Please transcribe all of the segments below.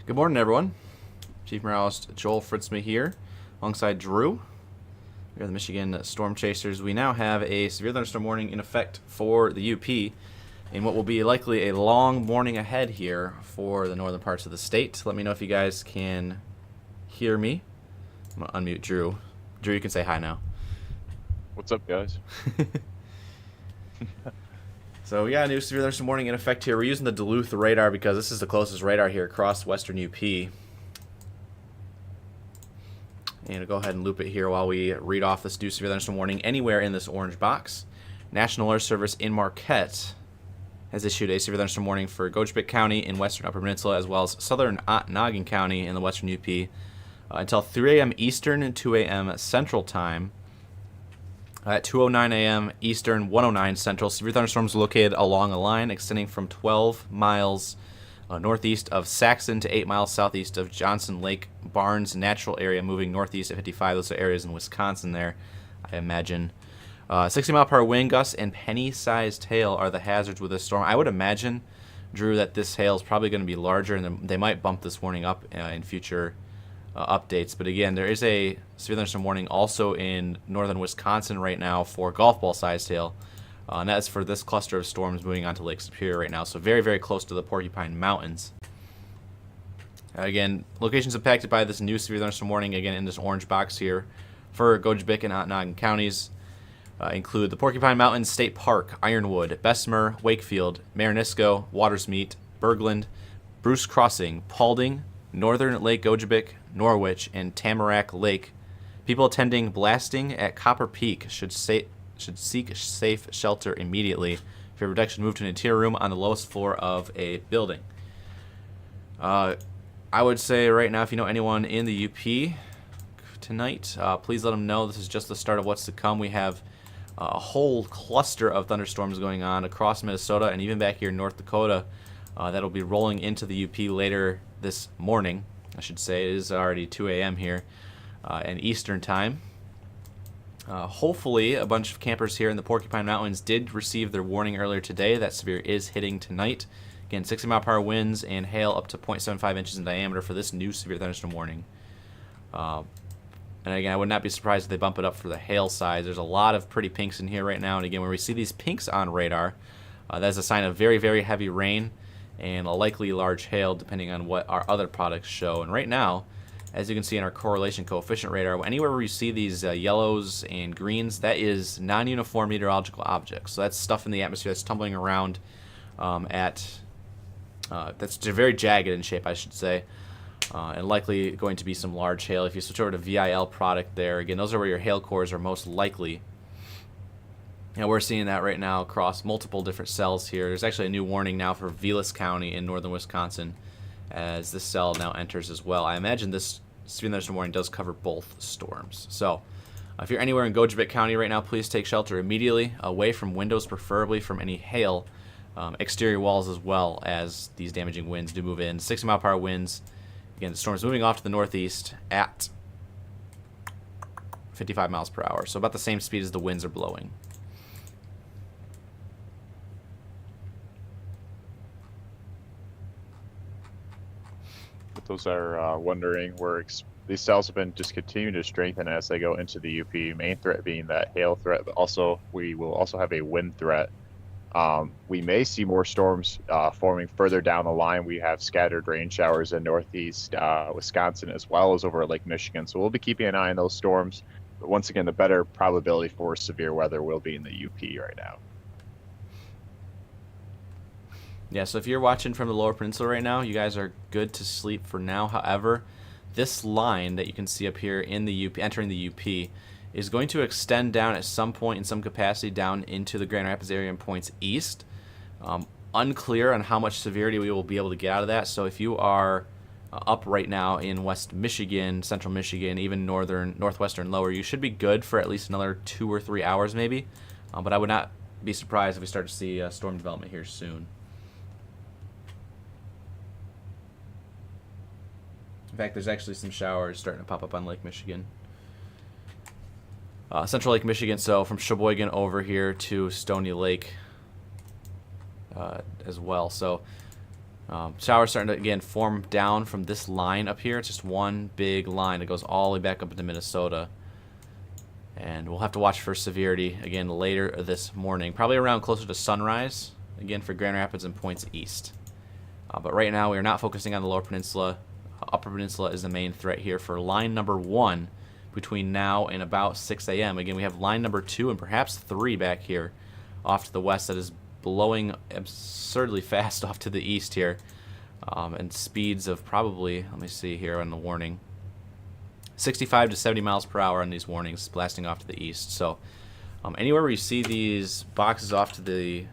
Good morning, everyone. Chief Meteorologist Joel Fritzme here, alongside Drew. We are the Michigan Storm Chasers. We now have a severe thunderstorm warning in effect for the UP in what will be likely a long morning ahead here for the northern parts of the state. Let me know if you guys can hear me. I'm going to unmute Drew. Drew, you can say hi now. What's up, guys? So we got a new severe thunderstorm warning in effect here. We're using the Duluth radar because this is the closest radar here across western UP. And I'll go ahead and loop it here while we read off this new severe thunderstorm warning anywhere in this orange box. National Weather Service in Marquette has issued a severe thunderstorm warning for Gogebic County in western Upper Peninsula, as well as southern Ontonagon County in the western UP until 3 a.m. Eastern and 2 a.m. Central Time. At 2:09 a.m. Eastern, 1:09 Central, severe thunderstorms located along a line extending from 12 miles northeast of Saxon to 8 miles southeast of Johnson Lake Barnes natural area, moving northeast at 55. Those are areas in Wisconsin there, I imagine. 60-mile-per-hour wind gusts and penny-sized hail are the hazards with this storm. I would imagine, Drew, that this hail is probably going to be larger, and they might bump this warning up in future updates. But again, there is a severe thunderstorm warning also in northern Wisconsin right now for golf ball sized hail, and that is for this cluster of storms moving onto Lake Superior right now, so very, very close to the Porcupine Mountains. Again, locations impacted by this new severe thunderstorm warning, again in this orange box here for Gogebic and Ontonagon counties, include the Porcupine Mountains State Park, Ironwood, Bessemer, Wakefield, Marinisco, Watersmeet, Bergland, Bruce Crossing, Paulding, Northern Lake Gogebic, Norwich, and Tamarack Lake. People attending blasting at Copper Peak should seek safe shelter immediately. For protection, move to an interior room on the lowest floor of a building. I would say right now, if you know anyone in the UP tonight, please let them know this is just the start of what's to come. We have a whole cluster of thunderstorms going on across Minnesota and even back here in North Dakota that'll be rolling into the UP later this morning. I should say it is already 2 a.m. here in Eastern time. Hopefully a bunch of campers here in the Porcupine Mountains did receive their warning earlier today. That severe is hitting tonight. Again, 60-mile-per-hour winds and hail up to 0.75 inches in diameter for this new severe thunderstorm warning. And again, I would not be surprised if they bump it up for the hail size. There's a lot of pretty pinks in here right now. And again, when we see these pinks on radar, that's a sign of very, very heavy rain and a likely large hail depending on what our other products show. And right now, as you can see in our correlation coefficient radar, anywhere where you see these yellows and greens, that is non-uniform meteorological objects. So that's stuff in the atmosphere that's tumbling around that's very jagged in shape, I should say, and likely going to be some large hail. If you switch over to VIL product there, again, those are where your hail cores are most likely. And we're seeing that right now across multiple different cells here. There's actually a new warning now for Vilas County in northern Wisconsin as this cell now enters as well. I imagine this severe thunderstorm warning does cover both storms. So if you're anywhere in Gogebic County right now, please take shelter immediately, away from windows, preferably from any hail, exterior walls as well, as these damaging winds do move in. 60-mile-per-hour winds. Again, the storm's moving off to the northeast at 55 miles per hour, so about the same speed as the winds are blowing. Those are wondering where these cells have been just continuing to strengthen as they go into the UP. Main threat being that hail threat, but also we will also have a wind threat. We may see more storms forming further down the line. We have scattered rain showers in northeast Wisconsin as well as over Lake Michigan. So we'll be keeping an eye on those storms. But once again, the better probability for severe weather will be in the UP right now. Yeah, so if you're watching from the lower peninsula right now, you guys are good to sleep for now. However, this line that you can see up here in the UP, entering the UP, is going to extend down at some point in some capacity down into the Grand Rapids area and points east. Unclear on how much severity we will be able to get out of that. So if you are up right now in West Michigan, Central Michigan, even northwestern lower, you should be good for at least another 2 or 3 hours maybe. But I would not be surprised if we start to see storm development here soon. In fact, there's actually some showers starting to pop up on Lake Michigan. Central Lake Michigan, so from Sheboygan over here to Stony Lake as well. So Showers starting to, again, form down from this line up here. It's just one big line that goes all the way back up into Minnesota. And we'll have to watch for severity, again, later this morning. Probably around closer to sunrise, again, for Grand Rapids and points east. But right now, we are not focusing on the Lower Peninsula. Upper Peninsula is the main threat here for line number 1 between now and about 6 a.m. Again, we have line number 2 and perhaps 3 back here off to the west that is blowing absurdly fast off to the east here. And speeds of probably, let me see here on the warning, 65 to 70 miles per hour on these warnings blasting off to the east. So anywhere where you see these boxes off to the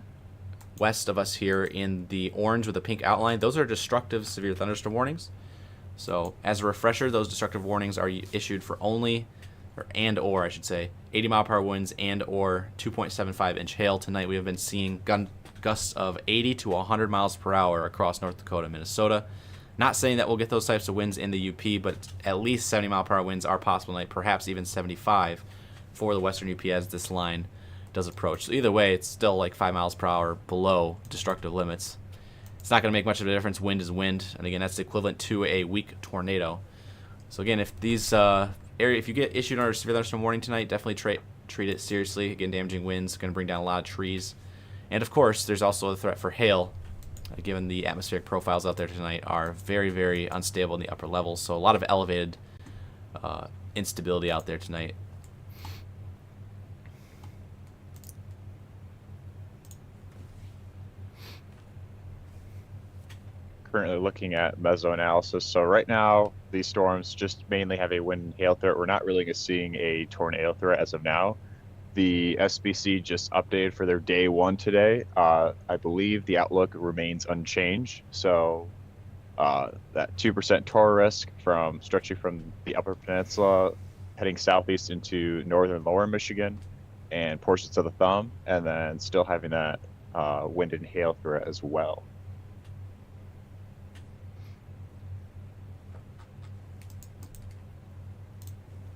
west of us here in the orange with a pink outline, those are destructive severe thunderstorm warnings. So as a refresher, those destructive warnings are issued for only, or I should say, 80 mile per hour winds and or 2.75 inch hail. Tonight we have been seeing gusts of 80 to 100 miles per hour across North Dakota and Minnesota. Not saying that we'll get those types of winds in the UP, but at least 70 mile per hour winds are possible tonight, perhaps even 75 for the western UP as this line does approach. So either way, it's still like 5 miles per hour below destructive limits. It's not going to make much of a difference. Wind is wind, and again, that's equivalent to a weak tornado. So again, if these if you get issued under a severe thunderstorm warning tonight, definitely treat it seriously. Again, damaging winds going to bring down a lot of trees, and of course, there's also a threat for hail. Given the atmospheric profiles out there tonight are very, very unstable in the upper levels, so a lot of elevated instability out there tonight. Currently looking at mesoanalysis. So right now, these storms just mainly have a wind and hail threat. We're not really seeing a tornado threat as of now. The SBC just updated for their day 1 today. I believe the outlook remains unchanged. So that 2% tornado risk from stretching from the Upper Peninsula, heading southeast into northern lower Michigan and portions of the Thumb, and then still having that wind and hail threat as well.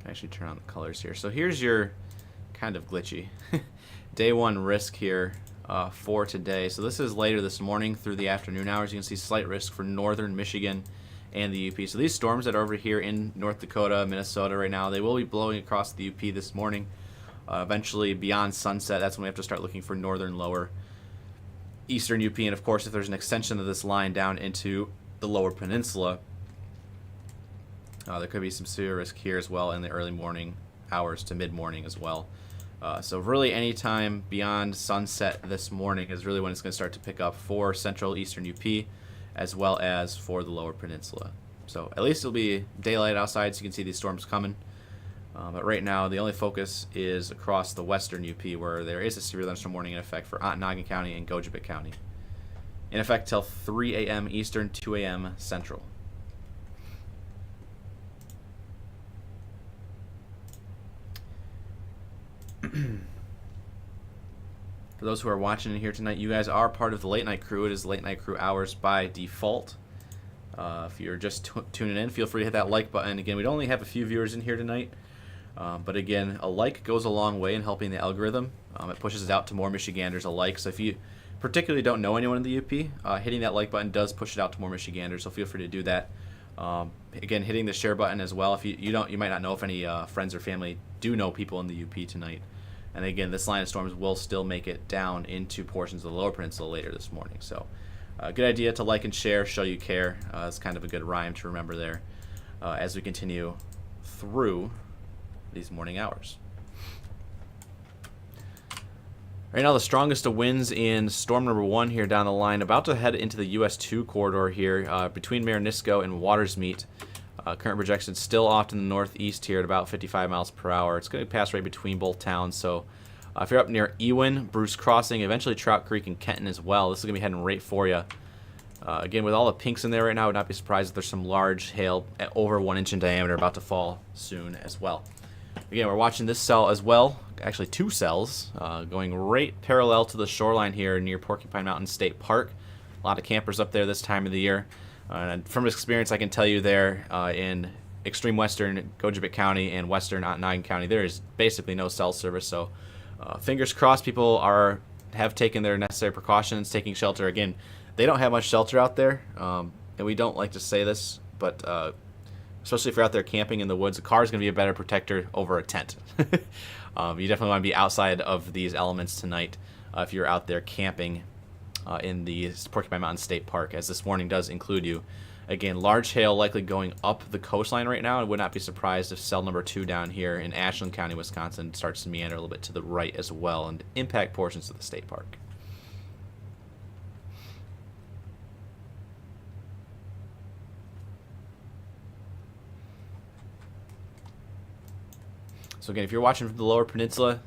Actually turn on the colors here. So here's your kind of glitchy day 1 risk here for today. So this is later this morning through the afternoon hours. You can see slight risk for northern Michigan and the UP. So these storms that are over here in North Dakota, Minnesota right now, they will be blowing across the UP this morning. Eventually beyond sunset, that's when we have to start looking for northern, lower, eastern UP. And of course, if there's an extension of this line down into the Lower Peninsula, there could be some severe risk here as well in the early morning hours to mid-morning as well. So really any time beyond sunset this morning is really when it's going to start to pick up for central eastern UP as well as for the Lower Peninsula. So at least it'll be daylight outside so you can see these storms coming. But right now the only focus is across the western UP where there is a severe thunderstorm warning in effect for Ontonagon County and Gogebic County. In effect till 3 a.m. Eastern, 2 a.m. Central. For those who are watching in here tonight, you guys are part of the late night crew. It is late night crew hours by default. If you're just tuning in, feel free to hit that like button. Again, we only have a few viewers in here tonight, but again, a like goes a long way in helping the algorithm. It pushes it out to more Michiganders alike. So if you particularly don't know anyone in the UP, hitting that like button does push it out to more Michiganders. So feel free to do that. Again, hitting the share button as well. If you might not know if any friends or family do know people in the UP tonight. And again, this line of storms will still make it down into portions of the Lower Peninsula later this morning. So good idea to like and share, show you care. It's kind of a good rhyme to remember there as we continue through these morning hours. Right now, the strongest of winds in storm number 1 here down the line, about to head into the US 2 corridor here between Marinisco and Watersmeet. Current projection still off to the northeast here at about 55 miles per hour. It's going to pass right between both towns. So if you're up near Ewen, Bruce Crossing, eventually Trout Creek and Kenton as well, this is going to be heading right for you. Again, with all the pinks in there right now, I would not be surprised if there's some large hail at over 1 inch in diameter about to fall soon as well. Again, we're watching this cell as well. Actually, 2 cells going right parallel to the shoreline here near Porcupine Mountain State Park. A lot of campers up there this time of the year. And from experience, I can tell you there in extreme western Gogebic County and western Ontonagon County, there is basically no cell service. So fingers crossed people have taken their necessary precautions, taking shelter. Again, they don't have much shelter out there, and we don't like to say this, but especially if you're out there camping in the woods, a car is going to be a better protector over a tent. You definitely want to be outside of these elements tonight if you're out there camping in the Porcupine Mountain State Park, as this warning does include you. Again, large hail likely going up the coastline right now. I would not be surprised if cell number 2 down here in Ashland County, Wisconsin starts to meander a little bit to the right as well and impact portions of the state park. So again, if you're watching from the lower peninsula,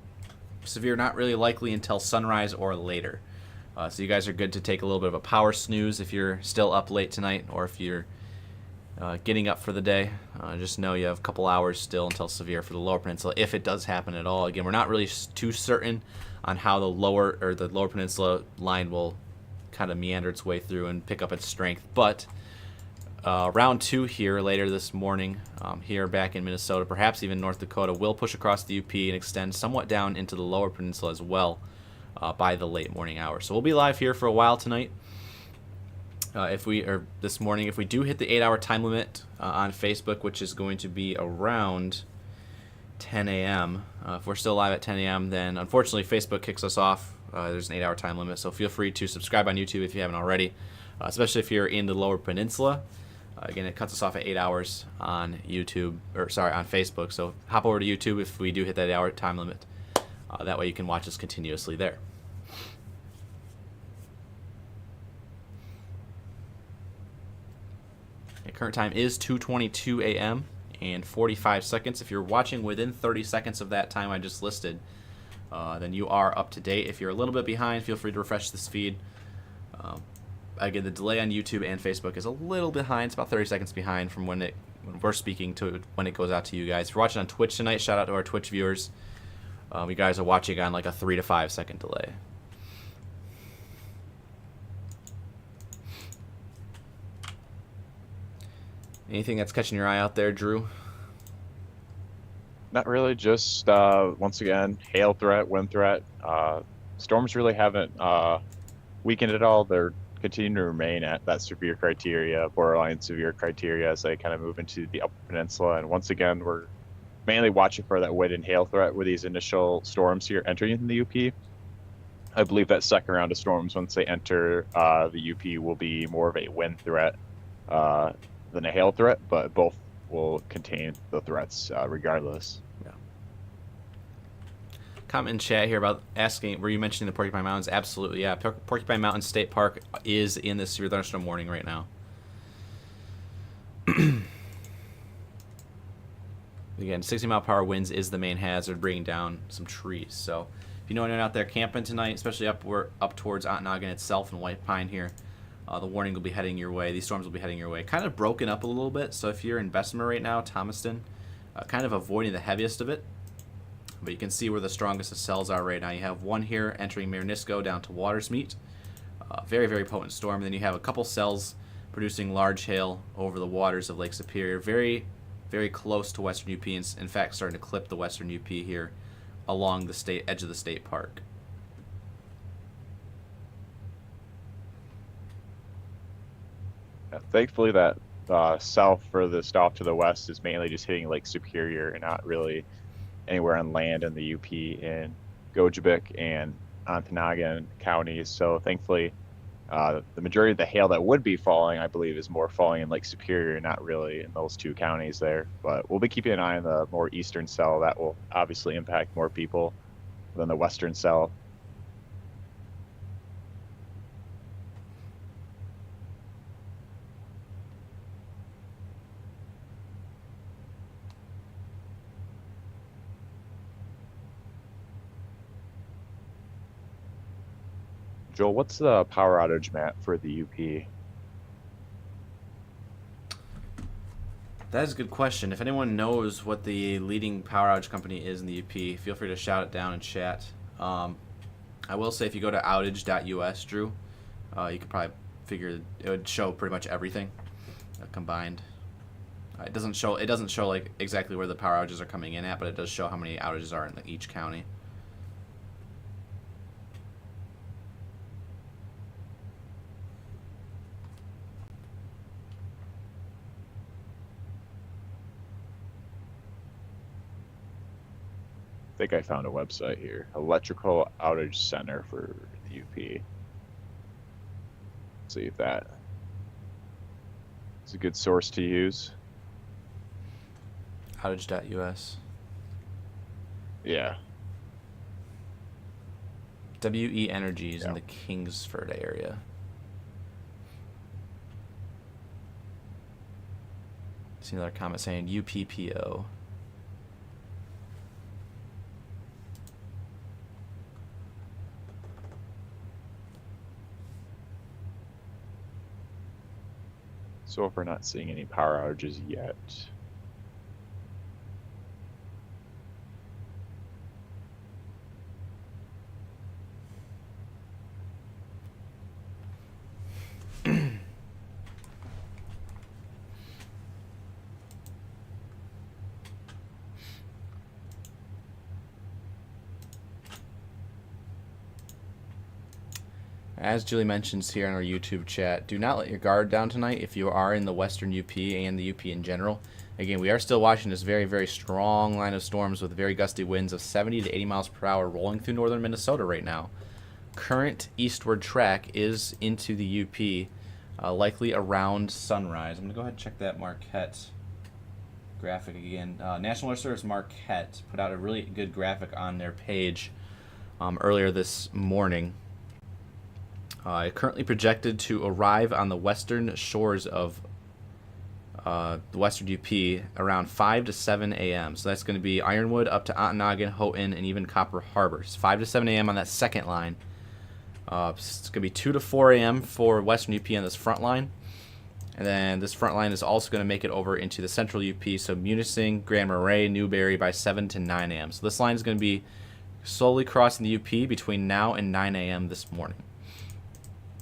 severe not really likely until sunrise or later. So you guys are good to take a little bit of a power snooze if you're still up late tonight, or if you're getting up for the day. Just know you have a couple hours still until severe for the lower peninsula, if it does happen at all. Again, we're not really too certain on how the lower peninsula line will kind of meander its way through and pick up its strength. But round 2 here later this morning, here back in Minnesota, perhaps even North Dakota, will push across the UP and extend somewhat down into the lower peninsula as well. By the late morning hours. So we'll be live here for a while tonight. This morning, if we do hit the 8-hour time limit on Facebook, which is going to be around 10 a.m. If we're still live at 10 a.m., then unfortunately Facebook kicks us off. There's an 8-hour time limit, so feel free to subscribe on YouTube if you haven't already, especially if you're in the lower peninsula. Again, it cuts us off at 8 hours on on Facebook. So hop over to YouTube if we do hit that 8-hour time limit. That way you can watch us continuously there. Okay, current time is 2:22 a.m. and 45 seconds. If you're watching within 30 seconds of that time I just listed, then you are up to date. If you're a little bit behind, feel free to refresh this feed. Again, the delay on YouTube and Facebook is a little behind. It's about 30 seconds behind from when we're speaking to when it goes out to you guys. If you're watching on Twitch tonight, shout out to our Twitch viewers. You guys are watching on like a 3 to 5 second delay. Anything that's catching your eye out there, Drew? Not really, just once again, hail threat, wind threat. Storms really haven't weakened at all. They're continuing to remain at that severe criteria, borderline severe criteria, as they kind of move into the upper peninsula. And once again, we're mainly watching for that wind and hail threat with these initial storms here entering in the UP. I believe that second round of storms, once they enter the UP, will be more of a wind threat than a hail threat, but both will contain the threats regardless. Yeah. Comment in chat here about asking, were you mentioning the Porcupine Mountains? Absolutely, yeah. Porcupine Mountain State Park is in this severe thunderstorm warning right now. Again, 60-mile-per-hour winds is the main hazard, bringing down some trees. So if you know anyone out there camping tonight, especially up towards Ontonagon itself and White Pine here, the warning will be heading your way. These storms will be heading your way. Kind of broken up a little bit, so if you're in Bessemer right now, Thomaston, kind of avoiding the heaviest of it. But you can see where the strongest of cells are right now. You have one here entering Marinisco down to Watersmeet. Very, very potent storm. And then you have a couple cells producing large hail over the waters of Lake Superior. Very, very close to western UP. In fact, starting to clip the western UP here along the edge of the state park. Thankfully, that south furthest off to the west is mainly just hitting Lake Superior and not really anywhere on land in the UP in Gojibik and Ontonagon counties. So thankfully, the majority of the hail that would be falling, I believe, is more falling in Lake Superior, not really in those two counties there. But we'll be keeping an eye on the more eastern cell. That will obviously impact more people than the western cell. Joel, what's the power outage map for the UP? That is a good question. If anyone knows what the leading power outage company is in the UP, feel free to shout it down in chat. I will say if you go to outage.us, Drew, you could probably figure it would show pretty much everything combined. It doesn't show like exactly where the power outages are coming in at, but it does show how many outages are in each county. think I found a website here. Electrical Outage Center for the UP. See if that is a good source to use. Outage.us. Yeah. WE Energy is Yeah. in the Kingsford area. See another comment saying UPPO. So if we're not seeing any power outages yet. As Julie mentions here in our YouTube chat, do not let your guard down tonight if you are in the western UP and the UP in general. Again, we are still watching this very, very strong line of storms with very gusty winds of 70 to 80 miles per hour rolling through northern Minnesota right now. Current eastward track is into the UP, likely around sunrise. I'm going to go ahead and check that Marquette graphic again. National Weather Service Marquette put out a really good graphic on their page earlier this morning. Currently projected to arrive on the western shores of the western UP around 5 to 7 a.m. So that's going to be Ironwood up to Ontonagon, Houghton, and even Copper Harbor. It's 5 to 7 a.m. on that second line. It's going to be 2 to 4 a.m. for western UP on this front line. And then this front line is also going to make it over into the central UP, so Munising, Grand Marais, Newberry by 7 to 9 a.m. So this line is going to be slowly crossing the UP between now and 9 a.m. this morning.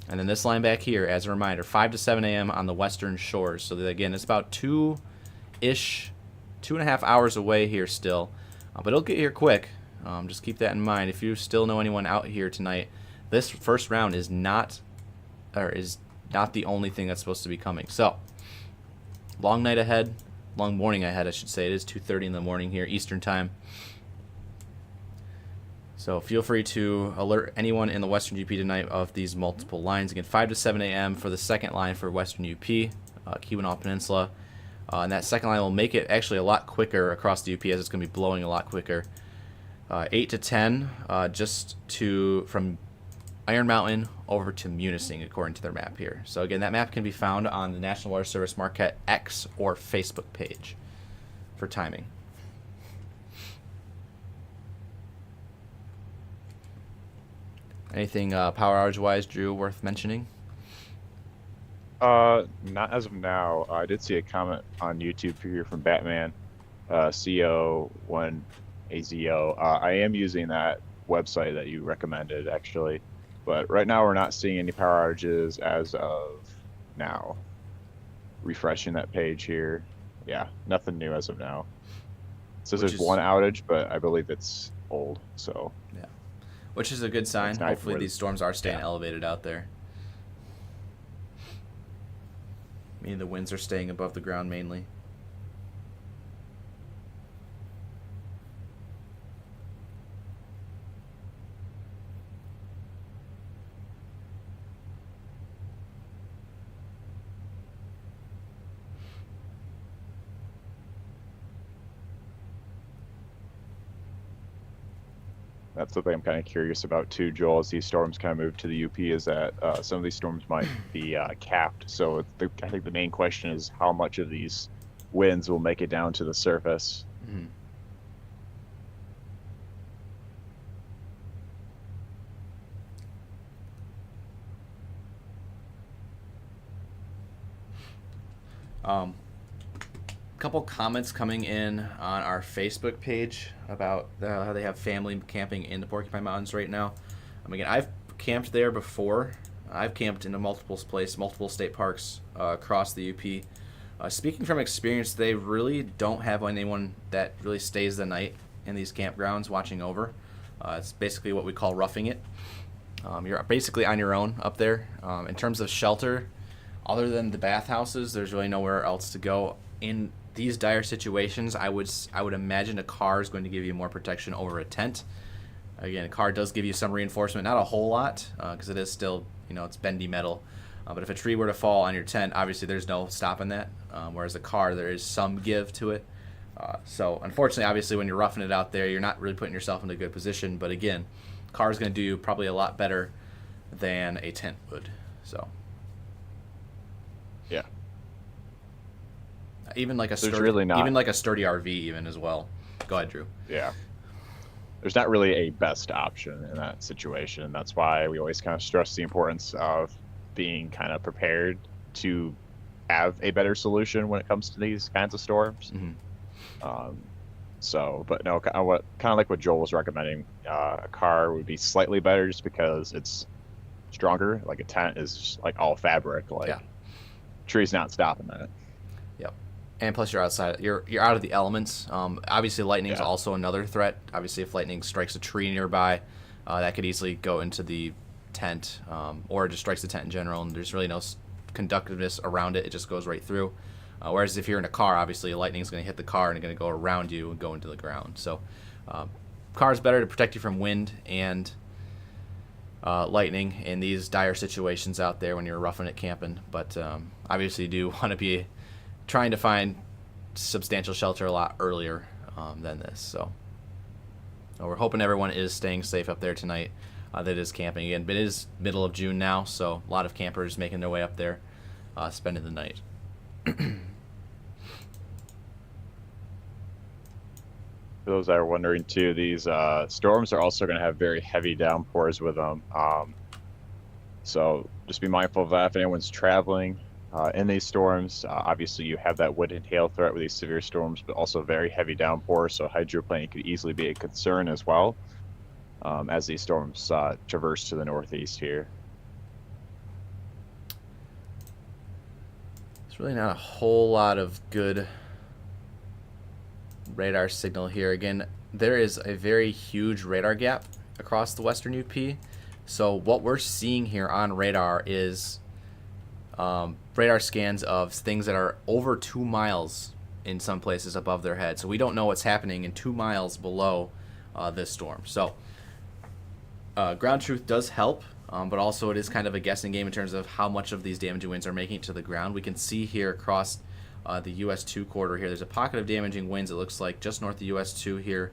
And then this line back here, as a reminder, 5 to 7 a.m. on the western shores. So that, again, it's about 2.5 hours away here still. But it'll get here quick. Just keep that in mind. If you still know anyone out here tonight, this first round is not the only thing that's supposed to be coming. So, long night ahead, long morning ahead, I should say. It is 2:30 in the morning here, Eastern time. So feel free to alert anyone in the Western UP tonight of these multiple lines. Again, 5 to 7 a.m. for the second line for Western UP, Keweenaw Peninsula. And that second line will make it actually a lot quicker across the UP as it's going to be blowing a lot quicker. 8 to 10 from Iron Mountain over to Munising according to their map here. So again, that map can be found on the National Weather Service Marquette X or Facebook page for timing. Anything power outage wise, Drew, worth mentioning? Not as of now. I did see a comment on YouTube here from Batman, CO1AZO. I am using that website that you recommended, actually. But right now, we're not seeing any power outages as of now. Refreshing that page here. Yeah, nothing new as of now. It says there's one outage, but I believe it's old, so. Yeah. Which is a good sign. Hopefully these storms are staying elevated out there. Meaning the winds are staying above the ground mainly. That's something I'm kind of curious about too, Joel, as these storms kind of move to the UP, is that some of these storms might be capped. So I think the main question is how much of these winds will make it down to the surface. Mm-hmm. Couple comments coming in on our Facebook page about how they have family camping in the Porcupine Mountains right now. Again, I've camped there before. I've camped in multiple state parks across the UP. Speaking from experience, they really don't have anyone that really stays the night in these campgrounds watching over. It's basically what we call roughing it. You're basically on your own up there. In terms of shelter, other than the bathhouses, there's really nowhere else to go in these dire situations, I would imagine a car is going to give you more protection over a tent. Again, a car does give you some reinforcement, not a whole lot, because it is still, it's bendy metal. But if a tree were to fall on your tent, obviously there's no stopping that. Whereas a car, there is some give to it. So unfortunately, obviously, when you're roughing it out there, you're not really putting yourself in a good position. But again, car is going to do you probably a lot better than a tent would. So yeah, even like a there's sturdy, really not even like a sturdy RV, even as well. Go ahead, Drew. yeah. There's not really a best option in that situation. That's why we always kind of stress the importance of being kind of prepared to have a better solution when it comes to these kinds of storms. But no, kind of like what Joel was recommending, a car would be slightly better just because it's stronger. Like a tent is just like all fabric. Like tree's not stopping that. Yep. And plus, you're outside. You're out of the elements. Obviously, lightning is also another threat. Obviously, if lightning strikes a tree nearby, that could easily go into the tent, or it just strikes the tent in general, and there's really no conductiveness around it. It just goes right through. Whereas if you're in a car, obviously, lightning is going to hit the car and it's going to go around you and go into the ground. So, car is better to protect you from wind and lightning in these dire situations out there when you're roughing it camping. But obviously, you do want to be trying to find substantial shelter a lot earlier than this. So we're hoping everyone is staying safe up there tonight that is camping again. But it is middle of June now, so a lot of campers making their way up there, spending the night. For those that are wondering too, these storms are also going to have very heavy downpours with them. So just be mindful of that if anyone's traveling in these storms. Obviously, you have that wind and hail threat with these severe storms, but also very heavy downpours. So hydroplaning could easily be a concern as well as these storms traverse to the northeast here. There's really not a whole lot of good radar signal here. Again, there is a very huge radar gap across the western UP. So what we're seeing here on radar is radar scans of things that are over 2 miles in some places above their head. So we don't know what's happening in 2 miles below this storm. So ground truth does help, but also it is kind of a guessing game in terms of how much of these damaging winds are making it to the ground. We can see here across the US 2 corridor here, there's a pocket of damaging winds, it looks like, just north of US 2 here.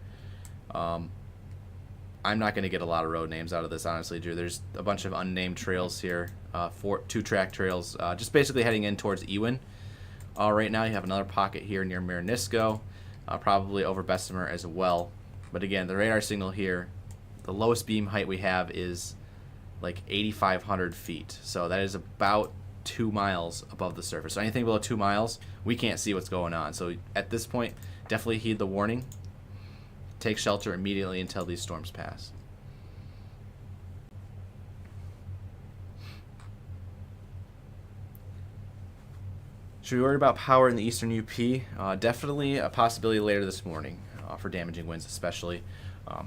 I'm not going to get a lot of road names out of this, honestly, Drew. There's a bunch of unnamed trails here, 2-track trails, just basically heading in towards Ewin. Right now, you have another pocket here near Marinisco, probably over Bessemer as well. But again, the radar signal here, the lowest beam height we have is like 8,500 feet. So that is about 2 miles above the surface. So anything below 2 miles, we can't see what's going on. So at this point, definitely heed the warning. Take shelter immediately until these storms pass. Should we worry about power in the eastern UP? Definitely a possibility later this morning for damaging winds especially.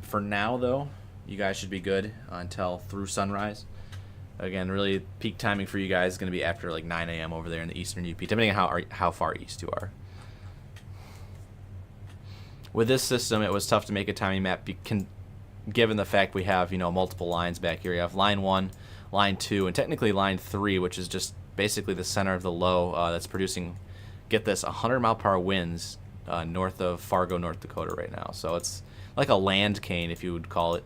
For now, though, you guys should be good until through sunrise. Again, really peak timing for you guys is going to be after like 9 a.m. over there in the eastern UP, depending on how far east you are. With this system, it was tough to make a timing map given the fact we have, multiple lines back here. You have line 1, line 2, and technically line 3, which is just basically the center of the low that's producing, get this, 100 mile per hour winds north of Fargo, North Dakota right now. So it's like a land cane, if you would call it.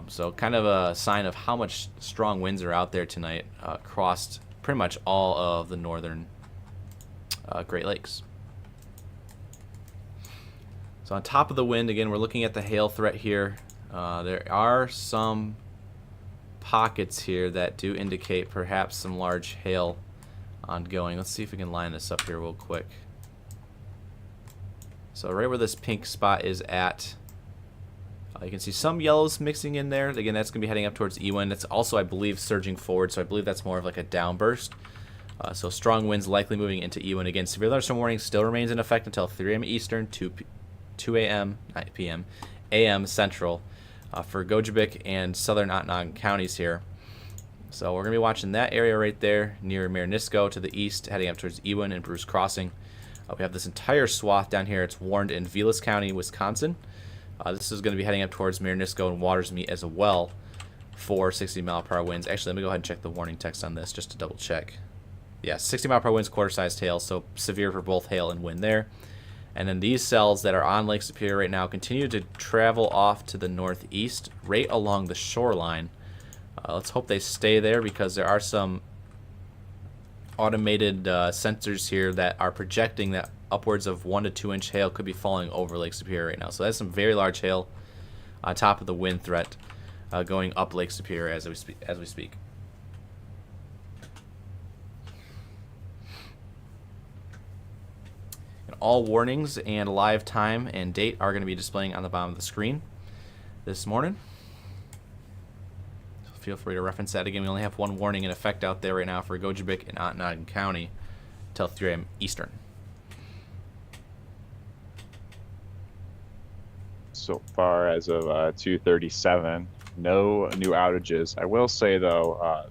So kind of a sign of how much strong winds are out there tonight across pretty much all of the northern Great Lakes. So on top of the wind, again, we're looking at the hail threat here. There are some pockets here that do indicate perhaps some large hail ongoing. Let's see if we can line this up here real quick. So right where this pink spot is at, you can see some yellows mixing in there. Again, that's going to be heading up towards Ewin. That's also, I believe, surging forward, so I believe that's more of like a downburst. So strong winds likely moving into Ewin. Again, severe thunderstorm warning still remains in effect until 3 a.m. Eastern, 2 a.m., 9 p.m., a.m. Central for Gojibik and southern Ontonagon counties here. So we're going to be watching that area right there near Marinisco to the east, heading up towards Ewin and Bruce Crossing. We have this entire swath down here. It's warned in Vilas County, Wisconsin. This is going to be heading up towards Marinisco and Watersmeet as well for 60-mile-per-hour winds. Actually, let me go ahead and check the warning text on this just to double check. Yeah, 60-mile-per-hour winds, quarter-sized hail, so severe for both hail and wind there. And then these cells that are on Lake Superior right now continue to travel off to the northeast, right along the shoreline. Let's hope they stay there because there are some automated sensors here that are projecting that upwards of 1 to 2 inch hail could be falling over Lake Superior right now. So that's some very large hail on top of the wind threat going up Lake Superior as we speak. And all warnings and live time and date are going to be displaying on the bottom of the screen this morning. Feel free to reference that. Again, we only have one warning in effect out there right now for Gojibik and Ontonagon County till 3 a.m. Eastern. So far as of 2:37, no new outages. I will say though,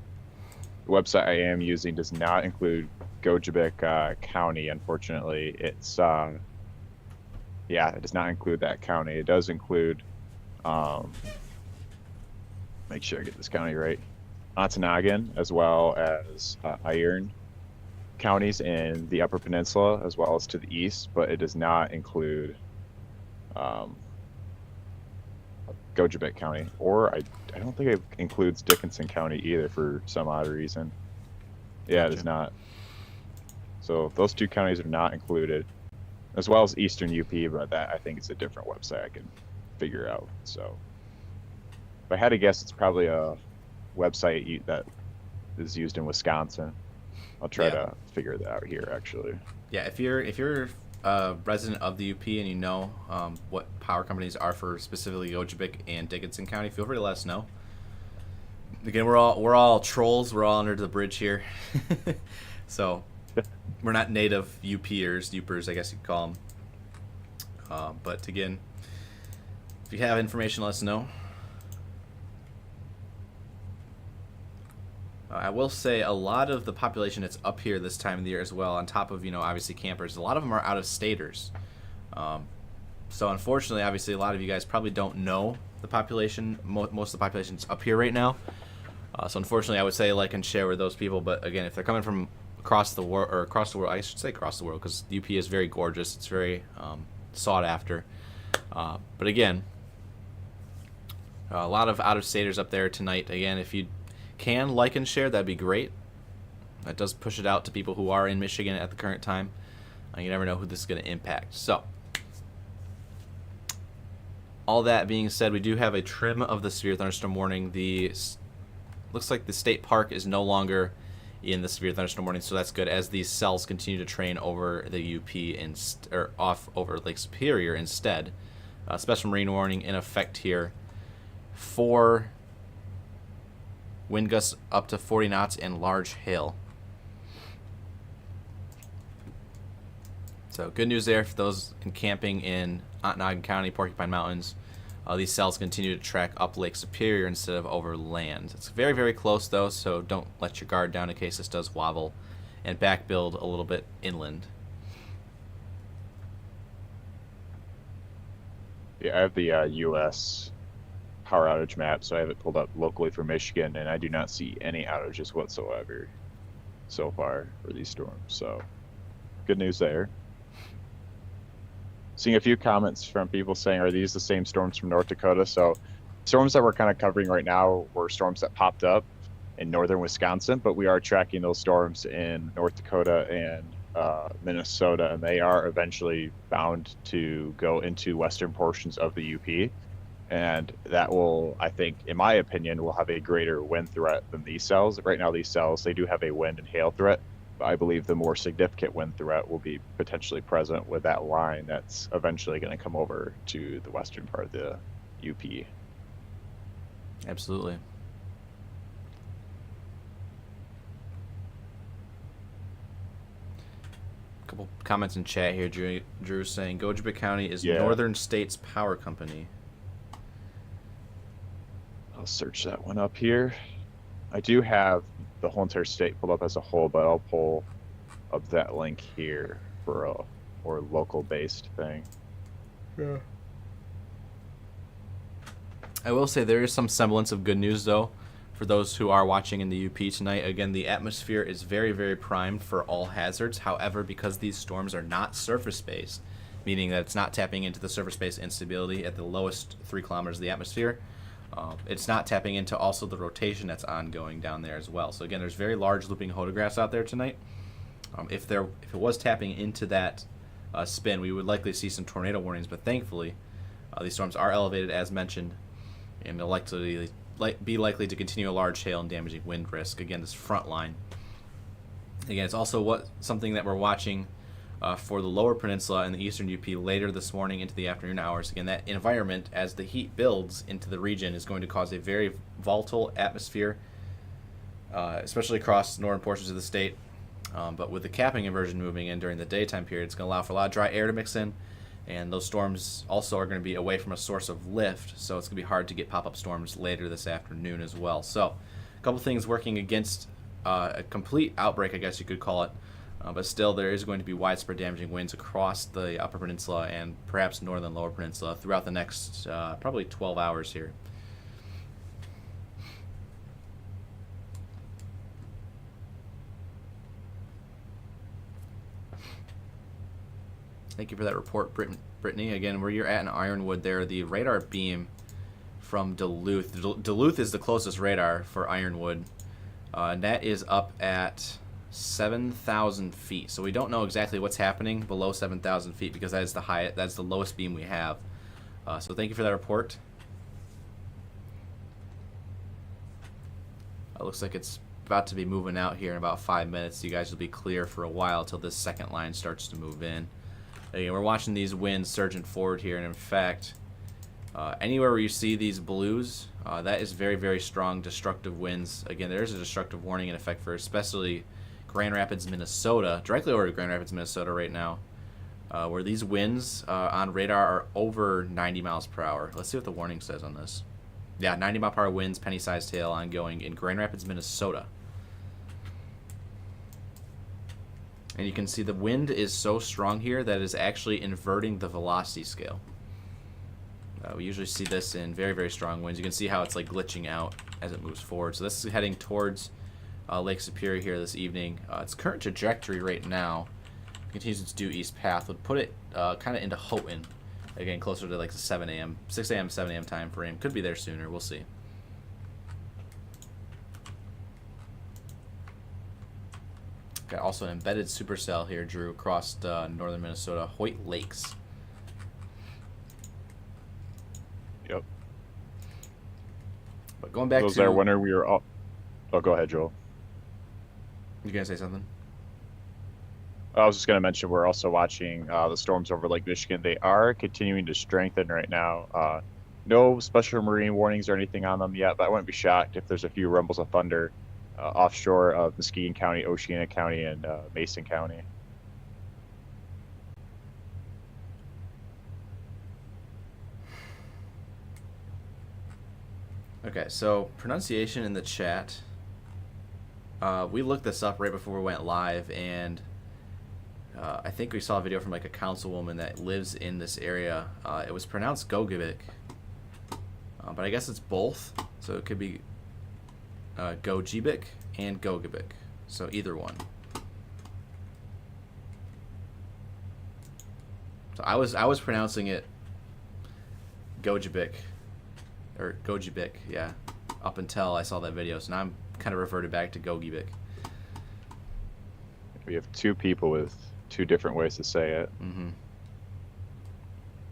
the website I am using does not include Gojibik County. Unfortunately, it's it does not include that county. It does include make sure I get this county right, Ontonagon, as well as Iron counties in the Upper Peninsula, as well as to the east, but it does not include Gojibik County, or I don't think it includes Dickinson County either for some odd reason. Yeah, it is not. So those two counties are not included, as well as Eastern UP, but that I think it's a different website I can figure out. So if I had to guess, it's probably a website that is used in Wisconsin. I'll try to figure that out here, actually. Yeah, if you're a resident of the UP and you know what power companies are for specifically Gojibik and Dickinson County, feel free to let us know. Again, we're all trolls. We're all under the bridge here, so we're not native Upers, I guess you could call them. But again, if you have information, let us know. I will say a lot of the population that's up here this time of the year as well, on top of, obviously campers, a lot of them are out-of-staters. So unfortunately, obviously, a lot of you guys probably don't know the population. Most of the population is up here right now. So unfortunately, I would say like and share with those people. But again, if they're coming from across the world, I should say across the world, because UP is very gorgeous. It's very sought after. But again, a lot of out-of-staters up there tonight. Again, if you can like and share, that'd be great. That does push it out to people who are in Michigan at the current time. You never know who this is going to impact. So, all that being said, we do have a trim of the severe thunderstorm warning. Looks like the state park is no longer in the severe thunderstorm warning, so that's good, as these cells continue to train over the UP or off over Lake Superior instead. Special marine warning in effect here for wind gusts up to 40 knots and large hail. So good news there for those camping in Ontonagon County, Porcupine Mountains. These cells continue to track up Lake Superior instead of over land. It's very, very close though, so don't let your guard down in case this does wobble and back build a little bit inland. Yeah, I have the U.S. power outage map, so I have it pulled up locally for Michigan, and I do not see any outages whatsoever so far for these storms. So good news there. Seeing a few comments from people saying, are these the same storms from North Dakota? So storms that we're kind of covering right now were storms that popped up in northern Wisconsin, but we are tracking those storms in North Dakota and Minnesota, and they are eventually bound to go into western portions of the UP. And that will, I think, in my opinion, will have a greater wind threat than these cells. Right now, these cells, they do have a wind and hail threat, but I believe the more significant wind threat will be potentially present with that line that's eventually going to come over to the western part of the UP. Absolutely. A couple comments in chat here. Drew saying Gojibik County is Northern States Power Company. I'll search that one up here. I do have the whole entire state pulled up as a whole, but I'll pull up that link here for more local based thing. Yeah. I will say there is some semblance of good news, though, for those who are watching in the UP tonight. Again, the atmosphere is very, very primed for all hazards. However, because these storms are not surface-based, meaning that it's not tapping into the surface-based instability at the lowest 3 kilometers of the atmosphere, it's not tapping into also the rotation that's ongoing down there as well. So again, there's very large looping photographs out there tonight. If it was tapping into that spin, we would likely see some tornado warnings, but thankfully, these storms are elevated as mentioned, and they'll be likely to continue a large hail and damaging wind risk. Again, this front line. Again, it's also something that we're watching for the lower peninsula and the eastern UP later this morning into the afternoon hours. Again, that environment, as the heat builds into the region, is going to cause a very volatile atmosphere, especially across northern portions of the state. But with the capping inversion moving in during the daytime period, it's going to allow for a lot of dry air to mix in. And those storms also are going to be away from a source of lift, so it's going to be hard to get pop-up storms later this afternoon as well. So a couple things working against a complete outbreak, I guess you could call it. But still, there is going to be widespread damaging winds across the upper peninsula and perhaps northern lower peninsula throughout the next probably 12 hours here. Thank you for that report, Brittany. Again, where you're at in Ironwood there, the radar beam from Duluth. Duluth is the closest radar for Ironwood. And that is up at 7,000 feet. So we don't know exactly what's happening below 7,000 feet because that is that's the lowest beam we have. So thank you for that report. It looks like it's about to be moving out here in about 5 minutes. You guys will be clear for a while until this second line starts to move in. Again, we're watching these winds surging forward here, and in fact, anywhere where you see these blues, that is very, very strong destructive winds. Again, there is a destructive warning in effect for especially Grand Rapids, Minnesota, directly over Grand Rapids, Minnesota right now, where these winds on radar are over 90 miles per hour. Let's see what the warning says on this. Yeah, 90 mile per hour winds, penny-sized hail ongoing in Grand Rapids, Minnesota. And you can see the wind is so strong here that it is actually inverting the velocity scale. We usually see this in very, very strong winds. You can see how it's like glitching out as it moves forward. So this is heading towards Lake Superior here this evening. Its current trajectory right now continues its due east path. Would put it kind of into Houghton. Again, closer to like the 6 a.m., 7 a.m. time frame. Could be there sooner. We'll see. Got also an embedded supercell here, Drew, across northern Minnesota, Hoyt Lakes. Yep. But going back those to... there winter, we were all... Oh, go ahead, Joel. You gonna say something? I was just going to mention we're also watching the storms over Lake Michigan. They are continuing to strengthen right now. No special marine warnings or anything on them yet, but I wouldn't be shocked if there's a few rumbles of thunder offshore of Muskegon County, Oceana County, and Mason County. Okay, so pronunciation in the chat. We looked this up right before we went live, and I think we saw a video from like a councilwoman that lives in this area. It was pronounced Gogibik, but I guess it's both, so it could be Gojibik and Gogibik, so either one. So I was pronouncing it Gojibik, or Gojibik, yeah, up until I saw that video. So now I'm kind of reverted back to Gogibik. We have two people with two different ways to say it. Mm-hmm.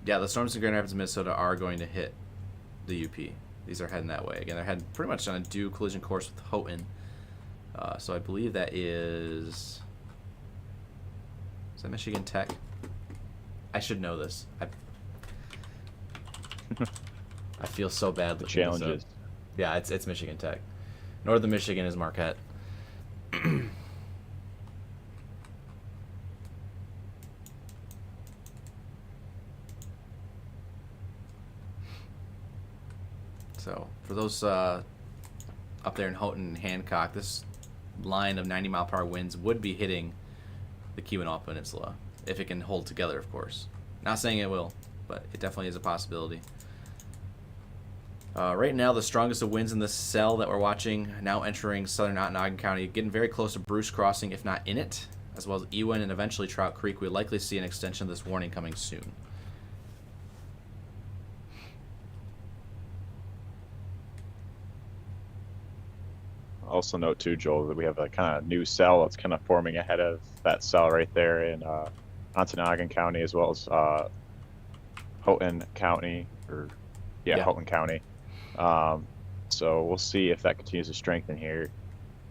Yeah, the storms in Grand Rapids, Minnesota are going to hit the UP. These are heading that way. Again, they're heading pretty much on a due collision course with Houghton. So I believe that is that Michigan Tech? I should know this. I feel so bad looking this up. Challenges. Yeah, it's Michigan Tech. Northern Michigan is Marquette. So for those up there in Houghton and Hancock, this line of 90 mile per hour winds would be hitting the Keweenaw Peninsula. if it can hold together, of course. Not saying it will, but it definitely is a possibility. Right now, the strongest of winds in this cell that we're watching, now entering southern Ontonagon County, getting very close to Bruce Crossing, if not in it, as well as Ewen and eventually Trout Creek. We'll likely see an extension of this warning coming soon. Also note too, Joel, that we have a kind of new cell that's kind of forming ahead of that cell right there in Ontonagon County, as well as Houghton County, Houghton County. So we'll see if that continues to strengthen here.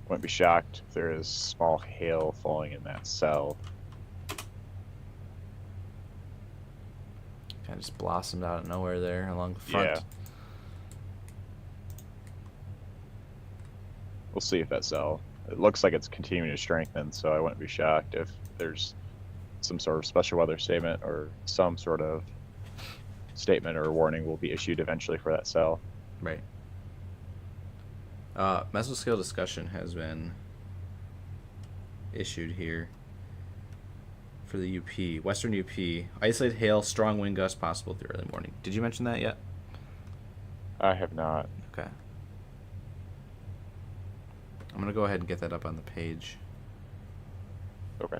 Wouldn't be shocked if there is small hail falling in that cell. Kind of just blossomed out of nowhere there along the front. Yeah. We'll see if that cell. It looks like it's continuing to strengthen, so I wouldn't be shocked if there's some sort of special weather statement or some sort of statement or warning will be issued eventually for that cell. Right. Mesoscale discussion has been issued here for the UP. Western UP. Isolated hail, strong wind gusts possible through early morning. Did you mention that yet? I have not. Okay. I'm going to go ahead and get that up on the page. Okay.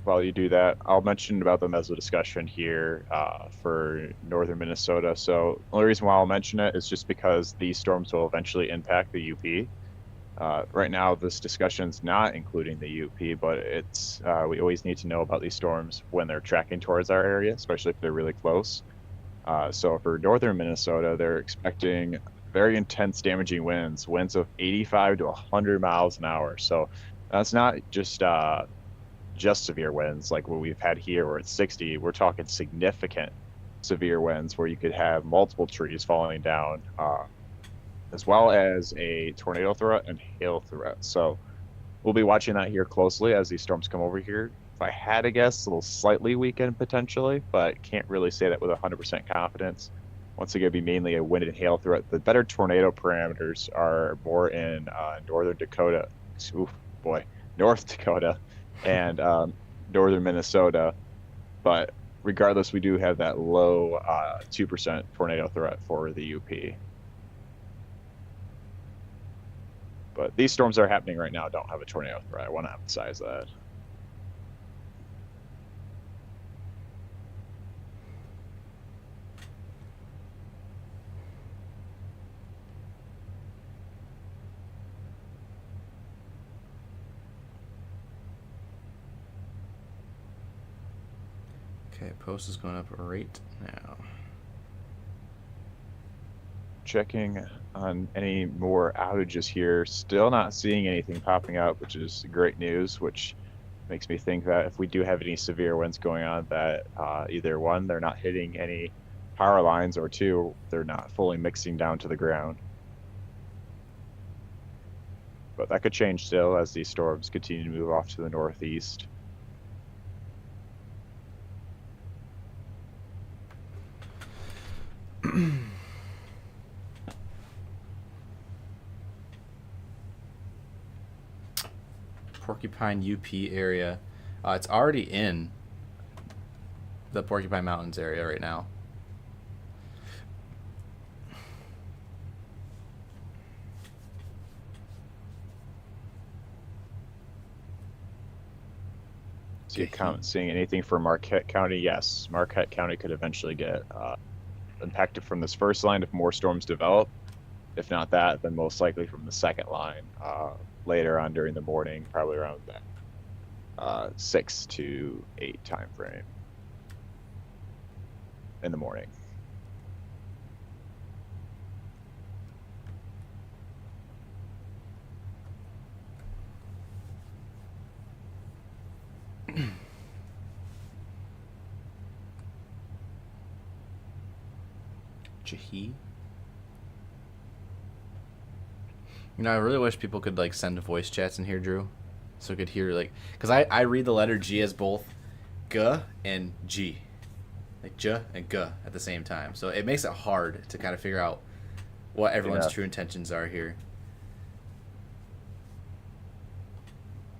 While you do that, I'll mention about the meso discussion here for northern Minnesota. So the only reason why I'll mention it is just because these storms will eventually impact the UP. Right now, this discussion is not including the UP, but it's we always need to know about these storms when they're tracking towards our area, especially if they're really close. So for northern Minnesota, they're expecting very intense damaging winds of 85 to 100 miles an hour. So that's not just severe winds like what we've had here where it's 60. We're talking significant severe winds where you could have multiple trees falling down, as well as a tornado threat and hail threat. So we'll be watching that here closely as these storms come over here. If I had to guess, a little slightly weakened potentially, but can't really say that with 100% confidence. Once again, it'd be mainly a wind and hail threat. The better tornado parameters are more in northern Dakota. North Dakota and northern Minnesota. But regardless, we do have that low 2% tornado threat for the UP. But these storms that are happening right now don't have a tornado threat. I want to emphasize that. Okay, post is going up right now. Checking on any more outages here. Still not seeing anything popping up, which is great news, which makes me think that if we do have any severe winds going on, that either one, they're not hitting any power lines, or two, they're not fully mixing down to the ground. But that could change still as these storms continue to move off to the northeast. Porcupine UP area. It's already in the Porcupine Mountains area right now. See a comment saying anything for Marquette County? Yes, Marquette County could eventually get impacted from this first line if more storms develop. If not that, then most likely from the second line later on during the morning, probably around that 6 to 8 time frame in the morning. Jahi. I really wish people could like send voice chats in here, Drew, so I could hear like, because I read the letter G as both G and G, like J and G at the same time. So it makes it hard to kind of figure out what everyone's Yeah. true intentions are here.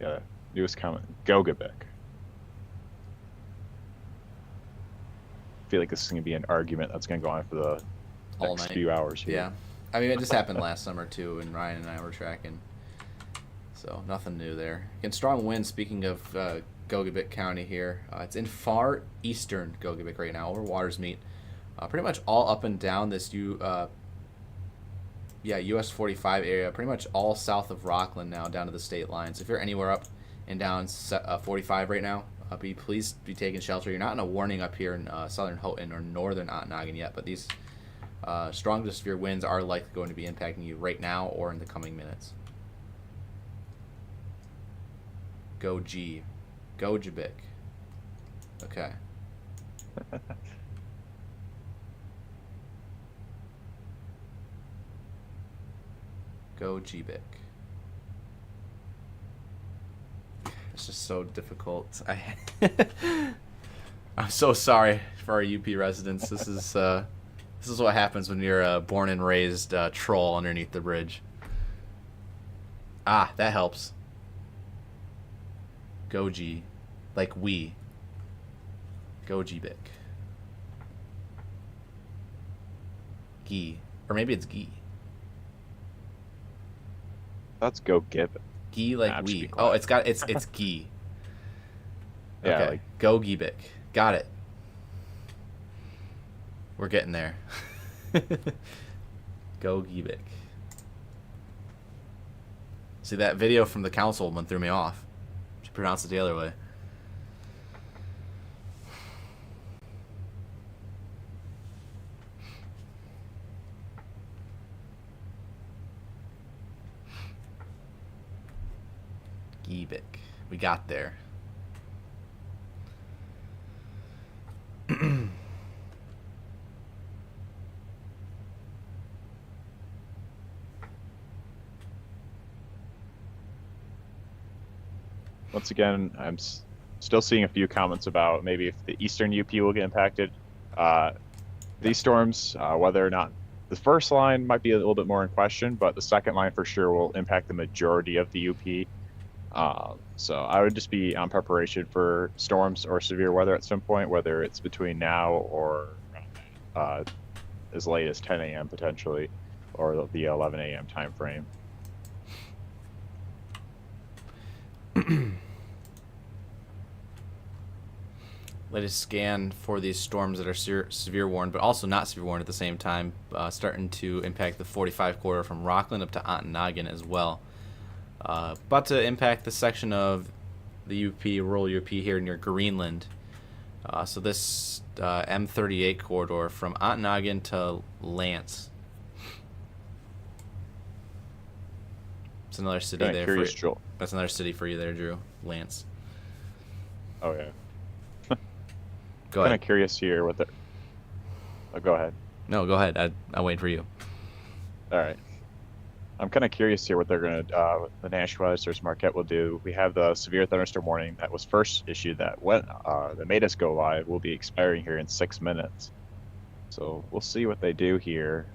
Yeah. Newest comment. Gogabek. I feel like this is going to be an argument that's going to go on for the All next night. few hours here. Yeah. I mean, it just happened last summer, too, and Ryan and I were tracking. So, nothing new there. Again, strong wind, speaking of Gogabik County here. It's in far eastern Gogabik right now, over Watersmeet. Pretty much all up and down this US 45 area, pretty much all south of Rockland now, down to the state line. So if you're anywhere up and down 45 right now, please be taking shelter. You're not in a warning up here in southern Houghton or northern Ontonagon yet, but these strong to severe winds are likely going to be impacting you right now or in the coming minutes. Go G. Go Jabik. Okay. Go Gbik. It's just so difficult. I'm so sorry for our UP residents. This is what happens when you're a born and raised troll underneath the bridge. Ah, that helps. Goji, like we. Gojibik. Gi, or maybe it's Gi. Let's go give it. Gi like Nah, just be we. quiet. Oh, it's Gi. Yeah, Okay. like Go Gibik. Got it. We're getting there. Go Gibik. See, that video from the councilwoman threw me off. She pronounced it the other way. Gibik. We got there. once again, I'm still seeing a few comments about maybe if the eastern UP will get impacted. These storms, whether or not the first line might be a little bit more in question, but the second line for sure will impact the majority of the UP. So I would just be on preparation for storms or severe weather at some point, whether it's between now or as late as 10 a.m. potentially, or the 11 a.m. time frame. Latest scan for these storms that are severe warned, but also not severe warned at the same time, starting to impact the 45 corridor from Rockland up to Ontonagon as well. About to impact the section of the UP, rural UP here near Greenland. So this M38 corridor from Ontonagon to Lance. It's another city Kinda there. curious, For, Joel. that's another city for you there, Drew. Lance. Oh yeah. Go Kind ahead. of curious here what the. Oh, go ahead. No, go ahead. I'll wait for you. All right. I'm kind of curious here what they're going to, the National Weather Service Marquette will do. We have the severe thunderstorm warning that was first issued that made us go live will be expiring here in 6 minutes. So we'll see what they do here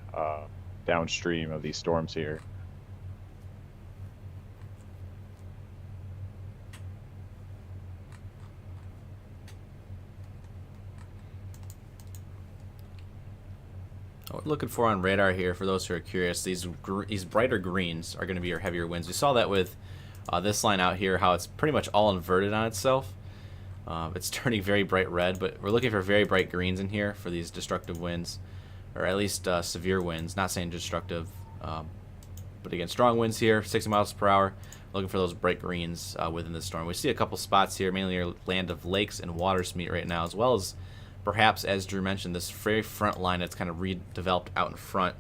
downstream of these storms here. What we're looking for on radar here, for those who are curious, these brighter greens are going to be your heavier winds. We saw that with this line out here, how it's pretty much all inverted on itself. It's turning very bright red, but we're looking for very bright greens in here for these destructive winds, or at least severe winds. Not saying destructive, but again, strong winds here, 60 miles per hour. Looking for those bright greens within the storm. We see a couple spots here, mainly your land of lakes and watersmeet right now, as well as perhaps, as Drew mentioned, this very front line that's kind of redeveloped out in front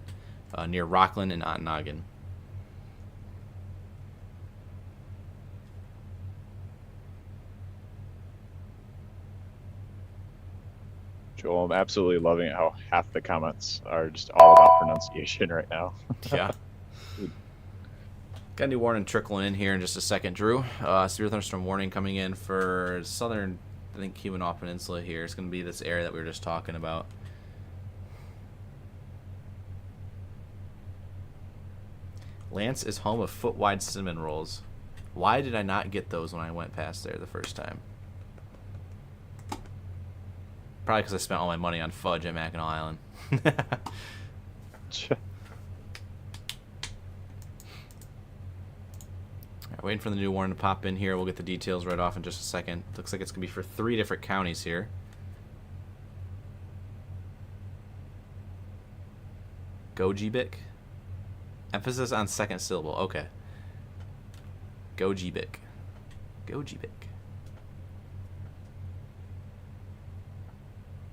near Rockland and Ontonagon. Joel, I'm absolutely loving how half the comments are just all about pronunciation right now. Yeah. Got a new warning trickling in here in just a second, Drew. Severe thunderstorm warning coming in for southern, I think, Keweenaw Peninsula here. It's going to be this area that we were just talking about. Lance is home of foot-wide cinnamon rolls. Why did I not get those when I went past there the first time? Probably because I spent all my money on fudge at Mackinac Island. Alright, waiting for the new warning to pop in here. We'll get the details right off in just a second. Looks like it's going to be for 3 different counties here. Gojibik. Emphasis on second syllable. Okay. Gojibik. Gojibik.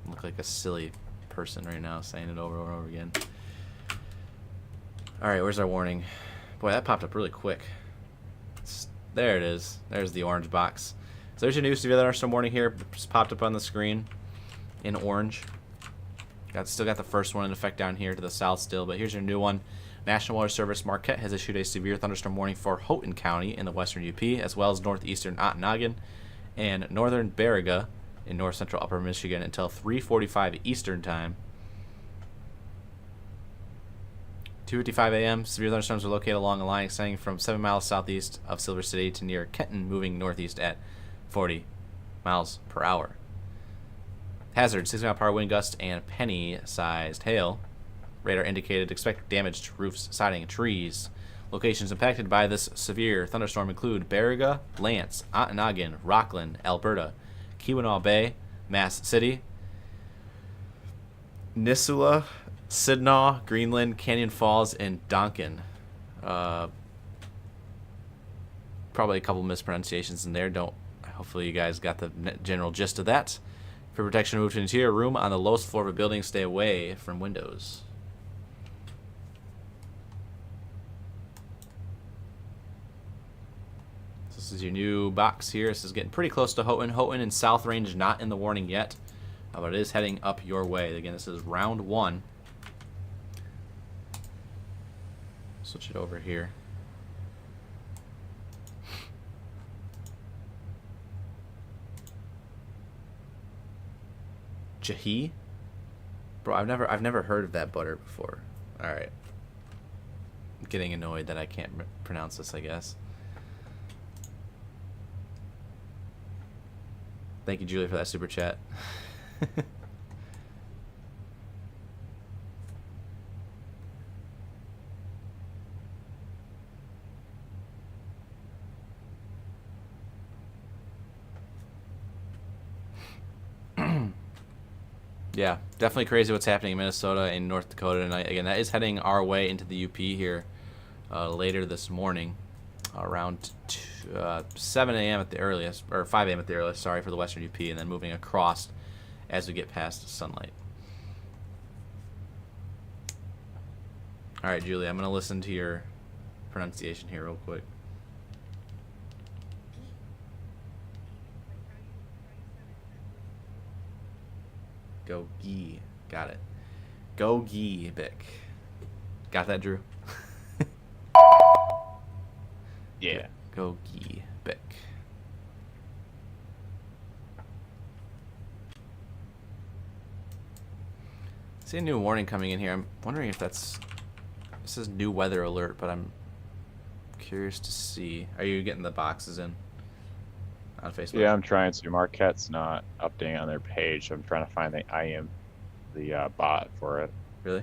Look like a silly person right now saying it over and over again. Alright, where's our warning? Boy, that popped up really quick. There it is. There's the orange box. So there's your new severe thunderstorm warning here. Just popped up on the screen in orange. Still got the first one in effect down here to the south still, but here's your new one. National Weather Service Marquette has issued a severe thunderstorm warning for Houghton County in the western UP, as well as northeastern Ontonagon and northern Baraga in north central upper Michigan until 3:45 Eastern time. 2:55 a.m. Severe thunderstorms are located along a line extending from 7 miles southeast of Silver City to near Kenton, moving northeast at 40 miles per hour. Hazard, 60-mile-per-hour wind gusts and penny-sized hail. Radar indicated expected damage to roofs, siding, and trees. Locations impacted by this severe thunderstorm include Baraga, Lance, Ontonagon, Rockland, Alberta, Keweenaw Bay, Mass City, Peninsula, Sidnaw, Greenland, Canyon Falls, and Donkin. Probably a couple mispronunciations in there. Hopefully you guys got the general gist of that. For protection, move to an interior room on the lowest floor of a building. Stay away from windows. This is your new box here. This is getting pretty close to Houghton. Houghton and South Range not in the warning yet, but it is heading up your way. Again, this is round 1. Switch it over here. Jahi? Bro, I've never heard of that butter before. Alright. I'm getting annoyed that I can't pronounce this, I guess. Thank you, Julie, for that super chat. Yeah, definitely crazy what's happening in Minnesota and North Dakota tonight. Again, that is heading our way into the UP here later this morning, around 7 a.m. at the earliest, or 5 a.m. at the earliest, sorry, for the western UP, and then moving across as we get past sunlight. All right, Julie, I'm going to listen to your pronunciation here real quick. Go-gi. Got it. Go-gi-bic. Got that, Drew? Yeah. Go-gi-bic. See a new warning coming in here. I'm wondering if this is new weather alert, but I'm curious to see. Are you getting the boxes in on Facebook? Yeah, I'm trying to. Marquette's not updating on their page. I'm trying to find the bot for it. Really?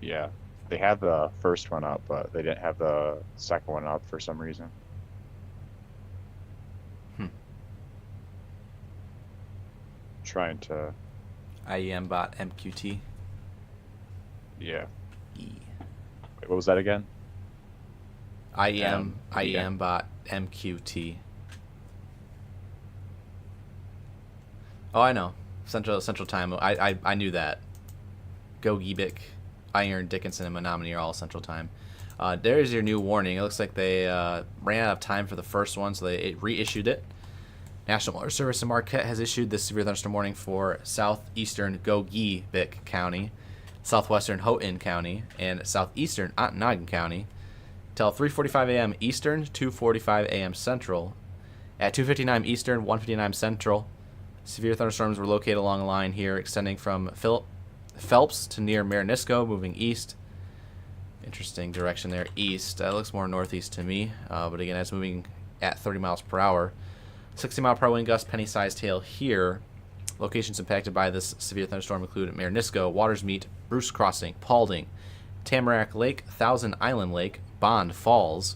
Yeah. They had the first one up, but they didn't have the second one up for some reason. Trying to... IEM bot MQT. Yeah. E. Wait, what was that again? IEM bot MQT. Oh, I know. Central Time. I knew that. Go Gibic, Iron, Dickinson, and Menominee are all Central Time. There's your new warning. It looks like they ran out of time for the first one, so they reissued it. National Weather Service in Marquette has issued this severe thunderstorm warning for southeastern Go-Gibic County, southwestern Houghton County, and southeastern Ontonagon County till 3:45 a.m. Eastern, 2:45 a.m. Central. At 2:59 Eastern, 1:59 Central, severe thunderstorms were located along a line here extending from Phelps to near Marinisco, moving east Interesting direction there. East. That looks more northeast to me. But again, that's moving at 30 miles per hour. 60-mile-per-hour wind gust, penny-sized hail here. Locations impacted by this severe thunderstorm include Marinisco, Watersmeet, Bruce Crossing, Paulding, Tamarack Lake, Thousand Island Lake, Bond Falls.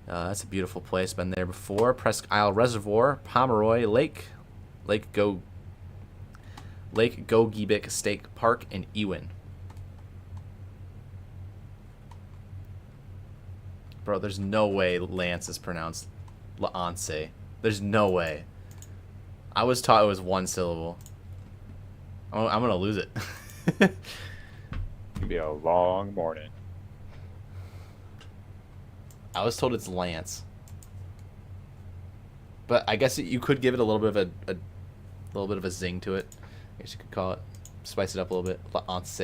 That's a beautiful place. Been there before. Presque Isle Reservoir, Pomeroy Lake, Lake Gogebic State Park, and Ewan. Bro, there's no way Lance is pronounced Lance. There's no way. I was taught it was one syllable. I'm going to lose it. It's gonna be a long morning. I was told it's Lance. But I guess you could give it a little bit of a zing to it. I guess you could call it, spice it up a little bit. Lance.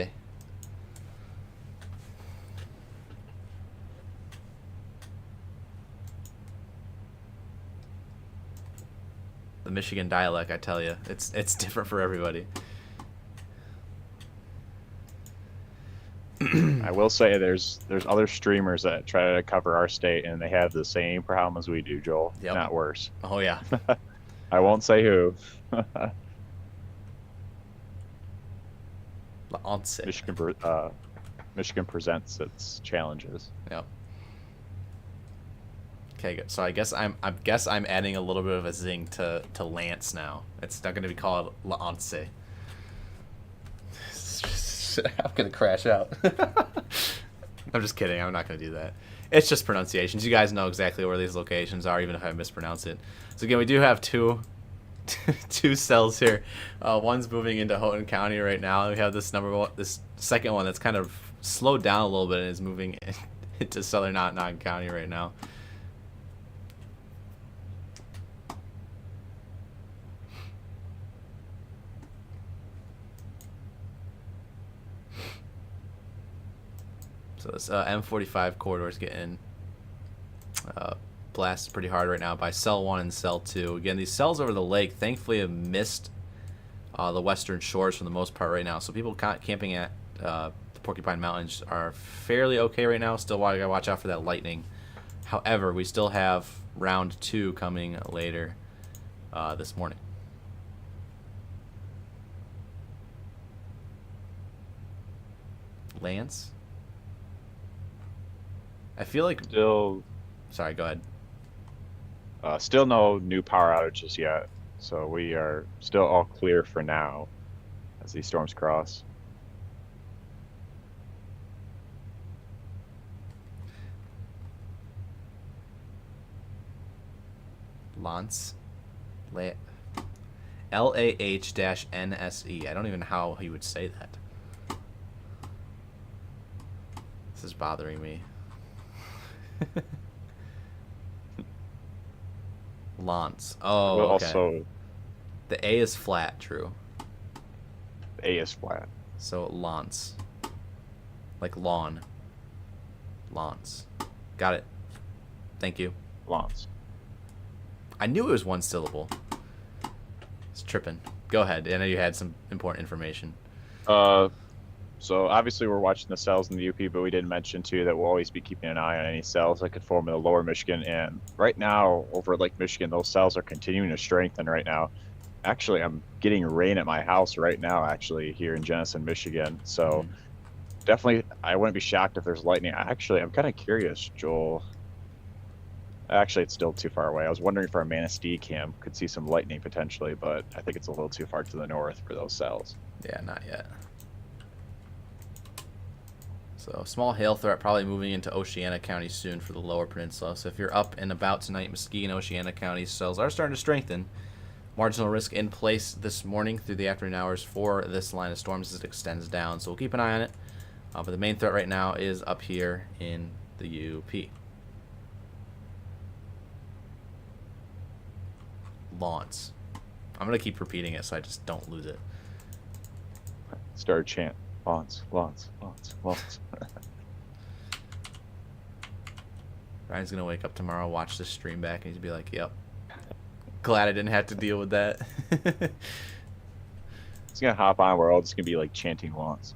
The Michigan dialect, I tell you, it's different for everybody. I will say there's other streamers that try to cover our state, and they have the same problem as we do, Joel. Yep. Not worse. Oh yeah. I won't say who. Lance. Michigan presents its challenges. Yep. Okay, good. So I guess I'm adding a little bit of a zing to Lance now. It's not going to be called Lance. I'm going to crash out. I'm just kidding. I'm not going to do that. It's just pronunciations. You guys know exactly where these locations are, even if I mispronounce it. So again, we do have two cells here. One's moving into Houghton County right now. We have this this second one that's kind of slowed down a little bit and is moving into southern Onondaga County right now. So this M45 corridor is getting blasted pretty hard right now by Cell 1 and Cell 2. Again, these cells over the lake thankfully have missed the western shores for the most part right now. So people camping at the Porcupine Mountains are fairly okay right now. Still gotta watch out for that lightning. However, we still have round 2 coming later this morning. Lance? I feel like... Still Sorry, go ahead. Still no new power outages yet, so we are still all clear for now as these storms cross. Lance. L-A-H-N-S-E. I don't even know how he would say that. This is bothering me. Lance. Oh, Well, okay. also, The A is flat, true. the A is flat. So Lance. Like lawn. Lance. Got it. Thank you. Lance. I knew it was one syllable. It's tripping. Go ahead. I know you had some important information. So obviously we're watching the cells in the UP, but we didn't mention too that we'll always be keeping an eye on any cells that could form in the lower Michigan. And right now over at Lake Michigan, those cells are continuing to strengthen right now. Actually, I'm getting rain at my house right now, actually, here in Jenison, Michigan. So definitely, I wouldn't be shocked if there's lightning. Actually, I'm kind of curious, Joel. Actually, it's still too far away. I was wondering if our Manistee cam could see some lightning potentially, but I think it's a little too far to the north for those cells. Yeah, not yet. So small hail threat probably moving into Oceana County soon for the lower peninsula. So if you're up and about tonight, Muskegon, Oceana County cells are starting to strengthen. Marginal risk in place this morning through the afternoon hours for this line of storms as it extends down. So we'll keep an eye on it. But the main threat right now is up here in the UP. Lance. I'm going to keep repeating it so I just don't lose it. Start a chant. Lance, Lance, Lance, Lance. Ryan's going to wake up tomorrow, watch this stream back, and he's be like, yep. Glad I didn't have to deal with that. He's going to hop on. We're all just going to be like chanting Lance.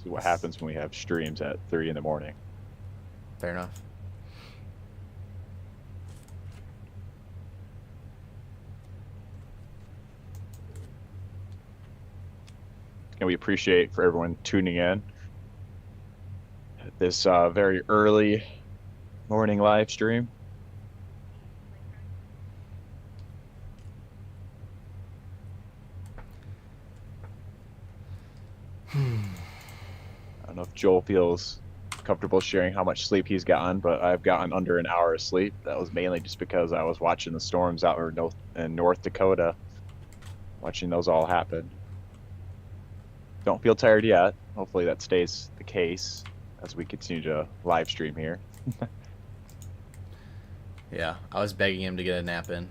This is what happens when we have streams at 3 in the morning. Fair enough. And we appreciate for everyone tuning in at this very early morning live stream. I don't know if Joel feels comfortable sharing how much sleep he's gotten, but I've gotten under an hour of sleep. That was mainly just because I was watching the storms out in North Dakota, watching those all happen. Don't feel tired yet. Hopefully that stays the case as we continue to live stream here. Yeah, I was begging him to get a nap in.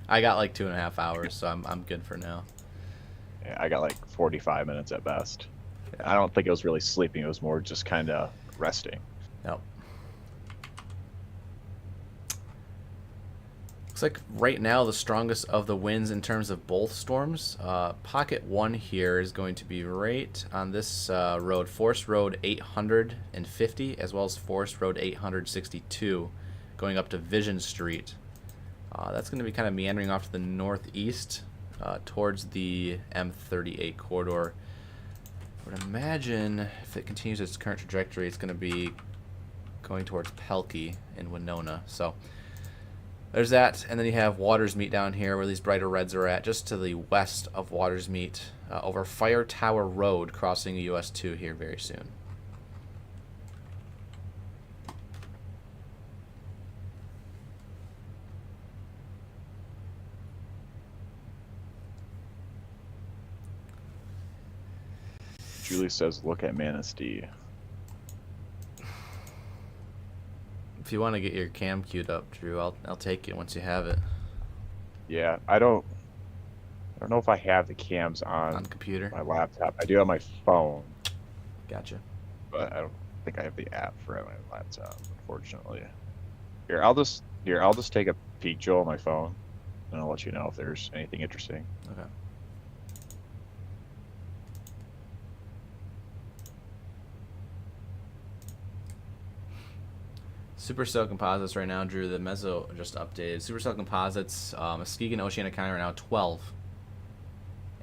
I got like 2.5 hours, so I'm good for now. Yeah, I got like 45 minutes at best. Yeah. I don't think it was really sleeping. It was more just kind of resting. Yep. Looks like right now the strongest of the winds in terms of both storms. Pocket 1 here is going to be right on this road, Forest Road 850, as well as Forest Road 862, going up to Vision Street. That's going to be kind of meandering off to the northeast towards the M38 corridor. I would imagine if it continues its current trajectory, it's going to be going towards Pelkey in Winona. So there's that, and then you have Watersmeet down here where these brighter reds are at, just to the west of Watersmeet, over Fire Tower Road, crossing US 2 here very soon. Julie says, look at Manistee. If you want to get your cam queued up, Drew, I'll take it once you have it. Yeah, I don't know if I have the cams on computer. my laptop. I do have my phone, Gotcha. but I don't think I have the app for it on my laptop, unfortunately. Here, I'll just take a peek, Joel, on my phone, and I'll let you know if there's anything interesting. Okay. Supercell composites right now, Drew. The Meso just updated. Supercell composites, Muskegon, Oceana County are now 12,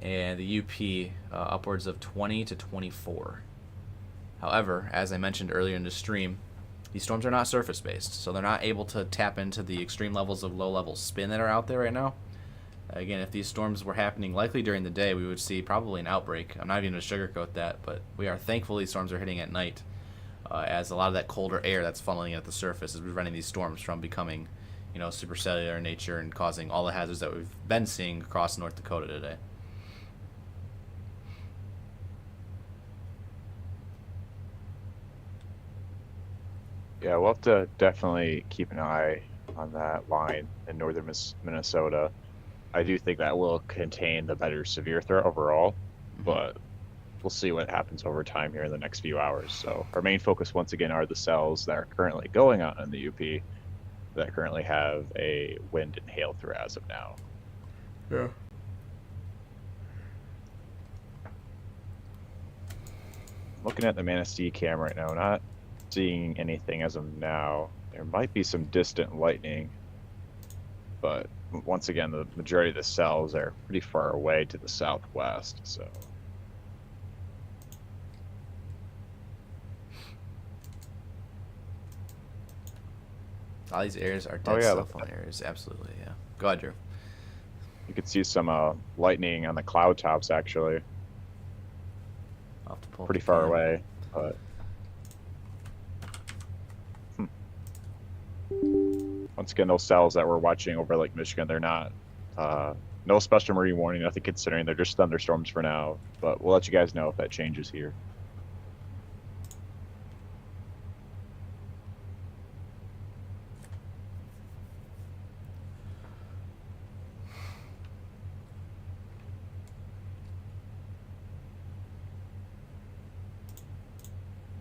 and the UP upwards of 20 to 24. However, as I mentioned earlier in the stream, these storms are not surface-based, so they're not able to tap into the extreme levels of low-level spin that are out there right now. Again, if these storms were happening likely during the day, we would see probably an outbreak. I'm not even going to sugarcoat that, but we are thankful these storms are hitting at night. As a lot of that colder air that's funneling at the surface is preventing these storms from becoming, supercellular in nature and causing all the hazards that we've been seeing across North Dakota today. Yeah, we'll have to definitely keep an eye on that line in northern Minnesota. I do think that will contain the better severe threat overall, but we'll see what happens over time here in the next few hours. So our main focus once again are the cells that are currently going on in the UP that currently have a wind and hail threat as of now. Yeah. Looking at the Manistee cam right now, not seeing anything as of now. There might be some distant lightning, but once again, the majority of the cells are pretty far away to the southwest, so. All these areas are dead cell phone areas, absolutely, yeah. Go ahead, Drew. You could see some lightning on the cloud tops, actually. I'll have to pull pretty far away, but. Once again, those cells that we're watching over Lake Michigan, they're not, no special marine warning, nothing considering. They're just thunderstorms for now, but we'll let you guys know if that changes here.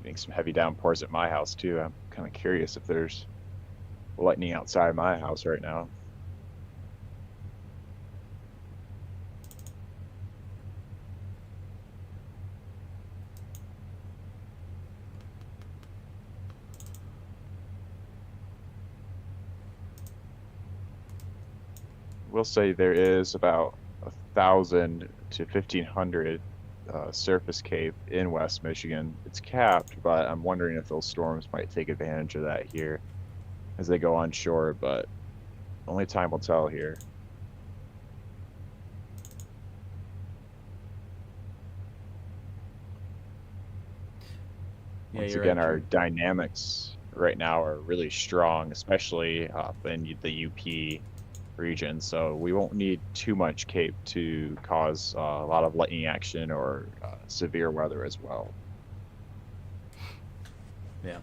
Getting some heavy downpours at my house too. I'm kind of curious if there's lightning outside my house right now. we'll say there is about 1,000 to 1,500 surface cape in West Michigan. It's capped, but I'm wondering if those storms might take advantage of that here as they go onshore, but only time will tell here. Yeah, Once you're again, right, our Drew. dynamics right now are really strong, especially up in the UP region. So we won't need too much cape to cause a lot of lightning action or severe weather as well. Yeah.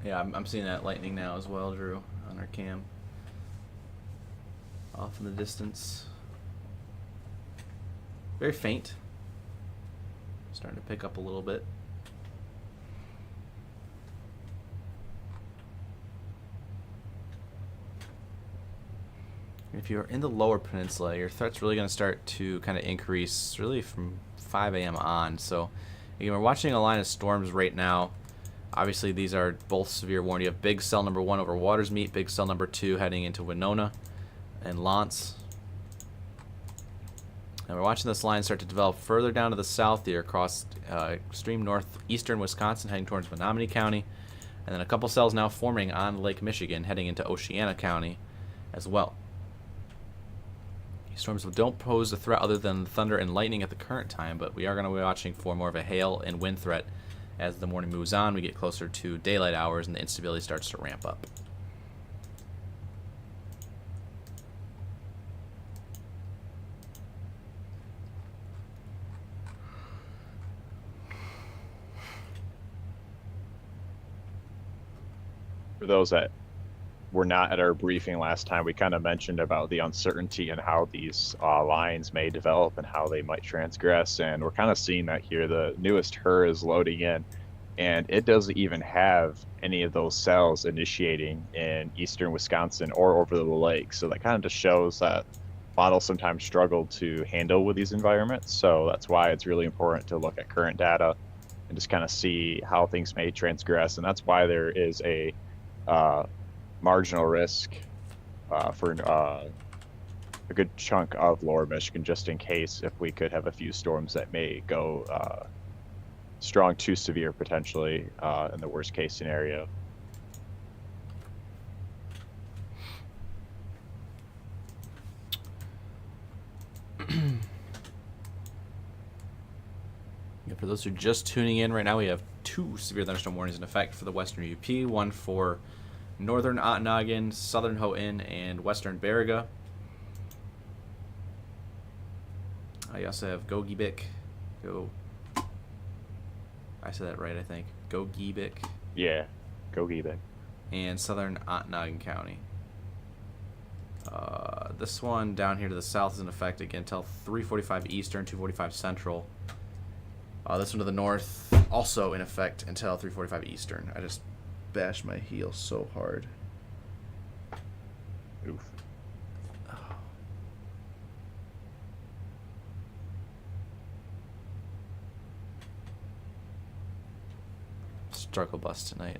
Yeah, I'm seeing that lightning now as well, Drew, on our cam. Off in the distance. Very faint. Starting to pick up a little bit. If you're in the lower peninsula, your threat's really going to start to kind of increase really from 5 a.m. on. So, again, we're watching a line of storms right now. Obviously, these are both severe warning. You have big cell number 1 over Watersmeet, big cell number 2 heading into Winona and Lance. And we're watching this line start to develop further down to the south here across extreme northeastern Wisconsin heading towards Menominee County. And then a couple cells now forming on Lake Michigan heading into Oceana County as well. These storms don't pose a threat other than thunder and lightning at the current time, but we are going to be watching for more of a hail and wind threat as the morning moves on. We get closer to daylight hours and the instability starts to ramp up. For those that were not at our briefing last time, we kind of mentioned about the uncertainty and how these lines may develop and how they might transgress. And we're kind of seeing that here. The newest HER is loading in, and it doesn't even have any of those cells initiating in eastern Wisconsin or over the lake. So that kind of just shows that models sometimes struggle to handle with these environments. So that's why it's really important to look at current data and just kind of see how things may transgress. And that's why there is a marginal risk for a good chunk of lower Michigan, just in case if we could have a few storms that may go strong to severe potentially in the worst case scenario. Yeah, for those who are just tuning in right now, we have 2 severe thunderstorm warnings in effect for the western UP, one for northern Ottonagon, southern Houghton, and western Baraga. I also have I said that right, I think. Gogebic. Yeah, Gogebic. And southern Ottonagon County. This one down here to the south is in effect again until 3:45 Eastern, 2:45 Central. This one to the north also in effect until 3:45 Eastern. I just bashed my heel so hard. Oof. Struggle bus tonight.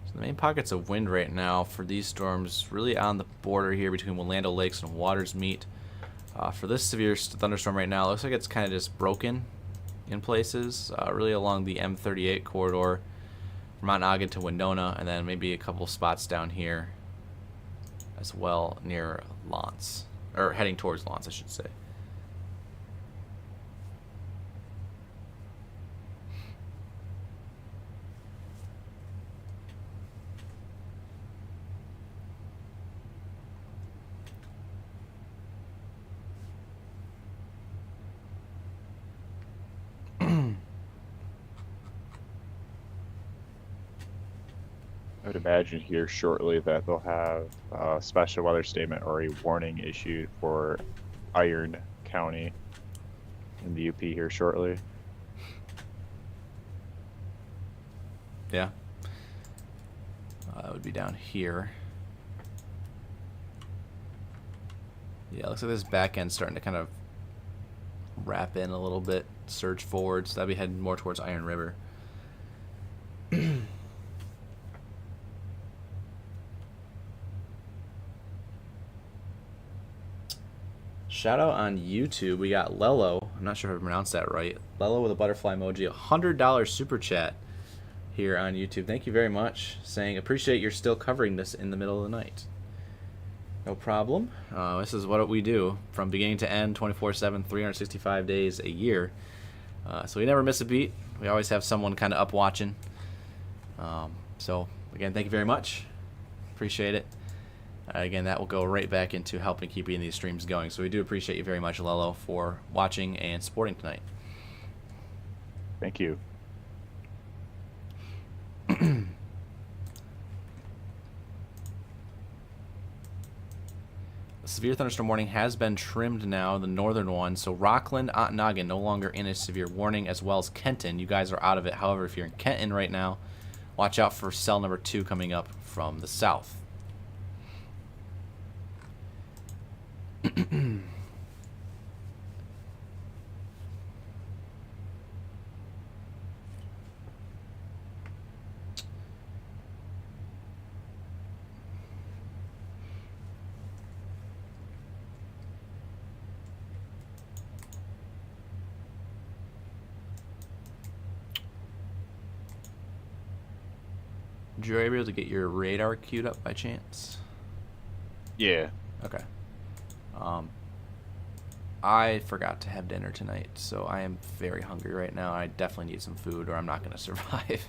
So the main pockets of wind right now for these storms really on the border here between Wilando Lakes and Watersmeet. For this severe thunderstorm right now, it looks like it's kind of just broken in places, really along the M38 corridor from Mount Ogden to Winona, and then maybe a couple spots down here as well near Lance, or heading towards Lance, I should say. I would imagine here shortly that they'll have a special weather statement or a warning issued for Iron County in the UP here shortly. Yeah. That would be down here. Yeah, it looks like this back end's starting to kind of wrap in a little bit, surge forward, so that'll be heading more towards Iron River. Shout out on YouTube. We got Lelo. I'm not sure if I pronounced that right. Lelo with a butterfly emoji. $100 super chat here on YouTube. Thank you very much. Saying appreciate you're still covering this in the middle of the night. No problem. This is what we do from beginning to end, 24/7, 365 days a year. So we never miss a beat. We always have someone kind of up watching. So again, thank you very much. Appreciate it. Again, that will go right back into helping keeping these streams going. So we do appreciate you very much, Lelo, for watching and supporting tonight. Thank you. The severe thunderstorm warning has been trimmed now, the northern one. So Rockland, Ontonagon, no longer in a severe warning, as well as Kenton. You guys are out of it. However, if you're in Kenton right now, watch out for cell number 2 coming up from the south. Drew, are you able to get your radar queued up by chance? Yeah. Okay. I forgot to have dinner tonight, so I am very hungry right now. I definitely need some food, or I'm not going to survive.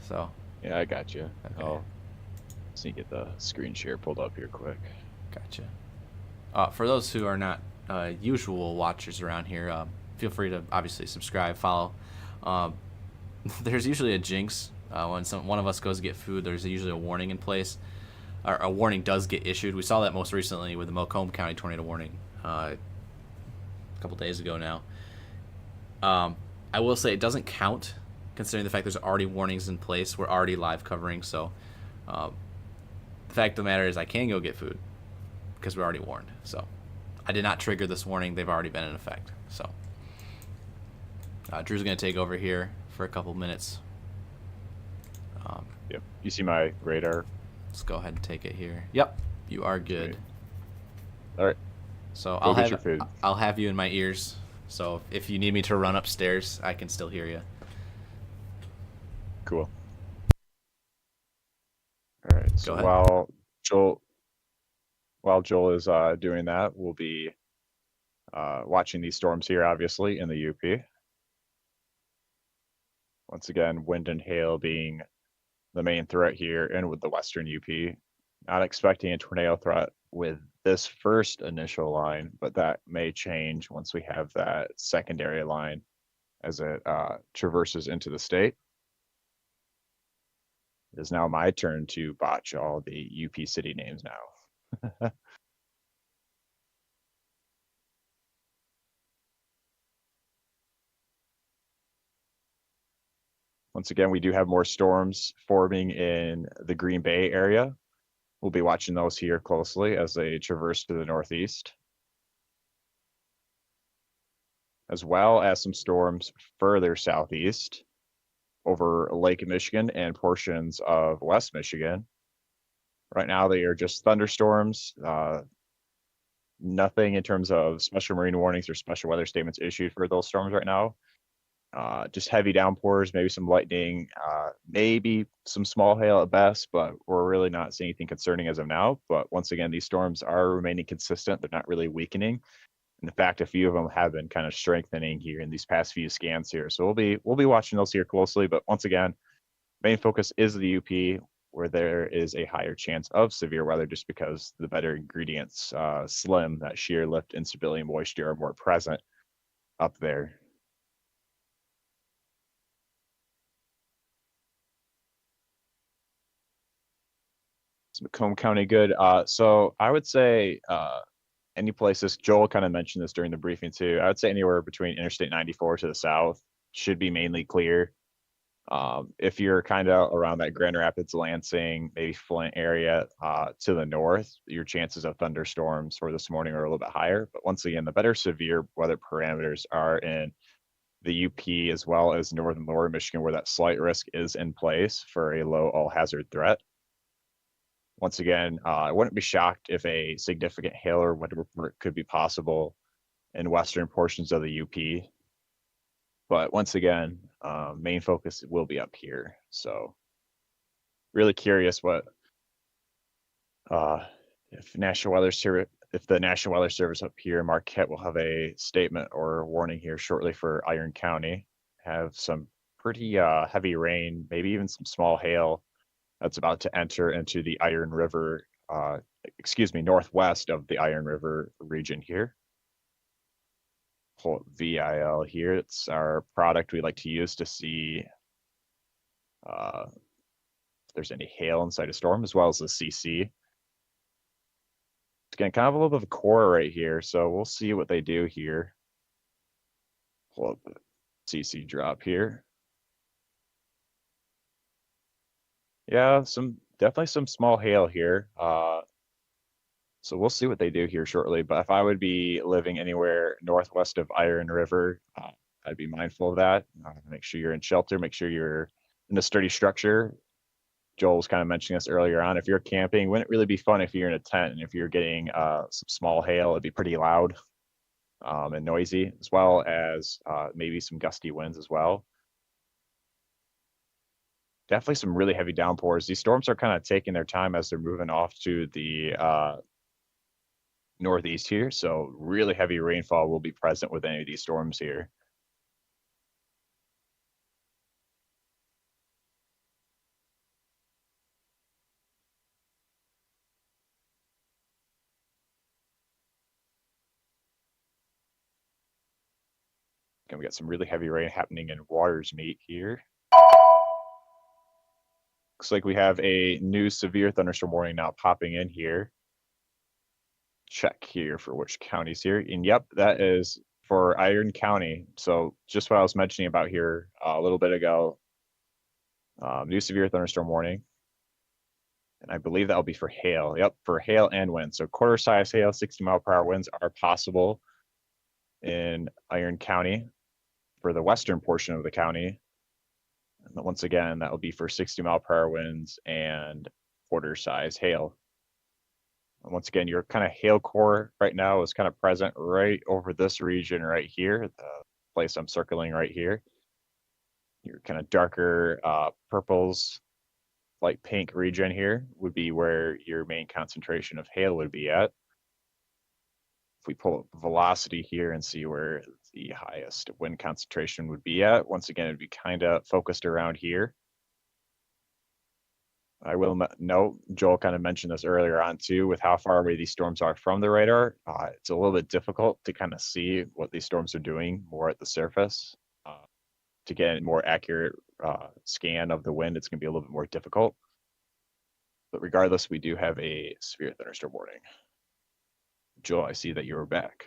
So. Yeah, I got you. Okay. I'll see get the screen share pulled up here quick. Gotcha. For those who are not usual watchers around here, feel free to obviously subscribe, follow. There's usually a jinx when one of us goes to get food. There's usually a warning in place. Or a warning does get issued. We saw that most recently with the Macomb County tornado warning a couple days ago now. I will say it doesn't count, considering the fact there's already warnings in place. We're already live covering, so the fact of the matter is I can go get food because we're already warned. So I did not trigger this warning. They've already been in effect. So Drew's going to take over here for a couple minutes. Yep. You see my radar? Let's go ahead and take it here. Yep, you are good. Sweet. All right. So Go get your food. I'll have you in my ears. So if you need me to run upstairs, I can still hear you. Cool. All right. So ahead. while Joel is doing that, we'll be watching these storms here, obviously, in the UP. Once again, wind and hail being the main threat here, and with the western UP. Not expecting a tornado threat with this first initial line, but that may change once we have that secondary line as it traverses into the state. It is now my turn to botch all the UP city names now. Once again, we do have more storms forming in the Green Bay area. We'll be watching those here closely as they traverse to the northeast, as well as some storms further southeast over Lake Michigan and portions of West Michigan. Right now, they are just thunderstorms. Nothing in terms of special marine warnings or special weather statements issued for those storms right now. Just heavy downpours, maybe some lightning, maybe some small hail at best, but we're really not seeing anything concerning as of now. But once again, these storms are remaining consistent. They're not really weakening. In fact, a few of them have been kind of strengthening here in these past few scans here. So we'll be watching those here closely. But once again, main focus is the UP, where there is a higher chance of severe weather just because the better ingredients, slim, that shear, lift, instability, and moisture are more present up there. Macomb County good. So I would say any places, Joel kind of mentioned this during the briefing too. I would say anywhere between Interstate 94 to the south should be mainly clear. If you're kind of around that Grand Rapids, Lansing, maybe Flint area to the north, your chances of thunderstorms for this morning are a little bit higher. But once again, the better severe weather parameters are in the UP as well as northern lower Michigan, where that slight risk is in place for a low all hazard threat. Once again, I wouldn't be shocked if a significant hail or wind report could be possible in western portions of the UP. But once again, main focus will be up here. So really curious what if National Weather Service, if the National Weather Service up here in Marquette will have a statement or warning here shortly for Iron County. Have some pretty heavy rain, maybe even some small hail that's about to enter into the Iron River, northwest of the Iron River region here. Pull up VIL here. It's our product we like to use to see if there's any hail inside a storm, as well as the CC. It's getting kind of a little bit of a core right here, so we'll see what they do here. Pull up the CC drop here. Yeah, definitely some small hail here. So we'll see what they do here shortly. But if I would be living anywhere northwest of Iron River, I'd be mindful of that. Make sure you're in shelter. Make sure you're in a sturdy structure. Joel was kind of mentioning this earlier on. If you're camping, wouldn't it really be fun if you're in a tent and if you're getting some small hail, it'd be pretty loud and noisy, as well as maybe some gusty winds as well. Definitely some really heavy downpours. These storms are kind of taking their time as they're moving off to the northeast here. So really heavy rainfall will be present with any of these storms here. And we got some really heavy rain happening in Watersmeet here. Looks like we have a new severe thunderstorm warning now popping in here. Check here for which counties here. And yep, that is for Iron County. So just what I was mentioning about here a little bit ago. New severe thunderstorm warning. And I believe that will be for hail. Yep, for hail and wind. So quarter size hail, 60-mile-per-hour winds are possible in Iron County for the western portion of the county. And once again, that will be for 60-mile-per-hour winds and quarter size hail. And once again, your kind of hail core right now is kind of present right over this region right here, the place I'm circling right here. Your kind of darker purples, light pink region here would be where your main concentration of hail would be at. If we pull up velocity here and see where the highest wind concentration would be at, once again, it'd be kind of focused around here. I will note, Joel kind of mentioned this earlier on too, with how far away these storms are from the radar. It's a little bit difficult to kind of see what these storms are doing more at the surface. To get a more accurate scan of the wind, it's going to be a little bit more difficult. But regardless, we do have a severe thunderstorm warning. Joel, I see that you are back.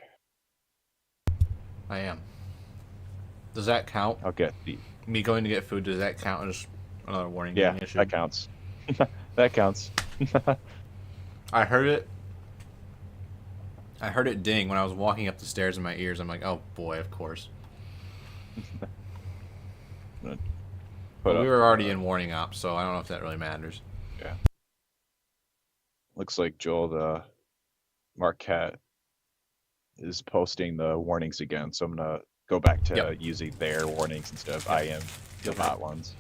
I am. Does that count? Okay. Me going to get food, does that count as another warning? Yeah, being issued? that counts. That counts. I heard it. I heard it ding when I was walking up the stairs in my ears. I'm like, oh boy, of course. But we were already in warning ops, so I don't know if that really matters. Yeah. Looks like Joel, the Marquette, is posting the warnings again. So I'm going to go back to using their warnings instead of IM, the hot ones.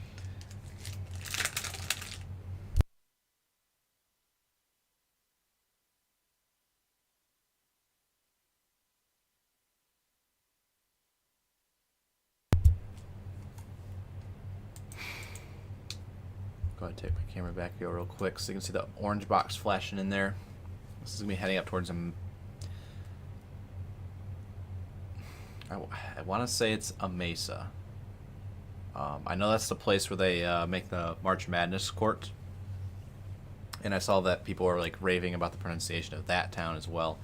Go ahead and take my camera back here real quick so you can see the orange box flashing in there. This is going to be heading up towards them. I want to say it's a Mesa. I know that's the place where they make the March Madness court. And I saw that people were like raving about the pronunciation of that town as well.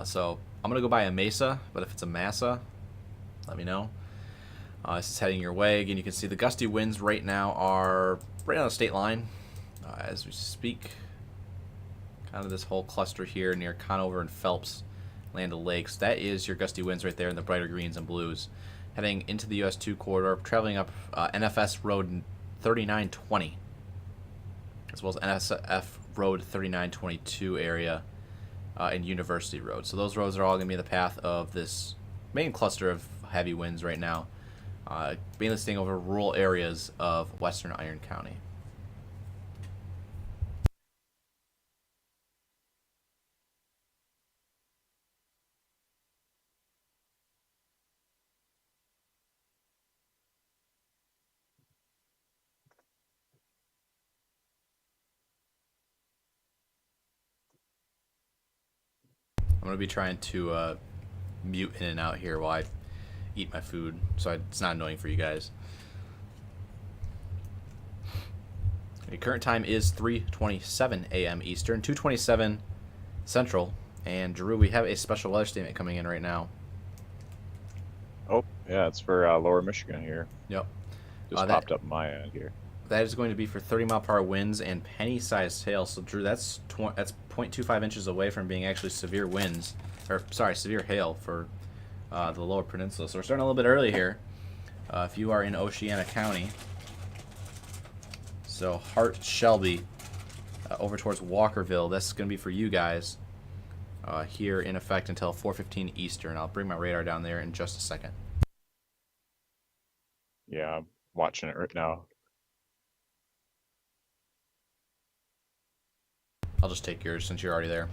So I'm going to go by a Mesa, but if it's a Massa, let me know. This is heading your way. Again, you can see the gusty winds right now are right on the state line as we speak. Kind of this whole cluster here near Conover and Phelps, Land O'Lakes. That is your gusty winds right there in the brighter greens and blues. Heading into the US 2 corridor, traveling up NFS Road 3920, as well as NSF Road 3922 area and University Road. So those roads are all going to be in the path of this main cluster of heavy winds right now, mainly staying over rural areas of western Iron County. I'm going to be trying to mute in and out here while I eat my food, so it's not annoying for you guys. The current time is 3:27 a.m. Eastern, 2:27 Central, and Drew, we have a special weather statement coming in right now. Oh, yeah, it's for Lower Michigan here. Yep. Just popped up on my end here. That is going to be for 30-mile-per-hour winds and penny-sized hail. So, Drew, that's 0.25 inches away from being actually severe winds, or sorry, severe hail for the Lower Peninsula. So we're starting a little bit early here. If you are in Oceana County, so Hart, Shelby, over towards Walkerville, that's going to be for you guys here in effect until 4:15 Eastern. I'll bring my radar down there in just a second. Yeah, I'm watching it right now. I'll just take yours since you're already there.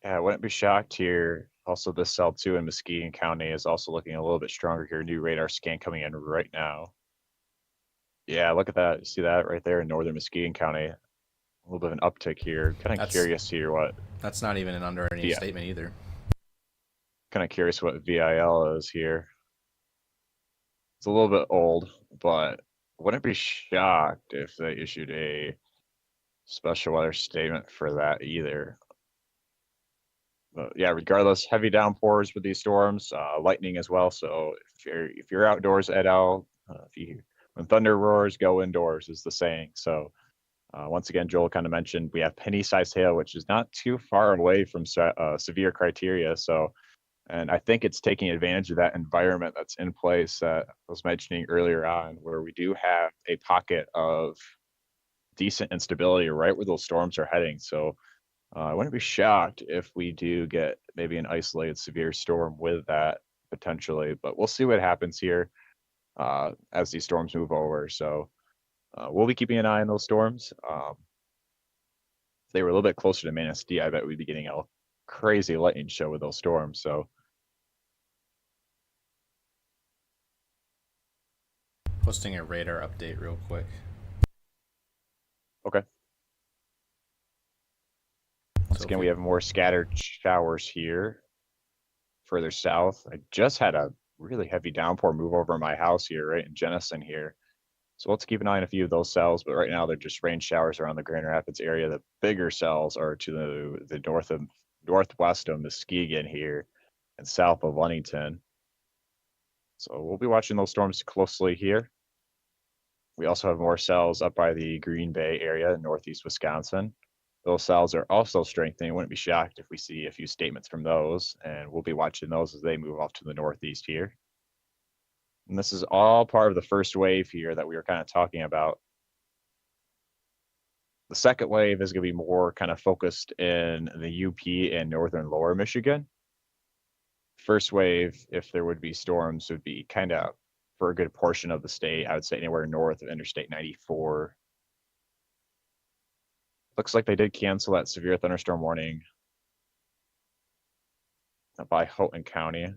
Yeah, I wouldn't be shocked here. Also, this cell 2 in Muskegon County is also looking a little bit stronger here. New radar scan coming in right now. Yeah, look at that. You see that right there in northern Muskegon County? A little bit of an uptick here. Kind of curious here what. That's not even under any statement either. Kind of curious what VIL is here. It's a little bit old, but wouldn't be shocked if they issued a special weather statement for that either. But yeah, regardless, heavy downpours with these storms, lightning as well. So if you're outdoors at all, when thunder roars, go indoors is the saying. So once again, Joel kind of mentioned we have penny-sized hail, which is not too far away from severe criteria. So, and I think it's taking advantage of that environment that's in place that I was mentioning earlier on, where we do have a pocket of decent instability right where those storms are heading. So I wouldn't be shocked if we do get maybe an isolated severe storm with that potentially, but we'll see what happens here as these storms move over. So we'll be keeping an eye on those storms. If they were a little bit closer to Manistee, I bet we'd be getting a crazy lightning show with those storms. So Posting a radar update real quick. okay. Once again, we have more scattered showers here further south. I just had a really heavy downpour move over my house here, right in Jenison here. So let's keep an eye on a few of those cells, but right now they're just rain showers around the Grand Rapids area. The bigger cells are to the northwest of Muskegon here and south of Ludington. So we'll be watching those storms closely here. We also have more cells up by the Green Bay area in northeast Wisconsin. Those cells are also strengthening. Wouldn't be shocked if we see a few statements from those, and we'll be watching those as they move off to the northeast here. And this is all part of the first wave here that we were kind of talking about. The second wave is going to be more kind of focused in the UP and northern lower Michigan. First wave, if there would be storms, would be kind of for a good portion of the state. I would say anywhere north of Interstate 94. Looks like they did cancel that severe thunderstorm warning by Houghton County.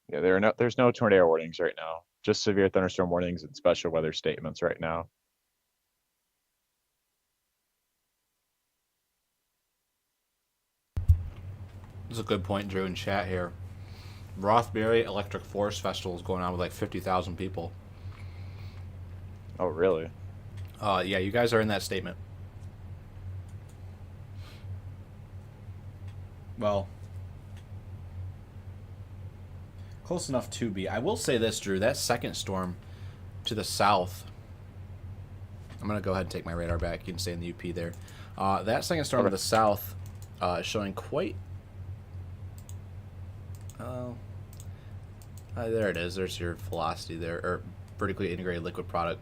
Yeah, there's no tornado warnings right now. Just severe thunderstorm warnings and special weather statements right now. That's a good point, Drew, in chat here. Rothbury Electric Forest Festival is going on with like 50,000 people. Oh, really? Yeah, you guys are in that statement. Well, close enough to be. I will say this, Drew. That second storm to the south. I'm going to go ahead and take my radar back. You can stay in the UP there. That second storm to the south is showing quite... there it is. There's your velocity there, or vertically integrated liquid product.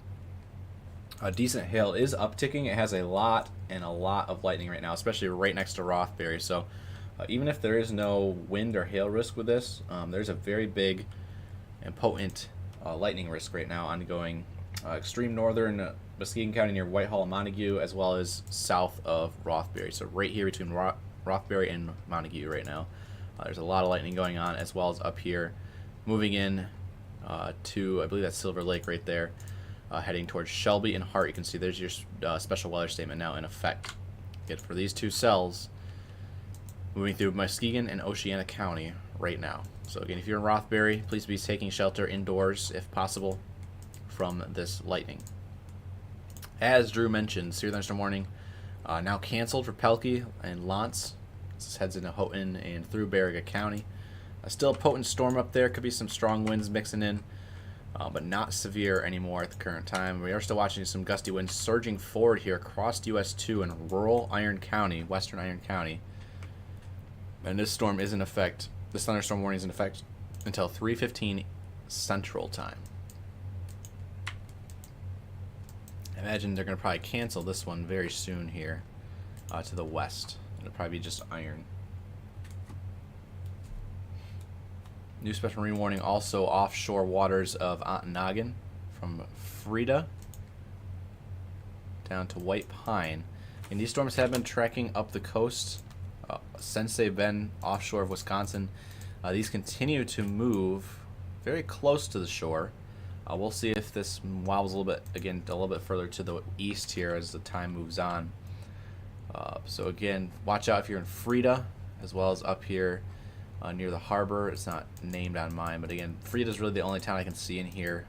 A decent hail is upticking. It has a lot of lightning right now, especially right next to Rothbury. So even if there is no wind or hail risk with this, there's a very big and potent lightning risk right now ongoing extreme northern Muskegon County near Whitehall and Montague, as well as south of Rothbury. So right here between Rothbury and Montague right now. There's a lot of lightning going on, as well as up here, moving in to, I believe that's Silver Lake right there, heading towards Shelby and Hart. You can see there's your special weather statement now in effect. Good for these two cells moving through Muskegon and Oceana County right now. So again, if you're in Rothbury, please be taking shelter indoors if possible from this lightning. As Drew mentioned, severe thunderstorm warning now canceled for Pelkey and Lance. This heads into Houghton and through Baraga County. Still a potent storm up there. Could be some strong winds mixing in, but not severe anymore at the current time. We are still watching some gusty winds surging forward here across US 2 in rural Iron County, western Iron County. And this storm is in effect. This thunderstorm warning is in effect until 3:15 Central Time. I imagine they're going to probably cancel this one very soon here to the west. It'll probably be just iron. New special marine warning also offshore waters of Ontonagon from Frida down to White Pine. And these storms have been trekking up the coast since they've been offshore of Wisconsin. These continue to move very close to the shore. We'll see if this wobbles a little bit further to the east here as the time moves on. So again, watch out if you're in Frida, as well as up here near the harbor. It's not named on mine, but again, Frida is really the only town I can see in here,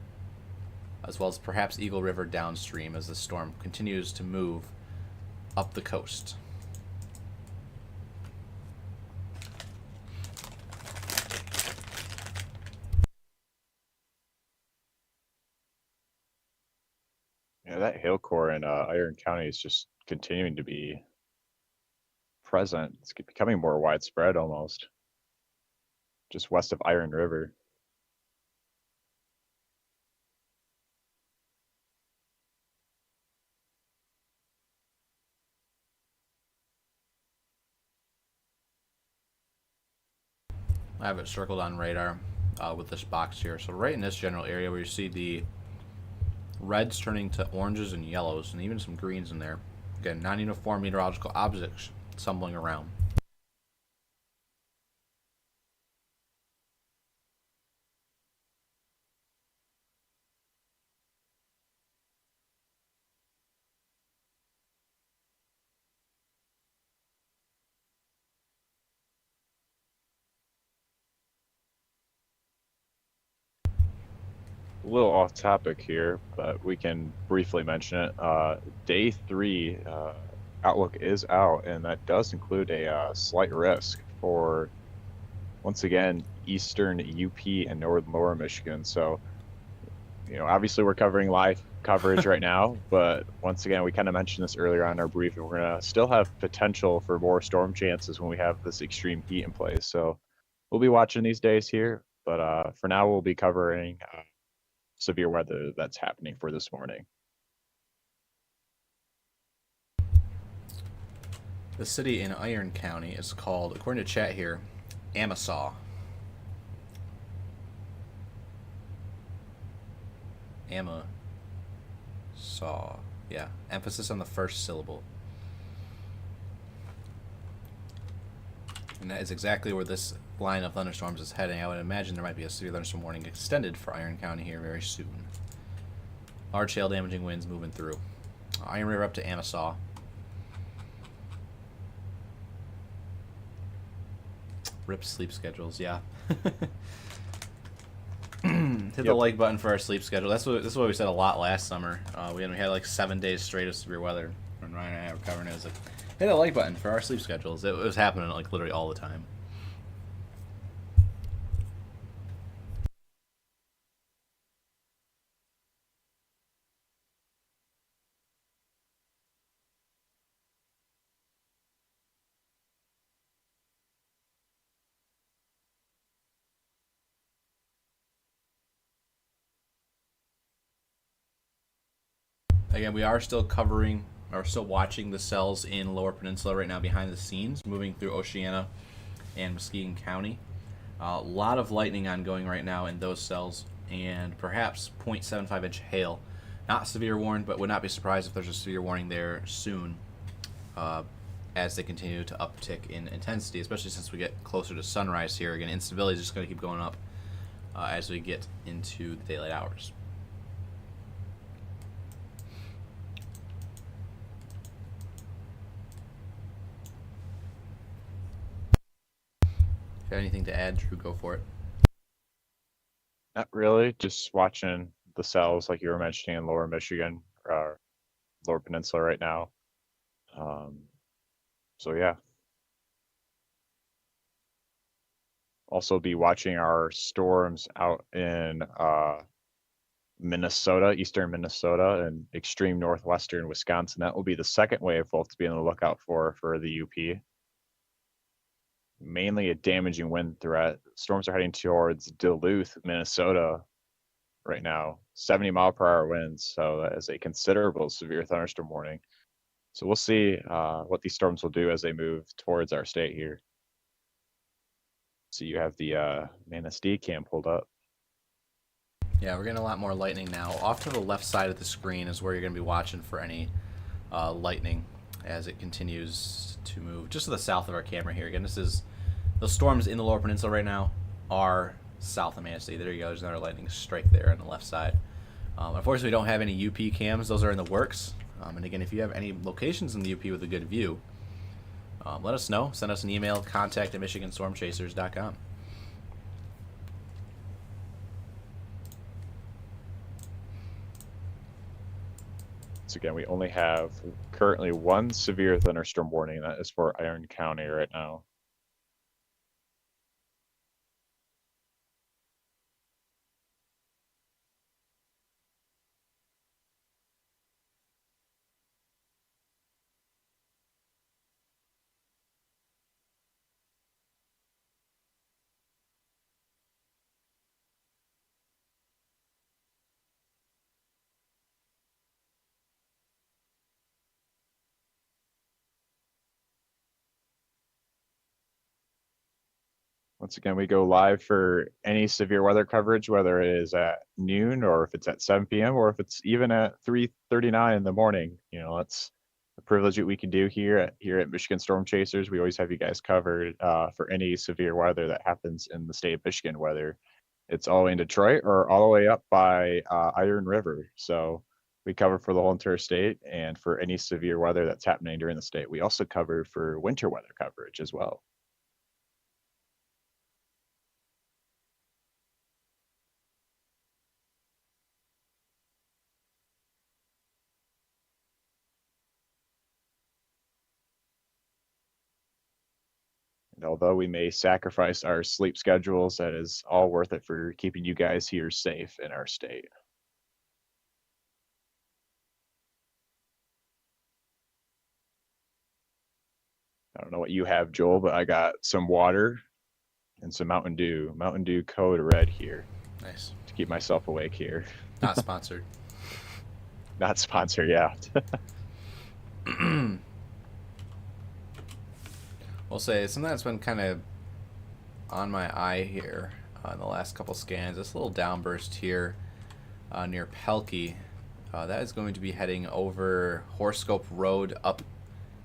as well as perhaps Eagle River downstream as the storm continues to move up the coast. Yeah, that hail core in Iron County is just continuing to be present. It's becoming more widespread almost. Just west of Iron River. I have it circled on radar with this box here. So right in this general area where you see the reds turning to oranges and yellows, and even some greens in there. Again, non-uniform meteorological objects stumbling around. A little off topic here, but we can briefly mention it. Day 3 outlook is out, and that does include a slight risk for, once again, eastern UP and northern lower Michigan. So, obviously we're covering live coverage right now, but once again, we kind of mentioned this earlier on our briefing. We're going to still have potential for more storm chances when we have this extreme heat in place. So we'll be watching these days here, but for now we'll be covering severe weather that's happening for this morning. The city in Iron County is called, according to chat here, Amasa. Amasa. Yeah, emphasis on the first syllable. And that is exactly where this line of thunderstorms is heading. I would imagine there might be a severe thunderstorm warning extended for Iron County here very soon. Large hail damaging winds moving through. Iron River up to Amasa. Rip sleep schedules, yeah. Hit the like button for our sleep schedule. This is what we said a lot last summer. We had like 7 days straight of severe weather when Ryan and I were covering it. It was like, hit the like button for our sleep schedules. It was happening like literally all the time. Again, we are still covering or still watching the cells in Lower Peninsula right now behind the scenes, moving through Oceana and Muskegon County. A lot of lightning ongoing right now in those cells, and perhaps 0.75 inch hail. Not severe warned, but would not be surprised if there's a severe warning there soon as they continue to uptick in intensity, especially since we get closer to sunrise here. Again, instability is just going to keep going up as we get into the daylight hours. If you have anything to add, Drew, go for it. Not really. Just watching the cells like you were mentioning in Lower Michigan, Lower Peninsula right now. So yeah. Also be watching our storms out in Minnesota, eastern Minnesota, and extreme northwestern Wisconsin. That will be the second wave we'll have to be on the lookout for the UP. Mainly a damaging wind threat. Storms are heading towards Duluth, Minnesota right now. 70-mile-per-hour winds, so that is a considerable severe thunderstorm warning. So we'll see what these storms will do as they move towards our state here. So you have the Manistee cam pulled up. Yeah, we're getting a lot more lightning now. Off to the left side of the screen is where you're going to be watching for any lightning as it continues to move. Just to the south of our camera here. Again, this is the storms in the Lower Peninsula right now are south of Manistee. There you go. There's another lightning strike there on the left side. Unfortunately, we don't have any UP cams. Those are in the works. And again, if you have any locations in the UP with a good view, let us know. Send us an email, contact@michiganstormchasers.com. So again, we only have currently one severe thunderstorm warning. That is for Iron County right now. Once again, we go live for any severe weather coverage, whether it is at noon or if it's at 7 p.m. or if it's even at 3:39 in the morning. You know, that's a privilege that we can do here at Michigan Storm Chasers. We always have you guys covered for any severe weather that happens in the state of Michigan, whether it's all the way in Detroit or all the way up by Iron River. So we cover for the whole entire state and for any severe weather that's happening during the state. We also cover for winter weather coverage as well. And although we may sacrifice our sleep schedules, that is all worth it for keeping you guys here safe in our state. I don't know what you have, Joel, but I got some water and some Mountain Dew Code Red here. Nice. To keep myself awake here. Not sponsored. Not sponsored, yeah. We'll say something that's been kind of on my eye here in the last couple scans. This little downburst here near Pelkey, that is going to be heading over Horoscope Road up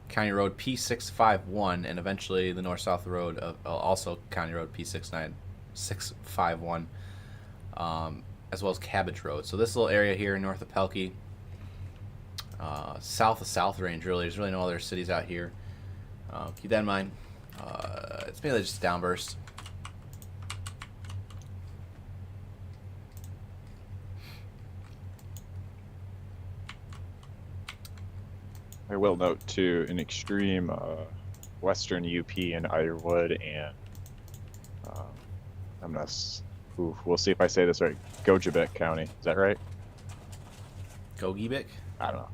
County Road P651 and eventually the north-south road of also County Road P651 as well as Cabbage Road. So this little area here north of Pelkey, south of South Range, really. There's really no other cities out here. Keep that in mind. It's mainly just downburst. I will note too, an extreme western UP in Ironwood and we'll see if I say this right. Gojibek County. Is that right? Gogibik? I don't know.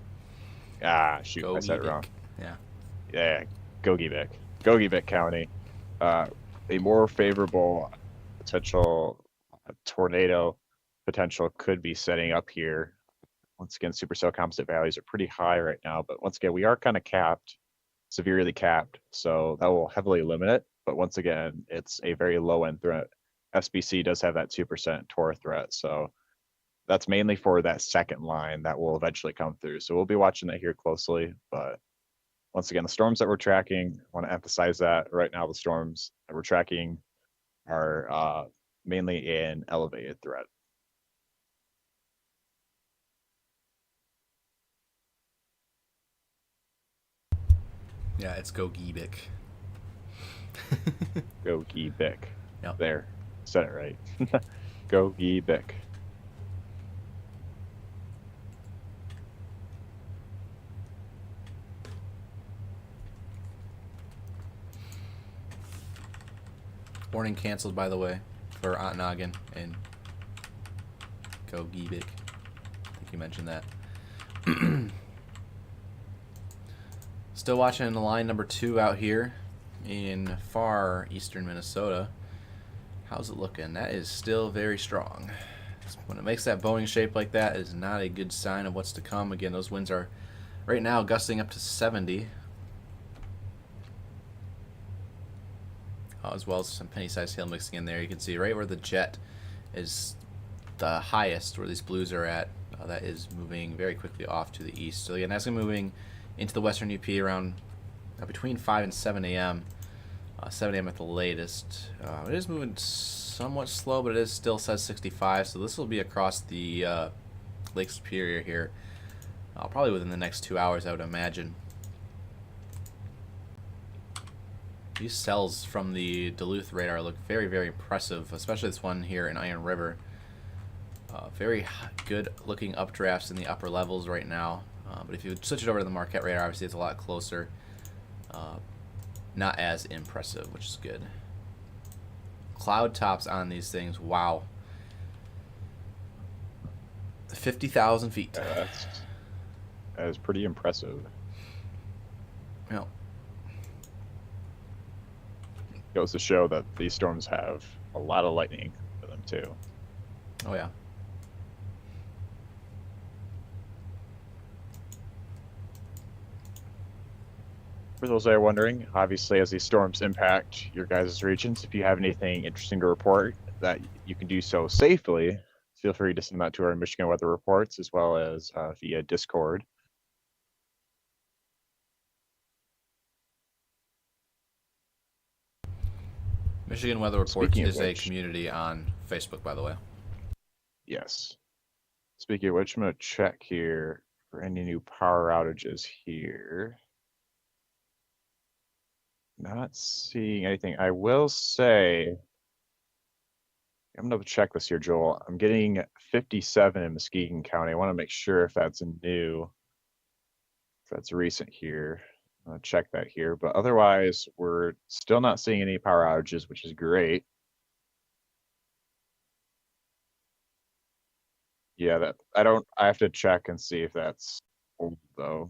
Ah, shoot, I said it wrong. Yeah. Yeah, Gogibek. Gogibek County. A more favorable potential tornado potential could be setting up here. Once again, supercell composite values are pretty high right now, but once again, we are kind of capped, severely capped, so that will heavily limit it. But once again, it's a very low end threat. SBC does have that 2% Tor threat, so that's mainly for that second line that will eventually come through. So we'll be watching that here closely. But once again, the storms that we're tracking, I want to emphasize that right now, the storms that we're tracking are mainly in elevated threat. Yeah, it's Gogibik. Gogibek. Yep. There. Said it right. Gogibek. Warning canceled, by the way, for Ontonagon and Gogibik. I think you mentioned that. Still watching the line number 2 out here in far eastern Minnesota. How's it looking? That is still very strong. When it makes that Boeing shape like that, it is not a good sign of what's to come. Again, those winds are right now gusting up to 70. As well as some penny-sized hail mixing in there. You can see right where the jet is the highest, where these blues are at, that is moving very quickly off to the east. So again, that's moving into the western UP around between 5 and 7 a.m. 7 a.m. at the latest. It is moving somewhat slow, but it is still says 65, so this will be across the Lake Superior here, probably within the next 2 hours, I would imagine. These cells from the Duluth radar look very, very impressive, especially this one here in Iron River. Very good looking updrafts in the upper levels right now. But if you switch it over to the Marquette radar, obviously it's a lot closer. Not as impressive, which is good. Cloud tops on these things, wow. 50,000 feet. That is pretty impressive. Yep. Goes to show that these storms have a lot of lightning for them too. Oh yeah. For those that are wondering, obviously as these storms impact your guys' regions, if you have anything interesting to report that you can do so safely, feel free to send that to our Michigan weather reports as well as via Discord. Michigan Weather Reports is a community on Facebook, by the way. Yes. Speaking of which, I'm going to check here for any new power outages here. Not seeing anything. I will say, I'm going to check this here, Joel. I'm getting 57 in Muskegon County. I want to make sure if that's new, if that's recent here. I'll check that here. But otherwise, we're still not seeing any power outages, which is great. Yeah, that I have to check and see if that's old though.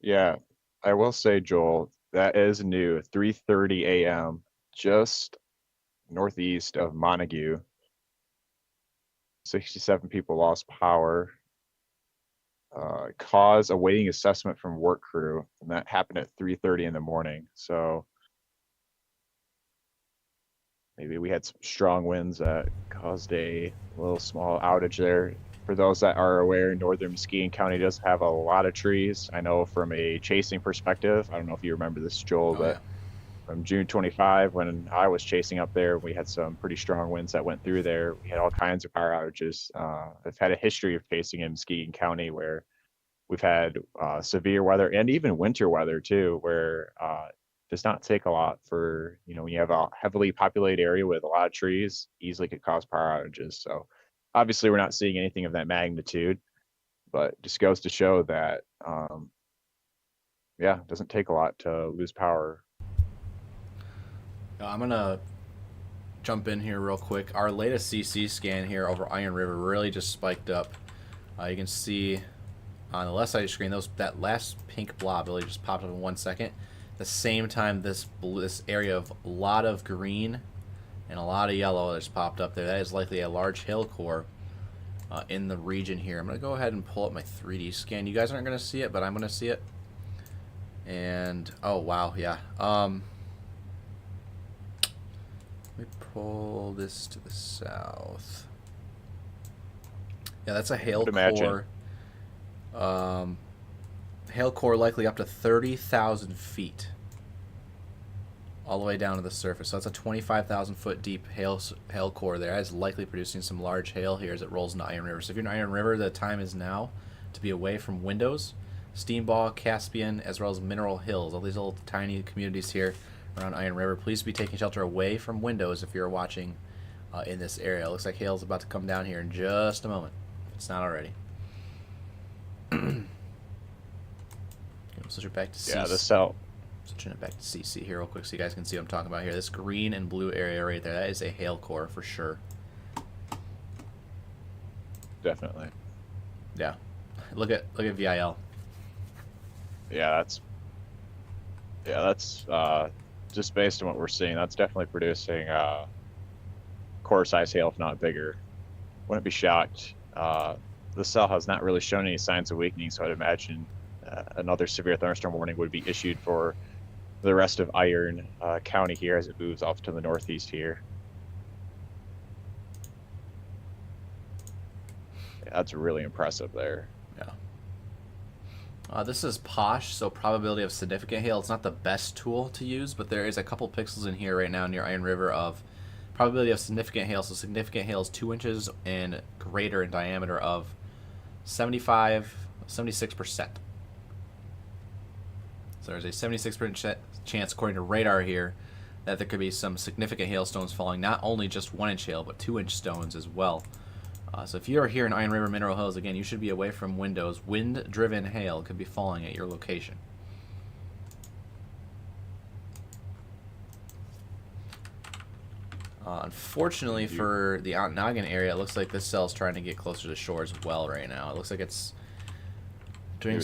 Yeah, I will say, Joel, that is new. 3:30 a.m. just northeast of Montague. 67 people lost power. Cause awaiting assessment from work crew, and that happened at 3:30 in the morning. So maybe we had some strong winds that caused a little small outage there. For those that are aware, northern Muskegon County does have a lot of trees. I know from a chasing perspective, I don't know if you remember this, Joel, Oh yeah. but from June 25, when I was chasing up there, we had some pretty strong winds that went through there. We had all kinds of power outages. I've had a history of chasing in Muskegon County where we've had severe weather and even winter weather too, where it does not take a lot for, when you have a heavily populated area with a lot of trees, easily could cause power outages. So obviously we're not seeing anything of that magnitude, but just goes to show that, yeah, it doesn't take a lot to lose power. I'm gonna jump in here real quick. Our latest CC scan here over Iron River really just spiked up. You can see on the left side of the screen, that last pink blob really just popped up in 1 second. The same time, this area of a lot of green and a lot of yellow that's popped up there. That is likely a large hail core in the region here. I'm going to go ahead and pull up my 3D scan. You guys aren't going to see it, but I'm going to see it. And, oh, wow, yeah. Let me pull this to the south. Yeah, that's a hail core. Hail core likely up to 30,000 feet all the way down to the surface. So that's a 25,000 foot deep hail core there. That is likely producing some large hail here as it rolls into Iron River. So if you're in Iron River, the time is now to be away from windows, Steamball, Caspian, as well as Mineral Hills. All these little tiny communities here around Iron River. Please be taking shelter away from windows if you're watching in this area. It looks like hail is about to come down here in just a moment. If it's not already. Switch it back to CC. Yeah, the cell. Switching it back to CC here real quick so you guys can see what I'm talking about here. This green and blue area right there, that is a hail core for sure. Definitely. Yeah. Look at VIL. Yeah, that's just based on what we're seeing. That's definitely producing core size hail, if not bigger. Wouldn't be shocked. The cell has not really shown any signs of weakening, so I'd imagine another severe thunderstorm warning would be issued for the rest of Iron County here as it moves off to the northeast here. Yeah, that's really impressive there. Yeah. This is POSH, so probability of significant hail. It's not the best tool to use, but there is a couple pixels in here right now near Iron River of probability of significant hail. So significant hail is 2 inches and greater in diameter of 76%. So there's a 76% chance, according to radar here, that there could be some significant hailstones falling, not only just 1 inch hail, but 2 inch stones as well. So if you are here in Iron River Mineral Hills, again, you should be away from windows. Wind-driven hail could be falling at your location. Unfortunately for the Ontonagon area, it looks like this cell is trying to get closer to shore as well right now. It looks like it's doing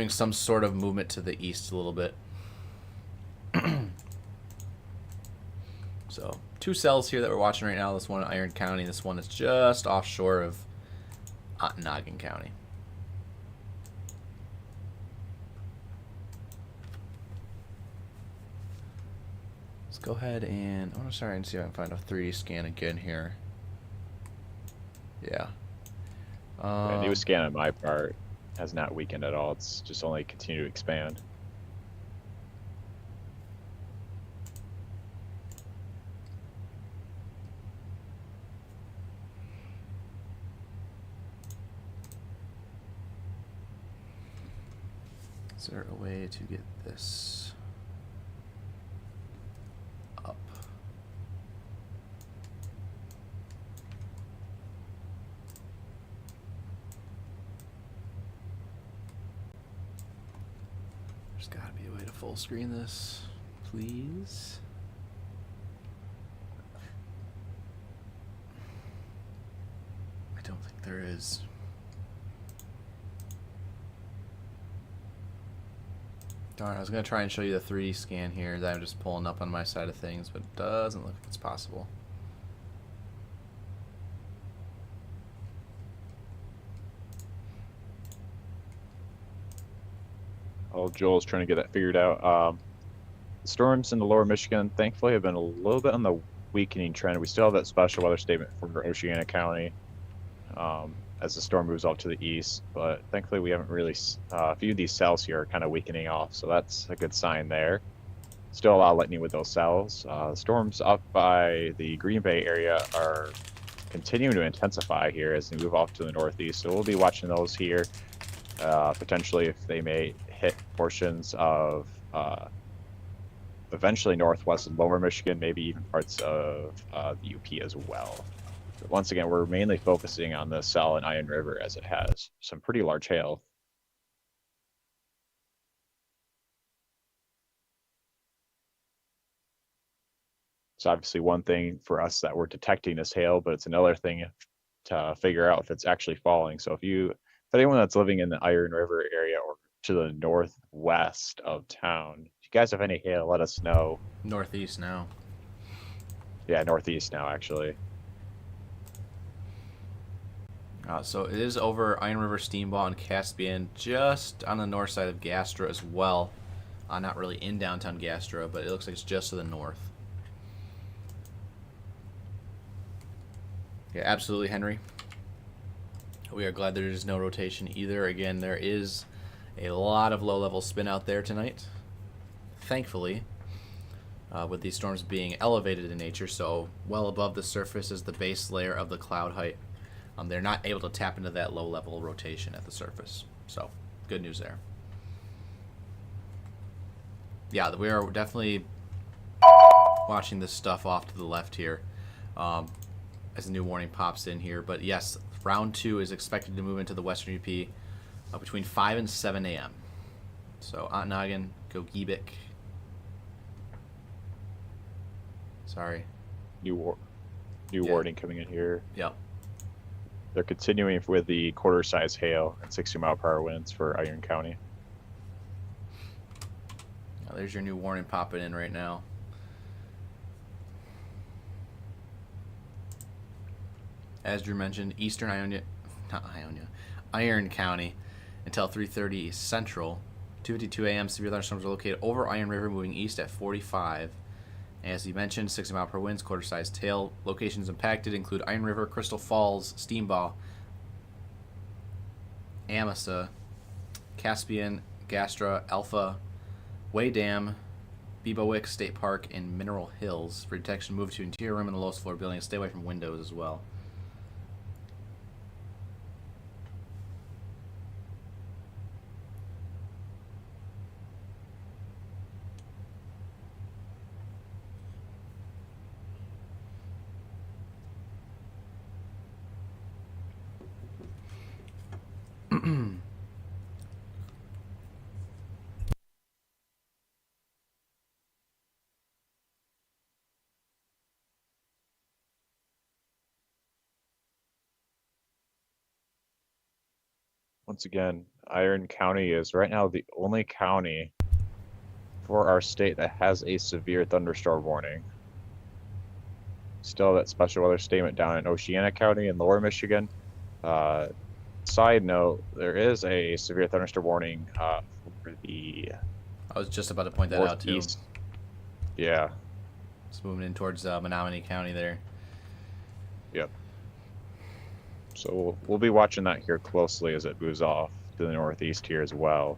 some sort of movement to the east a little bit. So 2 cells here that we're watching right now. This one in Iron County. This one is just offshore of Ontonagon County. Let's go ahead and I want to start and see if I can find a 3D scan again here. Yeah. New scan on my part has not weakened at all. It's just only continued to expand. Is there a way to get this up? There's got to be a way to full screen this, please. I don't think there is. Darn, I was going to try and show you the 3D scan here that I'm just pulling up on my side of things, but it doesn't look like it's possible. Oh, Joel's trying to get that figured out. The storms in the lower Michigan, thankfully, have been a little bit on the weakening trend. We still have that special weather statement for Oceana County. as the storm moves off to the east. But thankfully, we haven't really a few of these cells here are kind of weakening off, so that's a good sign there. Still a lot of lightning with those cells. Storms up by the Green Bay area are continuing to intensify here as they move off to the northeast. So we'll be watching those here, potentially if they may hit portions of eventually northwest and lower Michigan, maybe even parts of the UP as well. But once again, we're mainly focusing on the cell and Iron River as it has some pretty large hail. It's obviously one thing for us that we're detecting this hail, but it's another thing to figure out if it's actually falling. So if anyone that's living in the Iron River area or to the northwest of town, if you guys have any hail, let us know. Northeast now. Yeah, northeast now, actually. So it is over Iron River, Steamboat, and Caspian, just on the north side of Gastra as well. Not really in downtown Gastra, but it looks like it's just to the north. Yeah, absolutely, Henry. We are glad there is no rotation either. Again, there is a lot of low-level spin out there tonight, thankfully, with these storms being elevated in nature, so well above the surface is the base layer of the cloud height. They're not able to tap into that low-level rotation at the surface, so good news there. Yeah, we are definitely watching this stuff off to the left here as a new warning pops in here. But yes, round 2 is expected to move into the western UP between 5 and 7 a.m. So Ontonagon, Gogebic. Sorry. New warning coming in here. Yep. They're continuing with the quarter-size hail and 60-mile-per-hour winds for Iron County. There's your new warning popping in right now. As Drew mentioned, Eastern Iron County until 3:30 Central. 2:52 a.m. Severe thunderstorms are located over Iron River, moving east at 45. As you mentioned, 60-mile-per-hour winds, quarter-sized hail. Locations impacted include Iron River, Crystal Falls, Steamboat, Amasa, Caspian, Gastra, Alpha, Way Dam, Beebowick State Park, and Mineral Hills. For detection, move to interior room in the lowest floor building and stay away from windows as well. Once again, Iron County is right now the only county for our state that has a severe thunderstorm warning. Still that special weather statement down in Oceana County in lower Michigan. Side note, there is a severe thunderstorm warning for the I was just about to point that out too. northeast. Yeah. It's moving in towards Menominee County there. Yep. So we'll be watching that here closely as it moves off to the northeast here as well.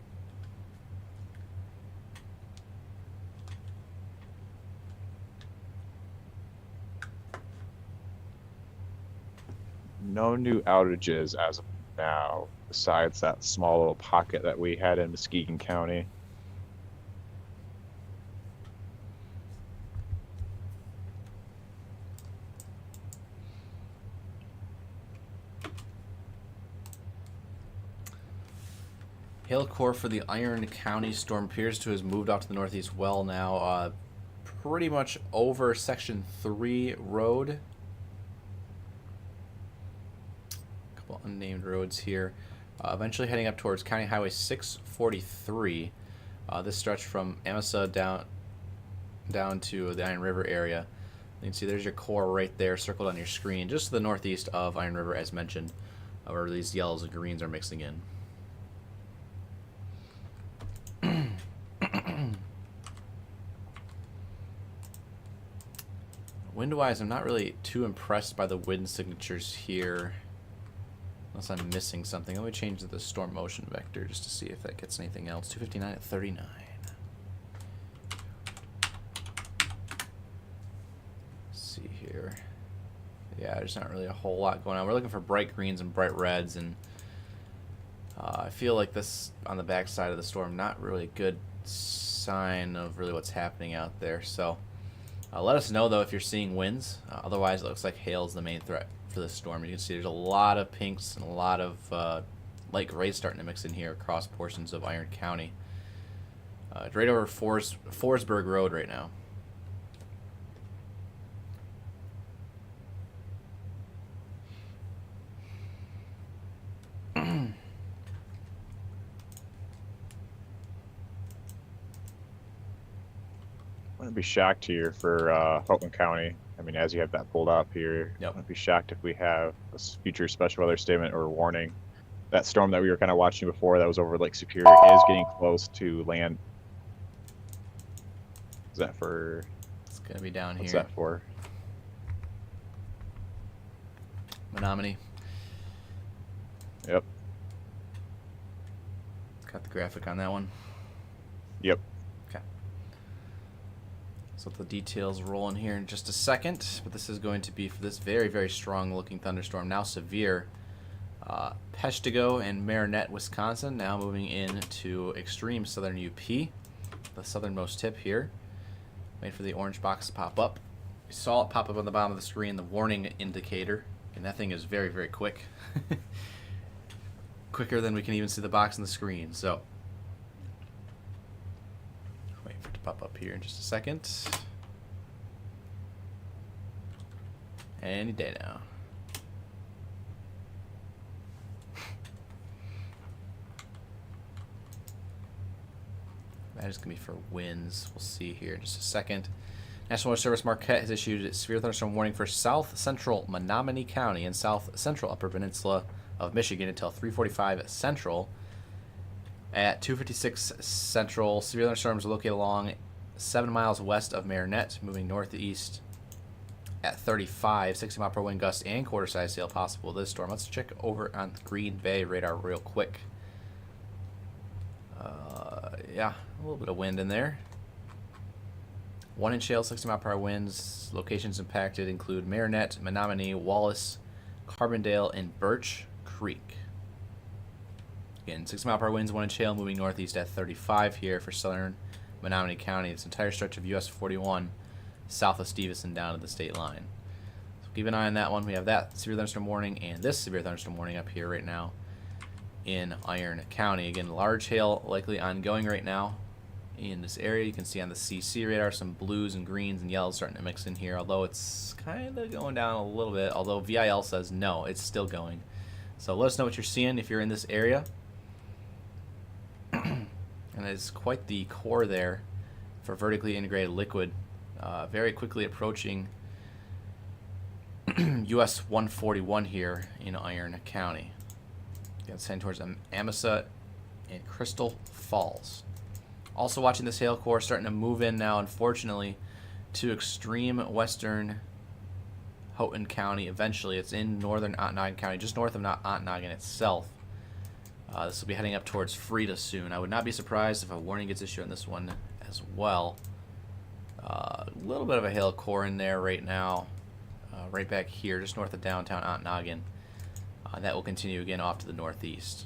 No new outages as of now, besides that small little pocket that we had in Muskegon County. Hail core for the Iron County storm appears to have moved off to the northeast well now. Pretty much over Section 3 road. A couple unnamed roads here. Eventually heading up towards County Highway 643. This stretch from Amasa down to the Iron River area. You can see there's your core right there circled on your screen, just to the northeast of Iron River as mentioned, where these yellows and greens are mixing in. Wind-wise, I'm not really too impressed by the wind signatures here. Unless I'm missing something. Let me change the storm motion vector just to see if that gets anything else. 259 at 39. Let's see here. Yeah, there's not really a whole lot going on. We're looking for bright greens and bright reds, and I feel like this on the backside of the storm, not really a good sign of really what's happening out there. So let us know, though, if you're seeing winds. Otherwise, it looks like hail is the main threat for this storm. You can see there's a lot of pinks and a lot of light grays starting to mix in here across portions of Iron County. It's right over Forsberg Road right now. I wouldn't be shocked here for Houghton County. I mean, as you have that pulled up here, Yep. I wouldn't be shocked if we have a future special weather statement or warning. That storm that we were kind of watching before that was over Lake Superior is getting close to land. Is that for? It's going to be down What's here. that for? Menominee. Yep. Got the graphic on that one. Yep. Okay. So the details roll in here in just a second, but this is going to be for this very, very strong looking thunderstorm, now severe. Peshtigo and Marinette, Wisconsin, now moving into extreme southern UP, the southernmost tip here. Wait for the orange box to pop up. You saw it pop up on the bottom of the screen, the warning indicator, and that thing is very, very quick. Quicker than we can even see the box on the screen. So wait for it to pop up here in just a second. Any day now. That is going to be for winds. We'll see here in just a second. National Weather Service Marquette has issued a severe thunderstorm warning for south central Menominee County and south central Upper Peninsula of Michigan until 3:45 Central. At 2:56 Central, severe thunderstorms are located along 7 miles west of Marinette, moving northeast at 35, 60 mile per wind gusts and quarter-size hail possible with this storm. Let's check over on the Green Bay radar real quick. Yeah, a little bit of wind in there. 1-inch hail, 60 mile per hour winds. Locations impacted include Marinette, Menominee, Wallace, Carbondale, and Birch Creek. Again, 60 mile per hour winds, 1-inch hail, moving northeast at 35 here for southern Menominee County. This entire stretch of US 41 south of Stevenson down to the state line. So keep an eye on that one. We have that severe thunderstorm warning and this severe thunderstorm warning up here right now in Iron County. Again, large hail likely ongoing right now in this area. You can see on the CC radar some blues and greens and yellows starting to mix in here, although it's kind of going down a little bit, although VIL says no, it's still going. So let us know what you're seeing if you're in this area. And it's quite the core there for vertically integrated liquid, very quickly approaching US 141 here in Iron County. It's heading towards Amasa and Crystal Falls. Also watching this hail core starting to move in now, unfortunately, to extreme western Houghton County. Eventually, it's in northern Ontonagon County, just north of Ontonagon itself. This will be heading up towards Freda soon. I would not be surprised if a warning gets issued on this one as well. A little bit of a hail core in there right now, right back here, just north of downtown Ontonagon. That will continue again off to the northeast.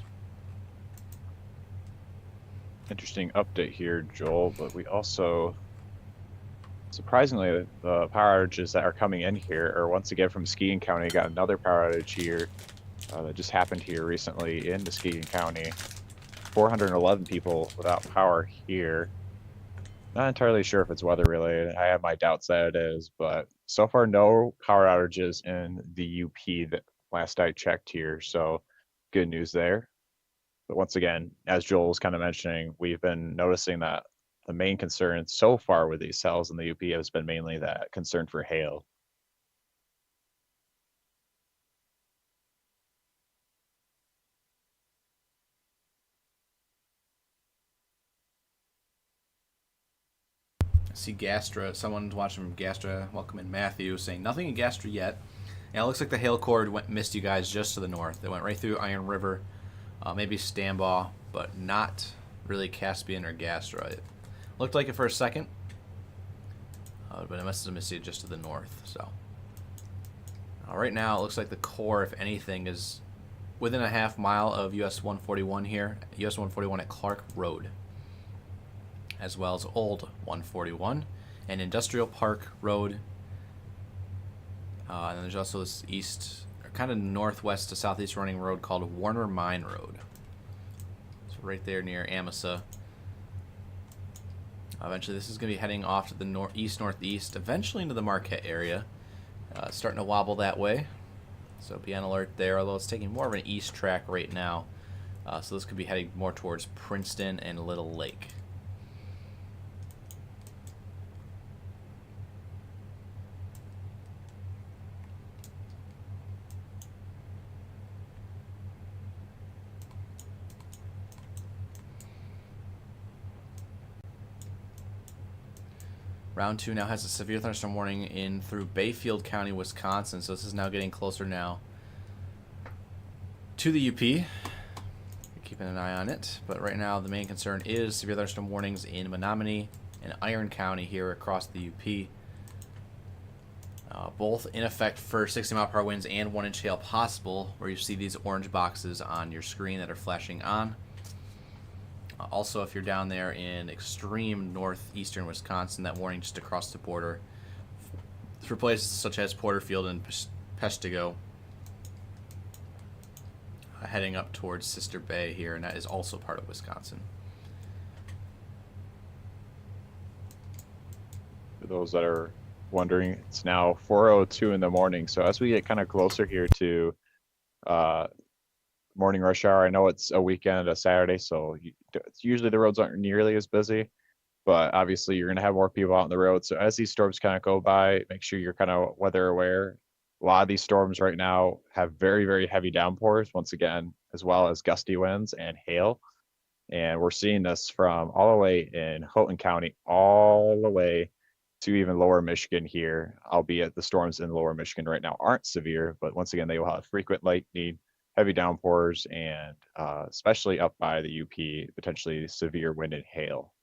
Interesting update here, Joel, but we also, surprisingly, the power outages that are coming in here are once again from Muskegon County. Got another power outage here that just happened here recently in Muskegon County. 411 people without power here. Not entirely sure if it's weather related. I have my doubts that it is, but so far no power outages in the UP that last I checked here, so good news there. But once again, as Joel was kind of mentioning, we've been noticing that the main concern so far with these cells in the UP has been mainly that concern for hail. I see Gastra, someone's watching from Gastra, welcome in Matthew, saying nothing in Gastra yet. And it looks like the hail cord missed you guys just to the north. It went right through Iron River, maybe Stambaugh, but not really Caspian or Gastra. It looked like it for a second, but it must have missed you just to the north. So right now it looks like the core, if anything, is within a half mile of US 141 here, US 141 at Clark Road, as well as Old 141 and Industrial Park Road. And then there's also this east, or kind of northwest to southeast running road called Warner Mine Road. So right there near Amasa. Eventually this is going to be heading off to the northeast, eventually into the Marquette area. Starting to wobble that way. So be on alert there, although it's taking more of an east track right now. So this could be heading more towards Princeton and Little Lake. Round 2 now has a severe thunderstorm warning in through Bayfield County, Wisconsin. So this is now getting closer now to the UP. Keeping an eye on it. But right now the main concern is severe thunderstorm warnings in Menominee and Iron County here across the UP. Both in effect for 60-mile-per-hour winds and 1-inch hail possible, where you see these orange boxes on your screen that are flashing on. Also, if you're down there in extreme northeastern Wisconsin, that warning just across the border for places such as Porterfield and Peshtigo, heading up towards Sister Bay here, and that is also part of Wisconsin. For those that are wondering, it's now 4:02 in the morning. So as we get kind of closer here to morning rush hour, I know it's a weekend, a Saturday, so usually the roads aren't nearly as busy, but obviously you're going to have more people out on the road. So as these storms kind of go by, make sure you're kind of weather aware. A lot of these storms right now have very, very heavy downpours, once again, as well as gusty winds and hail. And we're seeing this from all the way in Houghton County, all the way to even lower Michigan here, albeit the storms in lower Michigan right now aren't severe, but once again, they will have frequent lightning, heavy downpours, and especially up by the UP, potentially severe wind and hail.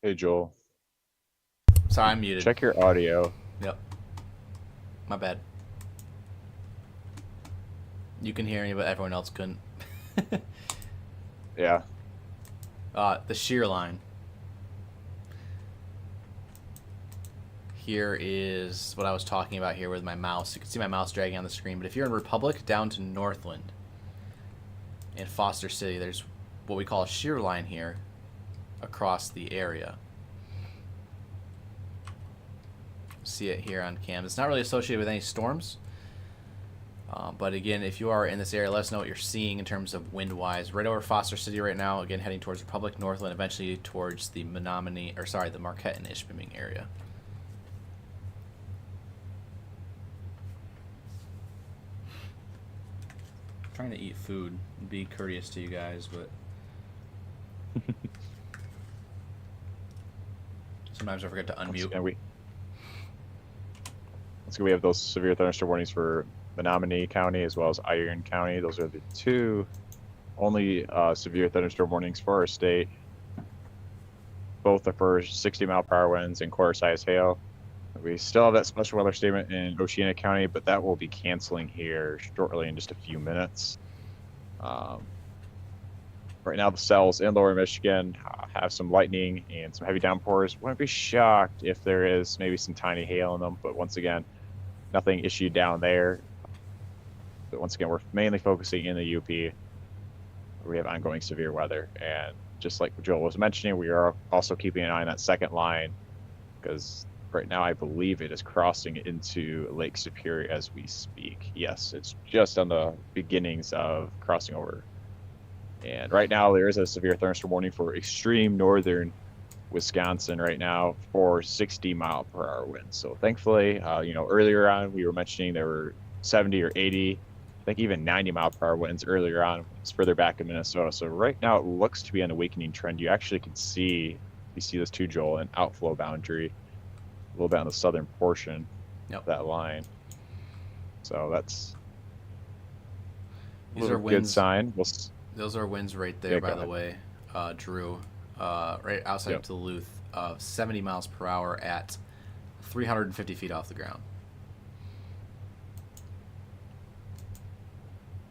Hey, Joel, Sorry, I'm muted. check your audio. Yep. My bad. You can hear me, but everyone else couldn't. Yeah. The shear line. Here is what I was talking about here with my mouse. You can see my mouse dragging on the screen. But if you're in Republic down to Northland, in Foster City, there's what we call a shear line here across the area. See it here on cam. It's not really associated with any storms. But again, if you are in this area, let us know what you're seeing in terms of wind-wise. Right over Foster City right now, again heading towards Republic, Northland, eventually towards the the Marquette and Ishpeming area. I'm trying to eat food and be courteous to you guys, but sometimes I forget to unmute. We have those severe thunderstorm warnings for Menominee County as well as Iron County. Those are the two only severe thunderstorm warnings for our state. Both are for 60-mile-per-hour winds and quarter-size hail. We still have that special weather statement in Oceana County, but that will be canceling here shortly in just a few minutes. Right now, the cells in lower Michigan have some lightning and some heavy downpours. Wouldn't be shocked if there is maybe some tiny hail in them, but once again, nothing issued down there. But once again, we're mainly focusing in the UP, where we have ongoing severe weather. And just like Joel was mentioning, we are also keeping an eye on that second line, because right now I believe it is crossing into Lake Superior as we speak. Yes, it's just on the beginnings of crossing over. And right now there is a severe thunderstorm warning for extreme northern Wisconsin right now for 60-mile-per-hour winds. So thankfully, earlier on we were mentioning there were 70 or 80, I think even 90-mile-per-hour winds earlier on. It's further back in Minnesota. So right now it looks to be an awakening trend. You actually can see, you see this too, Joel, an outflow boundary a little bit on the southern portion of that line. So that's a good sign. Those are winds right there, by the way, Drew. Right outside of Duluth, 70 miles per hour at 350 feet off the ground.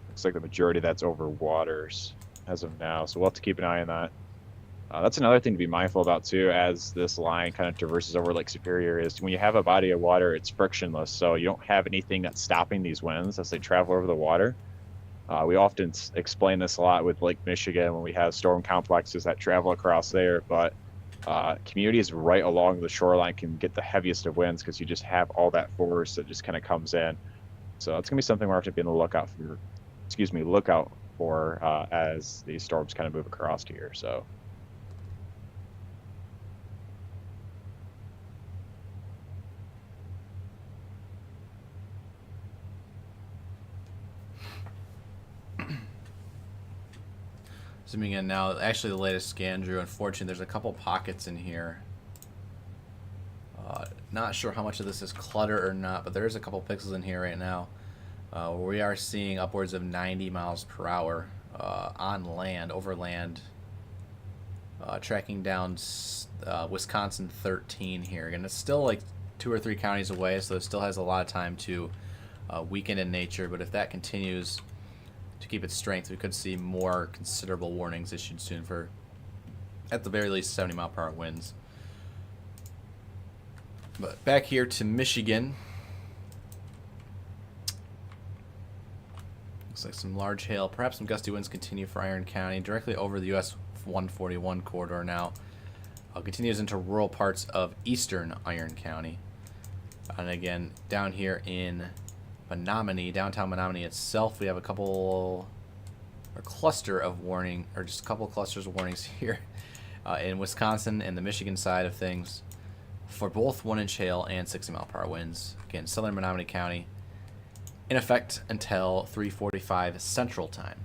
Looks like the majority of that's over waters as of now, so we'll have to keep an eye on that. That's another thing to be mindful about too, as this line kind of traverses over Lake Superior, is when you have a body of water, it's frictionless, so you don't have anything that's stopping these winds as they travel over the water. We often explain this a lot with Lake Michigan when we have storm complexes that travel across there, but communities right along the shoreline can get the heaviest of winds because you just have all that force that just kind of comes in. So it's going to be something we're going to be on the lookout for as these storms kind of move across here. So. Zooming in now, actually the latest scan, Drew, unfortunately there's a couple pockets in here. Not sure how much of this is clutter or not, but there is a couple pixels in here right now where we are seeing upwards of 90 miles per hour on land, over land, tracking down Wisconsin 13 here. Again, it's still like 2 or 3 counties away, so it still has a lot of time to weaken in nature, but if that continues to keep its strength, we could see more considerable warnings issued soon for, at the very least, 70-mile-per-hour winds. But back here to Michigan. Looks like some large hail, perhaps some gusty winds continue for Iron County, directly over the US 141 corridor now. Continues into rural parts of eastern Iron County. And again, down here in Menominee, downtown Menominee itself, we have a cluster of warning, or just a couple clusters of warnings here in Wisconsin and the Michigan side of things for both 1-inch hail and 60-mile-per-hour winds. Again, southern Menominee County in effect until 3:45 Central Time.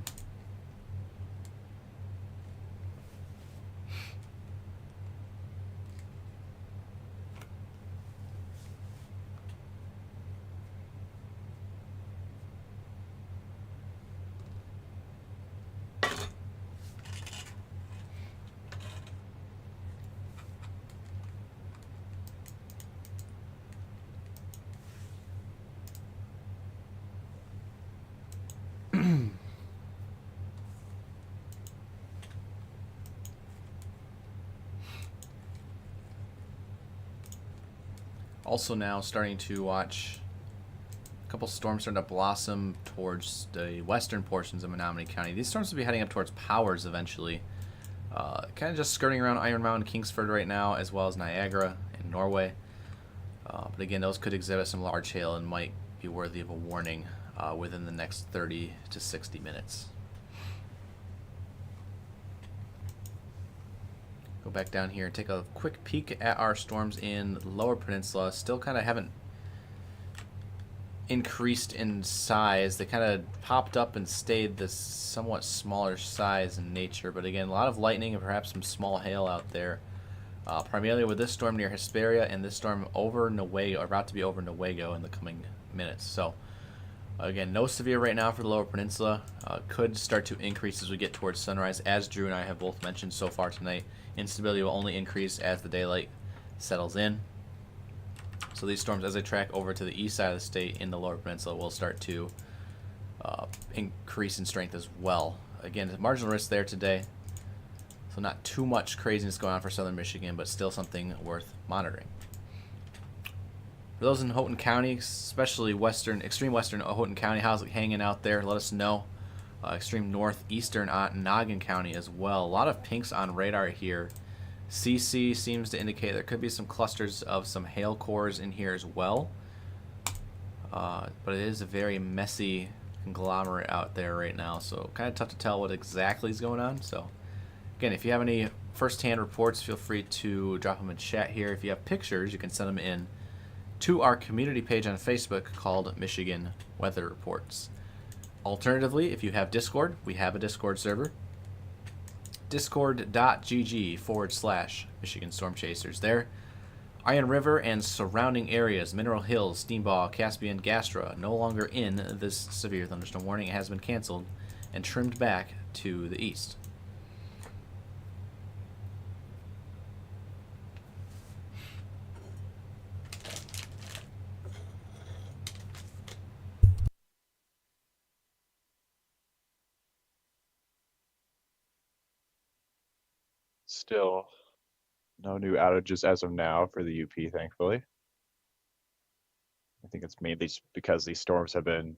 Also now starting to watch a couple storms starting to blossom towards the western portions of Menominee County. These storms will be heading up towards Powers eventually. Kind of just skirting around Iron Mountain, Kingsford right now, as well as Niagara and Norway. But again, those could exhibit some large hail and might be worthy of a warning within the next 30 to 60 minutes. Go back down here and take a quick peek at our storms in Lower Peninsula. Still kind of haven't increased in size. They kind of popped up and stayed this somewhat smaller size in nature. But again, a lot of lightning and perhaps some small hail out there. Primarily with this storm near Hesperia and this storm over Newaygo, or about to be over Newaygo in the coming minutes. So again, no severe right now for the Lower Peninsula. Could start to increase as we get towards sunrise. As Drew and I have both mentioned so far tonight, instability will only increase as the daylight settles in. So these storms, as they track over to the east side of the state in the Lower Peninsula, will start to increase in strength as well. Again, marginal risk there today. So not too much craziness going on for southern Michigan, but still something worth monitoring. For those in Houghton County, especially extreme western Houghton County, how's it hanging out there? Let us know. Extreme northeastern Noggin County as well. A lot of pinks on radar here. CC seems to indicate there could be some clusters of some hail cores in here as well. But it is a very messy conglomerate out there right now, so kind of tough to tell what exactly is going on. So again, if you have any first-hand reports, feel free to drop them in chat here. If you have pictures, you can send them in to our community page on Facebook called Michigan Weather Reports. Alternatively, if you have Discord, we have a Discord server. Discord.gg/Michigan Storm Chasers. There, Iron River and surrounding areas, Mineral Hills, Steambaugh, Caspian, Gastra, no longer in this severe thunderstorm warning. It has been canceled and trimmed back to the east. Still, no new outages as of now for the UP, thankfully. I think it's mainly because these storms have been,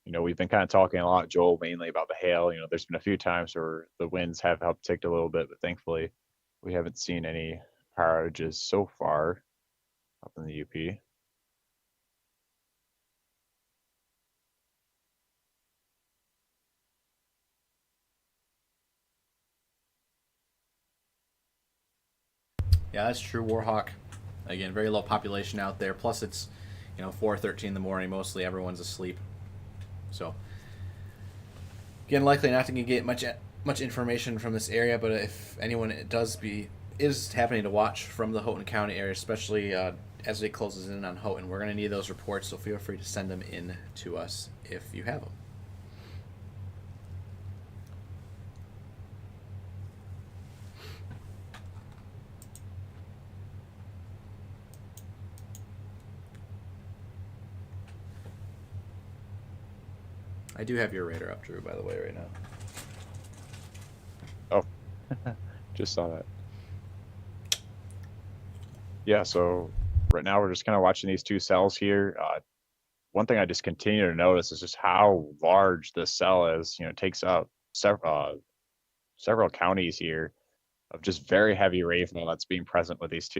we've been kind of talking a lot, Joel, mainly about the hail. There's been a few times where the winds have upticked a little bit, but thankfully we haven't seen any power outages so far up in the UP. Yeah, that's true, Warhawk. Again, very low population out there. Plus, it's 4:13 in the morning. Mostly everyone's asleep. So, again, likely not to get much information from this area. But if anyone is happening to watch from the Houghton County area, especially as it closes in on Houghton, we're going to need those reports. So feel free to send them in to us if you have them. I do have your radar up, Drew, by the way, right now. Oh, just saw that. Yeah, so right now we're just kind of watching these two cells here. One thing I just continue to notice is just how large this cell is. It takes up several counties here of just very heavy rainfall that's being present with these two,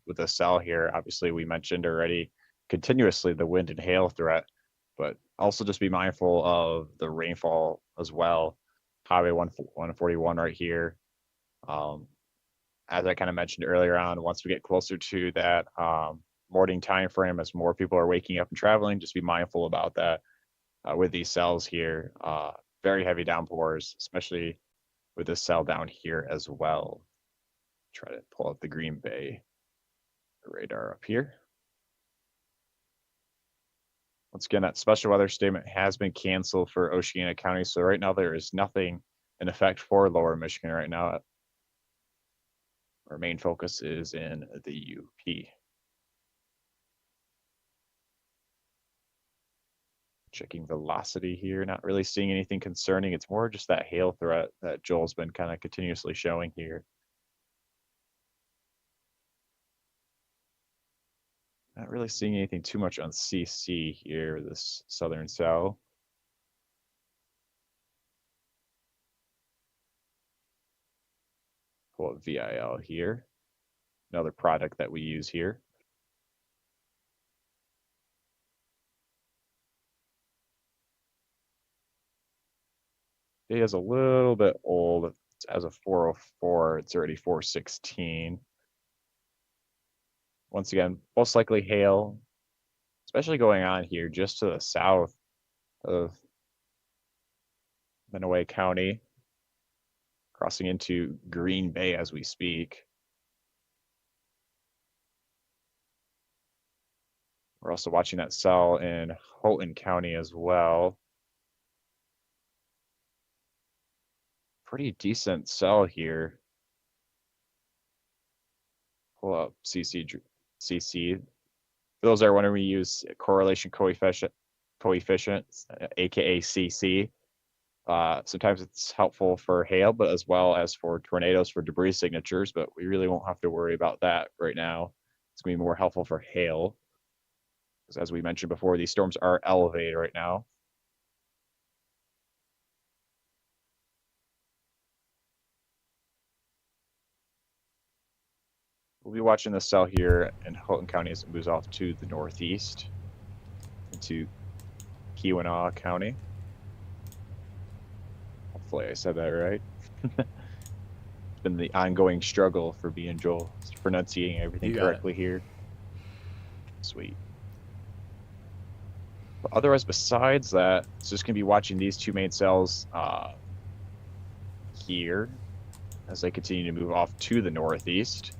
with the cell here. Obviously, we mentioned already continuously the wind and hail threat, but also just be mindful of the rainfall as well. Highway 141 right here. As I kind of mentioned earlier on, once we get closer to that morning time frame, as more people are waking up and traveling, just be mindful about that with these cells here. Very heavy downpours, especially with this cell down here as well. Try to pull up the Green Bay radar up here. Once again, that special weather statement has been canceled for Oceana County. So right now there is nothing in effect for Lower Michigan right now. Our main focus is in the UP. Checking velocity here, not really seeing anything concerning. It's more just that hail threat that Joel's been kind of continuously showing here. Not really seeing anything too much on CC here, this southern cell. Pull up VIL here. Another product that we use here. Data is a little bit old. It's as of 404, it's already 416. Once again, most likely hail, especially going on here just to the south of Manaway County, crossing into Green Bay as we speak. We're also watching that cell in Houghton County as well. Pretty decent cell here. Pull up CC. For those that are wondering, we use correlation coefficients, aka CC. Sometimes it's helpful for hail, but as well as for tornadoes for debris signatures, but we really won't have to worry about that right now. It's going to be more helpful for hail. Because as we mentioned before, these storms are elevated right now. We'll be watching this cell here in Houghton County as it moves off to the northeast into Keweenaw County. Hopefully I said that right. It's been the ongoing struggle for me and Joel pronunciating everything correctly here. Sweet. But otherwise, besides that, it's just going to be watching these two main cells here as they continue to move off to the northeast.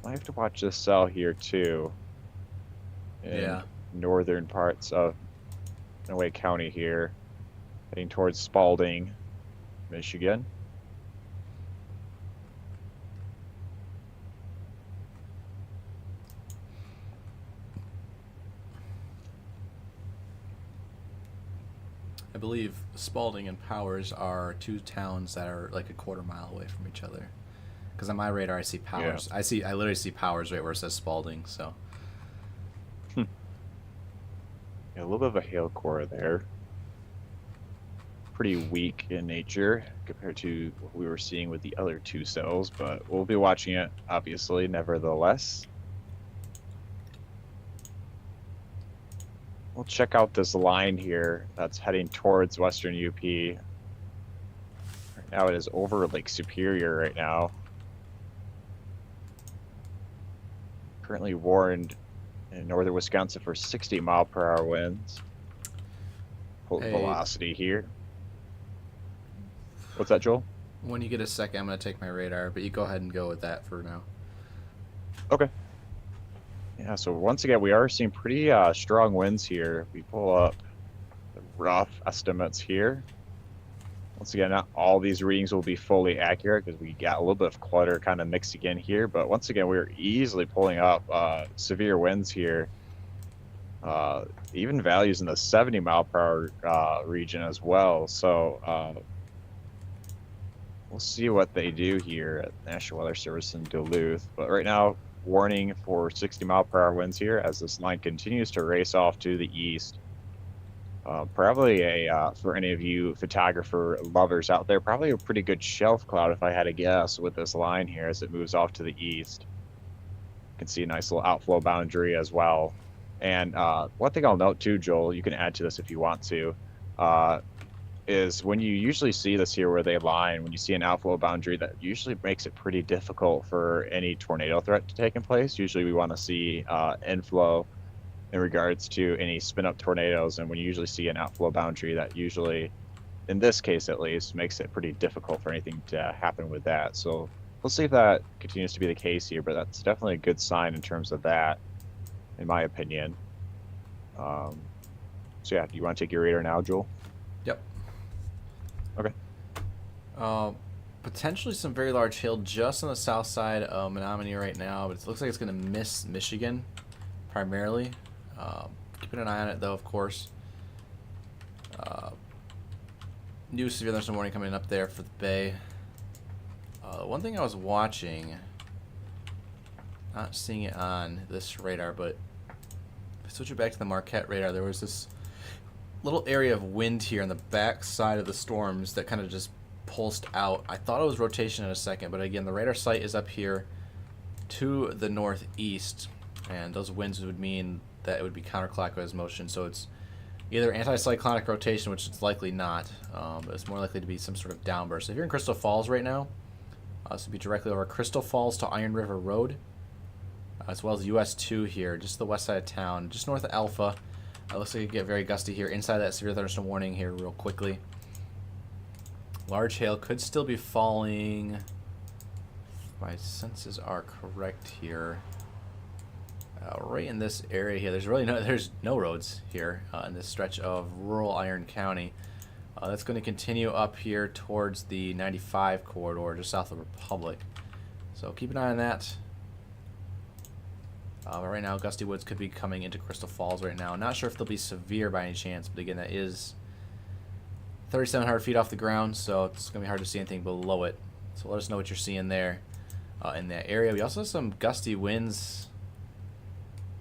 I have to watch this cell here too. In northern parts of Manaway County here, heading towards Spalding, Michigan. I believe Spalding and Powers are two towns that are like a quarter mile away from each other. Because on my radar, I see Powers. Yeah. I literally see Powers right where it says Spalding. So. Yeah, a little bit of a hail core there. Pretty weak in nature compared to what we were seeing with the other two cells, but we'll be watching it, obviously, nevertheless. We'll check out this line here that's heading towards western UP. Right now it is over Lake Superior right now. Currently warned in northern Wisconsin for 60-mile-per-hour winds. Velocity here. What's that, Joel? When you get a second, I'm going to take my radar, but you go ahead and go with that for now. Okay. Yeah, so once again, we are seeing pretty strong winds here. We pull up the rough estimates here. Once again, not all these readings will be fully accurate because we got a little bit of clutter kind of mixing in here. But once again, we're easily pulling up severe winds here. Even values in the 70-mile-per-hour region as well. So we'll see what they do here at the National Weather Service in Duluth. But right now, warning for 60-mile-per-hour winds here as this line continues to race off to the east. Probably for any of you photographer lovers out there, probably a pretty good shelf cloud if I had to guess with this line here as it moves off to the east. You can see a nice little outflow boundary as well. And one thing I'll note too, Joel, you can add to this if you want to, is when you usually see this here where they line, when you see an outflow boundary, that usually makes it pretty difficult for any tornado threat to take in place. Usually we want to see inflow in regards to any spin-up tornadoes, and when you usually see an outflow boundary, that usually, in this case at least, makes it pretty difficult for anything to happen with that. So we'll see if that continues to be the case here, but that's definitely a good sign in terms of that, in my opinion. So yeah, do you want to take your radar now, Joel? Yep. Okay. Potentially some very large hail just on the south side of Menominee right now, but it looks like it's going to miss Michigan primarily. Keeping an eye on it, though, of course. New severe thunderstorm warning coming up there for the Bay. One thing I was watching, not seeing it on this radar, but switch it back to the Marquette radar, there was this little area of wind here on the back side of the storms that kind of just pulsed out. I thought it was rotation in a second, but again, the radar site is up here to the northeast, and those winds would mean that it would be counterclockwise motion, so it's either anticyclonic rotation, which it's likely not, but it's more likely to be some sort of downburst. So if you're in Crystal Falls right now, this would be directly over Crystal Falls to Iron River Road, as well as US 2 here, just the west side of town, just north of Alpha. It looks like it get very gusty here inside that severe thunderstorm warning here real quickly. Large hail could still be falling, if my senses are correct here, right in this area here. There's no roads here in this stretch of rural Iron County. That's going to continue up here towards the 95 corridor just south of Republic. So keep an eye on that. Right now, gusty winds could be coming into Crystal Falls right now. Not sure if they'll be severe by any chance, but again, that is 3,700 feet off the ground, so it's going to be hard to see anything below it. So let us know what you're seeing there in that area. We also have some gusty winds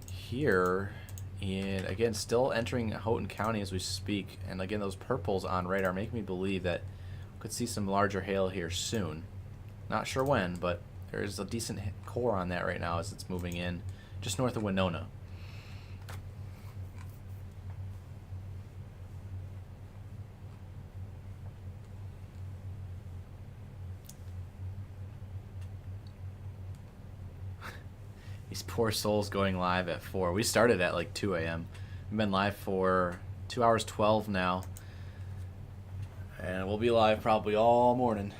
here, and again, still entering Houghton County as we speak. And again, those purples on radar make me believe that we could see some larger hail here soon. Not sure when, but there is a decent core on that right now as it's moving in just north of Winona. These poor souls going live at 4. We started at like 2 a.m. We've been live for 2 hours 12 now. And we'll be live probably all morning.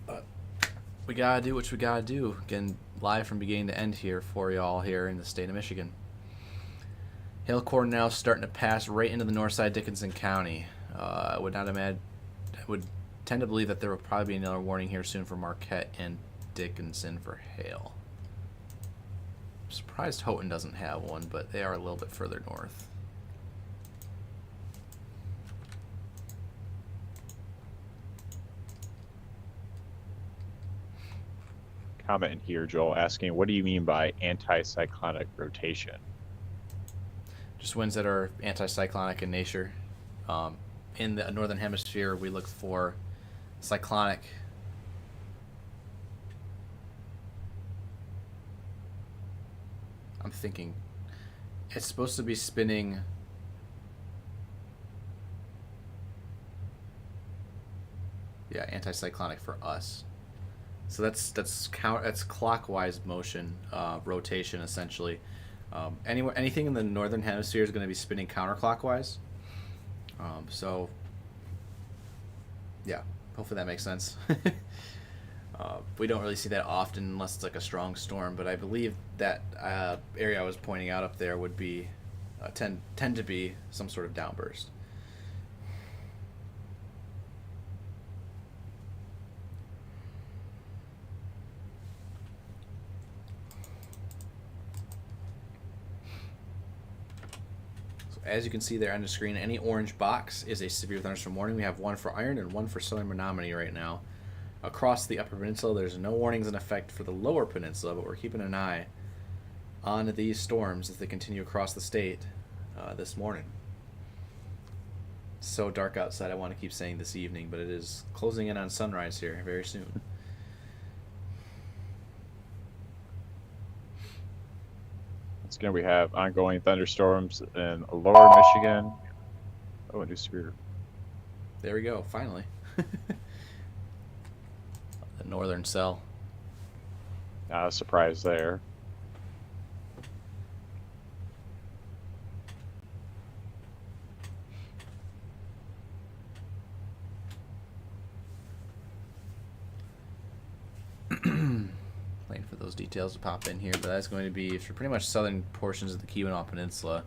But we gotta do what we gotta do. Again, live from beginning to end here for y'all here in the state of Michigan. Hail core now starting to pass right into the north side of Dickinson County. I would not imagine. I would tend to believe that there will probably be another warning here soon for Marquette and Dickinson for hail. I'm surprised Houghton doesn't have one, but they are a little bit further north. Comment in here, Joel, asking, what do you mean by anticyclonic rotation? Just winds that are anticyclonic in nature. In the northern hemisphere, we look for cyclonic. I'm thinking it's supposed to be spinning. Yeah, anticyclonic for us. So that's clockwise motion, rotation essentially. Anything in the northern hemisphere is going to be spinning counterclockwise. So, yeah, hopefully that makes sense. We don't really see that often unless it's like a strong storm, but I believe that area I was pointing out up there would be tend to be some sort of downburst. As you can see there on the screen, any orange box is a severe thunderstorm warning. We have one for Iron and one for southern Menominee right now. Across the upper peninsula, there's no warnings in effect for the lower peninsula, but we're keeping an eye on these storms as they continue across the state this morning. It's so dark outside, I want to keep saying this evening, but it is closing in on sunrise here very soon. Once again, we have ongoing thunderstorms in lower Michigan. Oh, a new severe. There we go, finally. The northern cell. Not a surprise there. Waiting for those details to pop in here, but that's going to be for pretty much southern portions of the Keweenaw Peninsula.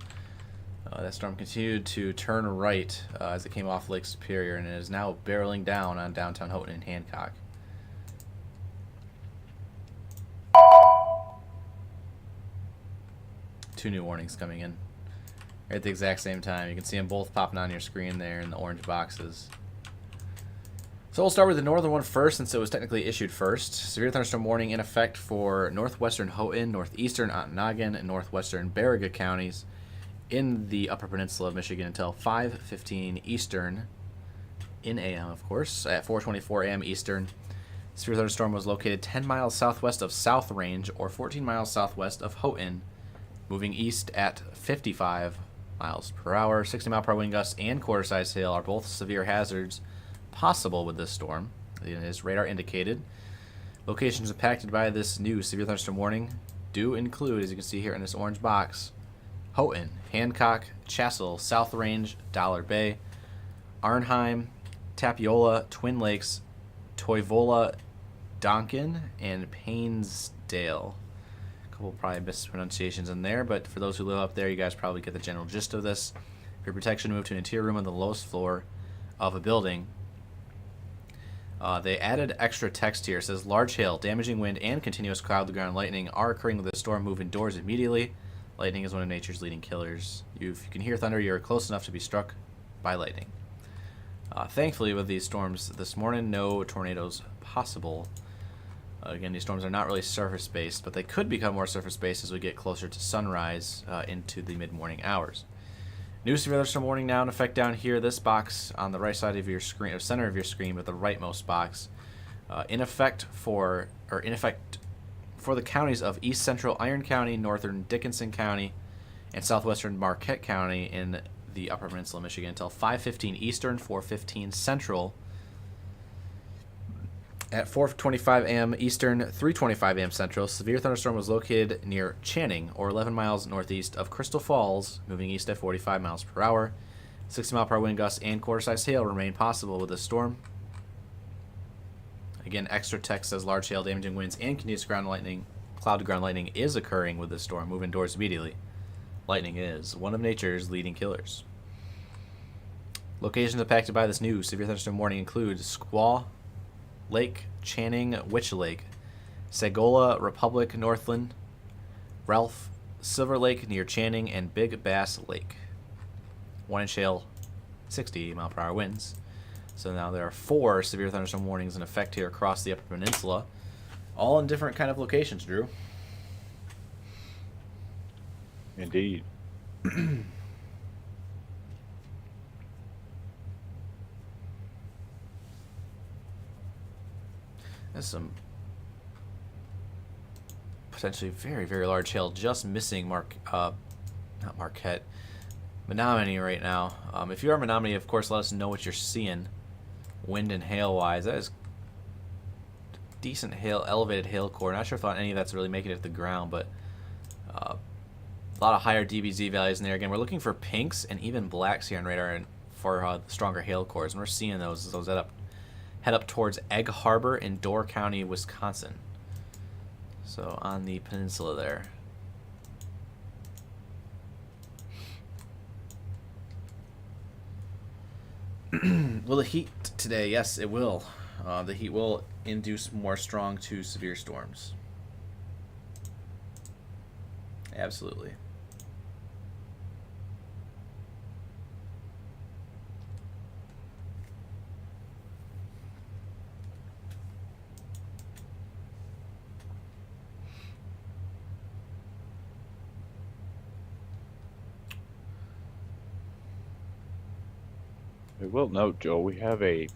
That storm continued to turn right as it came off Lake Superior, and it is now barreling down on downtown Houghton and Hancock. Two new warnings coming in. at the exact same time. You can see them both popping on your screen there in the orange boxes. So we'll start with the northern one first, since it was technically issued first. Severe thunderstorm warning in effect for northwestern Houghton, northeastern Ontonagon, and northwestern Baraga counties in the Upper Peninsula of Michigan until 5:15 Eastern in AM, of course, at 4:24 AM Eastern. Severe thunderstorm was located 10 miles southwest of South Range or 14 miles southwest of Houghton, moving east at 55 miles per hour. 60-mile-per-hour wind gusts and quarter-size hail are both severe hazards possible with this storm. It is radar indicated. Locations impacted by this new severe thunderstorm warning do include, as you can see here in this orange box, Houghton, Hancock, Chassell, South Range, Dollar Bay, Arnheim, Tapiola, Twin Lakes, Toivola, Donkin, and Painesdale. A couple probably mispronunciations in there, but for those who live up there, you guys probably get the general gist of this. For your protection, move to an interior room on the lowest floor of a building. They added extra text here. It says, large hail, damaging wind, and continuous cloud-to-ground lightning are occurring with this storm. Move indoors immediately. Lightning is one of nature's leading killers. If you can hear thunder, you're close enough to be struck by lightning. Thankfully, with these storms this morning, no tornadoes possible. Again, these storms are not really surface-based, but they could become more surface-based as we get closer to sunrise into the mid-morning hours. New severe thunderstorm warning now in effect down here. This box on the right side of your screen, or center of your screen, but the rightmost box, in effect for the counties of East Central Iron County, Northern Dickinson County, and Southwestern Marquette County in the Upper Peninsula of Michigan until 5:15 Eastern, 4:15 Central. At 4:25 a.m. Eastern, 3:25 a.m. Central, severe thunderstorm was located near Channing, or 11 miles northeast of Crystal Falls, moving east at 45 miles per hour. 60-mile-per-hour wind gusts and quarter-size hail remain possible with this storm. Again, extra text says large hail, damaging winds, and continuous cloud-to-ground lightning is occurring with this storm. Move indoors immediately. Lightning is one of nature's leading killers. Locations impacted by this new severe thunderstorm warning include Squaw Lake, Channing, Witch Lake, Sagola, Republic, Northland, Ralph, Silver Lake near Channing, and Big Bass Lake. 1-inch hail, 60-mile-per-hour winds. So now there are 4 severe thunderstorm warnings in effect here across the Upper Peninsula, all in different kind of locations, Drew. Indeed. There's some potentially very, very large hail just missing not Marquette, Menominee right now. If you are Menominee, of course, let us know what you're seeing wind and hail wise. That is decent hail, elevated hail core. Not sure if any of that's really making it to the ground, but a lot of higher DBZ values in there. Again, we're looking for pinks and even blacks here on radar and for stronger hail cores, and we're seeing those head up towards Egg Harbor in Door County, Wisconsin. So on the peninsula there. Will the heat today? Yes, it will. The heat will induce more strong to severe storms. Absolutely. I will note, Joe, we have a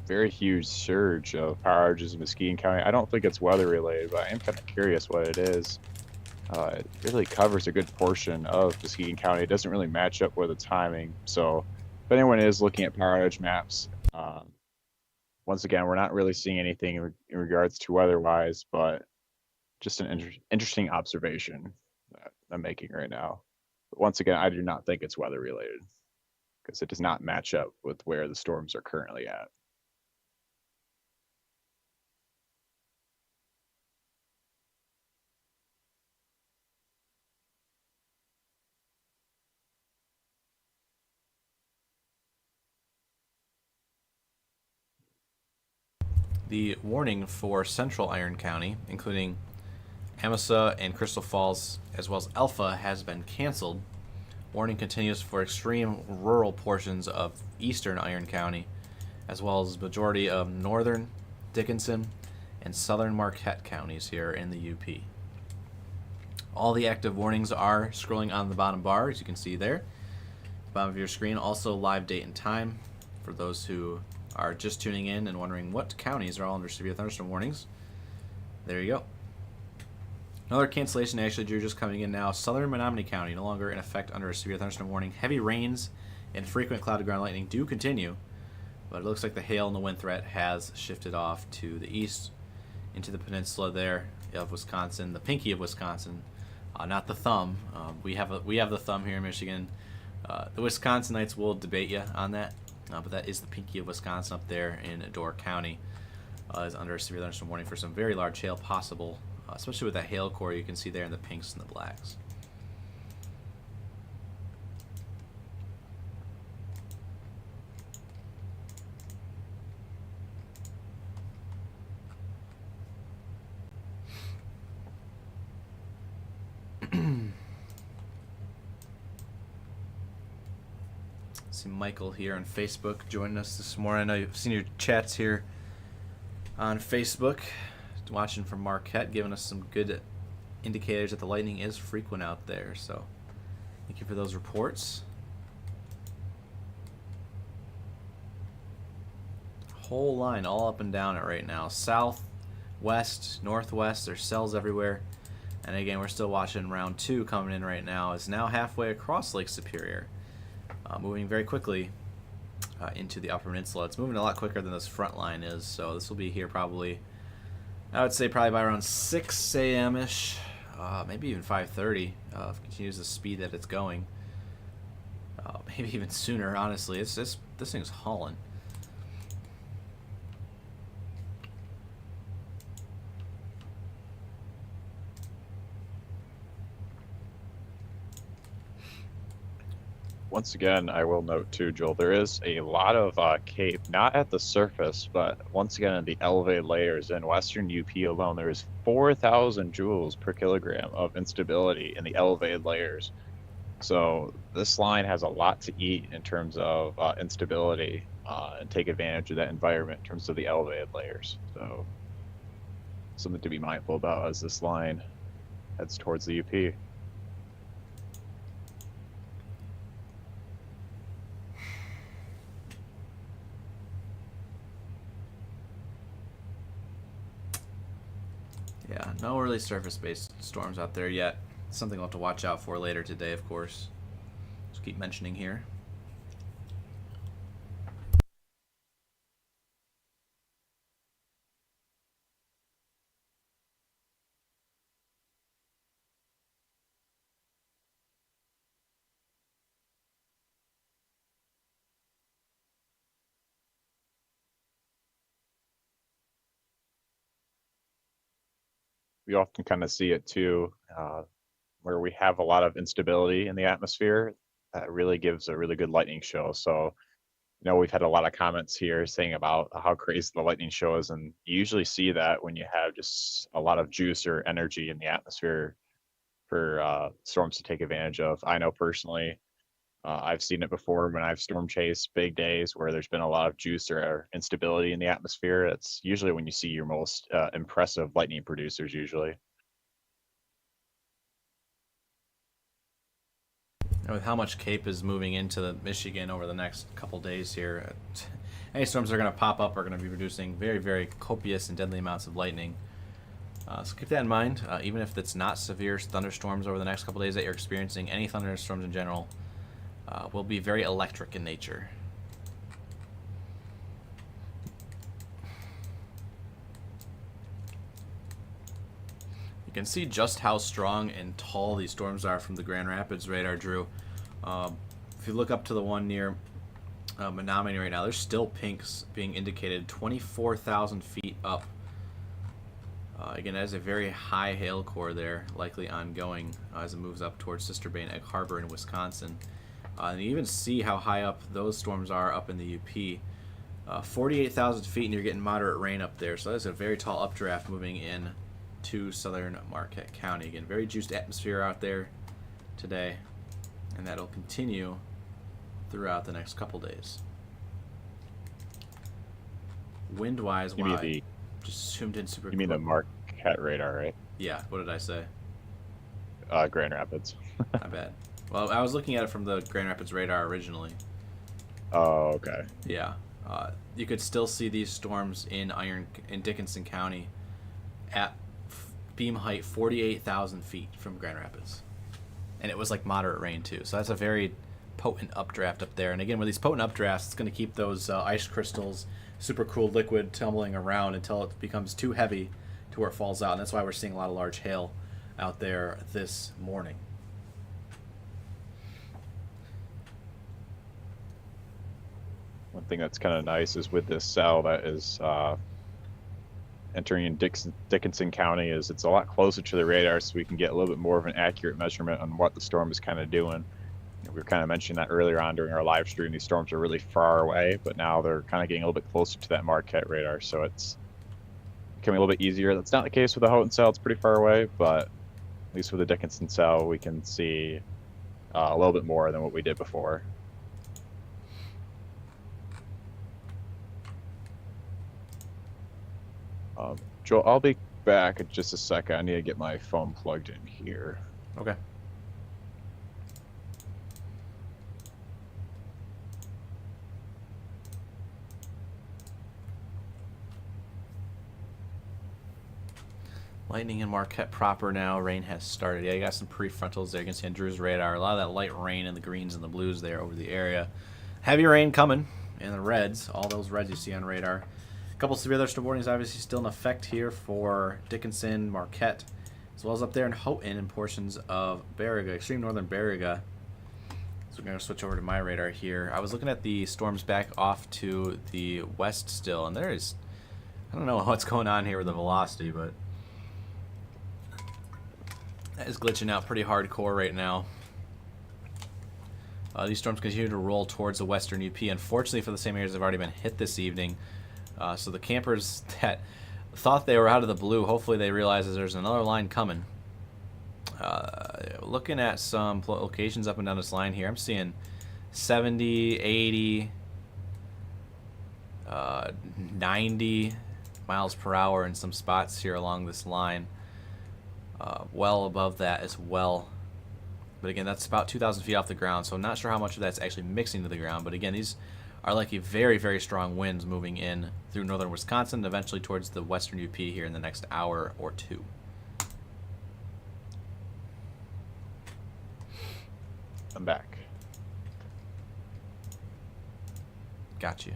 very huge surge of power outages in Muskegon County. I don't think it's weather related, but I am kind of curious what it is. It really covers a good portion of Muskegon County. It doesn't really match up with the timing. So if anyone is looking at power outage maps, once again, we're not really seeing anything in regards to weather-wise, but just an interesting observation that I'm making right now. But once again, I do not think it's weather related because it does not match up with where the storms are currently at. The warning for Central Iron County, including Amasa and Crystal Falls, as well as Alpha, has been canceled Warning continues for extreme rural portions of eastern Iron County, as well as the majority of northern Dickinson and southern Marquette counties here in the UP. All the active warnings are scrolling on the bottom bar, as you can see there. Bottom of your screen, also live date and time for those who are just tuning in and wondering what counties are all under severe thunderstorm warnings. There you go. Another cancellation actually, Drew, just coming in now. Southern Menominee County no longer in effect under a severe thunderstorm warning. Heavy rains and frequent cloud to ground lightning do continue, but it looks like the hail and the wind threat has shifted off to the east into the peninsula there of Wisconsin, the pinky of Wisconsin, not the thumb. We have the thumb here in Michigan. The Wisconsinites will debate you on that, but that is the pinky of Wisconsin up there in Door County. Is under a severe thunderstorm warning for some very large hail possible, especially with that hail core you can see there in the pinks and the blacks. See Michael here on Facebook joining us this morning. I know you've seen your chats here on Facebook, watching from Marquette, giving us some good indicators that the lightning is frequent out there. So thank you for those reports. Whole line all up and down it right now. South, west, northwest, there's cells everywhere. And again, we're still watching round 2 coming in right now. It's now halfway across Lake Superior, moving very quickly into the Upper Peninsula. It's moving a lot quicker than this front line is, so this will be here probably, I would say probably by around 6 a.m.-ish, maybe even 5:30, if it continues the speed that it's going. Maybe even sooner, honestly. This thing's hauling. Once again, I will note too, Joel, there is a lot of cape, not at the surface, but once again in the elevated layers. In western UP alone, there is 4,000 joules per kilogram of instability in the elevated layers. So this line has a lot to eat in terms of instability and take advantage of that environment in terms of the elevated layers. So something to be mindful about as this line heads towards the UP. Yeah, no early surface-based storms out there yet. Something we'll have to watch out for later today, of course. Just keep mentioning here. We often kind of see it too, where we have a lot of instability in the atmosphere. That really gives a really good lightning show. So, you know, we've had a lot of comments here saying about how crazy the lightning show is, and you usually see that when you have just a lot of juice or energy in the atmosphere for storms to take advantage of. I know personally, I've seen it before when I've storm chased big days where there's been a lot of juice or instability in the atmosphere. It's usually when you see your most impressive lightning producers usually. And with how much CAPE is moving into Michigan over the next couple days here, any storms that are going to pop up are going to be producing very, very copious and deadly amounts of lightning. So keep that in mind. Even if it's not severe thunderstorms over the next couple days that you're experiencing, any thunderstorms in general will be very electric in nature. You can see just how strong and tall these storms are from the Grand Rapids radar, Drew. If you look up to the one near Menominee right now, there's still pinks being indicated 24,000 feet up. Again, that is a very high hail core there, likely ongoing as it moves up towards Sister Bay and Egg Harbor in Wisconsin. And you even see how high up those storms are up in the UP. 48,000 feet, and you're getting moderate rain up there. So that's a very tall updraft moving in to southern Marquette County. Again, very juiced atmosphere out there today. and that'll continue throughout the next couple days. Wind-wise, You mean the just zoomed in super you mean the quick. Marquette radar, right? Yeah, what did I say? Grand Rapids. My bad. Well, I was looking at it from the Grand Rapids radar originally. Oh, okay. Yeah. You could still see these storms in Dickinson County at beam height 48,000 feet from Grand Rapids. And it was like moderate rain too. So that's a very potent updraft up there. And again, with these potent updrafts, it's going to keep those ice crystals, super cool liquid, tumbling around until it becomes too heavy to where it falls out. And that's why we're seeing a lot of large hail out there this morning. One thing that's kind of nice is with this cell that is entering in Dickinson County is it's a lot closer to the radar, so we can get a little bit more of an accurate measurement on what the storm is kind of doing. We were kind of mentioning that earlier on during our live stream. These storms are really far away, but now they're kind of getting a little bit closer to that Marquette radar, so it's becoming a little bit easier. That's not the case with the Houghton cell. It's pretty far away, but at least with the Dickinson cell, we can see a little bit more than what we did before. Joel, I'll be back in just a second. I need to get my phone plugged in here. Okay. Lightning in Marquette proper now. Rain has started. Yeah, you got some prefrontals there. You can see on Drew's radar. A lot of that light rain in the greens and the blues there over the area. Heavy rain coming in the reds. All those reds you see on radar. A couple severe thunderstorm warnings obviously still in effect here for Dickinson, Marquette, as well as up there in Houghton and portions of Baraga, extreme northern Baraga. So we're going to switch over to my radar here. I was looking at the storms back off to the west still, and there is, I don't know what's going on here with the velocity, but that is glitching out pretty hardcore right now. These storms continue to roll towards the western UP. Unfortunately, for the same areas that have already been hit this evening. So the campers that thought they were out of the blue, hopefully they realize that there's another line coming. Looking at some locations up and down this line here, I'm seeing 70, 80, 90 miles per hour in some spots here along this line. Well above that as well. But again, that's about 2,000 feet off the ground, so I'm not sure how much of that's actually mixing to the ground. But again, these are likely very, very strong winds moving in through northern Wisconsin and eventually towards the western UP here in the next hour or two. I'm back. Got you.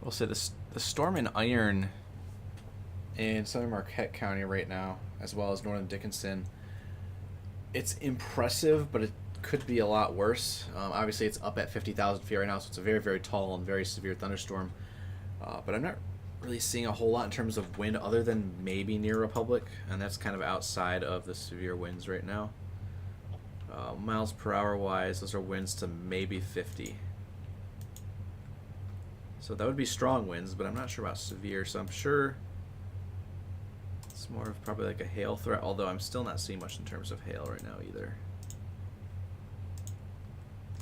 We'll say the storm in Iron in southern Marquette County right now, as well as northern Dickinson, it's impressive, but it could be a lot worse. Obviously, it's up at 50,000 feet right now, so it's a very, very tall and very severe thunderstorm. But I'm not really seeing a whole lot in terms of wind other than maybe near Republic, and that's kind of outside of the severe winds right now. Miles per hour wise, those are winds to maybe 50. So that would be strong winds, but I'm not sure about severe, so I'm sure it's more of probably like a hail threat, although I'm still not seeing much in terms of hail right now either.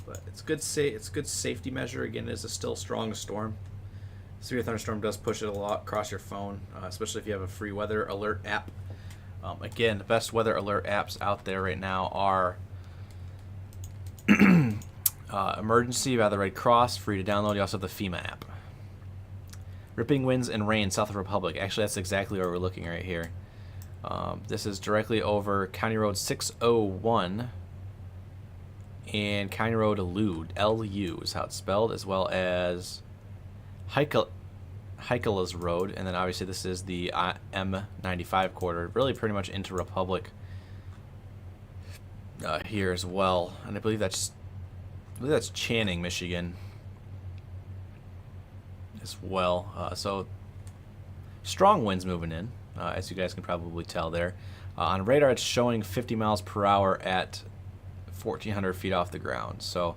But it's good. It's a good safety measure. Again, it is a still strong storm. Severe thunderstorm does push it a lot across your phone, especially if you have a free weather alert app. Again, the best weather alert apps out there right now are Emergency by the Red Cross, free to download. You also have the FEMA app. Ripping winds and rain south of Republic. Actually, that's exactly where we're looking right here. This is directly over County Road 601 and County Road LU. LU is how it's spelled, as well as Heikela's Road, and then obviously this is the M95 corridor, really pretty much into Republic here as well. And I believe that's Channing, Michigan as well. So strong winds moving in, as you guys can probably tell there. On radar, it's showing 50 miles per hour at 1,400 feet off the ground. So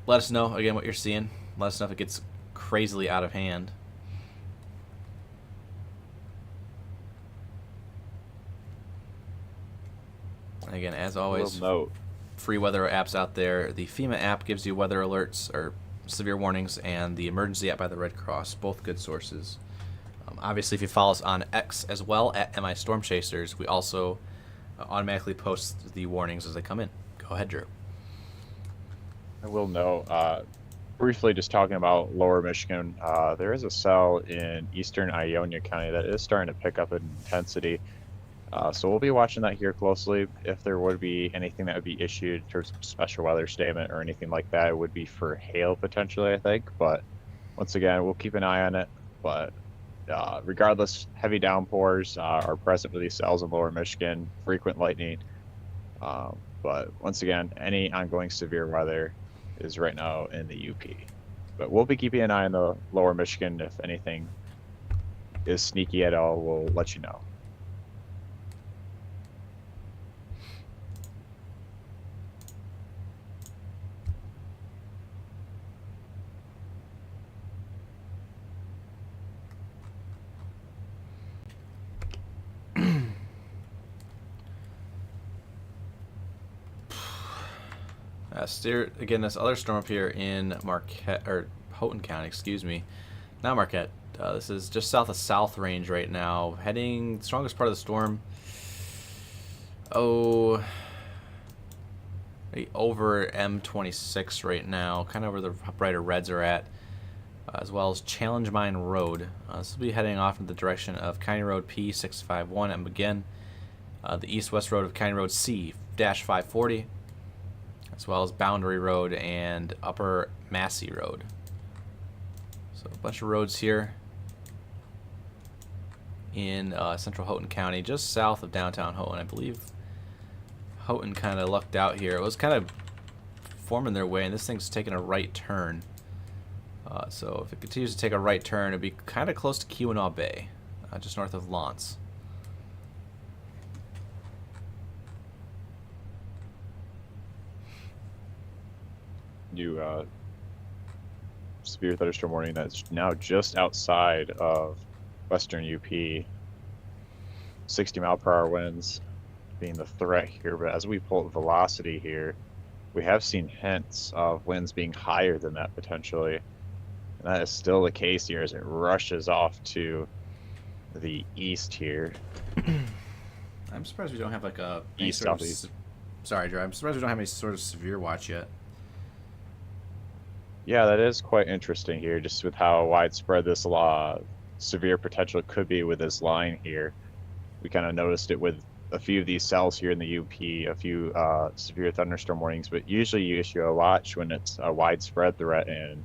let us know again what you're seeing. Let us know if it gets crazily out of hand. And again, as always, note. free weather apps out there. The FEMA app gives you weather alerts or severe warnings, and the emergency app by the Red Cross, both good sources. Obviously, if you follow us on X as well at MI Storm Chasers, we also automatically post the warnings as they come in. Go ahead, Drew. I will note, briefly just talking about lower Michigan, there is a cell in eastern Ionia County that is starting to pick up in intensity. So we'll be watching that here closely. If there would be anything that would be issued in terms of special weather statement or anything like that, it would be for hail potentially, I think. But once again, we'll keep an eye on it. But regardless, heavy downpours are present with these cells in lower Michigan, frequent lightning. But once again, any ongoing severe weather is right now in the UP. But we'll be keeping an eye on the lower Michigan. If anything is sneaky at all, we'll let you know. Steer again. This other storm up here in Marquette or Houghton County, excuse me, not Marquette. This is just south of South Range right now, heading the strongest part of the storm. Oh, over M26 right now, kind of where the brighter reds are at, as well as Challenge Mine Road. This will be heading off in the direction of County Road P651 and again, the east-west road of County Road C-540. As well as Boundary Road and Upper Massey Road. So a bunch of roads here in central Houghton County, just south of downtown Houghton. I believe Houghton kind of lucked out here. It was kind of forming their way, and this thing's taking a right turn. So if it continues to take a right turn, it'd be kind of close to Keweenaw Bay, just north of Lance. New severe thunderstorm warning that's now just outside of western UP. 60-mile-per-hour winds being the threat here, but as we pull the velocity here, we have seen hints of winds being higher than that potentially. And that is still the case here as it rushes off to the east here. I'm surprised we don't have like a East, southeast. Sorry, Drew. I'm surprised we don't have any sort of severe watch yet. Yeah, that is quite interesting here, just with how widespread this severe potential could be with this line here. We kind of noticed it with a few of these cells here in the UP, a few severe thunderstorm warnings, but usually you issue a watch when it's a widespread threat, and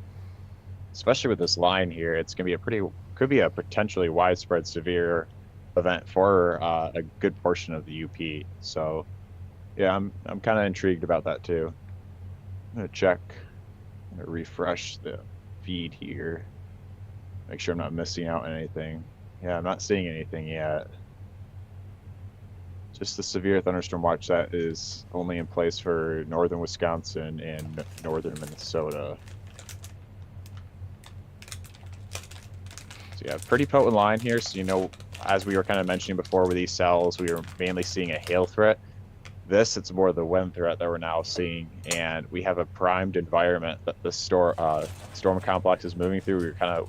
especially with this line here, it's going to be could be a potentially widespread severe event for a good portion of the UP. So yeah, I'm kind of intrigued about that too. I'm going to check. I'm going to refresh the feed here. Make sure I'm not missing out on anything. Yeah, I'm not seeing anything yet. Just the severe thunderstorm watch that is only in place for northern Wisconsin and northern Minnesota. So yeah, pretty potent line here. So, as we were kind of mentioning before with these cells, we were mainly seeing a hail threat. It's more the wind threat that we're now seeing, and we have a primed environment that the storm complex is moving through. We were kind of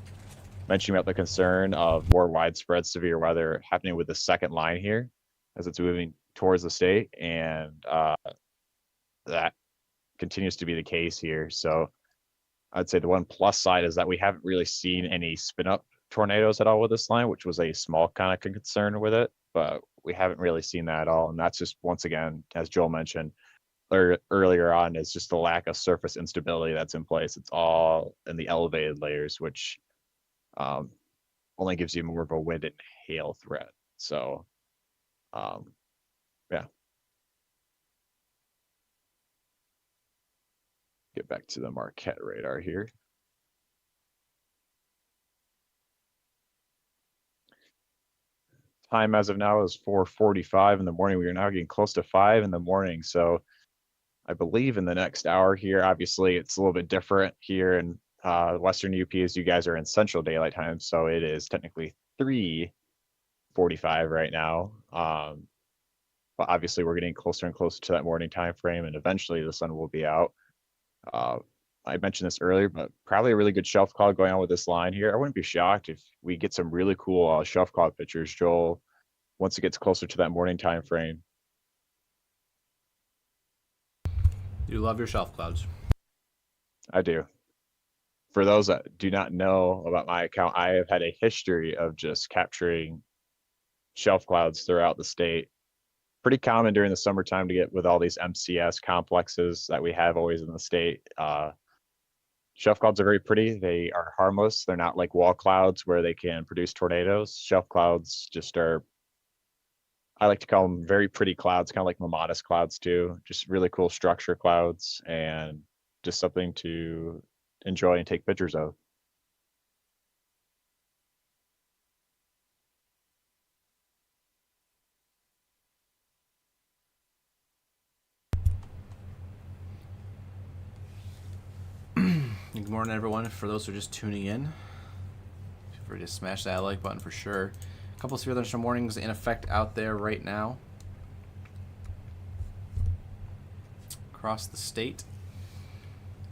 mentioning about the concern of more widespread severe weather happening with the second line here as it's moving towards the state, and that continues to be the case here. So I'd say the one plus side is that we haven't really seen any spin up tornadoes at all with this line, which was a small kind of concern with it, but we haven't really seen that at all. And that's just, once again, as Joel mentioned earlier on, is just the lack of surface instability that's in place. It's all in the elevated layers, which only gives you more of a wind and hail threat. So yeah. Get back to the Marquette radar here. Time as of now is 4:45 in the morning. We are now getting close to 5 in the morning. So I believe in the next hour here. Obviously, it's a little bit different here in Western UP as you guys are in Central Daylight Time, so it is technically 3:45 right now. But obviously, we're getting closer and closer to that morning time frame, and eventually the sun will be out. Uh, I mentioned this earlier, but probably a really good shelf cloud going on with this line here. I wouldn't be shocked if we get some really cool shelf cloud pictures, Joel, once it gets closer to that morning time frame. You love your shelf clouds. I do. For those that do not know about my account, I have had a history of just capturing shelf clouds throughout the state. Pretty common during the summertime to get with all these MCS complexes that we have always in the state. Shelf clouds are very pretty. They are harmless. They're not like wall clouds where they can produce tornadoes. Shelf clouds just are, I like to call them very pretty clouds, kind of like modest clouds too. Just really cool structure clouds and just something to enjoy and take pictures of. Good morning, everyone. For those who are just tuning in, feel free to smash that like button for sure. A couple of severe thunderstorm warnings in effect out there right now across the state.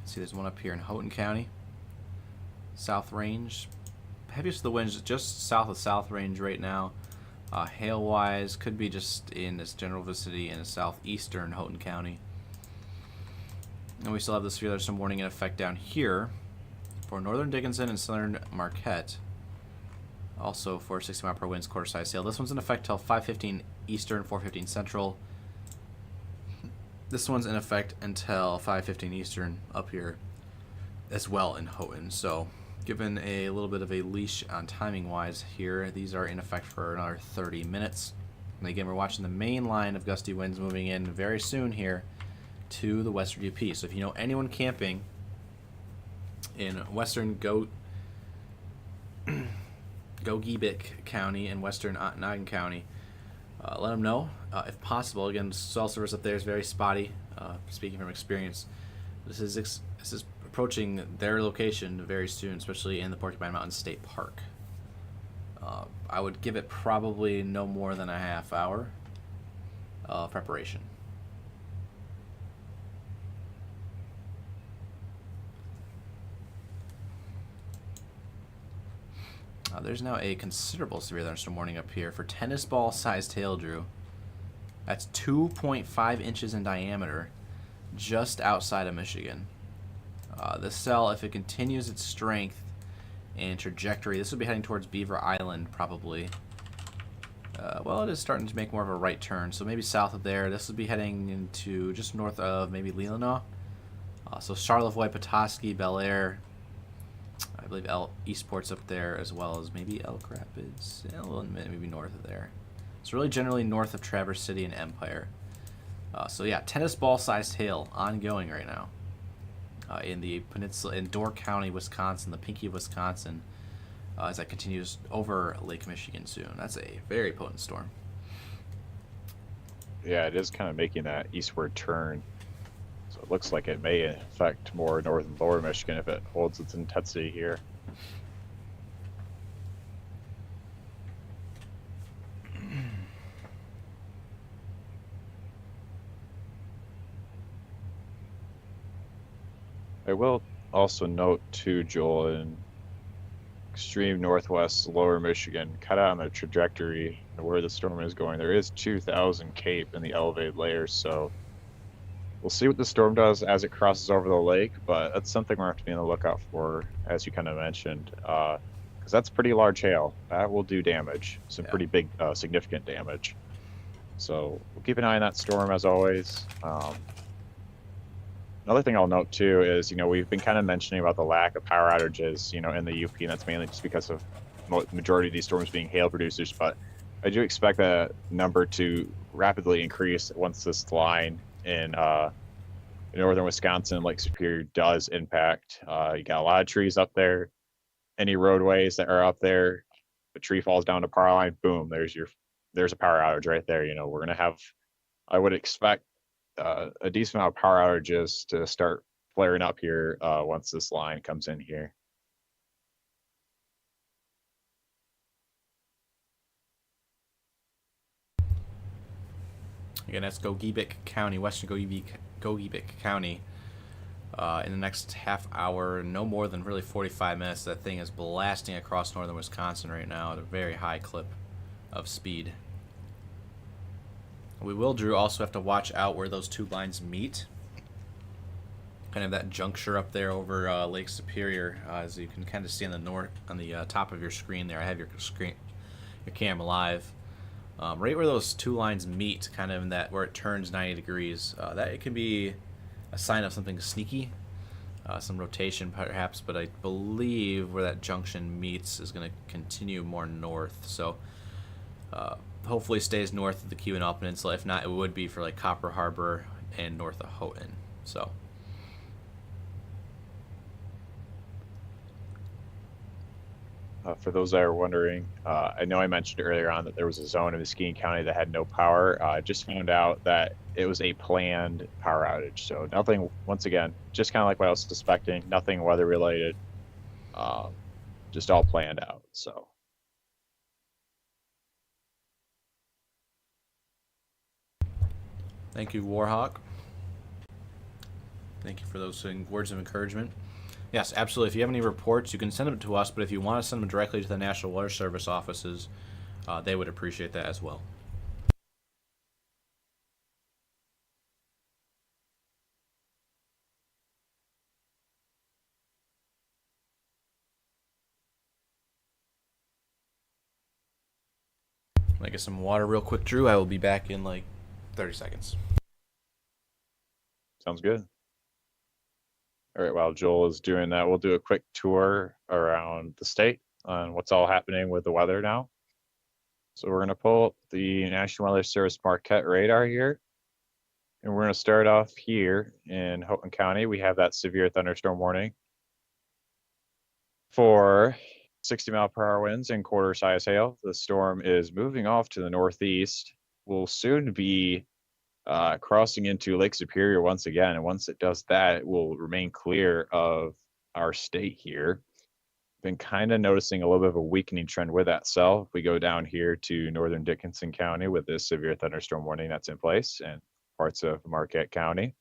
See, there's one up here in Houghton County, South Range. Heaviest of the winds just south of South Range right now. Hail-wise, could be just in this general vicinity in southeastern Houghton County. And we still have the severe thunderstorm warning in effect down here for northern Dickinson and southern Marquette. Also for 60 mile per winds, quarter size hail. This one's in effect till 5:15 Eastern, 4:15 Central. This one's in effect until 5:15 Eastern up here as well in Houghton. So given a little bit of a leash on timing wise here, these are in effect for another 30 minutes. And again, we're watching the main line of gusty winds moving in very soon here to the western UP. So if you know anyone camping in western Gogebic County and western Ontonagon County, let them know if possible. Again, cell service up there is very spotty. Speaking from experience, this is approaching their location very soon, especially in the Porcupine Mountain State Park. I would give it probably no more than a half hour preparation. There's now a considerable severe thunderstorm warning up here for tennis ball sized hail, Drew. That's 2.5 inches in diameter just outside of Michigan. This cell, if it continues its strength and trajectory, this will be heading towards Beaver Island probably. Well, it is starting to make more of a right turn, so maybe south of there. This will be heading into just north of maybe Keweenaw. So Charlevoix, Petoskey, Bel Air, I believe Eastport's up there, as well as maybe Elk Rapids, yeah, a little maybe north of there. It's really generally north of Traverse City and Empire. So yeah, tennis ball sized hail ongoing right now in the Peninsula, in Door County, Wisconsin, the Pinky of Wisconsin, as that continues over Lake Michigan soon. That's a very potent storm. Yeah, it is kind of making that eastward turn. So it looks like it may affect more northern lower Michigan if it holds its intensity here. I will also note too, Joel, in extreme northwest lower Michigan, cut out on the trajectory of where the storm is going, there is 2,000 CAPE in the elevated layers, so we'll see what the storm does as it crosses over the lake, but that's something we're going to have to be on the lookout for, as you kind of mentioned, because that's pretty large hail. That will do damage, some pretty big, significant damage. So we'll keep an eye on that storm as always. Another thing I'll note too is, we've been kind of mentioning about the lack of power outages, in the UP, and that's mainly just because of majority of these storms being hail producers. But I do expect that number to rapidly increase once this line in northern Wisconsin, Lake Superior, does impact. You got a lot of trees up there. Any roadways that are up there, a tree falls down the power line, boom, there's a power outage right there. We're gonna have, I would expect a decent amount of power outages to start flaring up here once this line comes in here. Again, that's Gogebic County, western Gogebic County. In the next half hour, no more than really 45 minutes, that thing is blasting across northern Wisconsin right now at a very high clip of speed. We will, Drew, also have to watch out where those two lines meet. Kind of that juncture up there over Lake Superior, as you can kind of see on the top of your screen there. I have your camera live. Right where those two lines meet, kind of in that where it turns 90 degrees, that it can be a sign of something sneaky, some rotation perhaps, but I believe where that junction meets is going to continue more north. So hopefully stays north of the Keweenaw Peninsula. If not, it would be for like Copper Harbor and north of Houghton. So. For those that are wondering, I know I mentioned earlier on that there was a zone in Muskegon County that had no power. I just found out that it was a planned power outage. So nothing, once again, just kind of like what I was suspecting, nothing weather related, just all planned out. So. Thank you, Warhawk. Thank you for those words of encouragement. Yes, absolutely. If you have any reports, you can send them to us, but if you want to send them directly to the National Weather Service offices, they would appreciate that as well. Let me get some water real quick, Drew. I will be back in like 30 seconds. Sounds good. All right, while Joel is doing that, we'll do a quick tour around the state on what's all happening with the weather now. So we're going to pull up the National Weather Service Marquette radar here. And we're going to start off here in Houghton County. We have that severe thunderstorm warning for 60-mile-per-hour winds and quarter-size hail. The storm is moving off to the northeast. Will soon be crossing into Lake Superior once again. And once it does that, it will remain clear of our state here. Been kind of noticing a little bit of a weakening trend with that cell. If we go down here to northern Dickinson County with this severe thunderstorm warning that's in place and parts of Marquette County.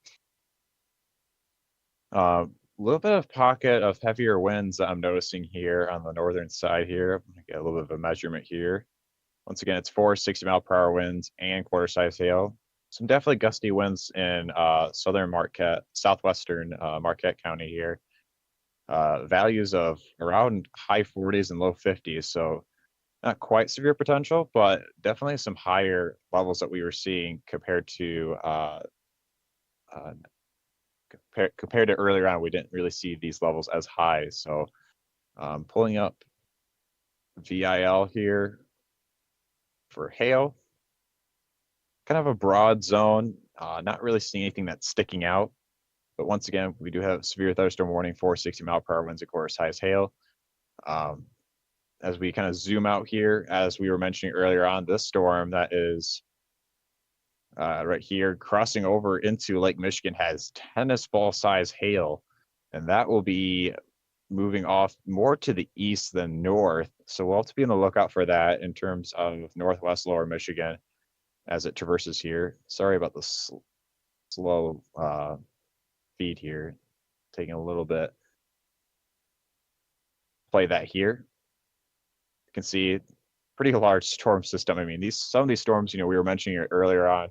A little bit of pocket of heavier winds that I'm noticing here on the northern side here. I'm gonna get a little bit of a measurement here. Once again, it's 60-mile-per-hour winds and quarter-size hail. Some definitely gusty winds in southern Marquette, southwestern Marquette County here. Values of around high 40s and low 50s. So not quite severe potential, but definitely some higher levels that we were seeing compared to compared to earlier on. We didn't really see these levels as high. So pulling up VIL here for hail. Kind of a broad zone, not really seeing anything that's sticking out. But once again, we do have severe thunderstorm warning for 60-mile-per-hour winds and quarter-size hail. As we kind of zoom out here, as we were mentioning earlier on, this storm that is right here crossing over into Lake Michigan has tennis ball size hail, and that will be moving off more to the east than north. So we'll have to be on the lookout for that in terms of northwest lower Michigan as it traverses here. Sorry about the slow feed here, taking a little bit. Play that here. You can see pretty large storm system. I mean, some of these storms, we were mentioning earlier on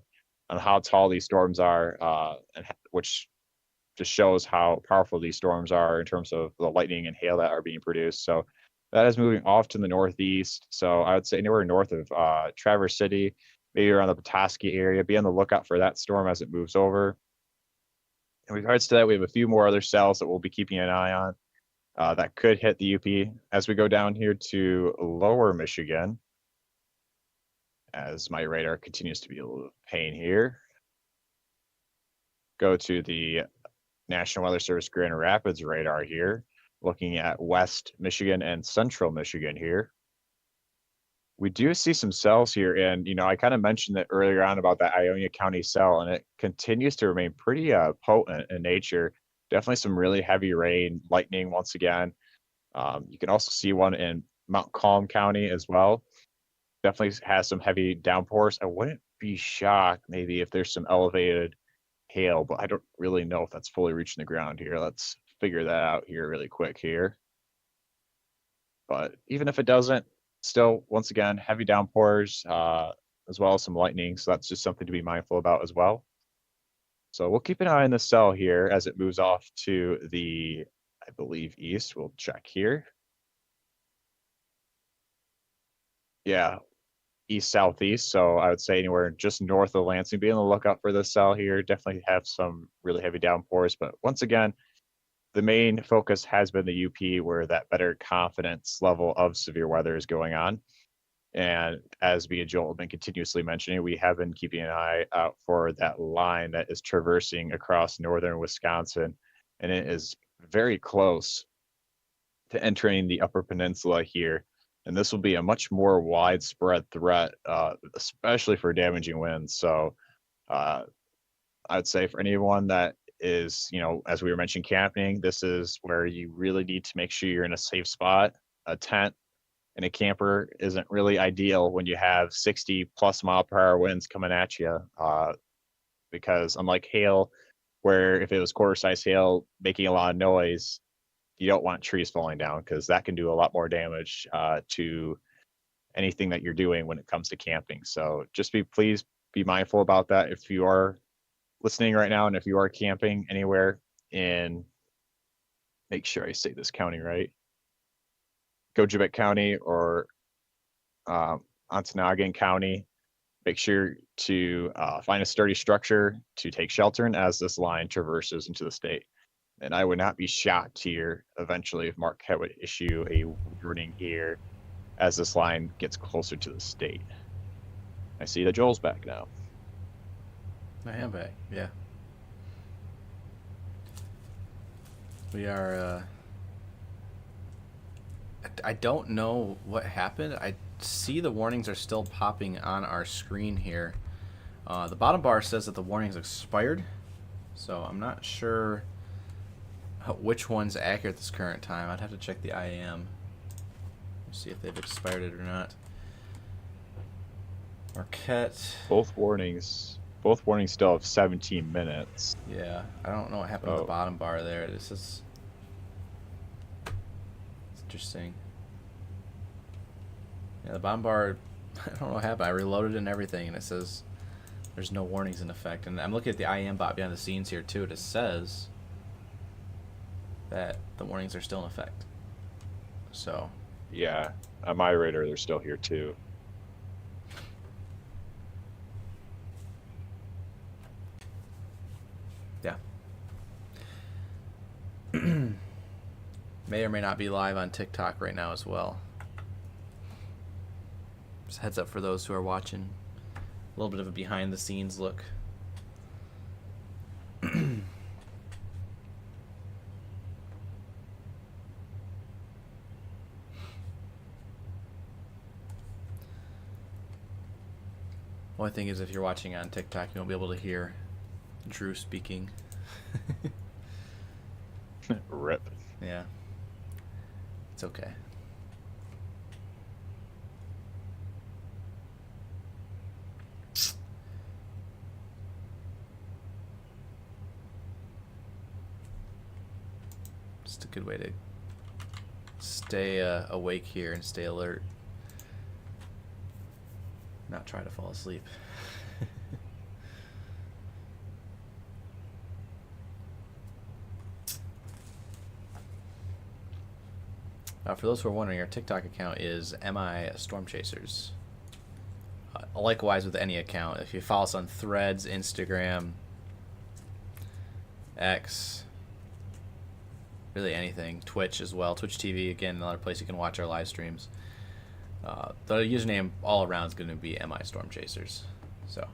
how tall these storms are, and which just shows how powerful these storms are in terms of the lightning and hail that are being produced. So that is moving off to the northeast. So I would say anywhere north of Traverse City, maybe around the Petoskey area. Be on the lookout for that storm as it moves over. In regards to that, we have a few more other cells that we'll be keeping an eye on that could hit the UP as we go down here to lower Michigan. As my radar continues to be a little pain here. Go to the National Weather Service Grand Rapids radar here, looking at West Michigan and Central Michigan here. We do see some cells here, and I kind of mentioned that earlier on about that Ionia County cell, and it continues to remain pretty potent in nature. Definitely some really heavy rain, lightning once again. You can also see one in Mount Calm County as well. Definitely has some heavy downpours. I wouldn't be shocked maybe if there's some elevated hail, but I don't really know if that's fully reaching the ground here. Let's figure that out here really quick here. But even if it doesn't, still, once again, heavy downpours, as well as some lightning. So that's just something to be mindful about as well. So we'll keep an eye on the cell here as it moves off to the, I believe, east. We'll check here. Yeah, east southeast. So I would say anywhere just north of Lansing. Be on the lookout for this cell here. Definitely have some really heavy downpours. But once again, the main focus has been the UP, where that better confidence level of severe weather is going on. And as me and Joel have been continuously mentioning, we have been keeping an eye out for that line that is traversing across northern Wisconsin. And it is very close to entering the Upper Peninsula here. And this will be a much more widespread threat, especially for damaging winds. So I'd say for anyone that is, as we were mentioning, camping, this is where you really need to make sure you're in a safe spot. A tent and a camper isn't really ideal when you have 60+ mile per hour winds coming at you, because unlike hail, where if it was quarter size hail making a lot of noise, you don't want trees falling down because that can do a lot more damage to anything that you're doing when it comes to camping. So just please be mindful about that if you are listening right now, and if you are camping anywhere in, make sure I say this county right, Keweenaw County or Ontonagon County, make sure to find a sturdy structure to take shelter in as this line traverses into the state. And I would not be shocked here eventually if Marquette would issue a warning here as this line gets closer to the state. I see that Joel's back now. I am back, yeah. We are, I don't know what happened. I see the warnings are still popping on our screen here. The bottom bar says that the warnings expired, so I'm not sure which one's accurate at this current time. I'd have to check the IAM, see if they've expired it or not. Marquette. Both warnings still have 17 minutes. Yeah, I don't know what happened to the bottom bar there. This is, it's interesting. Yeah, the bottom bar, I don't know what happened. I reloaded and everything, and it says there's no warnings in effect. And I'm looking at the IAM bot behind the scenes here too. It says that the warnings are still in effect. So. Yeah, on my radar, they're still here too. Yeah. May or may not be live on TikTok right now as well. Just heads up for those who are watching. A little bit of a behind the scenes look. Only thing is, if you're watching on TikTok, you won't be able to hear Drew speaking. Rip. Yeah. It's okay. Just a good way to stay awake here and stay alert. Not try to fall asleep. For those who are wondering, our TikTok account is MI Storm Chasers. Likewise with any account, if you follow us on Threads, Instagram, X, really anything, Twitch as well, Twitch TV, again, another place you can watch our live streams. The username all around is going to be MI Storm Chasers. So.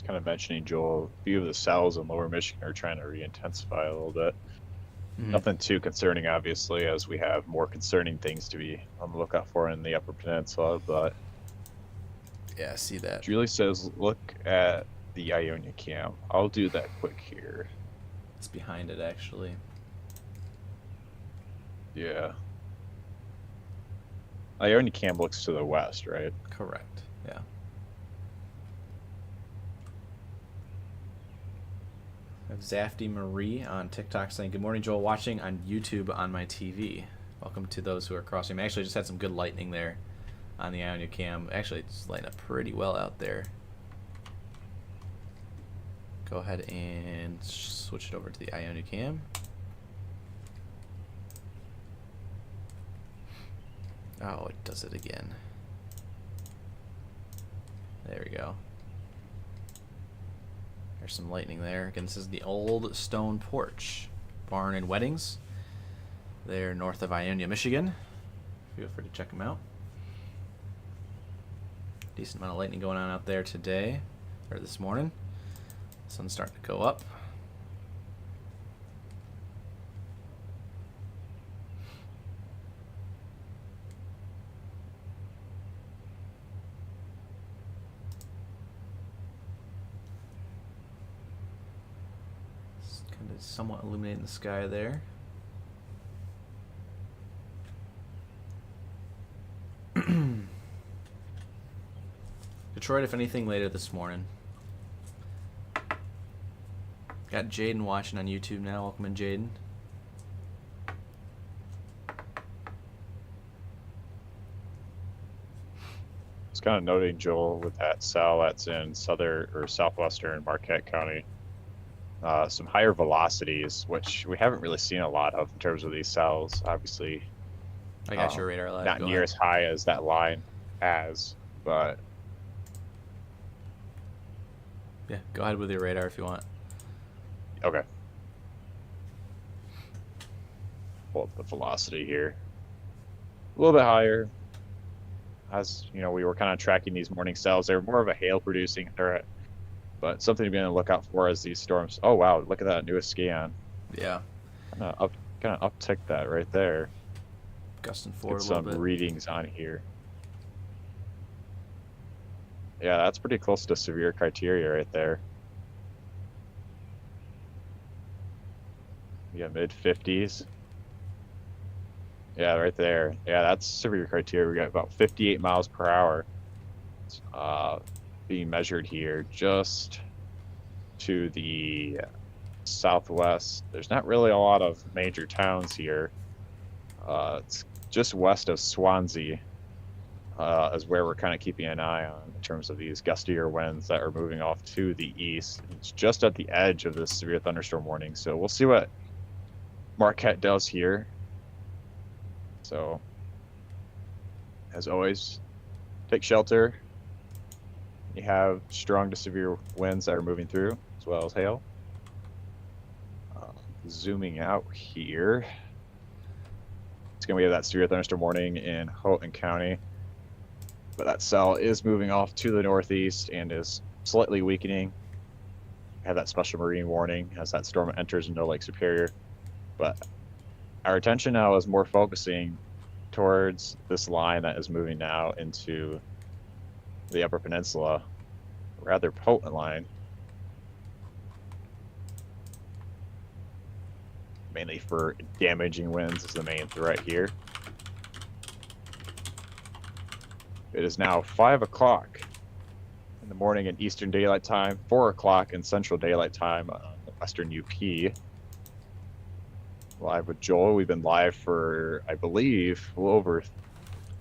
kind of mentioning, Joel, a few of the cells in Lower Michigan are trying to re-intensify a little bit. Nothing too concerning, obviously, as we have more concerning things to be on the lookout for in the Upper Peninsula. But Yeah, I see that. Julie says, look at the Ionia cam. I'll do that quick here. It's behind it, actually. Yeah. Ionia cam looks to the west, right? Correct. Yeah. I have Zafty Marie on TikTok saying, "Good morning, Joel. Watching on YouTube on my TV. Welcome to those who are crossing." I actually just had some good lightning there on the Ionia cam. Actually, it's lighting up pretty well out there. Go ahead and switch it over to the Ionia cam. Oh, it does it again. There we go. There's some lightning there. Again, this is the old stone porch barn and weddings. They're north of Ionia, Michigan. Feel free to check them out. Decent amount of lightning going on out there today, or this morning. Sun's starting to go up. It's kind of somewhat illuminating the sky there. Detroit, if anything, later this morning. Got Jaden watching on YouTube now. Welcome in, Jaden. It's kind of noting, Joel, with that cell that's in southern or southwestern Marquette County, some higher velocities, which we haven't really seen a lot of in terms of these cells. Obviously, I got your radar live. not Go near ahead. as high as that line has, but Yeah, go ahead with your radar if you want. okay. Pull up the velocity here. A little bit higher. As you know, we were kind of tracking these morning cells. They're more of a hail producing threat, but something to be on the lookout for as these storms. Oh wow, look at that newest scan. Yeah, Kind of uptick that right there. gusting forward Get a little some bit. readings on here. Yeah, that's pretty close to severe criteria right there. Yeah, mid 50s. Yeah, right there. Yeah, that's severe criteria. We got about 58 miles per hour being measured here just to the southwest. There's not really a lot of major towns here. It's just west of Swansea is where we're kind of keeping an eye on in terms of these gustier winds that are moving off to the east. It's just at the edge of this severe thunderstorm warning. So we'll see what Marquette does here. So, as always, take shelter. You have strong to severe winds that are moving through, as well as hail. Zooming out here. It's going to be that severe thunderstorm warning in Houghton County. But that cell is moving off to the northeast and is slightly weakening. Have that special marine warning as that storm enters into Lake Superior. But our attention now is more focusing towards this line that is moving now into the Upper Peninsula, rather potent line. Mainly for damaging winds is the main threat here. It is now 5 o'clock in the morning in Eastern Daylight Time, 4 o'clock in Central Daylight Time on the Western UP. Live with Joel. We've been live for, I believe, a little over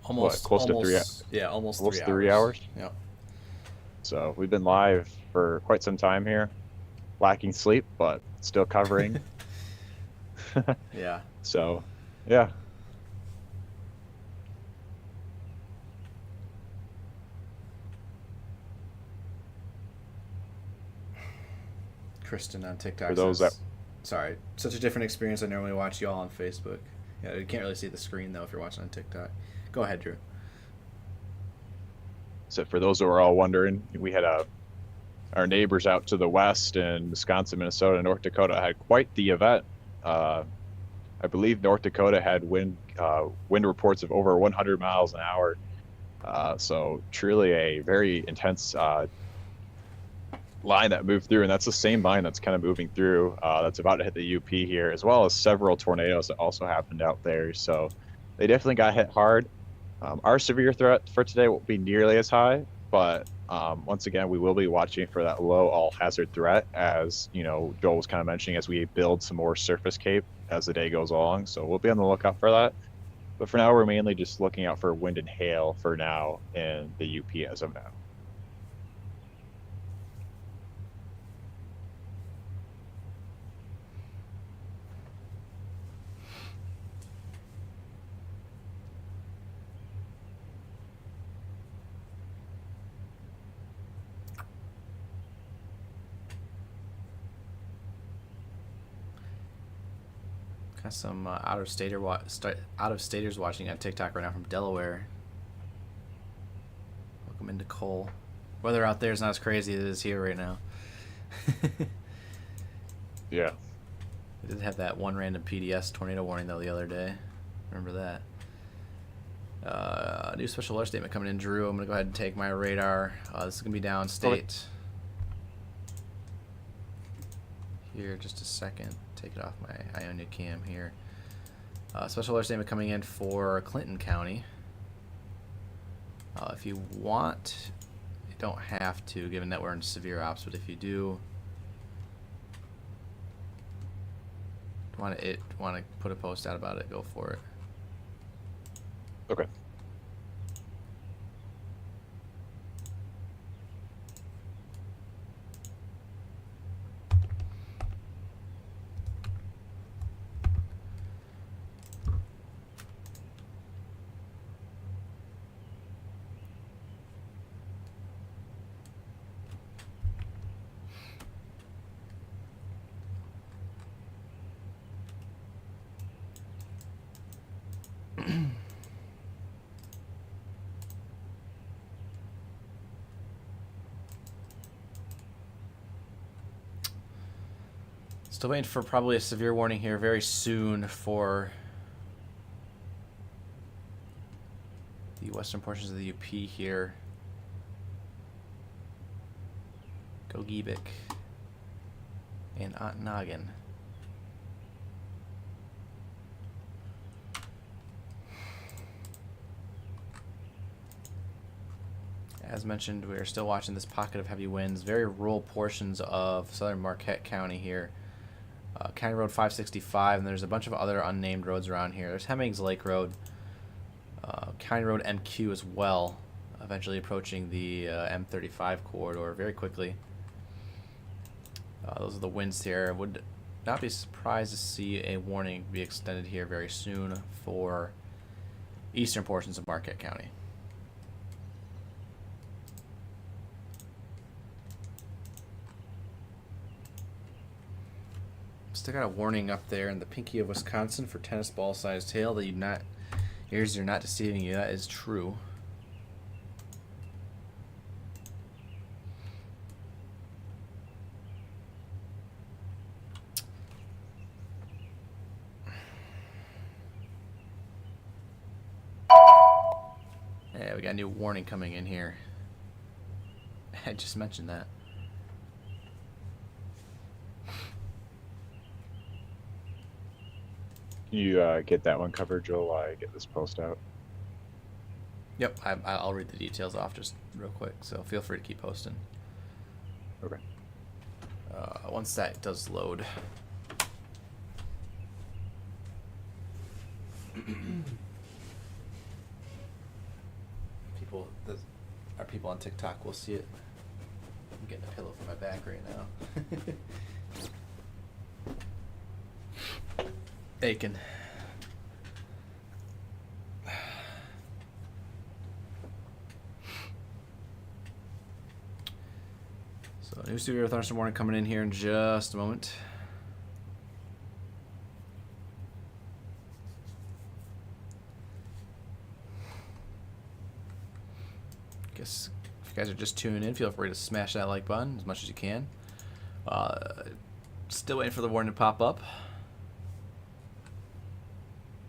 Almost close to 3 Yeah, almost almost 3 3 hours. Yep. So we've been live for quite some time here, lacking sleep, but still covering. Yeah. So, yeah. Kristen on TikTok For those says, sorry, such a different experience. I normally watch y'all on Facebook. Yeah, you can't really see the screen though if you're watching on TikTok. Go ahead, Drew. So for those who are all wondering, we had a our neighbors out to the west in Wisconsin, Minnesota, and North Dakota had quite the event. I believe North Dakota had wind reports of over 100 miles an hour. So truly a very intense line that moved through, and that's the same line that's kind of moving through. That's about to hit the UP here, as well as several tornadoes that also happened out there. So they definitely got hit hard. Our severe threat for today won't be nearly as high, but once again, we will be watching for that low all hazard threat, as Joel was kind of mentioning, as we build some more surface cape as the day goes along. So we'll be on the lookout for that. But for now, we're mainly just looking out for wind and hail for now in the UP as of now. Got some out-of-staters watching on TikTok right now from Delaware. Welcome into Cole. Weather out there is not as crazy as it is here right now. Yeah. We did have that one random PDS tornado warning though the other day. Remember that. New special alert statement coming in, Drew. I'm gonna go ahead and take my radar. This is gonna be downstate. Here, just a second. Take it off my Ionia cam here. Special alert statement coming in for Clinton County. If you want, you don't have to, given that we're in severe ops, but if you do want to put a post out about it, go for it. Okay. Still waiting for probably a severe warning here very soon for the western portions of the UP here. Gogebic and Ontnoggin. As mentioned, we are still watching this pocket of heavy winds, very rural portions of southern Marquette County here. County Road 565, and there's a bunch of other unnamed roads around here. There's Hemmings Lake Road, County Road MQ as well, eventually approaching the M35 corridor very quickly. Those are the winds here. Would not be surprised to see a warning be extended here very soon for eastern portions of Marquette County. Still got a warning up there in the pinky of Wisconsin for tennis ball sized hail. That ears are not deceiving you. That is true. Yeah, we got a new warning coming in here. I just mentioned that. Can you get that one covered, Joel, while I get this post out? Yep, I'll read the details off just real quick, so feel free to keep posting. Okay. Once that does load. Our people on TikTok will see it. I'm getting a pillow for my back right now. Aching. So, new severe thunderstorm warning coming in here in just a moment. Guess if you guys are just tuning in, feel free to smash that like button as much as you can. Still waiting for the warning to pop up.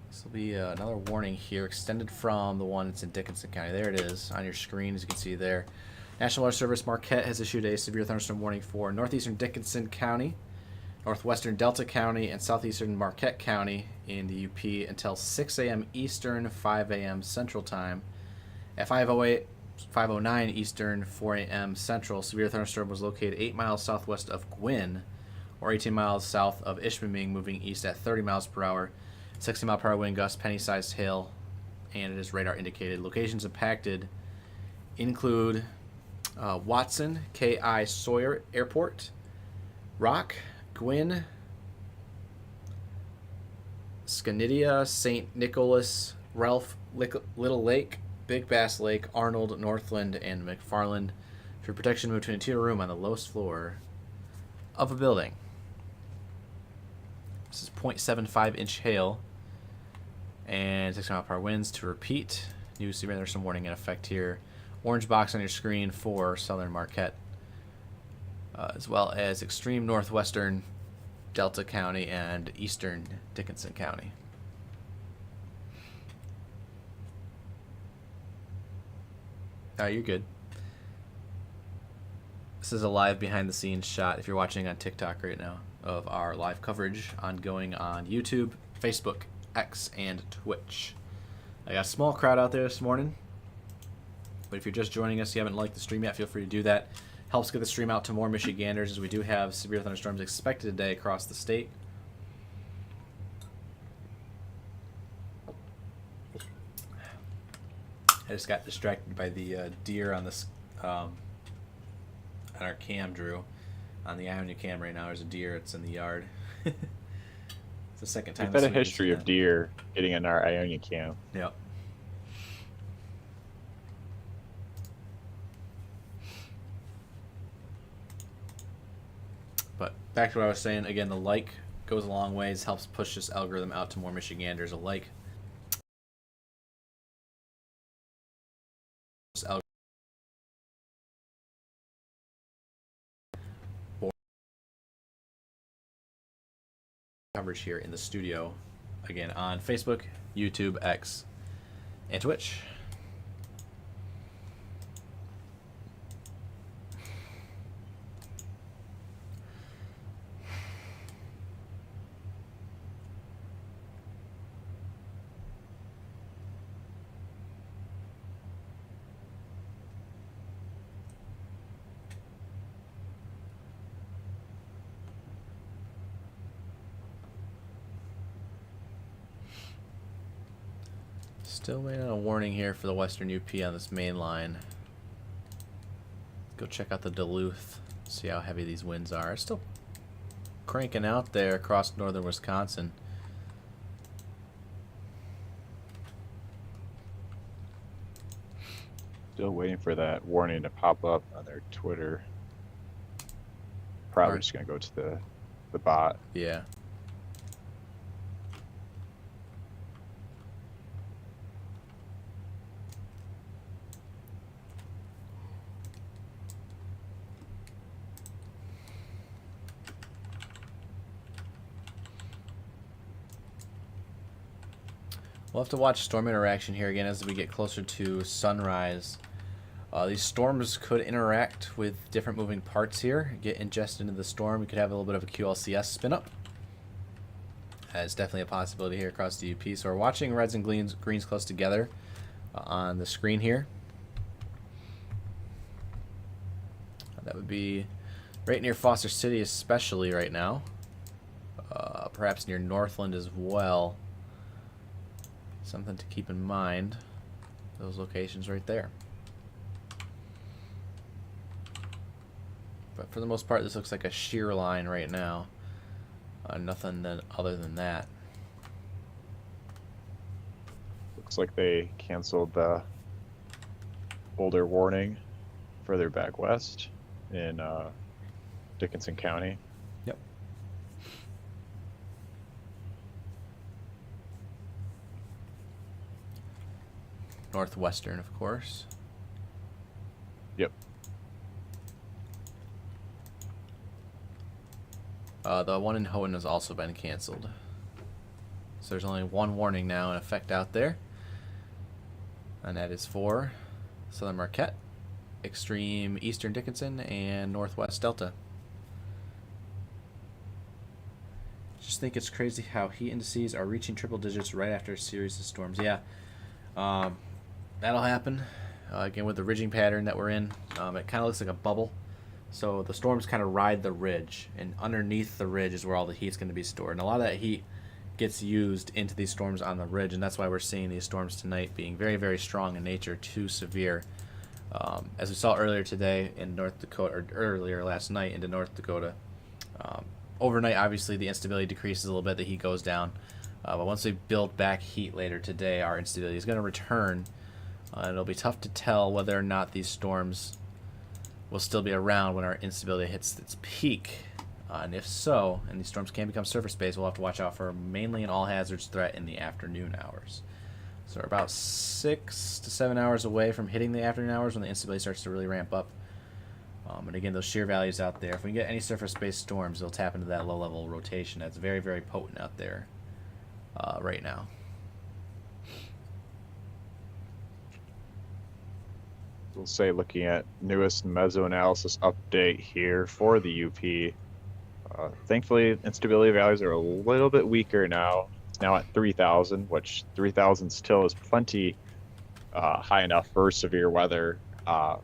This will be another warning here, extended from the one that's in Dickinson County. There it is on your screen, as you can see there. National Weather Service Marquette has issued a severe thunderstorm warning for northeastern Dickinson County, northwestern Delta County, and southeastern Marquette County in the UP until 6 a.m. Eastern, 5 a.m. Central Time. At 5:09 Eastern, 4 a.m. Central, severe thunderstorm was located 8 miles southwest of Gwynn, or 18 miles south of Ishpeming, moving east at 30 miles per hour, 60-mile-per-hour wind gust, penny-sized hail, and it is radar indicated. Locations impacted include Watson, K.I. Sawyer Airport, Rock, Gwynn, Scanidia, St. Nicholas, Ralph, Little Lake, Big Bass Lake, Arnold, Northland, and McFarland. For protection, move to an interior room on the lowest floor of a building. This is 0.75-inch hail and 60-mile-per-hour winds. To repeat, new severe thunderstorm warning in effect here. Orange box on your screen for southern Marquette, as well as extreme northwestern Delta County and eastern Dickinson County. You're good. This is a live behind-the-scenes shot, if you're watching on TikTok right now, of our live coverage ongoing on YouTube, Facebook, X, and Twitch. I got a small crowd out there this morning, but if you're just joining us, you haven't liked the stream yet, feel free to do that. Helps get the stream out to more Michiganders, as we do have severe thunderstorms expected today across the state. I just got distracted by the deer on this on our cam, Drew. On the Ionia cam right now, there's a deer. It's in the yard. It's the second time. We've had a history of deer getting in our Ionia cam. Yep. But back to what I was saying, again, the like goes a long ways, helps push this algorithm out to more Michiganders alike. Coverage here in the studio, again, on Facebook, YouTube, X, and Twitch. Still waiting on a warning here for the western UP on this main line. Go check out the Duluth, see how heavy these winds are. It's still cranking out there across northern Wisconsin. Still waiting for that warning to pop up on their Twitter. Probably just going to go to the bot. Yeah. We'll have to watch storm interaction here again as we get closer to sunrise. These storms could interact with different moving parts here, get ingested into the storm. We could have a little bit of a QLCS spin up. That's definitely a possibility here across the UP. So we're watching reds and greens close together on the screen here. That would be right near Foster City, especially right now. Perhaps near Northland as well. Something to keep in mind, those locations right there. But for the most part, this looks like a shear line right now. Nothing other than that. Looks like they canceled the older warning further back west in Dickinson County. Yep. Northwestern, of course. Yep. The one in Houghton has also been canceled. So there's only one warning now in effect out there. And that is for Southern Marquette, Extreme Eastern Dickinson, and Northwest Delta. Just think it's crazy how heat indices are reaching triple digits right after a series of storms. Yeah, that'll happen. Again, with the ridging pattern that we're in, it kind of looks like a bubble. So the storms kind of ride the ridge, and underneath the ridge is where all the heat's going to be stored. And a lot of that heat gets used into these storms on the ridge, and that's why we're seeing these storms tonight being very, very strong in nature to severe. As we saw earlier today in North Dakota, or earlier last night into North Dakota. Overnight, obviously, the instability decreases a little bit, the heat goes down. But once we build back heat later today, our instability is going to return. And it'll be tough to tell whether or not these storms will still be around when our instability hits its peak. And if so, and these storms can become surface-based, we'll have to watch out for mainly an all-hazards threat in the afternoon hours. So we're about 6 to 7 hours away from hitting the afternoon hours when the instability starts to really ramp up. And again, those shear values out there, if we get any surface-based storms, they'll tap into that low-level rotation that's very, very potent out there right now. We'll say looking at newest mesoanalysis update here for the UP. Thankfully, instability values are a little bit weaker now. It's now at 3,000, which 3,000 still is plenty high enough for severe weather. A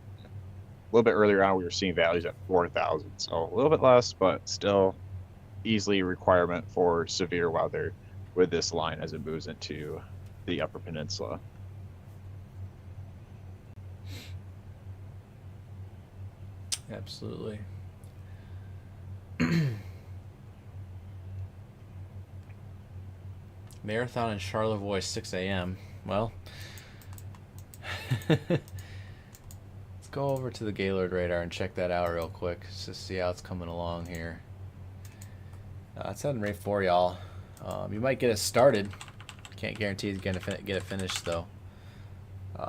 little bit earlier on, we were seeing values at 4,000, so a little bit less, but still easily a requirement for severe weather with this line as it moves into the Upper Peninsula. Absolutely. Marathon in Charlevoix, 6 a.m. Well, let's go over to the Gaylord radar and check that out real quick just to see how it's coming along here. It's heading right for y'all. You might get it started. Can't guarantee you're going to get it finished, though.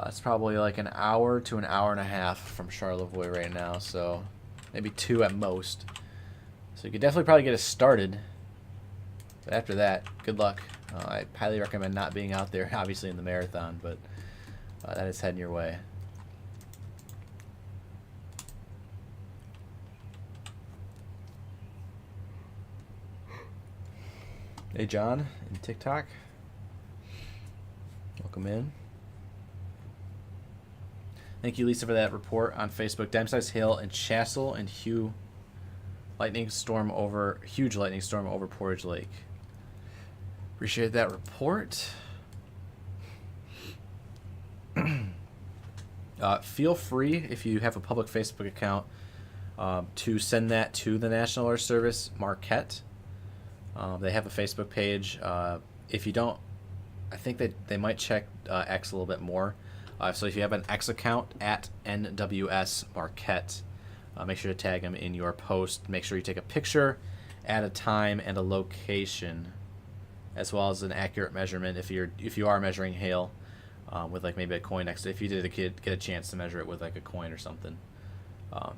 It's probably like an hour to an hour and a half from Charlevoix right now, so maybe 2 at most. So you could definitely probably get it started. But after that, good luck. I highly recommend not being out there, obviously, in the marathon, but that is heading your way. Hey, John, in TikTok. Welcome in. Thank you, Lisa, for that report on Facebook. Dime-sized hail in Chassel and huge lightning storm over Portage Lake. Appreciate that report. Feel free, if you have a public Facebook account, to send that to the National Weather Service Marquette. They have a Facebook page. If you don't, I think that they might check X a little bit more. So if you have an X account at NWS Marquette, make sure to tag them in your post. Make sure you take a picture, add a time and a location, as well as an accurate measurement if you are measuring hail with like maybe a coin next to it. If you did get a chance to measure it with like a coin or something,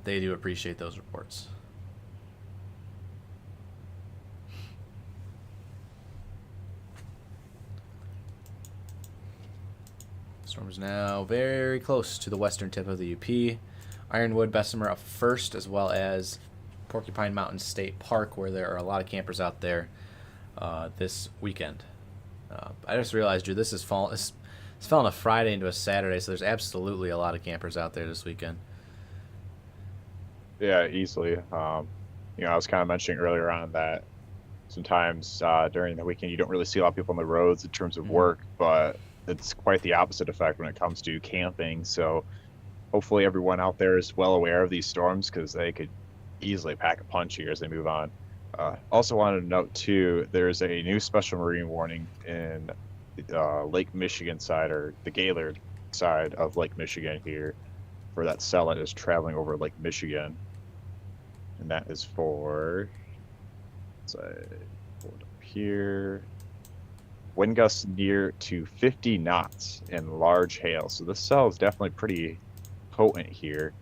they do appreciate those reports. Storm is now very close to the western tip of the UP. Ironwood, Bessemer up first, as well as Porcupine Mountain State Park, where there are a lot of campers out there this weekend. I just realized, Drew, this fell on a Friday into a Saturday, so there's absolutely a lot of campers out there this weekend. Yeah, easily. I was kind of mentioning earlier on that sometimes during the weekend you don't really see a lot of people on the roads in terms of work, but it's quite the opposite effect when it comes to camping. So hopefully everyone out there is well aware of these storms, because they could easily pack a punch here as they move on. Also wanted to note too, there's a new special marine warning in Lake Michigan side, or the Gaylord side of Lake Michigan here, for that cell that is traveling over Lake Michigan. And that is for, let's pull it up here, wind gusts near to 50 knots and large hail. So this cell is definitely pretty potent here.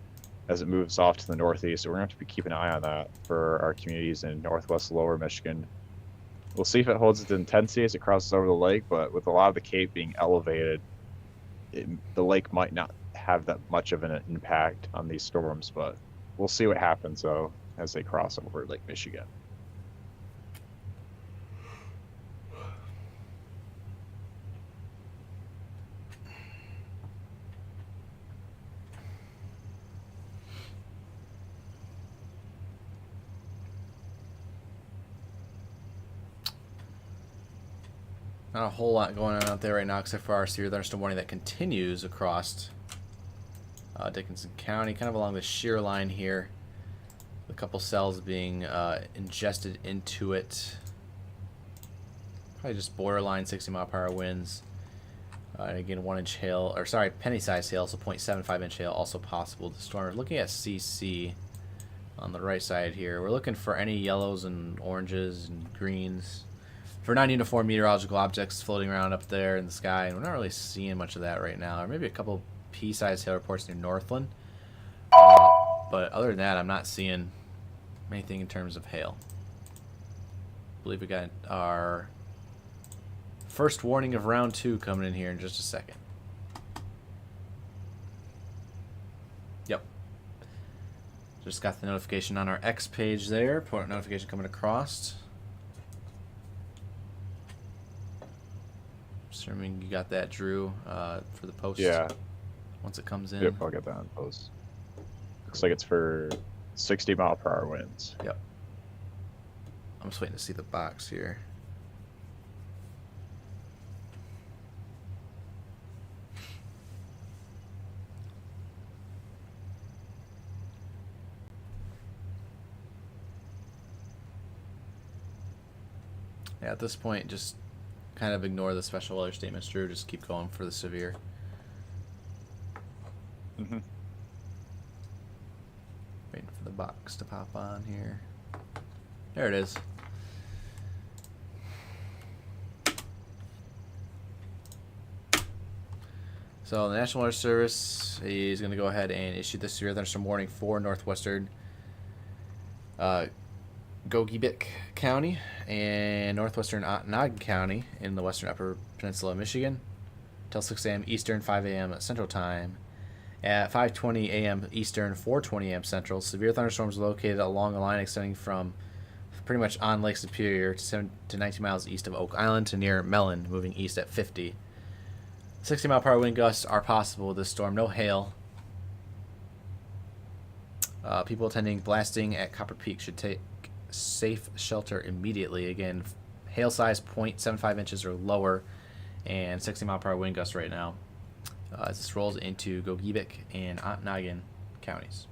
as it moves off to the northeast. So we're going to have to be keeping an eye on that for our communities in northwest lower Michigan. We'll see if it holds its intensity as it crosses over the lake, but with a lot of the cape being elevated, the lake might not have that much of an impact on these storms, but we'll see what happens, though, as they cross over Lake Michigan. Not a whole lot going on out there right now, except for our severe thunderstorm warning that continues across Dickinson County, kind of along the shear line here. A couple cells being ingested into it. Probably just borderline 60-mile-per-hour winds. And again, 1-inch hail, or sorry, penny-sized hail, so 0.75-inch hail also possible. The storm. We're looking at CC on the right side here. We're looking for any yellows and oranges and greens for non-uniform meteorological objects floating around up there in the sky, and we're not really seeing much of that right now. Or maybe a couple pea-sized hail reports near Northland. But other than that, I'm not seeing anything in terms of hail. I believe we got our first warning of round 2 coming in here in just a second. Yep. Just got the notification on our X page there. Port notification coming across. Assuming you got that, Drew, for the post. Yeah. Once it comes in. Yep, I'll get that on post. Looks like it's for 60-mile-per-hour winds. Yep. I'm just waiting to see the box here. Yeah, at this point, just kind of ignore the special weather statements, Drew. Just keep going for the severe. Mm-hmm. Waiting for the box to pop on here. There it is. So the National Weather Service is going to go ahead and issue the severe thunderstorm warning for northwestern Gogebic County and northwestern Ontonagon County in the western upper peninsula of Michigan until 6 a.m. Eastern, 5 a.m. Central Time. At 5:20 a.m. Eastern, 4:20 a.m. Central, severe thunderstorms located along a line extending from pretty much on Lake Superior to 7 to 19 miles east of Oak Island to near Mellon, moving east at 50. 60-mile-per-hour wind gusts are possible with this storm. No hail. People attending blasting at Copper Peak should take safe shelter immediately. Again, hail size 0.75 inches or lower, and 60-mile-per-hour wind gusts right now. As this rolls into Gogebic and Ontonagon counties.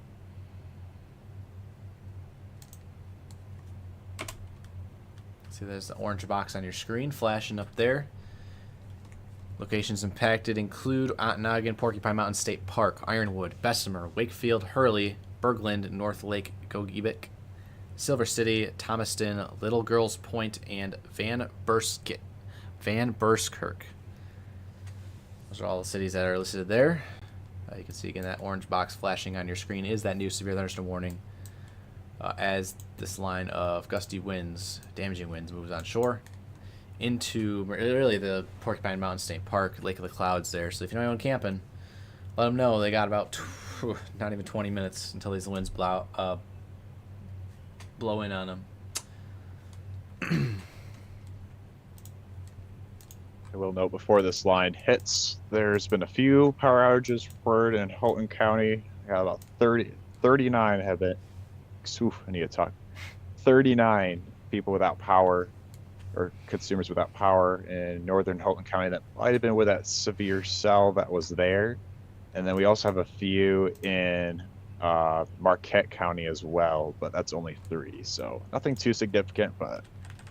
See, there's the orange box on your screen flashing up there. Locations impacted include Ontonagon, Porcupine Mountain State Park, Ironwood, Bessemer, Wakefield, Hurley, Bergland, North Lake, Gogebic, Silver City, Thomaston, Little Girls Point, and Van Buskirk. Those are all the cities that are listed there. You can see again that orange box flashing on your screen is that new severe thunderstorm warning as this line of gusty winds, damaging winds, moves on shore into really the Porcupine Mountain State Park, Lake of the Clouds there. So if you're not going camping, let them know they got about not even 20 minutes until these winds blow in on them. I will note before this line hits, there's been a few power outages reported in Houghton County. I got about 39 have been. I need to talk. 39 people without power, or consumers without power in northern Houghton County. That might have been with that severe cell that was there. And then we also have a few in Marquette County as well, but that's only 3. So nothing too significant, but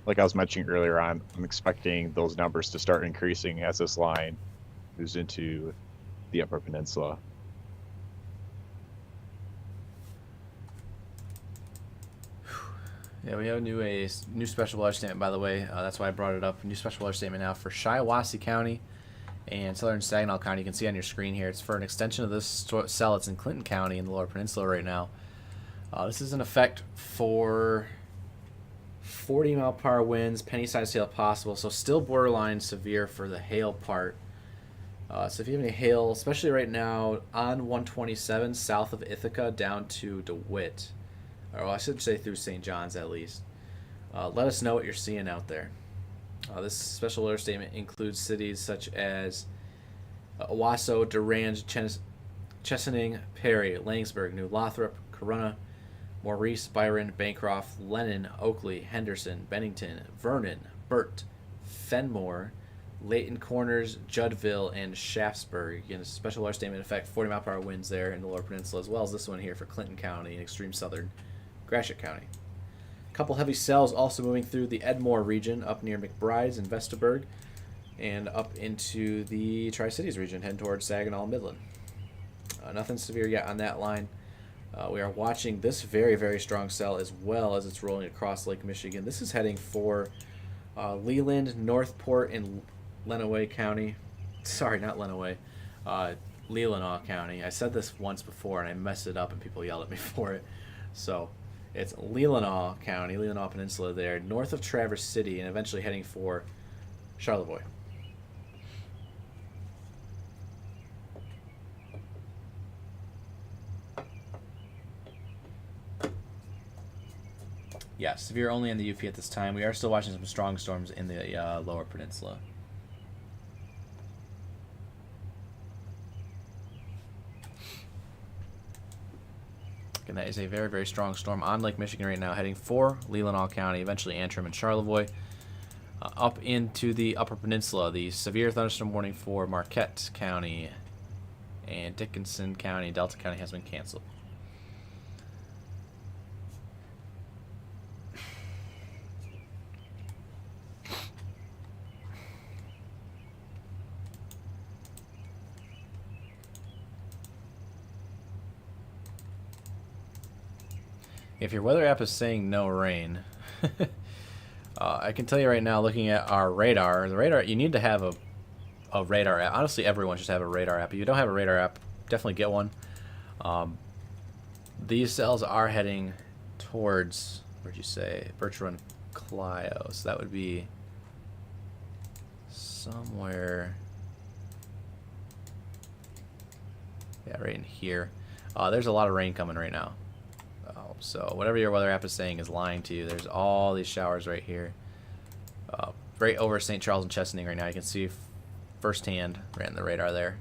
like I was mentioning earlier on, I'm expecting those numbers to start increasing as this line moves into the Upper Peninsula. Yeah, we have a new special weather statement, by the way. That's why I brought it up. A new special weather statement now for Shiawassee County and southern Saginaw County. You can see on your screen here. It's for an extension of this cell. It's in Clinton County in the Lower Peninsula right now. This is in effect for 40-mile-per-hour winds, penny-sized hail possible, so still borderline severe for the hail part. So if you have any hail, especially right now on 127 south of Ithaca down to DeWitt, or I should say through St. John's at least, let us know what you're seeing out there. This special alert statement includes cities such as Owasso, Durand, Chesaning, Perry, Langsburg, New Lothrop, Corunna, Maurice, Byron, Bancroft, Lennon, Oakley, Henderson, Bennington, Vernon, Burt, Fenmore, Layton Corners, Juddville, and Shaftesbury. Again, a special alert statement in effect, 40-mile-per-hour winds there in the Lower Peninsula, as well as this one here for Clinton County and extreme southern Gratiot County. A couple heavy cells also moving through the Edmore region up near McBride's and Vestaburg, and up into the Tri-Cities region, heading towards Saginaw and Midland. Nothing severe yet on that line. We are watching this very, very strong cell as well as it's rolling across Lake Michigan. This is heading for Leland, Northport, and Lenawee County. Sorry, not Lenawee. Leelanau County. I said this once before and I messed it up and people yelled at me for it. So it's Leelanau County, Leelanau Peninsula there, north of Traverse City, and eventually heading for Charlevoix. Yeah, severe only in the UP at this time. We are still watching some strong storms in the Lower Peninsula. And that is a very, very strong storm on Lake Michigan right now, heading for Leelanau County, eventually Antrim and Charlevoix. Up into the Upper Peninsula, the severe thunderstorm warning for Marquette County and Dickinson County, Delta County has been canceled. If your weather app is saying no rain, I can tell you right now, looking at our radar, the radar, you need to have a radar app. Honestly, everyone should have a radar app. If you don't have a radar app, definitely get one. These cells are heading towards, where'd you say, Birch Run, Clio. So that would be somewhere, yeah, right in here. There's a lot of rain coming right now. So whatever your weather app is saying is lying to you. There's all these showers right here. Right over St. Charles and Chesaning right now. You can see firsthand right in the radar there.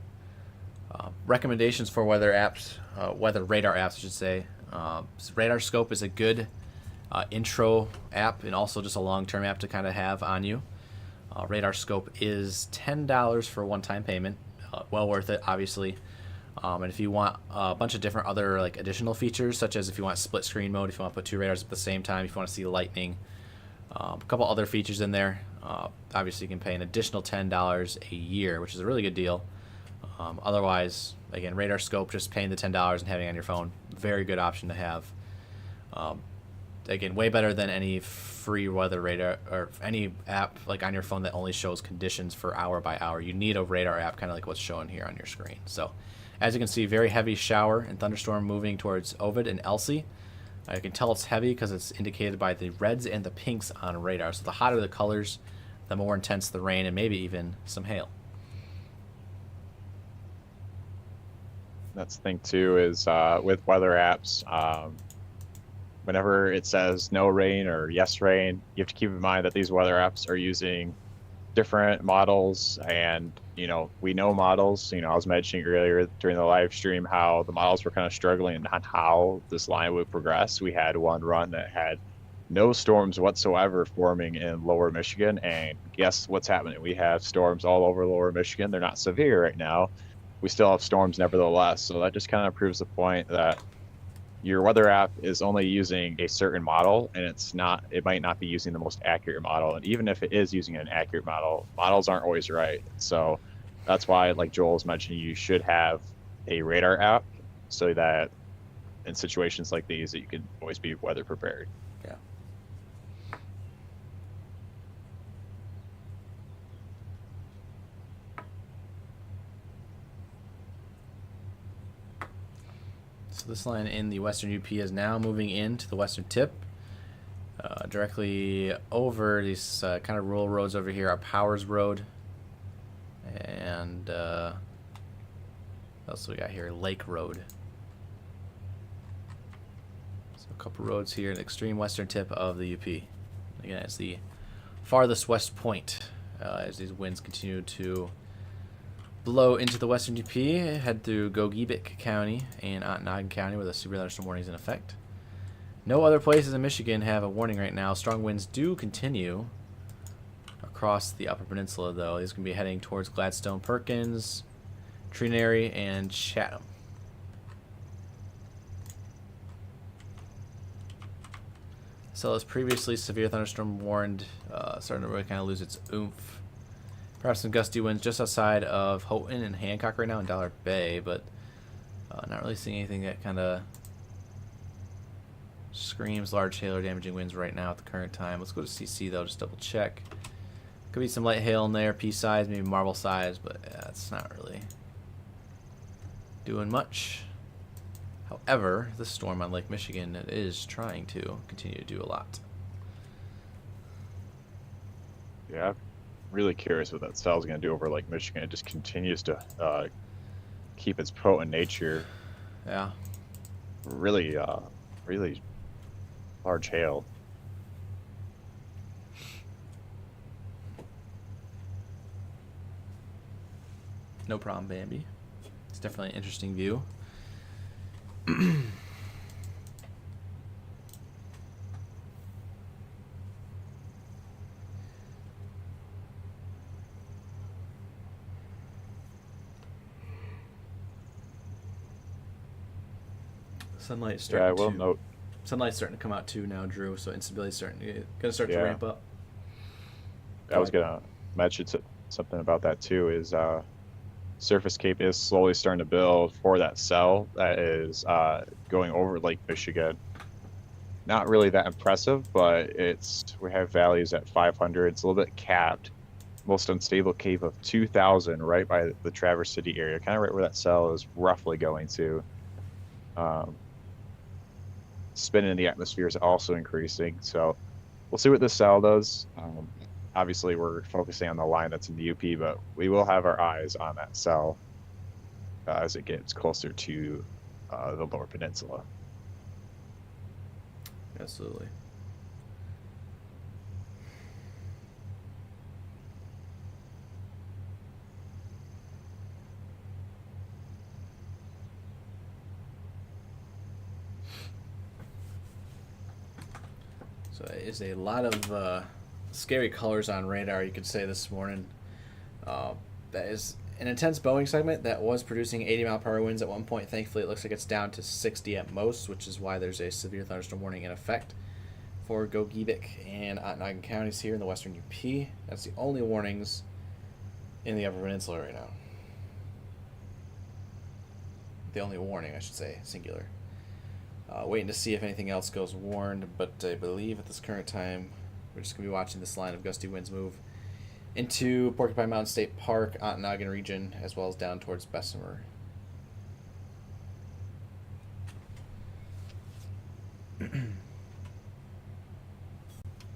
Recommendations for weather apps, weather radar apps, I should say. Radar Scope is a good intro app and also just a long-term app to kind of have on you. Radar Scope is $10 for a one-time payment. Well worth it, obviously. And if you want a bunch of different other like additional features, such as if you want split screen mode, if you want to put two radars at the same time, if you want to see lightning, a couple other features in there. Obviously, you can pay an additional $10 a year, which is a really good deal. Otherwise, again, Radar Scope, just paying the $10 and having it on your phone, very good option to have. Again, way better than any free weather radar or any app like on your phone that only shows conditions for hour by hour. You need a radar app, kind of like what's shown here on your screen. So, as you can see, very heavy shower and thunderstorm moving towards Ovid and Elsie. You can tell it's heavy because it's indicated by the reds and the pinks on radar. So the hotter the colors, the more intense the rain and maybe even some hail. That's the thing too is with weather apps, whenever it says no rain or yes rain, you have to keep in mind that these weather apps are using different models, and we know models. I was mentioning earlier during the live stream how the models were kind of struggling on how this line would progress. We had one run that had no storms whatsoever forming in Lower Michigan, and guess what's happening? We have storms all over Lower Michigan. They're not severe right now. We still have storms nevertheless. So that just kind of proves the point that your weather app is only using a certain model, and it might not be using the most accurate model. And even if it is using an accurate model, models aren't always right. So that's why, like Joel's mentioning, you should have a radar app so that in situations like these that you can always be weather prepared. Yeah. So this line in the western UP is now moving into the western tip. Directly over these kind of rural roads over here are Powers Road. And what else we got here? Lake Road. So a couple roads here in the extreme western tip of the UP. Again, it's the farthest west point as these winds continue to blow into the western UP, head through Gogebic County and Ontonagon County where the severe thunderstorm warning is in effect. No other places in Michigan have a warning right now. Strong winds do continue across the Upper Peninsula, though. These can be heading towards Gladstone, Perkins, Trinary, and Chatham. So as previously severe thunderstorm warned, starting to really kind of lose its oomph. Perhaps some gusty winds just outside of Houghton and Hancock right now in Dollar Bay, but not really seeing anything that kind of screams large hail or damaging winds right now at the current time. Let's go to CC though, just double check. Could be some light hail in there, pea size, maybe marble size, but yeah, it's not really doing much. However, this storm on Lake Michigan is trying to continue to do a lot. Yeah, I'm really curious what that cell is going to do over Lake Michigan. It just continues to keep its potent nature. Yeah. Really, really large hail. No problem, Bambi. It's definitely an interesting view. Sunlight's starting Yeah, I will note. Sunlight's starting to come out too now, Drew. So instability's gonna start to ramp up. I was gonna mention something about that too. Is surface cape is slowly starting to build for that cell that is going over Lake Michigan. Not really that impressive, but we have values at 500. It's a little bit capped. Most unstable cape of 2,000 right by the Traverse City area, kind of right where that cell is roughly going to. Spin in the atmosphere is also increasing, so we'll see what this cell does. Obviously, we're focusing on the line that's in the UP, but we will have our eyes on that cell as it gets closer to the Lower Peninsula. Absolutely. So it is a lot of scary colors on radar, you could say, this morning. That is an intense Boeing segment that was producing 80-mile-per-hour winds at one point. Thankfully, it looks like it's down to 60 at most, which is why there's a severe thunderstorm warning in effect for Gogebic and Ontonagon counties here in the western UP. That's the only warnings in the Upper Peninsula right now. The only warning, I should say, singular. Waiting to see if anything else goes warned, but I believe at this current time we're just going to be watching this line of gusty winds move into Porcupine Mountain State Park, Ontonagon region, as well as down towards Bessemer.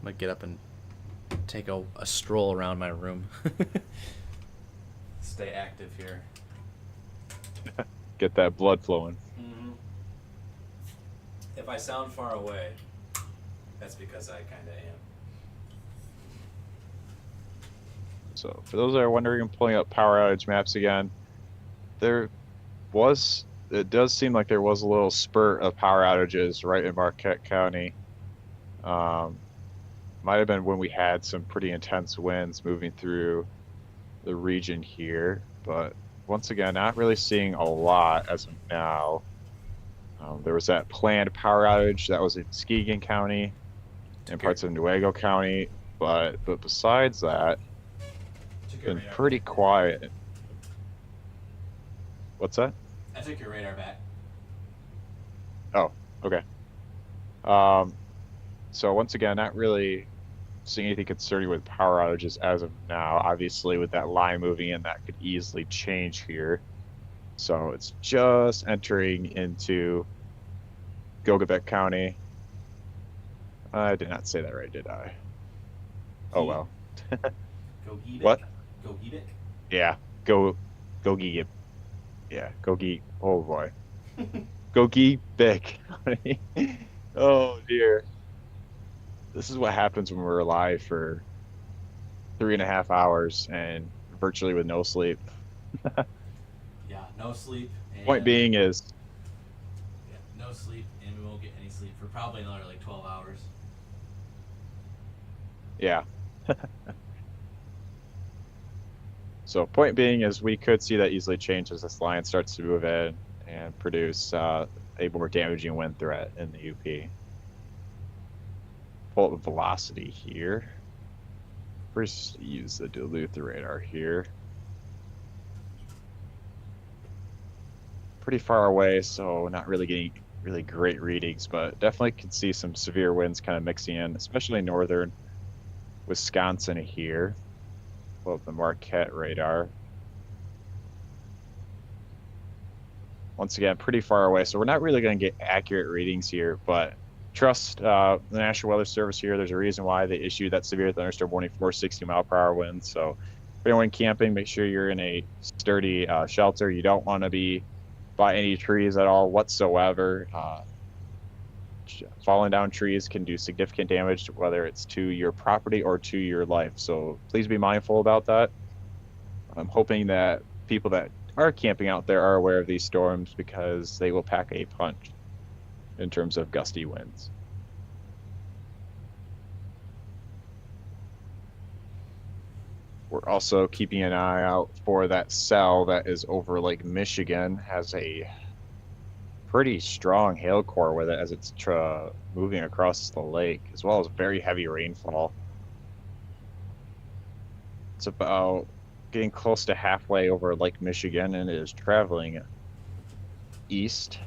Might get up and take a stroll around my room. Stay active here. Get that blood flowing. Mm-hmm. If I sound far away, that's because I kind of am. So for those that are wondering, I'm pulling up power outage maps again. It does seem like there was a little spurt of power outages right in Marquette County. Might have been when we had some pretty intense winds moving through the region here, but once again, not really seeing a lot as of now. There was that planned power outage that was in Muskegon County and parts of Newaygo County, but besides that, been pretty quiet. What's that? I took your radar back. Oh, okay. So once again, not really seeing anything concerning with power outages as of now. Obviously, with that line moving in, that could easily change here. So it's just entering into Gilgabet County. I did not say that right, did I? Oh Gee. well. Gogeebic. What? Gogeebic. Yeah. Go Geek. Yeah. Go Geek. Oh boy. Go Geek Big. Oh dear. This is what happens when we're alive for 3.5 hours and virtually with no sleep. Yeah, no sleep. Point And being is, yeah, no sleep, and we won't get any sleep for probably another like 12 hours. yeah. So point being is we could see that easily change as this line starts to move in and produce a more damaging wind threat in the UP. Pull up the velocity here. First, use the Duluth radar here. Pretty far away, so not really getting really great readings, but definitely can see some severe winds kind of mixing in, especially northern Wisconsin here. Pull up the Marquette radar. Once again, pretty far away, so we're not really going to get accurate readings here, but trust the National Weather Service here. There's a reason why they issued that severe thunderstorm warning for 60-mile-per-hour winds. So if anyone camping, make sure you're in a sturdy shelter. You don't want to be by any trees at all whatsoever. Falling down trees can do significant damage, whether it's to your property or to your life. So please be mindful about that. I'm hoping that people that are camping out there are aware of these storms because they will pack a punch in terms of gusty winds. We're also keeping an eye out for that cell that is over Lake Michigan. Has a pretty strong hail core with it as it's moving across the lake, as well as very heavy rainfall. It's about getting close to halfway over Lake Michigan and it is traveling east.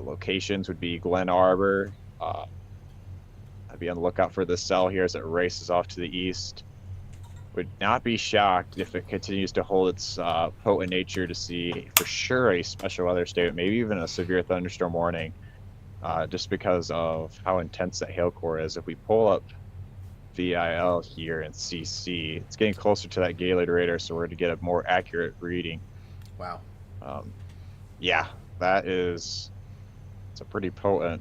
Locations would be Glen Arbor. I'd be on the lookout for this cell here as it races off to the east. Would not be shocked if it continues to hold its potent nature to see for sure a special weather state, maybe even a severe thunderstorm warning, just because of how intense that hail core is. If we pull up VIL here and CC, it's getting closer to that Gaylord radar, so we're going to get a more accurate reading. Wow. Yeah, it's a pretty potent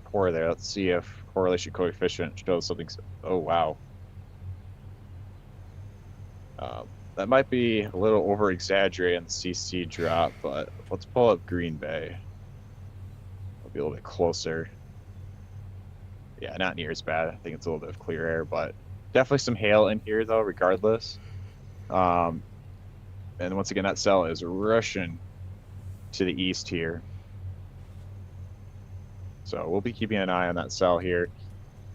core there. Let's see if correlation coefficient shows something. Oh, wow. That might be a little over exaggerated in the CC drop, but let's pull up Green Bay. It'll be a little bit closer. Yeah, not near as bad. I think it's a little bit of clear air, but definitely some hail in here though, regardless. And once again, that cell is rushing to the east here. So we'll be keeping an eye on that cell here,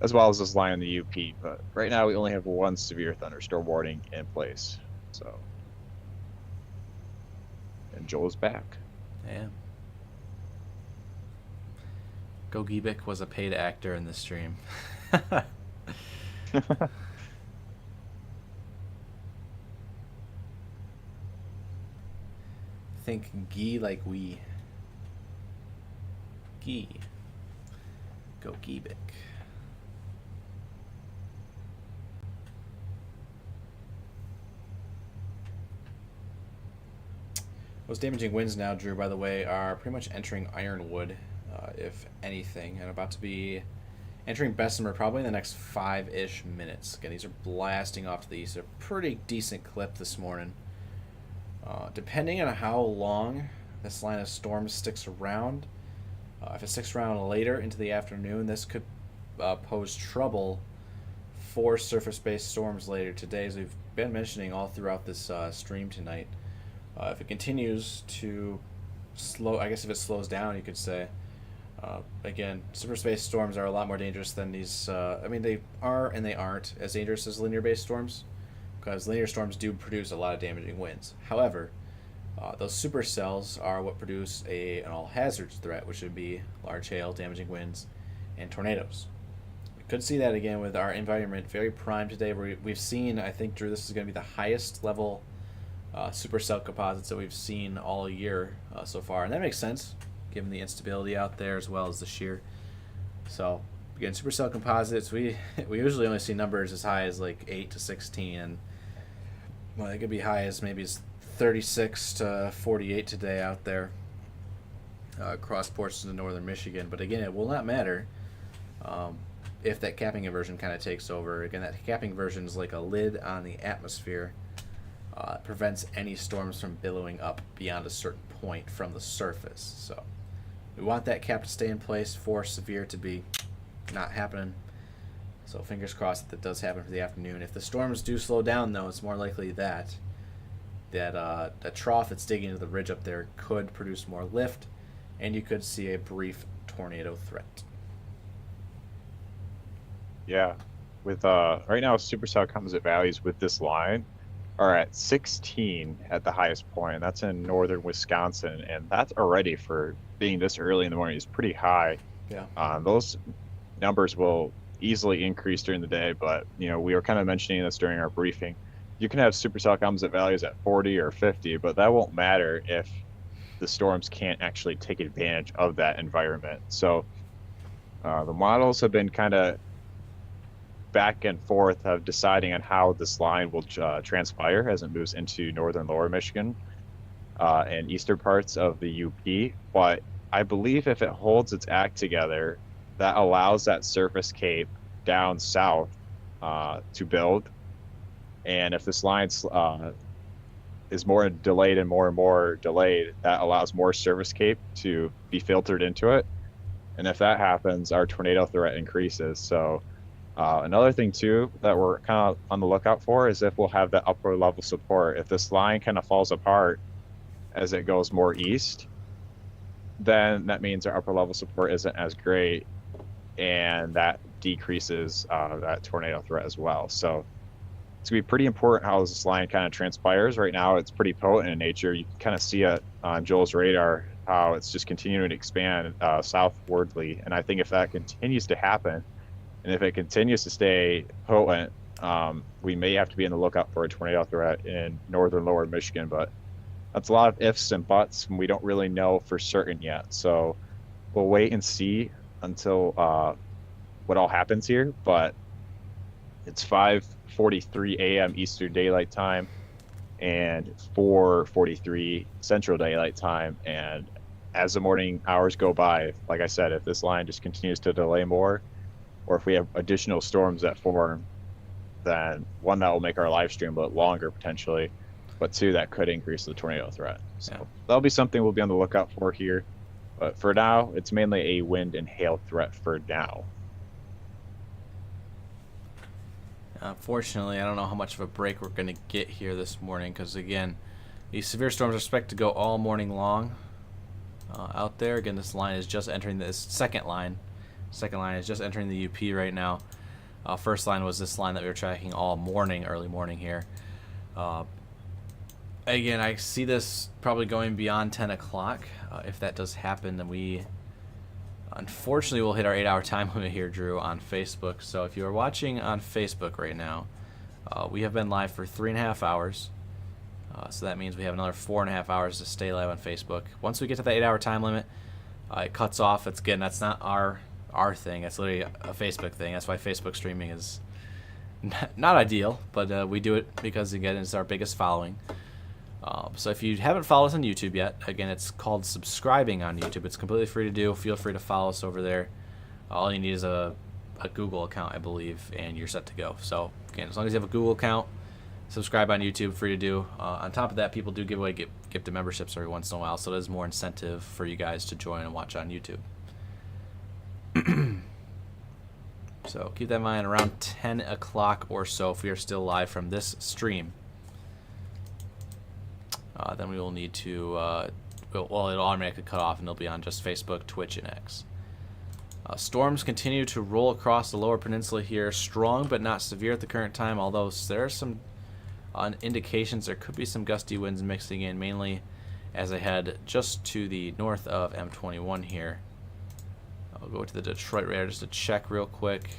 as well as this line in the UP. But right now we only have one severe thunderstorm warning in place. So, and Joel's back. Yeah. Gogeebic was a paid actor in this stream. Think gee like we. Gee. Gogeebic. Those damaging winds now, Drew, by the way, are pretty much entering Ironwood, if anything, and about to be entering Bessemer probably in the next 5-ish minutes. Again, these are blasting off to the east. A pretty decent clip this morning. Depending on how long this line of storms sticks around, if it sticks around later into the afternoon, this could pose trouble for surface-based storms later today, as we've been mentioning all throughout this stream tonight. If it continues to slow, I guess if it slows down, you could say. Again, surface-based storms are a lot more dangerous than these. I mean, they are and they aren't as dangerous as linear-based storms, because linear storms do produce a lot of damaging winds. However, those supercells are what produce an all-hazards threat, which would be large hail, damaging winds, and tornadoes. We could see that again with our environment very prime today. We've seen, I think, Drew, this is going to be the highest level supercell composites that we've seen all year so far, and that makes sense given the instability out there as well as the shear. So again, supercell composites, we usually only see numbers as high as like 8 to 16, and well, it could be high as maybe 36 to 48 today out there across portions of northern Michigan. But again, it will not matter if that capping inversion kind of takes over. Again, that capping inversion is like a lid on the atmosphere. It prevents any storms from billowing up beyond a certain point from the surface. So we want that cap to stay in place for severe to be not happening. So fingers crossed that does happen for the afternoon. If the storms do slow down, though, it's more likely that a trough that's digging into the ridge up there could produce more lift, and you could see a brief tornado threat. Yeah, with right now supercell composite values with this line are at 16 at the highest point. That's in northern Wisconsin, and that's already, for being this early in the morning, is pretty high. Yeah. Those numbers will easily increase during the day, but we were kind of mentioning this during our briefing. You can have supercell composite values at 40 or 50, but that won't matter if the storms can't actually take advantage of that environment. So the models have been kind of back and forth of deciding on how this line will transpire as it moves into northern lower Michigan and eastern parts of the UP. But I believe if it holds its act together, that allows that surface cape down south to build. And if this line is more delayed and more delayed, that allows more surface cape to be filtered into it. And if that happens, our tornado threat increases. So another thing too that we're kind of on the lookout for is if we'll have that upper level support. If this line kind of falls apart as it goes more east, then that means our upper level support isn't as great, and that decreases that tornado threat as well. So it's gonna be pretty important how this line kind of transpires. Right now it's pretty potent in nature. You can kind of see it on Joel's radar, how it's just continuing to expand southwardly. And I think if that continues to happen, and if it continues to stay potent, we may have to be on the lookout for a tornado threat in northern lower Michigan. But that's a lot of ifs and buts, and we don't really know for certain yet. So we'll wait and see until what all happens here. But it's 5:43 a.m. Eastern Daylight Time and 4:43 Central Daylight Time. And as the morning hours go by, like I said, if this line just continues to delay more, or if we have additional storms that form, then one, that will make our live stream a little longer potentially, but two, that could increase the tornado threat. So that'll be something we'll be on the lookout for here. But for now, it's mainly a wind and hail threat for now. Unfortunately, I don't know how much of a break we're going to get here this morning because, again, these severe storms are expected to go all morning long out there. Again, this line is just entering this second line. Second line is just entering the UP right now. First line was this line that we were tracking all morning, early morning here. Again, I see this probably going beyond 10 o'clock. If that does happen, then we unfortunately will hit our 8-hour time limit here, Drew, on Facebook. So if you are watching on Facebook right now, we have been live for 3.5 hours. So that means we have another 4.5 hours to stay live on Facebook. Once we get to the 8-hour time limit, it cuts off. That's not our thing. It's literally a Facebook thing. That's why Facebook streaming is not ideal, but we do it because, again, it's our biggest following. So if you haven't followed us on YouTube yet, again, it's called subscribing on YouTube. It's completely free to do. Feel free to follow us over there. All you need is a Google account, I believe, and you're set to go. So again, as long as you have a Google account, subscribe on YouTube, free to do. On top of that, people do give away gifted memberships every once in a while, so there's more incentive for you guys to join and watch on YouTube. So keep that in mind, around 10 o'clock or so, if we are still live from this stream, then we will need to, it'll automatically cut off and it'll be on just Facebook, Twitch, and X. Storms continue to roll across the lower peninsula here, strong but not severe at the current time, although there are some indications there could be some gusty winds mixing in, mainly as I head just to the north of M21 here. I'll go to the Detroit radar just to check real quick.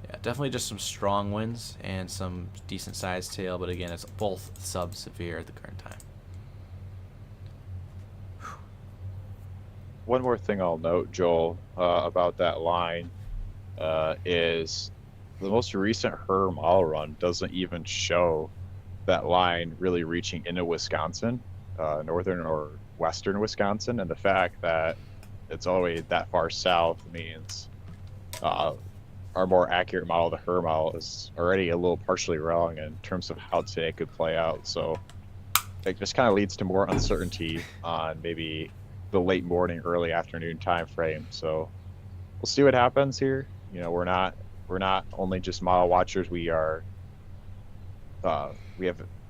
Yeah, definitely just some strong winds and some decent sized tail, but again, it's both sub-severe at the current time. one more thing I'll note, Joel, about that line is the most recent HER model run doesn't even show that line really reaching into Wisconsin, northern or western Wisconsin, and the fact that it's always that far south means our more accurate model, the HER model, is already a little partially wrong in terms of how today could play out. So it just kind of leads to more uncertainty on maybe the late morning, early afternoon time frame. So we'll see what happens here. You know, we're not only just model watchers. We have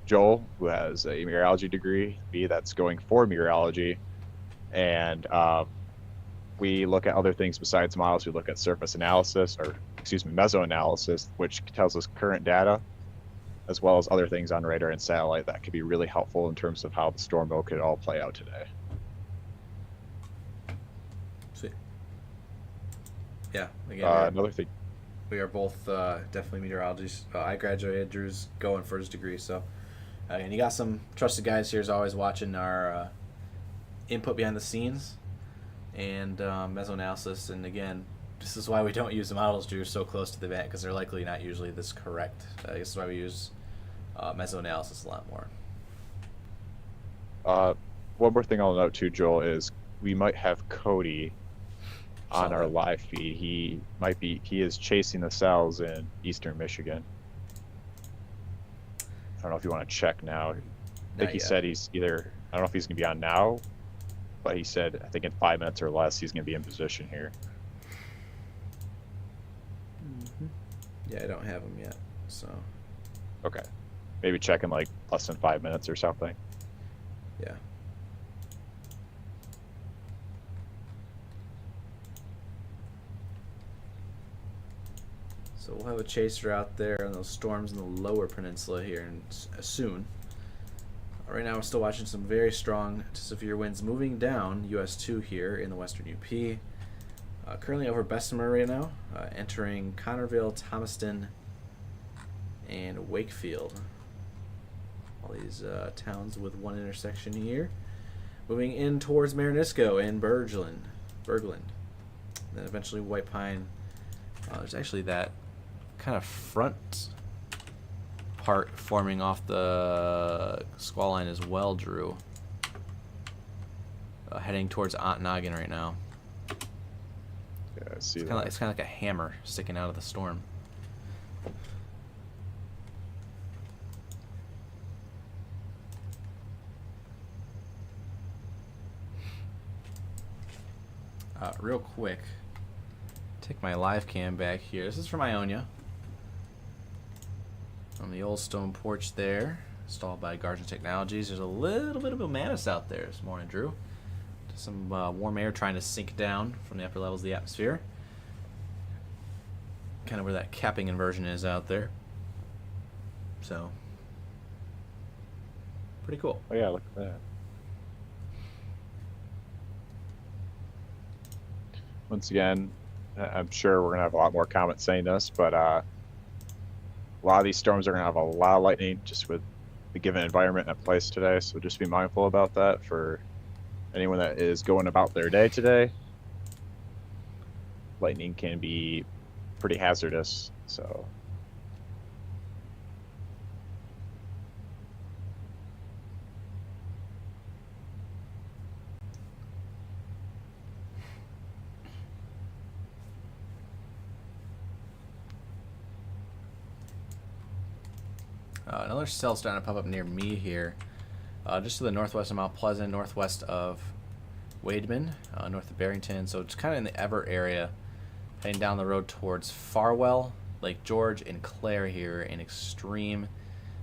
Joel, who has a meteorology degree, that's going for meteorology, and we look at other things besides models. We look at surface analysis, or excuse me, mesoanalysis, which tells us current data, as well as other things on radar and satellite that could be really helpful in terms of how the storm mode could all play out today. Sweet. Yeah. Again, Another thing. we are both definitely meteorologists. I graduated. Drew's going for his degree, so and you got some trusted guys here as always watching our input behind the scenes and mesoanalysis. And again, this is why we don't use the models, Drew, so close to the event, because they're likely not usually this correct. This is why we use mesoanalysis a lot more. One more thing I'll note too, Joel, is we might have Cody on our live feed. He is chasing the cells in eastern Michigan. I don't know if you want to check now. I think he said he's either, I don't know if he's going to be on now, but he said, I think in 5 minutes or less, he's going to be in position here. Mm-hmm. Yeah, I don't have him yet, so. Okay. Maybe check in like less than 5 minutes or something. Yeah. So we'll have a chaser out there on those storms in the lower peninsula here soon. Right now we're still watching some very strong to severe winds moving down US 2 here in the western UP. Currently over Bessemer right now, entering Connerville, Thomaston, and Wakefield. All these towns with one intersection here. Moving in towards Marinisco and Bergland. Then eventually White Pine. There's actually that kind of front part forming off the squall line as well, Drew. Heading towards Ontonagon right now. Yeah, I see that. It's kind of like a hammer sticking out of the storm. Real quick, take my live cam back here. This is from Ionia. On the old stone porch there, installed by Guardian Technologies. There's a little bit of Omanus out there this morning, Drew. Some warm air trying to sink down from the upper levels of the atmosphere. Kind of where that capping inversion is out there. So, pretty cool. Oh yeah, look at that. Once again, I'm sure we're going to have a lot more comments saying this, but a lot of these storms are going to have a lot of lightning just with the given environment and place today, so just be mindful about that for anyone that is going about their day today. Lightning can be pretty hazardous, so. Another cell starting to pop up near me here. Just to the northwest of Mount Pleasant, northwest of Wademan, north of Barrington. So it's kind of in the Everett area, heading down the road towards Farwell, Lake George, and Clare here in extreme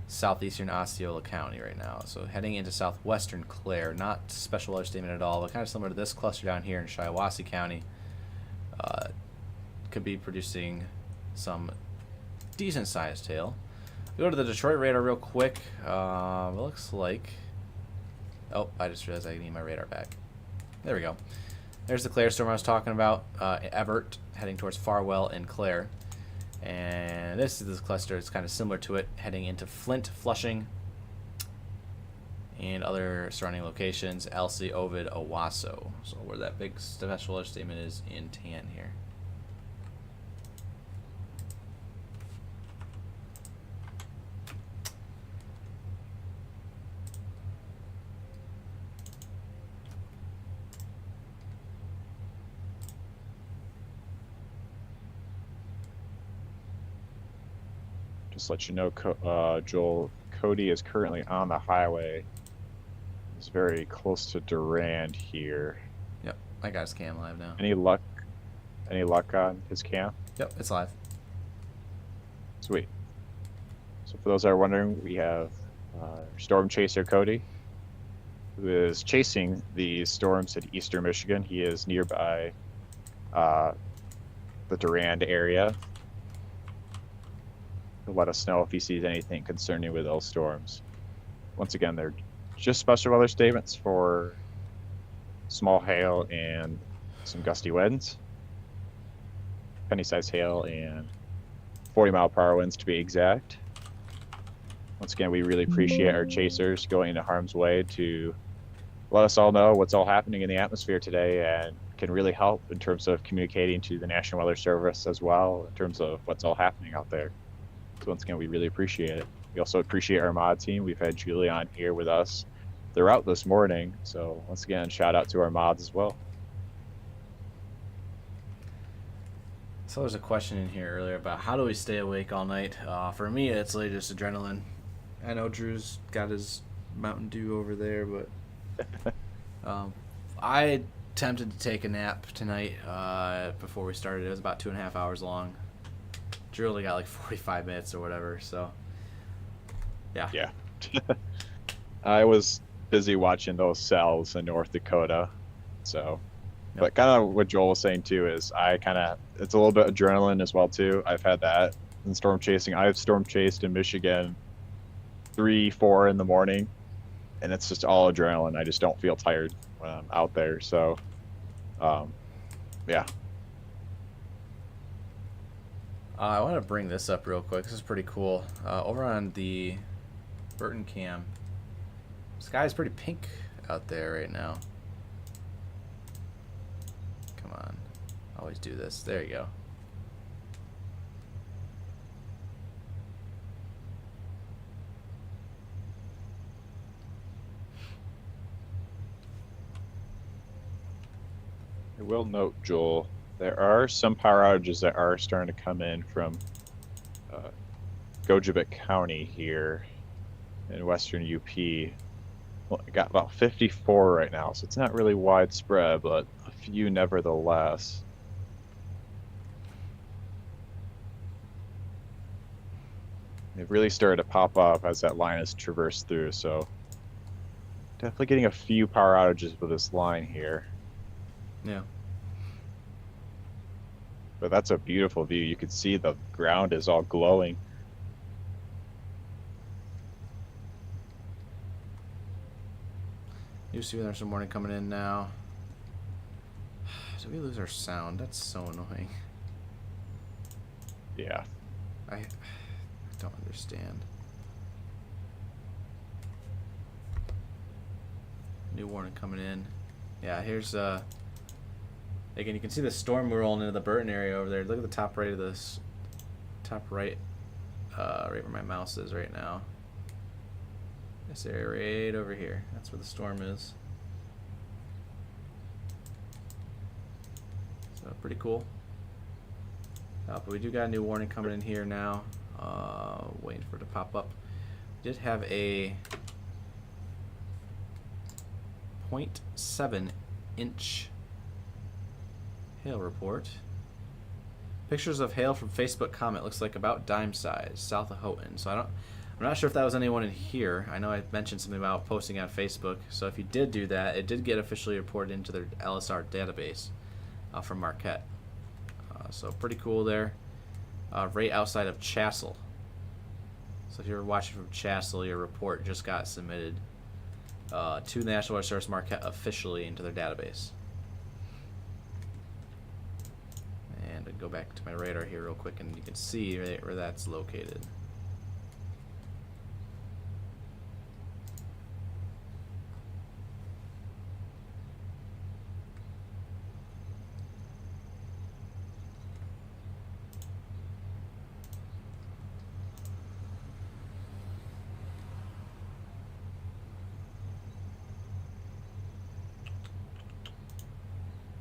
southeastern Osceola County right now. So heading into southwestern Clare, not special weather statement at all, but kind of similar to this cluster down here in Shiawassee County. Could be producing some decent sized hail. Go to the Detroit radar real quick. It looks like... Oh, I just realized I need my radar back. There we go. There's the Clare storm I was talking about. Everett, heading towards Farwell and Clare. And this is this cluster. It's kind of similar to it, heading into Flint, Flushing, and other surrounding locations, Elsie, Ovid, Owasso. So where that big special weather statement is in tan here. Just let you know, Joel, Cody is currently on the highway. He's very close to Durand here. Yep, I got his cam live now. Any luck? Any luck on his cam? Yep, it's live. Sweet. So for those that are wondering, we have Storm Chaser Cody, who is chasing the storms in eastern Michigan. He is nearby the Durand area. He'll let us know if he sees anything concerning with those storms. Once again, they're just special weather statements for small hail and some gusty winds. Penny-sized hail and 40-mile-per-hour winds to be exact. Once again, we really appreciate our chasers going into harm's way to let us all know what's all happening in the atmosphere today, and can really help in terms of communicating to the National Weather Service as well in terms of what's all happening out there. So once again, we really appreciate it. We also appreciate our mod team. We've had Julie on here with us throughout this morning. So once again, shout out to our mods as well. So there's a question in here earlier about how do we stay awake all night. For me, it's really just adrenaline. I know Drew's got his Mountain Dew over there, but I attempted to take a nap tonight before we started. It was about 2.5 hours long. Drew only got like 45 minutes or whatever, so yeah. Yeah. I was busy watching those cells in North Dakota, so. Yep. But kind of what Joel was saying too is it's a little bit adrenaline as well too. I've had that in storm chasing. I've storm chased in Michigan 3-4 in the morning, and it's just all adrenaline. I just don't feel tired when I'm out there. So, yeah. I want to bring this up real quick. This is pretty cool. Over on the Burton cam, sky's pretty pink out there right now. Come on. Always do this. There you go. I will note, Joel, there are some power outages that are starting to come in from Gojibik County here in western UP. Well, I got about 54 right now, so it's not really widespread, but a few nevertheless. They've really started to pop up as that line has traversed through, so definitely getting a few power outages with this line here. Yeah. But that's a beautiful view. You can see the ground is all glowing. You see there's some morning coming in now. Did we lose our sound? That's so annoying. Yeah. I don't understand. New warning coming in. Yeah, here's again, you can see the storm rolling into the Burton area over there. Look at the top right of this. Top right, right where my mouse is right now. This area right over here. That's where the storm is. So pretty cool. But we do got a new warning coming in here now. Waiting for it to pop up. We did have a 0.7 inch hail report. Pictures of hail from Facebook comment. Looks like about dime size south of Houghton. So I'm not sure if that was anyone in here. I know I mentioned something about posting on Facebook. So if you did do that, it did get officially reported into their LSR database from Marquette. So pretty cool there. Right outside of Chassel. So if you're watching from Chassel, your report just got submitted to the National Weather Service Marquette officially into their database. And I'll go back to my radar here real quick, and you can see right where that's located.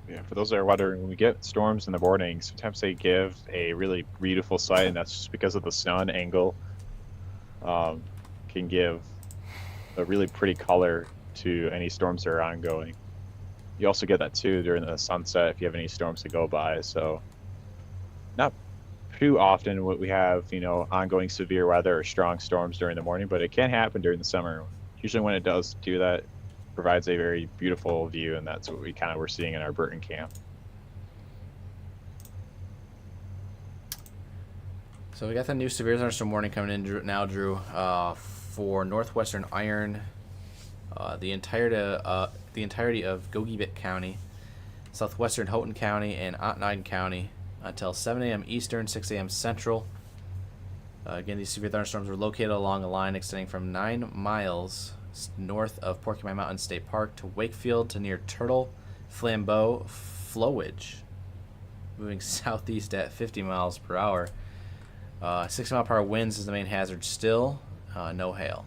Yeah, for those that are wondering, when we get storms in the morning, sometimes they give a really beautiful sight, and that's just because of the sun angle. Can give a really pretty color to any storms that are ongoing. You also get that too during the sunset if you have any storms to go by. So not too often what we have, ongoing severe weather or strong storms during the morning, but it can happen during the summer. Usually when it does do that, it provides a very beautiful view, and that's what we kind of were seeing in our Burton camp. So we got the new severe thunderstorm warning coming in now, Drew, for northwestern Iron, the entirety of Gogebic County, southwestern Houghton County, and Ontonagon County until 7 a.m. Eastern, 6 a.m. Central. Again, these severe thunderstorms were located along a line extending from 9 miles north of Porcupine Mountain State Park to Wakefield to near Turtle Flambeau Flowage, moving southeast at 50 miles per hour. 60-mile-per-hour winds is the main hazard still. No hail.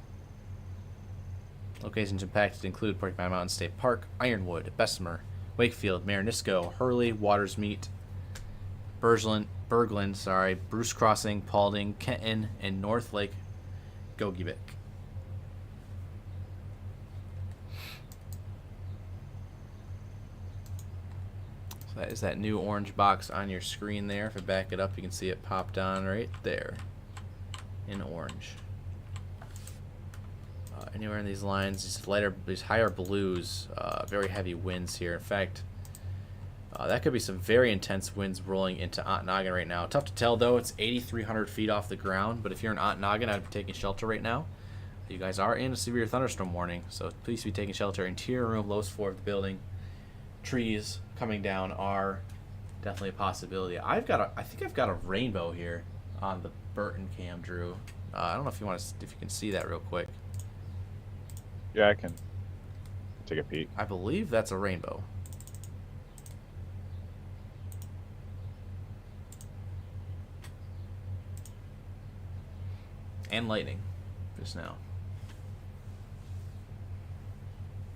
Locations impacted include Porcupine Mountain State Park, Ironwood, Bessemer, Wakefield, Marinisco, Hurley, Watersmeet, Berglund, Bruce Crossing, Paulding, Kenton, and North Lake Gogebic. So that is that new orange box on your screen there. If I back it up, you can see it popped on right there in orange. Anywhere in these lines, these higher blues, very heavy winds here. In fact, that could be some very intense winds rolling into Ontonagon right now. Tough to tell, though. It's 8,300 feet off the ground, but if you're in Ontonagon, I'd be taking shelter right now. You guys are in a severe thunderstorm warning, so please be taking shelter. Interior room, lowest floor of the building. Trees coming down are definitely a possibility. I think I've got a rainbow here on the Burton cam, Drew. I don't know if you can see that real quick. Yeah, I can take a peek. I believe that's a rainbow. And lightning just now.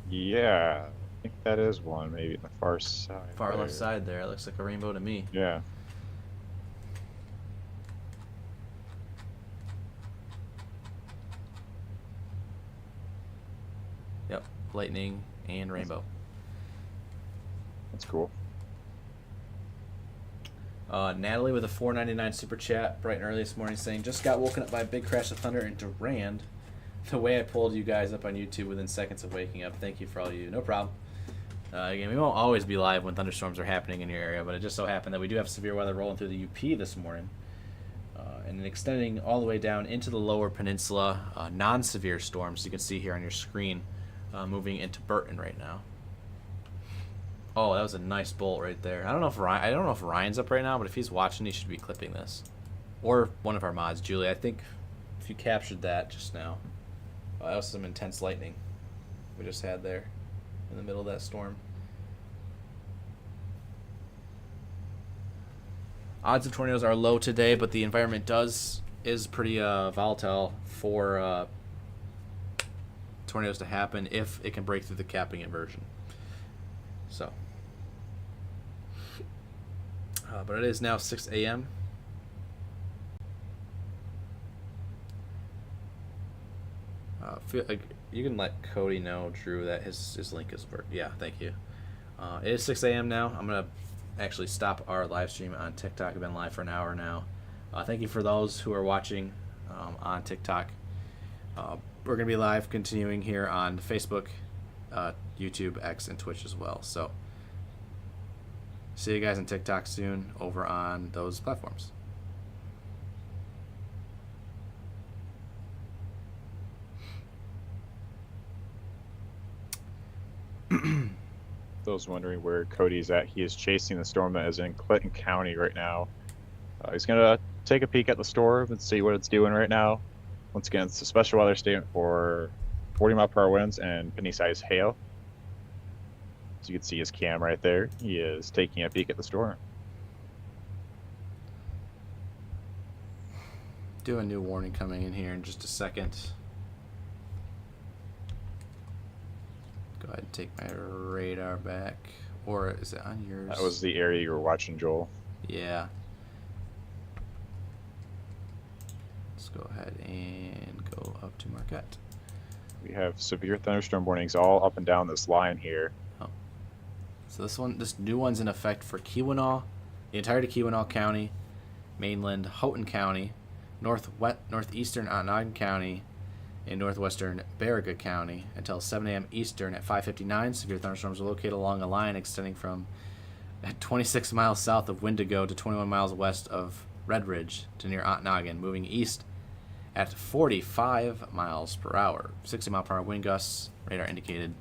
Yeah, I think that is one, maybe on the far side. Far left side there. It looks like a rainbow to me. Yeah. Yep, lightning and rainbow. That's cool. Natalie with a $4.99 super chat bright and early this morning saying, just got woken up by a big crash of thunder in Durand. The way I pulled you guys up on YouTube within seconds of waking up. Thank you for all you do. No problem. Again, we won't always be live when thunderstorms are happening in your area, but it just so happened that we do have severe weather rolling through the UP this morning. And extending all the way down into the lower peninsula, non-severe storms you can see here on your screen, moving into Burton right now. Oh, that was a nice bolt right there. I don't know if Ryan's up right now, but if he's watching, he should be clipping this, or one of our mods, Julie. I think if you captured that just now, that was some intense lightning we just had there in the middle of that storm. Odds of tornadoes are low today, but the environment is pretty volatile for tornadoes to happen if it can break through the capping inversion. So, but it is now 6 a.m. Feel like you can let Cody know, Drew, that his link is working. Yeah, thank you. It is 6 a.m. now. I'm gonna actually stop our live stream on TikTok. I've been live for an hour now. Thank you for those who are watching on TikTok. We're gonna be live continuing here on Facebook, YouTube, X, and Twitch as well. So see you guys on TikTok soon over on those platforms. Those wondering where Cody's at, he is chasing the storm that is in Clinton County right now. He's going to take a peek at the storm and see what it's doing right now. Once again, it's a special weather statement for 40-mile-per-hour winds and penny-sized hail. As you can see his cam right there, he is taking a peek at the storm. Do a new warning coming in here in just a second. Go ahead and take my radar back Or is it on yours? That was the area you were watching, Joel. Yeah. Let's go ahead and go up to Marquette. We have severe thunderstorm warnings all up and down this line here. Oh. So this new one's in effect for Keweenaw, the entirety of Keweenaw County, mainland Houghton County, northeastern Ontonagon County, and northwestern Baraga County until 7 a.m. Eastern at 5:59. Severe thunderstorms are located along a line extending from 26 miles south of Wendigo to 21 miles west of Red Ridge to near Ontonagon, moving east at 45 miles per hour. 60 mile per hour wind gusts, radar indicated.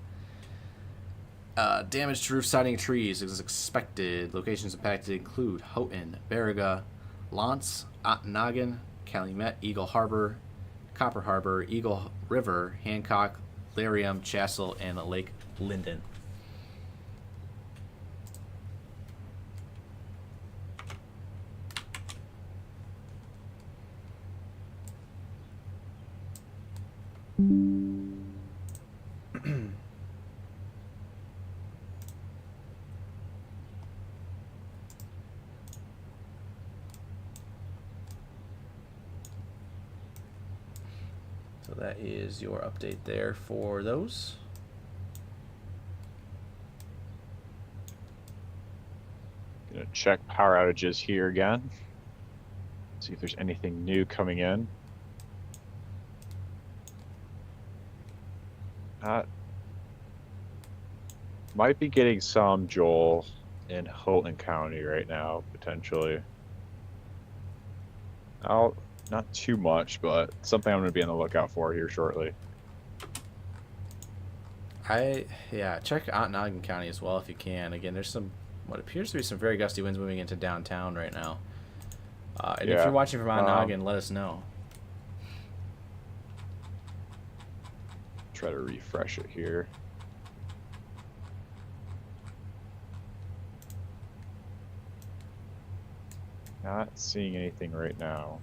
Damage to roof siding trees is expected. Locations impacted include Houghton, Baraga, Lance, Ontonagon, Calumet, Eagle Harbor, Copper Harbor, Eagle River, Hancock, Larium, Chassel, and Lake Linden. So that is your update there for those. Gonna check power outages here again. See if there's anything new coming in. Might be getting some, Joel, in Houghton County right now, potentially. Not too much, but something I'm going to be on the lookout for here shortly. Check Ontonagon County as well if you can. Again, there's what appears to be some very gusty winds moving into downtown right now. And if you're watching from Ontonagon, let us know. Try to refresh it here. Not seeing anything right now.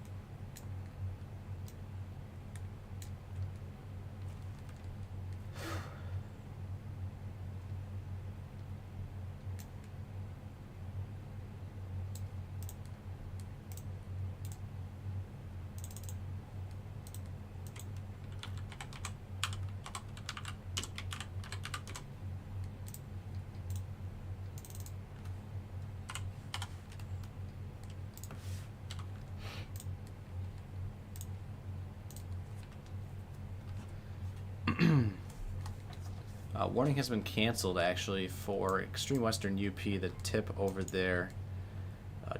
Warning has been canceled actually for extreme western UP, the tip over there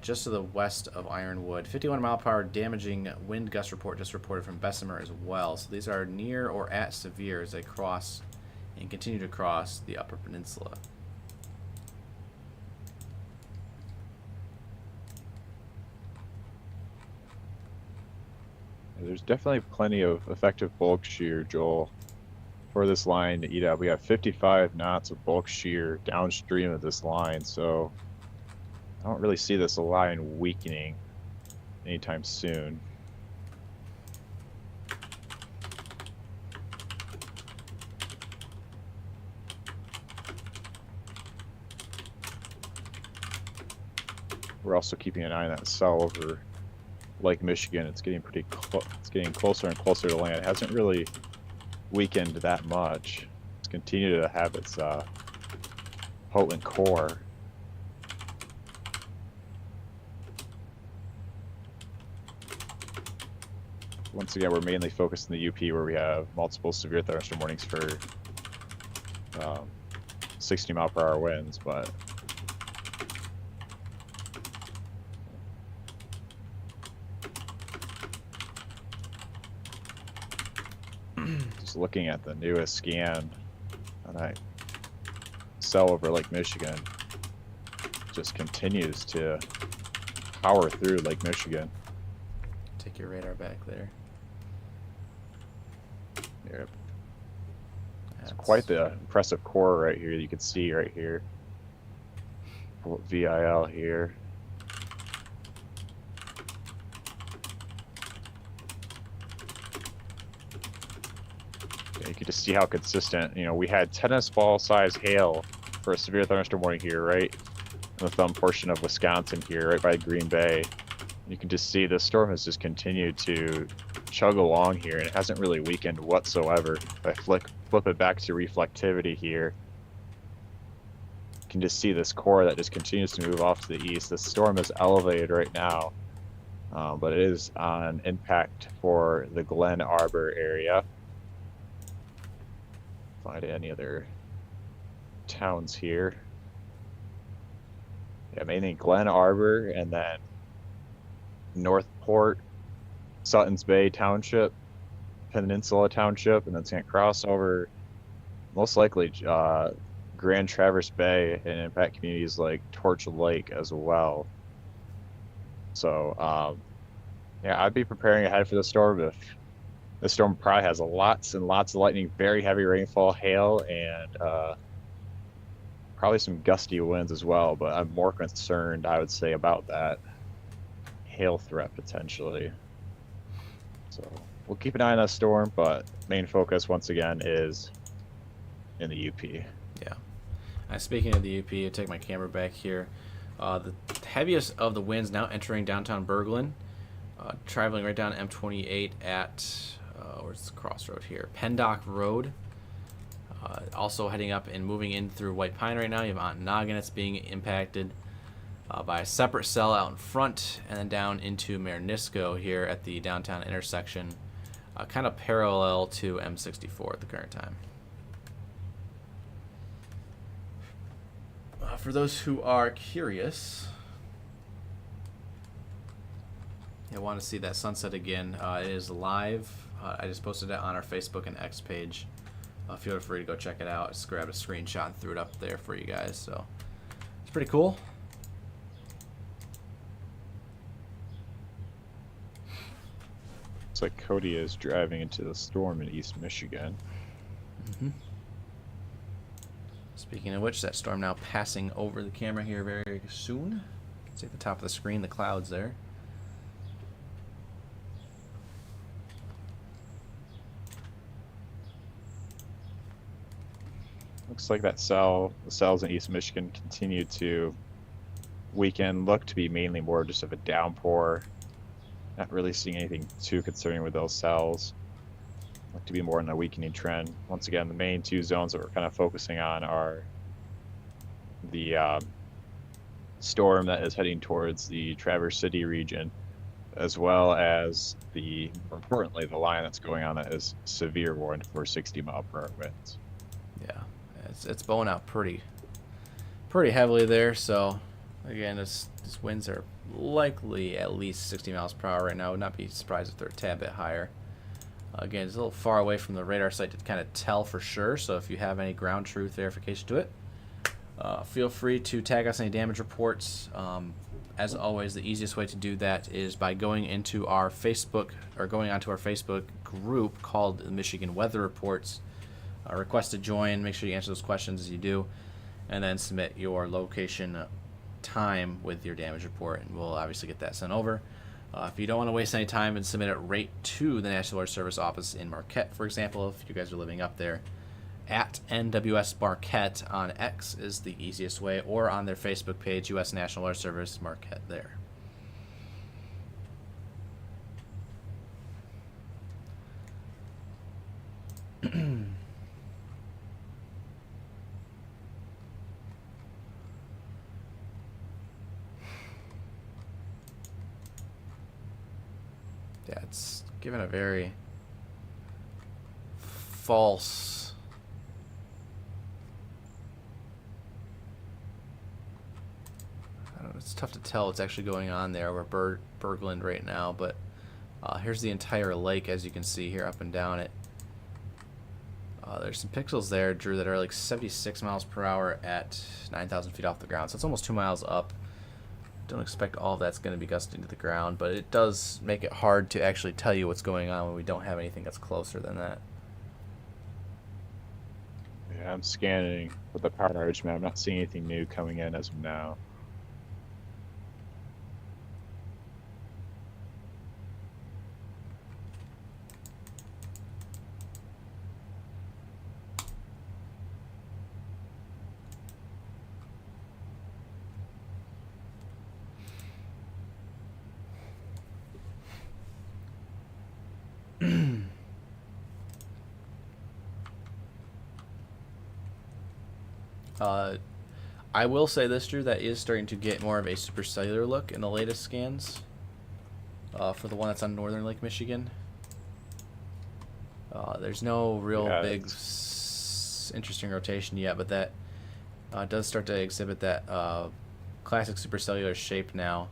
just to the west of Ironwood. 51 mile per hour damaging wind gust report just reported from Bessemer as well. So these are near or at severe as they cross and continue to cross the Upper Peninsula. There's definitely plenty of effective bulk shear, Joel, for this line to eat up. We have 55 knots of bulk shear downstream of this line, so I don't really see this line weakening anytime soon. We're also keeping an eye on that cell over Lake Michigan. It's getting pretty it's getting closer and closer to land. It hasn't really weakened that much. It's continued to have its potent core. Once again, we're mainly focused in the UP where we have multiple severe thunderstorm warnings for 60 mile per hour winds, but just looking at the newest scan on that cell over Lake Michigan, just continues to power through Lake Michigan. Take your radar back there. Yep. It's quite the impressive core right here. You can see right here. VIL here. You can just see how consistent. You know, we had tennis ball size hail for a severe thunderstorm warning here, right in the thumb portion of Wisconsin here, right by Green Bay. You can just see the storm has just continued to chug along here, and it hasn't really weakened whatsoever. If I flip it back to reflectivity here, you can just see this core that just continues to move off to the east. The storm is elevated right now, but it is on impact for the Glen Arbor area. Find any other towns here. Yeah, mainly Glen Arbor, and then Northport, Suttons Bay Township, Peninsula Township, and then it's going to cross over most likely Grand Traverse Bay and impact communities like Torch Lake as well. So, yeah, I'd be preparing ahead for the storm. If the storm probably has lots and lots of lightning, very heavy rainfall, hail, and probably some gusty winds as well, but I'm more concerned, I would say, about that hail threat potentially. So we'll keep an eye on that storm, but main focus once again is in the UP. Yeah. Speaking of the UP, I take my camera back here. The heaviest of the winds now entering downtown Berglund, traveling right down M28 at where's the crossroad here? Pendock Road. Also heading up and moving in through White Pine right now. You have Ontonagon that's being impacted by a separate cell out in front, and then down into Marinisco here at the downtown intersection, kind of parallel to M64 at the current time. For those who are curious, I want to see that sunset again. It is live. I just posted it on our Facebook and X page. Feel free to go check it out. Just grabbed a screenshot and threw it up there for you guys. So it's pretty cool. Looks like Cody is driving into the storm in East Michigan. Mm-hmm. Speaking of which, that storm now passing over the camera here very soon. See at the top of the screen, the clouds there. Looks like the cells in East Michigan continue to weaken. Look to be mainly more just of a downpour. Not really seeing anything too concerning with those cells. Look to be more in a weakening trend. Once again, the main two zones that we're kind of focusing on are the storm that is heading towards the Traverse City region, as well as more importantly, the line that's going on that is severe warned for 60-mile-per-hour winds. Yeah, it's blowing out pretty heavily there. So again, these winds are likely at least 60 miles per hour right now. I would not be surprised if they're a tad bit higher. Again, it's a little far away from the radar site to kind of tell for sure. So if you have any ground truth verification to it, feel free to tag us any damage reports. As always, the easiest way to do that is by going into our Facebook, or going onto our Facebook group called the Michigan Weather Reports. Request to join. Make sure you answer those questions as you do, and then submit your location, time with your damage report, and we'll obviously get that sent over. If you don't want to waste any time and submit it right to the National Weather Service office in Marquette, for example, if you guys are living up there, at NWS Marquette on X is the easiest way, or on their Facebook page, U.S. National Weather Service Marquette there. Yeah, it's given a very false I don't know, it's tough to tell what's actually going on there. We're Berglund right now, but here's the entire lake, as you can see here up and down it. There's some pixels there, Drew, that are like 76 miles per hour at 9,000 feet off the ground, so it's almost 2 miles up. Don't expect all of that's going to be gusting to the ground, but it does make it hard to actually tell you what's going on when we don't have anything that's closer than that. Yeah, I'm scanning with the power outage map. I'm not seeing anything new coming in as of now. I will say this, Drew, that is starting to get more of a supercellular look in the latest scans for the one that's on northern Lake Michigan. There's no real big interesting rotation yet, but that does start to exhibit that classic supercellular shape now.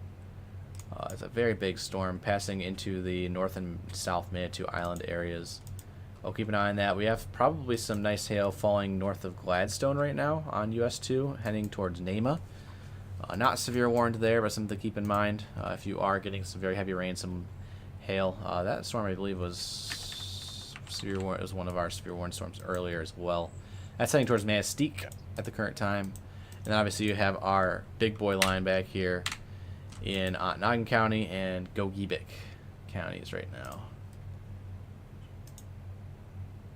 It's a very big storm passing into the north and south Manitou Island areas. I'll keep an eye on that. We have probably some nice hail falling north of Gladstone right now on US 2, heading towards Nama. Not severe warned there, but something to keep in mind if you are getting some very heavy rain, some hail. That storm, I believe, was severe warned. It was one of our severe warned storms earlier as well. That's heading towards Mastique at the current time. And then obviously you have our big boy line back here in Ontonagon County and Gogebic counties right now.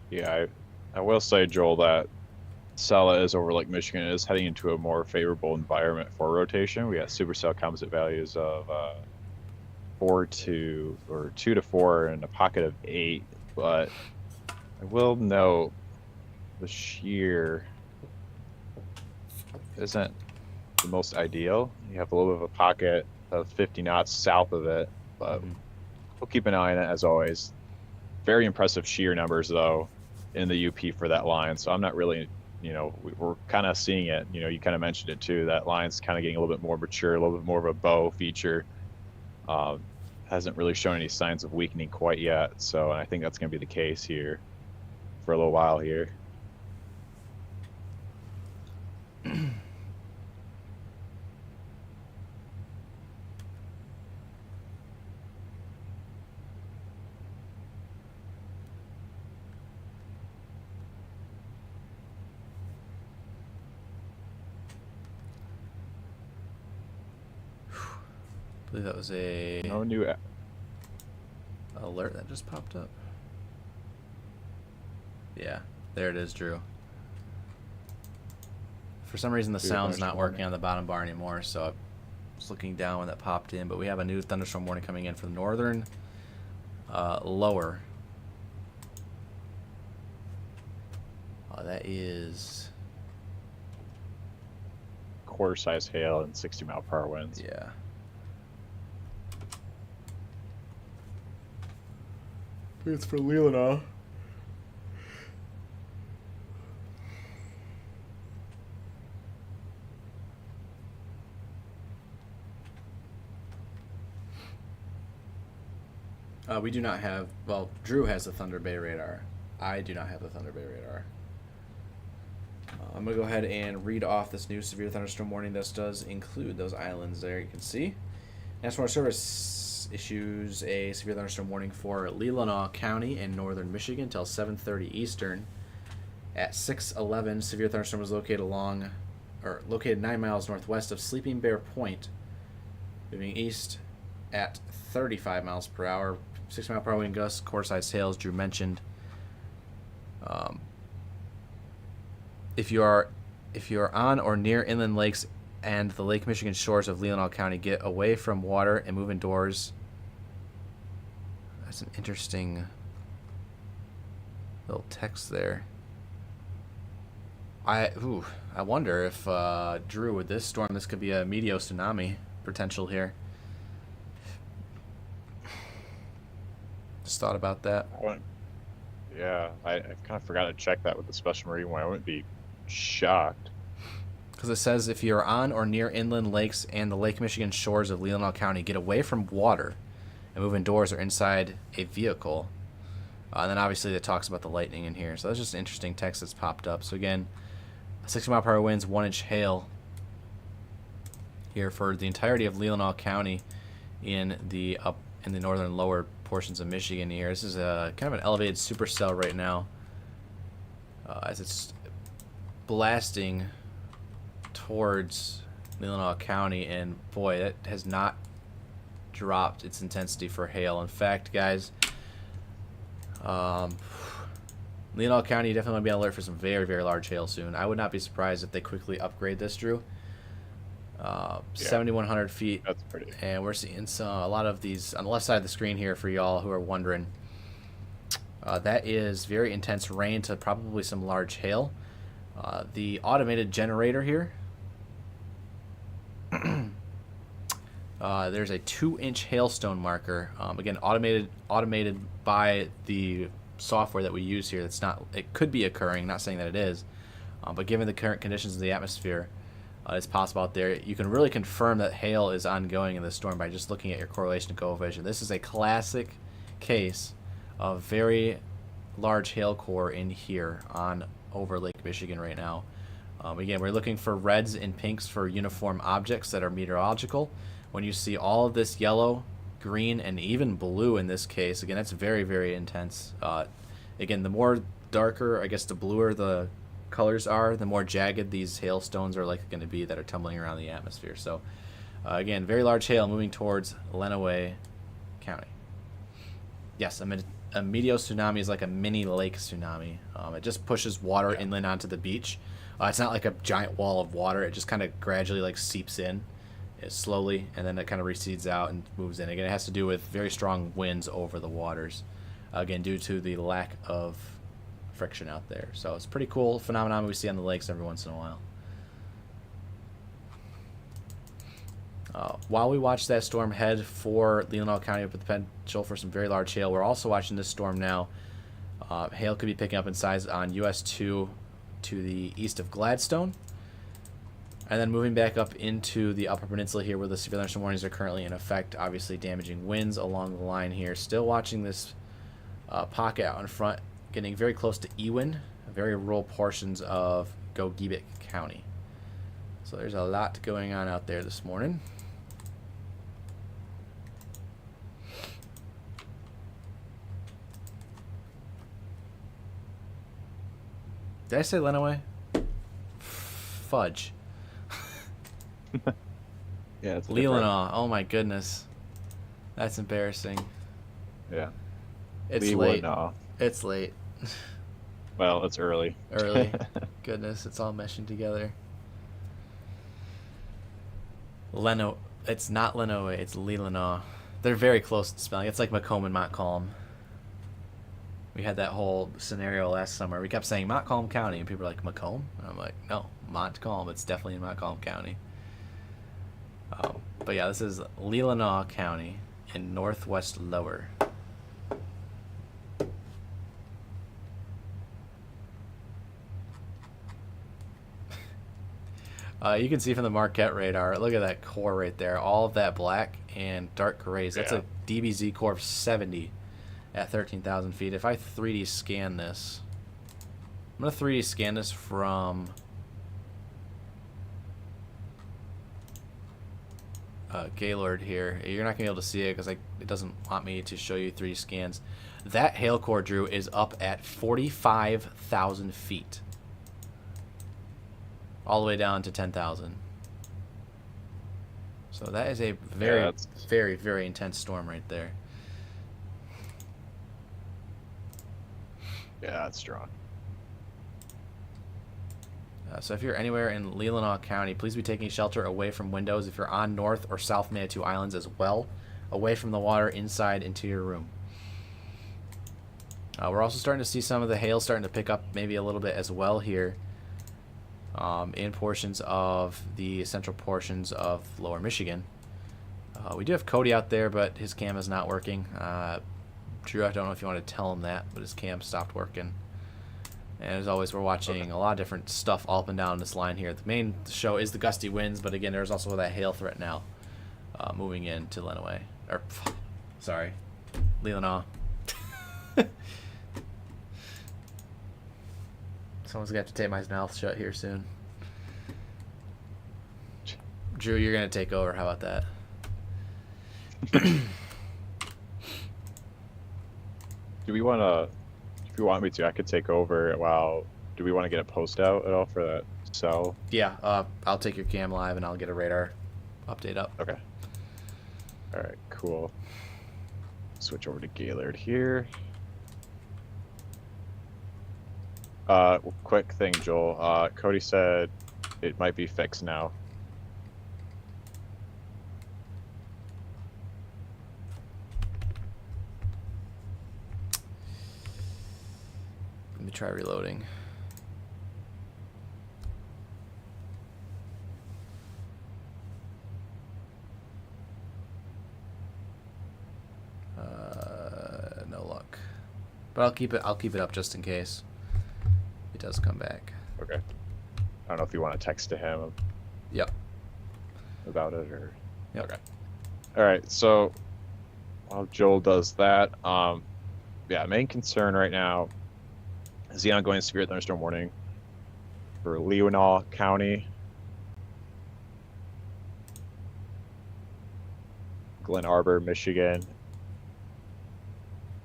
Yeah, I will say, Joel, that Sala is over Lake Michigan is heading into a more favorable environment for rotation. We got supercell composite values of 2 to 4 and a pocket of 8, but I will note the shear isn't the most ideal. You have a little bit of a pocket of 50 knots south of it, but we'll keep an eye on it as always. Very impressive shear numbers though in the UP for that line. So I'm not really, we're kind of seeing it. You kind of mentioned it too. That line's kind of getting a little bit more mature, a little bit more of a bow feature. Hasn't really shown any signs of weakening quite yet. So I think that's going to be the case here for a little while here. I believe that was a No new alert that just popped up. Yeah, there it is, Drew. For some reason the sound's not working on the bottom bar anymore, so I was looking down when that popped in, but we have a new thunderstorm warning coming in for the northern lower. That is quarter-size hail and 60-mile-per-hour winds. Yeah. I think it's for Keweenaw. We do not have, well, Drew has the Thunder Bay radar. I do not have the Thunder Bay radar. I'm going to go ahead and read off this new severe thunderstorm warning. This does include those islands there, you can see. National Weather Service issues a severe thunderstorm warning for Keweenaw County in northern Michigan until 7:30 Eastern. At 6:11, severe thunderstorm was located located 9 miles northwest of Sleeping Bear Point, moving east at 35 miles per hour, 6-mile-per-hour wind gusts, quarter-size hail, as Drew mentioned. If you are on or near inland lakes and the Lake Michigan shores of Keweenaw County, get away from water and move indoors. That's an interesting little text there. I wonder if Drew, with this storm, this could be a meteo tsunami potential here. Just thought about that. Yeah, I kind of forgot to check that with the Special Marine one. I wouldn't be shocked. Because it says if you're on or near inland lakes and the Lake Michigan shores of Keweenaw County, get away from water and move indoors or inside a vehicle. And then obviously it talks about the lightning in here. So that's just an interesting text that's popped up. So again, 60-mile-per-hour winds, 1-inch hail here for the entirety of Keweenaw County in the northern lower portions of Michigan here. This is a kind of an elevated supercell right now as it's blasting towards Keweenaw County, and boy, that has not dropped its intensity for hail. In fact, guys, Keweenaw County definitely want to be on alert for some very, very large hail soon. I would not be surprised if they quickly upgrade this, Drew. 7,100 feet. That's pretty. And we're seeing a lot of these on the left side of the screen here for y'all who are wondering. That is very intense rain to probably some large hail. The automated generator here. There's a 2-inch hailstone marker. Again, automated by the software that we use here. That's not. It could be occurring. Not saying that it is, but given the current conditions of the atmosphere, it's possible out there. You can really confirm that hail is ongoing in the storm by just looking at your correlation coefficient. This is a classic case of very large hail core in here on over Lake Michigan right now. Again, we're looking for reds and pinks for uniform objects that are meteorological. When you see all of this yellow, green, and even blue in this case, again, that's very, very intense. Again, the more darker, I guess the bluer the colors are, the more jagged these hailstones are likely going to be that are tumbling around the atmosphere. So, again, very large hail moving towards Lenawee County. Yes, a meteo tsunami is like a mini lake tsunami. It just pushes water inland onto the beach. It's not like a giant wall of water. It just kind of gradually like seeps in slowly, and then it kind of recedes out and moves in. Again, it has to do with very strong winds over the waters, again, due to the lack of friction out there. So it's a pretty cool phenomenon we see on the lakes every once in a while. While we watch that storm head for Keweenaw County with the potential for some very large hail, we're also watching this storm now. Hail could be picking up in size on US 2 to the east of Gladstone. And then moving back up into the Upper Peninsula here where the severe thunderstorm warnings are currently in effect, obviously damaging winds along the line here. Still watching this pocket out in front, getting very close to Ewin, very rural portions of Gogebic County. So there's a lot going on out there this morning. Did I say Lenawee? Fudge. Yeah, it's Keweenaw. Oh my goodness, that's embarrassing. Yeah. It's Keweenaw. late. It's late. Well, it's early. Early. Goodness, it's all meshing together. It's not Lenawee. It's Keweenaw. They're very close to spelling. It's like Macomb and Montcalm. We had that whole scenario last summer. We kept saying Montcalm County, and people were like, Macomb? And I'm like, no, Montcalm. It's definitely in Montcalm County. But yeah, this is Keweenaw County in northwest lower. You can see from the Marquette radar, look at that core right there. All of that black and dark grays. That's a DBZ core of 70 at 13,000 feet. If I 3D scan this, I'm going to 3D scan this from Gaylord here. You're not going to be able to see it because it doesn't want me to show you 3D scans. That hail core, Drew, is up at 45,000 feet. All the way down to 10,000. So that is a very, very, very intense storm right there. Yeah, that's strong. So if you're anywhere in Keweenaw County, please be taking shelter away from windows. If you're on North or South Manitou Islands as well, away from the water inside into your room. We're also starting to see some of the hail starting to pick up maybe a little bit as well here in portions of the central portions of lower Michigan. We do have Cody out there, but his cam is not working. Drew, I don't know if you want to tell him that, but his cam stopped working. And as always, we're watching a lot of different stuff all up and down this line here. The main show is the gusty winds, but again, there's also that hail threat now moving into Lenawee. Or, sorry, Keweenaw. Someone's going to have to tape my mouth shut here soon. Drew, you're going to take over. How about that? Do we want to... If you want me to, I could take over while... Do we want to get a post out at all for that cell? Yeah, I'll take your cam live and I'll get a radar update up. Okay. All right, cool. Switch over to Gaylord here. Quick thing, Joel. Cody said it might be fixed now. Let me try reloading. But I'll keep it up just in case it does come back. Okay. I don't know if you want to text to him Yep. about it or. Yep. Okay. All right. So while Joel does that, yeah, main concern right now is the ongoing severe thunderstorm warning for Keweenaw County, Glen Arbor, Michigan.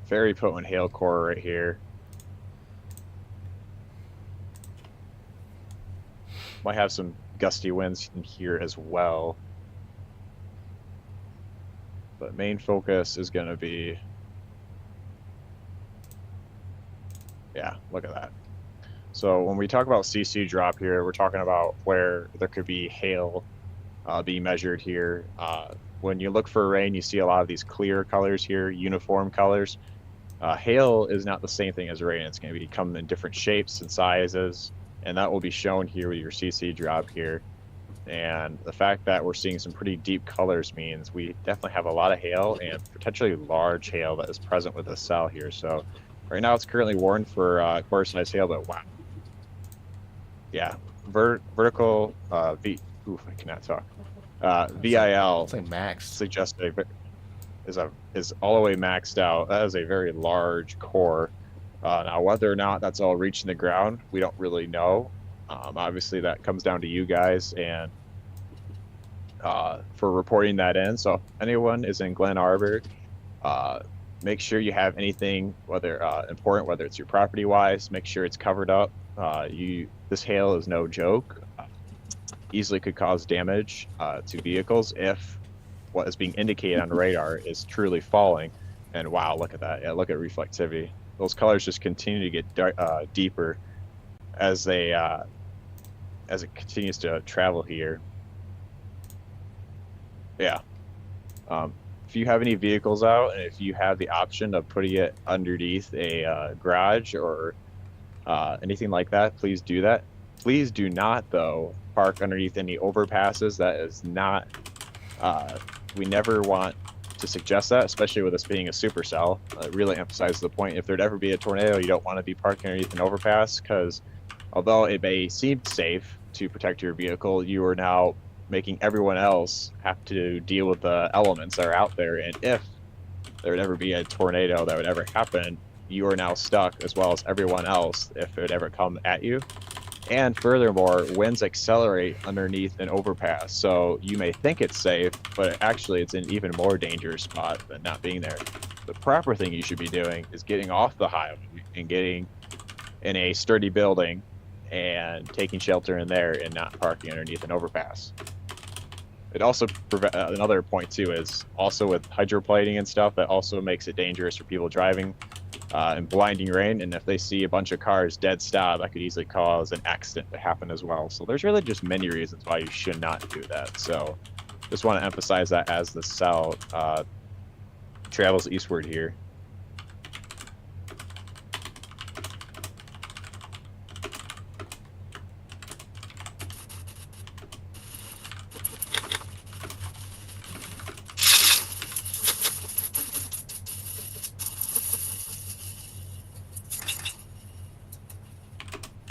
Very potent hail core right here. Might have some gusty winds in here as well. But main focus is going to be, yeah, look at that. So when we talk about CC drop here, we're talking about where there could be hail being measured here. When you look for rain, you see a lot of these clear colors here, uniform colors. Hail is not the same thing as rain. It's going to come in different shapes and sizes, and that will be shown here with your CC drop here. And the fact that we're seeing some pretty deep colors means we definitely have a lot of hail and potentially large hail that is present with this cell here. So right now it's currently warned for quarter-size hail, but wow. Yeah, vertical oof, I cannot talk. VIL It's like max. suggests is all the way maxed out. That is a very large core. Now, whether or not that's all reaching the ground, we don't really know. Obviously, that comes down to you guys and for reporting that in. So if anyone is in Glen Arbor, make sure you have anything, whether important, whether it's your property-wise, make sure it's covered up. This hail is no joke. Easily could cause damage to vehicles if what is being indicated on radar is truly falling. And wow, look at that. Yeah, look at reflectivity. Those colors just continue to get deeper as it continues to travel here. Yeah. If you have any vehicles out, and if you have the option of putting it underneath a garage or anything like that, please do that. Please do not, though, park underneath any overpasses. That is not, we never want to suggest that, especially with this being a supercell. It really emphasizes the point. If there'd ever be a tornado, you don't want to be parking underneath an overpass, because although it may seem safe to protect your vehicle, you are now making everyone else have to deal with the elements that are out there. And if there would ever be a tornado that would ever happen, you are now stuck, as well as everyone else, if it would ever come at you. And furthermore, winds accelerate underneath an overpass. So you may think it's safe, but actually it's an even more dangerous spot than not being there. The proper thing you should be doing is getting off the highway and getting in a sturdy building and taking shelter in there and not parking underneath an overpass. It also, another point too, is also with hydroplaning and stuff, that also makes it dangerous for people driving in blinding rain. And if they see a bunch of cars dead stop, that could easily cause an accident to happen as well. So there's really just many reasons why you should not do that. So just want to emphasize that as the cell travels eastward here.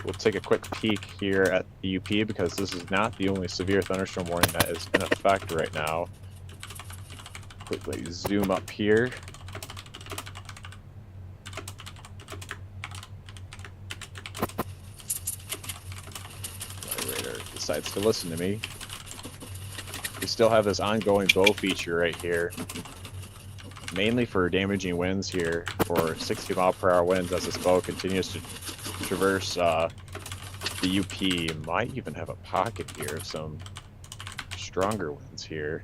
We'll take a quick peek here at the UP, because this is not the only severe thunderstorm warning that is in effect right now. Quickly zoom up here. My radar decides to listen to me. We still have this ongoing bow feature right here, mainly for damaging winds here, for 60-mile-per-hour winds as this bow continues to traverse the UP. Might even have a pocket here of some stronger winds here.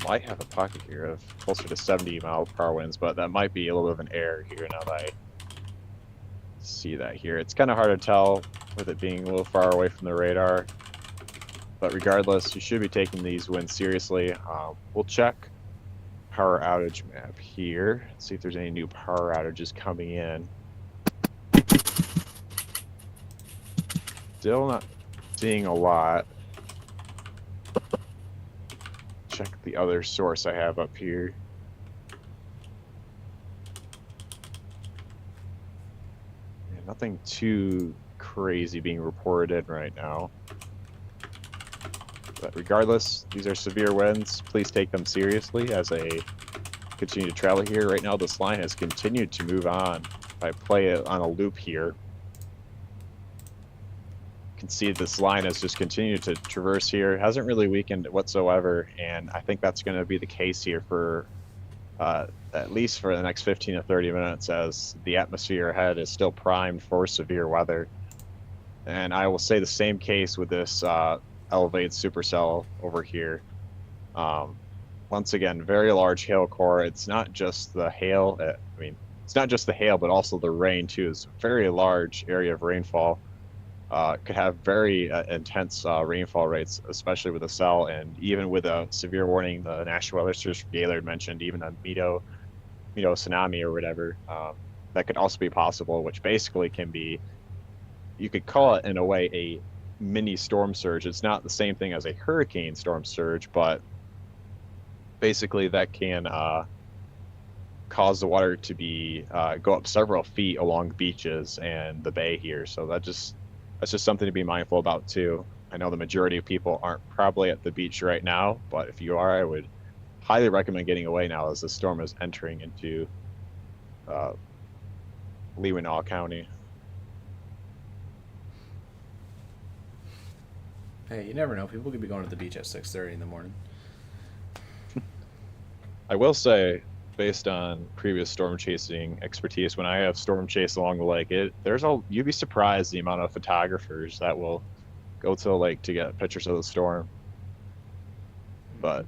Might have a pocket here of closer to 70-mile-per-hour winds, but that might be a little bit of an error here now that I see that here. It's kind of hard to tell with it being a little far away from the radar, but regardless, you should be taking these winds seriously. We'll check power outage map here, see if there's any new power outages coming in. Still not seeing a lot. check the other source I have up here. Yeah, nothing too crazy being reported right now. But regardless, these are severe winds. Please take them seriously as I continue to travel here. Right now, this line has continued to move on. If I play it on a loop here, you can see this line has just continued to traverse here. It hasn't really weakened whatsoever, and I think that's going to be the case here for at least for the next 15 to 30 minutes, as the atmosphere ahead is still primed for severe weather. And I will say the same case with this elevated supercell over here. Once again, very large hail core. It's not just the hail. It's not just the hail, but also the rain too. It's a very large area of rainfall. Could have very intense rainfall rates, especially with the cell, and even with a severe warning, the National Weather Service Gaylord mentioned even a Mito tsunami or whatever. That could also be possible, which basically can be, you could call it in a way a mini storm surge. It's not the same thing as a hurricane storm surge, but basically that can cause the water to be go up several feet along beaches and the bay here. So that's just something to be mindful about too. I know the majority of people aren't probably at the beach right now, but if you are, I would highly recommend getting away now as the storm is entering into Keweenaw County. Hey, you never know. People could be going to the beach at 6:30 in the morning. I will say, based on previous storm chasing expertise, when I have storm chase along the lake, you'd be surprised the amount of photographers that will go to the lake to get pictures of the storm. But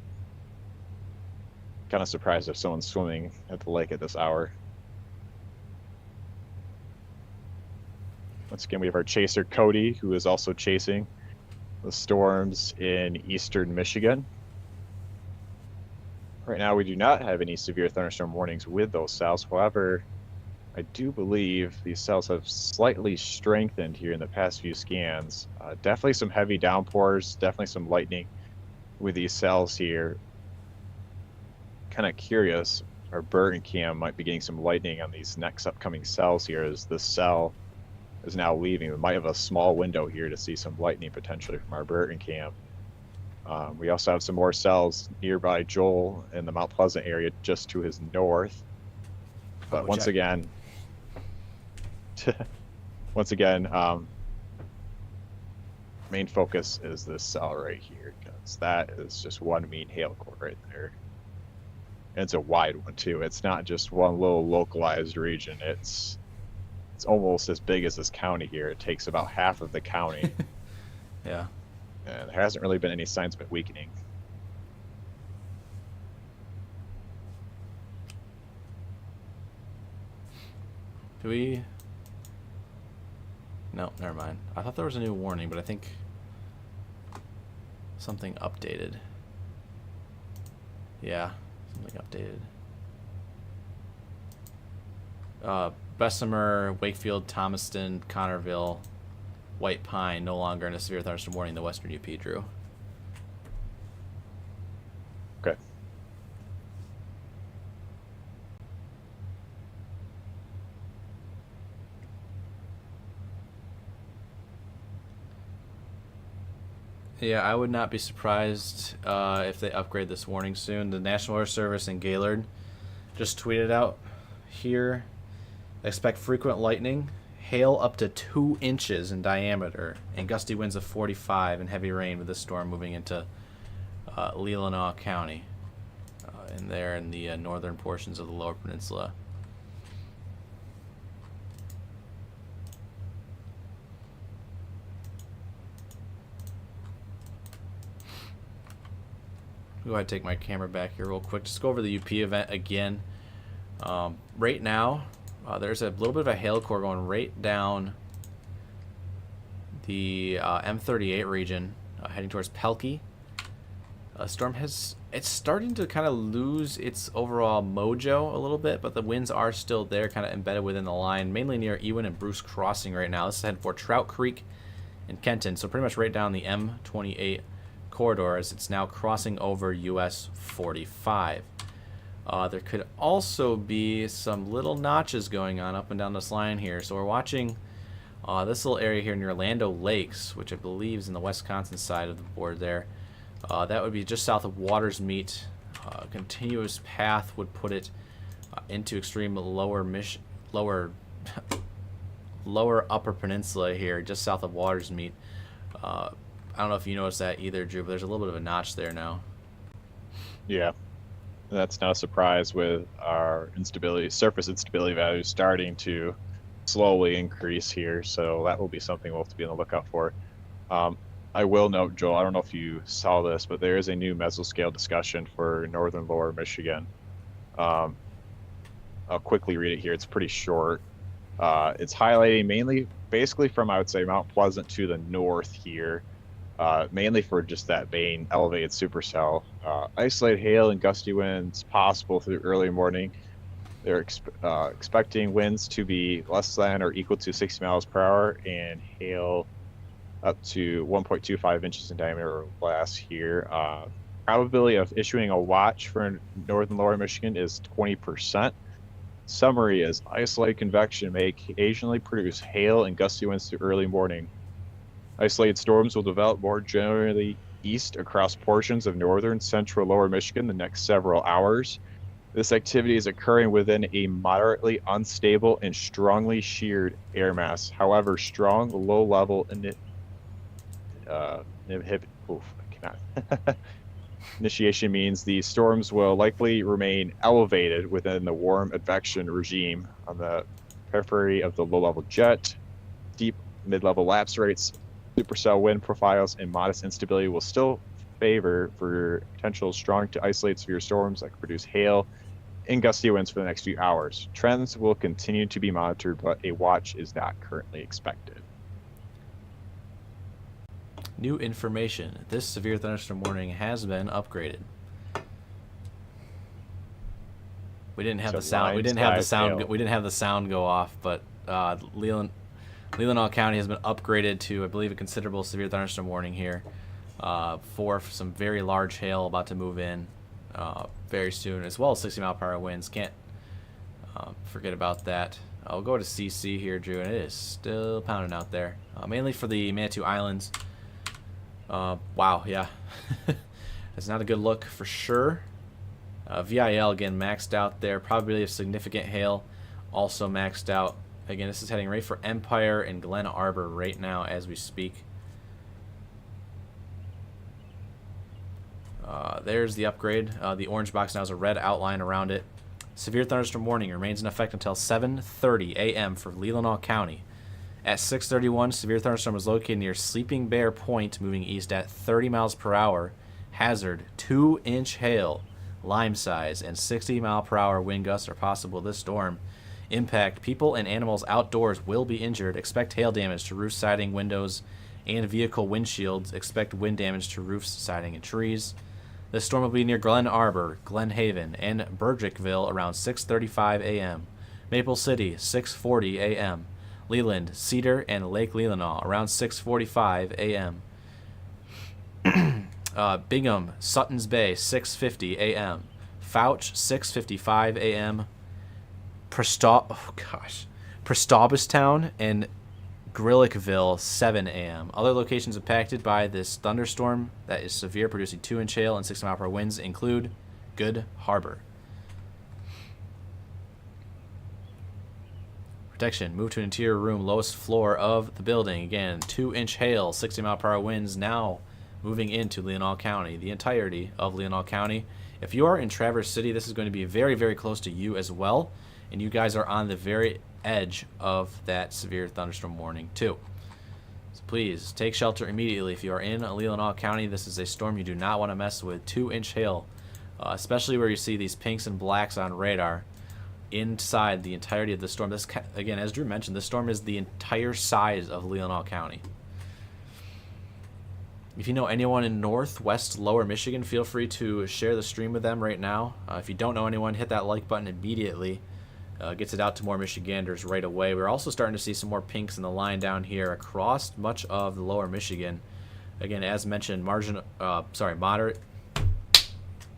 kind of surprised if someone's swimming at the lake at this hour. Once again, we have our chaser Cody, who is also chasing the storms in eastern Michigan. Right now, we do not have any severe thunderstorm warnings with those cells. However, I do believe these cells have slightly strengthened here in the past few scans. Definitely some heavy downpours, definitely some lightning with these cells here. Kind of curious, our Burton cam might be getting some lightning on these next upcoming cells here as this cell is now leaving. We might have a small window here to see some lightning potentially from our Burton cam. We also have some more cells nearby Joel in the Mount Pleasant area just to his north. But once again, main focus is this cell right here, because that is just one mean hail core right there. And it's a wide one too. It's not just one little localized region. It's almost as big as this county here. It takes about half of the county. Yeah. And there hasn't really been any signs of it weakening. Do we? No, never mind. I thought there was a new warning, but I think something updated. Yeah, something updated. Bessemer, Wakefield, Thomaston, Connorville, White Pine, no longer in a severe thunderstorm warning, the Western UP, Drew. Okay. Yeah, I would not be surprised if they upgrade this warning soon. The National Weather Service in Gaylord just tweeted out here, expect frequent lightning, hail up to 2 inches in diameter, and gusty winds of 45 and heavy rain with this storm moving into Keweenaw County, in the northern portions of the Lower Peninsula. Go ahead and take my camera back here real quick. Just go over the UP event again. Right now, there's a little bit of a hail core going right down the M38 region, heading towards Pelkey. Storm it's starting to kind of lose its overall mojo a little bit, but the winds are still there, kind of embedded within the line, mainly near Ewan and Bruce Crossing right now. This is heading for Trout Creek and Kenton, so pretty much right down the M28 corridor as it's now crossing over US 45. There could also be some little notches going on up and down this line here. So we're watching this little area here near Orlando Lakes, which I believe is in the Wisconsin side of the board there. That would be just south of Watersmeet. Continuous path would put it into extreme lower upper peninsula here, just south of Watersmeet. I don't know if you noticed that either, Drew, but there's a little bit of a notch there now. Yeah, that's no surprise with our surface instability values starting to slowly increase here. So that will be something we'll have to be on the lookout for. I will note, Joel, I don't know if you saw this, but there is a new mesoscale discussion for northern lower Michigan. I'll quickly read it here. It's pretty short. It's highlighting basically from, I would say, Mount Pleasant to the north here, mainly for just that main elevated supercell. Isolated hail and gusty winds possible through early morning. They're expecting winds to be less than or equal to 60 miles per hour and hail up to 1.25 inches in diameter or less here. Probability of issuing a watch for northern lower Michigan is 20%. Summary is isolated convection may occasionally produce hail and gusty winds through early morning. Isolated storms will develop more generally east across portions of northern central lower Michigan the next several hours. This activity is occurring within a moderately unstable and strongly sheared air mass. However, strong low-level initiation means the storms will likely remain elevated within the warm advection regime on the periphery of the low-level jet. Deep mid-level lapse rates, supercell wind profiles, and modest instability will still favor for potential strong to isolated severe storms that could produce hail and gusty winds for the next few hours. Trends will continue to be monitored, but a watch is not currently expected. New information. This severe thunderstorm warning has been upgraded. We didn't have the sound. We didn't have the sound go off, but Keweenaw County has been upgraded to, I believe, a considerable severe thunderstorm warning here for some very large hail about to move in very soon, as well as 60-mile-per-hour winds. Can't forget about that. I'll go to CC here, Drew, and it is still pounding out there, mainly for the Manitou Islands. Wow, yeah. That's not a good look for sure. VIL, again, maxed out there. Probability of significant hail also maxed out. Again, this is heading right for Empire and Glen Arbor right now as we speak. There's the upgrade. The orange box now has a red outline around it. Severe thunderstorm warning remains in effect until 7:30 a.m. for Keweenaw County. At 6:31, severe thunderstorm was located near Sleeping Bear Point, moving east at 30 miles per hour. Hazard: 2-inch hail, lime size, and 60-mile-per-hour wind gusts are possible. This storm impact people and animals outdoors will be injured. Expect hail damage to roof siding, windows, and vehicle windshields. Expect wind damage to roofs, siding, and trees. This storm will be near Glen Arbor, Glen Haven, and Burdickville around 6:35 a.m. Maple City, 6:40 a.m. Leland, Cedar, and Lake Leelanau around 6:45 a.m. Bingham, Sutton's Bay, 6:50 a.m. Fouch, 6:55 a.m. Prestobbestown and Grillickville, 7 a.m. Other locations impacted by this thunderstorm that is severe, producing 2-inch hail and 60-mile-per-hour winds include Good Harbor. Protection. Move to an interior room, lowest floor of the building. Again, 2-inch hail, 60-mile-per-hour winds now moving into Keweenaw County, the entirety of Keweenaw County. If you are in Traverse City, this is going to be very, very close to you as well, and you guys are on the very edge of that severe thunderstorm warning too. So please take shelter immediately if you are in Keweenaw County. This is a storm you do not want to mess with. 2-inch hail, especially where you see these pinks and blacks on radar inside the entirety of the storm. This, again, as Drew mentioned, this storm is the entire size of Keweenaw County. If you know anyone in northwest lower Michigan, feel free to share the stream with them right now. If you don't know anyone, hit that like button immediately. Gets it out to more Michiganders right away. We're also starting to see some more pinks in the line down here across much of the lower Michigan. again, as mentioned, moderate.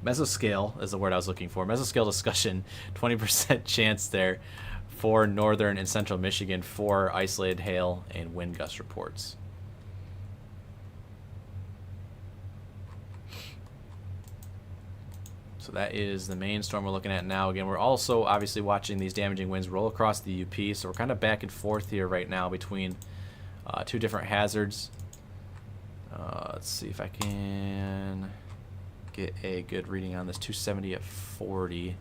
Mesoscale is the word I was looking for. Mesoscale discussion, 20% chance there for northern and central Michigan for isolated hail and wind gust reports. So that is the main storm we're looking at now. Again, we're also obviously watching these damaging winds roll across the UP, so we're kind of back and forth here right now between two different hazards. Let's see if I can get a good reading on this. 270 at 40.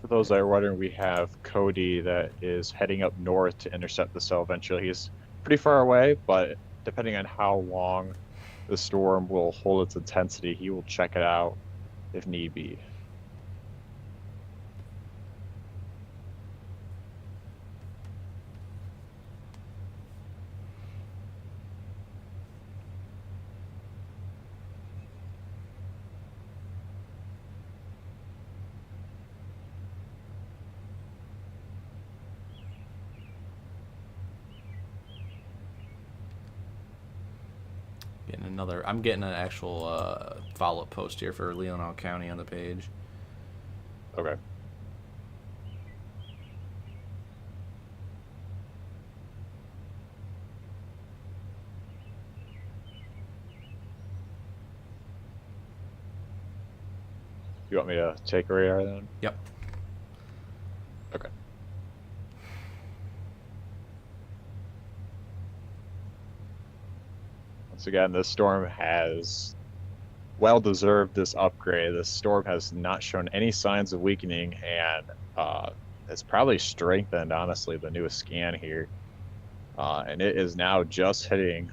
For those that are wondering, we have Cody that is heading up north to intercept the cell eventually. He's pretty far away, but depending on how long the storm will hold its intensity, he will check it out if need be. I'm getting an actual follow-up post here for Keweenaw County on the page. Okay. You want me to take a radar then? Yep. Okay. Once again, this storm has well deserved this upgrade. This storm has not shown any signs of weakening, and it's probably strengthened, honestly, the newest scan here. And it is now just hitting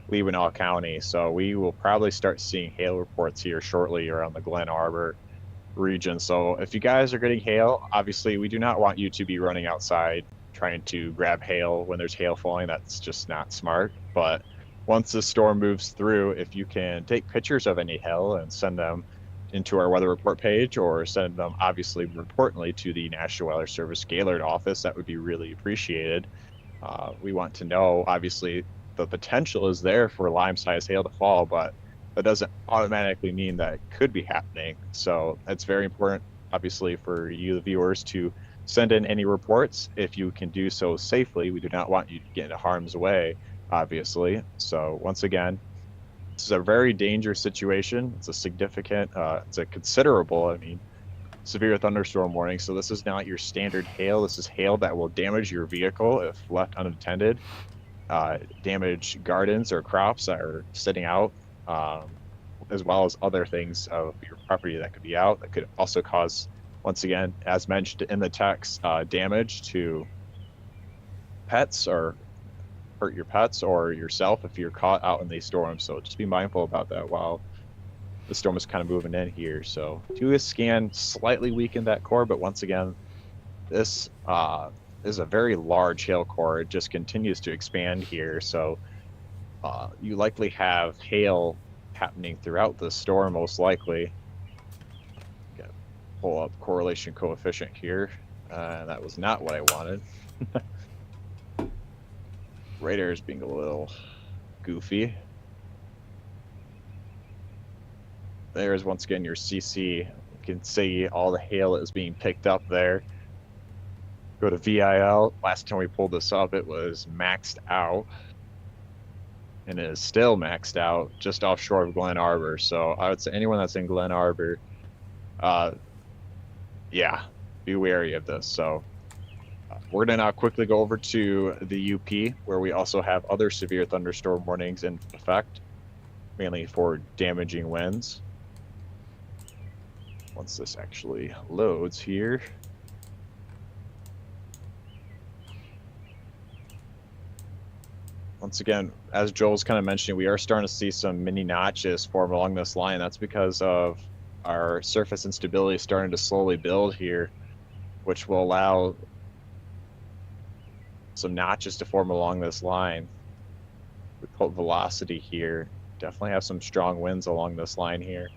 Keweenaw County, so we will probably start seeing hail reports here shortly around the Glen Arbor region. So if you guys are getting hail, obviously we do not want you to be running outside trying to grab hail when there's hail falling. That's just not smart. But once the storm moves through, if you can take pictures of any hail and send them into our weather report page, or send them, obviously, more importantly, to the National Weather Service Gaylord office, that would be really appreciated. We want to know, obviously, the potential is there for lime-sized hail to fall, but that doesn't automatically mean that it could be happening. So it's very important, obviously, for you, the viewers, to send in any reports if you can do so safely. We do not want you to get into harm's way, obviously. So once again, this is a very dangerous situation. It's a significant, it's a considerable, severe thunderstorm warning. So this is not your standard hail. This is hail that will damage your vehicle if left unattended, damage gardens or crops that are sitting out, as well as other things of your property that could be out. That could also cause, once again, as mentioned in the text, damage to pets, or hurt your pets or yourself if you're caught out in these storms. So just be mindful about that while the storm is kind of moving in here. So do a scan, slightly weaken that core, but once again, this is a very large hail core. It just continues to expand here. So you likely have hail happening throughout the storm, most likely. Gotta pull up correlation coefficient here. That was not what I wanted. Radar is being a little goofy. There's once again your CC. You can see all the hail that is being picked up there. Go to VIL. Last time we pulled this up, it was maxed out. And it is still maxed out just offshore of Glen Arbor. So I would say anyone that's in Glen Arbor, yeah, be wary of this. So we're going to now quickly go over to the UP, where we also have other severe thunderstorm warnings in effect, mainly for damaging winds. Once this actually loads here. Once again, as Joel's kind of mentioning, we are starting to see some mini notches form along this line. That's because of our surface instability starting to slowly build here, which will allow some notches to form along this line. We put velocity here. Definitely have some strong winds along this line here.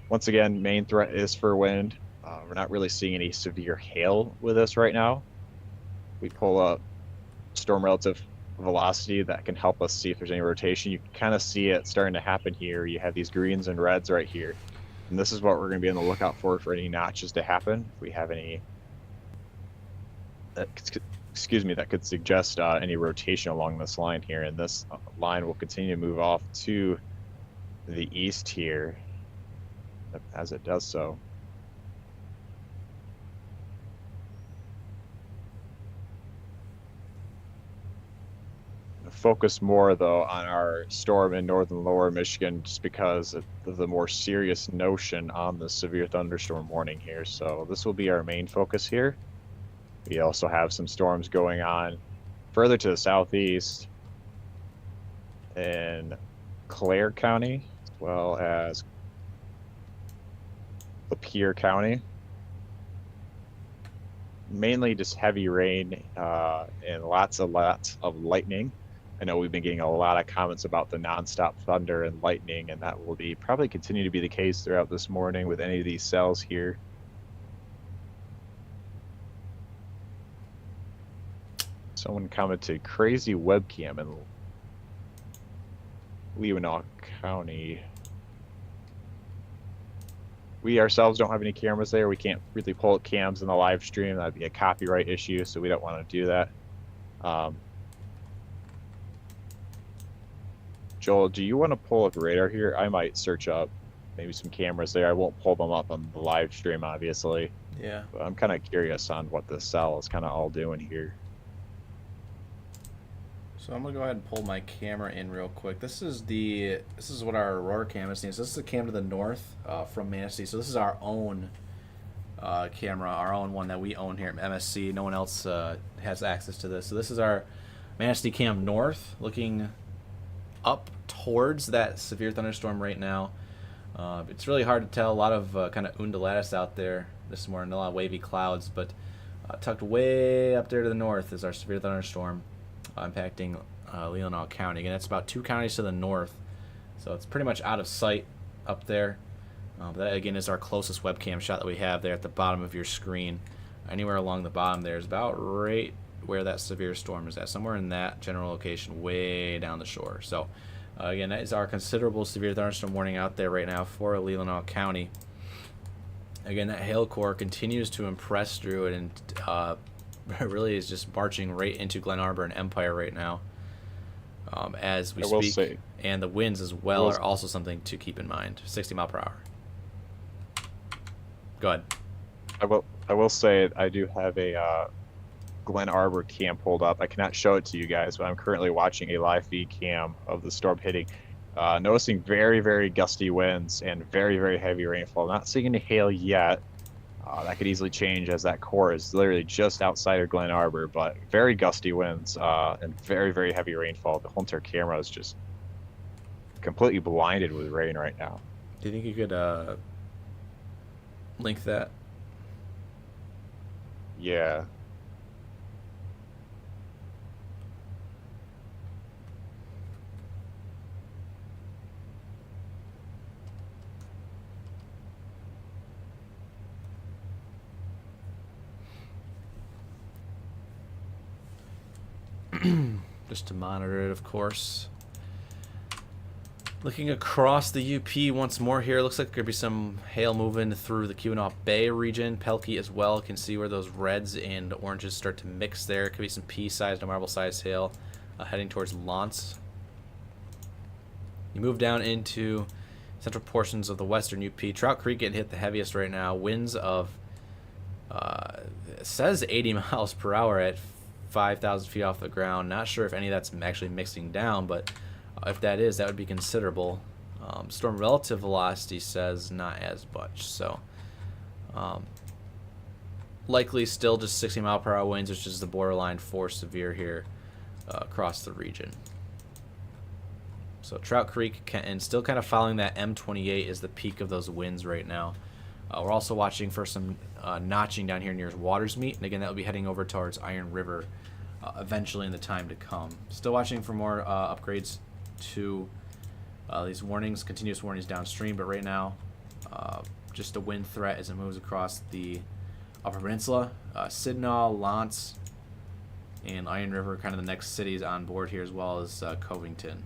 Once again, main threat is for wind. We're not really seeing any severe hail with us right now. We pull up storm relative velocity that can help us see if there's any rotation. You can kind of see it starting to happen here. You have these greens and reds right here. And this is what we're going to be on the lookout for any notches to happen. If we have any, excuse me, that could suggest any rotation along this line here. And this line will continue to move off to the east here as it does so. Focus more though on our storm in northern lower Michigan just because of the more serious notion on the severe thunderstorm warning here. So this will be our main focus here. We also have some storms going on further to the southeast in Clare County as well as Lapeer County. Mainly just heavy rain and lots of lightning. I know we've been getting a lot of comments about the nonstop thunder and lightning, and that will be probably continue to be the case throughout this morning with any of these cells here. Someone commented crazy webcam in Keweenaw County. We ourselves don't have any cameras there. We can't really pull up cams in the live stream. That'd be a copyright issue, so we don't want to do that. Joel, do you want to pull up radar here? I might search up maybe some cameras there. I won't pull them up on the live stream, obviously. Yeah. But I'm kind of curious on what the cell is kind of all doing here. So I'm gonna go ahead and pull my camera in real quick. This is what our Aurora cam is. This is the cam to the north from Manistee. So this is our own camera, our own one that we own here at MSC. No one else has access to this. So this is our Manistee cam north, looking up towards that severe thunderstorm right now. It's really hard to tell. A lot of kind of undulatus out there this morning, a lot of wavy clouds, but tucked way up there to the north is our severe thunderstorm impacting Keweenaw County. Again, that's about 2 counties to the north, so it's pretty much out of sight up there. That again is our closest webcam shot that we have there at the bottom of your screen. Anywhere along the bottom there is about right where that severe storm is at, somewhere in that general location way down the shore. So again, that is our considerable severe thunderstorm warning out there right now for Keweenaw County. Again, that hail core continues to impress through it, and it really is just marching right into Glen Arbor and Empire right now as we speak. And the winds as well are also something to keep in mind. 60 mile per hour. Go ahead. I will say I do have a Glen Arbor cam pulled up. I cannot show it to you guys, but I'm currently watching a live feed cam of the storm hitting. Noticing very, very gusty winds and very, very heavy rainfall. Not seeing any hail yet. That could easily change as that core is literally just outside of Glen Arbor, but very gusty winds and very, very heavy rainfall. The whole entire camera is just completely blinded with rain right now. Do you think you could link that? Yeah. Just to monitor it, of course. Looking across the UP once more here, looks like there could be some hail moving through the Keweenaw Bay region. Pelkey as well. Can see where those reds and oranges start to mix there. Could be some pea-sized or marble-sized hail heading towards Lance. You move down into central portions of the western UP. Trout Creek getting hit the heaviest right now. Winds of, it says 80 miles per hour at 5,000 feet off the ground. Not sure if any of that's actually mixing down, but if that is, that would be considerable. Storm relative velocity says not as much, so likely still just 60 mile per hour winds, which is the borderline for severe here across the region. So Trout Creek and still kind of following that M28 is the peak of those winds right now. We're also watching for some notching down here near Watersmeet, and again that will be heading over towards Iron River eventually in the time to come. Still watching for more upgrades to these warnings, continuous warnings downstream, but right now just a wind threat as it moves across the Upper Peninsula. Keweenaw, Lance, and Iron River, kind of the next cities on board here, as well as Covington.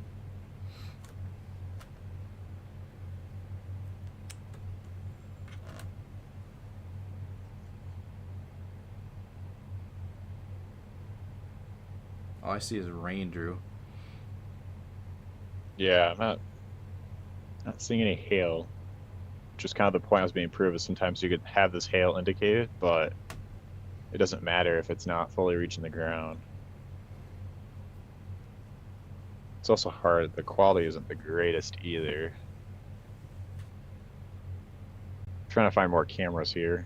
All I see is rain, Drew. Yeah, I'm not seeing any hail. Just kind of the point I was being proved is sometimes you could have this hail indicated, but it doesn't matter if it's not fully reaching the ground. It's also hard. The quality isn't the greatest either. Trying to find more cameras here.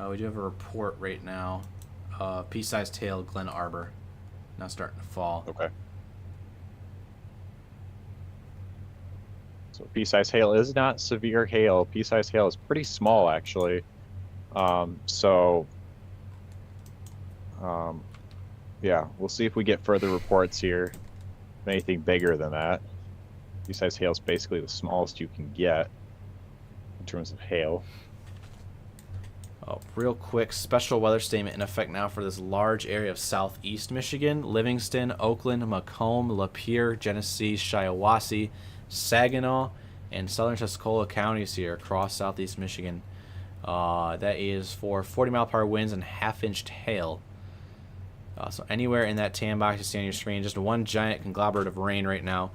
We do have a report right now. Pea-sized hail, Glen Arbor. Now starting to fall. Okay. So pea-sized hail is not severe hail. Pea-sized hail is pretty small, actually. Yeah, we'll see if we get further reports here. Anything bigger than that. Pea-sized hail is basically the smallest you can get in terms of hail. Oh, real quick, special weather statement in effect now for this large area of southeast Michigan. Livingston, Oakland, Macomb, Lapeer, Genesee, Shiawassee, Saginaw, and southern Tuscola counties here across southeast Michigan. That is for 40-mile-per-hour winds and half-inch hail. So anywhere in that tan box you see on your screen, just one giant conglomerate of rain right now.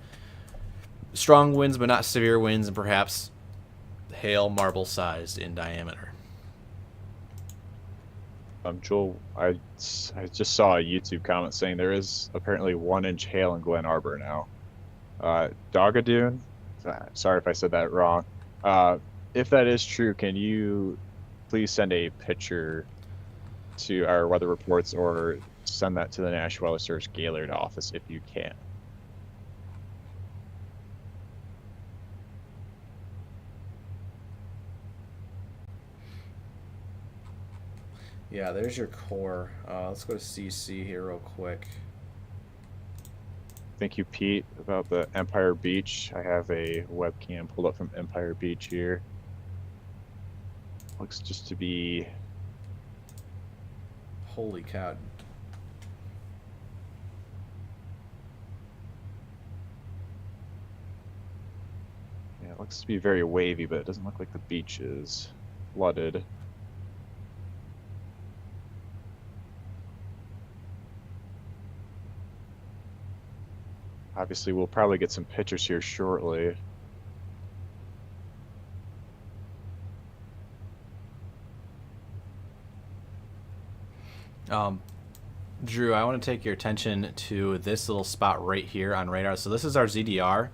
Strong winds, but not severe winds, and perhaps hail marble-sized in diameter. Joel, I just saw a YouTube comment saying there is apparently 1-inch hail in Glen Arbor now. Dogadoon, sorry if I said that wrong. If that is true, can you please send a picture to our weather reports or send that to the National Weather Service Gaylord office if you can? Yeah, there's your core. Let's go to CC here real quick. Thank you, Pete, about the Empire Beach. I have a webcam pulled up from Empire Beach here. Looks just to be... Holy cow. Yeah, it looks to be very wavy, but it doesn't look like the beach is flooded. Obviously, we'll probably get some pictures here shortly. Drew, I want to take your attention to this little spot right here on radar. So this is our ZDR.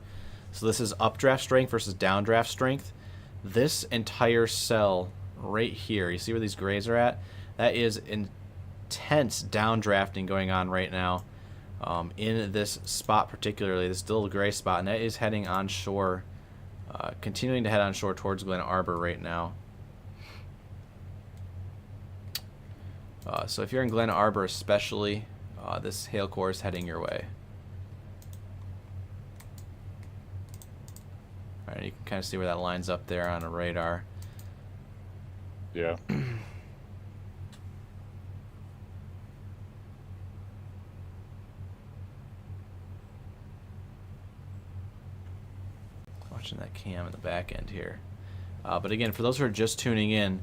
So this is updraft strength versus downdraft strength. This entire cell right here, you see where these grays are at? That is intense downdrafting going on right now. In this spot particularly, this little gray spot, and that is heading onshore, continuing to head onshore towards Glen Arbor right now. So if you're in Glen Arbor especially, this hail core is heading your way. Alright, you can kind of see where that lines up there on a radar. Yeah. Watching that cam in the back end here. But again, for those who are just tuning in,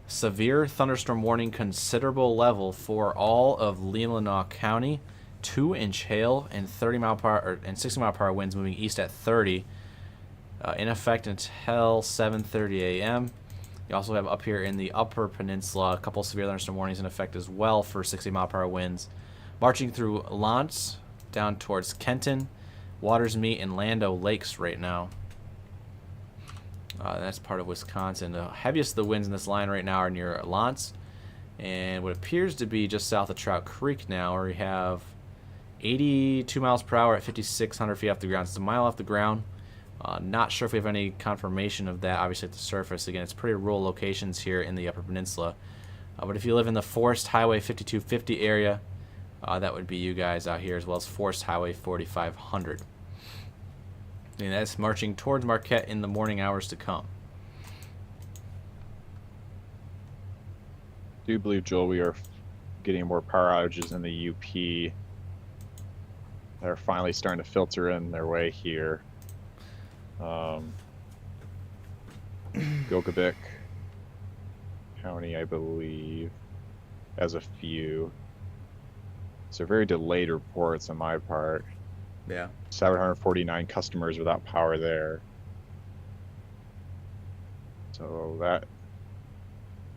severe thunderstorm warning, considerable level for all of Keweenaw County. 2-inch hail and 30-mile-per-hour and 60-mile-per-hour winds moving east at 30. In effect until 7:30 a.m. You also have up here in the Upper Peninsula a couple severe thunderstorm warnings in effect as well for 60-mile-per-hour winds. Marching through Lance down towards Kenton, Watersmeet, and Lando Lakes right now. That's part of Wisconsin. The heaviest of the winds in this line right now are near Lance and what appears to be just south of Trout Creek now, where we have 82 miles per hour at 5,600 feet off the ground. It's a mile off the ground. Not sure if we have any confirmation of that, obviously, at the surface. Again, it's pretty rural locations here in the Upper Peninsula. But if you live in the Forest Highway 5250 area, that would be you guys out here, as well as Forest Highway 4500. And that's marching towards Marquette in the morning hours to come. I do believe, Joel, we are getting more power outages in the UP. They're finally starting to filter in their way here. Gokabik County, I believe, has a few. So very delayed reports on my part. Yeah. 749 customers without power there. So that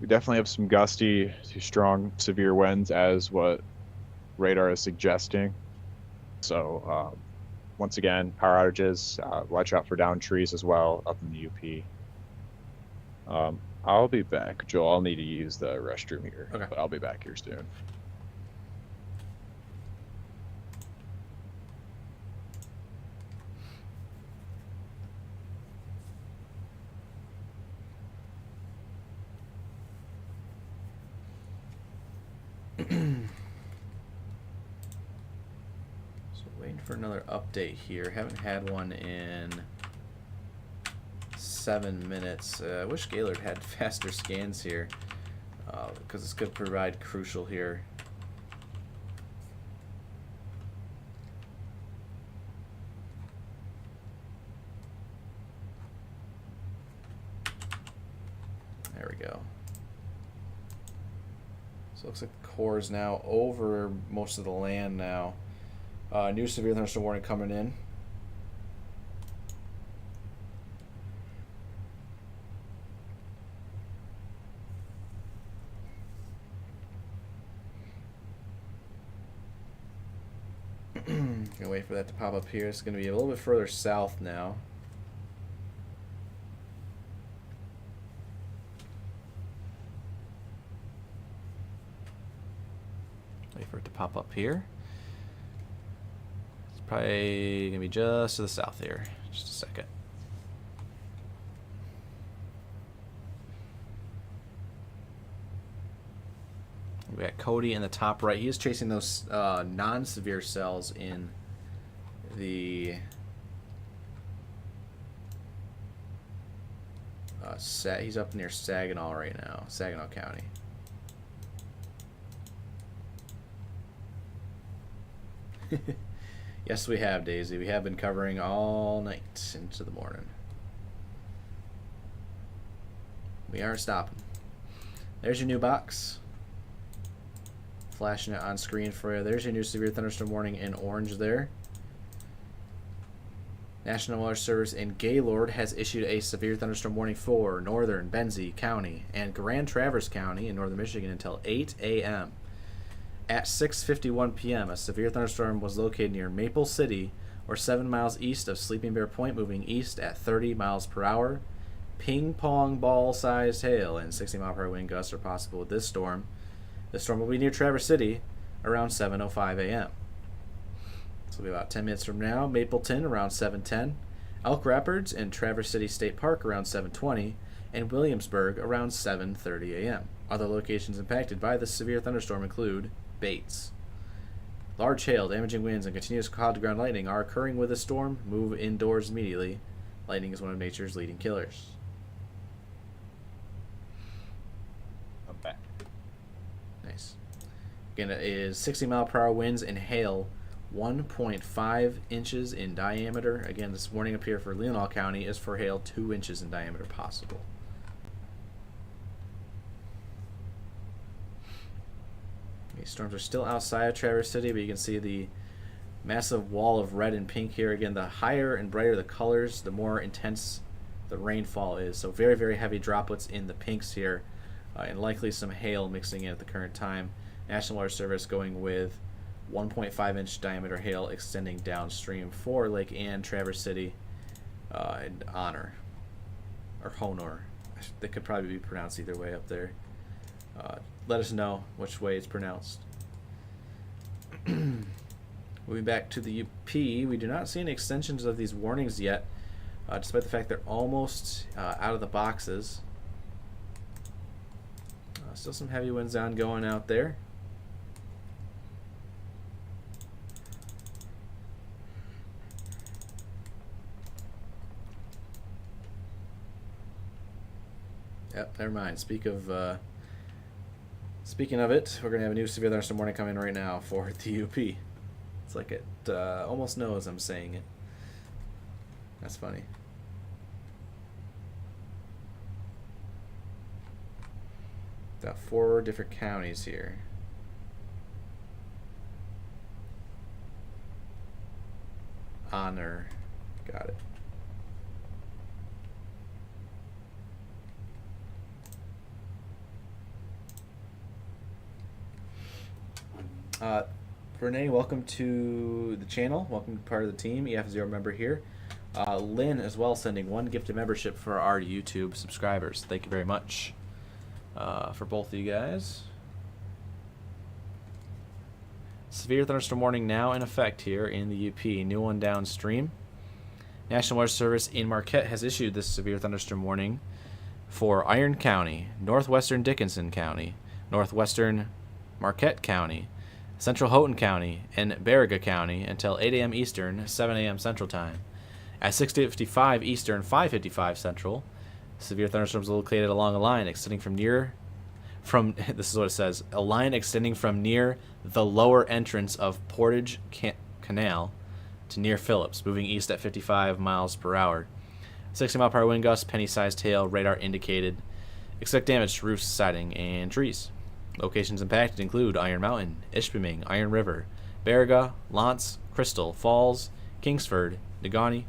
we definitely have some gusty to strong severe winds as what radar is suggesting. So once again, power outages, watch out for downed trees as well up in the UP. I'll be back, Joel. I'll need to use the restroom here, okay, but I'll be back here soon. So waiting for another update here. Haven't had one in 7 minutes. I wish Gaylord had faster scans here, because this could provide crucial here. There we go. So it looks like the core is now over most of the land now. New severe thunderstorm warning coming in. Gonna wait for that to pop up here. It's gonna be a little bit further south now. Wait for it to pop up here. It's probably gonna be just to the south here. Just a second. We got Cody in the top right. He is chasing those non-severe cells in the he's up near Saginaw right now, Saginaw County. Yes, we have, Daisy. We have been covering all night into the morning. We aren't stopping. There's your new box. Flashing it on screen for you. There's your new severe thunderstorm warning in orange there. National Weather Service in Gaylord has issued a severe thunderstorm warning for northern Benzie County and Grand Traverse County in northern Michigan until 8 a.m. At 6:51 p.m., a severe thunderstorm was located near Maple City, or 7 miles east of Sleeping Bear Point, moving east at 30 miles per hour. Ping pong ball-sized hail and 60-mile-per-hour wind gusts are possible with this storm. The storm will be near Traverse City around 7:05 a.m. This will be about 10 minutes from now. Mapleton around 7:10. Elk Rapids and Traverse City State Park around 7:20. And Williamsburg around 7:30 a.m. Other locations impacted by this severe thunderstorm include Bates. Large hail, damaging winds, and continuous cloud-to-ground lightning are occurring with this storm. Move indoors immediately. Lightning is one of nature's leading killers. I'm back. Nice. Again, it is 60-mile-per-hour winds and hail, 1.5 inches in diameter. Again, this warning up here for Keweenaw County is for hail 2 inches in diameter possible. These storms are still outside of Traverse City, but you can see the massive wall of red and pink here. Again, the higher and brighter the colors, the more intense the rainfall is. So very, very heavy droplets in the pinks here, and likely some hail mixing in at the current time. National Weather Service going with 1.5 inch diameter hail extending downstream for Lake Ann, Traverse City, and Honor, or Honor. They could probably be pronounced either way up there. Let us know which way it's pronounced. Moving back to the UP, we do not see any extensions of these warnings yet, despite the fact they're almost out of the boxes. Still some heavy winds ongoing out there. Yep, never mind. Speaking of it, we're gonna have a new severe thunderstorm warning coming right now for the UP. It's like it almost knows I'm saying it. That's funny. Got 4 different counties here. Honor, got it. Renee, welcome to the channel. Welcome to part of the team. EF0 member here. Lynn as well, sending 1 gifted membership for our YouTube subscribers. Thank you very much for both of you guys. Severe thunderstorm warning now in effect here in the UP. New one downstream. National Weather Service in Marquette has issued this severe thunderstorm warning for Iron County, northwestern Dickinson County, northwestern Marquette County, Central Houghton County, and Baraga County until 8 a.m. Eastern, 7 a.m. Central Time. At 6:55 Eastern, 5:55 Central, severe thunderstorms are located along a line extending this is what it says, a line extending from near the lower entrance of Portage Canal to near Phillips, moving east at 55 miles per hour. 60-mile-per-hour wind gusts, penny-sized hail, radar indicated. Expect damage to roofs, siding, and trees. Locations impacted include Iron Mountain, Ishpeming, Iron River, Baraga, Lance, Crystal, Falls, Kingsford, Negaunee,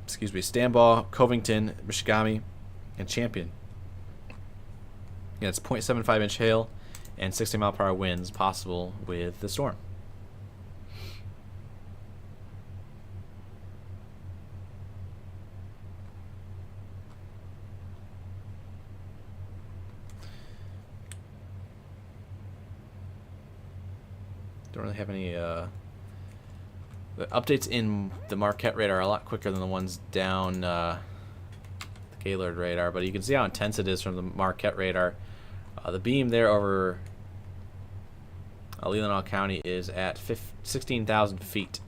Stambaugh, Covington, Michigami, and Champion. Yeah, it's 0.75 inch hail and 60-mile-per-hour winds possible with the storm. Don't really have any the updates in the Marquette radar are a lot quicker than the ones down the Gaylord radar, but you can see how intense it is from the Marquette radar. The beam there over Keweenaw County is at 16,000 feet.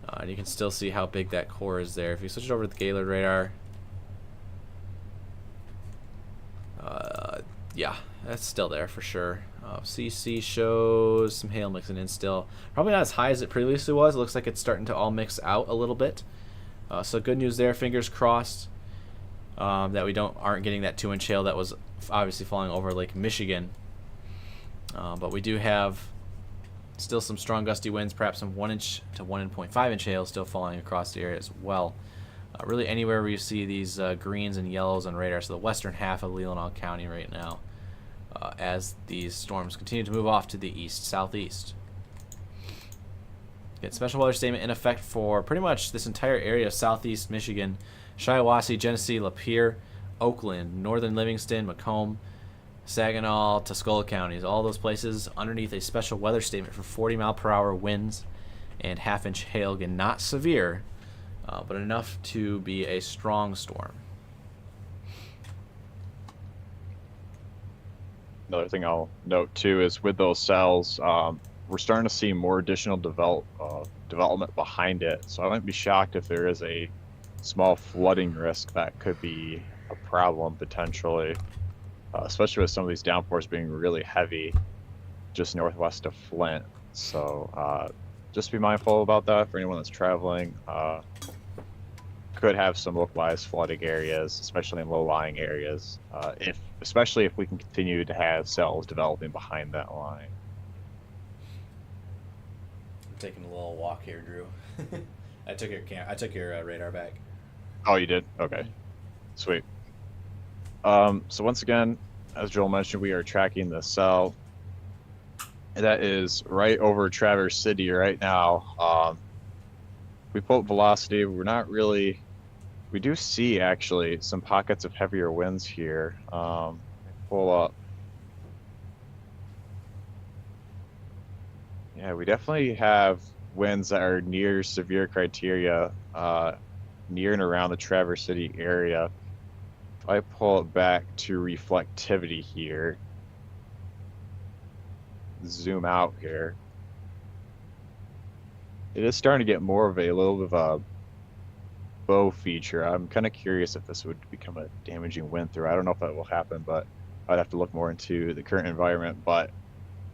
And you can still see how big that core is there. If you switch it over to the Gaylord radar, yeah, that's still there for sure. CC shows some hail mixing in still. Probably not as high as it previously was. It looks like it's starting to all mix out a little bit. So good news there. Fingers crossed that we aren't getting that 2-inch hail that was obviously falling over Lake Michigan. But we do have still some strong gusty winds, perhaps some 1-inch to 1.5-inch hail still falling across the area as well. Really anywhere where you see these greens and yellows on radar, so the western half of Keweenaw County right now, as these storms continue to move off to the east-southeast. Get special weather statement in effect for pretty much this entire area of southeast Michigan, Shiawassee, Genesee, Lapeer, Oakland, northern Livingston, Macomb, Saginaw, Tuscola counties, all those places underneath a special weather statement for 40-mile-per-hour winds and half-inch hail. Again, not severe, but enough to be a strong storm. Another thing I'll note too is with those cells, we're starting to see more additional development behind it. So I wouldn't be shocked if there is a small flooding risk that could be a problem potentially, especially with some of these downpours being really heavy just northwest of Flint. So just be mindful about that for anyone that's traveling. Could have some localized flooding areas, especially in low-lying areas, especially if we can continue to have cells developing behind that line. I'm taking a little walk here, Drew. I took your radar back. Oh, you did? Okay, sweet. So once again, as Joel mentioned, we are tracking the cell. That is right over Traverse City right now. We put velocity. We're not really. We do see actually some pockets of heavier winds here. Pull up. Yeah, we definitely have winds that are near severe criteria, near and around the Traverse City area. If I pull it back to reflectivity here, zoom out here, it is starting to get more of a little bit of a bow feature. I'm kind of curious if this would become a damaging wind through. I don't know if that will happen, but I'd have to look more into the current environment. But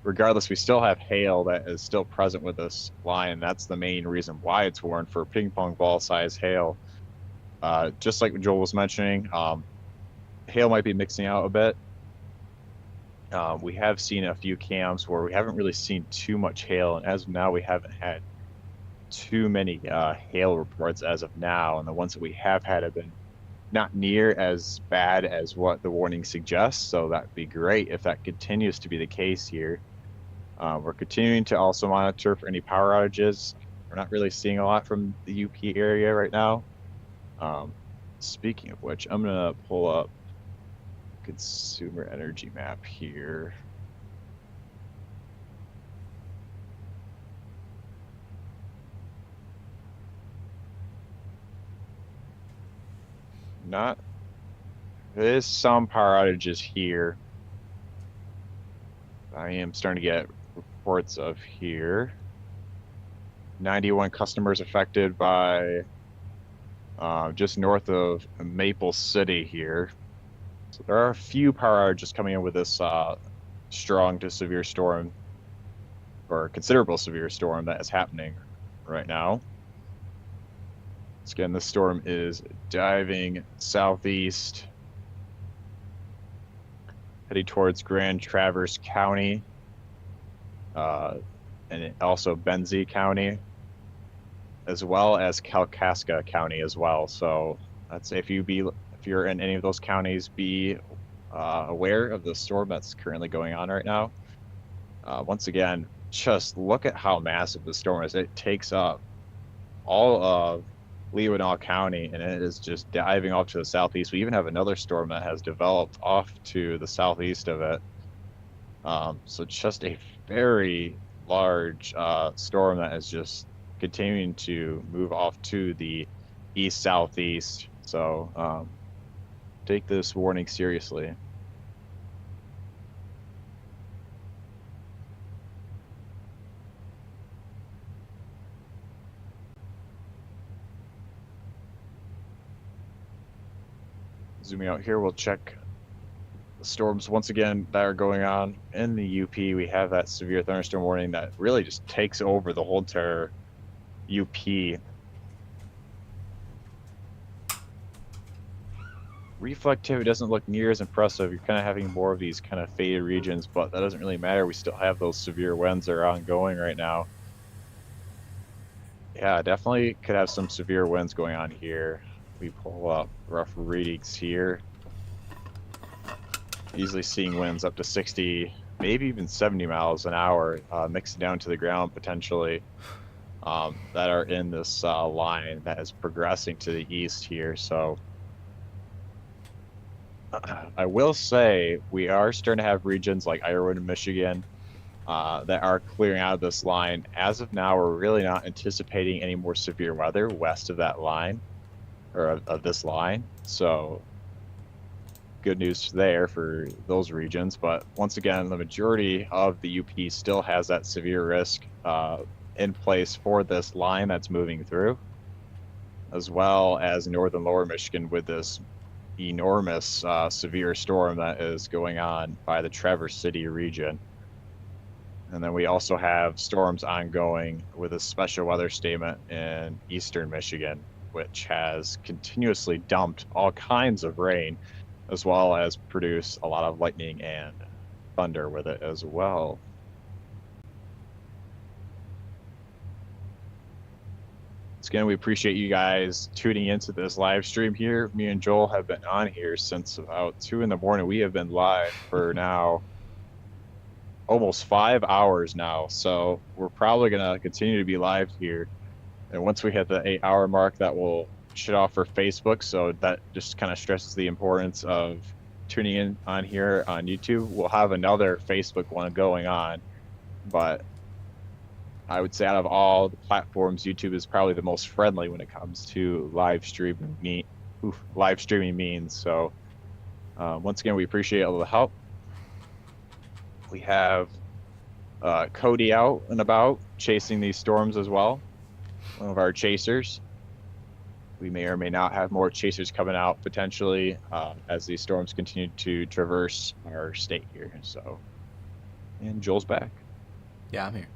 regardless, we still have hail that is still present with this line. That's the main reason why it's warned for ping pong ball size hail. Just like Joel was mentioning, hail might be mixing out a bit. We have seen a few cams where we haven't really seen too much hail, and as of now, we haven't had too many hail reports as of now, and the ones that we have had have been not near as bad as what the warning suggests, so that'd be great if that continues to be the case here. We're continuing to also monitor for any power outages. We're not really seeing a lot from the UP area right now. Speaking of which, I'm gonna pull up consumer energy map here. There is some power outages here. I am starting to get reports of here. 91 customers affected by just north of Maple City here. So there are a few power outages coming in with this strong to severe storm, or considerable severe storm that is happening right now. Again, this storm is diving southeast, heading towards Grand Traverse County, and also Benzie County, as well as Kalkaska County as well. So that's if you're in any of those counties, be aware of the storm that's currently going on right now. Once again, just look at how massive the storm is. It takes up all of Keweenaw County, and it is just diving off to the southeast. We even have another storm that has developed off to the southeast of it. So just a very large storm that is just continuing to move off to the east-southeast. So take this warning seriously. Zooming out here, we'll check the storms once again that are going on in the UP. We have that severe thunderstorm warning that really just takes over the whole entire UP. Reflectivity doesn't look near as impressive. You're kind of having more of these kind of faded regions, but that doesn't really matter. We still have those severe winds that are ongoing right now. Yeah, definitely could have some severe winds going on here. We pull up rough readings here. Easily seeing winds up to 60, maybe even 70 miles an hour, mixing down to the ground potentially, that are in this line that is progressing to the east here. So I will say we are starting to have regions like Iowa and Michigan that are clearing out of this line. As of now, we're really not anticipating any more severe weather west of that line, or of this line. So good news there for those regions. But once again, the majority of the UP still has that severe risk in place for this line that's moving through, as well as northern lower Michigan with this enormous severe storm that is going on by the Traverse City region. And then we also have storms ongoing with a special weather statement in eastern Michigan, which has continuously dumped all kinds of rain, as well as produce a lot of lightning and thunder with it as well. Again, we appreciate you guys tuning into this live stream here. Me and Joel have been on here since about 2 in the morning. We have been live for now almost 5 hours now. So we're probably going to continue to be live here. And once we hit the 8-hour mark, that will shut off for Facebook. So that just kind of stresses the importance of tuning in on here on YouTube. We'll have another Facebook one going on, but I would say out of all the platforms, YouTube is probably the most friendly when it comes to live streaming means. So Once again, we appreciate all the help. We have Cody out and about chasing these storms as well. One of our chasers. We may or may not have more chasers coming out potentially as these storms continue to traverse our state here. So, and Joel's back. Yeah, I'm here.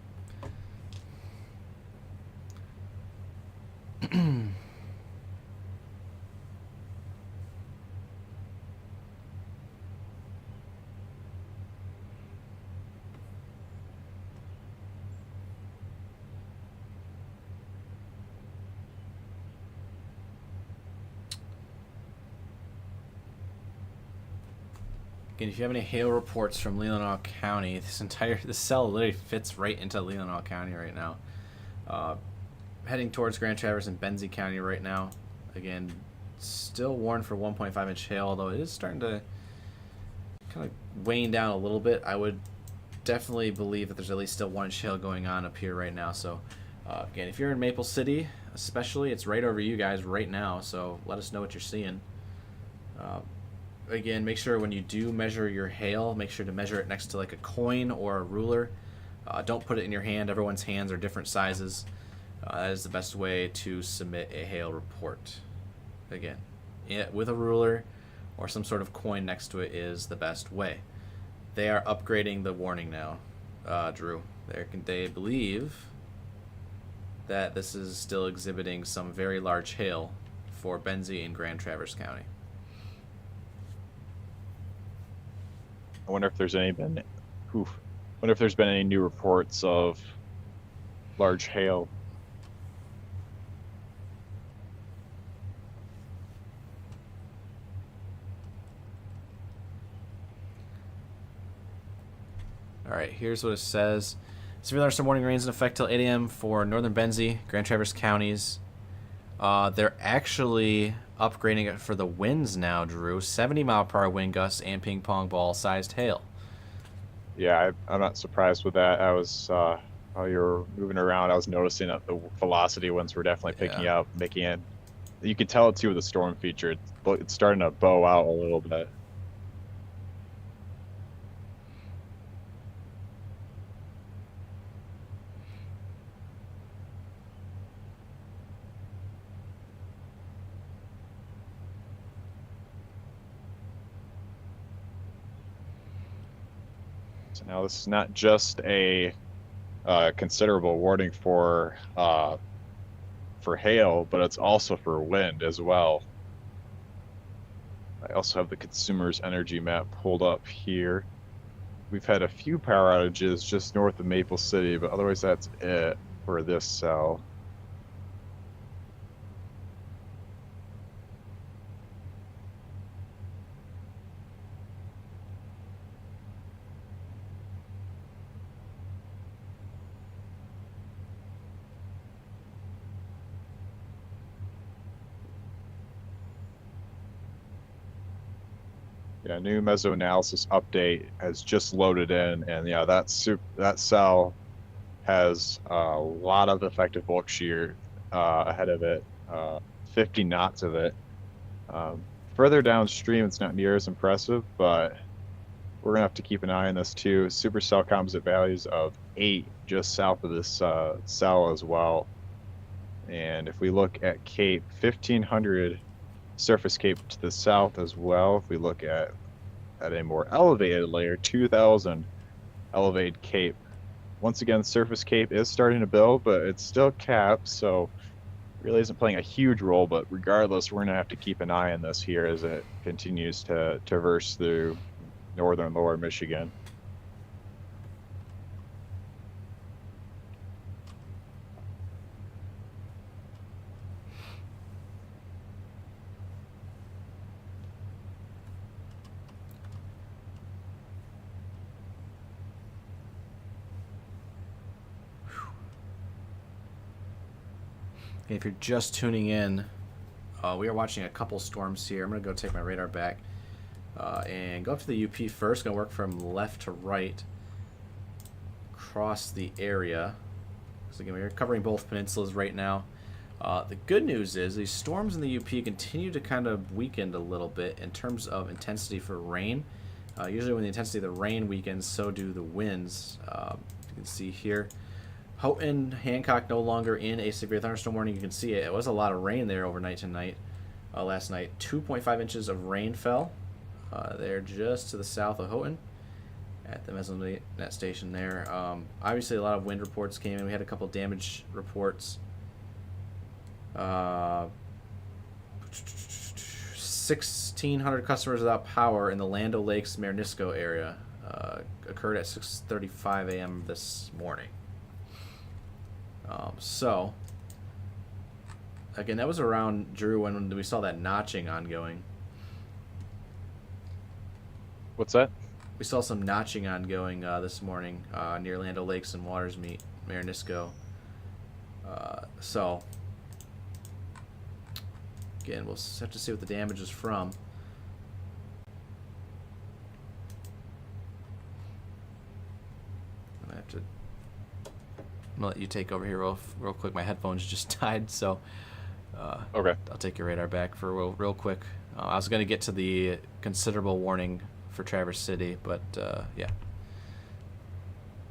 Again, if you have any hail reports from Keweenaw County, this cell literally fits right into Keweenaw County right now. Heading towards Grand Traverse and Benzie County right now. Again, still warned for 1.5-inch hail, although it is starting to kind of wane down a little bit. I would definitely believe that there's at least still 1-inch hail going on up here right now. So, again, if you're in Maple City, especially, it's right over you guys right now. So let us know what you're seeing. Again, make sure when you do measure your hail, make sure to measure it next to like a coin or a ruler. Don't put it in your hand. Everyone's hands are different sizes. That is the best way to submit a hail report. Again, with a ruler or some sort of coin next to it is the best way. They are upgrading the warning now, Drew. They believe that this is still exhibiting some very large hail for Benzie and Grand Traverse County. I wonder if there's been any new reports of large hail. All right, here's what it says. Severe thunderstorm warning rains in effect till 8 a.m. for northern Benzie, Grand Traverse counties. They're actually upgrading it for the winds now, Drew. 70-mile-per-hour wind gusts and ping-pong ball-sized hail. Yeah, I'm not surprised with that. I was, while you were moving around, I was noticing that the velocity winds were definitely picking up, making it. You could tell it too with the storm feature. It's starting to bow out a little bit. So now this is not just a considerable warning for hail, but it's also for wind as well. I also have the consumer's energy map pulled up here. We've had a few power outages just north of Maple City, but otherwise that's it for this cell. Yeah, new mesoanalysis update has just loaded in, and yeah, that cell has a lot of effective bulk shear ahead of it, 50 knots of it. Further downstream, it's not near as impressive, but we're gonna have to keep an eye on this too. Supercell composite values of 8 just south of this cell as well. And if we look at Cape 1500 surface cape to the south as well, if we look at a more elevated layer, 2000 elevated cape. Once again, surface cape is starting to build, but it's still capped, so really isn't playing a huge role. But regardless, we're gonna have to keep an eye on this here as it continues to traverse through northern lower Michigan. If you're just tuning in, we are watching a couple storms here. I'm going to go take my radar back and go up to the UP first. Going to work from left to right across the area. So again, we're covering both peninsulas right now. The good news is these storms in the UP continue to kind of weaken a little bit in terms of intensity for rain. Usually, when the intensity of the rain weakens, so do the winds. You can see here, Houghton, Hancock no longer in a severe thunderstorm warning. You can see it was a lot of rain there overnight tonight. Last night, 2.5 inches of rain fell there just to the south of Houghton at the Mesonet station there. Obviously, a lot of wind reports came in. We had a couple damage reports. 1,600 customers without power in the Land O'Lakes, Marinisco area occurred at 6:35 a.m. this morning. So, again, that was around, Drew, when we saw that notching ongoing. What's that? We saw some notching ongoing this morning near Land O'Lakes and Watersmeet, Marinisco. So, again, we'll have to see what the damage is from. I'm gonna let you take over here real quick. My headphones just died, so Okay. I'll take your radar back for real quick. I was gonna get to the considerable warning for Traverse City, but yeah.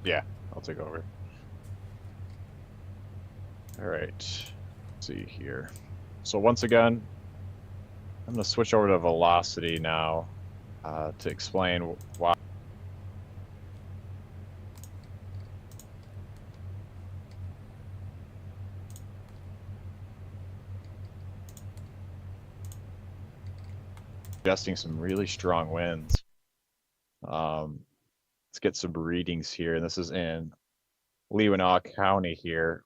Yeah, I'll take over. All right. Let's see here. So once again, I'm going to switch over to velocity now to explain why. Suggesting some really strong winds. Let's get some readings here. And this is in Keweenaw County here.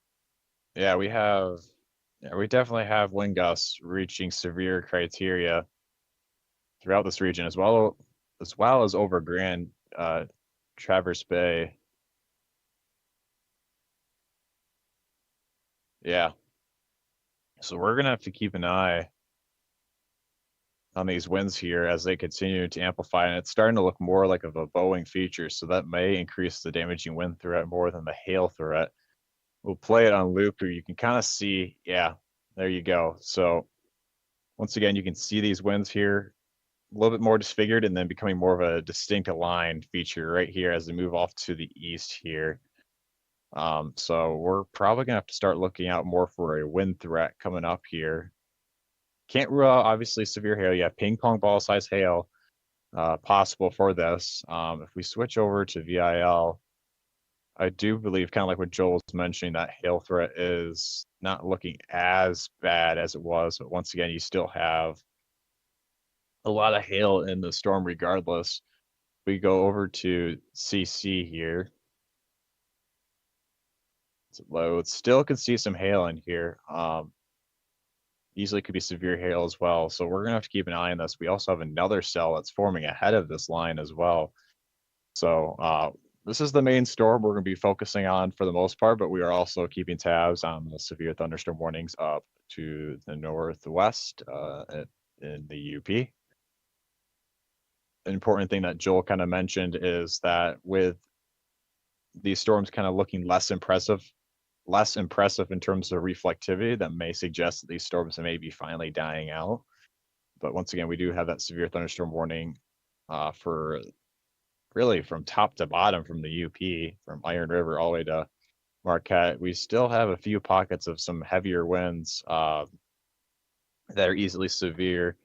Yeah, we definitely have wind gusts reaching severe criteria throughout this region, as well as over Grand Traverse Bay. Yeah. So we're gonna have to keep an eye on these winds here as they continue to amplify, and it's starting to look more like of a bowing feature, so that may increase the damaging wind threat more than the hail threat. We'll play it on loop here. You can kind of see, yeah, there you go. So once again, you can see these winds here a little bit more disfigured and then becoming more of a distinct line feature right here as they move off to the east here. So we're probably gonna have to start looking out more for a wind threat coming up here. Can't rule out obviously severe hail. You have ping pong ball size hail possible for this. If we switch over to VIL, I do believe, kind of like what Joel was mentioning, that hail threat is not looking as bad as it was. But once again, you still have a lot of hail in the storm regardless. We go over to CC here. It's low. Still can see some hail in here. Easily could be severe hail as well. So we're going to have to keep an eye on this. We also have another cell that's forming ahead of this line as well. So this is the main storm we're going to be focusing on for the most part, but we are also keeping tabs on the severe thunderstorm warnings up to the northwest in the UP. An important thing that Joel kind of mentioned is that with these storms kind of looking less impressive in terms of reflectivity, that may suggest that these storms may be finally dying out. But once again, we do have that severe thunderstorm warning for really from top to bottom from the UP, from Iron River all the way to Marquette. We still have a few pockets of some heavier winds that are easily severe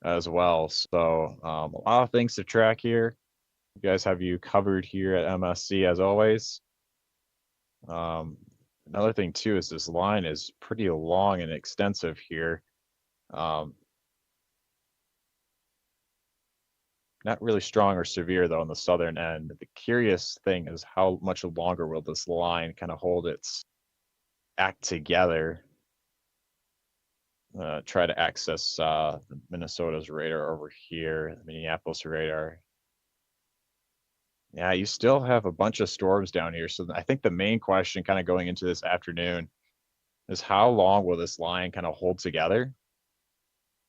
as well. So a lot of things to track here. You guys have you covered here at MSC as always. Another thing too is this line is pretty long and extensive here. Not really strong or severe though on the southern end. The curious thing is how much longer will this line kind of hold its act together. Try to access Minnesota's radar over here, the Minneapolis radar. Yeah, you still have a bunch of storms down here. So I think the main question kind of going into this afternoon is how long will this line kind of hold together?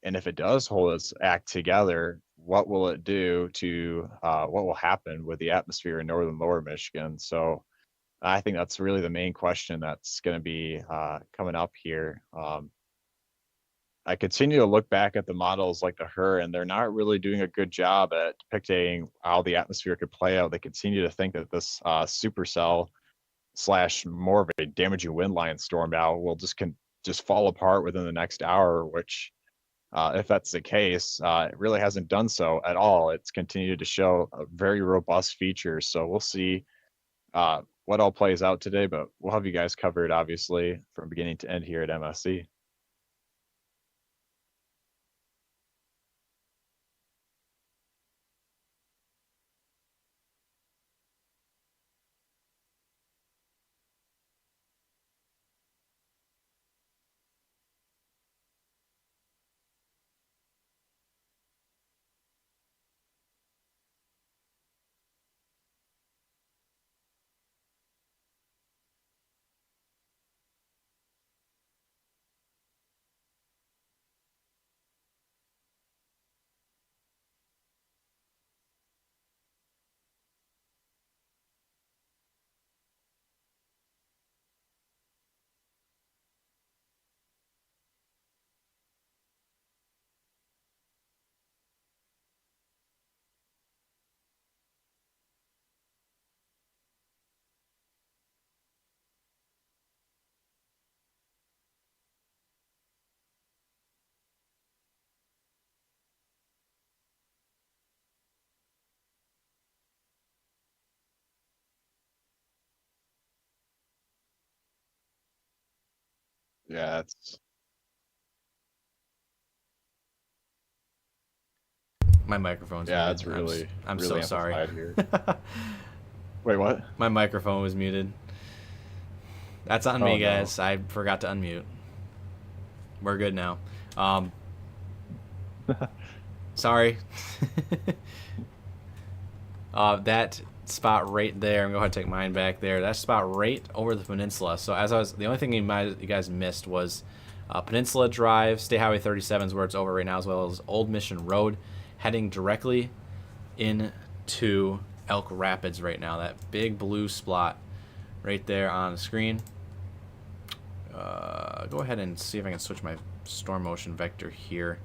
And if it does hold its act together, what will it do to what will happen with the atmosphere in northern lower Michigan? So I think that's really the main question that's going to be coming up here. I continue to look back at the models like the HUR, and they're not really doing a good job at depicting how the atmosphere could play out. They continue to think that this supercell slash more of a damaging wind line storm now will just fall apart within the next hour, which if that's the case, it really hasn't done so at all. It's continued to show a very robust features. So we'll see what all plays out today, but we'll have you guys covered, obviously, from beginning to end here at MSC. Yeah, it's My microphone's yeah, muted. it's really I'm really so sorry. amplified here. Wait, what? My microphone was muted. That's on me, Oh, no. guys. I forgot to unmute. We're good now. Sorry. That spot right there, I'm going to go ahead and take mine back there. That spot right over the peninsula. So the only thing you guys missed was Peninsula Drive, State Highway 37 is where it's over right now, as well as Old Mission Road, heading directly into Elk Rapids right now. That big blue spot right there on the screen. Go ahead and see if I can switch my storm motion vector here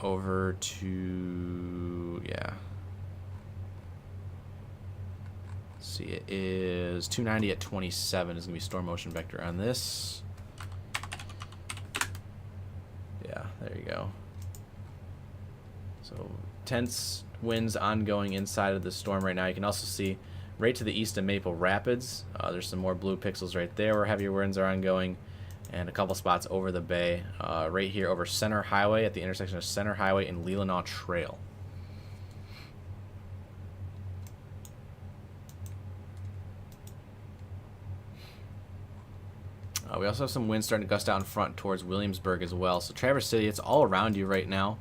over to, yeah. Let's see, it is 290 at 27 is going to be storm motion vector on this. Yeah, there you go. So tense winds ongoing inside of the storm right now. You can also see right to the east of Maple Rapids. There's some more blue pixels right there where heavier winds are ongoing, and a couple spots over the bay. Right here over Center Highway at the intersection of Center Highway and Keweenaw Trail. We also have some winds starting to gust out in front towards Williamsburg as well. So Traverse City, it's all around you right now.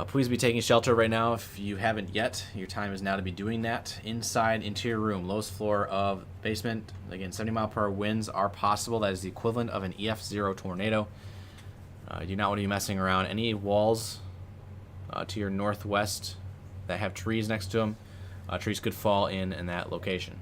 Please be taking shelter right now if you haven't yet. Your time is now to be doing that. Inside, interior room, lowest floor of basement. Again, 70-mile-per-hour winds are possible. That is the equivalent of an EF0 tornado. You do not want to be messing around. Any walls to your northwest that have trees next to them, trees could fall in that location.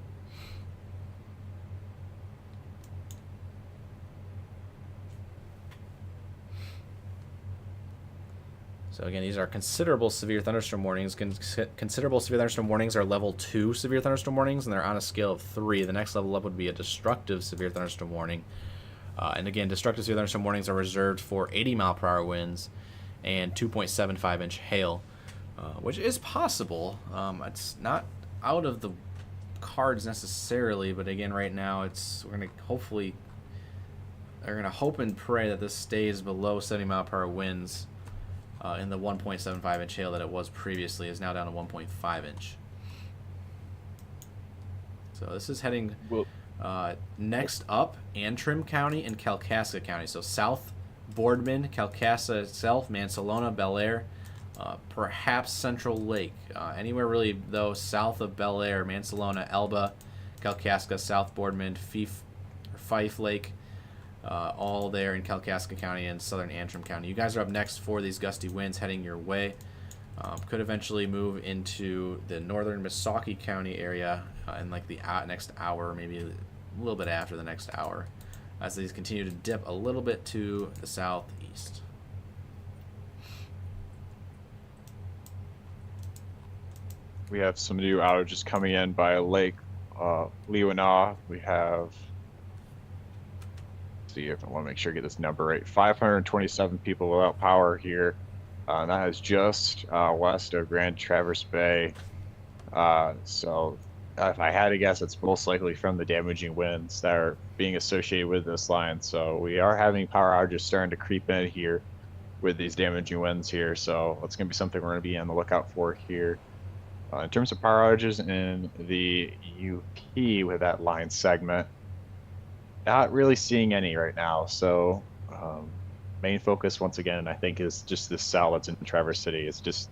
So again, these are considerable severe thunderstorm warnings. Considerable severe thunderstorm warnings are level 2 severe thunderstorm warnings, and they're on a scale of 3. The next level up would be a destructive severe thunderstorm warning. And again, destructive severe thunderstorm warnings are reserved for 80-mile-per-hour winds and 2.75-inch hail, which is possible. It's not out of the cards necessarily, but again, right now, we're gonna hope and pray that this stays below 70-mile-per-hour winds. In the 1.75-inch hail that it was previously is now down to 1.5-inch. So this is heading next up Antrim County and Kalkaska County. So South Boardman, Kalkaska itself, Mansalona, Bel Air, perhaps Central Lake. Anywhere really, though, south of Bel Air, Mansalona, Elba, Kalkaska, South Boardman, Fife Lake, all there in Kalkaska County and southern Antrim County. You guys are up next for these gusty winds heading your way. Could eventually move into the northern Missaukee County area in like the next hour, maybe a little bit after the next hour, as these continue to dip a little bit to the southeast. We have some new outages coming in by Lake Keweenaw. We have, see if I want to make sure I get this number right, 527 people without power here. And that is just west of Grand Traverse Bay. So if I had to guess, it's most likely from the damaging winds that are being associated with this line. So we are having power outages starting to creep in here with these damaging winds here. So it's going to be something we're going to be on the lookout for here. In terms of power outages in the UP with that line segment, not really seeing any right now. So main focus, once again, I think, is just this cell that's in Traverse City. It's just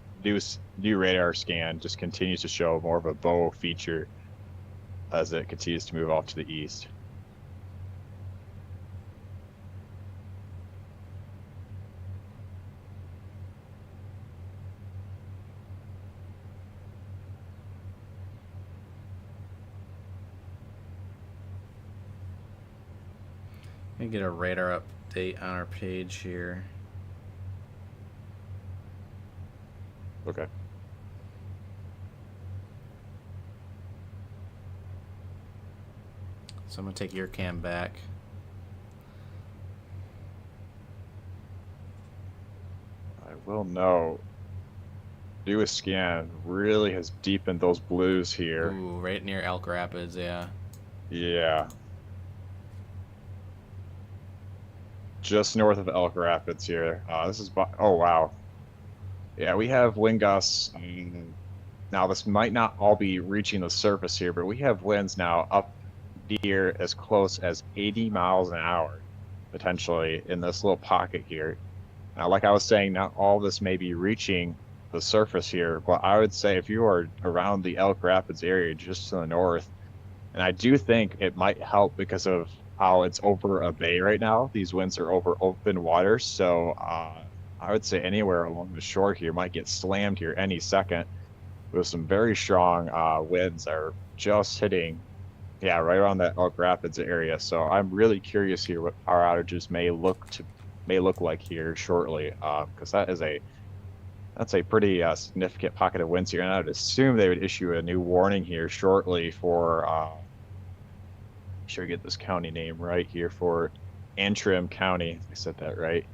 new radar scan just continues to show more of a bow feature as it continues to move off to the east. Let me get a radar update on our page here. Okay. So I'm going to take your cam back. I will note, do a scan really has deepened those blues here. Ooh, right near Elk Rapids, yeah. Yeah. Just north of Elk Rapids here. This is, oh wow. Yeah, we have wind gusts. Now this might not all be reaching the surface here, but we have winds now up near as close as 80 miles an hour, potentially, in this little pocket here. Now, like I was saying, not all this may be reaching the surface here, but I would say if you are around the Elk Rapids area just to the north, and I do think it might help because of how it's over a bay right now. These winds are over open water, so I would say anywhere along the shore here might get slammed here any second with some very strong winds that are just hitting, yeah, right around that Elk Rapids area. So I'm really curious here what power outages may look like here shortly, because that's a pretty significant pocket of winds here, and I would assume they would issue a new warning here shortly for make sure I get this county name right here, for Antrim County. I said that right.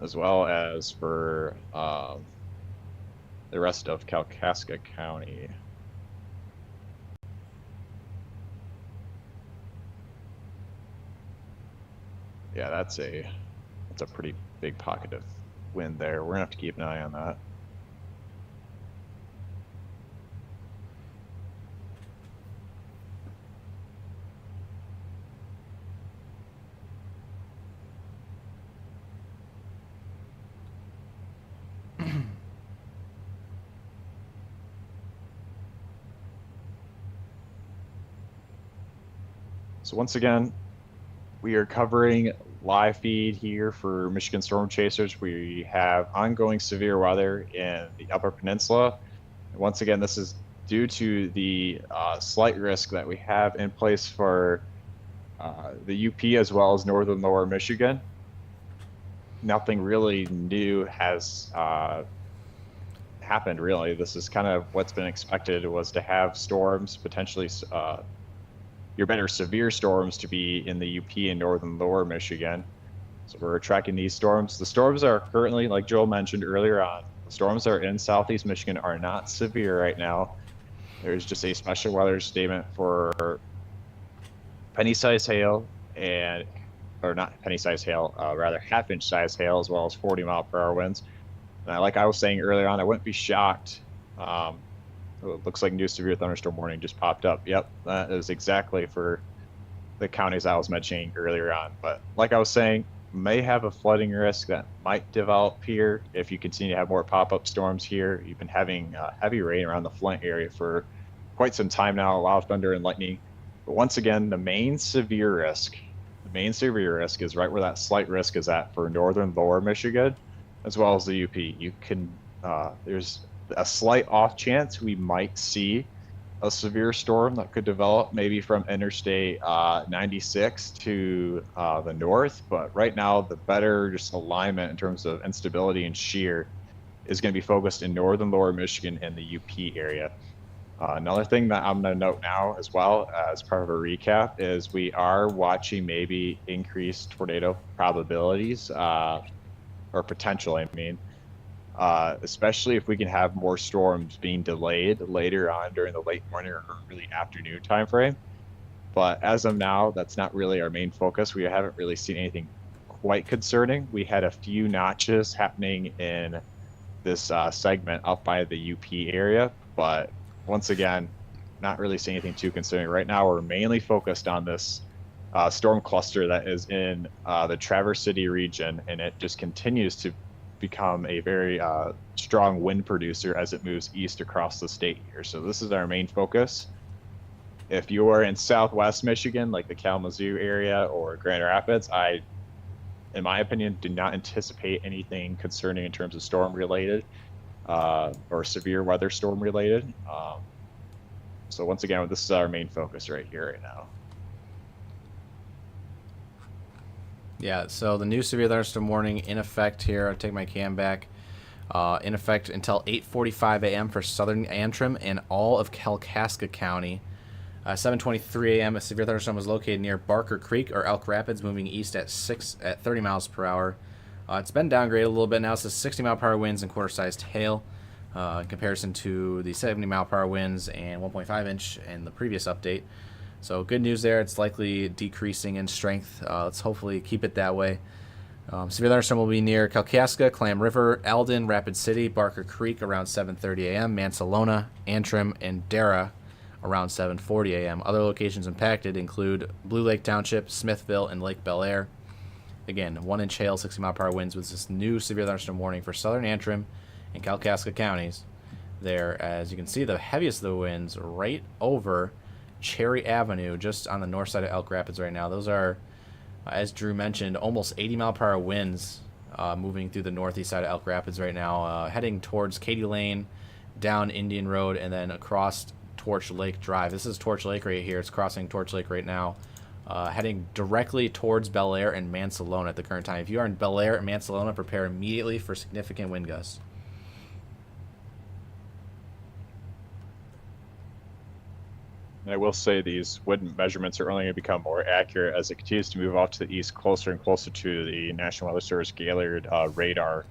As well as for the rest of Kalkaska County. Yeah, that's a pretty big pocket of wind there. We're gonna have to keep an eye on that. So once again, we are covering live feed here for Michigan Storm Chasers. We have ongoing severe weather in the Upper Peninsula. And once again, this is due to the slight risk that we have in place for the UP as well as northern lower Michigan. Nothing really new has happened, really. This is kind of what's been expected, was to have storms, potentially your better severe storms, to be in the UP and northern lower Michigan. So we're tracking these storms. The storms are currently, like Joel mentioned earlier on, the storms that are in southeast Michigan are not severe right now. There's just a special weather statement for penny-sized hail, or not penny-sized hail, rather half-inch size hail, as well as 40-mile-per-hour winds. And like I was saying earlier on, I wouldn't be shocked. It looks like new severe thunderstorm warning just popped up. Yep, that is exactly for the counties I was mentioning earlier on. But like I was saying, may have a flooding risk that might develop here if you continue to have more pop-up storms here. You've been having heavy rain around the Flint area for quite some time now, a lot of thunder and lightning. But once again, the main severe risk is right where that slight risk is at for northern lower Michigan. as well as the UP. You can there's a slight off chance we might see a severe storm that could develop maybe from Interstate 96 to the north. But right now, the better just alignment in terms of instability and shear is going to be focused in northern lower Michigan and the UP area. Another thing that I'm going to note now as well as part of a recap is we are watching maybe increased tornado probabilities or potential, I mean, especially if we can have more storms being delayed later on during the late morning or early afternoon time frame. But as of now, that's not really our main focus. We haven't really seen anything quite concerning. We had a few notches happening in this segment up by the UP area, but once again, not really seeing anything too concerning. Right now, we're mainly focused on this storm cluster that is in the Traverse City region, and it just continues to become a very strong wind producer as it moves east across the state here. So this is our main focus. If you are in southwest Michigan, like the Kalamazoo area or Grand Rapids, I, in my opinion, do not anticipate anything concerning in terms of storm related or severe weather storm related. So once again, this is our main focus right here right now. Yeah, so the new severe thunderstorm warning in effect here. I'll take my cam back. In effect until 8:45 a.m. for southern Antrim and all of Kalkaska County. 7:23 a.m. a severe thunderstorm was located near Barker Creek or Elk Rapids, moving east at 30 miles per hour. It's been downgraded a little bit now. It says 60 mile per hour winds and quarter-sized hail, in comparison to the 70 mile per hour winds and 1.5 inch in the previous update. So good news there. It's likely decreasing in strength. Let's hopefully keep it that way. Severe thunderstorm will be near Kalkaska, Clam River, Alden, Rapid City, Barker Creek around 7:30 a.m., Mansalona, Antrim, and Dara around 7:40 a.m. Other locations impacted include Blue Lake Township, Smithville, and Lake Bel Air. Again, 1-inch hail, 60 mile per hour winds with this new severe thunderstorm warning for southern Antrim and Kalkaska counties. There, as you can see, the heaviest of the winds right over Cherry Avenue, just on the north side of Elk Rapids right now. Those are, as Drew mentioned, almost 80 mile per hour winds moving through the northeast side of Elk Rapids right now, heading towards Katy Lane, down Indian Road, and then across Torch Lake Drive. This is Torch Lake right here. It's crossing Torch Lake right now, heading directly towards Bel Air and Mansalona at the current time. If you are in Bel Air and Mansalona, prepare immediately for significant wind gusts. And I will say these wind measurements are only going to become more accurate as it continues to move off to the east, closer and closer to the National Weather Service Gaylord radar.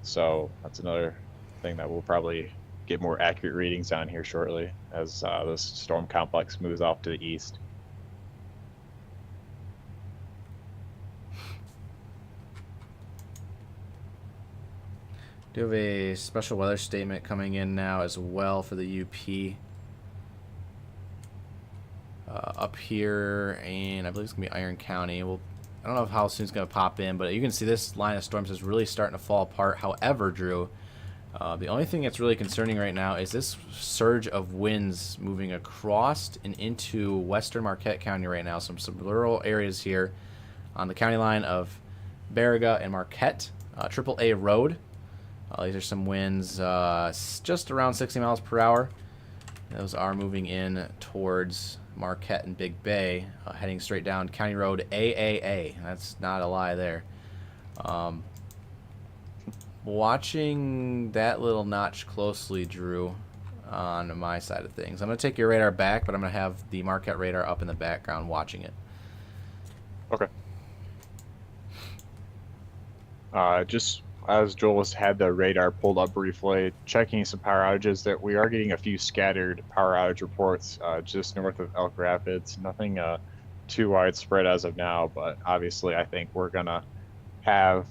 So that's another thing that we'll probably get more accurate readings on here shortly as this storm complex moves off to the east. Do have a special weather statement coming in now as well for the UP. Up here, and I believe it's going to be Iron County. Well, I don't know how soon it's going to pop in, but you can see this line of storms is really starting to fall apart. However, Drew, the only thing that's really concerning right now is this surge of winds moving across and into western Marquette County right now. Some rural areas here on the county line of Baraga and Marquette, AAA Road. These are some winds just around 60 miles per hour. Those are moving in towards Marquette and Big Bay, heading straight down County Road AAA. That's not a lie there. Watching that little notch closely, Drew, on my side of things. I'm going to take your radar back, but I'm going to have the Marquette radar up in the background watching it. Okay. Just as Joel has had the radar pulled up briefly, checking some power outages, that we are getting a few scattered power outage reports just north of Elk Rapids. Nothing too widespread as of now, but obviously I think we're going to have,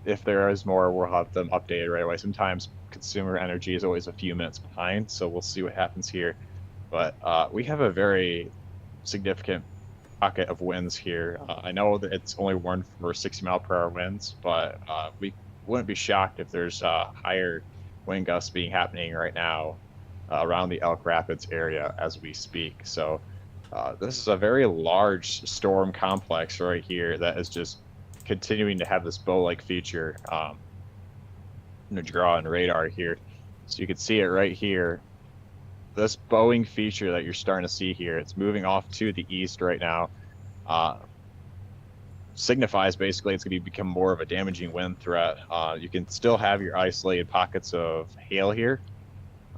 if there is more, we'll have them updated right away. Sometimes consumer energy is always a few minutes behind, so we'll see what happens here. But we have a very significant pocket of winds here. I know that it's only warned for 60 mile per hour winds, but we wouldn't be shocked if there's higher wind gusts being happening right now around the Elk Rapids area as we speak. So this is a very large storm complex right here that is just continuing to have this bow-like feature. I'm going to draw on radar here. So you can see it right here. This bowing feature that you're starting to see here, it's moving off to the east right now. Signifies basically it's going to become more of a damaging wind threat. You can still have your isolated pockets of hail here.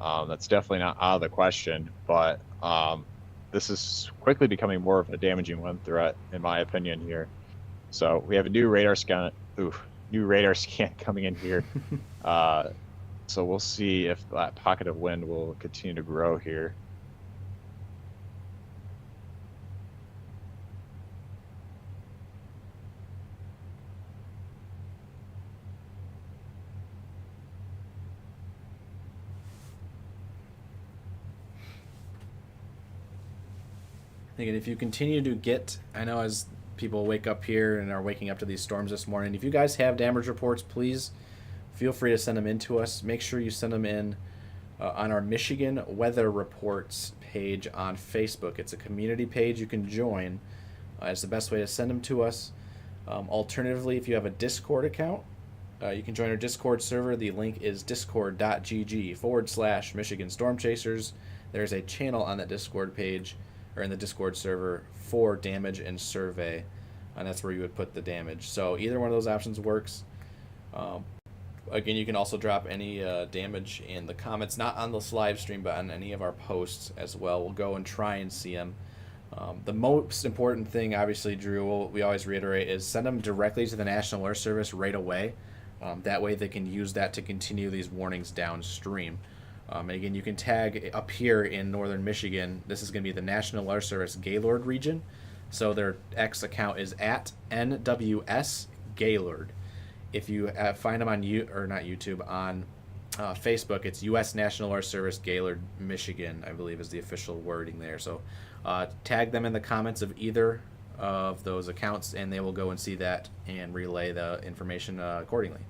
That's definitely not out of the question, but this is quickly becoming more of a damaging wind threat, in my opinion here. So we have a new radar scan. New radar scan coming in here. So we'll see if that pocket of wind will continue to grow here. Again, if you continue to get, I know as people wake up here and are waking up to these storms this morning, if you guys have damage reports, please feel free to send them in to us. Make sure you send them in on our Michigan Weather Reports page on Facebook. It's a community page you can join. It's the best way to send them to us. Alternatively, if you have a Discord account, you can join our Discord server. The link is discord.gg/Michigan Storm Chasers. There's a channel on that Discord page, or in the Discord server, for damage and survey, and that's where you would put the damage. So either one of those options works. Again, you can also drop any damage in the comments, not on this live stream, but on any of our posts as well. We'll go and try and see them. The most important thing, obviously, Drew, we always reiterate, is send them directly to the National Alert Service right away. That way they can use that to continue these warnings downstream. And again, you can tag up here in northern Michigan. This is going to be the National Alert Service Gaylord region. So their X account is at NWS Gaylord. If you find them on on Facebook, it's U.S. National Alert Service Gaylord, Michigan, I believe is the official wording there. So tag them in the comments of either of those accounts, and they will go and see that and relay the information accordingly.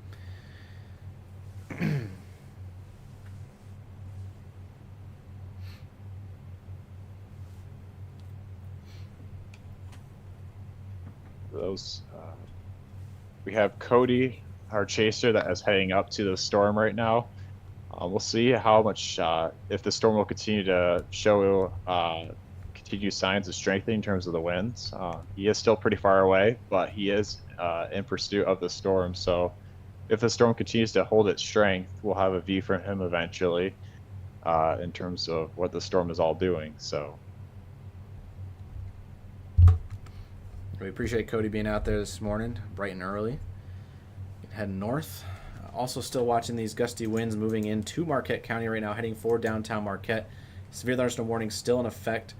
We have Cody, our chaser, that is heading up to the storm right now. We'll see how much, if the storm will continue to show continued signs of strengthening in terms of the winds. He is still pretty far away, but he is in pursuit of the storm. So if the storm continues to hold its strength, we'll have a view from him eventually in terms of what the storm is all doing. So we appreciate Cody being out there this morning, bright and early. Heading north. Also still watching these gusty winds moving into Marquette County right now, heading for downtown Marquette. Severe thunderstorm warning still in effect.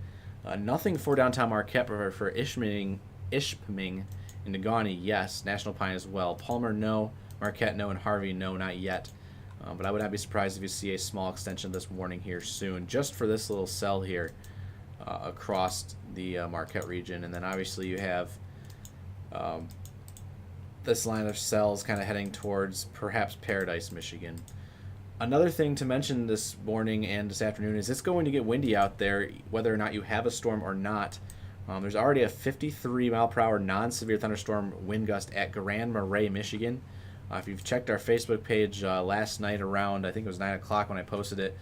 Nothing for downtown Marquette, but for Ishpeming and Negaunee, yes. National Pine as well. Palmer, no. Marquette, no. And Harvey, no, not yet. But I would not be surprised if you see a small extension of this warning here soon, just for this little cell here across the Marquette region. And then obviously you have this line of cells kind of heading towards perhaps Paradise, Michigan. Another thing to mention this morning and this afternoon is it's going to get windy out there, whether or not you have a storm or not. There's already a 53 mile per hour non-severe thunderstorm wind gust at Grand Marais, Michigan. If you've checked our Facebook page last night around, I think it was 9 o'clock when I posted it,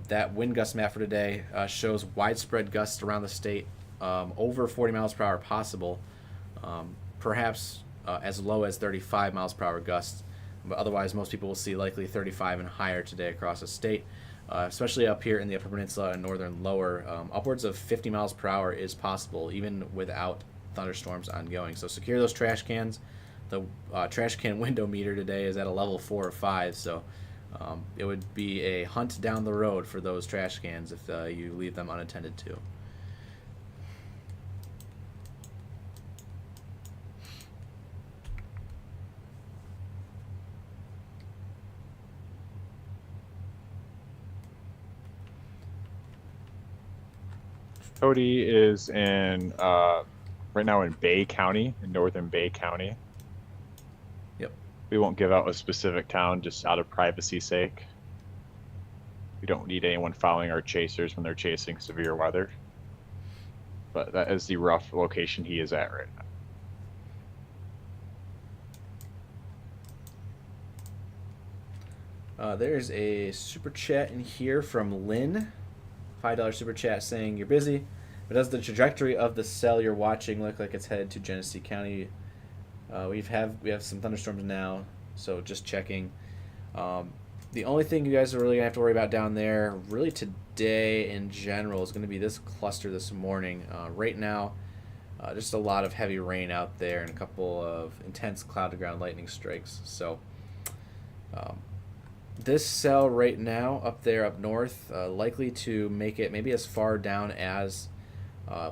that wind gust map for today shows widespread gusts around the state, over 40 miles per hour possible, perhaps as low as 35 miles per hour gusts. But otherwise, most people will see likely 35 and higher today across the state, especially up here in the Upper Peninsula and northern lower. Upwards of 50 miles per hour is possible, even without thunderstorms ongoing. So secure those trash cans. The trash can window meter today is at a level 4 or 5, so it would be a hunt down the road for those trash cans if you leave them unattended to. Cody is in right now in Bay County, in northern Bay County. Yep. We won't give out a specific town just out of privacy's sake. We don't need anyone following our chasers when they're chasing severe weather. But that is the rough location he is at right now. There's a super chat in here from Lynn. $5 super chat saying you're busy, but does the trajectory of the cell you're watching look like it's headed to Genesee County? We have some thunderstorms now, so just checking. The only thing you guys are really gonna have to worry about down there, really today in general, is going to be this cluster this morning. Right now, just a lot of heavy rain out there and a couple of intense cloud-to-ground lightning strikes. So this cell right now up there up north, likely to make it maybe as far down as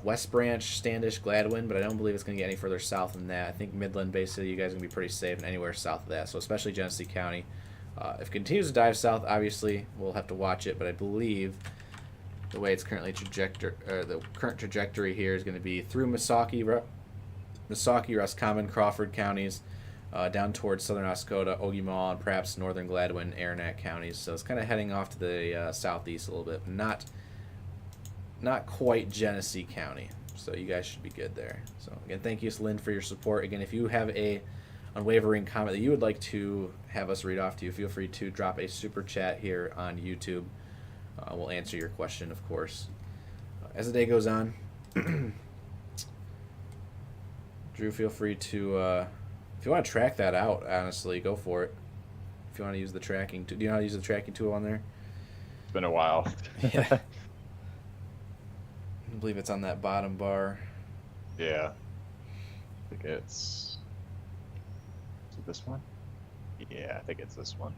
West Branch, Standish, Gladwin, but I don't believe it's going to get any further south than that. I think Midland, basically, you guys are going to be pretty safe and anywhere south of that, so especially Genesee County. If it continues to dive south, obviously, we'll have to watch it, but I believe the way it's currently the current trajectory here is going to be through Missaukee, Roscommon, Crawford counties, down towards southern Oscoda, Ogemaw, and perhaps northern Gladwin, Aranac counties. So it's kind of heading off to the southeast a little bit, but not quite Genesee County. So you guys should be good there. So again, thank you, Lynn, for your support. Again, if you have a unwavering comment that you would like to have us read off to you, feel free to drop a super chat here on YouTube. We'll answer your question, of course. As the day goes on, Drew, feel free to, if you want to track that out, honestly, go for it. If you want to use the tracking, do you know how to use the tracking tool on there? It's been a while. Yeah. I believe it's on that bottom bar. Yeah. I think it's... Is it this one? Yeah, I think it's this one.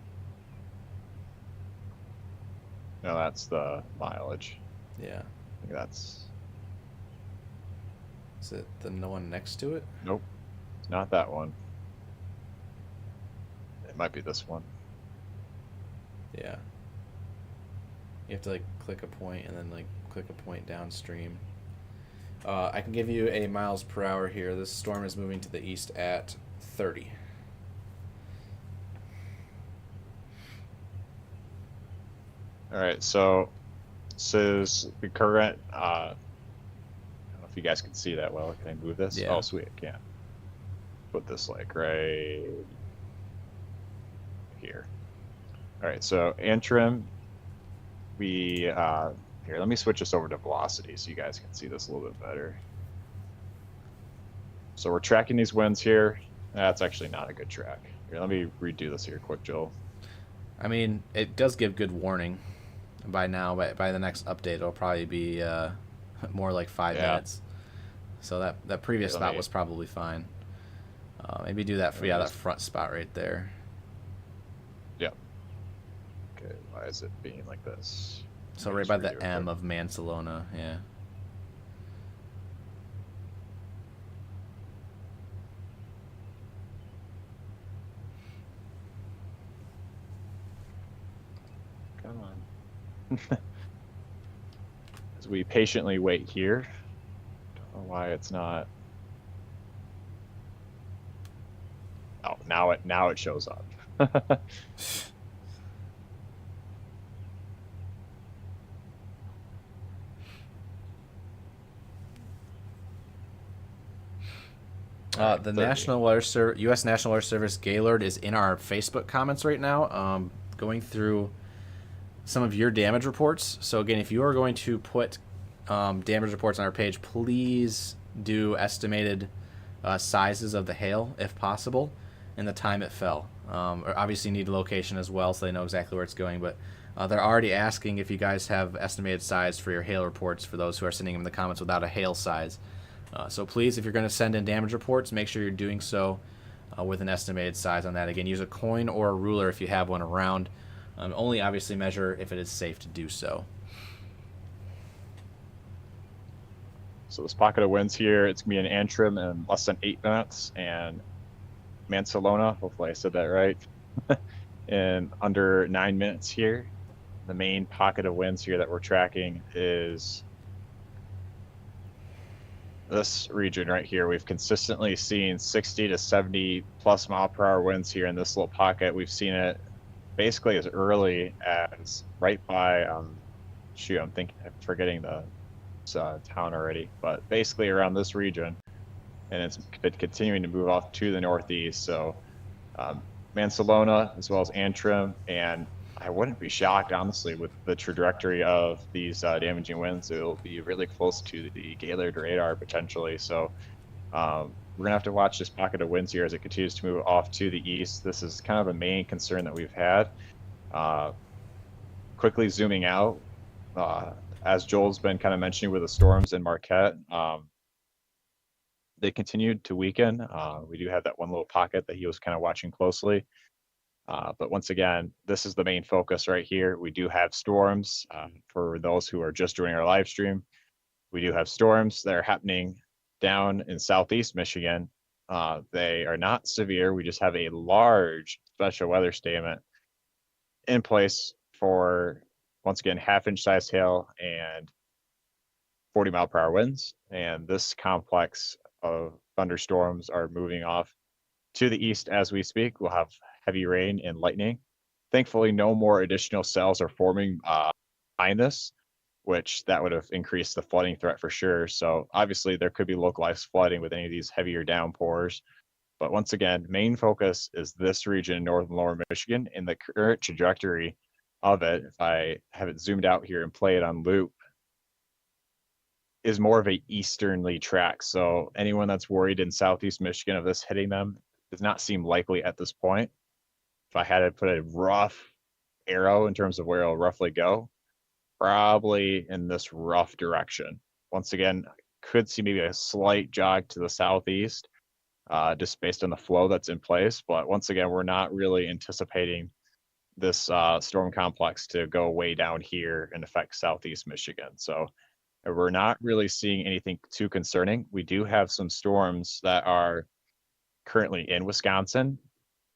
No, that's the mileage. Yeah. I think that's... Is it the one next to it? Nope. It's not that one. It might be this one. Yeah. You have to, like, click a point and then, like, click a point downstream. I can give you a miles per hour here. This storm is moving to the east at 30. All right, so this is the current. I don't know if you guys can see that well. Can I move this? Yeah. Oh, sweet, I can. Put this like right here. All right, so Antrim. We here. Let me switch this over to velocity so you guys can see this a little bit better. So we're tracking these winds here. That's actually not a good track. Here, let me redo this here quick, Joel. I mean, it does give good warning. By now, by the next update, it'll probably be more like 5 minutes. So that previous spot was probably fine. Maybe do that for that front spot right there. Yeah. Okay. Why is it being like this? So right by the M of Mansalona, yeah. Come on. As we patiently wait here. Don't know why it's not. Oh, now it shows up. The National Weather U.S. National Weather Service Gaylord is in our Facebook comments right now, going through some of your damage reports. So again, if you are going to put damage reports on our page, please do estimated sizes of the hail if possible and the time it fell. Obviously, you need location as well so they know exactly where it's going. But they're already asking if you guys have estimated size for your hail reports for those who are sending them in the comments without a hail size. So please, if you're going to send in damage reports, make sure you're doing so with an estimated size on that. Again, use a coin or a ruler if you have one around. Only obviously measure if it is safe to do so. So this pocket of winds here, it's going to be in Antrim in less than 8 minutes, and Mansalona, hopefully I said that right, in under 9 minutes here. The main pocket of winds here that we're tracking is this region right here. We've consistently seen 60 to 70 plus mile per hour winds here in this little pocket. We've seen it basically as early as right by, I'm forgetting the town already, but basically around this region, and it's been continuing to move off to the northeast. So Mansalona, as well as Antrim and I wouldn't be shocked, honestly, with the trajectory of these damaging winds. It'll be really close to the Gaylord radar potentially. So we're gonna have to watch this pocket of winds here as it continues to move off to the east. This is kind of a main concern that we've had. Uh, quickly zooming out, uh, as Joel's been kind of mentioning with the storms in Marquette, they continued to weaken. We do have that one little pocket that he was kind of watching closely. But once again, this is the main focus right here. We do have storms. For those who are just joining our live stream, we do have storms that are happening down in southeast Michigan. They are not severe. We just have a large special weather statement in place for, once again, half-inch size hail and 40-mile-per-hour winds. And this complex of thunderstorms are moving off to the east as we speak. We'll have heavy rain and lightning. Thankfully, no more additional cells are forming behind this, which that would have increased the flooding threat for sure. So obviously there could be localized flooding with any of these heavier downpours. But once again, main focus is this region, north and lower Michigan, and the current trajectory of it. If I have it zoomed out here and play it on loop, is more of a easternly track. So anyone that's worried in southeast Michigan of this hitting them does not seem likely at this point. If I had to put a rough arrow in terms of where it'll roughly go, probably in this rough direction. Once again, could see maybe a slight jog to the southeast, just based on the flow that's in place. But once again, we're not really anticipating this storm complex to go way down here and affect southeast Michigan. So we're not really seeing anything too concerning. We do have some storms that are currently in Wisconsin,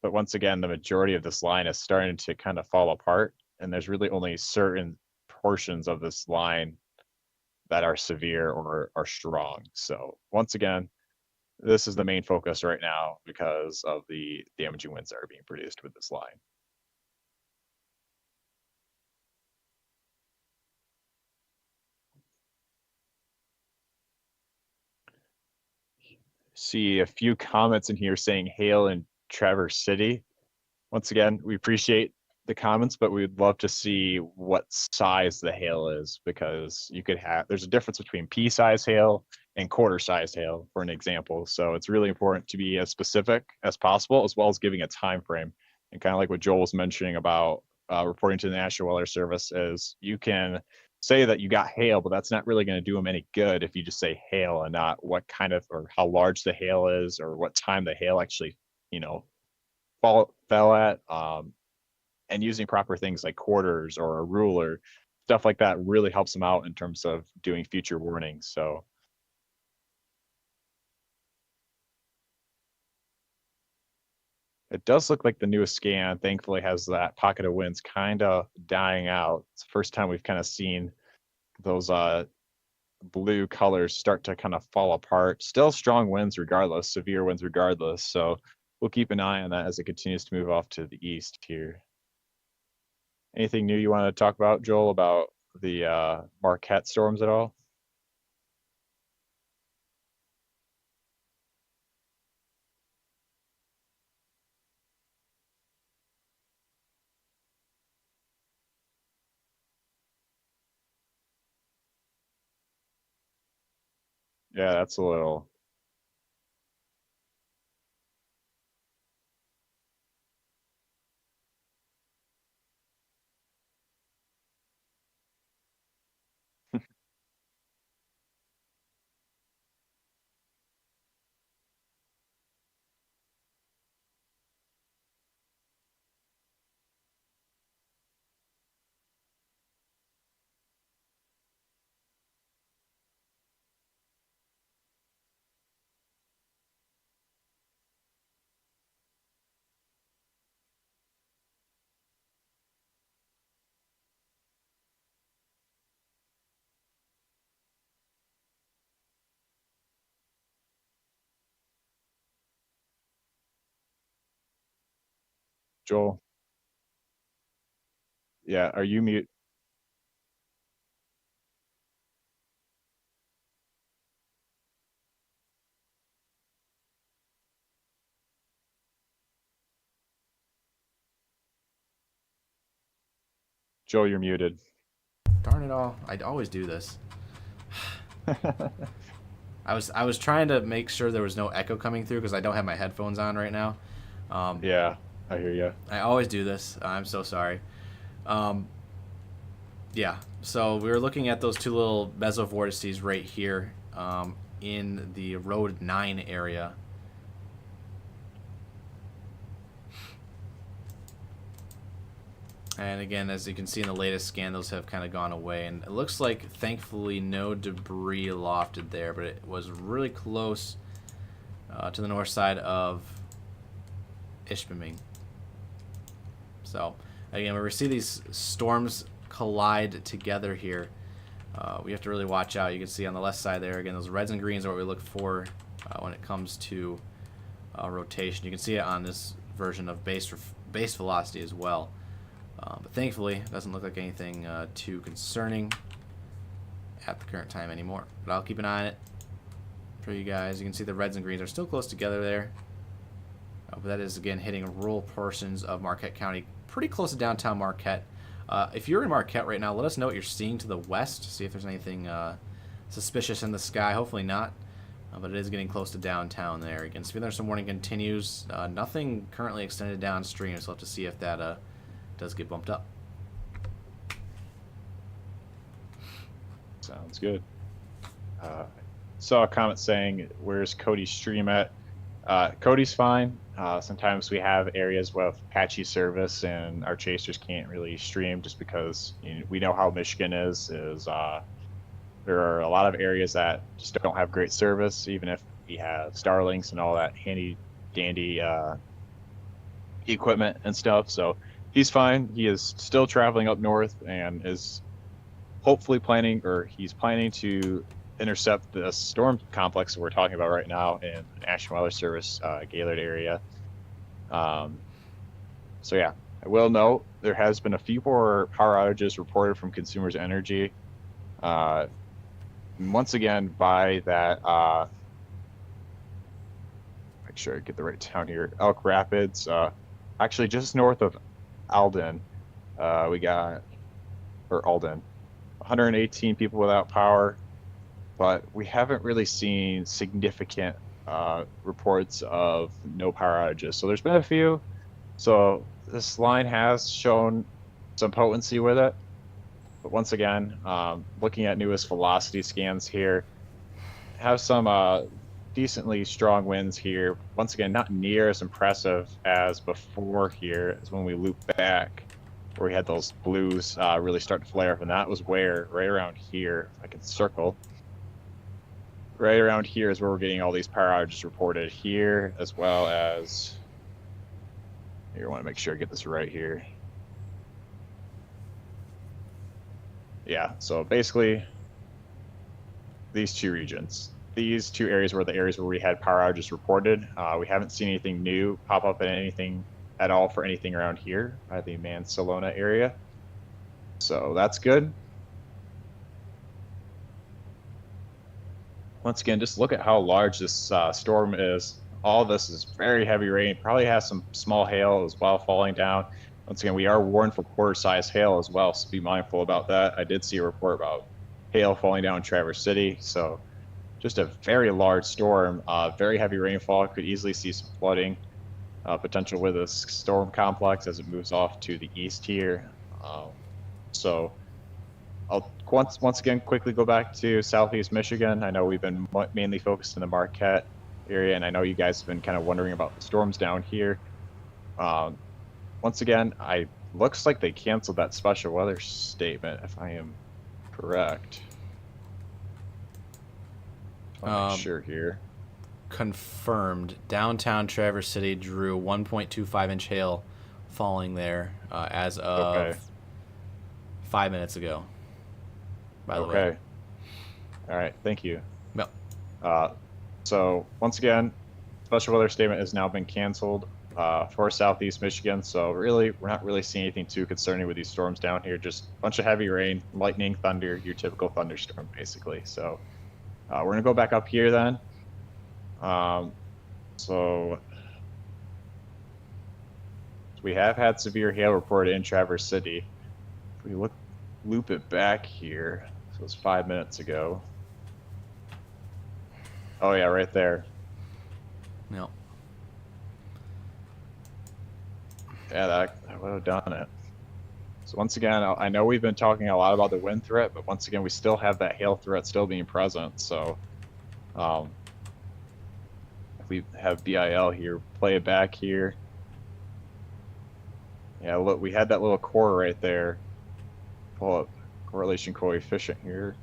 but once again, the majority of this line is starting to kind of fall apart, and there's really only certain portions of this line that are severe or are strong. So once again, this is the main focus right now because of the damaging winds that are being produced with this line. See a few comments in here saying hail in Traverse City. Once again, we appreciate the comments, but we'd love to see what size the hail is, because you could have, there's a difference between pea-size hail and quarter-sized hail, for an example. So it's really important to be as specific as possible, as well as giving a time frame. And kind of like what Joel was mentioning about reporting to the National Weather Service, is you can say that you got hail, but that's not really going to do them any good if you just say hail and not what kind of, or how large the hail is, or what time the hail actually, you know, fell at. And using proper things like quarters or a ruler, stuff like that really helps them out in terms of doing future warnings. So it does look like the newest scan thankfully has that pocket of winds kind of dying out. It's the first time we've kind of seen those blue colors start to kind of fall apart. Still strong winds regardless, severe winds regardless. So we'll keep an eye on that as it continues to move off to the east here. Anything new you want to talk about, Joel, about the Marquette storms at all? Yeah, that's a little. Joel, yeah, are you mute? Joe, you're muted. Darn it all! I always do this. I was trying to make sure there was no echo coming through because I don't have my headphones on right now. Yeah, I hear you. I always do this. I'm so sorry. Yeah, so we were looking at those two little mesovortices right here in the Road 9 area. And again, as you can see in the latest scan, those have kind of gone away. And it looks like, thankfully, no debris lofted there, but it was really close to the north side of Ishpeming. So, again, when we see these storms collide together here, we have to really watch out. You can see on the left side there, again, those reds and greens are what we look for when it comes to rotation. You can see it on this version of base velocity as well. But thankfully, it doesn't look like anything too concerning at the current time anymore. But I'll keep an eye on it for you guys. You can see the reds and greens are still close together there. But that is, again, hitting rural portions of Marquette County, pretty close to downtown Marquette. If you're in Marquette right now, let us know what you're seeing to the west. See if there's anything suspicious in the sky. Hopefully not. But it is getting close to downtown there. Again, severe thunderstorm warning continues. Nothing currently extended downstream, so we'll have to see if that does get bumped up. Sounds good. Saw a comment saying, "Where's Cody's stream at?" Cody's fine. Sometimes we have areas with patchy service, and our chasers can't really stream just because we know how Michigan is. There are a lot of areas that just don't have great service, even if we have Starlinks and all that handy dandy equipment and stuff. So he's fine. He is still traveling up north and is hopefully planning to intercept the storm complex that we're talking about right now in the National Weather Service Gaylord area. So yeah, I will note there has been a few more power outages reported from Consumers Energy. Once again, by that, make sure I get the right town here, Elk Rapids, actually just north of Alden, Alden, 118 people without power, but we haven't really seen significant reports of no power outages. So there's been a few. So this line has shown some potency with it. But once again, looking at newest velocity scans here, have some decently strong winds here. Once again, not near as impressive as before here, as when we loop back, where we had those blues really start to flare up, and that was where, right around here, if I can circle, right around here is where we're getting all these power outages reported here, as well as, here, I want to make sure I get this right here. Yeah, so basically these two regions. These two areas were the areas where we had power outages reported. We haven't seen anything new pop up in anything at all for anything around here by the Mansalona area. So that's good. Once again, just look at how large this storm is. All this is very heavy rain, probably has some small hail as well falling down. Once again, we are warned for quarter-size hail as well, so be mindful about that. I did see a report about hail falling down in Traverse City, so just a very large storm, very heavy rainfall. Could easily see some flooding potential with this storm complex as it moves off to the east here. So I'll once again quickly go back to Southeast Michigan. I know we've been mainly focused in the Marquette area, and I know you guys have been kind of wondering about the storms down here. Once again, looks like they canceled that special weather statement, if I am correct. I'll make sure here. Confirmed. Downtown Traverse City drew 1.25-inch hail falling there as of 5 minutes ago. By the way. All right. Thank you. No. So once again, special weather statement has now been canceled for Southeast Michigan. So really, we're not really seeing anything too concerning with these storms down here. Just a bunch of heavy rain, lightning, thunder, your typical thunderstorm, basically. So we're going to go back up here then. So we have had severe hail reported in Traverse City. If we loop it back here, so it's 5 minutes ago. Oh yeah, right there. No. Yeah, that would have done it. So once again, I know we've been talking a lot about the wind threat, but once again, we still have that hail threat still being present. So if we have BIL here, play it back here. Yeah, look, we had that little core right there. Pull up correlation coefficient here.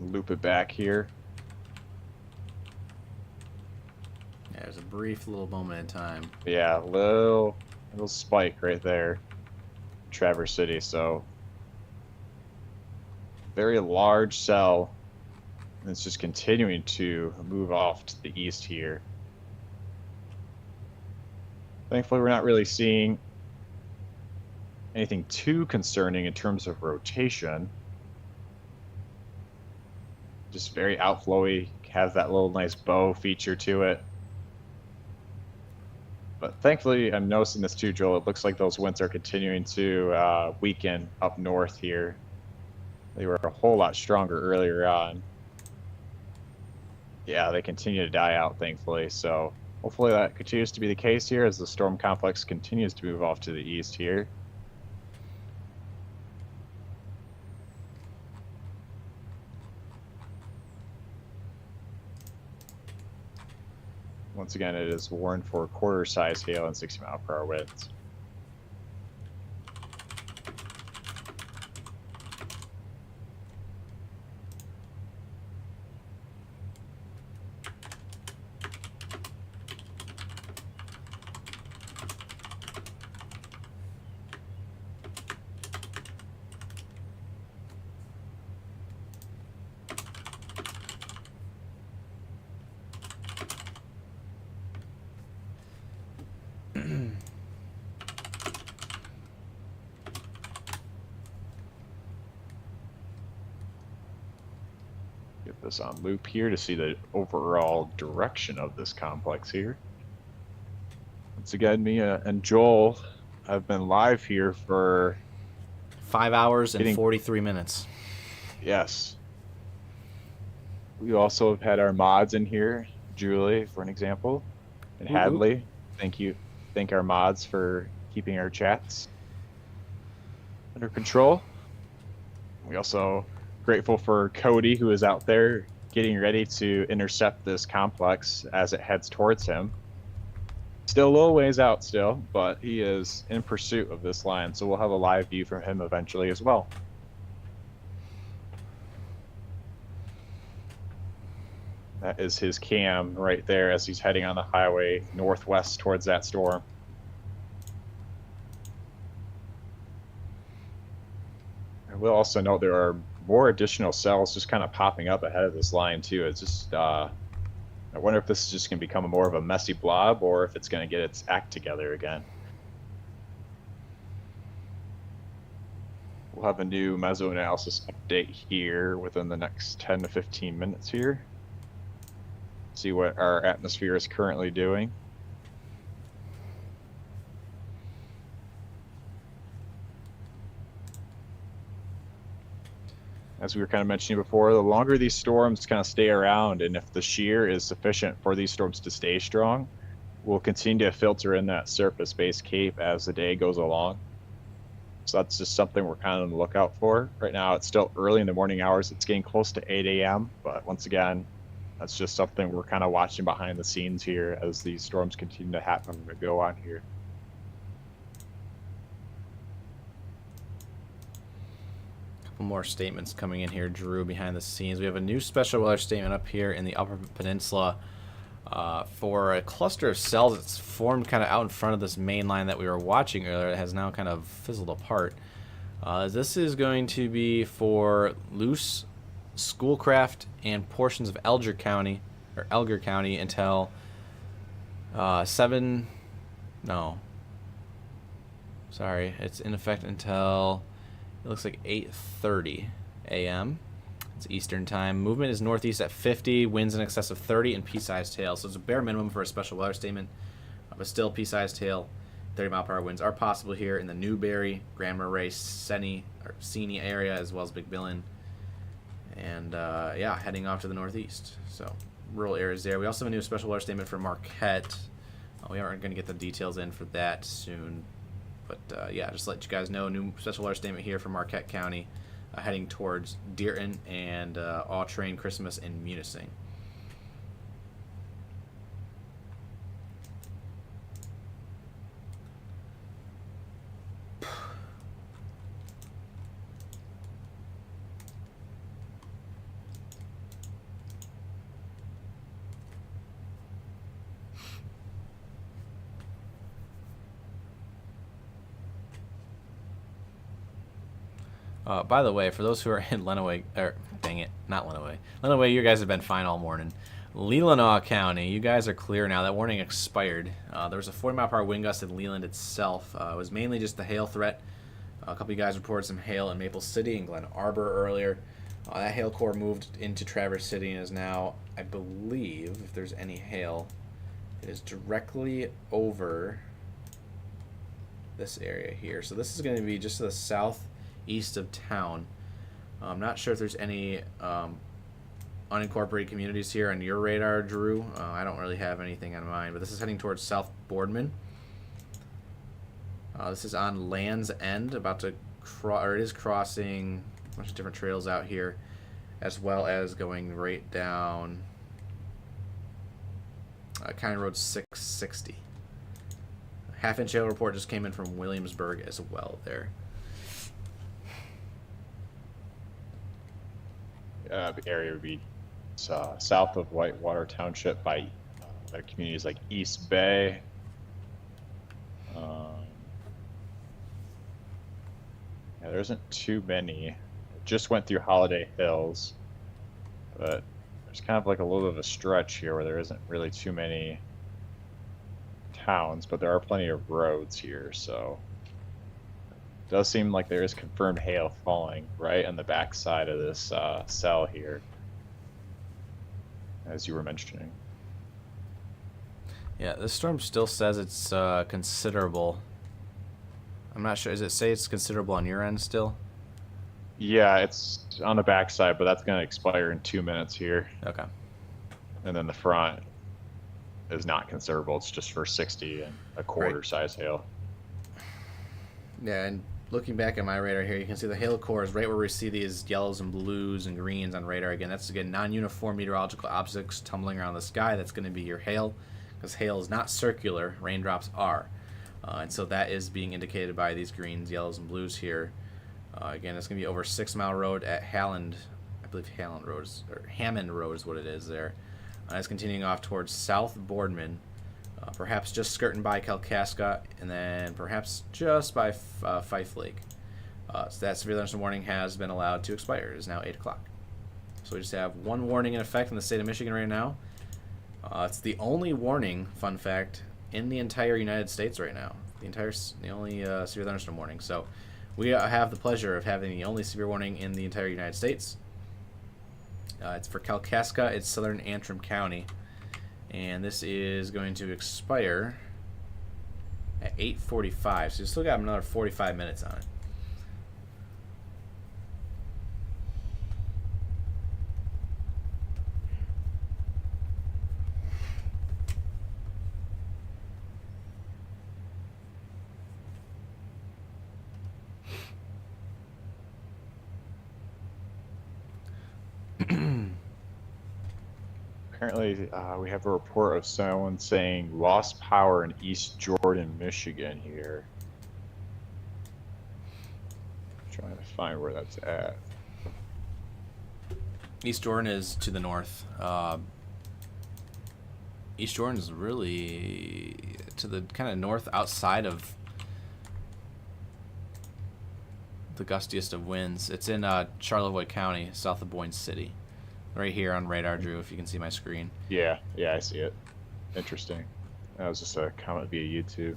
Loop it back here. Yeah, there's a brief little moment in time. Yeah, little spike right there, Traverse City. So very large cell, and it's just continuing to move off to the east here. Thankfully, we're not really seeing anything too concerning in terms of rotation. Just very outflowy, has that little nice bow feature to it. But thankfully, I'm noticing this too, Joel. It looks like those winds are continuing to weaken up north here. They were a whole lot stronger earlier on. Yeah, they continue to die out, thankfully. So hopefully that continues to be the case here as the storm complex continues to move off to the east here. Once again, it is warned for quarter-size hail and 60-mile-per-hour winds. Get this on loop here to see the overall direction of this complex here. Once again, me and Joel have been live here for 5 hours and 43 minutes. Yes. We also have had our mods in here, Julie, for an example, and Hadley. Thank you. Thank our mods for keeping our chats under control. We also grateful for Cody, who is out there getting ready to intercept this complex as it heads towards him. Still a little ways out still, but he is in pursuit of this line, so we'll have a live view from him eventually as well. That is his cam right there as he's heading on the highway northwest towards that storm. I will also note there are more additional cells just kind of popping up ahead of this line too. It's just, I wonder if this is just going to become more of a messy blob or if it's going to get its act together again. We'll have a new mesoanalysis update here within the next 10 to 15 minutes here. See what our atmosphere is currently doing. As we were kind of mentioning before, the longer these storms kind of stay around, and if the shear is sufficient for these storms to stay strong, we'll continue to filter in that surface-based cape as the day goes along. So that's just something we're kind of on the lookout for. Right now, it's still early in the morning hours. It's getting close to 8 a.m., but once again, that's just something we're kind of watching behind the scenes here as these storms continue to happen and go on here. More statements coming in here, Drew, behind the scenes. We have a new special weather statement up here in the Upper Peninsula for a cluster of cells that's formed kind of out in front of this main line that we were watching earlier. It has now kind of fizzled apart. This is going to be for Luce, Schoolcraft, and portions of Elger County until 7. No. Sorry, it's in effect until. It looks like 8:30 a.m. It's Eastern time. Movement is northeast at 50, winds in excess of 30, and pea-sized hail. So it's a bare minimum for a special weather statement, but still pea-sized hail 30-mile-per-hour winds are possible here in the Newberry, Grand Marais, Seney area, as well as Big Billin. And, yeah, heading off to the northeast. So, rural areas there. We also have a new special weather statement for Marquette. We aren't going to get the details in for that soon. But, yeah, just to let you guys know, new special weather statement here for Marquette County, heading towards Dearton and All-Train, Christmas, and Munising. By the way, for those who are in Lenawee, or dang it, not Lenawee. Lenawee, you guys have been fine all morning. Leelanau County, you guys are clear now. That warning expired. There was a 40-mile-per-hour wind gust in Leland itself. It was mainly just the hail threat. A couple of you guys reported some hail in Maple City and Glen Arbor earlier. That hail core moved into Traverse City and is now, I believe, if there's any hail, it is directly over this area here. So this is going to be just to the southeast of town. I'm not sure if there's any unincorporated communities here on your radar, Drew. I don't really have anything on mine, but this is heading towards South Boardman. This is on Land's End, about to it is crossing a bunch of different trails out here, as well as going right down County Road 660. Half-inch hail report just came in from Williamsburg as well there. The area would be south of Whitewater Township by communities like East Bay. Yeah, there isn't too many. It just went through Holiday Hills, but there's kind of like a little bit of a stretch here where there isn't really too many towns, but there are plenty of roads here, so it does seem like there is confirmed hail falling right on the back side of this cell here, as you were mentioning. Yeah, this storm still says it's considerable. I'm not sure. Does it say it's considerable on your end still? Yeah, it's on the back side, but that's going to expire in 2 minutes here. Okay. And then the front is not considerable. It's just for 60 and a quarter size hail. Yeah, and looking back at my radar here, you can see the hail core is right where we see these yellows and blues and greens on radar. Again, that's, again, non-uniform meteorological objects tumbling around the sky. That's going to be your hail, because hail is not circular. Raindrops are. And so that is being indicated by these greens, yellows, and blues here. Again, it's going to be over 6 Mile Road at Halland. I believe Hammond Road is what it is there. It's continuing off towards South Boardman, perhaps just skirting by Kalkaska, and then perhaps just by Fife Lake. So that severe thunderstorm warning has been allowed to expire. It is now 8 o'clock. So we just have one warning in effect in the state of Michigan right now. It's the only warning, fun fact, in the entire United States right now. The only severe thunderstorm warning. So we have the pleasure of having the only severe warning in the entire United States. It's for Kalkaska. It's southern Antrim County. And this is going to expire at 8:45. So you still got another 45 minutes on it. Apparently, we have a report of someone saying lost power in East Jordan, Michigan here. Trying to find where that's at. East Jordan is to the north. East Jordan is really to the kind of north outside of the gustiest of winds. It's in Charlevoix County, south of Boyne City. Right here on radar, Drew, if you can see my screen. Yeah, I see it. Interesting. That was just a comment via YouTube.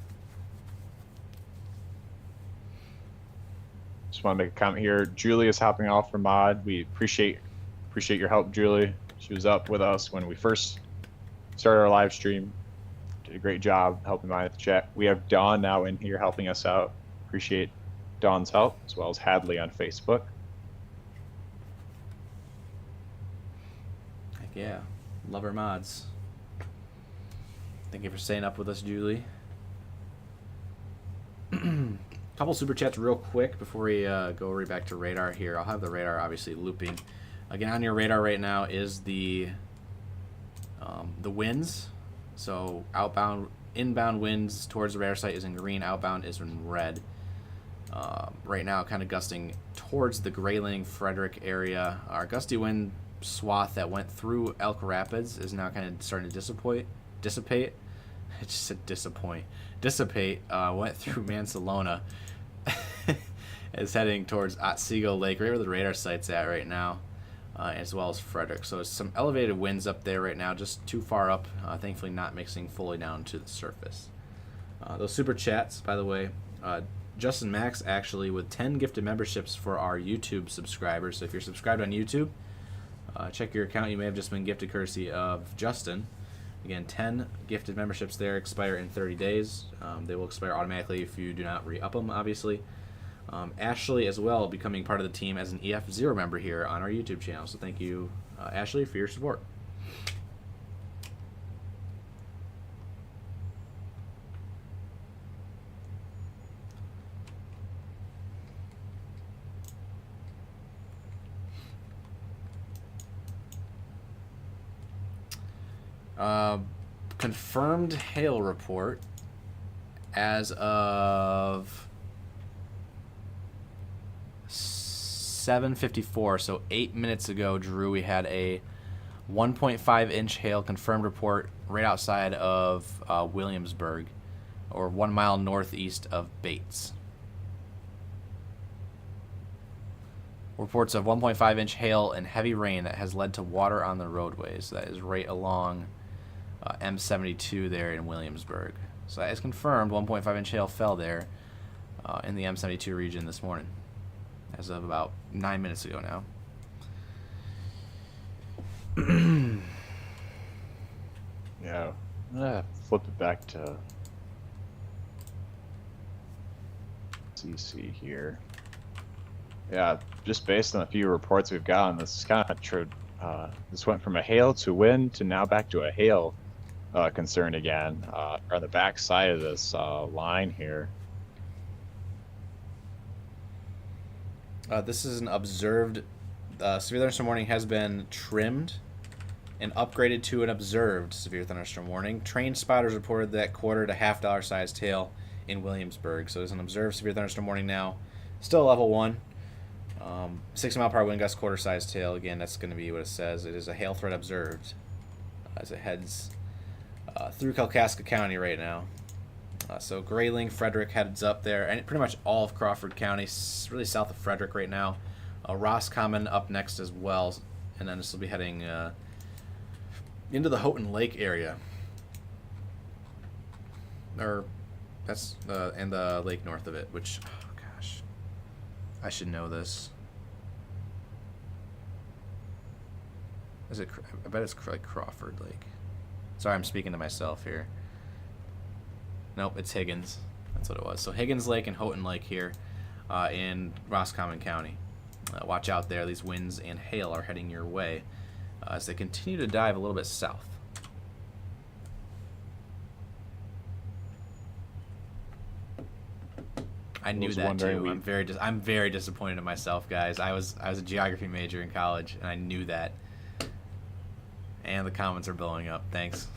Just want to make a comment here. Julie is hopping off for mod. We appreciate your help, Julie. She was up with us when we first started our live stream. did a great job helping monitor the chat. We have Dawn now in here helping us out. Appreciate Dawn's help, as well as Hadley on Facebook. Heck yeah. Love our mods. Thank you for staying up with us, Julie. Couple super chats real quick before we go right back to radar here. I'll have the radar obviously looping. Again, on your radar right now is the winds. So inbound winds towards the radar site is in green. Outbound is in red. Right now, kind of gusting towards the Grayling, Frederick area. Our gusty wind swath that went through Elk Rapids is now kind of starting to dissipate. I just said disappoint. Dissipate. Went through Mansalona. Is heading towards Otsego Lake, right where the radar site's at right now, as well as Frederick. So some elevated winds up there right now, just too far up. Thankfully, not mixing fully down to the surface. Those super chats, by the way, Justin Max actually with 10 gifted memberships for our YouTube subscribers. So if you're subscribed on YouTube, check your account. You may have just been gifted courtesy of Justin. Again, 10 gifted memberships there, expire in 30 days. They will expire automatically if you do not re-up them, obviously. Ashley as well becoming part of the team as an EF0 member here on our YouTube channel. So thank you, Ashley, for your support. Confirmed hail report as of 7:54, so 8 minutes ago, Drew, we had a 1.5 inch hail confirmed report right outside of Williamsburg, or 1 mile northeast of Bates. Reports of 1.5 inch hail and heavy rain that has led to water on the roadways. That is right along M72 there in Williamsburg. So that is confirmed. 1.5 inch hail fell there in the M72 region this morning, as of about 9 minutes ago now. Yeah, I'm gonna flip it back to CC here. Yeah, just based on a few reports we've gotten, this is kind of true. This went from a hail to wind to now back to a hail concern again. On the back side of this line here. This is an observed. Severe thunderstorm warning has been trimmed and upgraded to an observed severe thunderstorm warning. Trained spotters reported that quarter to $half sized hail in Williamsburg. So there's an observed severe thunderstorm warning now. Still level 1. 60 mile per hour wind gust, quarter sized hail. Again, that's going to be what it says. It is a hail threat observed as it heads through Kalkaska County right now. So Grayling, Frederick heads up there, and pretty much all of Crawford County, really south of Frederick right now. Roscommon up next as well, and then this will be heading into the Houghton Lake area. Or that's and the lake north of it, which, oh gosh, I should know this. Is it? I bet it's like Crawford Lake. Sorry, I'm speaking to myself here. Nope, it's Higgins. That's what it was. So Higgins Lake and Houghton Lake here in Roscommon County. Watch out there. These winds and hail are heading your way as they continue to dive a little bit south. I knew that too. I'm very disappointed in myself, guys. I was a geography major in college, and I knew that. And the comments are blowing up. Thanks.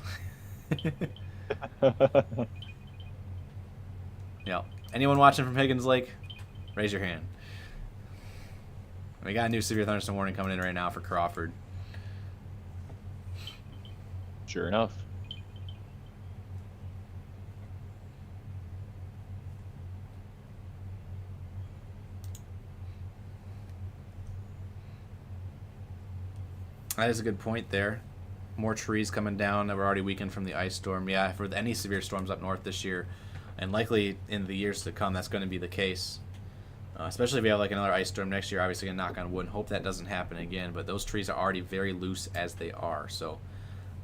Yeah. Anyone watching from Higgins Lake? Raise your hand. We got a new severe thunderstorm warning coming in right now for Crawford. Sure enough. That is a good point there. More trees coming down that were already weakened from the ice storm. Yeah, for any severe storms up north this year, and likely in the years to come, that's going to be the case. Especially if we have like another ice storm next year. Obviously, going to knock on wood and hope that doesn't happen again. But those trees are already very loose as they are. So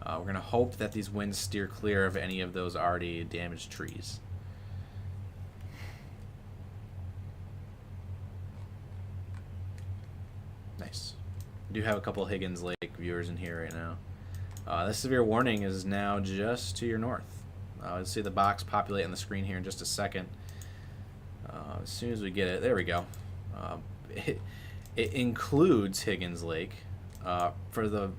We're going to hope that these winds steer clear of any of those already damaged trees. Nice. We do have a couple Higgins Lake viewers in here right now. This severe warning is now just to your north. Let's see the box populate on the screen here in just a second. As soon as we get it, there we go. It includes Higgins Lake. For the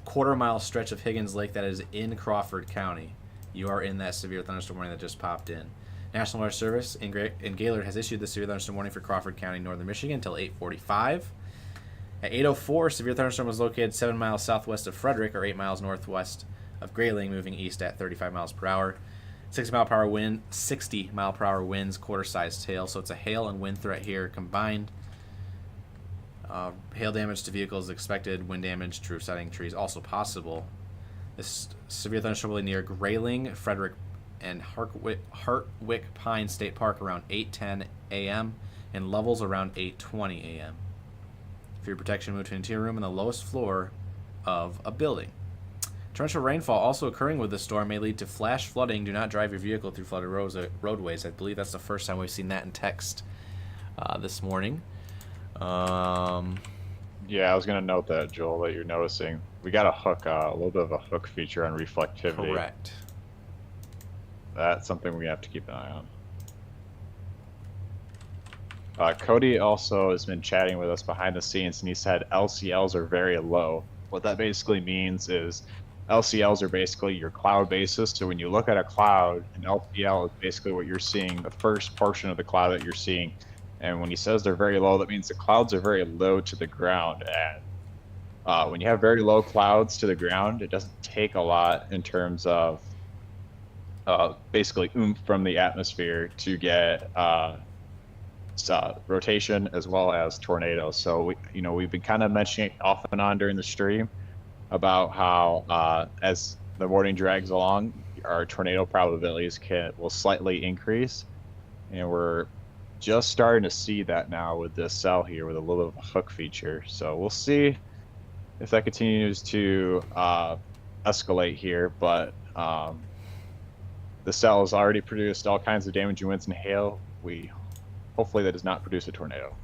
quarter-mile stretch of Higgins Lake that is in Crawford County, you are in that severe thunderstorm warning that just popped in. National Weather Service in Gaylord has issued the severe thunderstorm warning for Crawford County, northern Michigan, until 8:45. At 8:04, severe thunderstorm was located 7 miles southwest of Frederick, or 8 miles northwest of Grayling, moving east at 35 miles per hour. 60 mile per hour winds, quarter-sized hail. So it's a hail and wind threat here combined. Hail damage to vehicles expected. Wind damage to roof-siding trees also possible. This severe thunderstorm will be near Grayling, Frederick, and Hartwick Pine State Park around 8:10 a.m. and levels around 8:20 a.m. For your protection, move to an interior room on the lowest floor of a building. Torrential rainfall also occurring with the storm may lead to flash flooding. Do not drive your vehicle through flooded roadways. I believe that's the first time we've seen that in text this morning. Yeah, I was going to note that, Joel, that you're noticing. We got a hook, a little bit of a hook feature on reflectivity. Correct. That's something we have to keep an eye on. Cody also has been chatting with us behind the scenes, and he said LCLs are very low. What that basically means is LCLs are basically your cloud basis. So when you look at a cloud, an LCL is basically what you're seeing, the first portion of the cloud that you're seeing. And when he says they're very low, that means the clouds are very low to the ground. And when you have very low clouds to the ground, it doesn't take a lot in terms of basically oomph from the atmosphere to get rotation as well as tornadoes. So we've been kind of mentioning off and on during the stream about how as the morning drags along, our tornado probabilities will slightly increase, and we're just starting to see that now with this cell here with a little bit of a hook feature. So we'll see if that continues to escalate here, but the cell has already produced all kinds of damaging winds and hail. Hopefully that does not produce a tornado.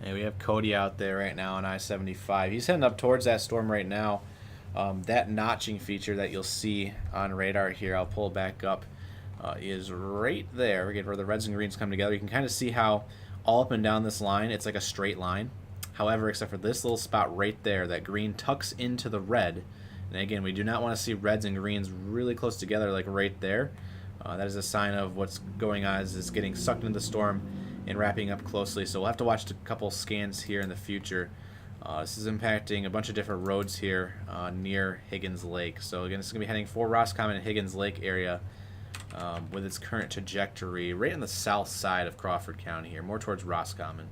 And we have Cody out there right now on I-75. He's heading up towards that storm right now. That notching feature that you'll see on radar here, I'll pull it back up, is right there. Again, where the reds and greens come together. You can kind of see how all up and down this line, it's like a straight line. However, except for this little spot right there, that green tucks into the red. And again, we do not want to see reds and greens really close together like right there. That is a sign of what's going on as it's getting sucked into the storm and wrapping up closely. So we'll have to watch a couple scans here in the future. This is impacting a bunch of different roads here near Higgins Lake. So again, this is going to be heading for Roscommon and Higgins Lake area with its current trajectory right on the south side of Crawford County here, more towards Roscommon.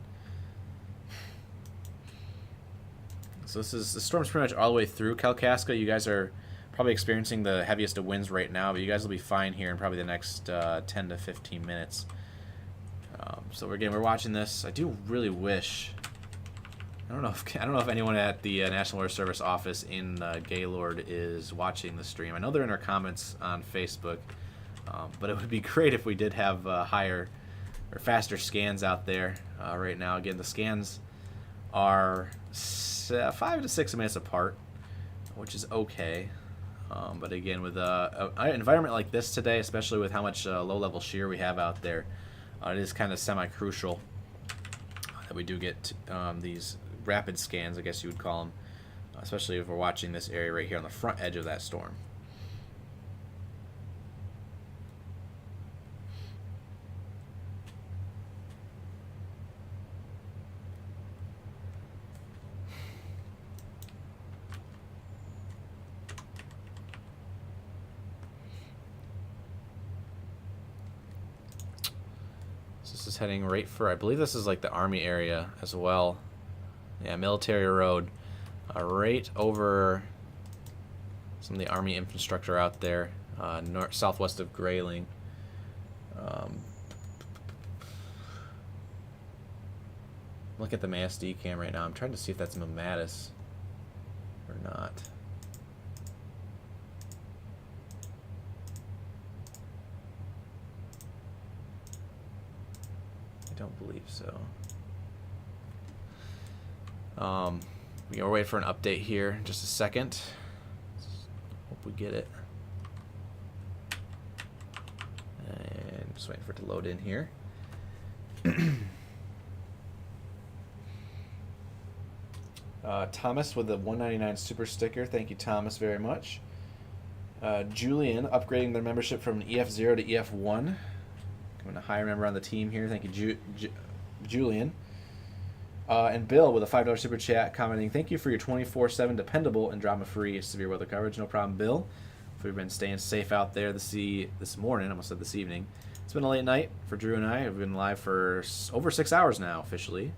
So the storm's pretty much all the way through Kalkaska. You guys are probably experiencing the heaviest of winds right now, but you guys will be fine here in probably the next 10 to 15 minutes. So we're watching this. I do really wish. I don't know if anyone at the National Weather Service office in Gaylord is watching the stream. I know they're in our comments on Facebook, but it would be great if we did have higher or faster scans out there right now. Again, the scans are 5 to 6 minutes apart, which is okay. But again, with an environment like this today, especially with how much low-level shear we have out there, it is kind of semi-crucial that we do get these rapid scans, I guess you would call them, especially if we're watching this area right here on the front edge of that storm. This is heading right for, I believe this is like the Army area as well. Yeah, Military Road. Right over some of the Army infrastructure out there, southwest of Grayling. Look at the MASD cam right now. I'm trying to see if that's Mattis. Or not. I don't believe so. We're waiting for an update here in just a second. Hope we get it. And just waiting for it to load in here. Thomas with the 199 super sticker. Thank you, Thomas, very much. Julian upgrading their membership from EF0 to EF1. Coming a higher member on the team here. Thank you, Julian. And Bill with a $5 super chat commenting, thank you for your 24/7 dependable and drama-free severe weather coverage. No problem, Bill. If we've been staying safe out there this morning, I almost said this evening. It's been a late night for Drew and I. We've been live for over 6 hours now, officially.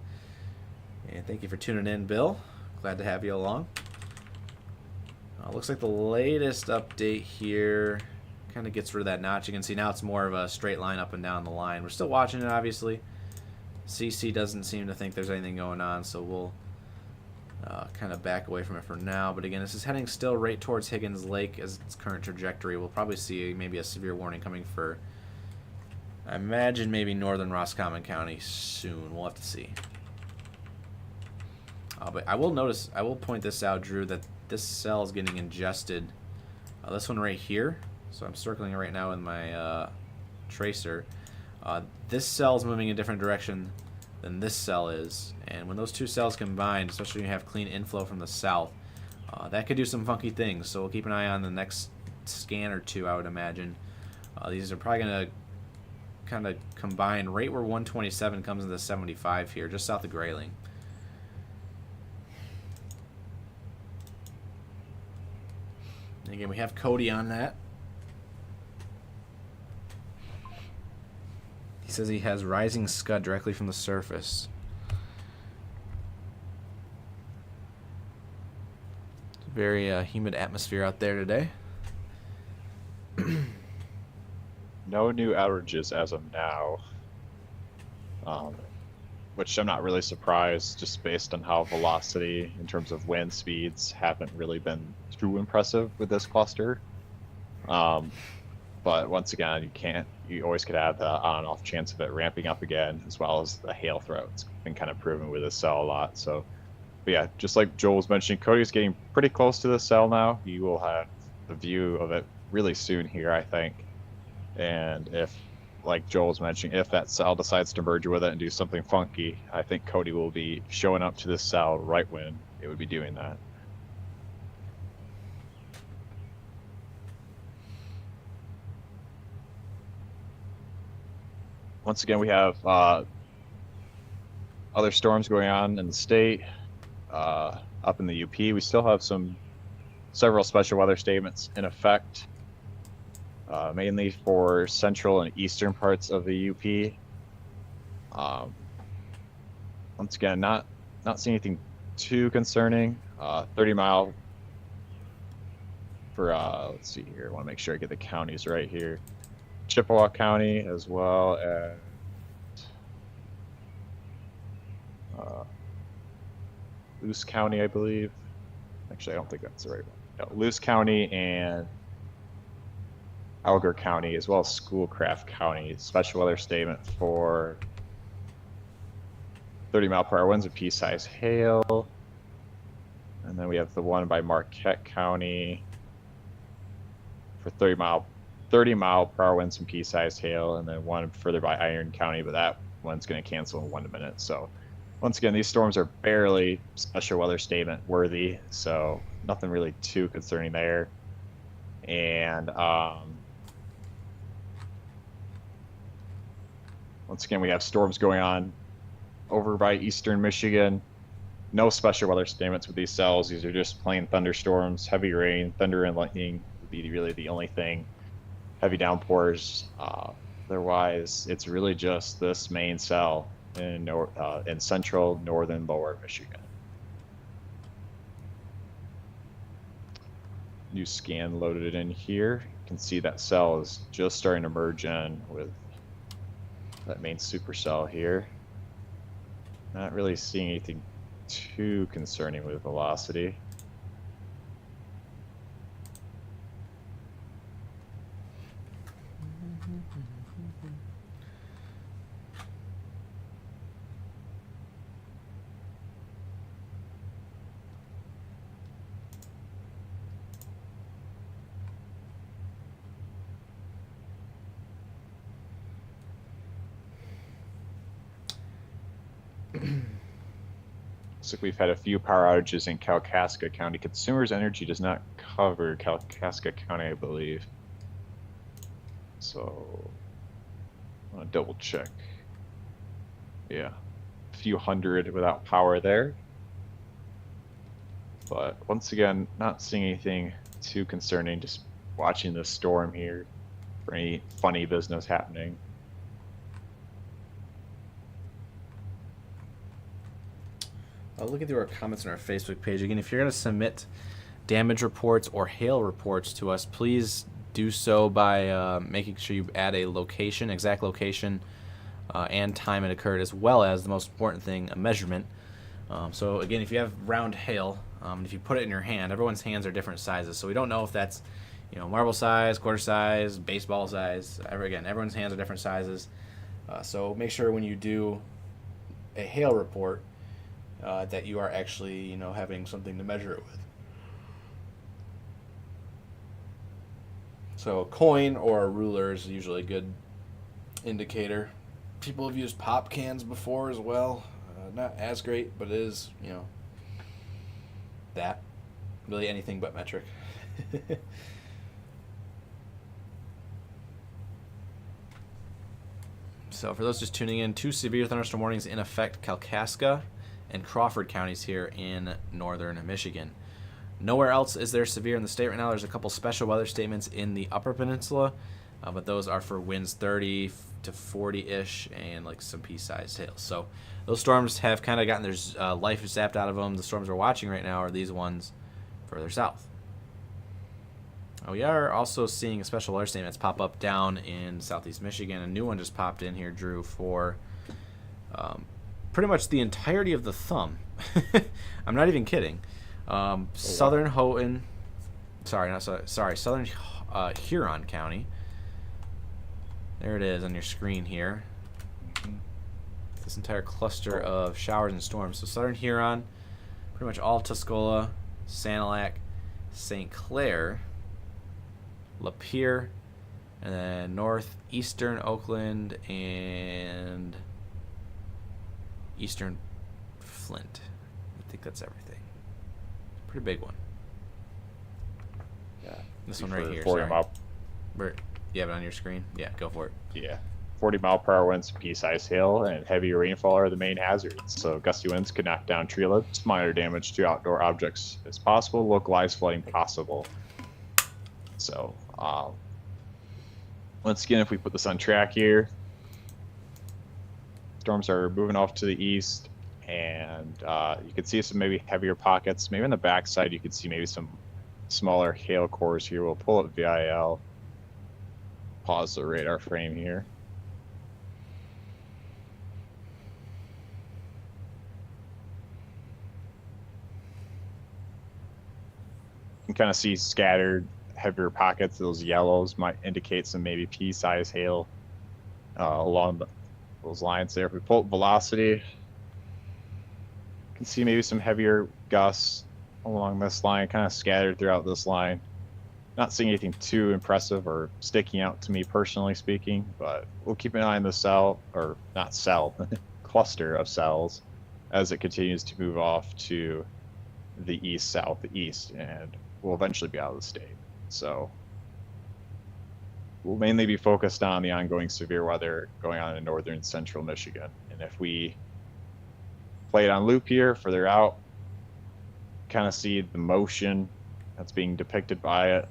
And thank you for tuning in, Bill. Glad to have you along. Looks like the latest update here kind of gets rid of that notch. You can see now it's more of a straight line up and down the line. We're still watching it, obviously. CC doesn't seem to think there's anything going on, so we'll kind of back away from it for now. But again, this is heading still right towards Higgins Lake as its current trajectory. We'll probably see maybe a severe warning coming for, I imagine, maybe northern Roscommon County soon. We'll have to see. But I will point this out, Drew, that this cell is getting ingested. This one right here. So I'm circling it right now with my tracer. This cell is moving in a different direction than this cell is, and when those two cells combine, especially when you have clean inflow from the south, that could do some funky things. So we'll keep an eye on the next scan or two, I would imagine. These are probably going to kind of combine right where 127 comes into 75 here, just south of Grayling. And again, we have Cody on that. He says he has rising scud directly from the surface. It's a very humid atmosphere out there today. No new outages as of now, which I'm not really surprised, just based on how velocity in terms of wind speeds haven't really been too impressive with this cluster. But once again, you always could have the on and off chance of it ramping up again, as well as the hail threat. It's been kind of proven with this cell a lot. So, but yeah, just like Joel was mentioning, Cody's getting pretty close to the cell now. You will have the view of it really soon here, I think. And if, like Joel was mentioning, if that cell decides to merge with it and do something funky, I think Cody will be showing up to this cell right when it would be doing that. Once again, we have other storms going on in the state. Up in the UP, we still have several special weather statements in effect, mainly for central and eastern parts of the UP. Once again, not seeing anything too concerning. 30 mile for let's see here. I want to make sure I get the counties right here. Chippewa County, as well as Luce County, I believe. Actually, I don't think that's the right one. No, Luce County and Alger County, as well as Schoolcraft County. Special weather statement for 30 mile per hour winds and pea-sized hail. And then we have the one by Marquette County for 30 mile per hour winds and pea-sized hail, and then one further by Iron County, but that one's going to cancel in 1 minute. So once again, these storms are barely special weather statement worthy, so nothing really too concerning there. And once again, we have storms going on over by eastern Michigan. No special weather statements with these cells. These are just plain thunderstorms, heavy rain, thunder and lightning would be really the only thing. Heavy downpours. Otherwise, it's really just this main cell in central northern lower Michigan. New scan loaded in here. You can see that cell is just starting to merge in with that main supercell here. Not really seeing anything too concerning with velocity. Looks like we've had a few power outages in Kalkaska County. Consumers Energy does not cover Kalkaska County, I believe. So, I want to double check. Yeah, a few hundred without power there. But once again, not seeing anything too concerning, just watching the storm here for any funny business happening. Looking through our comments on our Facebook page again, if you're going to submit damage reports or hail reports to us, please do so by making sure you add a location, exact location, and time it occurred, as well as the most important thing, a measurement. So again, if you have round hail, if you put it in your hand, everyone's hands are different sizes, so we don't know if that's, you know, marble size, quarter size, baseball size. Again, everyone's hands are different sizes. So make sure when you do a hail report that you are actually, you know, having something to measure it with. So a coin or a ruler is usually a good indicator. People have used pop cans before as well. Not as great, but it is, you know, that. Really anything but metric. So for those just tuning in, 2 severe thunderstorm warnings in effect, Kalkaska and Crawford counties here in northern Michigan. Nowhere else is there severe in the state right now. There's a couple special weather statements in the upper peninsula, but those are for winds 30 to 40-ish and like some pea-sized hail. So those storms have kind of gotten their life zapped out of them. The storms we're watching right now are these ones further south. We are also seeing a special weather statements pop up down in southeast Michigan. A new one just popped in here, Drew, for pretty much the entirety of the thumb. I'm not even kidding. Southern Houghton, southern Huron County. There it is on your screen here. This entire cluster of showers and storms. So southern Huron, pretty much all Tuscola, Sanilac, St. Clair, Lapeer, and then northeastern Oakland and eastern Flint. I think that's everything. Pretty big one. Yeah. This one right here. 40 mile. You have it on your screen? Yeah, go for it. Yeah. 40-mile-per-hour winds, pea-sized hail, and heavy rainfall are the main hazards. So gusty winds could knock down tree limbs. Minor damage to outdoor objects is possible. Localized flooding possible. So once again, if we put this on track here, storms are moving off to the east, and you can see some maybe heavier pockets. Maybe on the backside, you could see maybe some smaller hail cores here. We'll pull up VIL. Pause the radar frame here. You can kind of see scattered heavier pockets. Those yellows might indicate some maybe pea-sized hail along those lines there. If we pull up velocity, you can see maybe some heavier gusts along this line, kind of scattered throughout this line. Not seeing anything too impressive or sticking out to me personally speaking, but we'll keep an eye on the cell, or not cell, cluster of cells as it continues to move off to the east, southeast, and will eventually be out of the state. So we'll mainly be focused on the ongoing severe weather going on in northern central Michigan. And if we play it on loop here further out, kind of see the motion that's being depicted by it.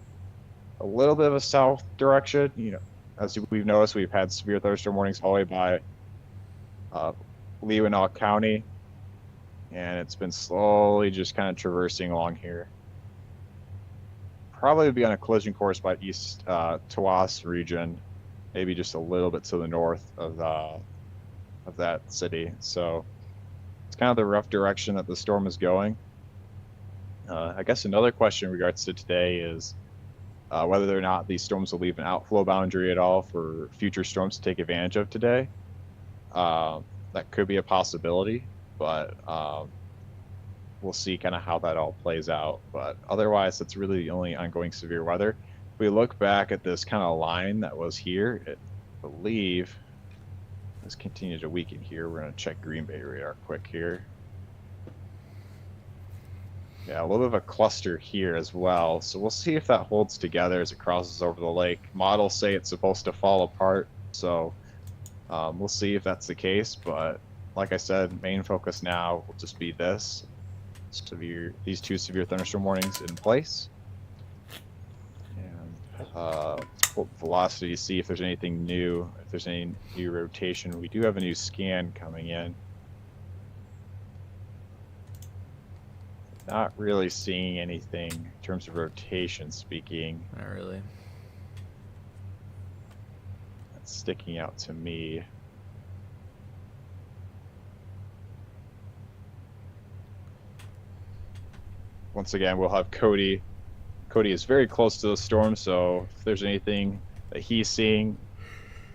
A little bit of a south direction, you know, as we've noticed, we've had severe thunderstorm warnings all the way by Keweenaw County, and it's been slowly just kind of traversing along here. Probably would be on a collision course by east Tawas region, maybe just a little bit to the north of that city. So it's kind of the rough direction that the storm is going. I guess another question in regards to today is, Whether or not these storms will leave an outflow boundary at all for future storms to take advantage of today, that could be a possibility, but we'll see kind of how that all plays out. But otherwise, that's really the only ongoing severe weather. If we look back at this kind of line that was here, I believe let's continue to weaken here. We're going to check Green Bay radar quick here. Yeah, a little bit of a cluster here as well. So we'll see if that holds together as it crosses over the lake. Models say it's supposed to fall apart. So we'll see if that's the case. But like I said, main focus now will just be these two severe thunderstorm warnings in place. And let's pull velocity to see if there's anything new, if there's any new rotation. We do have a new scan coming in. Not really seeing anything in terms of rotation speaking. Not really. That's sticking out to me. Once again, we'll have Cody. Cody is very close to the storm, so if there's anything that he's seeing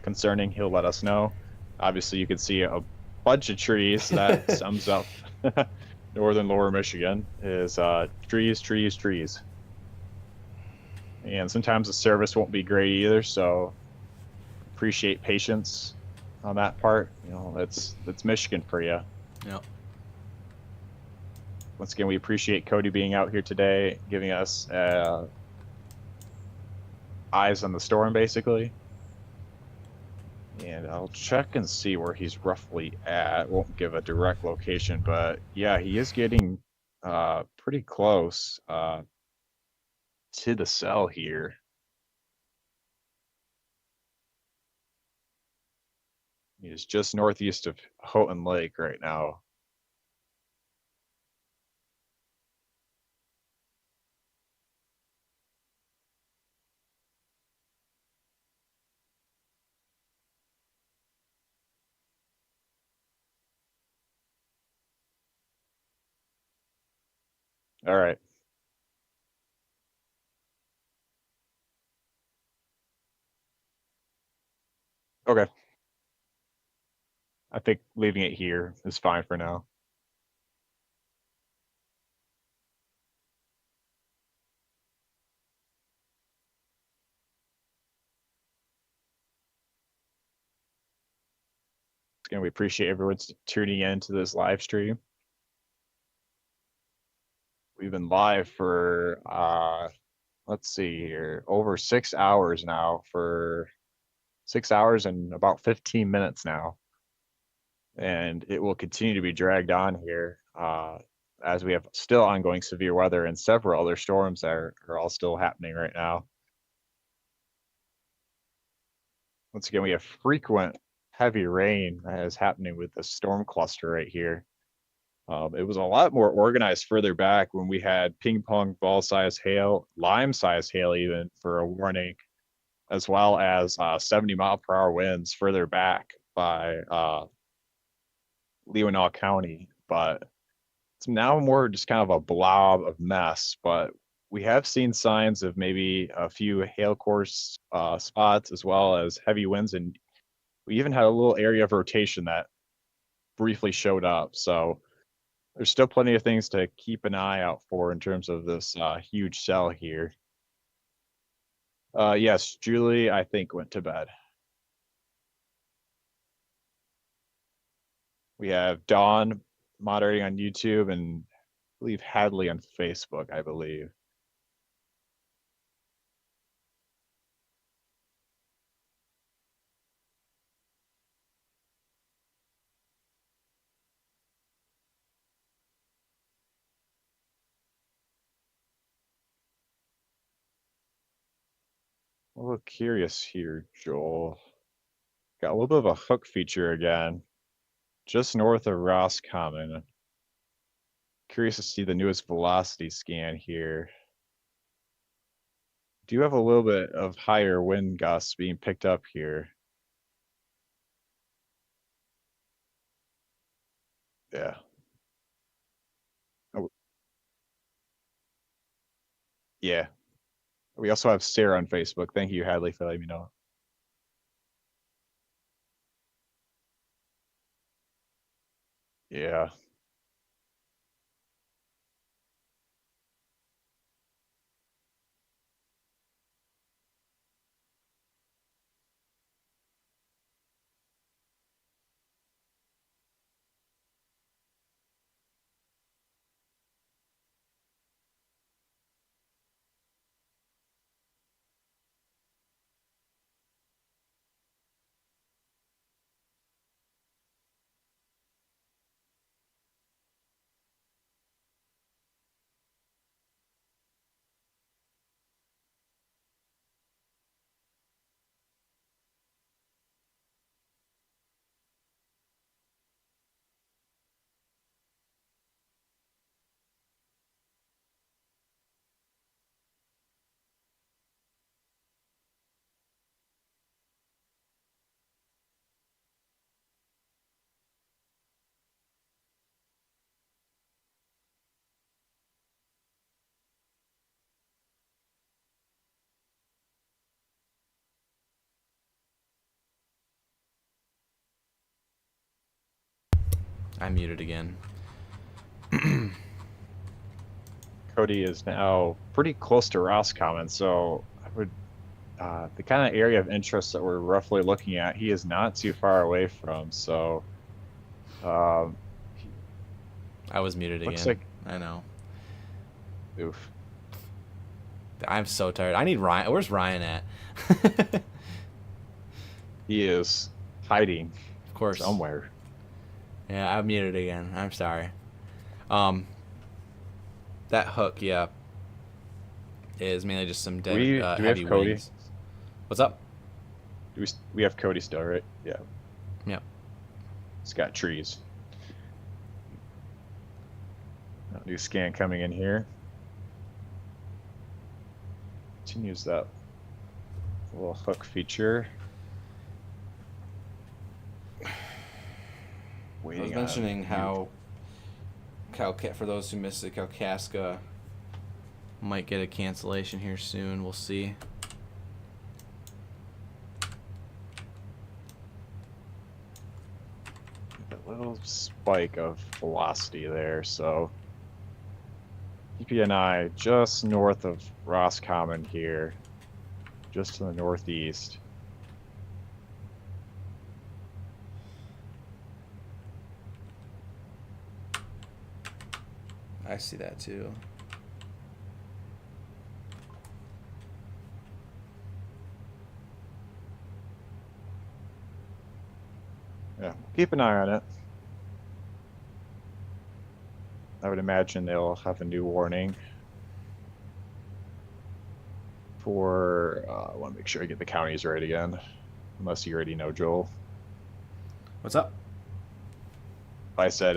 concerning, he'll let us know. Obviously, you can see a bunch of trees. That sums up northern lower Michigan is trees, trees, trees. And sometimes the service won't be great either, so appreciate patience on that part. You know, that's Michigan for you. Yep. Once again, we appreciate Cody being out here today, giving us eyes on the storm, basically. And I'll check and see where he's roughly at. Won't give a direct location, but yeah, he is getting pretty close to the cell here. He is just northeast of Houghton Lake right now. All right. Okay. I think leaving it here is fine for now. Again, we appreciate everyone's tuning in to this live stream. We've been live for let's see here, over 6 hours now, for 6 hours and about 15 minutes now. And it will continue to be dragged on here as we have still ongoing severe weather and several other storms that are all still happening right now. Once again, we have frequent heavy rain that is happening with the storm cluster right here. It was a lot more organized further back when we had ping pong ball size hail, lime size hail even for a warning, as well as 70-mile-per-hour winds further back by Keweenaw County. But it's now more just kind of a blob of mess. But we have seen signs of maybe a few hail course spots as well as heavy winds, and we even had a little area of rotation that briefly showed up. So there's still plenty of things to keep an eye out for in terms of this huge cell here. Yes, Julie, I think, went to bed. We have Dawn moderating on YouTube and I believe Hadley on Facebook, I believe. A little curious here, Joel. Got a little bit of a hook feature again, just north of Roscommon. Curious to see the newest velocity scan here. Do have a little bit of higher wind gusts being picked up here. Yeah. Oh, yeah. We also have Sarah on Facebook. Thank you, Hadley, for letting me know. Yeah. I'm muted again. Cody is now pretty close to Roscommon, so I would the kind of area of interest that we're roughly looking at, he is not too far away from. So he I was muted looks again. like I know. oof. I'm so tired. I need Ryan. Where's Ryan at? He is hiding Of course. somewhere. Yeah, I'm muted again. I'm sorry. That hook, yeah, is mainly just some Do we heavy have Cody? winds. What's up? We have Cody still, right? Yeah. Yep. It's got trees. New scan coming in here. Continues that little hook feature. I was Waiting mentioning on how for those who missed it, Kalkaska might get a cancellation here soon. We'll see. a little spike of velocity there, so keep an eye just north of Roscommon here, just to the northeast. I see that too. Yeah, keep an eye on it. I would imagine they'll have a new warning for, I want to make sure I get the counties right again, unless you already know, Joel. What's up? I said,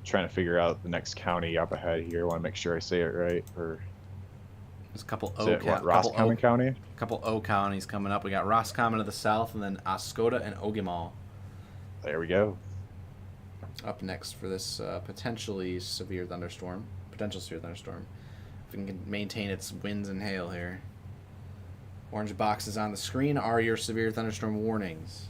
trying to figure out the next county up ahead here. I want to make sure I say it right. Or There's a couple Roscommon County? couple O counties coming up. We got Roscommon to the south, and then Oscoda and Ogemaw There we go. up next for this potential severe thunderstorm. If it can maintain its winds and hail here. Orange boxes on the screen are your severe thunderstorm warnings.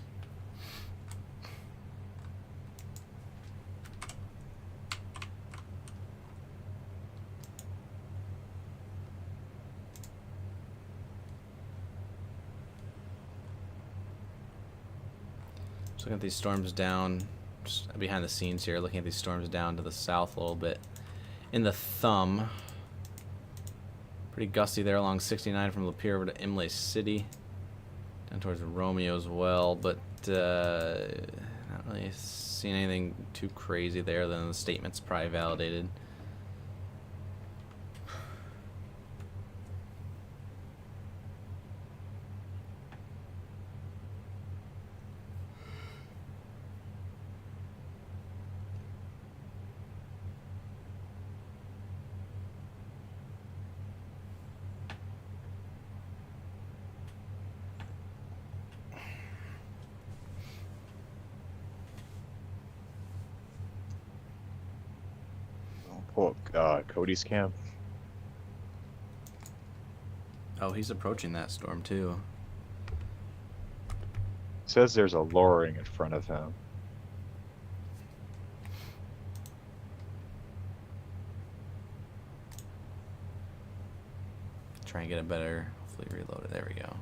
Looking at these storms down, just behind the scenes here, looking at these storms down to the south a little bit. In the thumb, pretty gusty there along 69 from Lapeer over to Imlay City. Down towards Romeo as well, but not really seeing anything too crazy there. Then the statement's probably validated. I'll pull up Cody's camp. Oh, he's approaching that storm too. It says there's a lowering in front of him. Try and get it better. Hopefully reload it. There we go.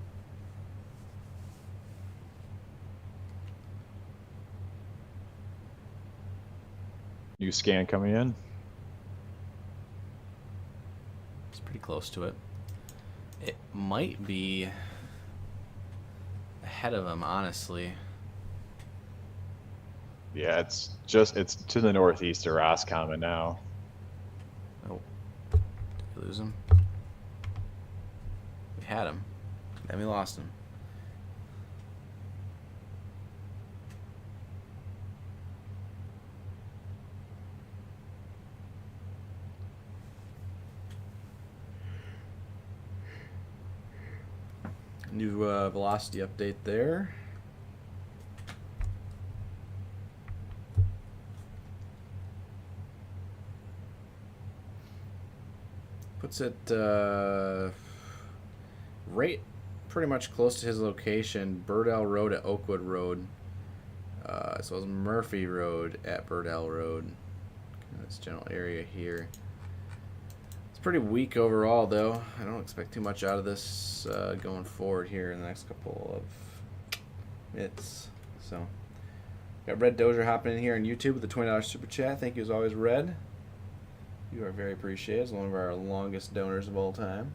New scan coming in. It's pretty close to it. It might be ahead of him, honestly. Yeah, it's to the northeast of Roscommon now. Oh, did we lose him? We had him, then we lost him. New velocity update there. Puts it right pretty much close to his location, Birdell Road at Oakwood Road, as well as Murphy Road at Birdell Road. That's general area here. Pretty weak overall, though. I don't expect too much out of this going forward here in the next couple of minutes. So, got Red Dozier hopping in here on YouTube with the $20 super chat. Thank you as always, Red. You are very appreciated. It's one of our longest donors of all time.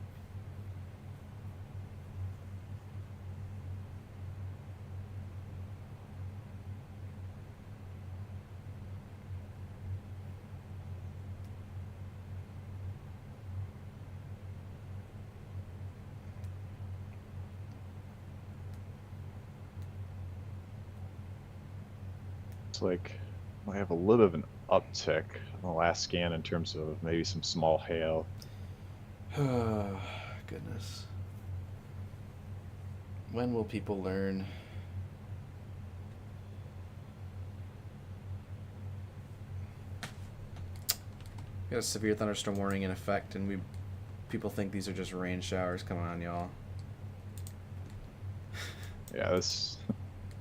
Like I have a little bit of an uptick on the last scan in terms of maybe some small hail. Oh, goodness. When will people learn? Got a severe thunderstorm warning in effect, and people think these are just rain showers. Come on, y'all. Yeah, this.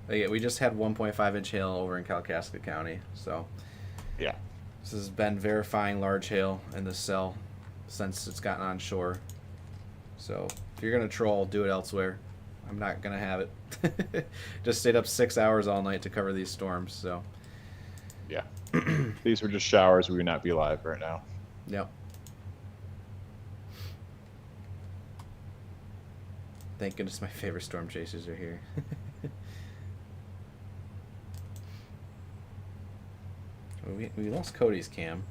We just had 1.5-inch hail over in Kalkaska County, so yeah, this has been verifying large hail in the cell since it's gotten on shore. So if you're gonna troll, do it elsewhere. I'm not gonna have it. Just stayed up 6 hours all night to cover these storms. So yeah, these were just showers. We would not be live right now. Yep. Thank goodness my favorite storm chasers are here. We lost Cody's cam.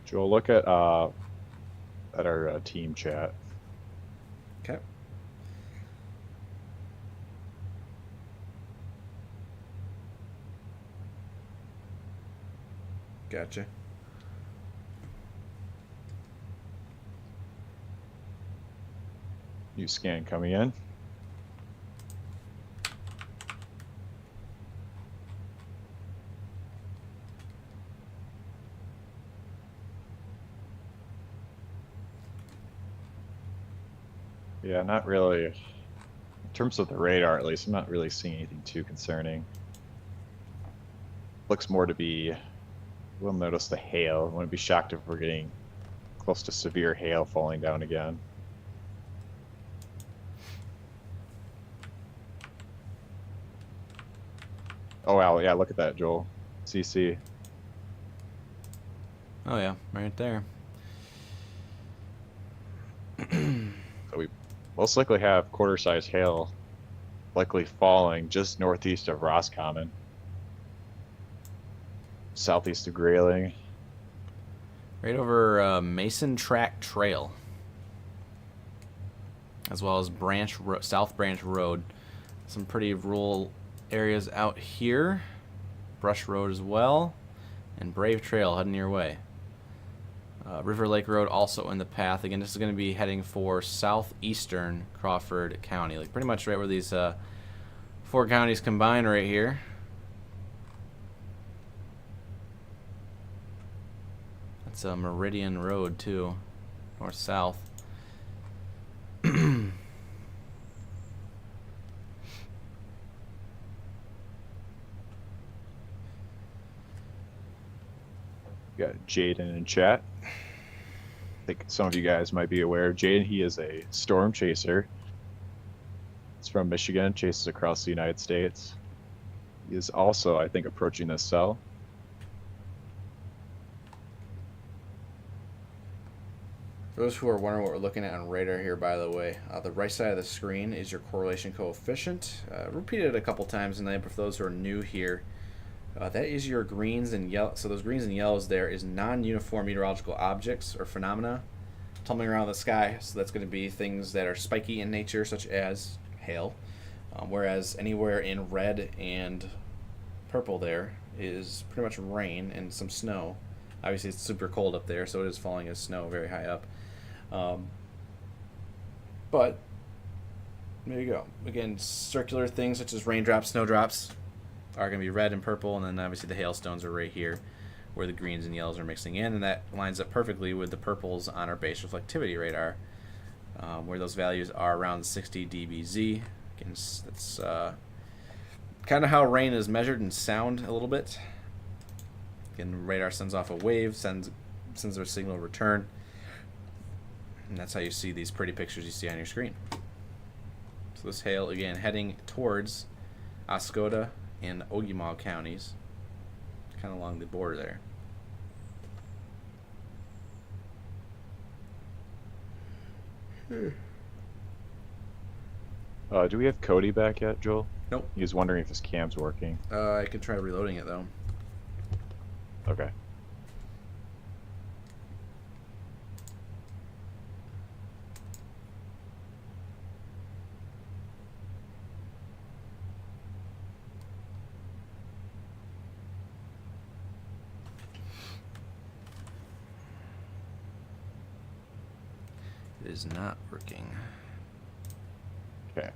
Joel, look at our team chat. Okay. Gotcha. New scan coming in. Yeah, not really. In terms of the radar, at least, I'm not really seeing anything too concerning. Looks more to be. We'll notice the hail. I wouldn't be shocked if we're getting close to severe hail falling down again. Oh wow, yeah, look at that, Joel. CC. Oh yeah, right there. So we most likely have quarter-size hail likely falling just northeast of Roscommon. Southeast of Grayling. Right over Mason Track Trail, as well as South Branch Road. Some pretty rural areas out here. Brush Road as well, and Brave Trail heading your way. River Lake Road also in the path. Again, this is going to be heading for southeastern Crawford County, like pretty much right where these 4 counties combine right here. That's a Meridian Road too, north-south. Got Jaden in chat. I think some of you guys might be aware of Jaden. He is a storm chaser. He's from Michigan, chases across the United States. He is also, I think, approaching this cell. For those who are wondering what we're looking at on radar here, by the way, the right side of the screen is your correlation coefficient. Repeated it a couple times tonight, but for those who are new here, that is your greens and yellow. So those greens and yellows there is non-uniform meteorological objects or phenomena tumbling around the sky. So that's going to be things that are spiky in nature, such as hail. Whereas anywhere in red and purple there is pretty much rain and some snow. Obviously it's super cold up there, so it is falling as snow very high up. But there you go. Again, circular things such as raindrops, snowdrops are going to be red and purple, and then obviously the hailstones are right here where the greens and yellows are mixing in, and that lines up perfectly with the purples on our base reflectivity radar, where those values are around 60 dBz. Again, that's kind of how rain is measured in sound a little bit. Again, radar sends off a wave, sends their signal return, and that's how you see these pretty pictures you see on your screen. So this hail, again, heading towards Oscoda and Ogemaw counties, kind of along the border there. Do we have Cody back yet, Joel? Nope. He was wondering if his cam's working. I could try reloading it though. Okay. It is not working. Okay.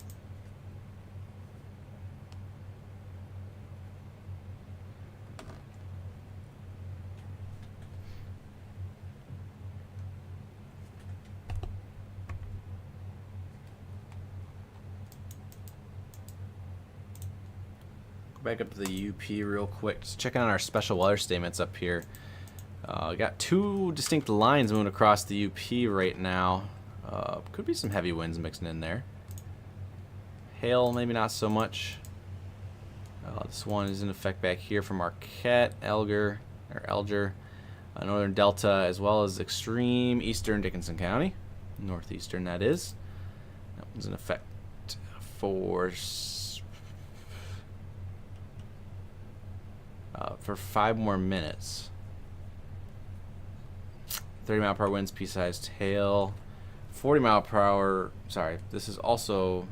Back up to the UP real quick. Just checking on our special weather statements up here. Got 2 distinct lines moving across the UP right now. Could be some heavy winds mixing in there. Hail, maybe not so much. This one is in effect back here from Marquette, Alger, Northern Delta, as well as extreme eastern Dickinson County. Northeastern, that is. That one's in effect for 5 more minutes. 30-mile-per-hour winds, pea-sized hail. 40-mile-per-hour. Sorry, this is also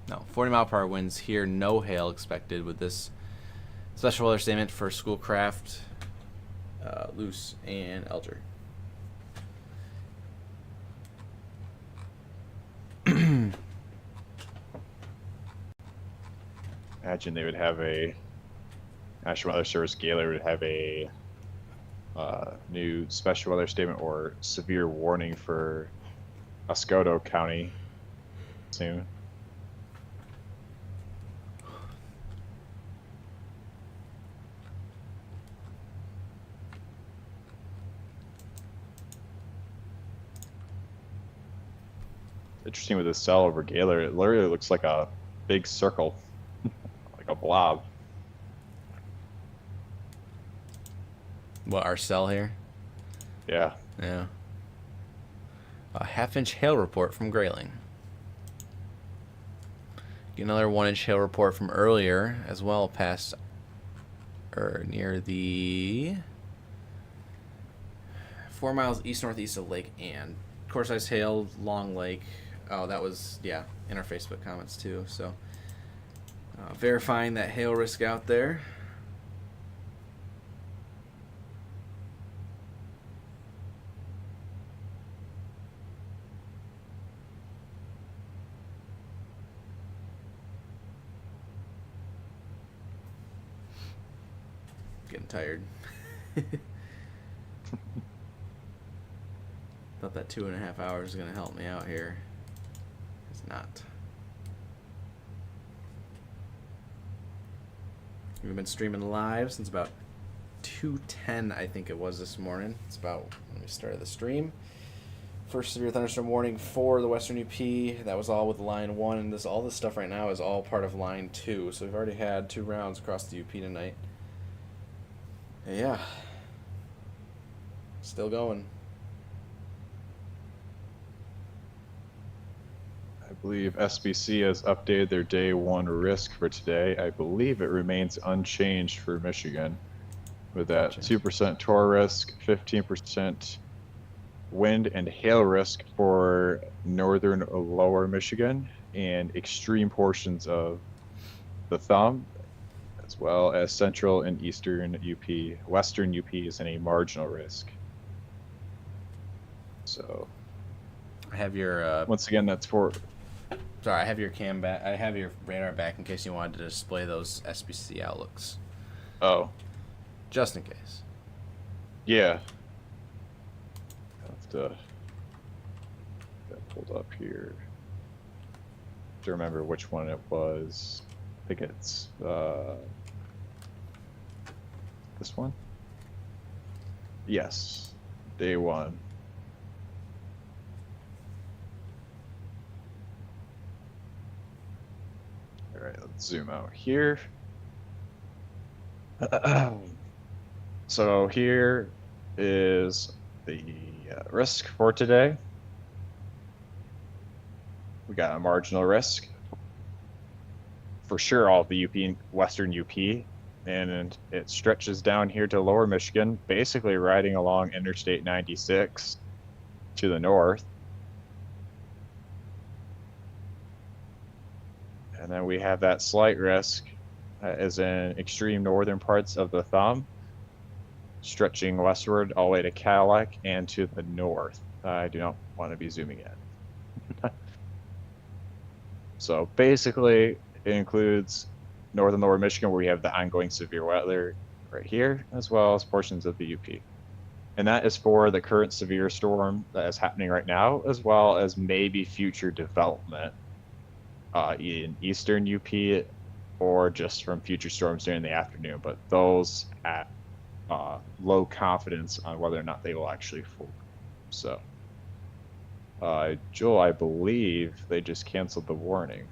40-mile-per-hour winds here. No hail expected with this special weather statement for Schoolcraft, Luce, and Alger. Imagine they would have a National Weather Service Gaylor would have a new special weather statement or severe warning for Oscoda County soon. Interesting with this cell over Gaylor, it literally looks like a big circle, like a blob. What, our cell here? Yeah. Yeah. A half-inch hail report from Grayling. Get another 1-inch hail report from earlier as well, past or near the 4 miles east-northeast of Lake Ann. Core-sized hail, Long Lake. Oh, that was, yeah, in our Facebook comments too. So verifying that hail risk out there. getting tired. Thought that 2.5 hours was gonna help me out here. It's not. We've been streaming live since about 2:10, I think it was this morning. It's about when we started the stream. First severe thunderstorm warning for the Western UP. That was all with line 1, and all this stuff right now is all part of line 2. So we've already had 2 rounds across the UP tonight. And yeah, still going. I believe SBC has updated their day 1 risk for today. I believe it remains unchanged for Michigan, with that 2% torr risk, 15% wind and hail risk for northern lower Michigan, and extreme portions of the thumb, as well as central and eastern UP. Western UP is in a marginal risk. So I have your once again, that's for. Sorry, I have your cam back. I have your radar back in case you wanted to display those SBC outlooks. Oh. Just in case. Yeah. Have to get that pulled up here. To remember which one it was. I think it's this one. Yes, day 1. All right, let's zoom out here. So here is the risk for today. We got a marginal risk for sure, all of the UP and Western UP, and it stretches down here to lower Michigan, basically riding along Interstate 96 to the north. And then we have that slight risk as in extreme northern parts of the thumb, stretching westward all the way to Cadillac and to the north. I do not want to be zooming in. So basically, it includes northern lower Michigan, where we have the ongoing severe weather right here, as well as portions of the UP. And that is for the current severe storm that is happening right now, as well as maybe future development in eastern UP, or just from future storms during the afternoon. But those at low confidence on whether or not they will actually form. So, Joel, I believe they just canceled the warning.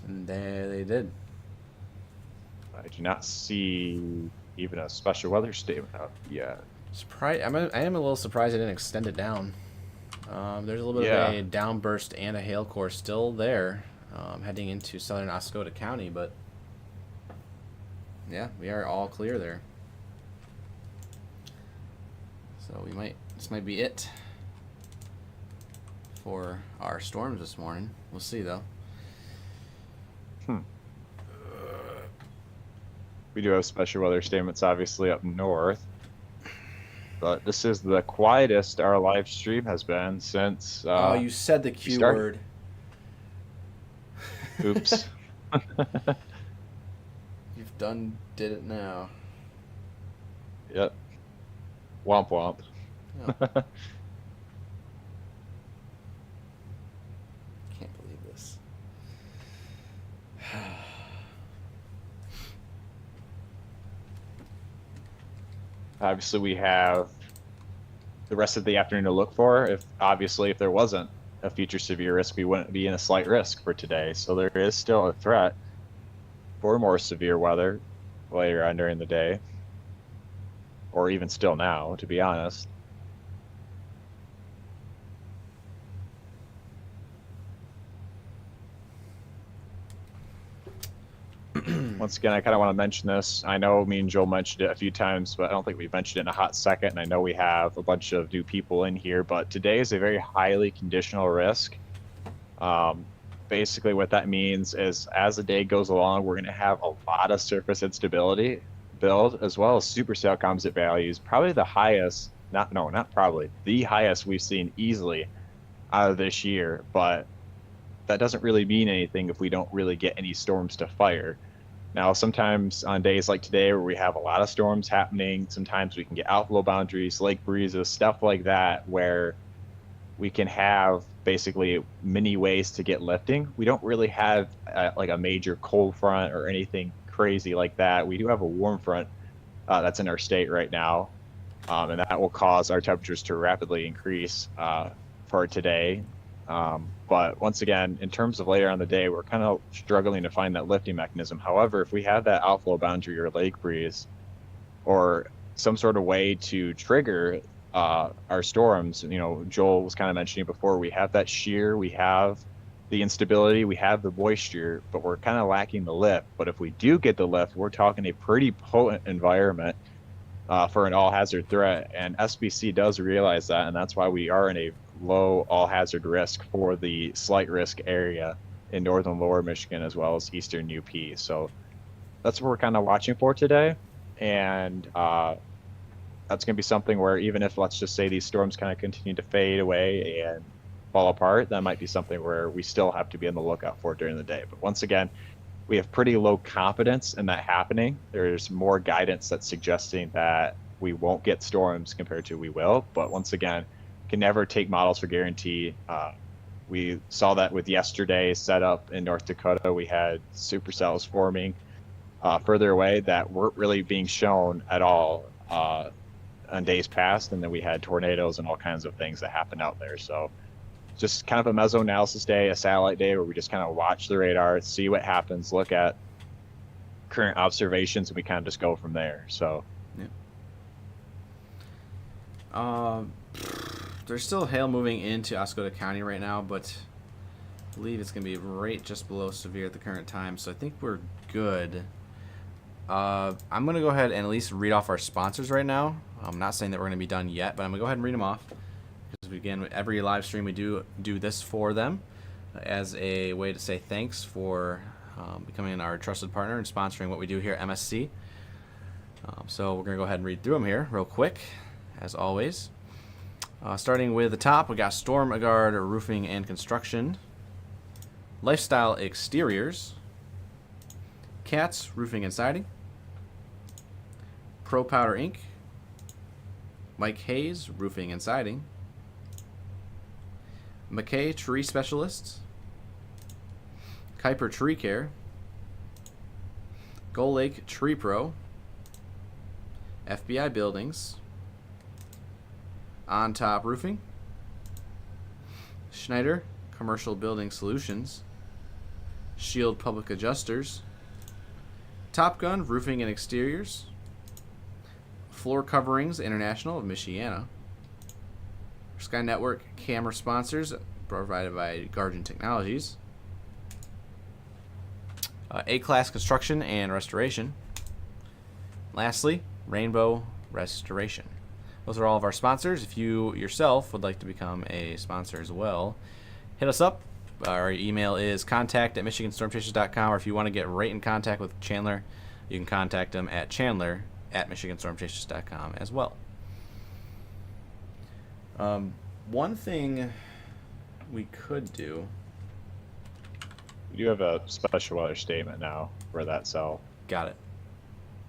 And they did. I do not see even a special weather statement out yet. I am a little surprised they didn't extend it down. There's a little bit of a downburst and a hail core still there, heading into southern Oscoda County, but yeah, we are all clear there. So this might be it for our storms this morning. We'll see though. We do have special weather statements obviously up north, but this is the quietest our live stream has been since oh, you said the Q word. Oops. Did it now. Yep. Womp womp. Oh. Can't believe this. Obviously, we have the rest of the afternoon to look for. If there wasn't a future severe risk, we wouldn't be in a slight risk for today. So there is still a threat for more severe weather later on during the day, or even still now, to be honest. Once again, I kind of want to mention this. I know me and Joel mentioned it a few times, but I don't think we've mentioned it in a hot second. And I know we have a bunch of new people in here, but today is a very highly conditional risk. Basically, what that means is as the day goes along, we're going to have a lot of surface instability build, as well as supercell composite values. Probably the highest, not probably, the highest we've seen easily out of this year. But that doesn't really mean anything if we don't really get any storms to fire. Now, sometimes on days like today where we have a lot of storms happening, sometimes we can get outflow boundaries, lake breezes, stuff like that, where we can have basically many ways to get lifting. We don't really have like a major cold front or anything crazy like that. We do have a warm front that's in our state right now, and that will cause our temperatures to rapidly increase for today. But once again, in terms of later on in the day, we're kind of struggling to find that lifting mechanism. However, if we have that outflow boundary or lake breeze or some sort of way to trigger our storms, Joel was kind of mentioning before, we have that shear, we have the instability, we have the moisture, but we're kind of lacking the lift. But if we do get the lift, we're talking a pretty potent environment for an all hazard threat. And SBC does realize that, and that's why we are in a low all hazard risk for the slight risk area in northern lower Michigan as well as eastern UP. So that's what we're kind of watching for today. And that's going to be something where even if, let's just say, these storms kind of continue to fade away and fall apart, that might be something where we still have to be on the lookout for during the day. But once again, we have pretty low confidence in that happening. There's more guidance that's suggesting that we won't get storms compared to we will. But once again, can never take models for guarantee. We saw that with yesterday's setup in North Dakota. We had supercells forming further away that weren't really being shown at all on days past. And then we had tornadoes and all kinds of things that happened out there. So just kind of a meso-analysis day, a satellite day, where we just kind of watch the radar, see what happens, look at current observations, and we kind of just go from there. So, yeah. There's still hail moving into Oscoda County right now, but I believe it's going to be right just below severe at the current time, so I think we're good. I'm going to go ahead and at least read off our sponsors right now. I'm not saying that we're going to be done yet, but I'm going to go ahead and read them off. Because, again, every live stream we do this for them as a way to say thanks for becoming our trusted partner and sponsoring what we do here at MSC. So we're going to go ahead and read through them here real quick, as always. Starting with the top, we got Storm Guard Roofing and Construction, Lifestyle Exteriors, Cats Roofing and Siding, Pro Powder Inc., Mike Hayes Roofing and Siding, McKay Tree Specialists, Kuiper Tree Care, Gull Lake Tree Pro, FBI Buildings, On Top Roofing, Schneider Commercial Building Solutions, Shield Public Adjusters, Top Gun Roofing and Exteriors, Floor Coverings International of Michiana, Sky Network camera sponsors provided by Guardian Technologies, A-Class Construction and Restoration, lastly, Rainbow Restoration. Those are all of our sponsors. If you yourself would like to become a sponsor as well, hit us up. Our email is contact@michiganstormchasers.com, or if you want to get right in contact with Chandler, you can contact him at chandler@michiganstormchasers.com as well. One thing we could do... We do have a special weather statement now for that cell. Got it.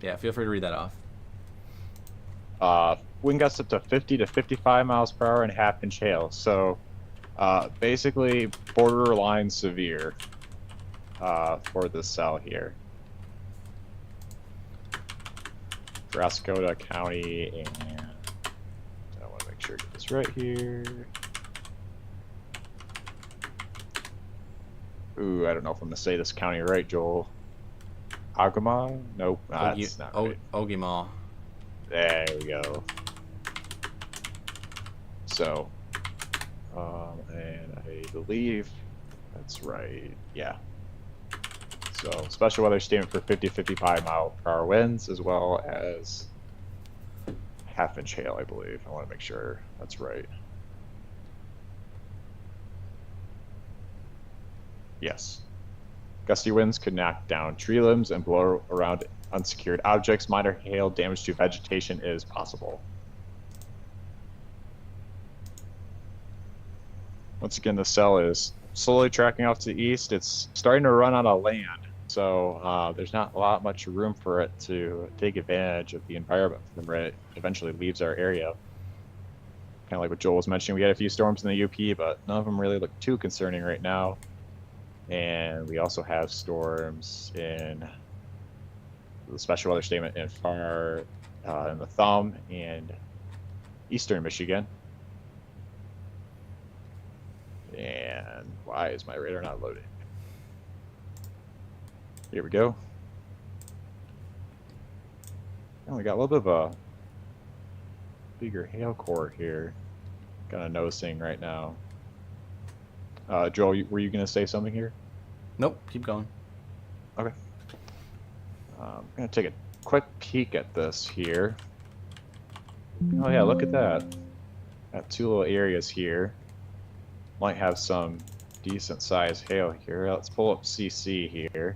Yeah, feel free to read that off. Wind gusts up to 50 to 55 miles per hour and half-inch hail. So basically borderline severe for this cell here. For Oscoda County, and I want to make sure I get this right here. Ooh, I don't know if I'm going to say this county right, Joel. Agama? Nope, that's not right. Ogemaw. There we go. So, and I believe that's right. Yeah. So, special weather statement for 50 to 55 mile per hour winds, as well as half-inch hail, I believe. I want to make sure that's right. Yes. Gusty winds could knock down tree limbs and blow around unsecured objects. Minor hail damage to vegetation is possible. Once again, the cell is slowly tracking off to the east. It's starting to run out of land. So there's not a lot much room for it to take advantage of the environment when it eventually leaves our area. Kind of like what Joel was mentioning, we had a few storms in the UP, but none of them really look too concerning right now. And we also have storms in the special weather statement in in the Thumb and eastern Michigan. And why is my radar not loading? Here we go. And we got a little bit of a bigger hail core here. Kind of noticing right now. Joel, were you going to say something here? Nope, keep going. Okay. I'm going to take a quick peek at this here. Oh yeah, look at that. Got two little areas here. Might have some decent sized hail here. Let's pull up CC here.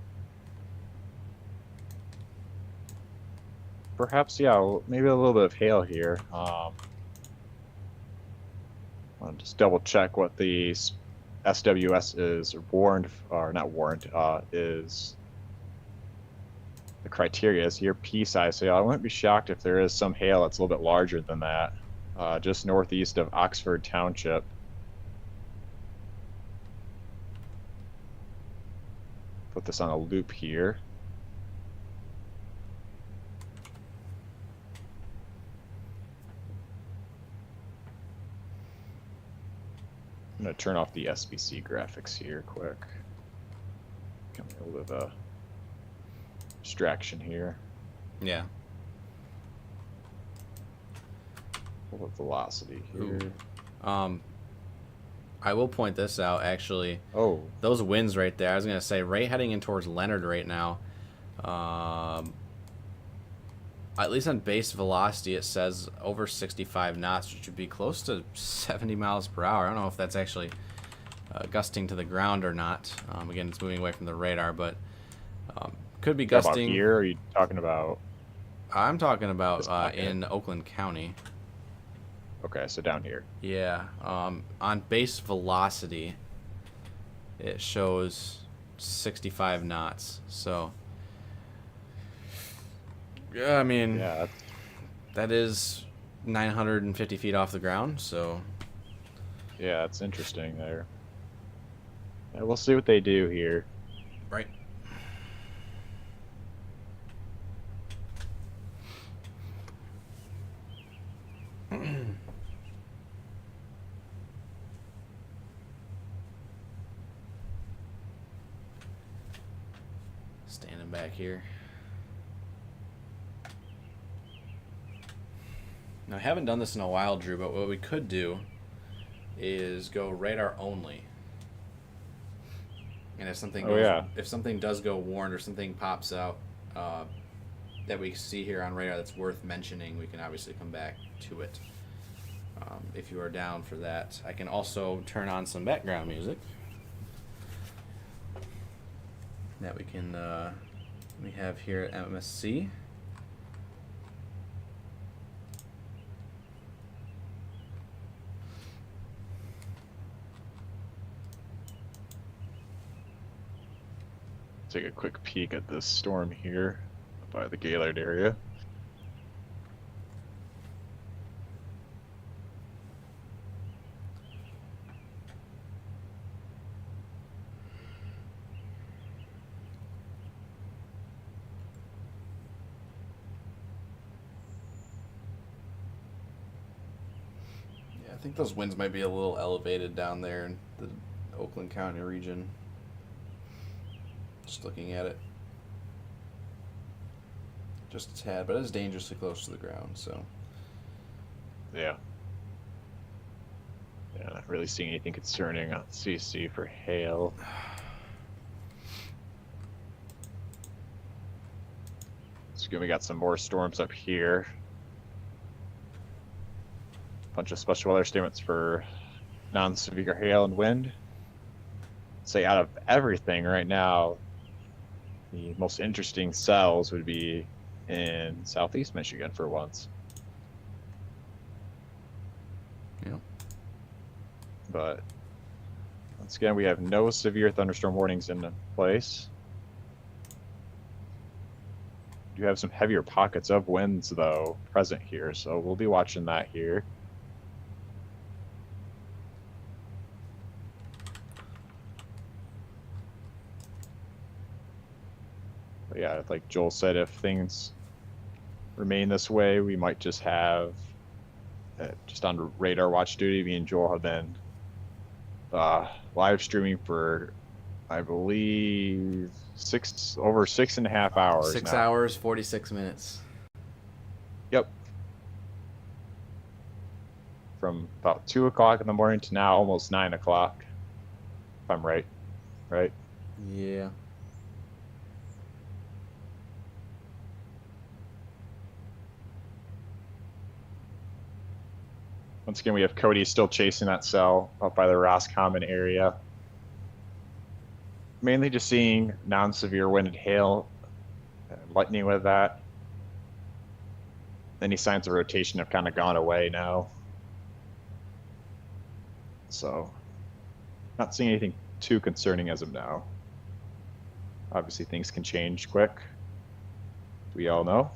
Perhaps, yeah, maybe a little bit of hail here. I'll just double check what the SWS is warned, or not warned, is the criteria is here, P size. So yeah, I wouldn't be shocked if there is some hail that's a little bit larger than that, just northeast of Oxford Township. Put this on a loop here. I'm going to turn off the SBC graphics here quick. Give me a little bit of a distraction here. Yeah. Pull up velocity here. I will point this out, actually. Oh. Those winds right there, I was going to say, right heading in towards Leonard right now, at least on base velocity, it says over 65 knots, which would be close to 70 miles per hour. I don't know if that's actually gusting to the ground or not. Again, it's moving away from the radar, but could be gusting. About here, or are you talking about? I'm talking about in Oakland County. Okay, so down here. Yeah. On base velocity, it shows 65 knots. So, yeah, I mean, yeah, that is 950 feet off the ground. So, yeah, it's interesting there. Yeah, we'll see what they do here. Right. Standing back here. Now, I haven't done this in a while, Drew, but what we could do is go radar only. And if something if something does go warned or something pops out that we see here on radar that's worth mentioning, we can obviously come back to it. If you are down for that, I can also turn on some background music that we have here at MSC. Take a quick peek at this storm here by the Gaylord area. Yeah, I think those winds might be a little elevated down there in the Oakland County region. Just looking at it. Just a tad, but it is dangerously close to the ground, so. Yeah. Yeah, not really seeing anything concerning on CC for hail. So again, we got some more storms up here. Bunch of special weather statements for non-severe hail and wind. Say out of everything right now, the most interesting cells would be in southeast Michigan for once. Yeah. But once again, we have no severe thunderstorm warnings in place. do have some heavier pockets of winds though present here, so we'll be watching that here. But yeah, like Joel said, if things remain this way, we might just have just on radar watch duty. Me and Joel have been live streaming for, I believe, over 6.5 hours. 6 now. hours, 46 minutes. Yep. From about 2 o'clock in the morning to now almost 9 o'clock. If I'm right. Right? Yeah. Once again, we have Cody still chasing that cell up by the Roscommon area. Mainly just seeing non-severe wind and hail, lightning with that. Any signs of rotation have kind of gone away now. So, not seeing anything too concerning as of now. Obviously, things can change quick. We all know.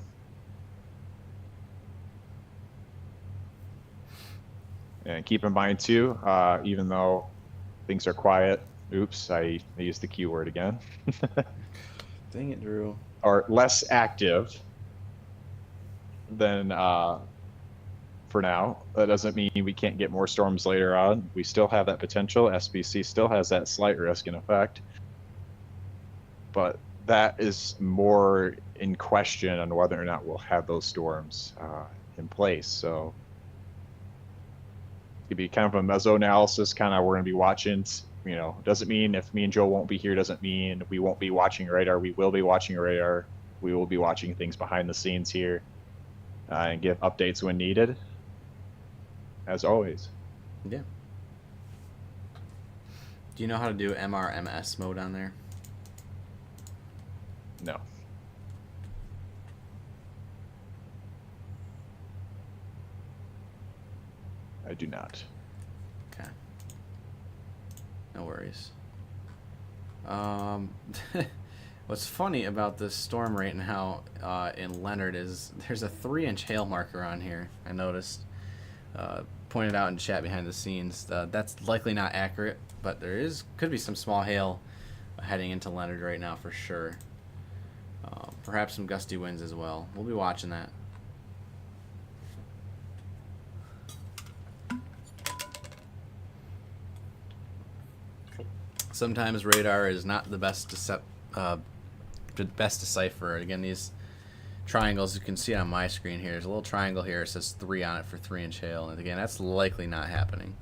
And keep in mind too, even though things are quiet, oops, I used the Q word again. Dang it, Drew. Are less active than for now. That doesn't mean we can't get more storms later on. We still have that potential. SBC still has that slight risk in effect. But that is more in question on whether or not we'll have those storms in place. So it'd be kind of a meso analysis, kind of we're going to be watching. You know, doesn't mean if me and Joe won't be here, doesn't mean we won't be watching radar. We will be watching radar. We will be watching things behind the scenes here and give updates when needed, as always. Yeah. Do you know how to do MRMS mode on there? No. I do not. Okay. No worries. What's funny about this storm right now in Leonard is there's a 3-inch hail marker on here. I noticed. Pointed out in chat behind the scenes. That's likely not accurate, but there could be some small hail heading into Leonard right now for sure. Perhaps some gusty winds as well. We'll be watching that. Sometimes radar is not the best to decipher. Again, these triangles, you can see it on my screen here. There's a little triangle here. It says 3 on it for 3-inch hail. And again, that's likely not happening.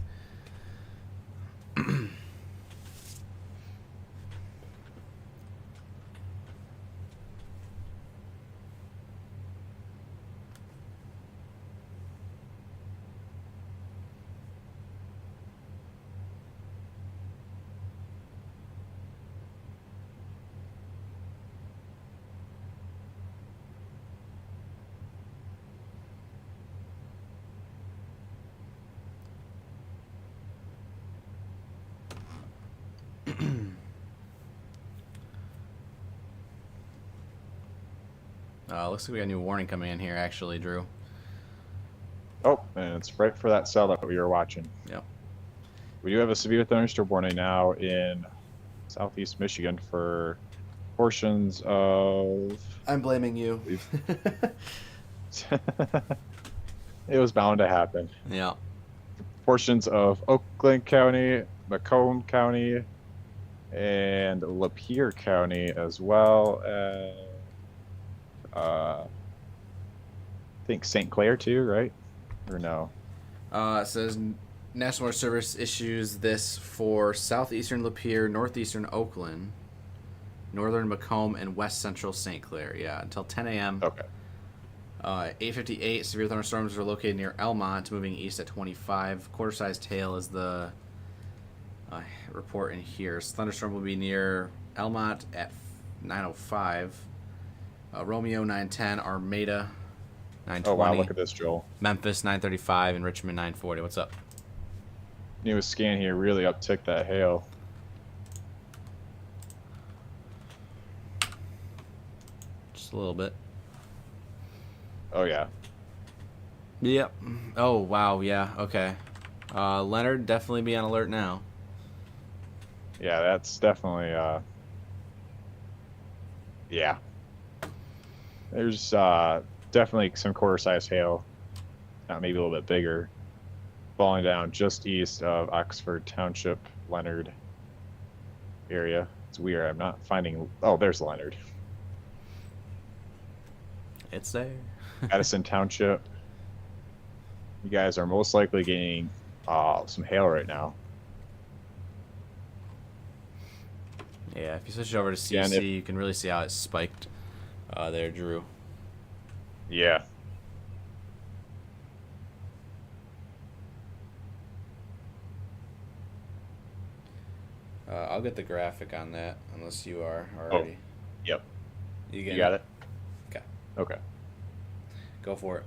Looks like we got a new warning coming in here, actually, Drew. Oh, and it's right for that cell that we were watching. Yep. We do have a severe thunderstorm warning now in southeast Michigan for portions of... I'm blaming you. It was bound to happen. Yeah. Portions of Oakland County, Macomb County, and Lapeer County, as well as I think St. Clair too, right? Or no? It says National Weather Service issues this for southeastern Lapeer, northeastern Oakland, northern Macomb, and west central St. Clair. Yeah, until 10 a.m. Okay. 8:58, severe thunderstorms are located near Elmont, moving east at 25. Quarter-sized hail is the report in here. So thunderstorm will be near Elmont at 9:05. Romeo 9:10, Armada 9:20. Oh wow, look at this, Joel. Memphis 9:35, and Richmond 9:40. What's up? Newest scan here really uptick that hail. Just a little bit. Oh yeah, Yep. Oh wow. Yeah. Okay. Leonard, definitely be on alert now. yeah, that's definitely yeah. There's definitely some quarter size hail, not maybe a little bit bigger, falling down just east of Oxford Township, Leonard area. It's weird. I'm not finding. Oh, there's Leonard. It's there. Addison Township. You guys are most likely getting some hail right now. Yeah. If you switch it over to Yeah, and CC, you can really see how it spiked there, Drew. Yeah. I'll get the graphic on that, unless you are Oh, already. yep. You You got it? Okay. Okay. Go for it.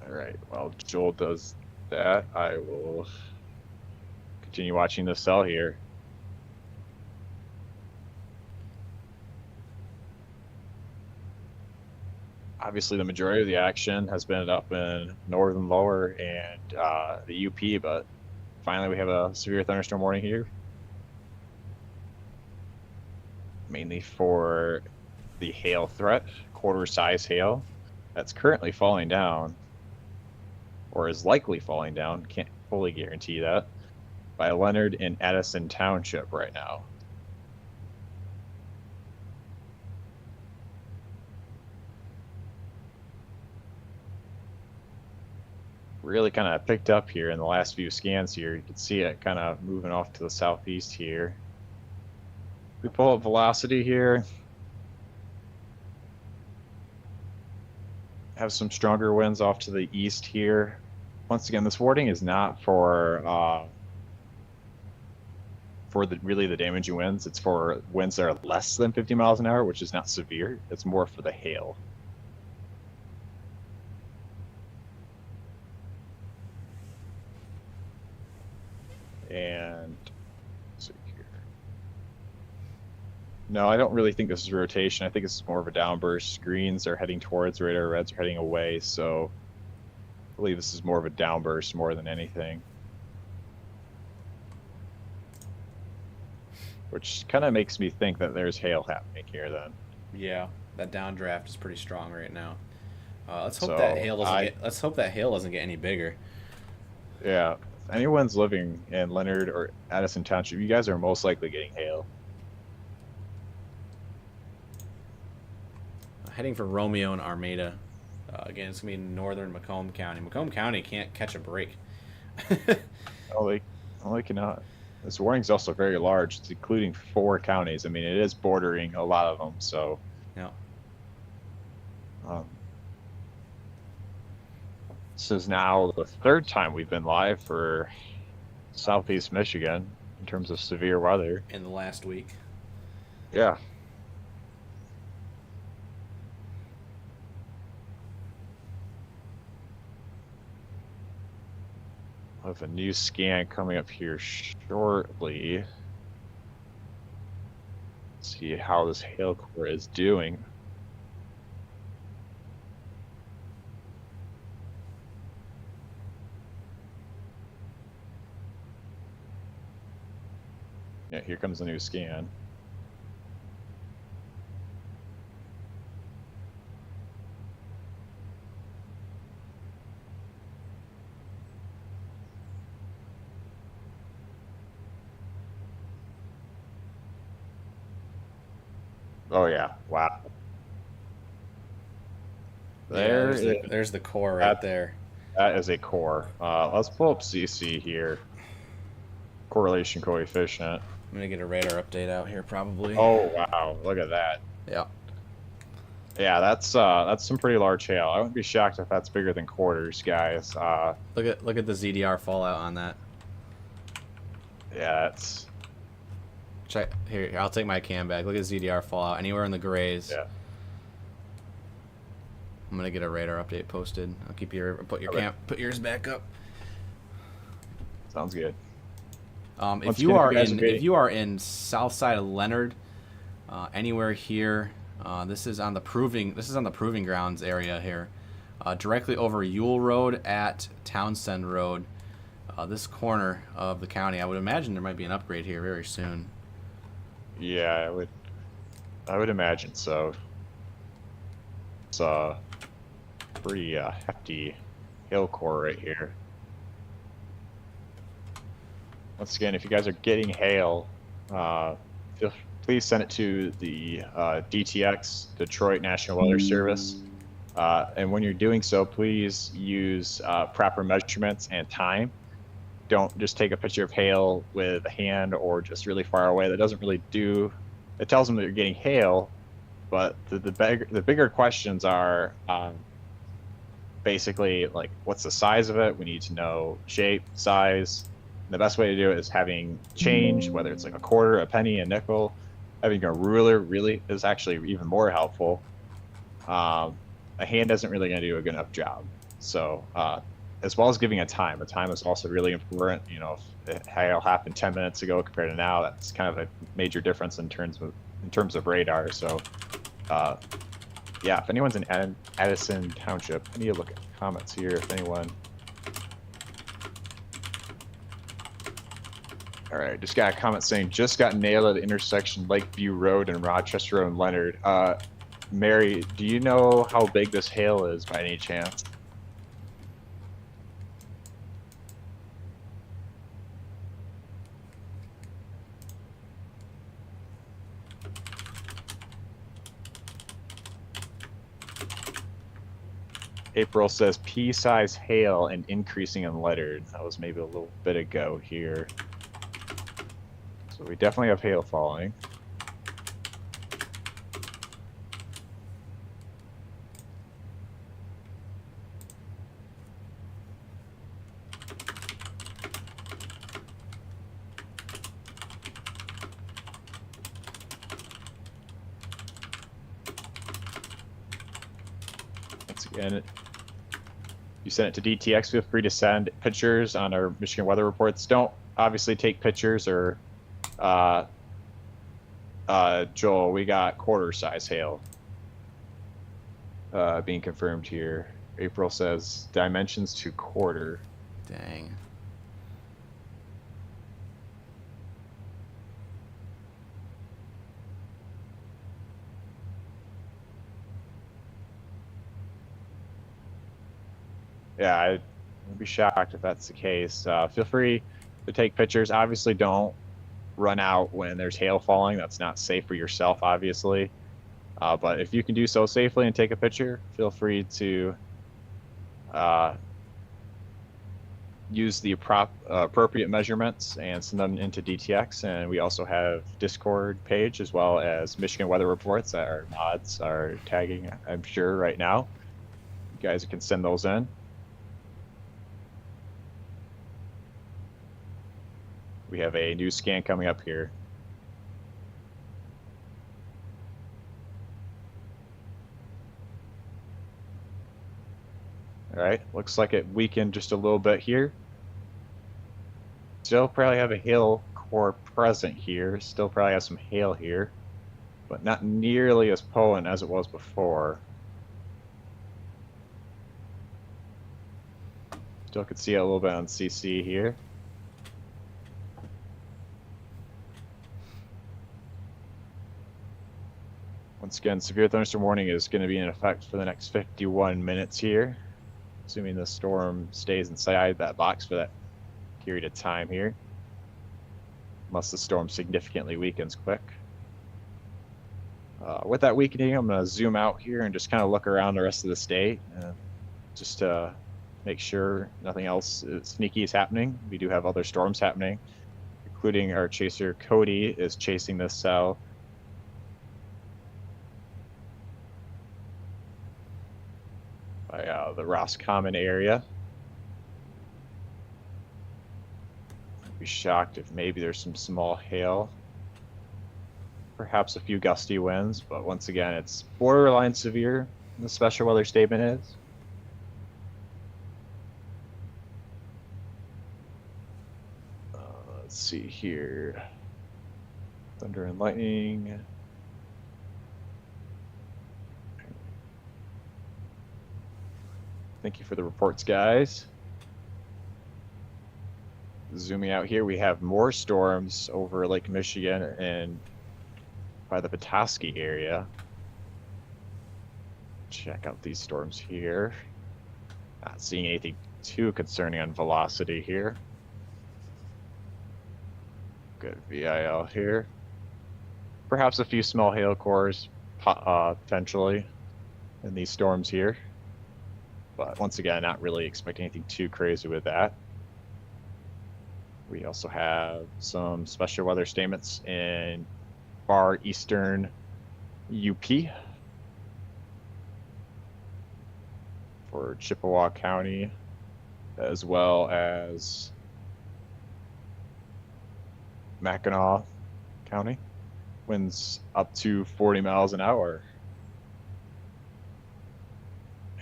All right. While Joel does that, I will continue watching the cell here. Obviously, the majority of the action has been up in northern lower and the UP, but finally we have a severe thunderstorm warning here. Mainly for the hail threat, quarter size hail that's currently falling down, or is likely falling down, can't fully guarantee that, by Leonard in Addison Township right now. Really kind of picked up here in the last few scans here. You can see it kind of moving off to the southeast here. We pull up velocity here. Have some stronger winds off to the east here. Once again, this warning is not for really the damaging winds. It's for winds that are less than 50 miles an hour, which is not severe. It's more for the hail. And let's see here. No, I don't really think this is rotation. I think this is more of a downburst. Greens are heading towards radar, reds are heading away. So I believe this is more of a downburst more than anything. Which kind of makes me think that there's hail happening here then. Yeah, that downdraft is pretty strong right now. Let's hope So that hail doesn't get. Let's hope that hail doesn't get any bigger. Yeah, if anyone's living in Leonard or Addison Township, you guys are most likely getting hail. Heading for Romeo and Armada. Again, it's gonna be northern Macomb County. Macomb County can't catch a break. Oh, they cannot. This warning's also very large. It's including 4 counties. I mean, it is bordering a lot of them. So, Yeah. This is now the 3rd time we've been live for Southeast Michigan in terms of severe weather. In the last week. Yeah. I have a new scan coming up here shortly. See how this hail core is doing. Yeah, here comes a new scan. Oh yeah, wow. There's the core right there. That is a core. Let's pull up CC here. Correlation coefficient. I'm gonna get a radar update out here probably. Oh wow, look at that. Yeah. Yeah, that's some pretty large hail. I wouldn't be shocked if that's bigger than quarters, guys. Look at the ZDR fallout on that. Yeah, that's Check here. I'll take my cam back. Look at ZDR fallout anywhere in the grays. yeah. I'm gonna get a radar update posted. I'll keep your Okay. put yours back up. Sounds good. If you are in south side of Leonard, anywhere here This is on the proving grounds area here, directly over Yule Road at Townsend Road. This corner of the county. I would imagine there might be an upgrade here very soon. Yeah, I would imagine so. It's a pretty hefty hail core right here. Once again, if you guys are getting hail, please send it to the DTX, Detroit National Weather Service. And when you're doing so, please use proper measurements and time. Don't just take a picture of hail with a hand or just really far away. That doesn't really do. It tells them that you're getting hail, but the bigger questions are basically like, what's the size of it? We need to know shape, size. And the best way to do it is having change, whether it's like a quarter, a penny, a nickel. Having a ruler really is actually even more helpful. A hand isn't really going to do a good enough job. So as well as giving a time is also really important. You know, if hail happened 10 minutes ago compared to now, that's kind of a major difference in terms of radar. So yeah, if anyone's in Addison Township, I need to look at comments here if anyone. All right, just got a comment saying just got nailed at the intersection Lakeview Road and Rochester Road and Leonard. Mary, do you know how big this hail is by any chance? April says pea-size hail and increasing in Leonard. That was maybe a little bit ago here. So we definitely have hail falling. Once again, you send it to DTX, feel free to send pictures on our Michigan weather reports. Don't obviously take pictures or Joel, we got quarter size hail being confirmed here. April says dimensions to quarter. Dang. Yeah, I'd be shocked if that's the case. Feel free to take pictures. Obviously, don't run out when there's hail falling. That's not safe for yourself, obviously. But if you can do so safely and take a picture, feel free to use the appropriate measurements and send them into DTX. And we also have Discord page as well as Michigan weather reports that our mods are tagging, I'm sure, right now. You guys can send those in. We have a new scan coming up here. All right, looks like it weakened just a little bit here. Still probably have a hail core present here. Still probably have some hail here, but not nearly as potent as it was before. Still could see it a little bit on CC here. Once again, severe thunderstorm warning is going to be in effect for the next 51 minutes here, assuming the storm stays inside that box for that period of time here, unless the storm significantly weakens quick. With that weakening, I'm going to zoom out here and just kind of look around the rest of the state, just to make sure nothing else sneaky is happening. We do have other storms happening, including our chaser Cody is chasing this cell. By the Roscommon area. I'd be shocked if maybe there's some small hail, perhaps a few gusty winds, but once again, it's borderline severe. The special weather statement is. Let's see here. Thunder and lightning. Thank you for the reports, guys. Zooming out here, we have more storms over Lake Michigan and by the Petoskey area. Check out these storms here. Not seeing anything too concerning on velocity here. Good VIL here. Perhaps a few small hail cores potentially in these storms here. But once again, not really expecting anything too crazy with that. We also have some special weather statements in far eastern UP for Chippewa County, as well as Mackinac County. Winds up to 40 miles an hour.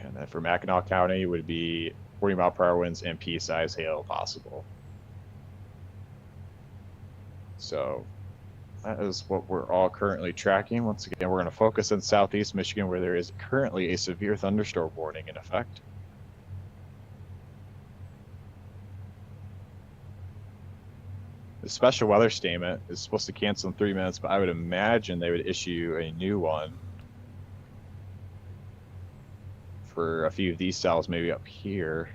And then for Mackinac County, it would be 40-mile-per-hour winds and pea-size hail possible. So that is what we're all currently tracking. Once again, we're going to focus on southeast Michigan, where there is currently a severe thunderstorm warning in effect. The special weather statement is supposed to cancel in 3 minutes, but I would imagine they would issue a new one for a few of these cells, maybe up here.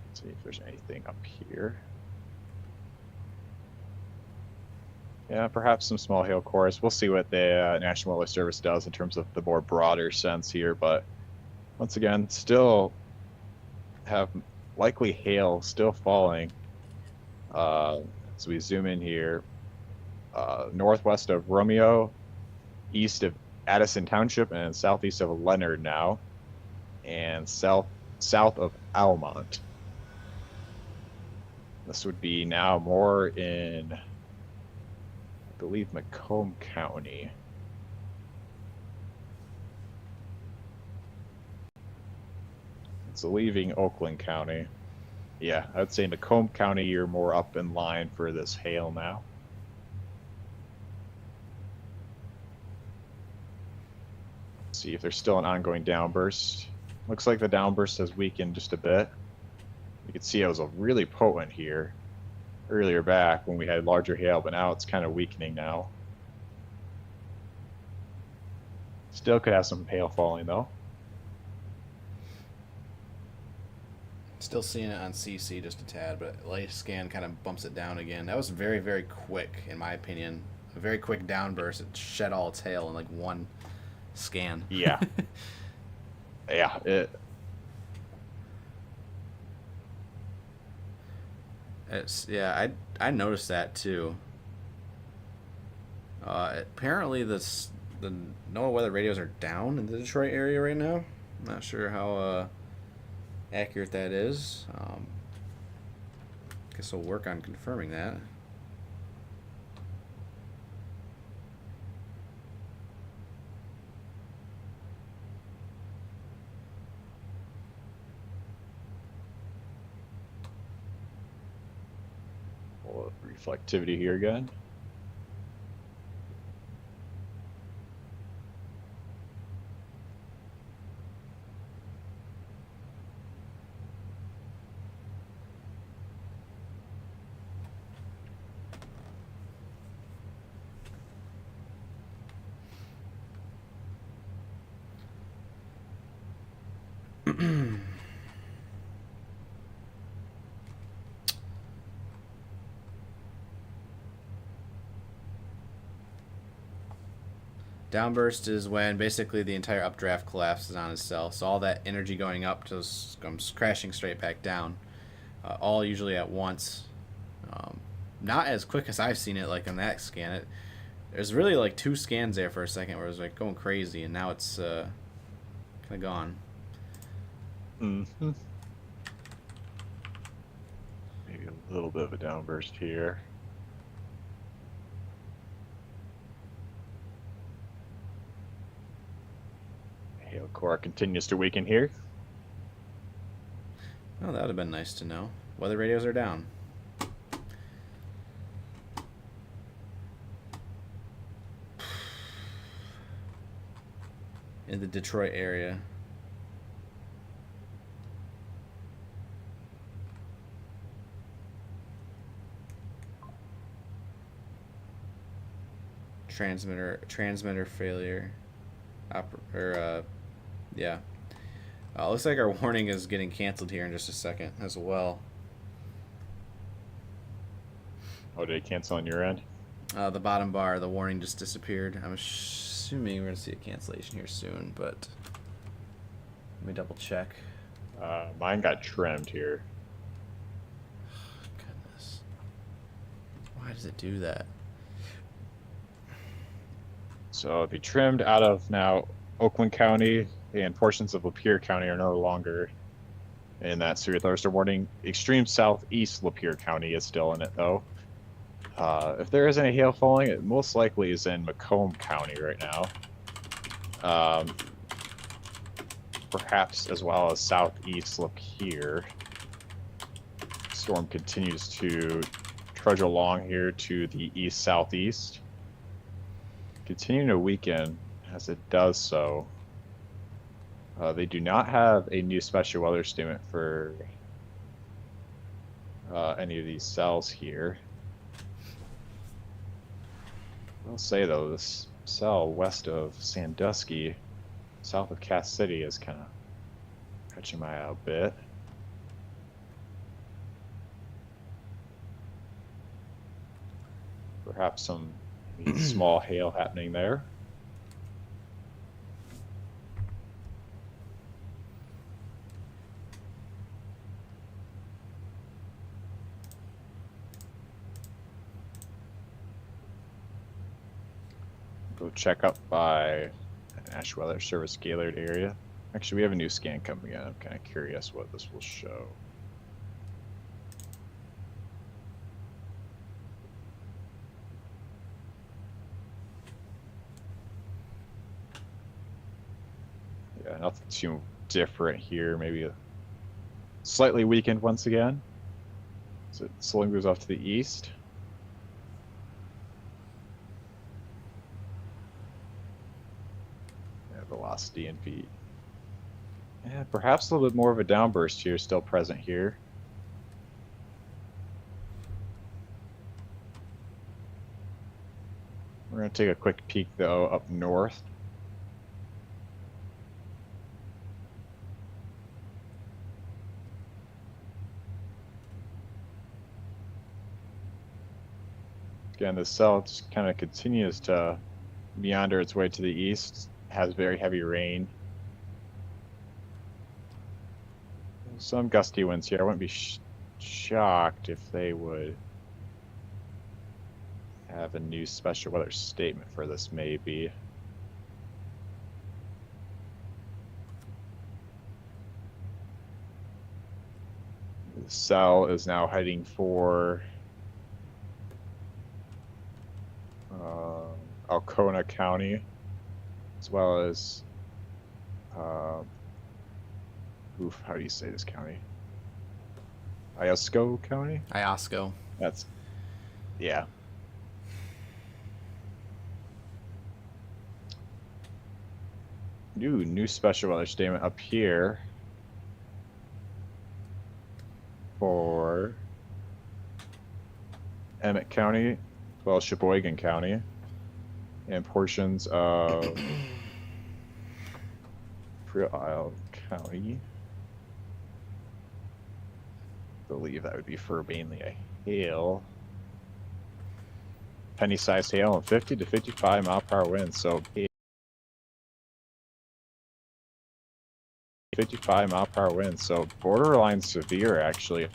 Let's see if there's anything up here. Yeah, perhaps some small hail cores. We'll see what the National Weather Service does in terms of the more broader sense here, but once again, still have likely hail still falling. So we zoom in here, northwest of Romeo, east of Addison Township, and southeast of Leonard now, and south of Almont. This would be now more in, I believe, Macomb County. It's leaving Oakland County. Yeah, I'd say Macomb County, you're more up in line for this hail now. See if there's still an ongoing downburst. Looks like the downburst has weakened just a bit. You can see it was a really potent here earlier back when we had larger hail, but now it's kind of weakening now. Still could have some hail falling though. Still seeing it on CC just a tad, but light scan kind of bumps it down again. That was very, very quick, in my opinion. A very quick downburst. It shed all its hail in like one scan. Yeah. Yeah. I noticed that too. Apparently the NOAA weather radios are down in the Detroit area right now. I'm not sure how accurate that is. Guess we'll work on confirming that. Reflectivity here again. Downburst is when basically the entire updraft collapses on itself. So all that energy going up just comes crashing straight back down. All usually at once. Not as quick as I've seen it, like on that scan. There's really like 2 scans there for a second where it was like going crazy, and now it's kind of gone. Mm-hmm. Maybe a little bit of a downburst here. Hail core continues to weaken here. Oh, that would have been nice to know. Weather radios are down. in the Detroit area. Transmitter failure. Yeah. Looks like our warning is getting canceled here in just a second as well. Oh, did it cancel on your end? The bottom bar, the warning just disappeared. I'm assuming we're going to see a cancellation here soon, but let me double check. Mine got trimmed here. Goodness. Why does it do that? So it'll be trimmed out of now Oakland County, and portions of Lapeer County are no longer in that severe thunderstorm warning. Extreme southeast Lapeer County is still in it, though. If there is any hail falling, it most likely is in Macomb County right now. Perhaps as well as southeast Lapeer. Storm continues to trudge along here to the east-southeast. Continuing to weaken as it does so. They do not have a new special weather statement for any of these cells here. I'll say though, this cell west of Sandusky, south of Cass City, is kind of catching my eye a bit. Perhaps some small hail happening there. Go check up by National Weather Service Gaylord area. Actually, we have a new scan coming in. I'm kind of curious what this will show. Yeah, nothing too different here. Maybe a slightly weakened once again. So it slowly moves off to the east. Yeah, velocity and V. Yeah, perhaps a little bit more of a downburst here still present here. We're going to take a quick peek though up north. Again, the cell just kind of continues to meander its way to the east, has very heavy rain. Some gusty winds here. I wouldn't be shocked if they would have a new special weather statement for this, maybe. The cell is now heading for Alcona County, as well as how do you say this county? Iosco County? Iosco. That's, yeah. New special weather statement up here for Emmett County, as well as Sheboygan County, and portions of Prince Isle County. I believe that would be for mainly a hail. Penny-sized hail and 50 to 55 mile per hour winds. So 55 mile per hour winds. So borderline severe, actually.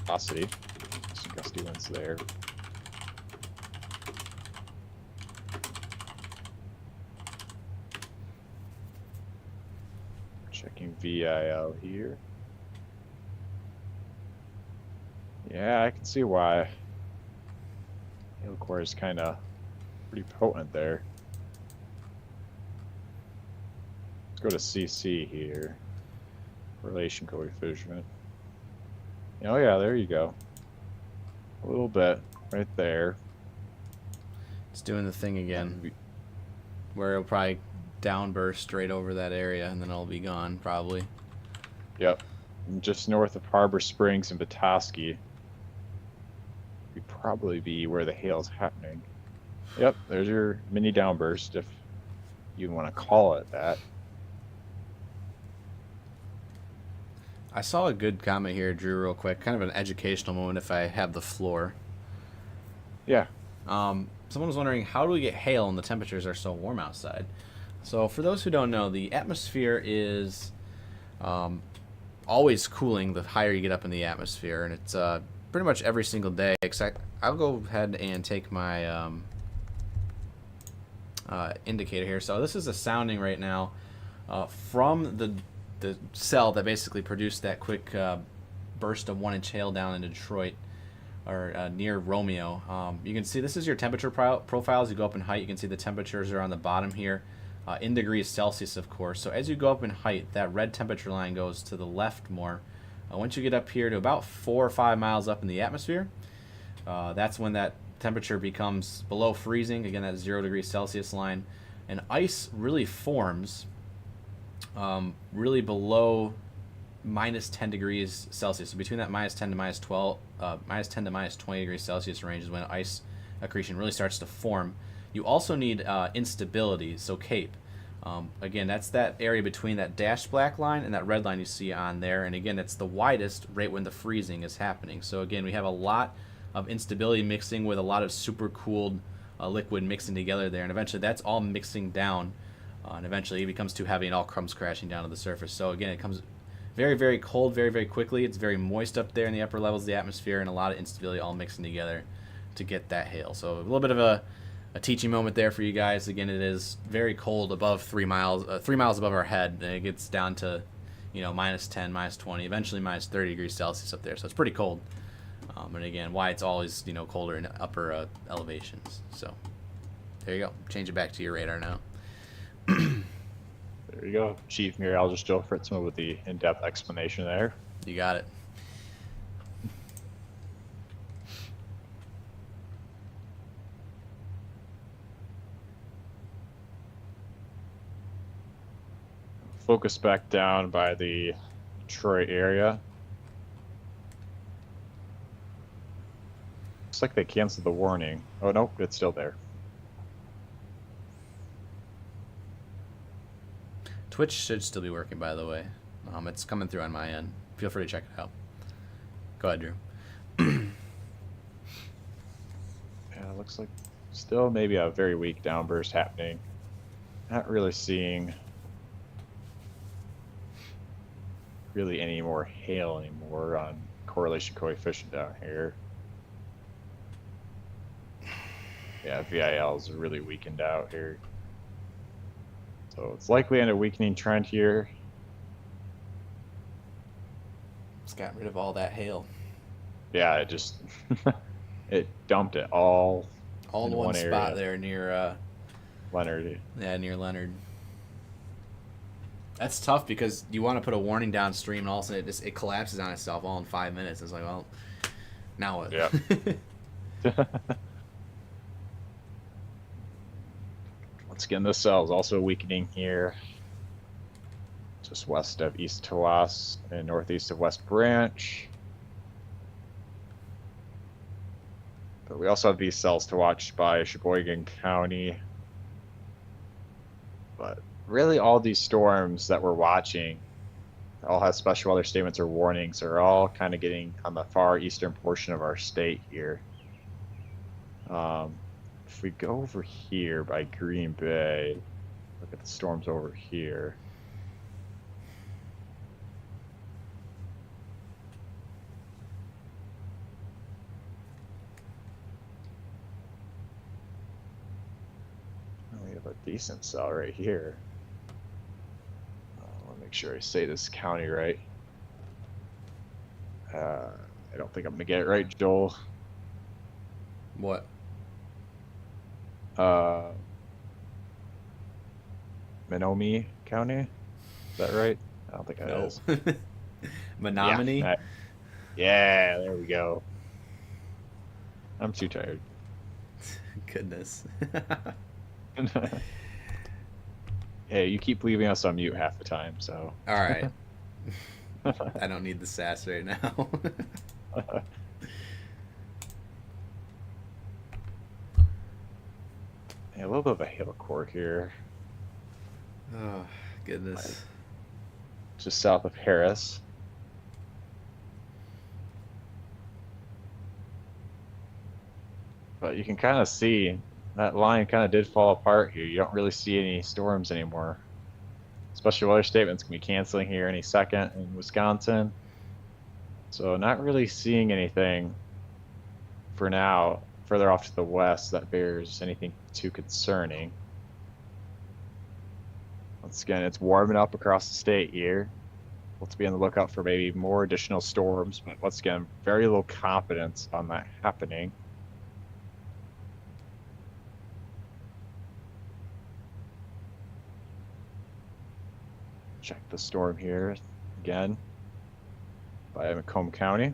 Velocity. Some gusty winds there. Checking VIL here. Yeah, I can see why. Hail core is kind of pretty potent there. Let's go to CC here. Correlation coefficient. Oh yeah, there you go. A little bit right there. It's doing the thing again, And where it'll probably downburst straight over that area, and then it'll be gone probably. yep. And just north of Harbor Springs and Petoskey, would probably be where the hail's happening. Yep, there's your mini downburst, if you want to call it that. I saw a good comment here, Drew, real quick. Kind of an educational moment if I have the floor. Yeah. Someone was wondering, how do we get hail when the temperatures are so warm outside? So for those who don't know, the atmosphere is always cooling the higher you get up in the atmosphere, and it's pretty much every single day. Except I'll go ahead and take my indicator here. So this is a sounding right now from the cell that basically produced that quick burst of 1-inch hail down in Detroit, or near Romeo. You can see this is your temperature profile. As you go up in height, you can see the temperatures are on the bottom here, in degrees Celsius, of course. So as you go up in height, that red temperature line goes to the left more. Once you get up here to about 4 or 5 miles up in the atmosphere, that's when that temperature becomes below freezing. Again, that 0 degrees Celsius line. And ice really forms really below minus 10 degrees Celsius. So between that minus 10 to minus 12, minus 10 to minus 20 degrees Celsius range is when ice accretion really starts to form. You also need instability, so CAPE. Again, that's that area between that dashed black line and that red line you see on there. And again, it's the widest right when the freezing is happening. So again, we have a lot of instability mixing with a lot of super cooled liquid mixing together there. And eventually that's all mixing down. And eventually it becomes too heavy and all comes crashing down to the surface. So again, it comes very, very cold very, very quickly. It's very moist up there in the upper levels of the atmosphere, and a lot of instability all mixing together to get that hail. So a little bit of a teaching moment there for you guys. Again, it is very cold above 3 miles, 3 miles above our head, and it gets down to, minus 10, minus 20, eventually minus 30 degrees Celsius up there. So it's pretty cold. And again, why it's always, colder in upper elevations. So there you go. Change it back to your radar now. There you go. Chief Meteorologist Joe Fritzman with the in-depth explanation there. You got it. Focus back down by the Detroit area. Looks like they canceled the warning. Oh, no, it's still there. Twitch should still be working, by the way. It's coming through on my end. Feel free to check it out. Go ahead, Drew. Yeah, it looks like still maybe a very weak downburst happening. Not really seeing really any more hail anymore on correlation coefficient down here. Yeah, VIL is really weakened out here. So it's likely in a weakening trend here. It's got rid of all that hail. Yeah, it just it dumped it all in one spot area there near Leonard. Yeah, near Leonard. That's tough because you want to put a warning downstream, and all of a sudden it collapses on itself all in 5 minutes. It's like, well, now what? Yeah. Once again, this cell is also weakening here, just west of East Tawas and northeast of West Branch. But we also have these cells to watch by Sheboygan County. But really all these storms that we're watching all have special weather statements or warnings are all kind of getting on the far eastern portion of our state here. If we go over here by Green Bay, look at the storms over here. We have a decent cell right here. Let me make sure I say this county right. I don't think I'm gonna get it right, Joel. What? Menominee County, is that right? I don't think that is. Menominee? Yeah, there we go. I'm too tired. Goodness. Hey, you keep leaving us on mute half the time, so. All right. I don't need the sass right now. Yeah, a little bit of a hail core here, Oh, goodness. just south of Harris. But you can kind of see that line kind of did fall apart here. You don't really see any storms anymore. Special weather statements can be canceling here any second in Wisconsin. So not really seeing anything for now further off to the west that bears anything too concerning. Once again, it's warming up across the state here. Let's be on the lookout for maybe more additional storms, but once again, very little confidence on that happening. Check the storm here again by Macomb County.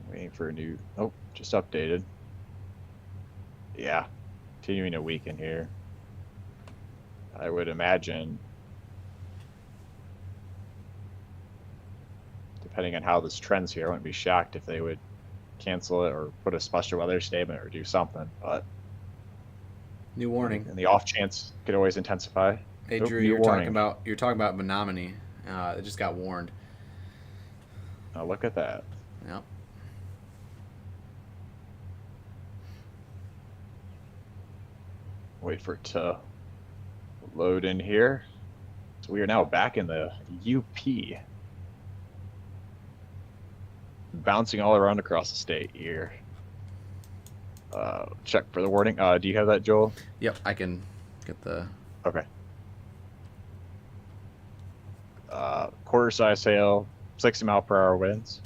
Waiting for a new, oh, just updated. Yeah, continuing to weaken here. I would imagine, depending on how this trends here, I wouldn't be shocked if they would cancel it or put a special weather statement or do something, but New warning. and the off chance could always intensify. Hey, Nope, Drew, new you're warning. talking about Menominee. It just got warned. Now look at that. Yep. Wait for it to load in here. So we are now back in the UP. Bouncing all around across the state here. Check for the warning. Do you have that, Joel? Yep, I can get the... Okay. Quarter size hail, 60-mile-per-hour winds.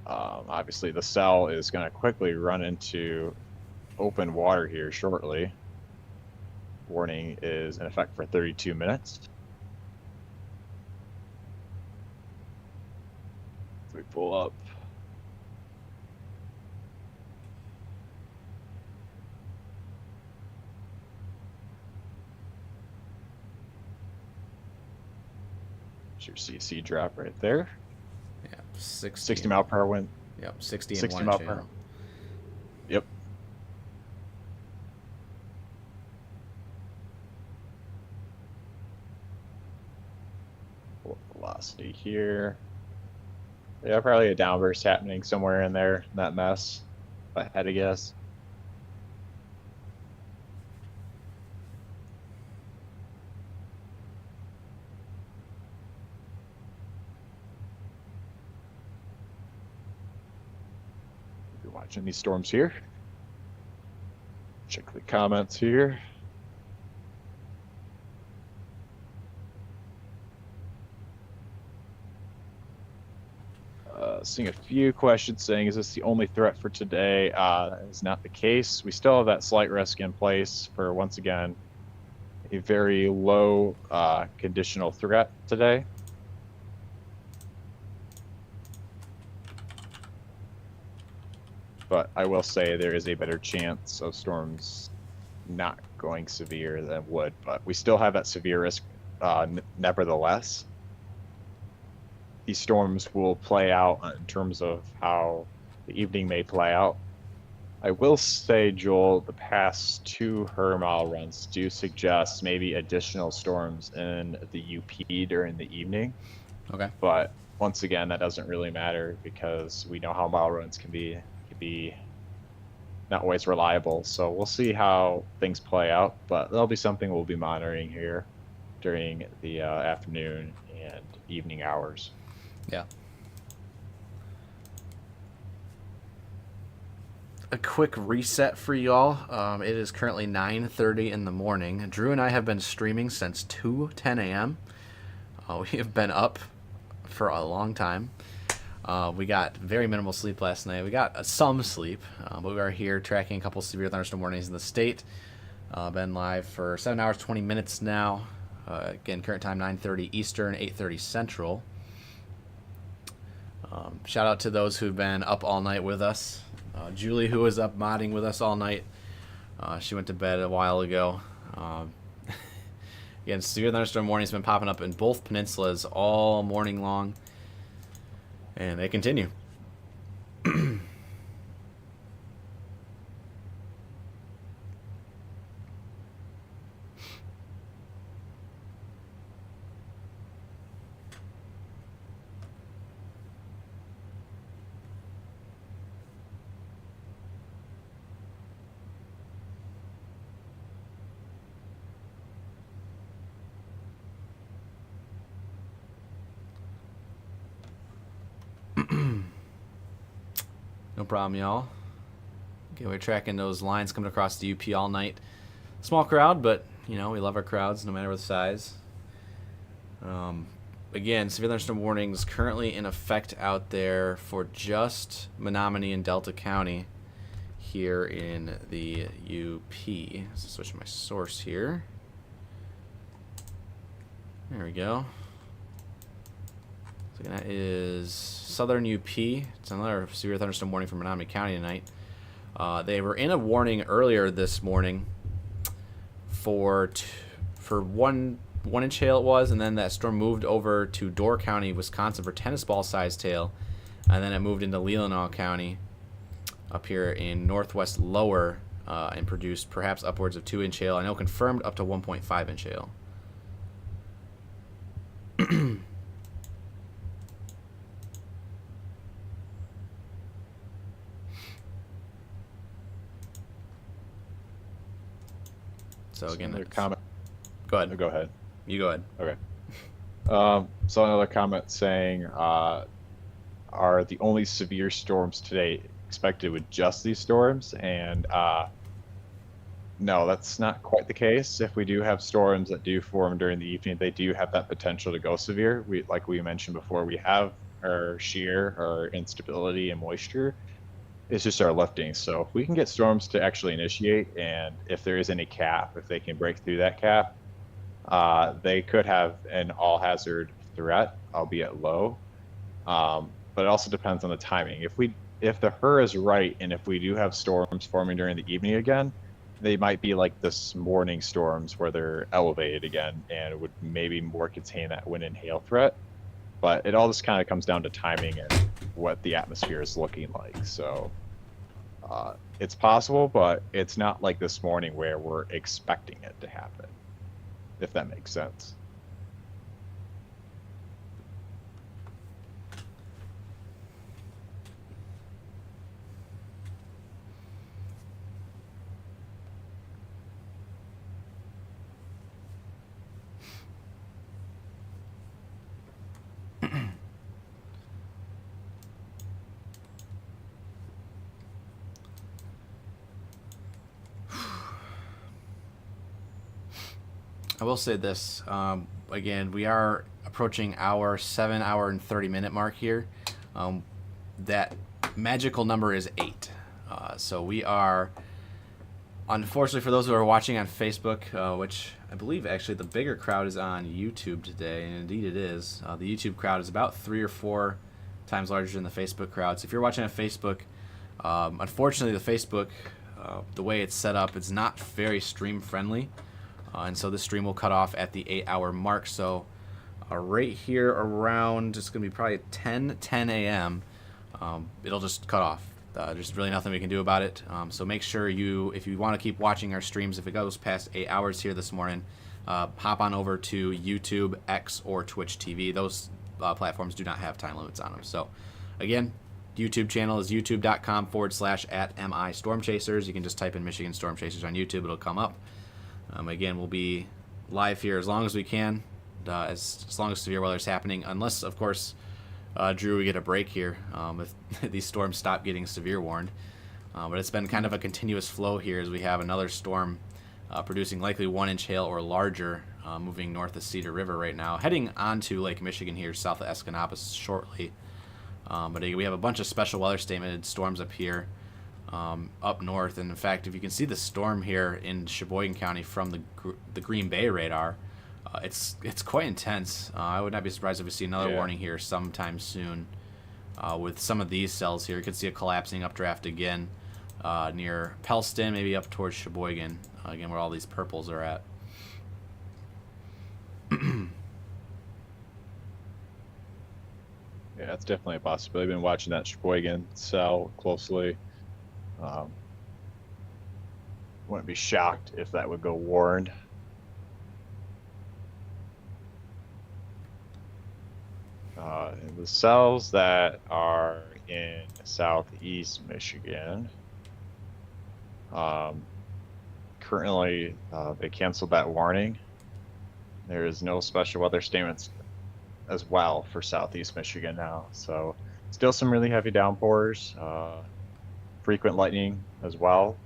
Obviously, the cell is going to quickly run into open water here shortly. Warning is in effect for 32 minutes. If we pull up. Your CC drop right there. Yeah, 60. 60 mile per hour wind. Yep, 60 and 60 one mile inch per hail. hour. Yep. Velocity here. Yeah, probably a downburst happening somewhere in there, in that mess, if I had to guess. If you're watching these storms here, check the comments here. Seeing a few questions saying, is this the only threat for today? That is not the case. We still have that slight risk in place for, once again, a very low conditional threat today. But I will say there is a better chance of storms not going severe than would, but we still have that severe risk nevertheless. These storms will play out in terms of how the evening may play out. I will say, Joel, the past 2 mile runs do suggest maybe additional storms in the UP during the evening. Okay. But once again, that doesn't really matter because we know how mile runs can be not always reliable. So we'll see how things play out, but that'll be something we'll be monitoring here during the afternoon and evening hours. Yeah. A quick reset for y'all. It is currently 9:30 in the morning. Drew and I have been streaming since 2:10 a.m. We have been up for a long time. We got very minimal sleep last night. We got some sleep, but we are here tracking a couple severe thunderstorm warnings in the state. Been live for 7 hours, 20 minutes now. Again, current time 9:30 Eastern, 8:30 Central. Shout out to those who've been up all night with us. Julie, who was up modding with us all night. She went to bed a while ago. Again, severe thunderstorm warnings have been popping up in both peninsulas all morning long. And they continue. No problem, y'all. Okay, we're tracking those lines coming across the UP all night. Small crowd, but, you know, we love our crowds no matter the size. Again, severe thunderstorm warnings currently in effect out there for just Menominee and Delta County here in the UP. So switch my source here. There we go. So that is southern UP. It's another severe thunderstorm warning for Menominee County tonight. They were in a warning earlier this morning for 1-inch hail it was, and then that storm moved over to Door County, Wisconsin for tennis ball sized hail, and then it moved into Keweenaw County up here in northwest lower and produced perhaps upwards of 2-inch hail. I know confirmed up to 1.5-inch hail. So again, another comment. Go ahead. Go ahead. You go ahead. Okay. So another comment saying, are the only severe storms today expected with just these storms? And no, that's not quite the case. If we do have storms that do form during the evening, they do have that potential to go severe. Like we mentioned before, we have our shear, our instability and moisture. It's just our lifting. So if we can get storms to actually initiate, and if there is any cap, if they can break through that cap, they could have an all-hazard threat, albeit low. But it also depends on the timing. If the HER is right, and if we do have storms forming during the evening again, they might be like this morning storms where they're elevated again, and it would maybe more contain that wind and hail threat. But it all just kind of comes down to timing and what the atmosphere is looking like. So it's possible, but it's not like this morning where we're expecting it to happen, if that makes sense. I will say this. Again, we are approaching our 7 hour and 30 minute mark here. That magical number is 8. So we are, unfortunately for those who are watching on Facebook, which I believe actually the bigger crowd is on YouTube today, and indeed it is. The YouTube crowd is about 3 or 4 times larger than the Facebook crowd. So if you're watching on Facebook, unfortunately the Facebook, the way it's set up, it's not very stream friendly. And so the stream will cut off at the 8 hour mark. So right here around, it's going to be probably 10 a.m. It'll just cut off. There's really nothing we can do about it. So make sure if you want to keep watching our streams, if it goes past 8 hours here this morning, hop on over to YouTube, X, or Twitch TV. Those platforms do not have time limits on them. So again, YouTube channel is youtube.com/@MI Storm Chasers. You can just type in Michigan Storm Chasers on YouTube. It'll come up. Again, we'll be live here as long as we can, as long as severe weather is happening, unless, of course, Drew, we get a break here if these storms stop getting severe warned. But it's been kind of a continuous flow here as we have another storm producing likely 1-inch hail or larger moving north of Cedar River right now, heading onto Lake Michigan here south of Escanaba shortly. But we have a bunch of special weather statement storms up here. up north. And in fact, if you can see the storm here in Sheboygan County from the Green Bay radar, it's quite intense. I would not be surprised if we see another warning here sometime soon. With some of these cells here, you could see a collapsing updraft again near Pellston, maybe up towards Sheboygan, again where all these purples are at. Yeah, that's definitely a possibility. I've been watching that Sheboygan cell closely. Wouldn't be shocked if that would go warned. And the cells that are in southeast Michigan, currently they canceled that warning. There is no special weather statements as well for southeast Michigan now. So still some really heavy downpours, frequent lightning as well.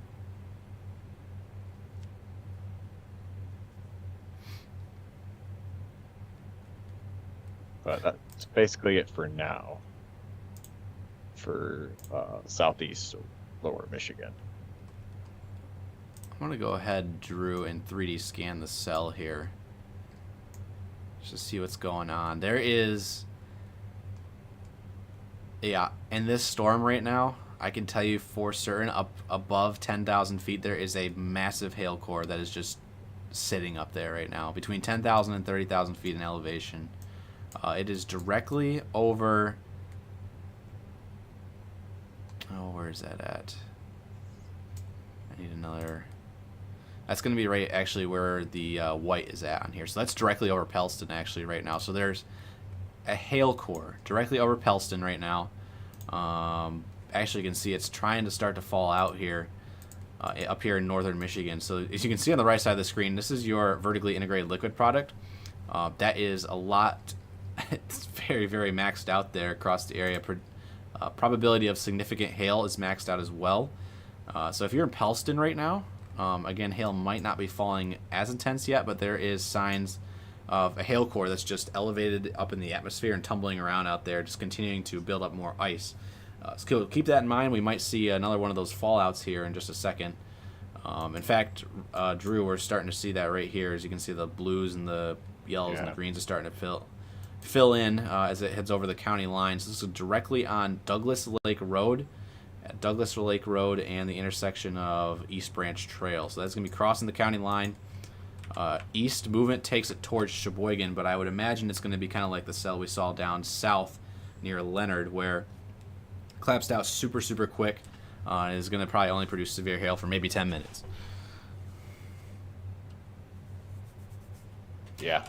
But that's basically it for now for southeast lower Michigan. I'm going to go ahead, Drew, and 3D scan the cell here just to see what's going on. There is, in this storm right now, I can tell you for certain, up above 10,000 feet, there is a massive hail core that is just sitting up there right now, between 10,000 and 30,000 feet in elevation. It is directly over... Oh, where is that at? I need another... That's going to be right actually where the white is at on here. So that's directly over Pellston actually right now. So there's a hail core directly over Pellston right now. Actually, you can see it's trying to start to fall out here, up here in northern Michigan. So as you can see on the right side of the screen, this is your vertically integrated liquid product. That is a lot... It's very, very maxed out there across the area. Probability of significant hail is maxed out as well. So if you're in Pellston right now, again, hail might not be falling as intense yet, but there is signs of a hail core that's just elevated up in the atmosphere and tumbling around out there, just continuing to build up more ice. So keep that in mind. We might see another one of those fallouts here in just a second. In fact, Drew, we're starting to see that right here. As you can see, the blues and the yellows and the greens are starting to fill in as it heads over the county line. So this is directly on Douglas Lake Road, and the intersection of East Branch Trail. So that's going to be crossing the county line. East movement takes it towards Sheboygan, but I would imagine it's going to be kind of like the cell we saw down south near Leonard, where it collapsed out super, super quick and is going to probably only produce severe hail for maybe 10 minutes. Yeah.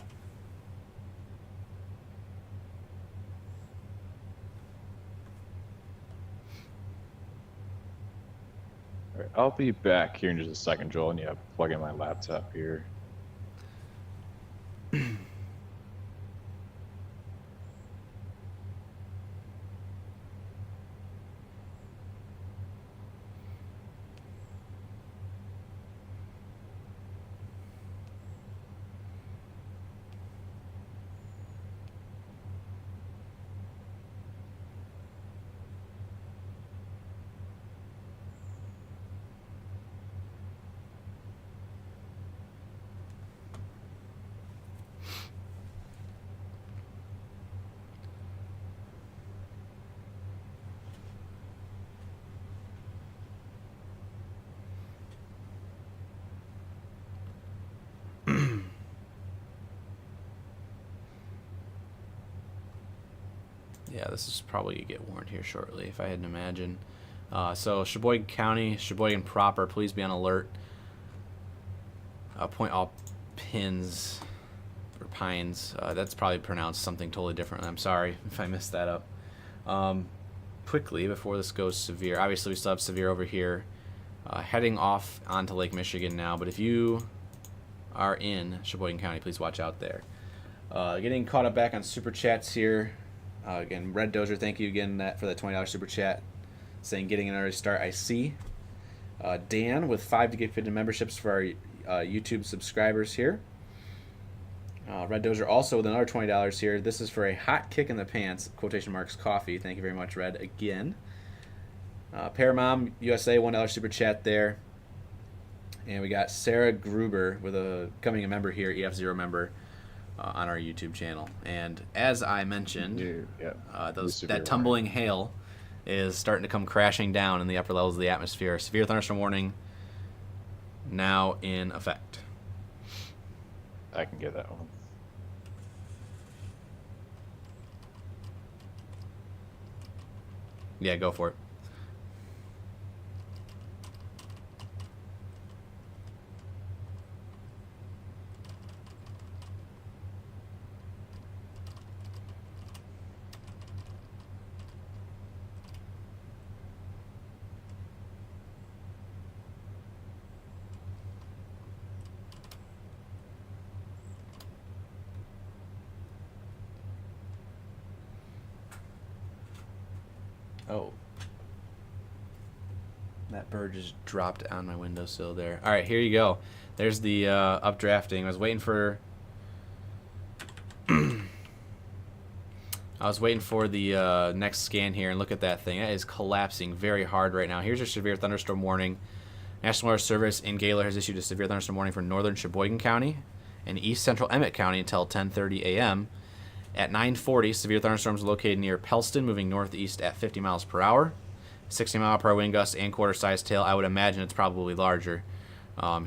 All right, I'll be back here in just a second, Joel. I need to plug in my laptop here. Yeah, this is probably going to get warned here shortly, if I had to imagine. So Sheboygan County, Sheboygan proper, please be on alert. Point all pins or pines. That's probably pronounced something totally different. I'm sorry if I messed that up. Quickly, before this goes severe, obviously we still have severe over here. Heading off onto Lake Michigan now, but if you are in Sheboygan County, please watch out there. Getting caught up back on Super Chats here. Again, Red Dozer, thank you again for that $20 Super Chat. Saying getting an early start, I see. Dan with 5 gifted memberships for our YouTube subscribers here. Red Dozer also with another $20 here. This is for a hot kick in the pants, quotation marks, coffee. Thank you very much, Red, again. Paramount USA $1 super chat there. And we got Sarah Gruber with becoming a member here, EF0 member, on our YouTube channel. And as I mentioned, that tumbling hail is starting to come crashing down in the upper levels of the atmosphere. Severe thunderstorm warning now in effect. I can get that one. Yeah, go for it. Oh. That bird just dropped on my windowsill there. All right, here you go. There's the updrafting. I was waiting for the next scan here, and look at that thing. That is collapsing very hard right now. Here's your severe thunderstorm warning. National Weather Service in Gaylor has issued a severe thunderstorm warning for northern Sheboygan County and east central Emmett County until 10:30 a.m. At 9:40, severe thunderstorms located near Pellston, moving northeast at 50 miles per hour. 60-mile-per-hour wind gusts and quarter-sized tail. I would imagine it's probably larger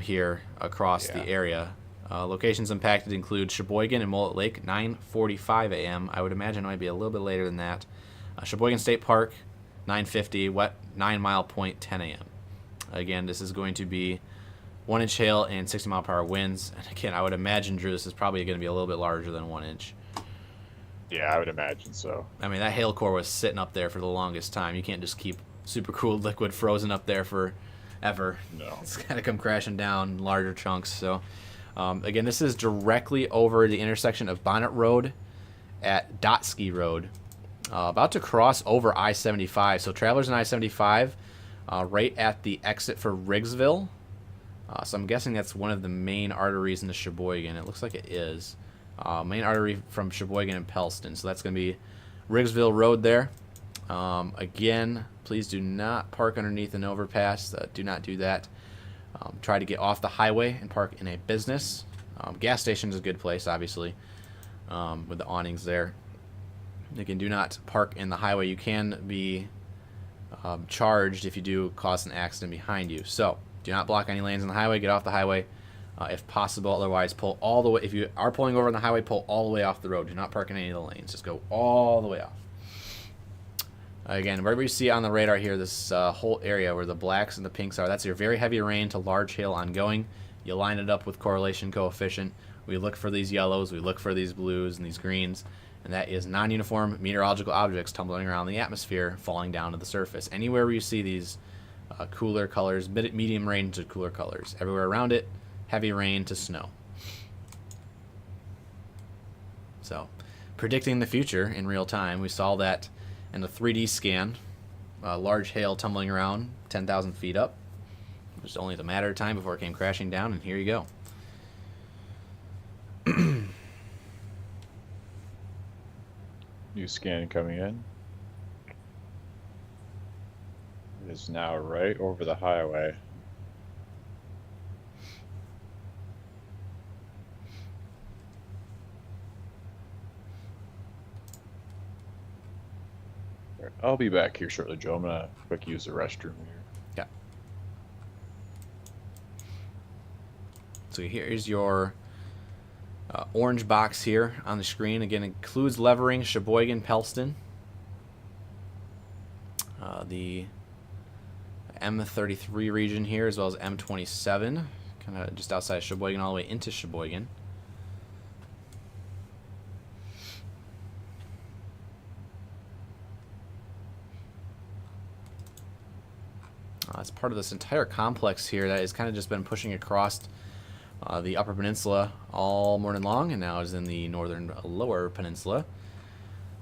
here across the area. Locations impacted include Sheboygan and Mullet Lake, 9:45 a.m. I would imagine it might be a little bit later than that. Sheboygan State Park, 9:50. Wet 9 Mile Point, 10 a.m. Again, this is going to be 1-inch hail and 60-mile-per-hour winds. And again, I would imagine, Drew, this is probably going to be a little bit larger than 1 inch. Yeah, I would imagine so. I mean, that hail core was sitting up there for the longest time. You can't just keep super cooled liquid frozen up there forever. No. It's got to come crashing down in larger chunks. So, again, this is directly over the intersection of Bonnet Road at Dotsky Road. About to cross over I-75. So travelers in I-75 right at the exit for Riggsville. So I'm guessing that's one of the main arteries in the Sheboygan. It looks like it is. Main artery from Sheboygan and Pellston. So that's going to be Riggsville Road there. Again, please do not park underneath an overpass. Do not do that. Try to get off the highway and park in a business. Gas station is a good place, obviously, with the awnings there. Again, do not park in the highway. You can be charged if you do cause an accident behind you. So do not block any lanes on the highway. Get off the highway if possible. Otherwise, pull all the way. If you are pulling over on the highway, pull all the way off the road. Do not park in any of the lanes. Just go all the way off. Again, wherever you see on the radar here, this whole area where the blacks and the pinks are, that's your very heavy rain to large hail ongoing. You line it up with correlation coefficient. We look for these yellows, we look for these blues and these greens, and that is non-uniform meteorological objects tumbling around the atmosphere, falling down to the surface. Anywhere where you see these cooler colors, medium rain to cooler colors. Everywhere around it, heavy rain to snow. So, predicting the future in real time, we saw that in the 3D scan, large hail tumbling around 10,000 feet up. It was only a matter of time before it came crashing down, and here you go. New scan coming in. It is now right over the highway. I'll be back here shortly, Joe. I'm gonna quick use the restroom here. Yeah. So here's your orange box here on the screen. Again, includes Levering, Sheboygan, Pellston. The M33 region here, as well as M27, kind of just outside of Sheboygan, all the way into Sheboygan. It's part of this entire complex here that has kind of just been pushing across the Upper Peninsula all morning long, and now is in the northern Lower Peninsula.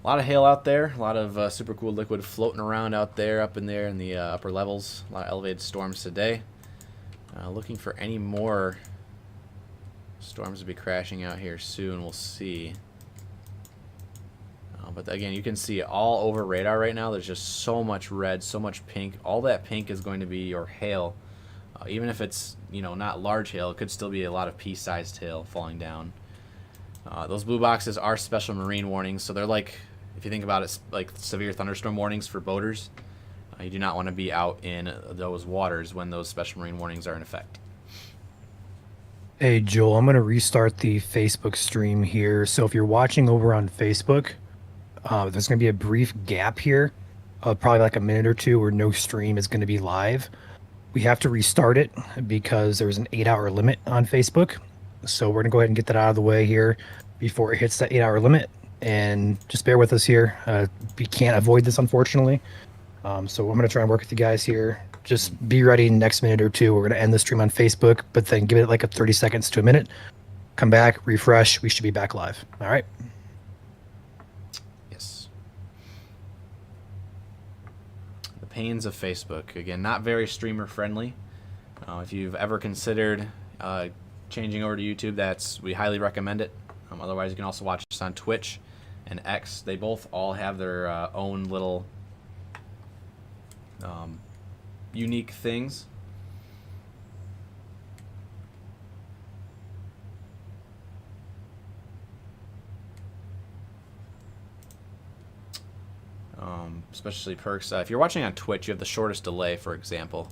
A lot of hail out there, a lot of super cool liquid floating around out there, up in there in the upper levels. A lot of elevated storms today. Looking for any more storms to be crashing out here soon. We'll see. But again, you can see it all over radar right now. There's just so much red, so much pink. All that pink is going to be your hail. Even if it's, not large hail, it could still be a lot of pea-sized hail falling down. Those blue boxes are special marine warnings, so they're like, if you think about it, like severe thunderstorm warnings for boaters. You do not want to be out in those waters when those special marine warnings are in effect. Hey, Joel, I'm going to restart the Facebook stream here. So if you're watching over on Facebook, there's going to be a brief gap here, probably like a minute or two where no stream is going to be live. We have to restart it because there's an 8-hour limit on Facebook. So we're going to go ahead and get that out of the way here before it hits that 8-hour limit. And just bear with us here. We can't avoid this, unfortunately. So I'm going to try and work with you guys here. Just be ready next minute or two. We're going to end the stream on Facebook, but then give it like a 30 seconds to a minute. Come back, refresh. We should be back live. All right. Yes. The pains of Facebook. Again, not very streamer friendly. If you've ever considered changing over to YouTube, we highly recommend it. Otherwise, you can also watch us on Twitch and X. They both all have their own little unique things. Especially perks. If you're watching on Twitch, you have the shortest delay, for example.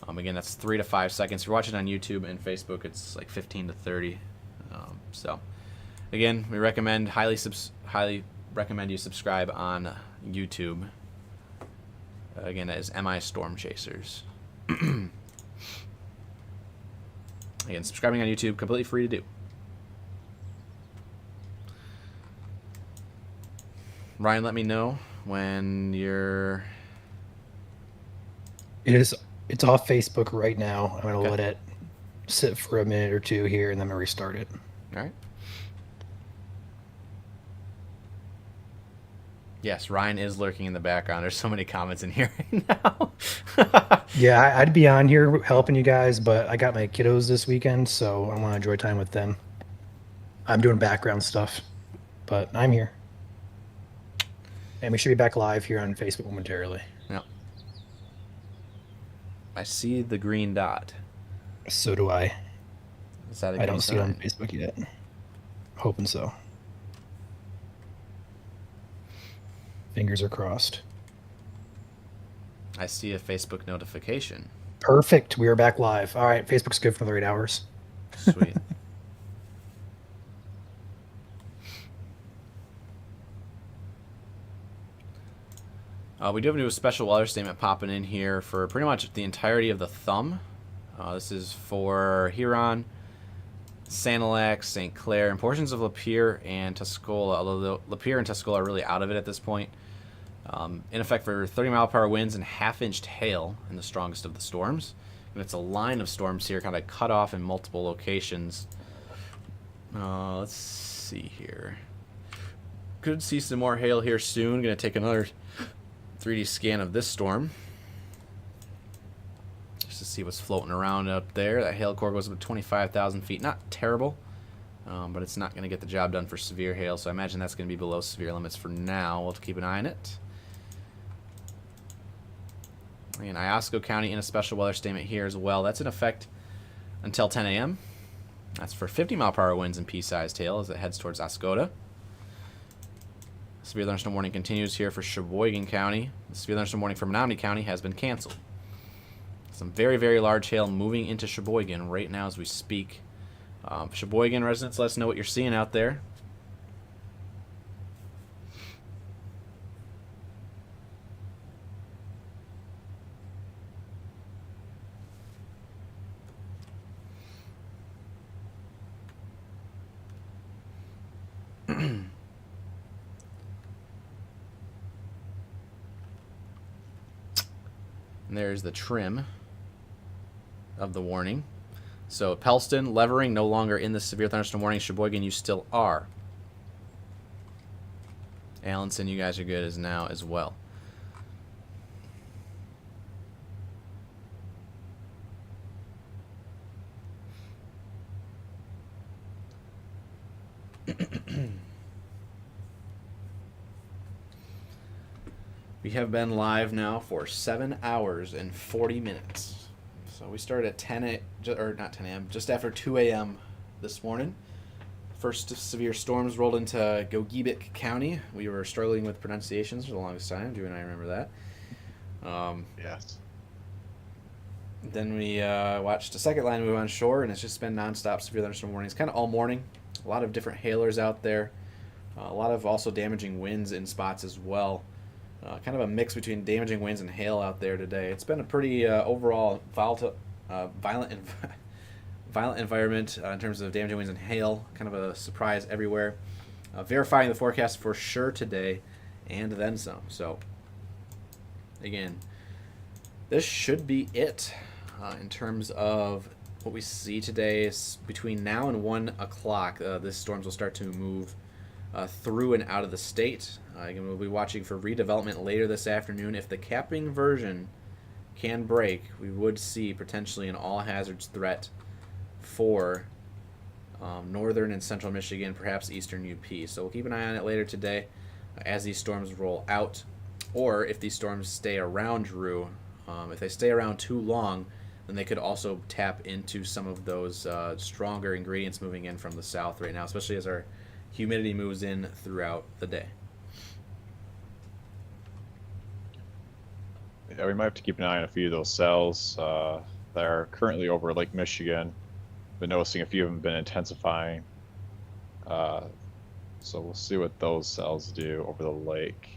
Again, that's 3 to 5 seconds. If you're watching on YouTube and Facebook, it's like 15 to 30. So, again, we recommend highly recommend you subscribe on YouTube. Again, that is MI Storm Chasers. Again, subscribing on YouTube, completely free to do. Ryan, let me know when you're... It's off Facebook right now. I'm going to Okay. let it sit for a minute or two here, and then I'm going to restart it. All right. Yes, Ryan is lurking in the background. There's so many comments in here right now. Yeah, I'd be on here helping you guys, but I got my kiddos this weekend, so I want to enjoy time with them. I'm doing background stuff, but I'm here. And we should be back live here on Facebook momentarily. Yep. I see the green dot. So do I. Is that a I green don't see it on sign? Facebook yet. Hoping so. Fingers are crossed. I see a Facebook notification. Perfect. We are back live. All right. Facebook's good for another 8 hours. Sweet. We do have a new special weather statement popping in here for pretty much the entirety of the thumb. This is for Huron, Sanilac, St. Clair, and portions of Lapeer and Tuscola, although Lapeer and Tuscola are really out of it at this point. In effect for 30-mile-per-hour winds and half-inch hail in the strongest of the storms. And it's a line of storms here, kind of cut off in multiple locations. Let's see here. Could see some more hail here soon. Going to take another 3D scan of this storm just to see what's floating around up there. That hail core goes up to 25,000 feet. Not terrible, but it's not going to get the job done for severe hail, so I imagine that's going to be below severe limits for now. We'll have to keep an eye on it. In Iosco County in a special weather statement here as well. That's in effect until 10 a.m. That's for 50-mile-per-hour winds and pea-sized hail as it heads towards Oscoda. Severe thunderstorm warning continues here for Sheboygan County. The severe thunderstorm warning for Menominee County has been canceled. Some very, very large hail moving into Sheboygan right now as we speak. Sheboygan residents, let us know what you're seeing out there. And there's the trim of the warning. So Pelston, Levering, no longer in the severe thunderstorm warning. Sheboygan, you still are. Allenson, you guys are good as now as well. We have been live now for 7 hours and 40 minutes. So we started at 10 a, or not 10 a.m., just after 2 a.m. this morning. First severe storms rolled into Gogebic County. We were struggling with pronunciations for the longest time. Drew and I remember that. Yes. Then we watched a second line move on shore, and it's just been nonstop severe thunderstorm warnings, kind of all morning. A lot of different hailers out there. A lot of also damaging winds in spots as well. Kind of a mix between damaging winds and hail out there today. It's been a pretty overall violent environment in terms of damaging winds and hail. Kind of a surprise everywhere. Verifying the forecast for sure today, and then some. So, again, this should be it in terms of what we see today. Between now and 1 o'clock, this storms will start to move through and out of the state. Again, we'll be watching for redevelopment later this afternoon. If the capping version can break, we would see potentially an all hazards threat for northern and central Michigan, perhaps eastern UP. So we'll keep an eye on it later today as these storms roll out, or if these storms stay around Drew. If they stay around too long, then they could also tap into some of those stronger ingredients moving in from the south right now, especially as our humidity moves in throughout the day. Yeah, we might have to keep an eye on a few of those cells that are currently over Lake Michigan. Been noticing a few of them have been intensifying. So we'll see what those cells do over the lake.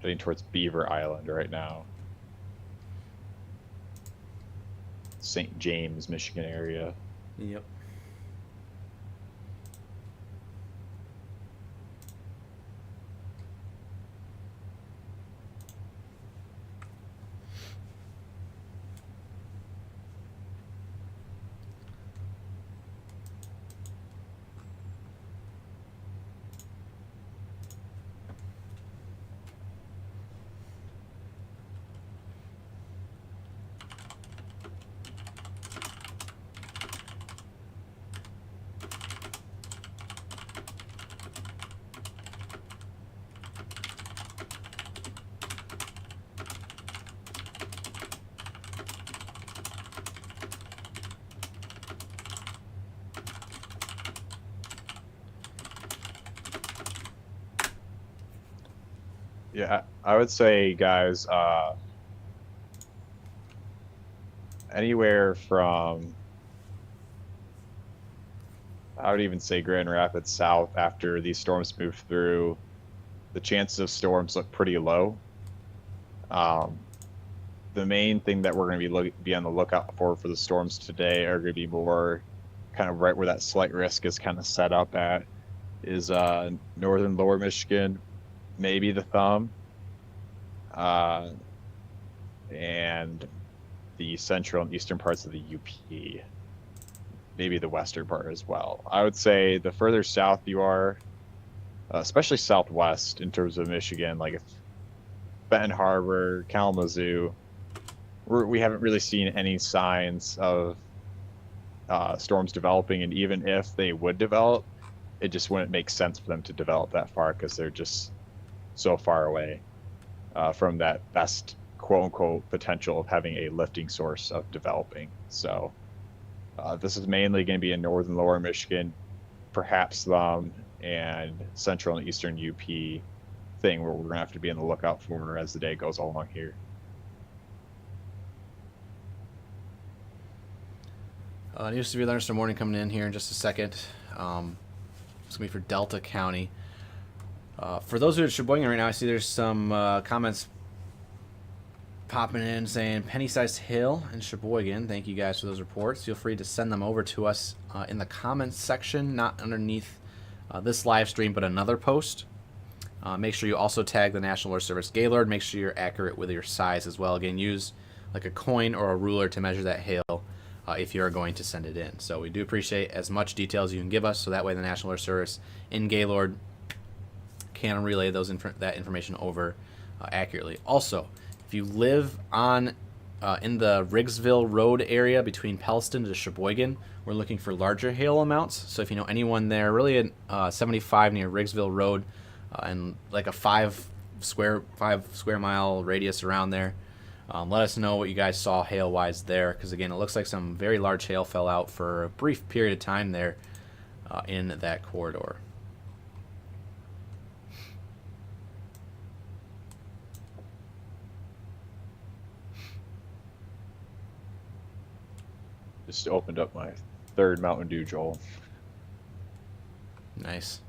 Heading towards Beaver Island right now. St. James, Michigan area. Yep. Yeah, I would say, guys, anywhere from, I would even say Grand Rapids south after these storms move through, the chances of storms look pretty low. The main thing that we're going to be on the lookout for the storms today are going to be more kind of right where that slight risk is kind of set up at is northern lower Michigan, maybe the thumb, and the central and eastern parts of the UP, maybe the western part as well. I would say the further south you are, especially southwest in terms of Michigan, like if Benton Harbor, Kalamazoo, we haven't really seen any signs of storms developing, and even if they would develop, it just wouldn't make sense for them to develop that far because they're just so far away from that best quote-unquote potential of having a lifting source of developing. So this is mainly going to be in northern lower Michigan, perhaps and central and eastern UP thing where we're going to have to be on the lookout for as the day goes along here. New severe thunderstorm warning coming in here in just a second. It's going to be for Delta County. For those who are at Sheboygan right now, I see there's some comments popping in saying penny-sized hail in Sheboygan. Thank you guys for those reports. Feel free to send them over to us in the comments section, not underneath this live stream, but another post. Make sure you also tag the National Weather Service Gaylord. Make sure you're accurate with your size as well. Again, use like a coin or a ruler to measure that hail if you're going to send it in. So we do appreciate as much detail as you can give us, so that way the National Weather Service in Gaylord can relay that information over accurately. Also, if you live on in the Riggsville Road area between Pellston to Sheboygan, we're looking for larger hail amounts. So if you know anyone there, really at 75 near Riggsville Road, and like a 5 square mile radius around there. Let us know what you guys saw hail-wise there, because again, it looks like some very large hail fell out for a brief period of time there in that corridor. Just opened up my third Mountain Dew, Joel. Nice.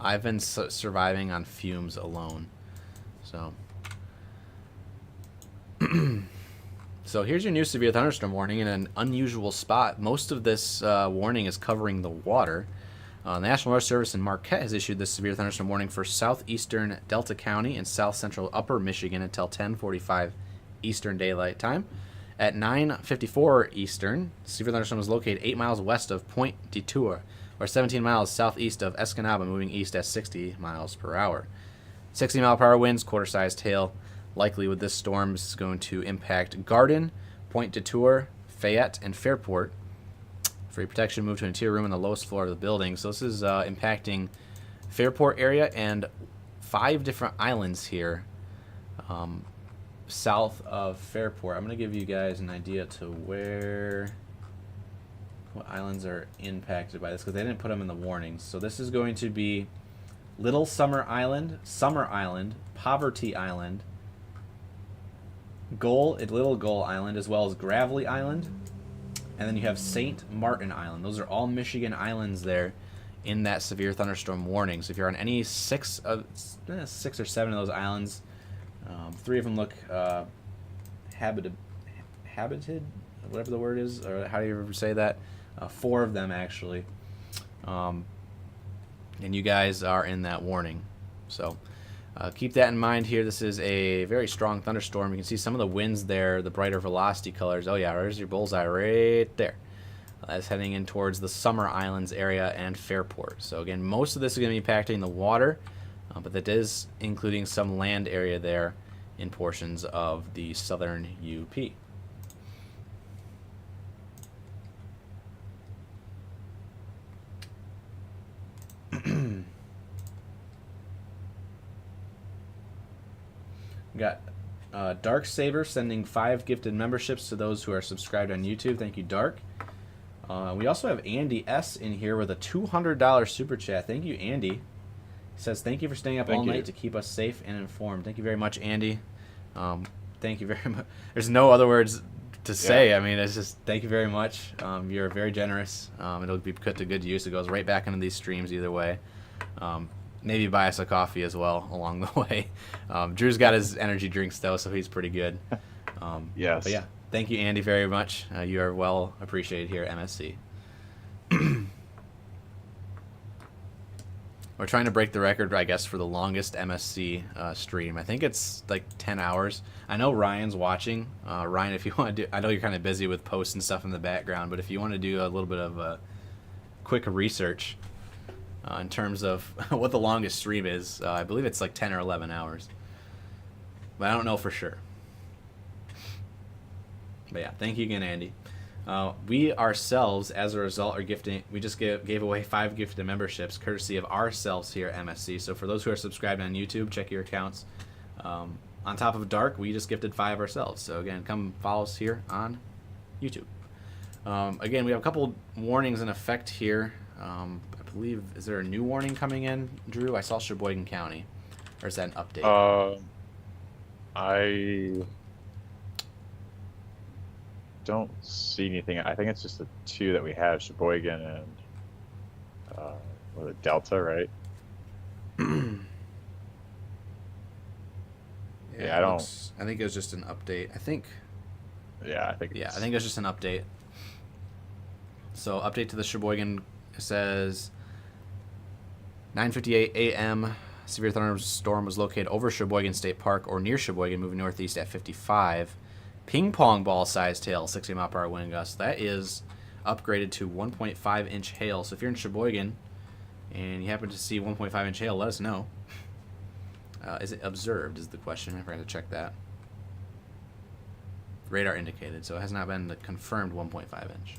I've been surviving on fumes alone. So so here's your new severe thunderstorm warning in an unusual spot. Most of this warning is covering the water. The National Weather Service in Marquette has issued this severe thunderstorm warning for southeastern Delta County and south central upper Michigan until 10:45 Eastern Daylight Time. At 9:54 Eastern, severe thunderstorm was located 8 miles west of Point Detour, or 17 miles southeast of Escanaba, moving east at 60 miles per hour. 60-mile-per-hour winds, quarter-sized hail. Likely with this storm, this is going to impact Garden, Point Detour, Fayette, and Fairport. For your protection, move to an interior room on the lowest floor of the building. So this is impacting Fairport area and 5 different islands here south of Fairport. I'm going to give you guys an idea to what islands are impacted by this, because they didn't put them in the warnings. So this is going to be Little Summer Island, Poverty Island, Little Gull Island, as well as Gravelly Island, and then you have St. Martin Island. Those are all Michigan islands there in that severe thunderstorm warning. So if you're on any 6 or 7 of those islands, 3 of them look habited, whatever the word is, or how do you ever say that? 4 of them actually, and you guys are in that warning. So keep that in mind here. This is a very strong thunderstorm. You can see some of the winds there, the brighter velocity colors. Oh yeah, there's your bullseye right there. That's heading in towards the Summer Islands area and Fairport. So again, most of this is going to be impacting the water, but that is including some land area there in portions of the southern UP. We got Dark Saver sending 5 gifted memberships to those who are subscribed on YouTube. Thank you, Dark. We also have Andy S. in here with a $200 super chat. Thank you, Andy. He says, thank you for staying up all night to keep us safe and informed. Thank you very much, Andy. Thank you very much. There's no other words to say. I mean, it's just thank you very much. You're very generous. It'll be put to good use. It goes right back into these streams either way. Maybe buy us a coffee as well along the way. Drew's got his energy drinks though, so he's pretty good. Yes. But yeah, thank you, Andy, very much. You are well appreciated here at MSC. We're trying to break the record, I guess, for the longest MSC stream. I think it's like 10 hours. I know Ryan's watching. Ryan, if you want to do, I know you're kind of busy with posts and stuff in the background, but if you want to do a little bit of a quick research in terms of what the longest stream is, I believe it's like 10 or 11 hours. But I don't know for sure. But yeah, thank you again, Andy. We ourselves, as a result, are gifting. We just gave away 5 gifted memberships, courtesy of ourselves here at MSC. So for those who are subscribed on YouTube, check your accounts. On top of Dark, we just gifted 5 ourselves. So again, come follow us here on YouTube. Again, we have a couple warnings in effect here. I believe, is there a new warning coming in, Drew? I saw Sheboygan County. Or is that an update? I don't see anything. I think it's just the 2 that we have, Sheboygan and Delta, right? Yeah, I don't. I think it was just an update. I think. Yeah, I think. Yeah, I think it was just an update. So update to the Sheboygan says 9:58 a.m. Severe thunderstorm was located over Sheboygan State Park or near Sheboygan, moving northeast at 55. Ping pong ball sized hail, 60 mile per hour wind gusts. That is upgraded to 1.5 inch hail. So if you're in Sheboygan and you happen to see 1.5 inch hail, let us know. Is it observed is the question. I forgot to check that. Radar indicated, so it has not been the confirmed 1.5 inch.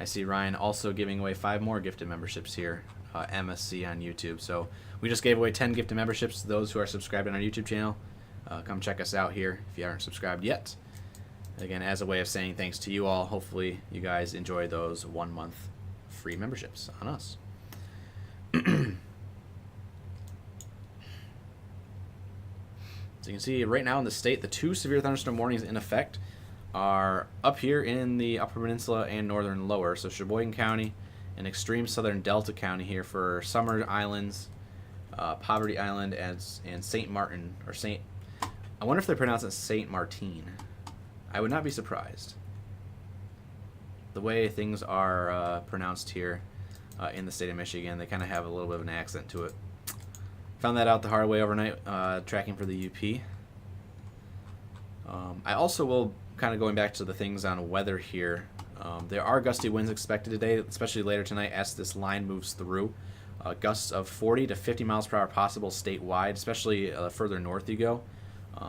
I see Ryan also giving away 5 more gifted memberships here, MSC on YouTube. So we just gave away 10 gifted memberships to those who are subscribed on our YouTube channel. Come check us out here if you aren't subscribed yet. Again, as a way of saying thanks to you all, hopefully you guys enjoy those 1 month free memberships on us. So you can see right now in the state, the 2 severe thunderstorm warnings in effect are up here in the Upper Peninsula and Northern Lower. So Sheboygan County and extreme Southern Delta County here for Summer Islands, Poverty Island, and St. Martin, or St. I wonder if they pronounce it St. Martin. I would not be surprised. The way things are pronounced here in the state of Michigan, they kind of have a little bit of an accent to it. Found that out the hard way overnight, tracking for the UP. I also will, kind of going back to the things on weather here, there are gusty winds expected today, especially later tonight as this line moves through. Gusts of 40 to 50 miles per hour possible statewide, especially further north you go,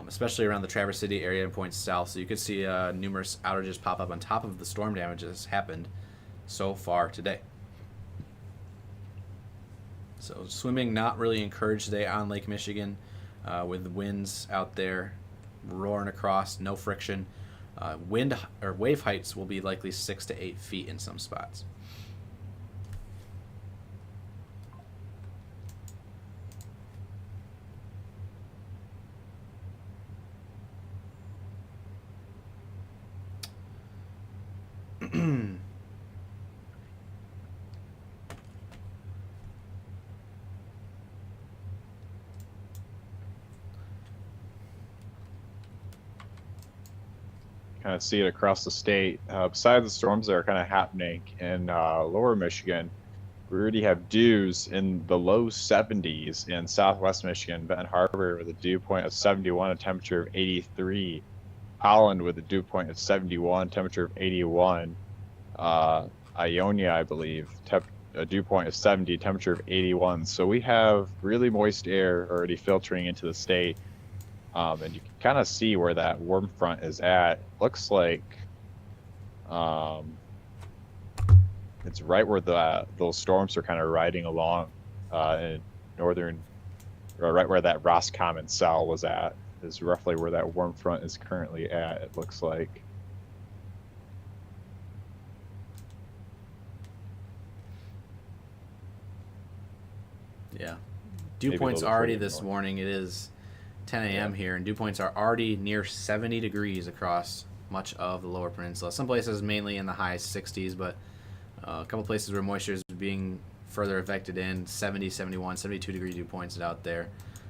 especially around the Traverse City area and points south. So you could see numerous outages pop up on top of the storm damage that has happened so far today. So swimming not really encouraged today on Lake Michigan, with the winds out there roaring across, no friction. Wind or wave heights will be likely 6 to 8 feet in some spots. Kind of see it across the state. Besides the storms that are kind of happening in lower Michigan, we already have dews in the low 70s in southwest Michigan. Benton Harbor with a dew point of 71, a temperature of 83. Holland with a dew point of 71, temperature of 81. Ionia, I believe, a dew point of 70, temperature of 81. So we have really moist air already filtering into the state. And you can kind of see where that warm front is at. Looks like it's right where those storms are kind of riding along in northern, or right where that Roscommon cell was at, is roughly where that warm front is currently at, it looks like. Yeah. Dew points already this morning. It is 10 a.m. here, and dew points are already near 70 degrees across much of the lower peninsula. Some places mainly in the high 60s, but a couple places where moisture is being further affected in 70, 71, 72 degree dew points out there.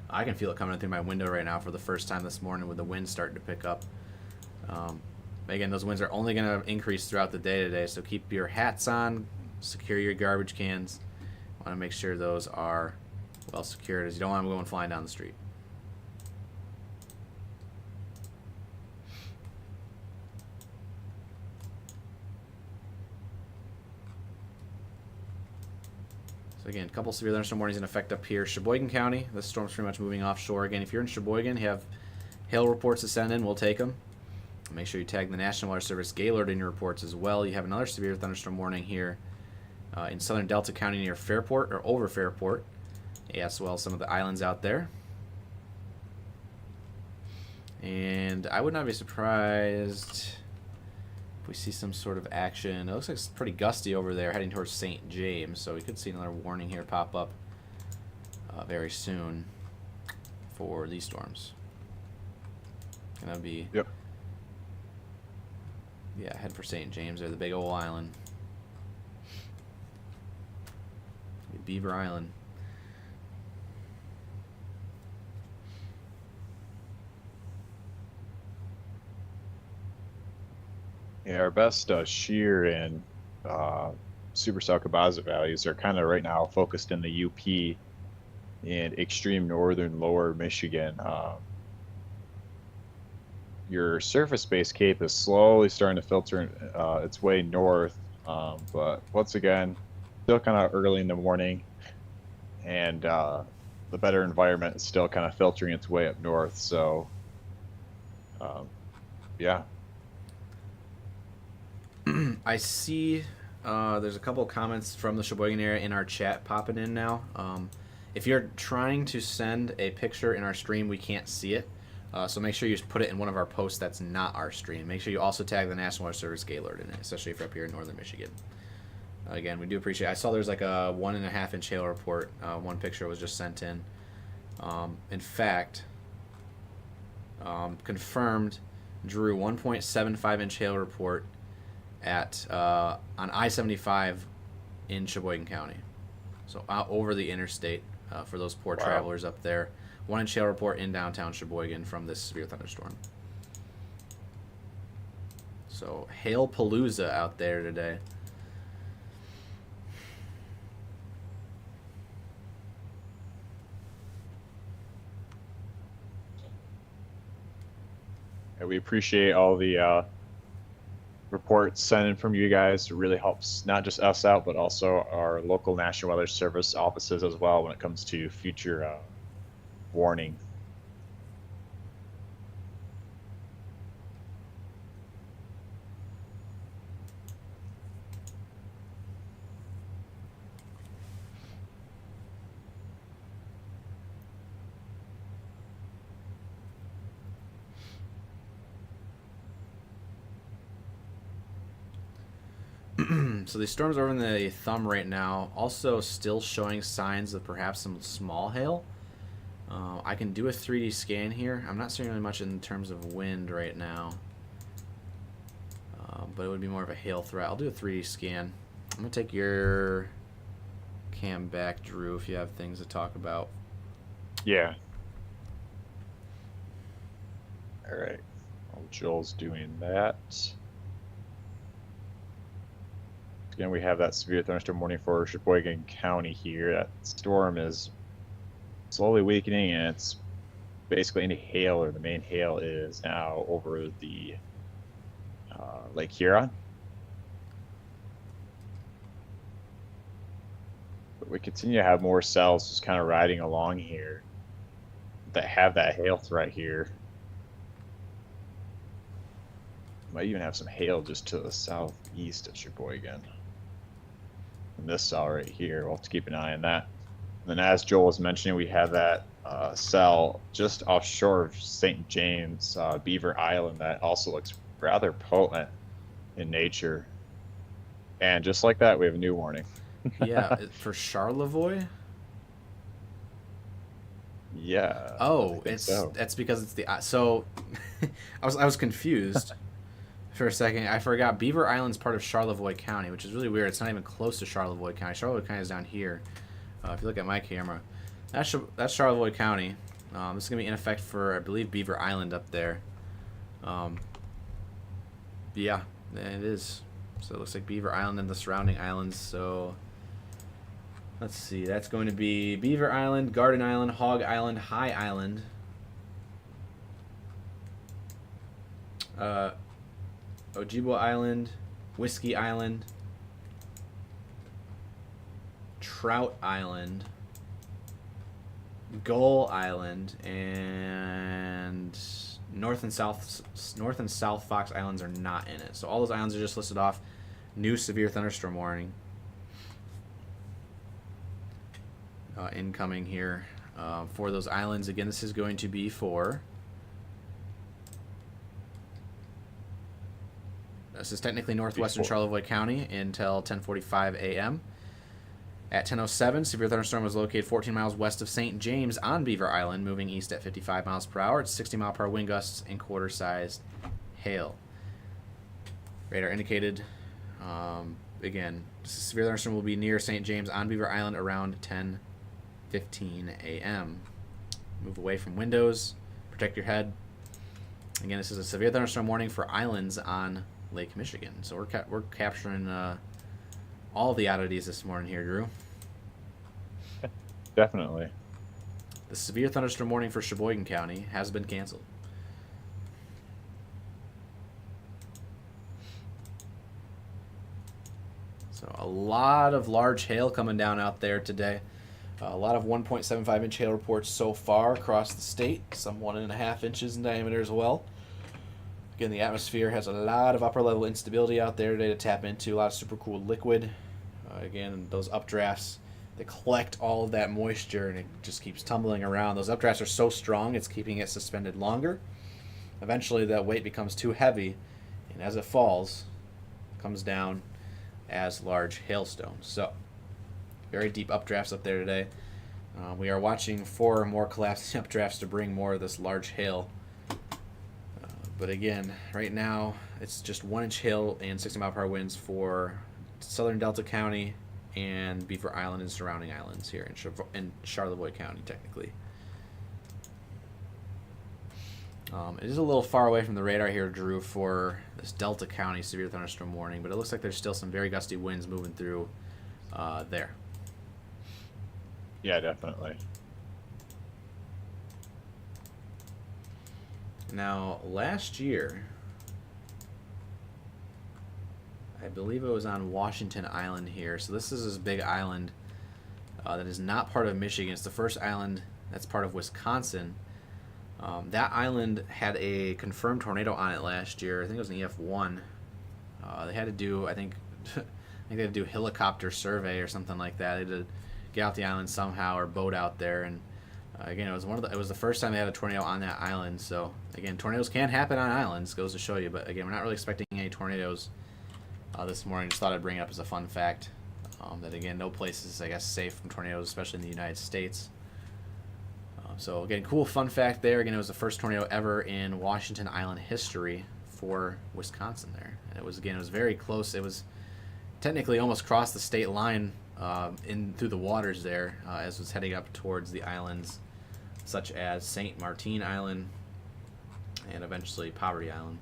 I can feel it coming in through my window right now for the first time this morning with the wind starting to pick up. Again, those winds are only going to increase throughout the day today, so keep your hats on, secure your garbage cans. Want to make sure those are well secured, as you don't want them going flying down the street. So again, a couple severe thunderstorm warnings in effect up here. Sheboygan County, this storm's pretty much moving offshore. Again, if you're in Sheboygan, you have hail reports to send in, we'll take them. Make sure you tag the National Weather Service Gaylord in your reports as well. You have another severe thunderstorm warning here in southern Delta County near Fairport, or over Fairport, as well as some of the islands out there. And I would not be surprised if we see some sort of action. It looks like it's pretty gusty over there heading towards St. James, so we could see another warning here pop up very soon for these storms. And that would be, yep. Yeah, head for St. James there, the big old island. Beaver Island. Yeah, our best shear and supercell composite values are kind of right now focused in the UP and extreme northern lower Michigan. Your surface-based cape is slowly starting to filter its way north, but once again, still kind of early in the morning, and the better environment is still kind of filtering its way up north. So, yeah. I see There's a couple of comments from the Sheboygan area in our chat popping in now. If you're trying to send a picture in our stream, we can't see it. So make sure you put it in one of our posts that's not our stream. Make sure you also tag the National Weather Service Gaylord in it, especially if you're up here in northern Michigan. Again, we do appreciate it. I saw there's like a 1.5 inch hail report. One picture was just sent in. In fact, confirmed Drew 1.75 inch hail report at on I-75 in Sheboygan County. So out over the interstate for those poor travelers up there. 1 inch hail report in downtown Sheboygan from this severe thunderstorm. So hail palooza out there today. And we appreciate all the reports sent in from you guys. It really helps not just us out, but also our local National Weather Service offices as well when it comes to future warning. So these storms are over in the thumb right now. Also still showing signs of perhaps some small hail. I can do a 3D scan here. I'm not seeing really much in terms of wind right now. But it would be more of a hail threat. I'll do a 3D scan. I'm going to take your cam back, Drew, if you have things to talk about. Yeah. All right. While Joel's doing that. Again, we have that severe thunderstorm warning for Sheboygan County here. That storm is slowly weakening, and it's basically any hail, or the main hail, is now over the Lake Huron. But we continue to have more cells just kind of riding along here that have that hail threat here. Might even have some hail just to the southeast of Sheboygan. And this cell right here, we'll have to keep an eye on that. And then, as Joel was mentioning, we have that cell just offshore of St. James, Beaver Island, that also looks rather potent in nature. And just like that, we have a new warning. Yeah, for Charlevoix? Yeah. Oh, that's because it's the so I was confused for a second. I forgot Beaver Island's part of Charlevoix County, which is really weird. It's not even close to Charlevoix County. Charlevoix County is down here. If you look at my camera, that's Charlevoix County. This is gonna be in effect for, I believe, Beaver Island up there. Yeah, it is. So it looks like Beaver Island and the surrounding islands. So let's see. That's going to be Beaver Island, Garden Island, Hog Island, High Island. Ojibwa Island, Whiskey Island, Trout Island, Gull Island, and North and South Fox Islands are not in it. So all those islands are just listed off. New severe thunderstorm warning incoming here for those islands. Again, this is going to be for. This is technically northwestern Charlevoix County until 10:45 a.m. At 10:07, severe thunderstorm was located 14 miles west of St. James on Beaver Island, moving east at 55 miles per hour. It's 60-mile-per-hour wind gusts and quarter-sized hail. Radar indicated. Again, severe thunderstorm will be near St. James on Beaver Island around 10:15 a.m. Move away from windows. Protect your head. Again, this is a severe thunderstorm warning for islands on Lake Michigan. So we're capturing all the oddities this morning here, Drew. Definitely. The severe thunderstorm warning for Sheboygan County has been canceled. So a lot of large hail coming down out there today. A lot of 1.75 inch hail reports so far across the state. Some 1.5 inches in diameter as well. Again, the atmosphere has a lot of upper level instability out there today to tap into. A lot of super cool liquid. Again, those updrafts, they collect all of that moisture and it just keeps tumbling around. Those updrafts are so strong, it's keeping it suspended longer. Eventually, that weight becomes too heavy, and as it falls, it comes down as large hailstones. So, very deep updrafts up there today. We are watching for more collapsing updrafts to bring more of this large hail. But again, right now, it's just 1-inch hail and 60-mile-per-hour winds for southern Delta County and Beaver Island and surrounding islands here in Charlevoix County, technically. It is a little far away from the radar here, Drew, for this Delta County severe thunderstorm warning, but it looks like there's still some very gusty winds moving through there. Yeah, definitely. Now, last year, I believe it was on Washington Island here. So this is this big island that is not part of Michigan. It's the first island that's part of Wisconsin. That island had a confirmed tornado on it last year. I think it was an EF1. They had to do, I think they had to do a helicopter survey or something like that. They had to get out the island somehow or boat out there. And again, it was the first time they had a tornado on that island. So again, tornadoes can happen on islands, goes to show you. But again, we're not really expecting any tornadoes this morning. Just thought I'd bring it up as a fun fact. That again, no place is, I guess, safe from tornadoes, especially in the United States. So again, cool fun fact there. Again, it was the first tornado ever in Washington Island history for Wisconsin there. And it was very close. It was technically almost crossed the state line in through the waters there as it was heading up towards the islands such as St. Martin Island and eventually Poverty Island.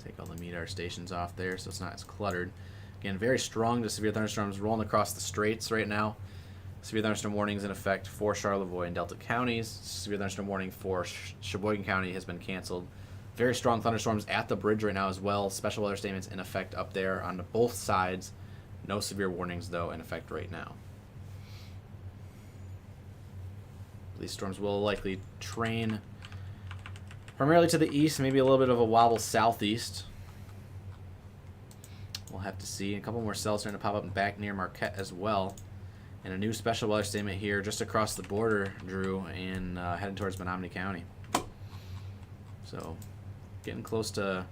Take all the MEDAR stations off there so it's not as cluttered. Again, very strong to severe thunderstorms rolling across the straits right now. Severe thunderstorm warnings in effect for Charlevoix and Delta counties. Severe thunderstorm warning for Sheboygan County has been canceled. Very strong thunderstorms at the bridge right now as well. Special weather statements in effect up there on both sides. No severe warnings, though, in effect right now. These storms will likely train primarily to the east, maybe a little bit of a wobble southeast. We'll have to see. A couple more cells starting to pop up back near Marquette as well. And a new special weather statement here just across the border, Drew, and heading towards Menominee County. So, getting close to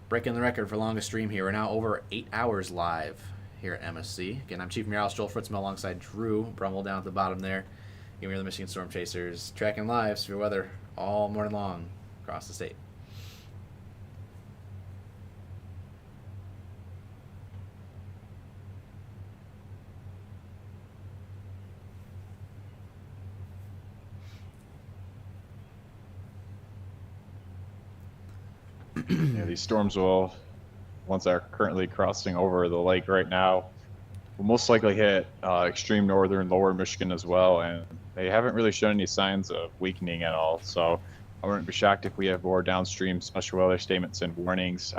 breaking the record for longest stream here. We're now over 8 hours live here at MSC. Again, I'm Chief Meteorologist Joel Fritzman alongside Drew Brummel down at the bottom there. Again, we're the Michigan Storm Chasers, tracking live severe weather all morning long across the state. Yeah, these storms will, once they're currently crossing over the lake right now, will most likely hit extreme northern lower Michigan as well, and they haven't really shown any signs of weakening at all. So I wouldn't be shocked if we have more downstream special weather statements and warnings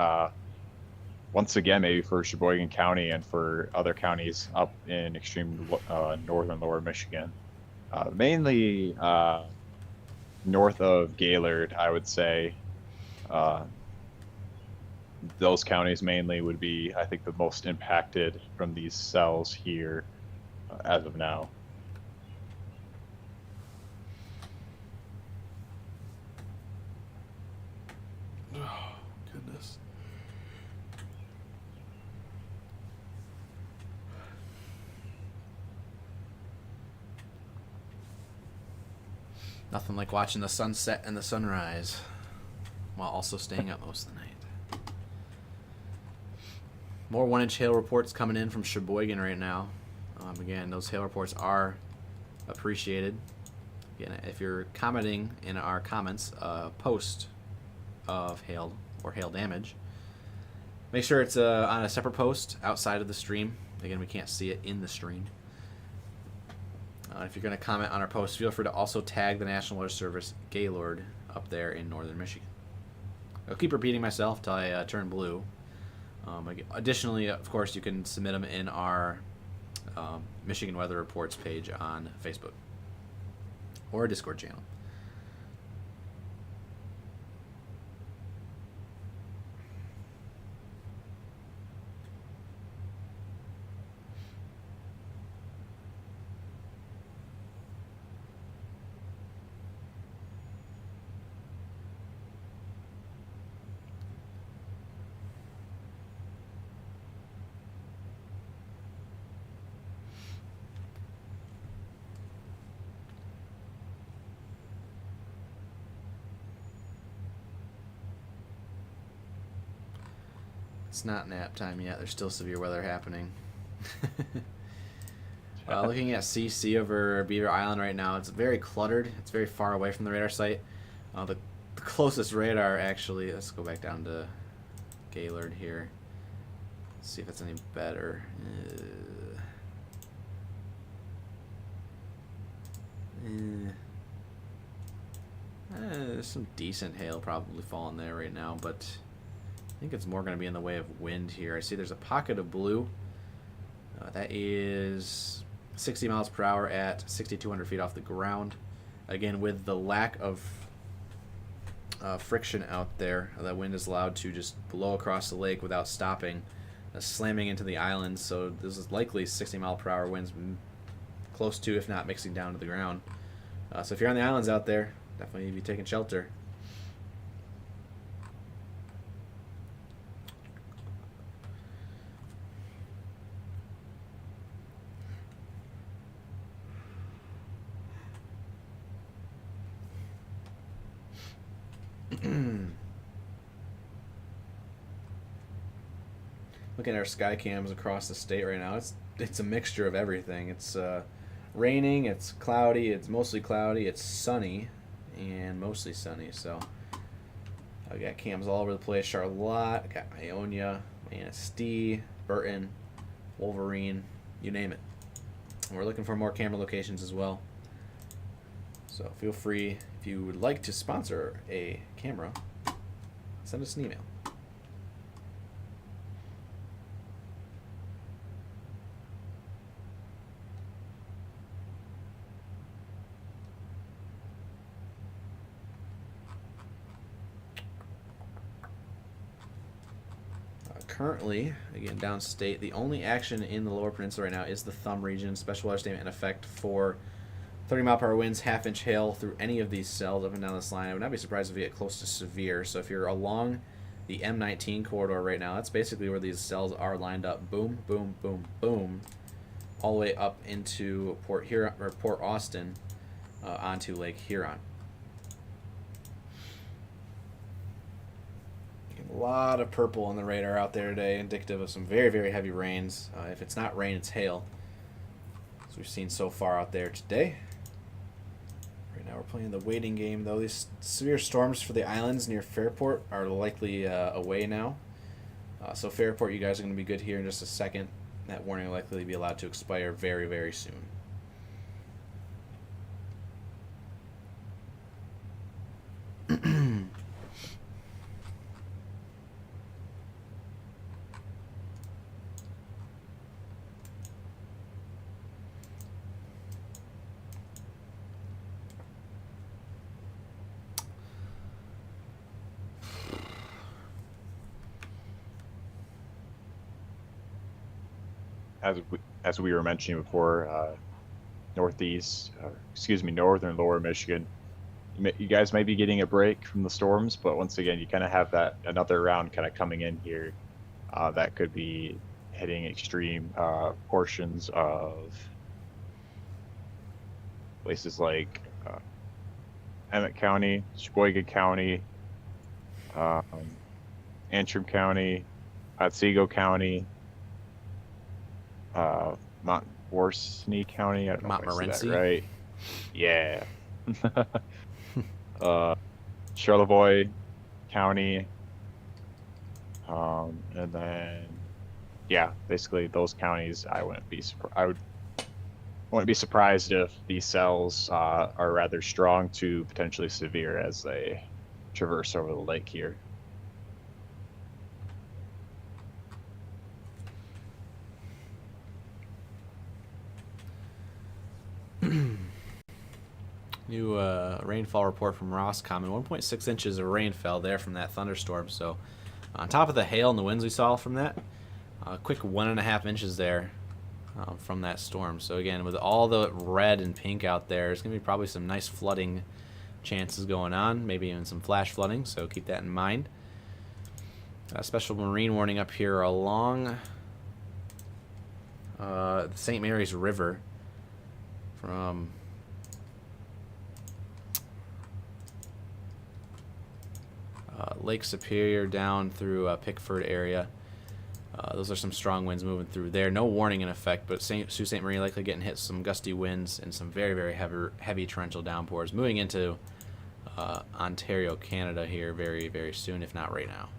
once again, maybe for Sheboygan County and for other counties up in extreme northern lower Michigan. Mainly north of Gaylord, I would say. Those counties mainly would be, I think, the most impacted from these cells here as of now. Oh, goodness. Nothing like watching the sunset and the sunrise while also staying up most of the night. More 1-inch hail reports coming in from Sheboygan right now. Again, those hail reports are appreciated. Again, if you're commenting in our comments, post of hail or hail damage, make sure it's on a separate post outside of the stream. Again, we can't see it in the stream. If you're going to comment on our post, feel free to also tag the National Weather Service Gaylord up there in northern Michigan. I'll keep repeating myself until I turn blue. Additionally, of course, you can submit them in our Michigan Weather Reports page on Facebook or Discord channel. It's not nap time yet. There's still severe weather happening. Looking at CC over Beaver Island right now, it's very cluttered. It's very far away from the radar site. The closest radar, actually, let's go back down to Gaylord here. See if it's any better. There's some decent hail probably falling there right now, but I think it's more going to be in the way of wind here. I see there's a pocket of blue. That is 60 miles per hour at 6,200 feet off the ground. Again, with the lack of friction out there, that wind is allowed to just blow across the lake without stopping, slamming into the island. So this is likely 60 mile per hour winds, close to, if not mixing down to the ground. So if you're on the islands out there, definitely be taking shelter. Looking at our sky cams across the state right now, it's a mixture of everything. It's raining, it's cloudy, it's mostly cloudy, it's sunny, and mostly sunny. So I got cams all over the place. Charlotte, I got Ionia, Manistee, Burton, Wolverine, you name it. And we're looking for more camera locations as well. So feel free, if you would like to sponsor a camera, send us an email. Currently, again, downstate, the only action in the lower peninsula right now is the thumb region. Special weather statement in effect for 30 mile per hour winds, half-inch hail through any of these cells up and down this line. I would not be surprised if we get close to severe. So if you're along the M19 corridor right now, that's basically where these cells are lined up. Boom, boom, boom, boom, all the way up into Port Austin, onto Lake Huron. A lot of purple on the radar out there today, indicative of some very, very heavy rains. If it's not rain, it's hail, as we've seen so far out there today. Right now we're playing the waiting game, though. These severe storms for the islands near Fairport are likely away now. So Fairport, you guys are going to be good here in just a second. That warning will likely be allowed to expire very, very soon. As we were mentioning before, northern lower Michigan, you guys might be getting a break from the storms, but once again, you kind of have that another round kind of coming in here that could be hitting extreme portions of places like Emmett County, Sheboygan County, Antrim County, Otsego County, Montmorency County. I don't know if I said that right. Yeah. Charlevoix County, and then basically those counties. I wouldn't be surprised if these cells are rather strong to potentially severe as they traverse over the lake here. New rainfall report from Roscommon. 1.6 inches of rain fell there from that thunderstorm. So on top of the hail and the winds we saw from that, a quick 1.5 inches there from that storm. So again, with all the red and pink out there, there's going to be probably some nice flooding chances going on, maybe even some flash flooding, so keep that in mind. A special marine warning up here along the St. Mary's River from Lake Superior down through Pickford area. Those are some strong winds moving through there. No warning in effect, but Sault Ste. Marie likely getting hit some gusty winds and some very, very heavy torrential downpours moving into Ontario, Canada here very, very soon, if not right now.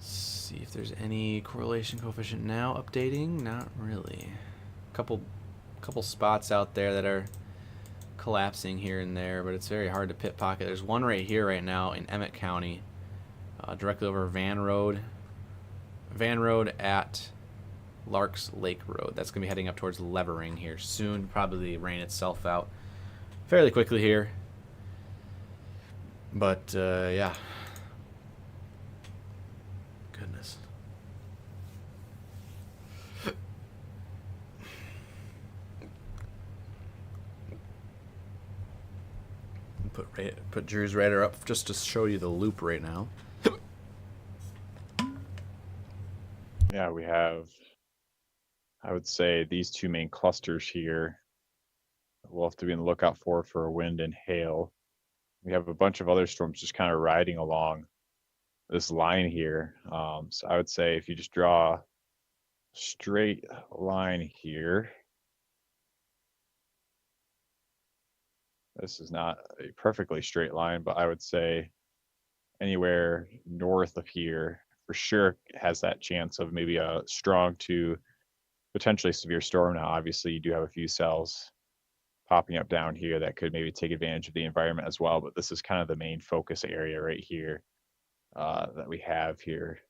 See if there's any correlation coefficient now updating. Not really. Couple spots out there that are collapsing here and there, but it's very hard to pit pocket. There's one right here right now in Emmett County, directly over Van Road at Larks Lake Road. That's going to be heading up towards Levering here soon. Probably rain itself out fairly quickly here. But, yeah. Goodness. Put Drew's radar up just to show you the loop right now. Yeah, we have, I would say, these two main clusters here. We'll have to be on the lookout for wind and hail. We have a bunch of other storms just kind of riding along this line here. So I would say if you just draw a straight line here, this is not a perfectly straight line, but I would say anywhere north of here for sure has that chance of maybe a strong to potentially severe storm. Now, obviously, you do have a few cells popping up down here that could maybe take advantage of the environment as well, but this is kind of the main focus area right here that we have here.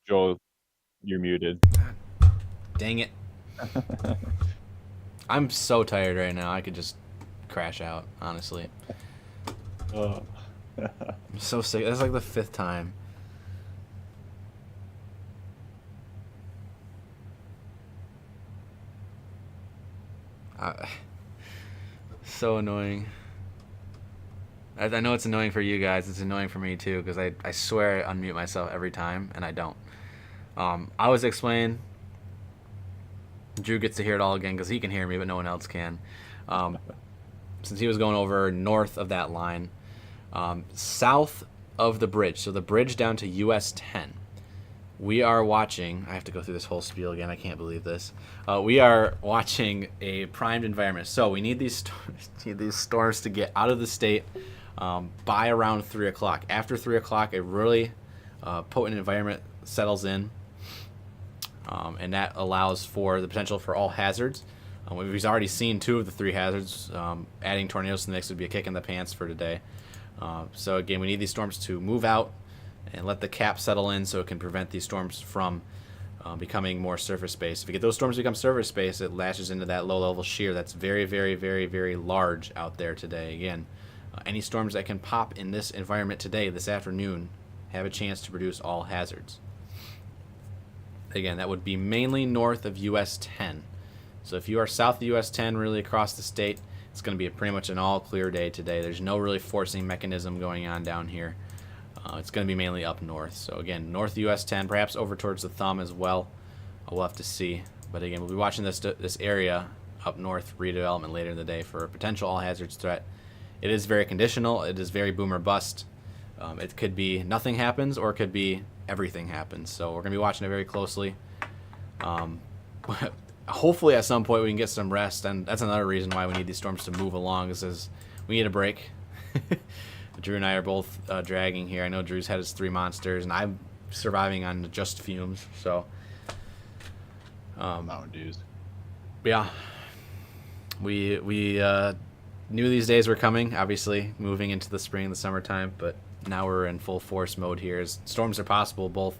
Joel, you're muted. Dang it. I'm so tired right now. I could just crash out, honestly. Oh. I'm so sick. That's like the 5th time. So annoying. I know it's annoying for you guys. It's annoying for me too, because I swear I unmute myself every time, and I don't. I was explaining. Drew gets to hear it all again because he can hear me, but no one else can. Since he was going over north of that line, south of the bridge, so the bridge down to US 10, we are watching. I have to go through this whole spiel again. I can't believe this. We are watching a primed environment. So we need these storms to get out of the state by around 3 o'clock. After 3 o'clock, a really potent environment settles in. And that allows for the potential for all hazards. We've already seen 2 of the 3 hazards. Adding tornadoes to the mix would be a kick in the pants for today. So again, we need these storms to move out and let the cap settle in so it can prevent these storms from becoming more surface-based. If you get those storms to become surface-based, it lashes into that low-level shear that's very, very, very, very large out there today. Again, Any storms that can pop in this environment today, this afternoon, have a chance to produce all hazards. Again, that would be mainly north of US 10. So if you are south of US 10, really across the state, it's going to be pretty much an all clear day today. There's no really forcing mechanism going on down here. It's going to be mainly up north. So again, north US 10, perhaps over towards the thumb as well. We'll have to see. But again, we'll be watching this area up north redevelopment later in the day for a potential all hazards threat. It is very conditional. It is very boom or bust. It could be nothing happens, or it could be everything happens. So we're going to be watching it very closely. Hopefully at some point we can get some rest, and that's another reason why we need these storms to move along, is we need a break. Drew and I are both dragging here. I know Drew's had his 3 monsters, and I'm surviving on just fumes. So, Mountain Dews. Yeah, we knew these days were coming. Obviously, moving into the spring and the summertime, but now we're in full force mode here. As storms are possible both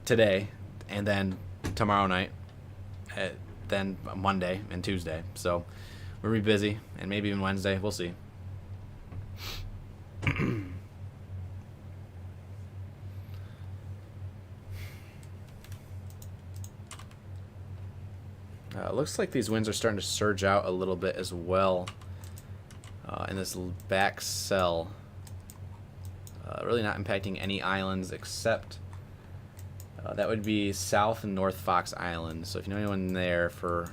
today and then tomorrow night, then Monday and Tuesday. So we'll be busy, and maybe even Wednesday. We'll see. Looks like these winds are starting to surge out a little bit as well in this back cell. Really not impacting any islands except that would be South and North Fox Island. So if you know anyone there for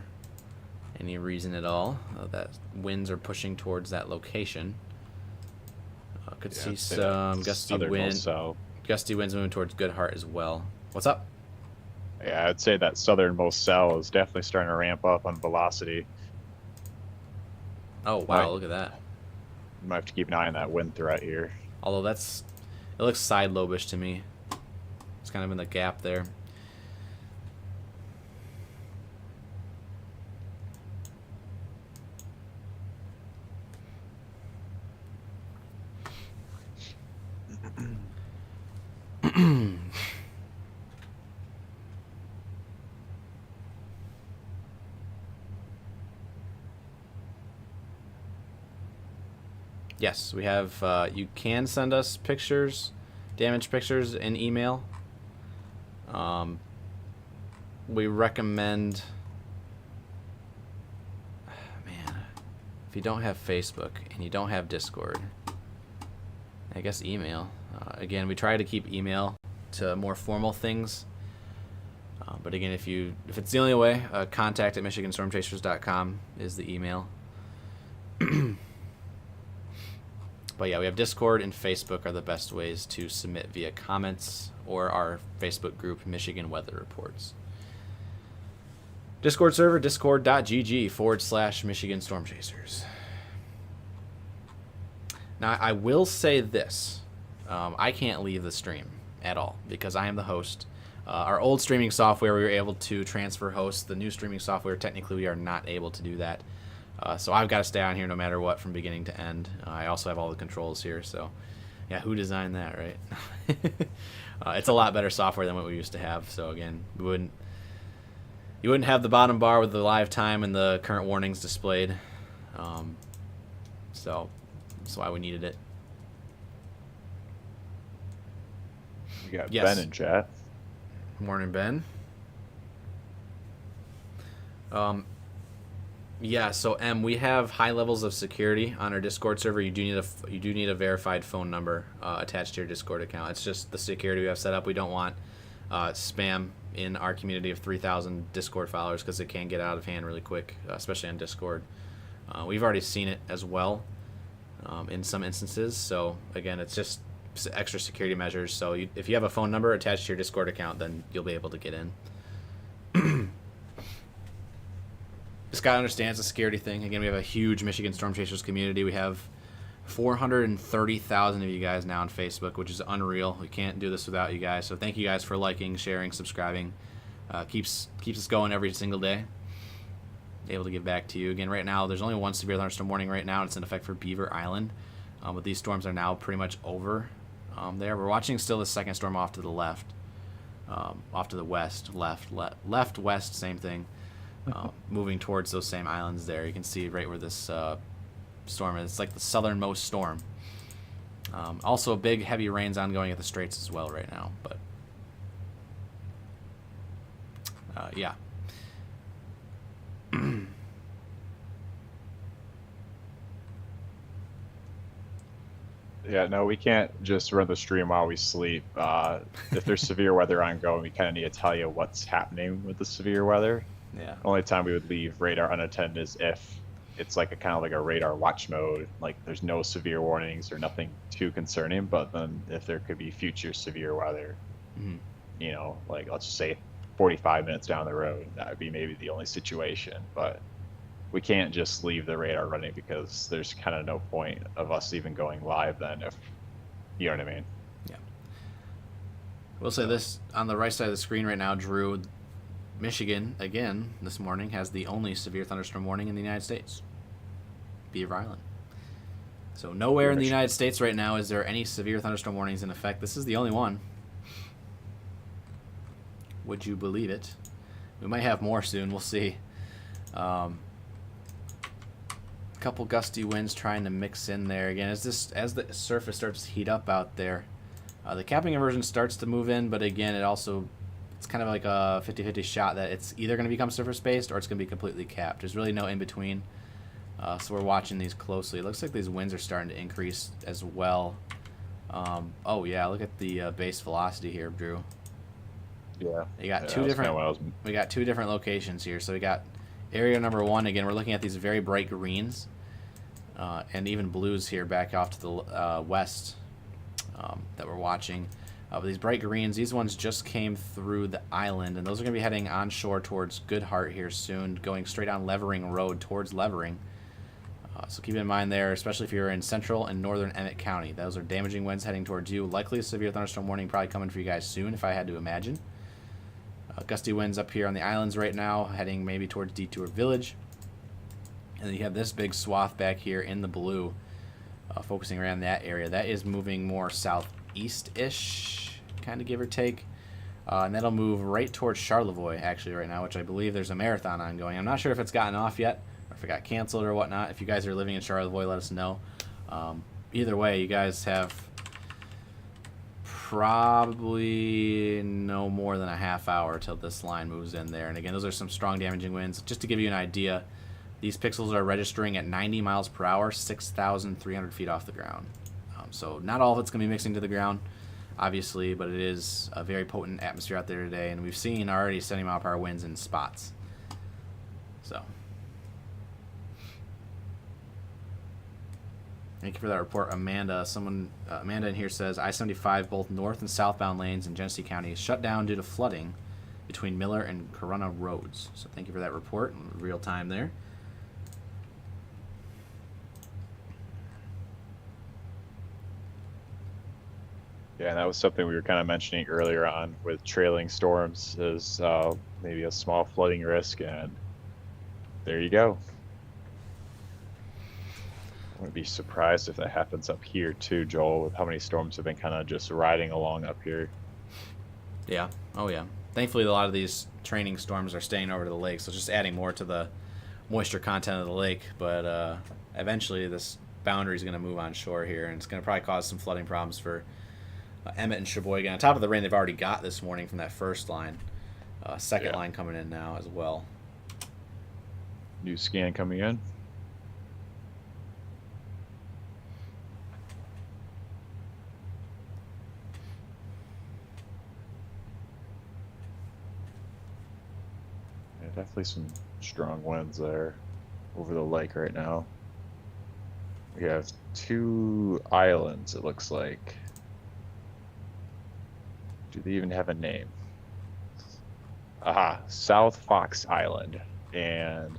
any reason at all, that winds are pushing towards that location. Could see some gusty winds moving towards Goodhart as well. What's up? Yeah, I'd say that southernmost cell is definitely starting to ramp up on velocity. Oh wow, look at that. You might have to keep an eye on that wind threat here. Although it looks side lobish to me. It's kind of in the gap there. Yes, we have. You can send us pictures, damage pictures, in email. We recommend. Man, if you don't have Facebook and you don't have Discord, I guess email. Again, we try to keep email to more formal things. But again, if it's the only way, contact at michiganstormchasers.com is the email. But yeah, we have Discord and Facebook are the best ways to submit via comments or our Facebook group, Michigan Weather Reports. Discord server, discord.gg/Michigan Storm Chasers. Now, I will say this. I can't leave the stream at all because I am the host. Our old streaming software, we were able to transfer hosts. The new streaming software, technically, we are not able to do that. So I've got to stay on here no matter what from beginning to end. I also have all the controls here, so yeah, who designed that, right? It's a lot better software than what we used to have. So again, you wouldn't have the bottom bar with the live time and the current warnings displayed. So that's why we needed it. We got Ben in chat. Morning, Ben. Yeah, so we have high levels of security on our Discord server. You do need a verified phone number attached to your Discord account. It's just the security we have set up. We don't want spam in our community of 3,000 Discord followers because it can get out of hand really quick, especially on Discord. We've already seen it as well in some instances. So again, it's just extra security measures. So if you have a phone number attached to your Discord account, then you'll be able to get in. Just gotta understand it's a security thing. Again, we have a huge Michigan Storm Chasers community. We have 430,000 of you guys now on Facebook, which is unreal. We can't do this without you guys. So thank you guys for liking, sharing, subscribing. Keeps us going every single day. Able to give back to you. Again, right now, there's only one severe thunderstorm warning right now. It's in effect for Beaver Island. But these storms are now pretty much over there. We're watching still the second storm off to the left. Off to the west, left, west, same thing. Moving towards those same islands there. You can see right where this storm is. It's like the southernmost storm. Also, big heavy rains ongoing at the Straits as well right now. But yeah. Yeah, no, we can't just run the stream while we sleep. If there's severe weather ongoing, we kind of need to tell you what's happening with the severe weather. Yeah. Only time we would leave radar unattended is if it's like a kind of like a radar watch mode, like there's no severe warnings or nothing too concerning. But then if there could be future severe weather, you know, like let's just say 45 minutes down the road, that would be maybe the only situation. But we can't just leave the radar running because there's kind of no point of us even going live then, if you know what I mean. Yeah. We'll say this on the right side of the screen right now, Drew. Michigan, again, this morning has the only severe thunderstorm warning in the United States. Beaver Island. So nowhere in the United States right now is there any severe thunderstorm warnings in effect. This is the only one. Would you believe it? We might have more soon. We'll see. Couple gusty winds trying to mix in there again as the surface starts to heat up out there. The capping inversion starts to move in, but again, it's kind of like a 50-50 shot that it's either going to become surface based or it's going to be completely capped. There's really no in between. So we're watching these closely. It looks like these winds are starting to increase as well. Oh yeah, look at the base velocity here, Drew. Yeah. We got two different locations here. So we got area number 1. Again, we're looking at these very bright greens and even blues here back off to the west that we're watching. But these bright greens, these ones just came through the island, and those are going to be heading onshore towards Goodhart here soon, going straight on Levering Road towards Levering. So keep in mind there, especially if you're in central and northern Emmett County. Those are damaging winds heading towards you. Likely a severe thunderstorm warning probably coming for you guys soon, if I had to imagine. Gusty winds up here on the islands right now, heading maybe towards Detour Village. And then you have this big swath back here in the blue, focusing around that area. That is moving more southeast-ish, kind of give or take. And that'll move right towards Charlevoix, actually, right now, which I believe there's a marathon ongoing. I'm not sure if it's gotten off yet, or if it got canceled or whatnot. If you guys are living in Charlevoix, let us know. Either way, you guys have probably no more than a half hour till this line moves in there. And again, those are some strong damaging winds. Just to give you an idea, these pixels are registering at 90 miles per hour, 6,300 feet off the ground. So not all of it's going to be mixing to the ground, obviously, but it is a very potent atmosphere out there today, and we've seen already 70 mile per hour winds in spots. So thank you for that report, Amanda. Amanda in here says I-75, both north and southbound lanes in Genesee County, is shut down due to flooding between Miller and Corunna roads. So thank you for that report in real time there. Yeah, and that was something we were kind of mentioning earlier on with trailing storms is maybe a small flooding risk, and there you go. I wouldn't be surprised if that happens up here too, Joel, with how many storms have been kind of just riding along up here. Yeah. Oh, yeah. Thankfully, a lot of these training storms are staying over to the lake, so it's just adding more to the moisture content of the lake. But eventually, this boundary is going to move on shore here, and it's going to probably cause some flooding problems for Emmett and Sheboygan. On top of the rain they've already got this morning from that first line. Second line coming in now as well. New scan coming in. Yeah, definitely some strong winds there over the lake right now. We have 2 islands, it looks like. Do they even have a name? Aha, South Fox Island and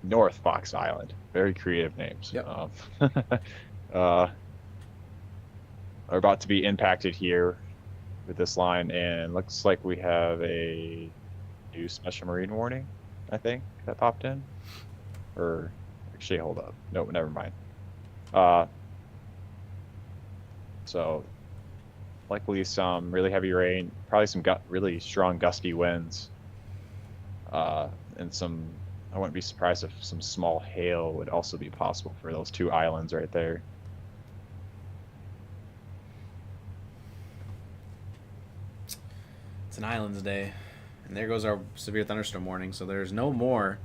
North Fox Island. Very creative names. Yep. Are about to be impacted here with this line, and looks like we have a new special marine warning, I think, that popped in. Or actually, hold up. No, never mind. So likely some really heavy rain, probably some really strong gusty winds, and some. I wouldn't be surprised if some small hail would also be possible for those two islands right there. It's an islands day, and there goes our severe thunderstorm warning. So there's no more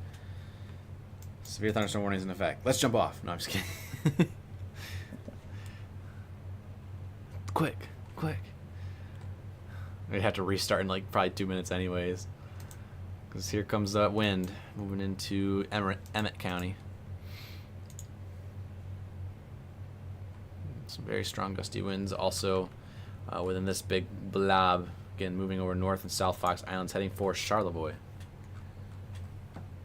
severe thunderstorm warnings in effect. Let's jump off. No, I'm just kidding. Quick. We'd have to restart in like probably 2 minutes anyways. Because here comes that wind moving into Emmett County. Some very strong gusty winds also within this big blob. Again, moving over North and South Fox Islands, heading for Charlevoix.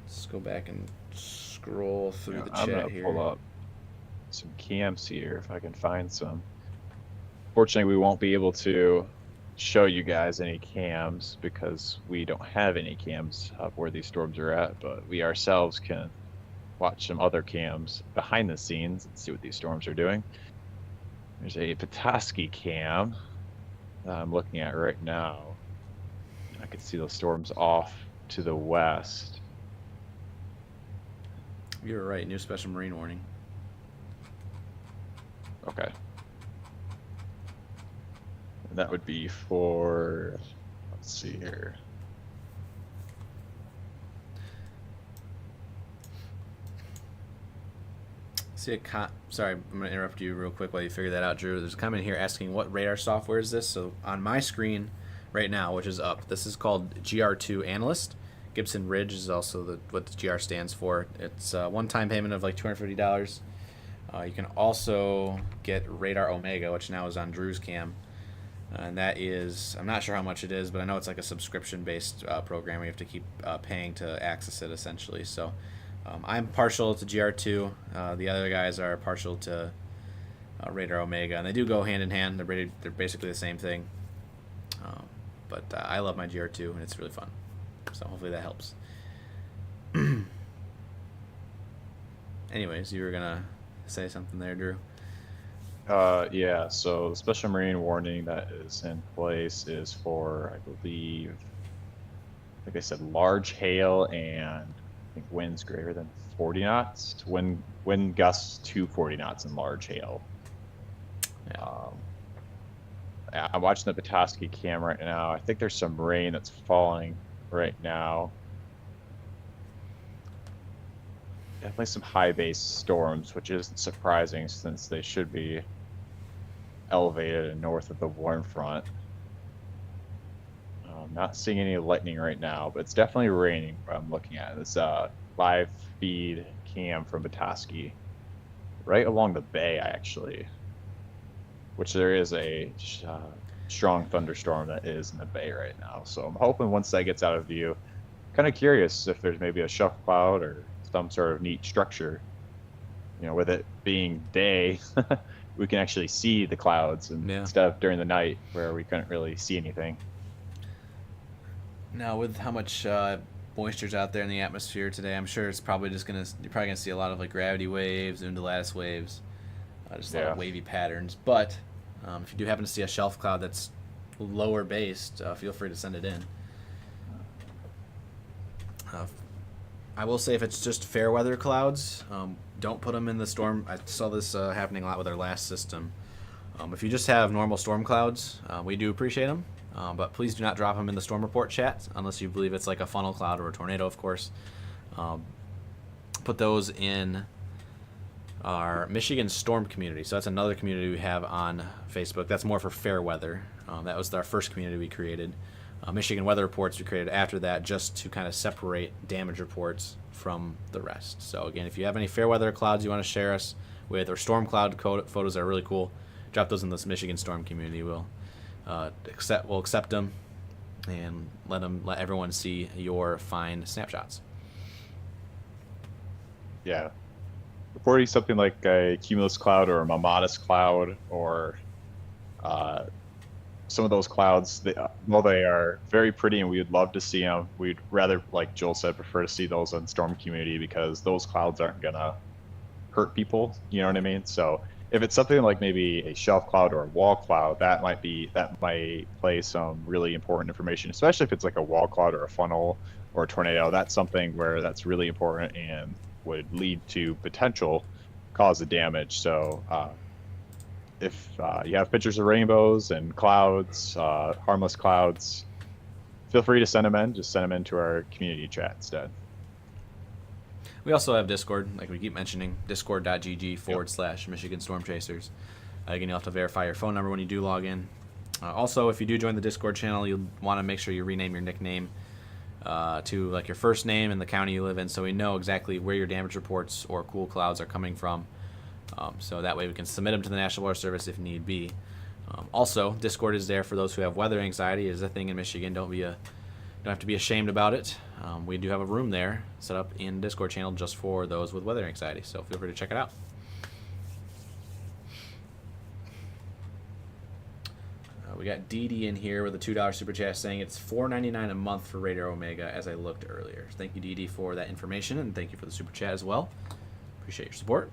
Let's go back and scroll through the chat I'm gonna here. pull up some cams here if I can find some. Fortunately, we won't be able to show you guys any cams because we don't have any cams of where these storms are at, but we ourselves can watch some other cams behind the scenes and see what these storms are doing. There's a Petoskey cam that I'm looking at right now. I can see those storms off to the west. You were right. New special marine warning. Okay. And that would be for, let's see here. See sorry, I'm going to interrupt you real quick while you figure that out, Drew. There's a comment here asking what radar software is this. So on my screen right now, which is up, this is called GR2 Analyst. Gibson Ridge is also what the GR stands for. It's a one-time payment of like $250. You can also get Radar Omega, which now is on Drew's cam. And that is, I'm not sure how much it is, but I know it's like a subscription-based program where you have to keep paying to access it, essentially. So I'm partial to GR2. The other guys are partial to Radar Omega, and they do go hand in hand. They're basically the same thing. But I love my GR2, and it's really fun. So hopefully that helps. Anyways, you were gonna say something there, Drew. Yeah, so the special marine warning that is in place is for, I believe, like I said, large hail and I think winds greater than 40 knots. Wind gusts to 40 knots and large hail. Yeah. I'm watching the Petoskey cam right now. I think there's some rain that's falling right now. Definitely some high base storms, which isn't surprising since they should be elevated and north of the warm front. Not seeing any lightning right now, but it's definitely raining. I'm looking at this live feed cam from Petoskey, right along the bay actually, which there is a strong thunderstorm that is in the bay right now. So I'm hoping once that gets out of view, kind of curious if there's maybe a shuff cloud or some sort of neat structure, with it being day, we can actually see the clouds instead of during the night where we couldn't really see anything. Now, with how much moisture's out there in the atmosphere today, I'm sure it's probably you're probably gonna see a lot of like gravity waves, undulatus waves, just a lot of wavy patterns. But if you do happen to see a shelf cloud that's lower based, feel free to send it in. I will say if it's just fair weather clouds, don't put them in the storm. I saw this happening a lot with our last system. If you just have normal storm clouds, we do appreciate them, but please do not drop them in the storm report chat unless you believe it's like a funnel cloud or a tornado, of course. Put those in our Michigan Storm community. So that's another community we have on Facebook. That's more for fair weather. That was our first community we created. Michigan weather reports we created after that just to kind of separate damage reports from the rest. So again, if you have any fair weather clouds you want to share us with, or storm cloud photos are really cool, drop those in this Michigan Storm community. We'll accept them and let everyone see your fine snapshots. Yeah, reporting something like a cumulus cloud or a mammatus cloud or some of those clouds, while they are very pretty and we would love to see them, we'd rather, like Joel said, prefer to see those on storm community because those clouds aren't gonna hurt people, you know what I mean? So if it's something like maybe a shelf cloud or a wall cloud, that might play some really important information, especially if it's like a wall cloud or a funnel or a tornado. That's something where that's really important and would lead to potential cause of damage. So if you have pictures of rainbows and clouds, harmless clouds, feel free to send them in. Just send them into our community chat instead. We also have Discord, like we keep mentioning, discord.gg/Michigan Storm Chasers. Again, you'll have to verify your phone number when you do log in. Also, if you do join the Discord channel, you'll want to make sure you rename your nickname to like your first name and the county you live in, so we know exactly where your damage reports or cool clouds are coming from. So that way we can submit them to the National Weather Service if need be. Also, Discord is there for those who have weather anxiety. It is a thing in Michigan. Don't have to be ashamed about it. We do have a room there set up in Discord channel just for those with weather anxiety, so feel free to check it out. We got Dee in here with a $2 super chat saying it's $4.99 a month for Radar Omega as I looked earlier. Thank you, Dee, for that information, and thank you for the super chat as well. Appreciate your support.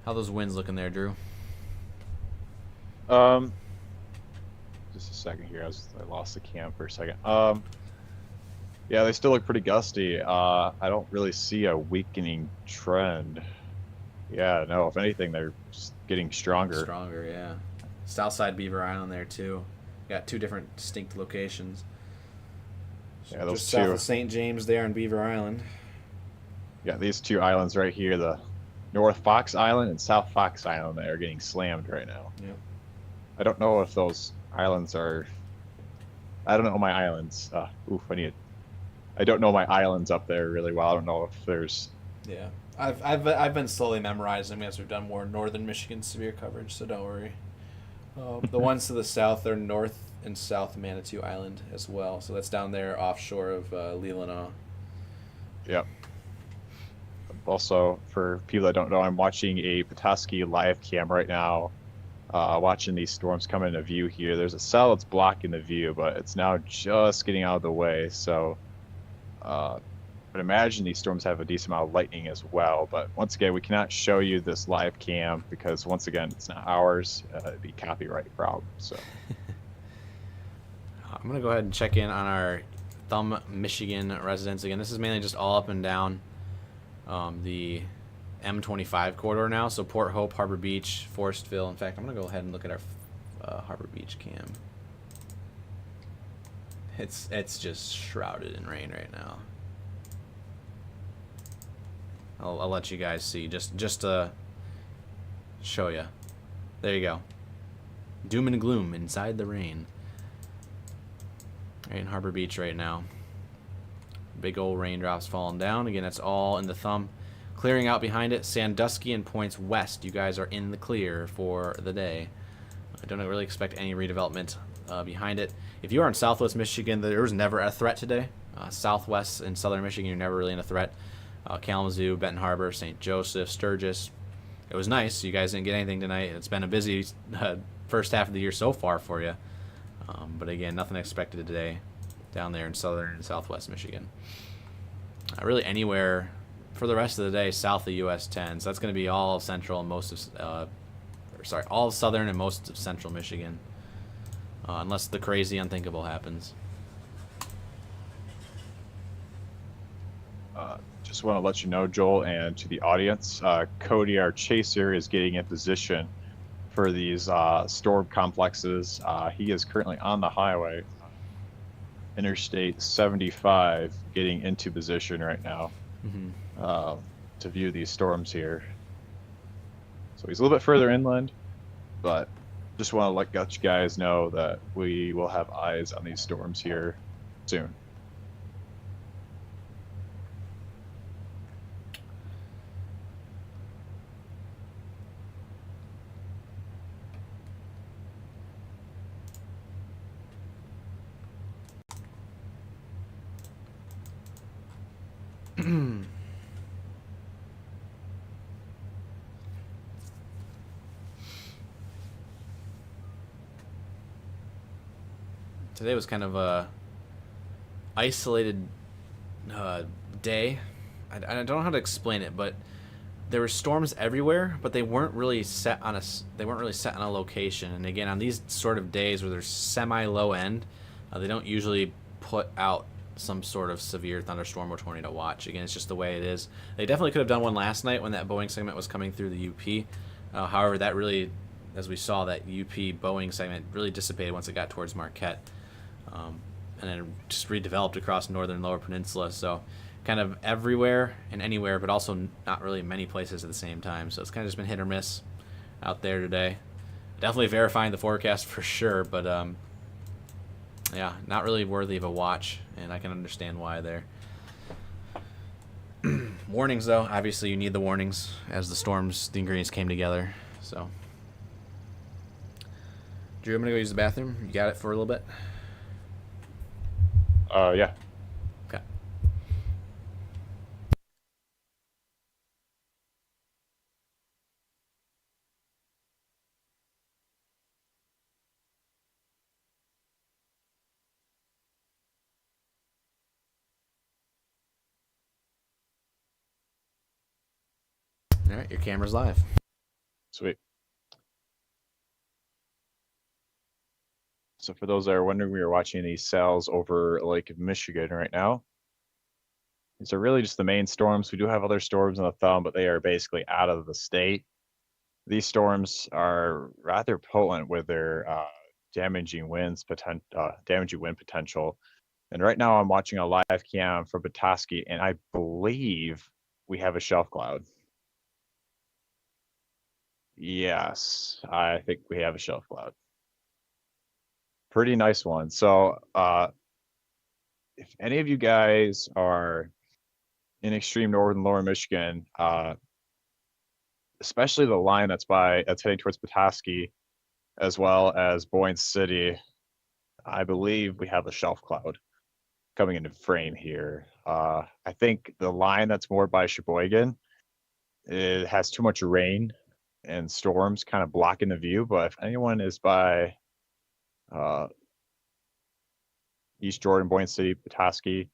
How those winds looking there, Drew? Just a second here. I lost the cam for a second. Yeah, they still look pretty gusty. I don't really see a weakening trend. Yeah, no. If anything, they're just getting stronger. Stronger, yeah. Southside Beaver Island there too. Got two different distinct locations. Yeah, those just two. South of St. James there on Beaver Island. Yeah, these two islands right here, the North Fox Island and South Fox Island, that are getting slammed right now. Yep. I don't know if those islands are. I don't know my islands. I don't know my islands up there really well. I don't know if there's. Yeah, I've been slowly memorizing them as we've done more northern Michigan severe coverage, so don't worry. The ones to the south, they're North and South Manitou Island as well. So that's down there offshore of Keweenaw. Yep. Also, for people that don't know, I'm watching a Petoskey live cam right now, watching these storms come into view here. There's a cell that's blocking the view, but it's now just getting out of the way. So I would imagine these storms have a decent amount of lightning as well. But once again, we cannot show you this live cam because, once again, it's not ours. It'd be copyright problem. So I'm going to go ahead and check in on our Thumb, Michigan residents. Again, this is mainly just all up and down the M25 corridor now. So Port Hope, Harbor Beach, Forestville. In fact, I'm going to go ahead and look at our Harbor Beach cam. It's just shrouded in rain right now. I'll let you guys see just to show you. There you go. Doom and gloom inside the rain. Right in Harbor Beach right now. Big old raindrops falling down. Again, that's all in the Thumb. Clearing out behind it, Sandusky and points west. You guys are in the clear for the day. I don't really expect any redevelopment behind it. If you are in Southwest Michigan, there was never a threat today. Southwest and Southern Michigan, you're never really in a threat. Kalamazoo, Benton Harbor, St. Joseph, Sturgis. It was nice. You guys didn't get anything tonight. It's been a busy first half of the year so far for you. But again, nothing expected today down there in Southern and Southwest Michigan. Really anywhere for the rest of the day south of US 10. So that's going to be all central and most of, all of southern and most of central Michigan. Unless the crazy unthinkable happens. Just want to let you know, Joel, and to the audience, Cody, our chaser, is getting in position for these storm complexes. He is currently on the highway, Interstate 75, getting into position right now to view these storms here. So he's a little bit further inland, but just want to let you guys know that we will have eyes on these storms here soon. Today was kind of a isolated day. I don't know how to explain it, but there were storms everywhere, but they weren't really set on a location. And again, on these sort of days where there's semi low end, they don't usually put out some sort of severe thunderstorm or tornado watch. Again, it's just the way it is. They definitely could have done one last night when that Boeing segment was coming through the UP. However, that really, as we saw, that UP Boeing segment really dissipated once it got towards Marquette, and then just redeveloped across northern Lower Peninsula. So kind of everywhere and anywhere, but also not really many places at the same time. So it's kind of just been hit or miss out there today. Definitely verifying the forecast for sure, but yeah, not really worthy of a watch, and I can understand why there. Warnings, though, obviously you need the warnings as the storms, the ingredients came together. So, Drew, I'm gonna go use the bathroom. You got it for a little bit? Yeah. Okay. All right, your camera's live. Sweet. So for those that are wondering, we are watching these cells over Lake Michigan right now. These are really just the main storms. We do have other storms in the thumb, but they are basically out of the state. These storms are rather potent with their damaging wind potential. And right now I'm watching a live cam from Petoskey, and I believe we have a shelf cloud. Yes, I think we have a shelf cloud. Pretty nice one. So if any of you guys are in extreme northern lower Michigan, especially the line that's heading towards Petoskey, as well as Boyne City, I believe we have a shelf cloud coming into frame here. I think the line that's more by Sheboygan, it has too much rain and storms kind of blocking the view. But if anyone is by East Jordan, Boyne City, Petoskey,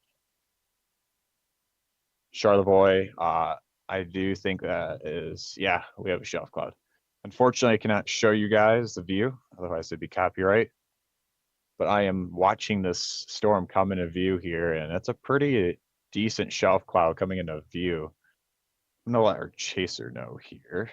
Charlevoix, I do think that is, yeah, we have a shelf cloud. Unfortunately, I cannot show you guys the view, otherwise it'd be copyright. But I am watching this storm come into view here, and it's a pretty decent shelf cloud coming into view. I'm gonna let our chaser know here.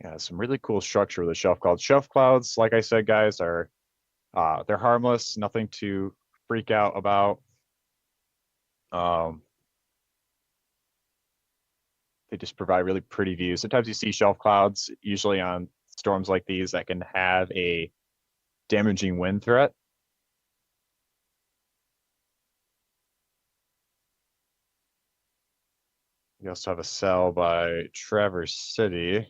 Yeah, some really cool structure with the shelf clouds. Shelf clouds, like I said, guys, are they're harmless, nothing to freak out about. They just provide really pretty views. Sometimes you see shelf clouds, usually on storms like these, that can have a damaging wind threat. We also have a cell by Traverse City.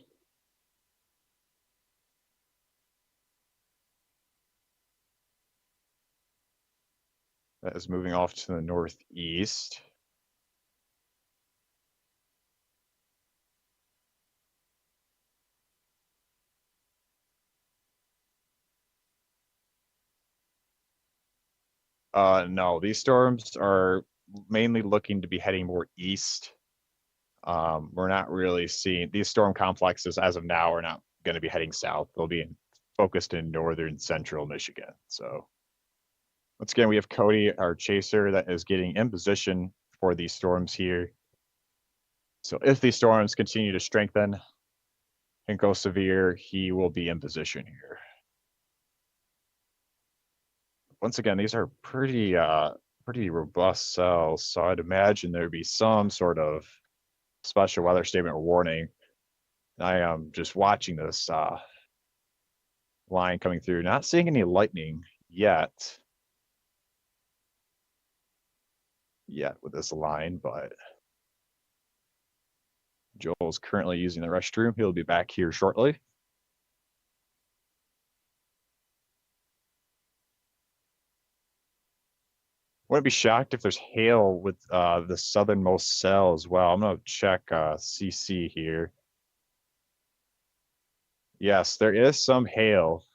That is moving off to the northeast. No, these storms are mainly looking to be heading more east. We're not really seeing these storm complexes as of now are not going to be heading south. They'll be focused in northern central Michigan. So once again, we have Cody, our chaser, that is getting in position for these storms here. So if these storms continue to strengthen and go severe, he will be in position here. Once again, these are pretty robust cells, so I'd imagine there'd be some sort of special weather statement or warning. I am just watching this line coming through. Not seeing any lightning yet. With this line, but Joel's currently using the restroom. He'll be back here shortly. Wouldn't be shocked if there's hail with the southernmost cell as well. I'm gonna check CC here. Yes, there is some hail.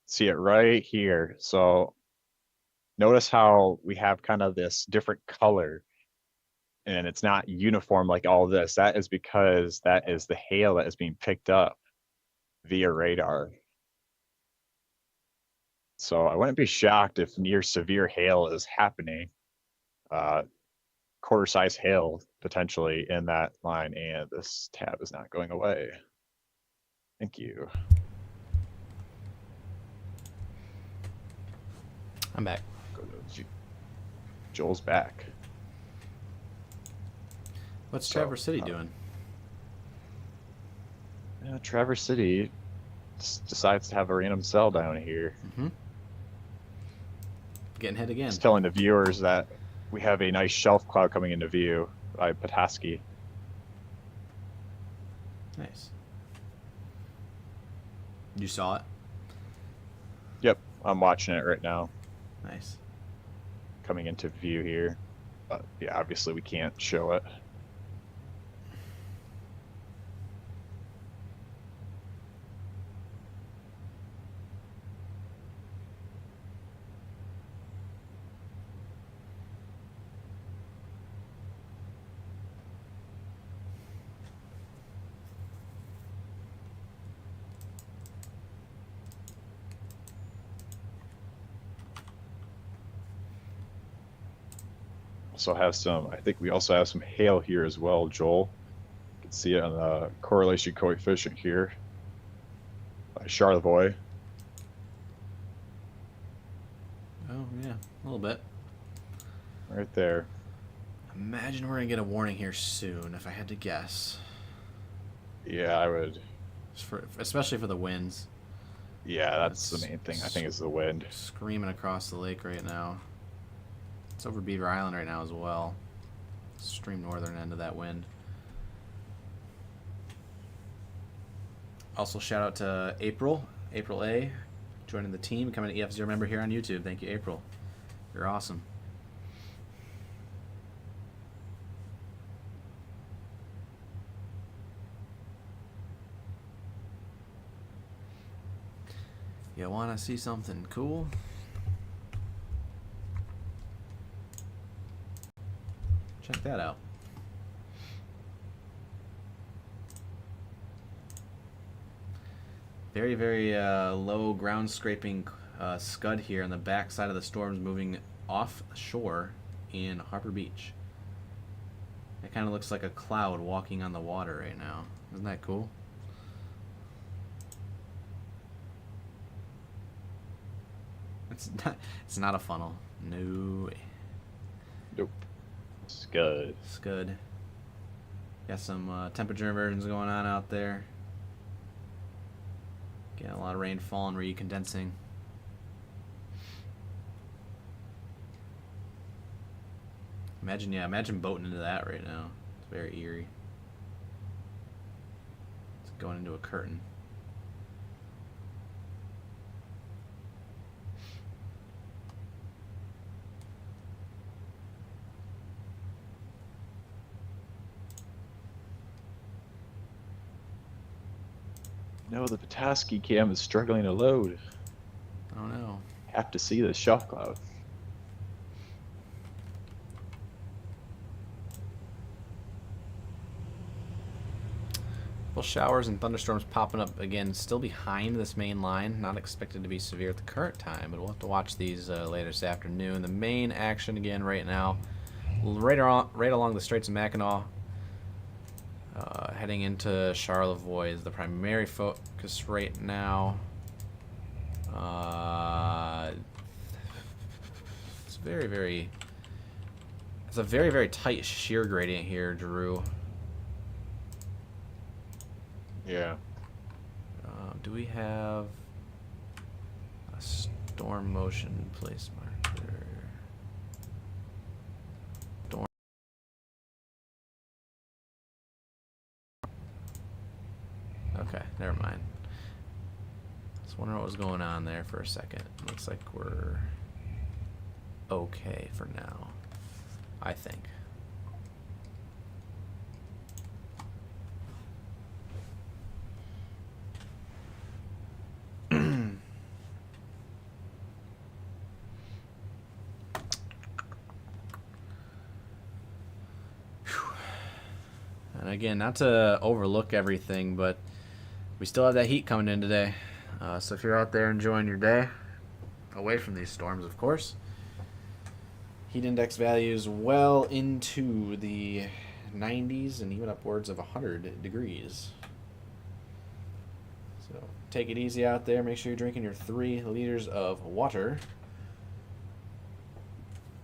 See it right here. So notice how we have kind of this different color and it's not uniform like all this. That is because that is the hail that is being picked up via radar. So I wouldn't be shocked if near severe hail is happening. Quarter size hail potentially in that line, and this tab is not going away. Thank you. I'm back. Joel's back. What's Traverse City doing? Yeah, Traverse City decides to have a random cell down here. Getting hit again. Just telling the viewers that we have a nice shelf cloud coming into view by Petoskey. Nice. You saw it? Yep, I'm watching it right now. Nice. Coming into view here. But yeah, obviously we can't show it. I think we also have some hail here as well, Joel. You can see it on the correlation coefficient here by Charlevoix. Oh, yeah, a little bit. Right there. Imagine we're going to get a warning here soon, if I had to guess. Yeah, I would. Especially for the winds. Yeah, that's the main thing. I think is the wind. Screaming across the lake right now. It's over Beaver Island right now as well. Extreme northern end of that wind. Also, shout out to April A, joining the team, becoming an EF0 member here on YouTube. Thank you, April. You're awesome. You want to see something cool? Check that out. Very, very low ground scraping scud here on the back side of the storms moving offshore in Harbor Beach. It kind of looks like a cloud walking on the water right now. Isn't that cool? It's not a funnel. No way. Nope. Scud. Scud. Got some temperature inversions going on out there. Getting a lot of rainfall and recondensing. Imagine boating into that right now. It's very eerie. It's going into a curtain. No, the Petoskey cam is struggling to load. Oh no. Have to see this shelf cloud. Well, showers and thunderstorms popping up again, still behind this main line. Not expected to be severe at the current time, but we'll have to watch these later this afternoon. The main action again right now, right along the Straits of Mackinac, heading into Charlevoix is the primary focus right now. It's a very, very tight shear gradient here, Drew. Yeah. Do we have a storm motion place marker? Storm. Okay, never mind. I was wondering what was going on there for a second. Looks like we're okay for now, I think. And again, not to overlook everything, but we still have that heat coming in today. So if you're out there enjoying your day, away from these storms, of course, heat index values well into the 90s and even upwards of 100 degrees. So take it easy out there. Make sure you're drinking your 3 liters of water.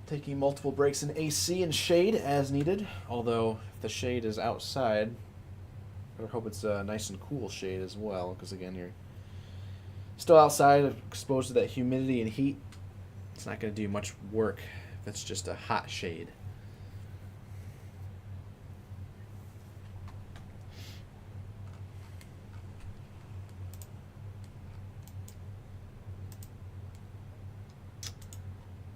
Taking multiple breaks in AC and shade as needed. Although if the shade is outside, I hope it's a nice and cool shade as well, because again, you're still outside, exposed to that humidity and heat. It's not going to do much work if it's just a hot shade.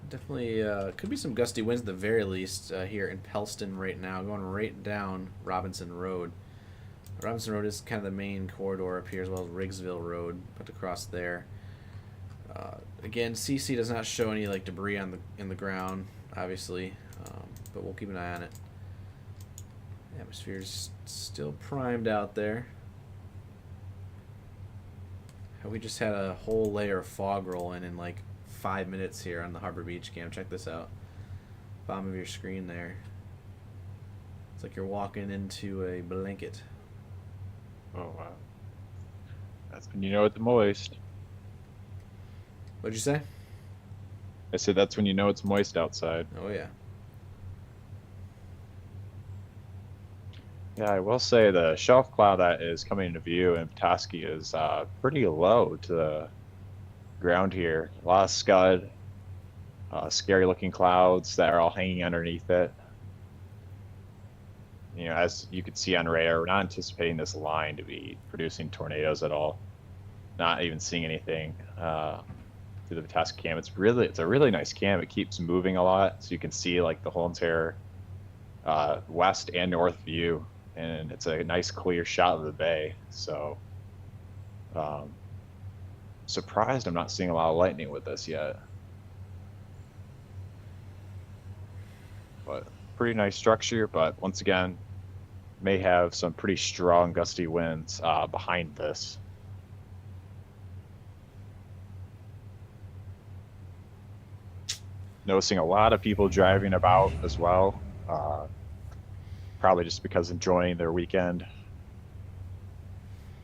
Definitely could be some gusty winds at the very least here in Pellston right now, going right down Robinson Road. Robinson Road is kind of the main corridor up here, as well as Riggsville Road, put across there. Again, CC does not show any like debris on in the ground, obviously, but we'll keep an eye on it. The atmosphere's still primed out there. We just had a whole layer of fog roll in like 5 minutes here on the Harbor Beach cam. Check this out. Bottom of your screen there. It's like you're walking into a blanket. Oh wow. That's when you know it's moist. What'd you say? I said that's when you know it's moist outside. Oh yeah. Yeah, I will say the shelf cloud that is coming into view in Petoskey is pretty low to the ground here. A lot of scud, scary looking clouds that are all hanging underneath it. You know, as you can see on radar, we're not anticipating this line to be producing tornadoes at all. Not even seeing anything through the Petoskey cam. It's a really nice cam. It keeps moving a lot, so you can see like the whole entire west and north view, and it's a nice clear shot of the bay. So surprised I'm not seeing a lot of lightning with this yet, but pretty nice structure. But once again, may have some pretty strong gusty winds behind this. Noticing a lot of people driving about as well, probably just because enjoying their weekend.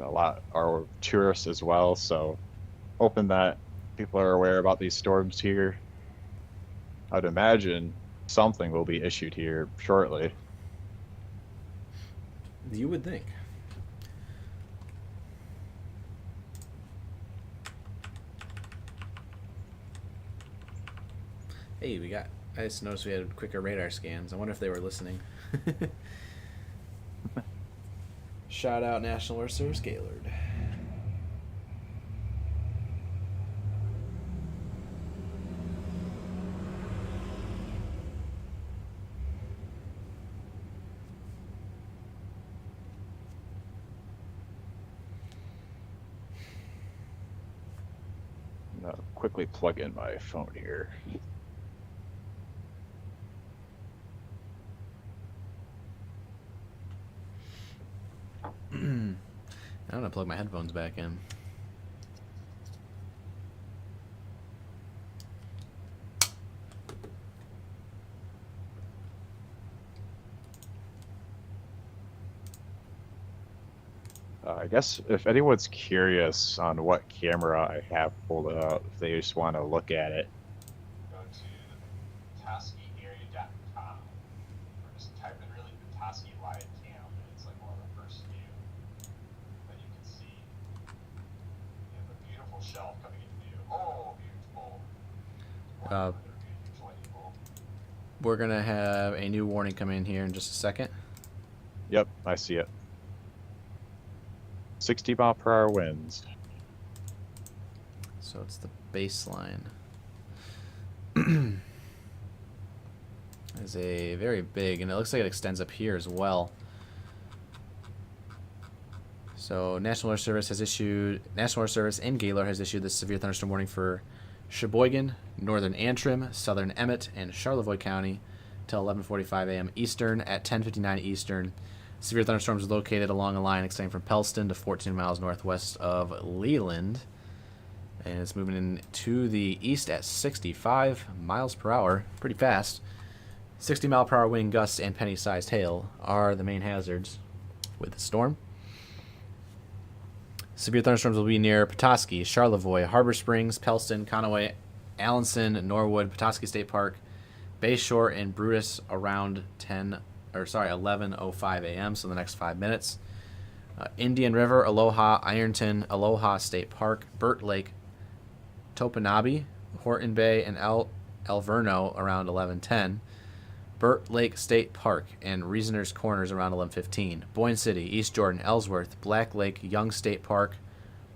A lot are tourists as well, so hoping that people are aware about these storms here. I'd imagine something will be issued here shortly. You would think. Hey, I just noticed we had quicker radar scans. I wonder if they were listening. Shout out National Weather Service Gaylord. I'll quickly plug in my phone here. I'm gonna plug my headphones back in. I guess if anyone's curious on what camera I have pulled up, if they just want to look at it, go to PetoskeyArea.com or just type in really Petoskey live cam, and it's like one of the first few that We're going to have a new warning come in here in just a second. Yep, I see it. 60-mile-per-hour winds. So it's the baseline. It's a very big, and it looks like it extends up here as well. So National Weather Service in Gaylord has issued this severe thunderstorm warning for Sheboygan, Northern Antrim, Southern Emmett, and Charlevoix County till 11:45 a.m. Eastern. At 10:59 Eastern, severe thunderstorms are located along a line extending from Pellston to 14 miles northwest of Leland, and it's moving in to the east at 65 miles per hour, pretty fast. 60-mile-per-hour wind gusts and penny-sized hail are the main hazards with the storm. Severe thunderstorms will be near Petoskey, Charlevoix, Harbor Springs, Pellston, Conway, Allenson, Norwood, Petoskey State Park, Bay Shore, and Brutus around 11:05 a.m. So the next 5 minutes. Indian River, Aloha, Ironton, Aloha State Park, Burt Lake, Topinabe, Horton Bay, and Alverno around 11:10. Burt Lake State Park and Reasoner's Corners around 11:15. Boyne City, East Jordan, Ellsworth, Black Lake, Young State Park,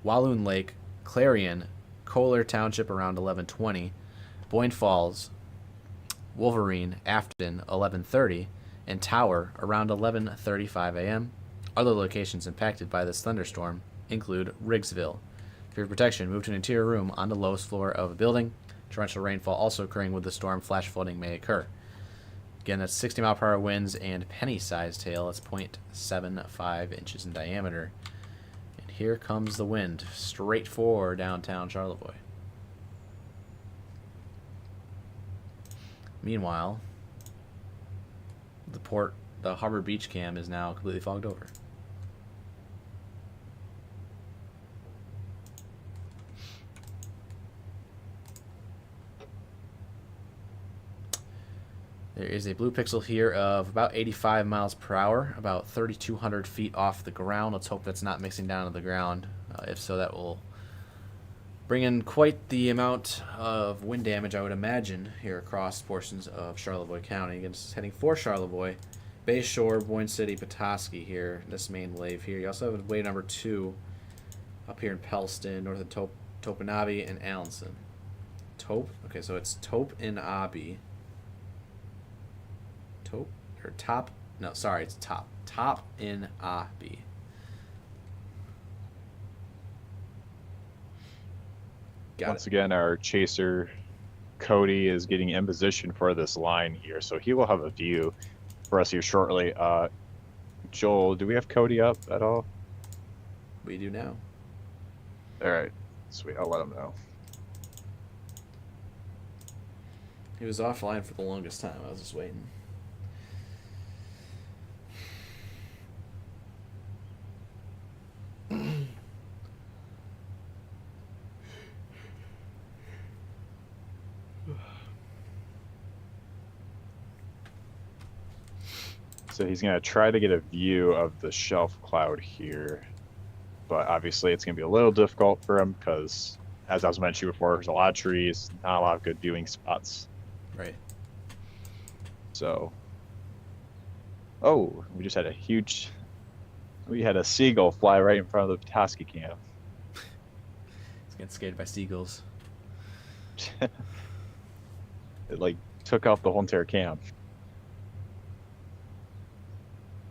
Walloon Lake, Clarion, Kohler Township around 11:20. Boyne Falls, Wolverine, Afton 11:30, and Tower around 11:35 a.m. Other locations impacted by this thunderstorm include Riggsville. For your protection, move to an interior room on the lowest floor of a building. Torrential rainfall also occurring with the storm. Flash flooding may occur. Again, that's 60-mile-per-hour winds and penny-sized hail. That's 0.75 inches in diameter. And here comes the wind, straight for downtown Charlevoix. Meanwhile, the Harbor Beach cam is now completely fogged over. There is a blue pixel here of about 85 miles per hour, about 3,200 feet off the ground. Let's hope that's not mixing down to the ground. If so, that will bring in quite the amount of wind damage, I would imagine, here across portions of Charlevoix County. Again, this is heading for Charlevoix. Bay Shore, Boyne City, Petoskey here, this main wave here. You also have wave number 2 up here in Pellston, north of Topinabe and Allenson. Okay, so it's Topinabe. It's Topinabe. Once again, our chaser Cody is getting in position for this line here, so he will have a view for us here shortly. Joel, do we have Cody up at all? We do now. All right, sweet. I'll let him know. He was offline for the longest time. I was just waiting. So he's going to try to get a view of the shelf cloud here. But obviously it's going to be a little difficult for him because, as I was mentioning before, there's a lot of trees, not a lot of good viewing spots. Right. So, oh, we had a seagull fly right in front of the Petoskey camp. He's getting scared by seagulls. It took off the whole entire camp.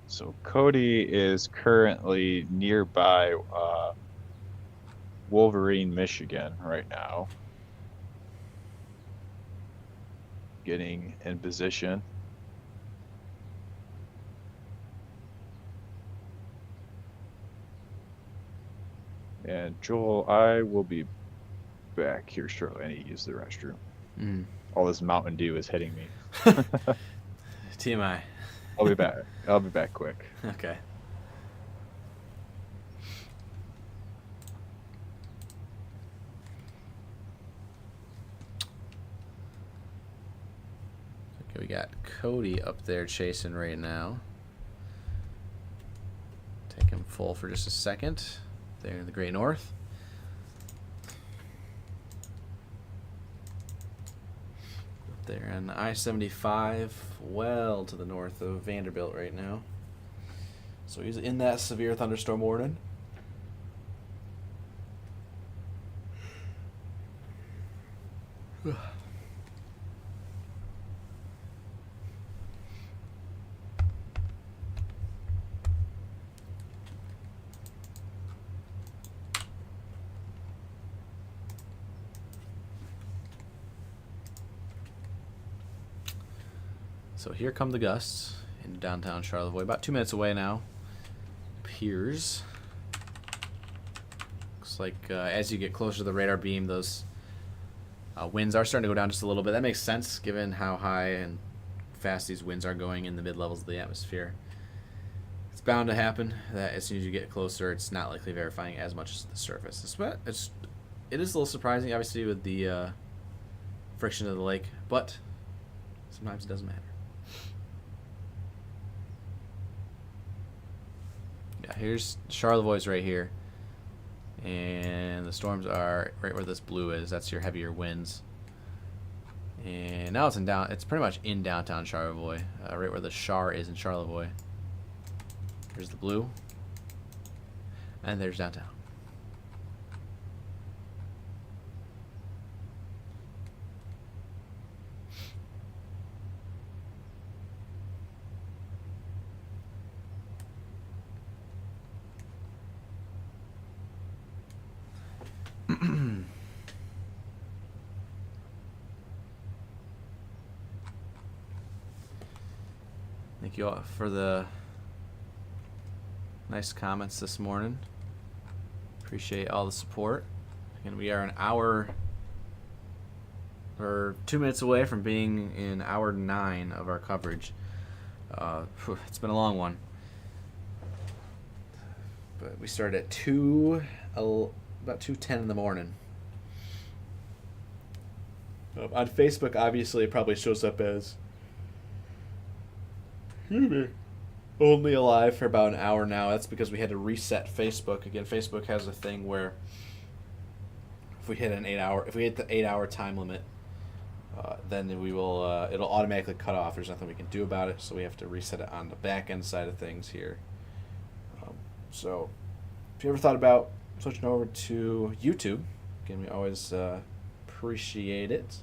So Cody is currently nearby Wolverine, Michigan right now. Getting in position. And Joel, I will be back here shortly. I need to use the restroom. All this Mountain Dew is hitting me. TMI. I'll be back. I'll be back quick. Okay. Okay, we got Cody up there chasing right now. Take him full for just a second. There in the Great North. They're on I-75, well to the north of Vanderbilt right now. So he's in that severe thunderstorm warning. So here come the gusts in downtown Charlevoix. About 2 minutes away now. Appears. Looks like as you get closer to the radar beam, those winds are starting to go down just a little bit. That makes sense given how high and fast these winds are going in the mid-levels of the atmosphere. It's bound to happen that as soon as you get closer, it's not likely verifying as much as the surface. It is a little surprising, obviously, with the friction of the lake, but sometimes it doesn't matter. Yeah, here's Charlevoix's right here. And the storms are right where this blue is. That's your heavier winds. And now it's pretty much in downtown Charlevoix, right where the Char is in Charlevoix. There's the blue. And there's downtown. Thank you all for the nice comments this morning. Appreciate all the support. Again, we are an hour or 2 minutes away from being in hour 9 of our coverage. It's been a long one. But we started at about 2:10 in the morning. On Facebook, obviously, it probably shows up as only alive for about an hour now. That's because we had to reset Facebook. Again, Facebook has a thing where if we hit the 8-hour time limit, then we will it'll automatically cut off. There's nothing we can do about it, so we have to reset it on the back end side of things here. So if you ever thought about switching over to YouTube, again, we always appreciate it.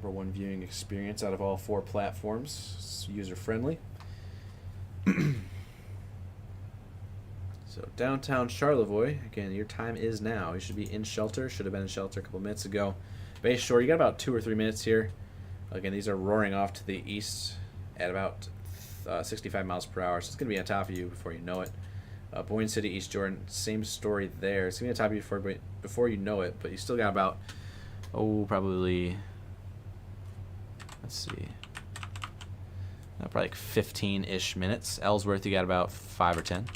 #1 viewing experience out of all 4 platforms. It's user friendly. So downtown Charlevoix, again, your time is now. You should be in shelter. Should have been in shelter a couple minutes ago. Bay Shore, you got about 2 or 3 minutes here. Again, these are roaring off to the east at about 65 miles per hour. So it's going to be on top of you before you know it. Boyne City, East Jordan, same story there. It's going to be on top of you before you know it, but you still got about, probably, let's see, probably like 15-ish minutes. Ellsworth, you got about 5 or 10.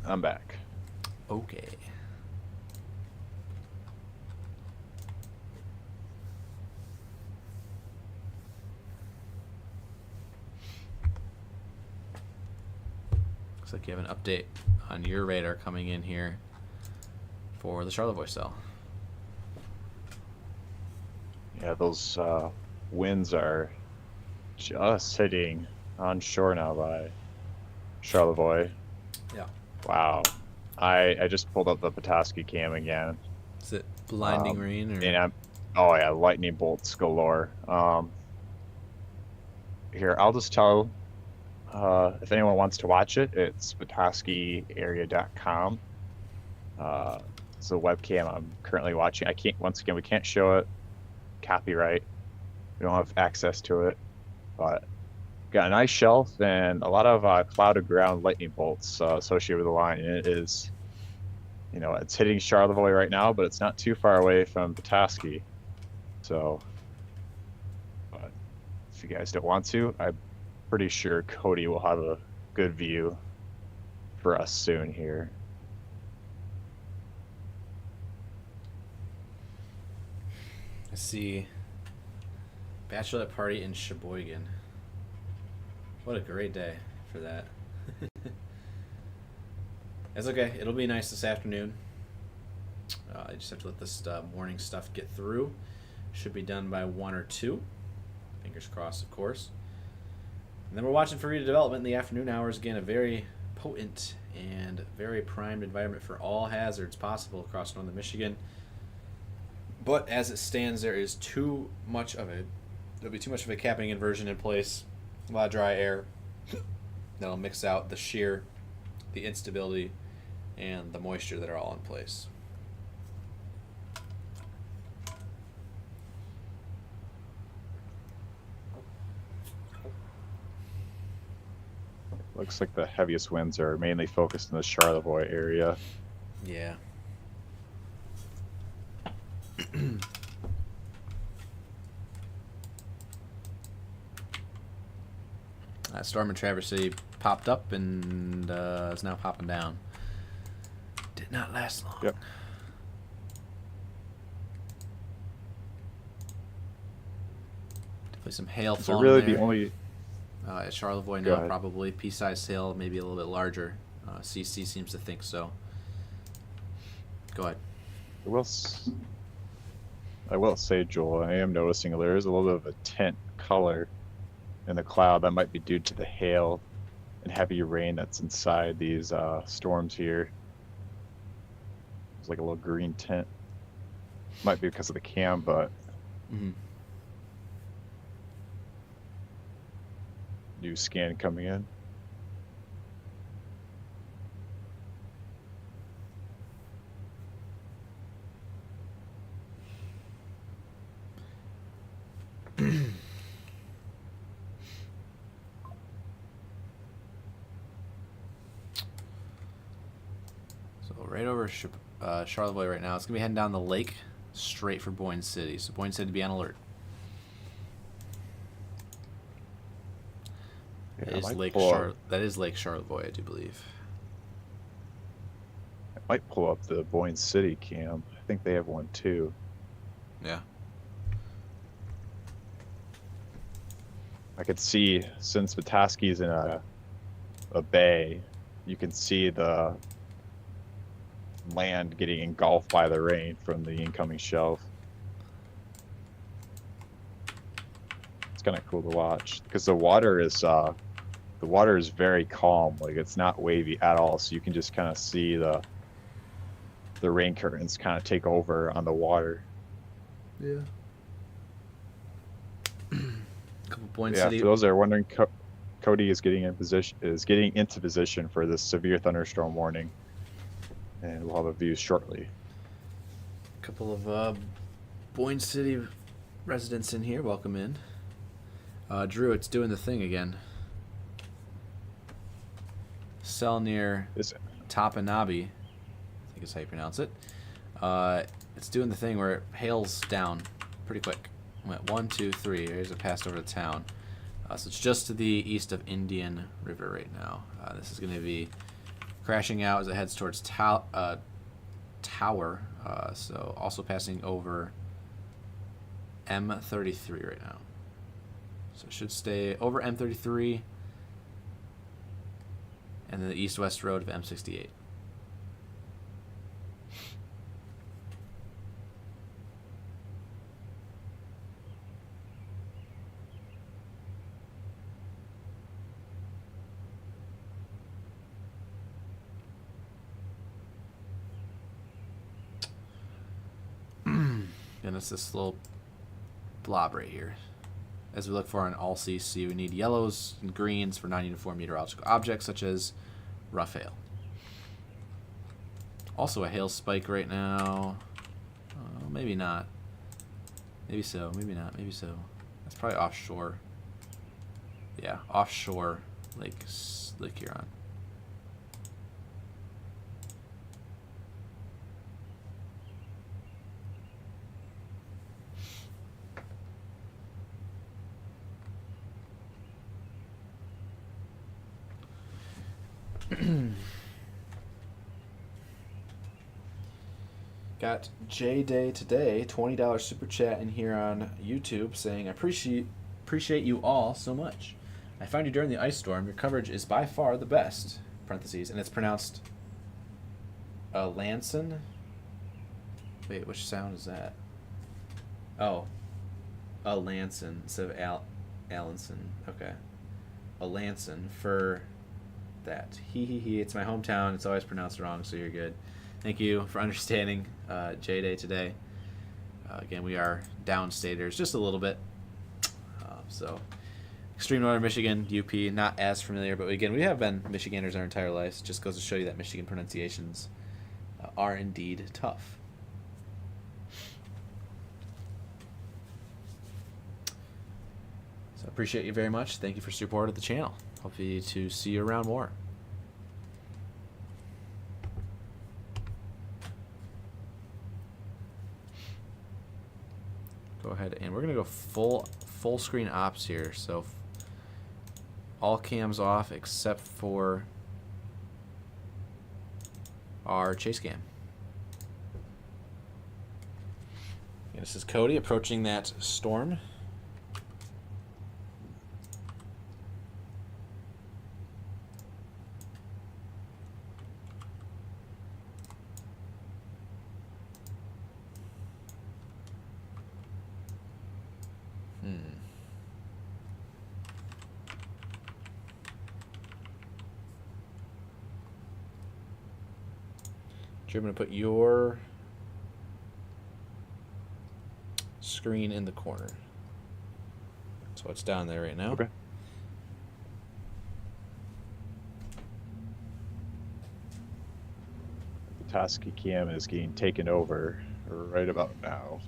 I'm back. Okay. Looks like you have an update on your radar coming in here for the Charlevoix cell. Yeah, those winds are just hitting on shore now by Charlevoix. Yeah. Wow. I just pulled up the Petoskey cam again. Is it blinding rain or? And lightning bolts galore. Here, I'll just tell if anyone wants to watch it, it's petoskeyarea.com. It's a webcam I'm currently watching. We can't show it. Copyright. We don't have access to it, but got a nice shelf and a lot of cloud to ground lightning bolts associated with the line. And it is, it's hitting Charlevoix right now, but it's not too far away from Petoskey. So, but if you guys don't want to, I'm pretty sure Cody will have a good view for us soon here. I see. Bachelorette party in Sheboygan. What a great day for that. It's okay. It'll be nice this afternoon. I just have to let this morning stuff get through. Should be done by 1 or 2. Fingers crossed, of course. And then we're watching for redevelopment in the afternoon hours. Again, a very potent and very primed environment for all hazards possible across northern Michigan. But as it stands, there is too much of it. There'll be too much of a capping inversion in place. A lot of dry air that'll mix out the shear, the instability, and the moisture that are all in place. Looks like the heaviest winds are mainly focused in the Charlevoix area. Yeah. That storm in Traverse City popped up and is now popping down. Did not last long. Yep. Definitely some hail So falling really there. the only At Charlevoix Go now, ahead. probably pea-sized hail, maybe a little bit larger. CC seems to think so. Go ahead. I will say, Joel, I am noticing there is a little bit of a tint color in the cloud that might be due to the hail and heavy rain that's inside these storms here. It's like a little green tint. Might be because of the cam, but Mm-hmm. new scan coming in. So right over Charlevoix right now. It's going to be heading down the lake straight for Boyne City. So Boyne City to be on alert. Yeah, That is Lake Charlevoix, I do believe. I might pull up the Boyne City cam. I think they have one too. Yeah. I could see, since Petoskey's in a bay, you can see the land getting engulfed by the rain from the incoming shelf. It's kind of cool to watch because the water is very calm. Like, it's not wavy at all, so you can just kind of see the rain curtains kind of take over on the water. Yeah. Couple Boyne Yeah, City. for those that are wondering, Cody is getting into position for this severe thunderstorm warning, and we'll have a view shortly. Couple of Boyne City residents in here. Welcome in. Drew, it's doing the thing again. Cell near Is Tapanabi, I think is how you pronounce it. It's doing the thing where it hails down pretty quick. Went 1, 2, 3. Here's it passed over to town. So it's just to the east of Indian River right now. This is going to be crashing out as it heads towards Tower. So also passing over M33 right now. So it should stay over M33 and then the east-west road of M68. And it's this little blob right here. As we look for an all CC, we need yellows and greens for non-uniform meteorological objects such as rough hail. Also a hail spike right now. Maybe not. Maybe so. Maybe not. Maybe so. That's probably offshore. Yeah, offshore Lake Huron. Got J Day today, $20 super chat in here on YouTube saying, I appreciate you all so much. I found you during the ice storm. Your coverage is by far the best, parentheses, and it's pronounced Lanson. Wait, which sound is that? Oh, a Lanson instead of Allenson. Okay, a Lanson for that. He. It's my hometown. It's always pronounced wrong, so you're good. Thank you for understanding J-Day today. Again, we are downstaters just a little bit. So, extreme northern Michigan, UP, not as familiar, but again, we have been Michiganders our entire lives. Just goes to show you that Michigan pronunciations are indeed tough. So, appreciate you very much. Thank you for support of the channel. Hopefully to see you around more. Go ahead and we're gonna go full screen ops here. So all cams off except for our chase cam. And this is Cody approaching that storm. I'm going to put your screen in the corner. So it's down there right now. Okay. The Toski cam is getting taken over right about now.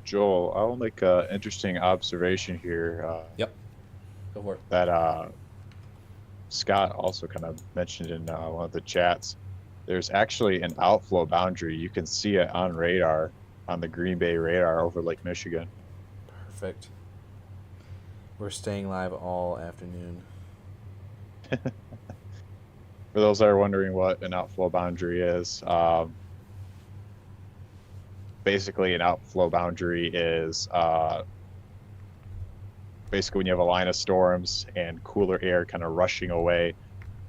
Joel, I'll make an interesting observation here. Yep. Go for it. That Scott also kind of mentioned in one of the chats. There's actually an outflow boundary. You can see it on radar, on the Green Bay radar over Lake Michigan. Perfect. We're staying live all afternoon. For those that are wondering what an outflow boundary is, basically an outflow boundary is basically when you have a line of storms and cooler air kind of rushing away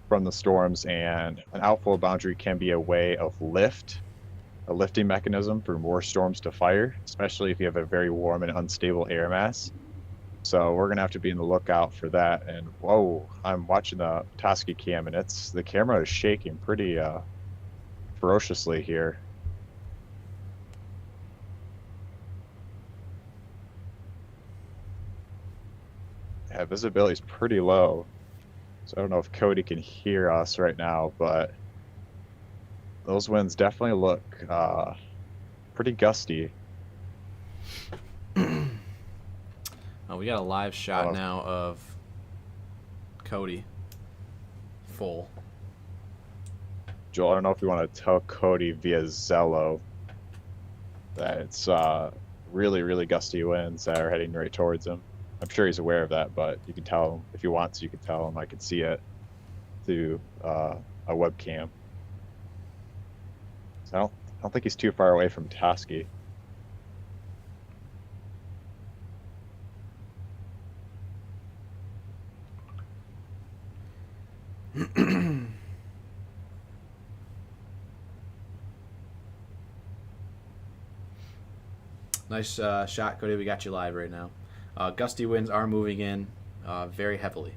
from the storms, and an outflow boundary can be a way of a lifting mechanism for more storms to fire, especially if you have a very warm and unstable air mass. So we're gonna have to be in the lookout for that. And whoa, I'm watching the Toski cam, and the camera is shaking pretty ferociously here. Yeah, visibility is pretty low. So I don't know if Cody can hear us right now, but those winds definitely look pretty gusty. We got a live shot now of Cody. Full. Joel, I don't know if you want to tell Cody via Zello that it's really, really gusty winds that are heading right towards him. I'm sure he's aware of that, but you can tell him if you want to. You can tell him. I can see it through a webcam. So I don't think he's too far away from Toski. Nice shot, Cody. We got you live right now. Gusty winds are moving in very heavily.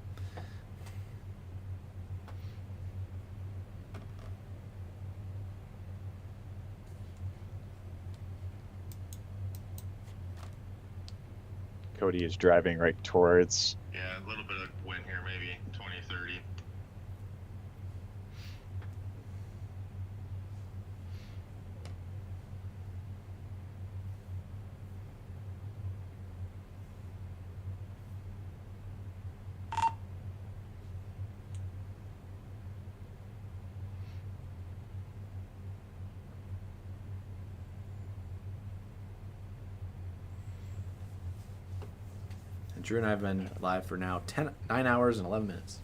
Cody is driving right towards. Yeah, a little bit of wind here, maybe 20, 30. Drew and I have been live for now 9 hours and 11 minutes.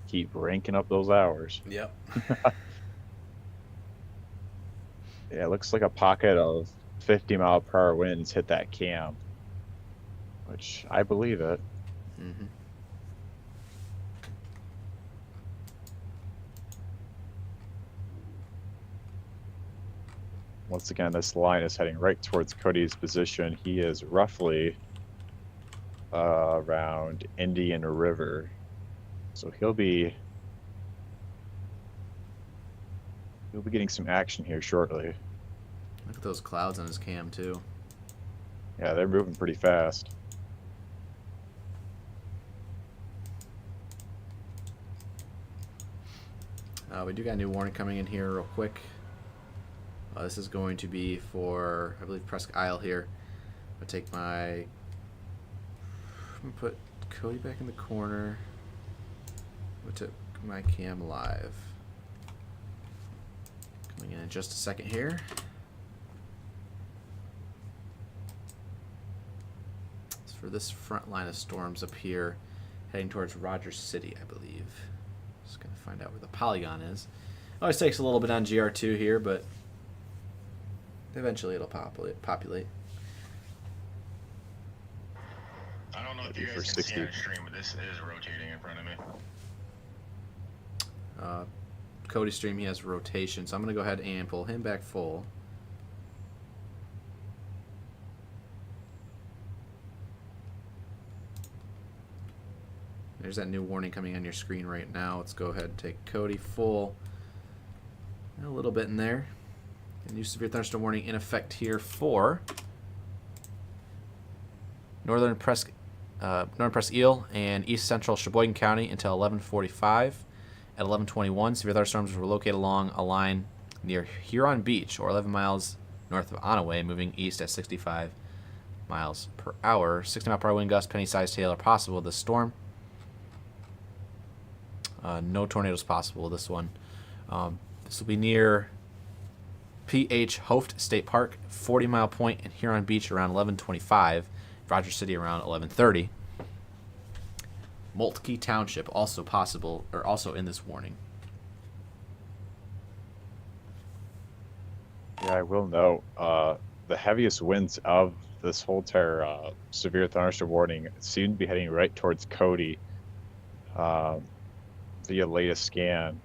Keep ranking up those hours. Yep. Yeah, it looks like a pocket of 50-mile-per-hour winds hit that cam, which I believe it. Mm-hmm. Once again, this line is heading right towards Cody's position. He is roughly around Indian River, so he'll be getting some action here shortly. Look at those clouds on his cam too. Yeah, they're moving pretty fast. We do got a new warning coming in here real quick. This is going to be for, I believe, Presque Isle here. I'm going to put Cody back in the corner. I'm going to take my cam live. Coming in just a second here. It's for this front line of storms up here, heading towards Rogers City, I believe. Just going to find out where the polygon is. Always takes a little bit on GR2 here, but eventually it'll populate. I don't know if you guys can see on stream, but this is rotating in front of me. Cody's stream, he has rotation, so I'm going to go ahead and pull him back full. There's that new warning coming on your screen right now. Let's go ahead and take Cody full. A little bit in there. A new severe thunderstorm warning in effect here for northern Presque Isle and east central Sheboygan County until 11:45. At 11:21, severe thunderstorms were located along a line near Huron Beach, or 11 miles north of Onaway, moving east at 65 miles per hour. 60-mile-per-hour wind gusts, penny-sized hail are possible with this storm. No tornadoes possible with this one. This will be near P.H. Hoft State Park, 40-mile point, and Huron Beach around 11:25. Rogers City around 11:30. Moltke Township also possible, or also in this warning. Yeah, I will note the heaviest winds of this whole entire severe thunderstorm warning seem to be heading right towards Cody via latest scan.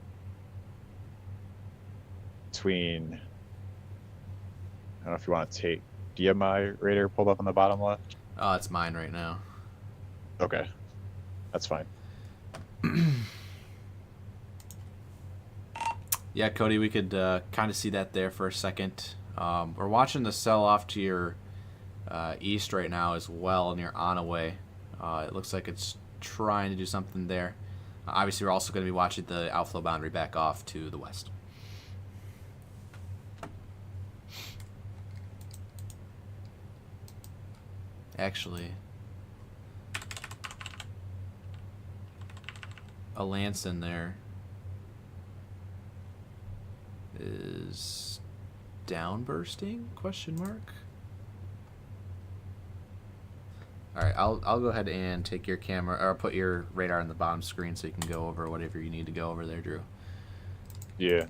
Between, I don't know if you want to take, do you have my radar pulled up on the bottom left? It's mine right now. Okay, that's fine. Yeah, Cody, we could kind of see that there for a second. We're watching the sell off to your east right now as well, near Onaway. It looks like it's trying to do something there. Obviously, we're also going to be watching the outflow boundary back off to the west. Actually, a Lansing there is downbursting? Question mark. All right, I'll go ahead and take your camera, or put your radar on the bottom screen so you can go over whatever you need to go over there, Drew. Yeah.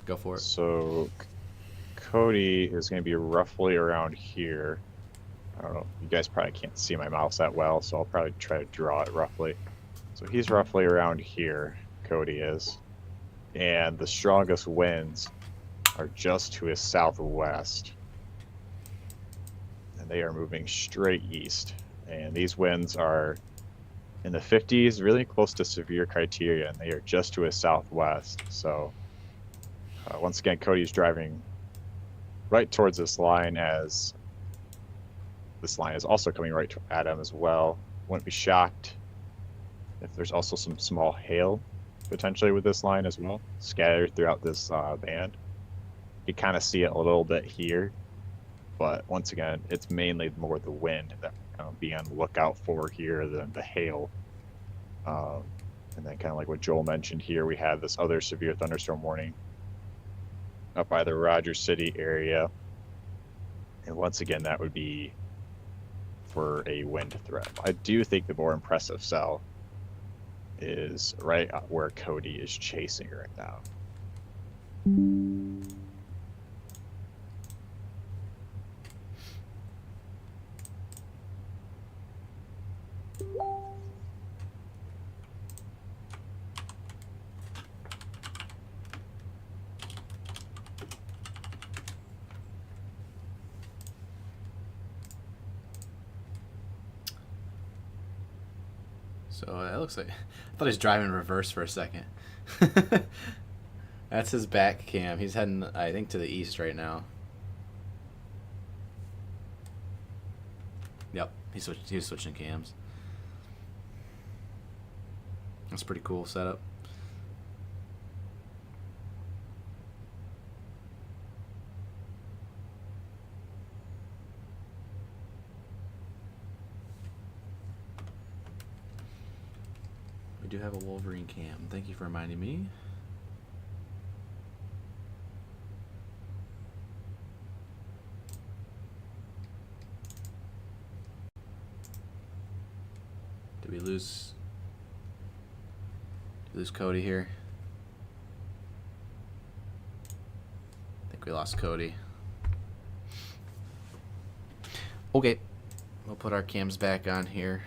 Go for it. So Cody is going to be roughly around here. I don't know. You guys probably can't see my mouse that well, so I'll probably try to draw it roughly. So he's roughly around here, Cody is. And the strongest winds are just to his southwest. And they are moving straight east. And these winds are in the 50s, really close to severe criteria, and they are just to his southwest. So once again, Cody's driving right towards this line, as this line is also coming right at him as well. Wouldn't be shocked if there's also some small hail potentially with this line as well, scattered throughout this band. You kind of see it a little bit here, but once again, it's mainly more the wind that we're going to be on the lookout for here than the hail. And then kind of like what Joel mentioned here, we have this other severe thunderstorm warning up by the Rogers City area. And once again, that would be for a wind threat. I do think the more impressive cell is right where Cody is chasing right now. So that looks like, I thought he was driving in reverse for a second. That's his back cam. He's heading, I think, to the east right now. Yep, he was switching cams. That's a pretty cool setup. We do have a Wolverine cam. Thank you for reminding me. Did we lose Cody here? I think we lost Cody. Okay. We'll put our cams back on here.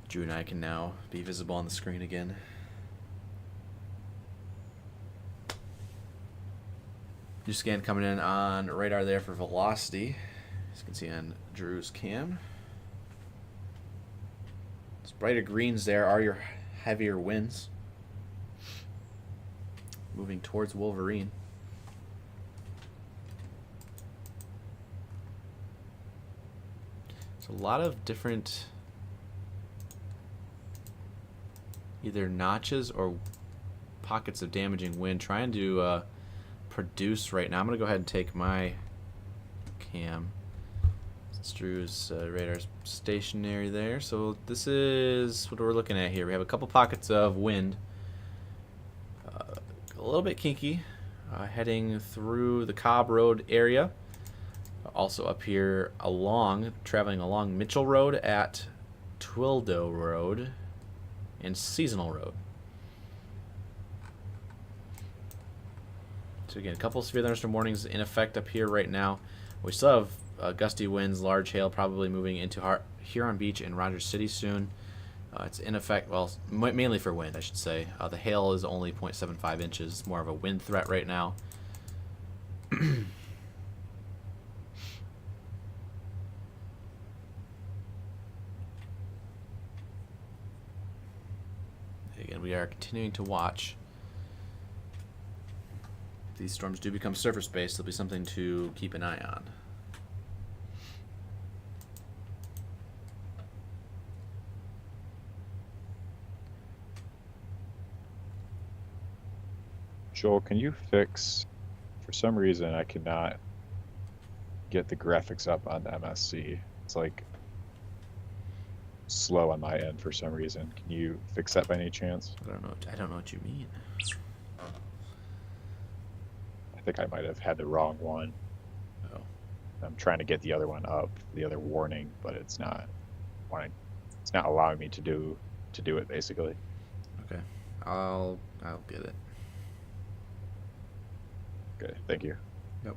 Drew and I can now be visible on the screen again. New scan coming in on radar there for velocity. As you can see on Drew's cam. Those brighter greens there are your heavier winds. Moving towards Wolverine. So a lot of different either notches or pockets of damaging wind trying to produce right now. I'm going to go ahead and take my cam. Since Drew's radar's stationary there. So this is what we're looking at here. We have a couple pockets of wind. A little bit kinky. Heading through the Cobb Road area. Also up here traveling along Mitchell Road at Twildo Road and Seasonal Road. So again, a couple of severe thunderstorm warnings in effect up here right now. We still have gusty winds, large hail probably moving into Huron Beach and Rogers City soon. It's in effect, well, mainly for wind, I should say. The hail is only 0.75 inches, more of a wind threat right now. Again, we are continuing to watch. If these storms do become surface-based, there'll be something to keep an eye on. Joel, can you fix, for some reason I cannot get the graphics up on the MSC. It's like slow on my end for some reason. Can you fix that by any chance? I don't know what you mean. I think I might have had the wrong one. Oh. I'm trying to get the other one up, the other warning, but it's not allowing me to do it basically. Okay. I'll get it. Okay, thank you. Yep.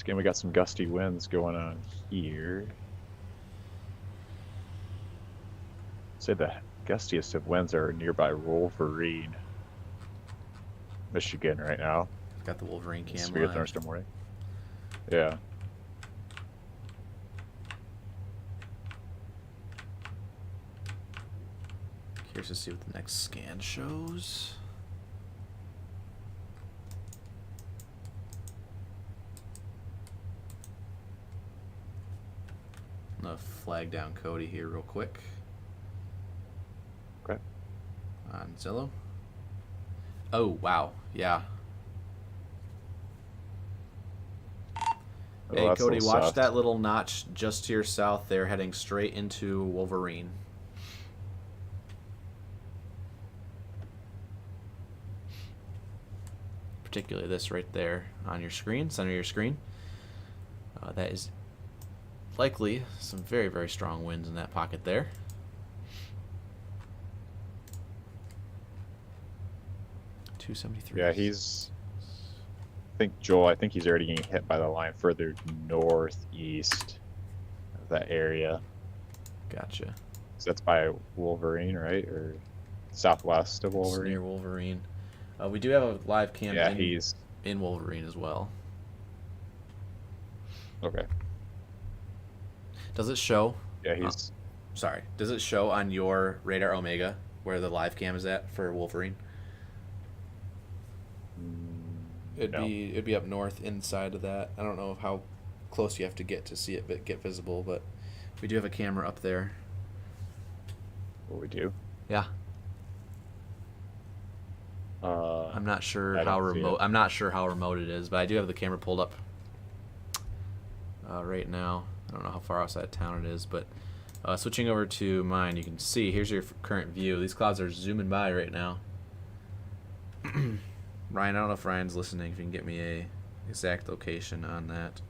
Again, we got some gusty winds going on here. Say the gustiest of winds are nearby Wolverine, Michigan right now. I've got the Wolverine cam Severe live. thunderstorm warning. Yeah. Curious to see what the next scan shows. I'm gonna flag down Cody here real quick Okay. on Zillow. Oh wow, yeah. Oh, Hey that's a Cody, little watch soft. that little notch just to your south there, heading straight into Wolverine. Particularly this right there on your screen, center of your screen. That is likely some very, very strong winds in that pocket there. .273. Yeah, he's. I think Joel. I think he's already getting hit by the line further northeast of that area. Gotcha. So that's by Wolverine, right, or southwest of It's Wolverine? near Wolverine. We do have a live cam Yeah, in, he's in Wolverine as well. okay. Does it show? Yeah, he's. Sorry. Does it show on your radar Omega where the live cam is at for Wolverine? It'd be up north inside of that. I don't know how close you have to get see it get visible, but we do have a camera up there. What we do? Yeah. I'm not sure I how don't see remote. it. I'm not sure how remote it is, but I do have the camera pulled up right now. I don't know how far outside town it is, but switching over to mine, you can see here's your current view. These clouds are zooming by right now. Ryan, I don't know if Ryan's listening. If you can get me a exact location on that.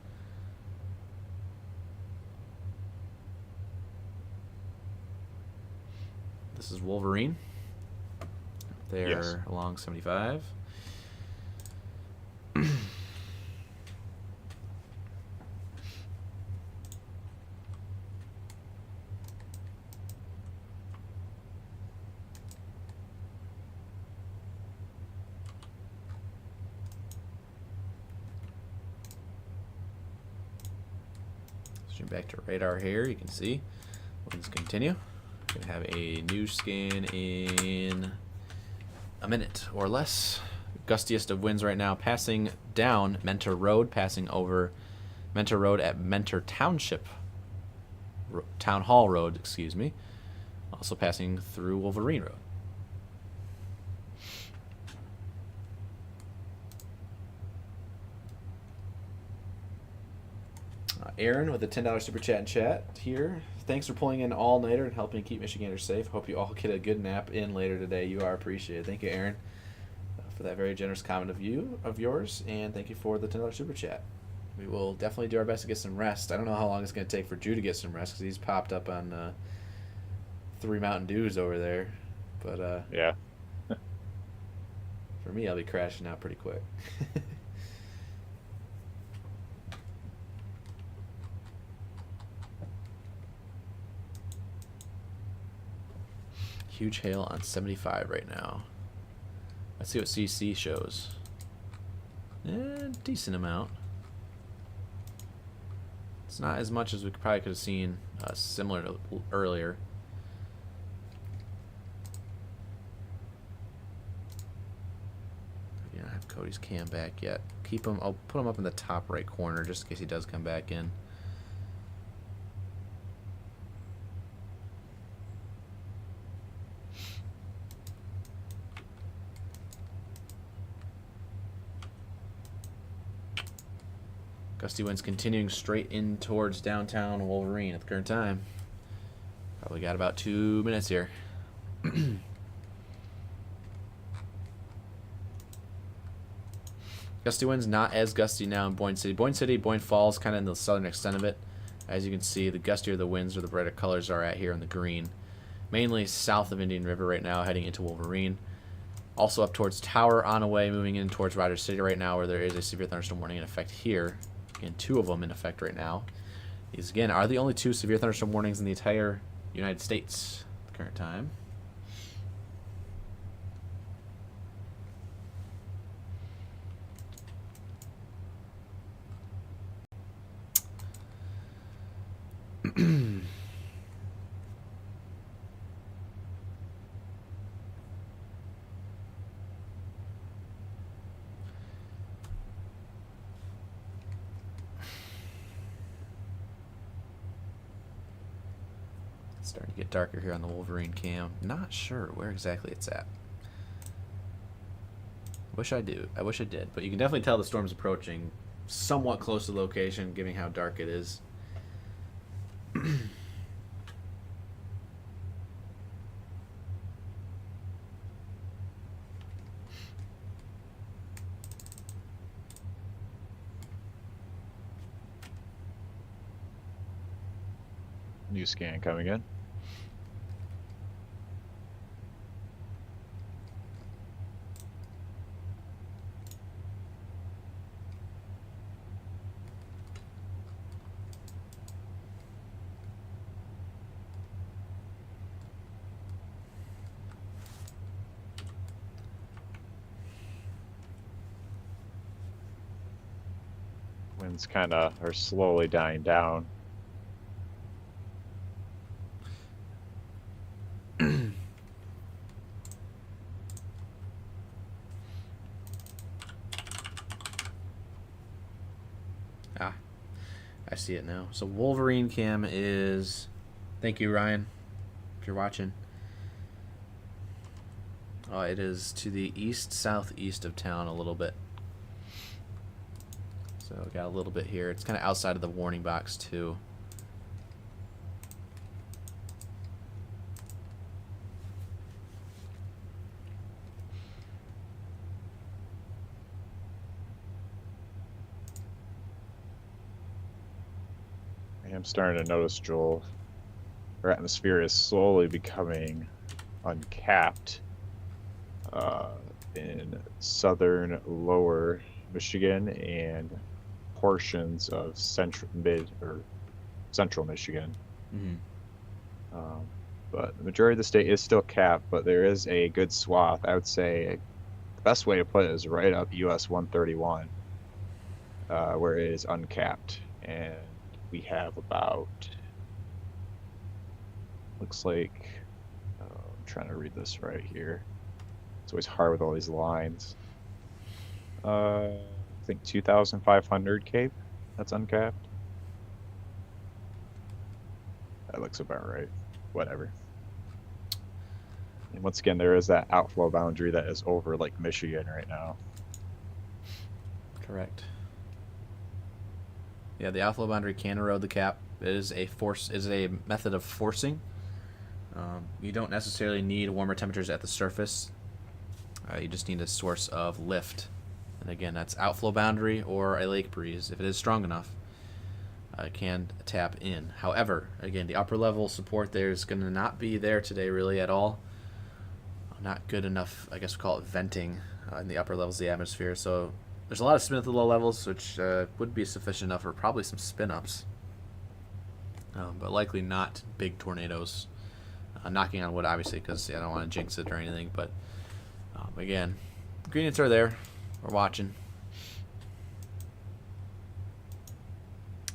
This is Wolverine. There Yes. along 75. Switching back to radar here, you can see. Winds continue. Gonna have a new scan in a minute or less. Gustiest of winds right now, passing down Mentor Road, passing over Mentor Road at Mentor Township, Town Hall Road, excuse me. Also passing through Wolverine Road. Aaron with a $10 super chat and chat here. Thanks for pulling in all nighter and helping keep Michiganders safe. Hope you all get a good nap in later today. You are appreciated. Thank you, Aaron, for that very generous comment of yours, and thank you for the $10 super chat. We will definitely do our best to get some rest. I don't know how long it's going to take for Drew to get some rest because he's popped up on 3 Mountain Dews over there. But Yeah. for me, I'll be crashing out pretty quick. Huge hail on 75 right now. Let's see what CC shows. Decent amount. It's not as much as we probably could have seen similar to earlier. Yeah, I don't have Cody's cam back yet. Keep him. I'll put him up in the top right corner just in case he does come back in. Gusty winds continuing straight in towards downtown Wolverine at the current time. Probably got about 2 minutes here. Gusty winds not as gusty now in Boyne City. Boyne Falls kind of in the southern extent of it. As you can see, the gustier the winds or the brighter colors are at here in the green. Mainly south of Indian River right now, heading into Wolverine. Also up towards Tower on a way, moving in towards Rogers City right now, where there is a severe thunderstorm warning in effect here. Again, 2 of them in effect right now. These, again, are the only 2 severe thunderstorm warnings in the entire United States at the current time. It's starting to get darker here on the Wolverine cam. Not sure where exactly it's at. Wish I did, but you can definitely tell the storm's approaching somewhat close to the location, given how dark it is. New scan coming in. Winds kind of are slowly dying down. I see it now. So Wolverine cam is, thank you Ryan, if you're watching. It is to the southeast of town a little bit. So we got a little bit here. It's kind of outside of the warning box too. I'm starting to notice, Joel, our atmosphere is slowly becoming uncapped in southern lower Michigan and portions of central Michigan. Mm-hmm. But the majority of the state is still capped, but there is a good swath. I would say the best way to put it is right up US 131, where it is uncapped. And we have about, looks like, I'm trying to read this right here. It's always hard with all these lines. I think 2,500 Cape, that's uncapped. That looks about right. Whatever. And once again, there is that outflow boundary that is over Lake Michigan right now. Correct. Yeah, the outflow boundary can erode the cap. It is a method of forcing. You don't necessarily need warmer temperatures at the surface. You just need a source of lift. And again, that's outflow boundary or a lake breeze. If it is strong enough, it can tap in. However, again, the upper level support there is going to not be there today really at all. Not good enough, I guess we call it venting in the upper levels of the atmosphere. So there's a lot of spin at the low levels, which would be sufficient enough for probably some spin-ups. But likely not big tornadoes. Knocking on wood, obviously, because I don't want to jinx it or anything. But again, ingredients are there. We're watching.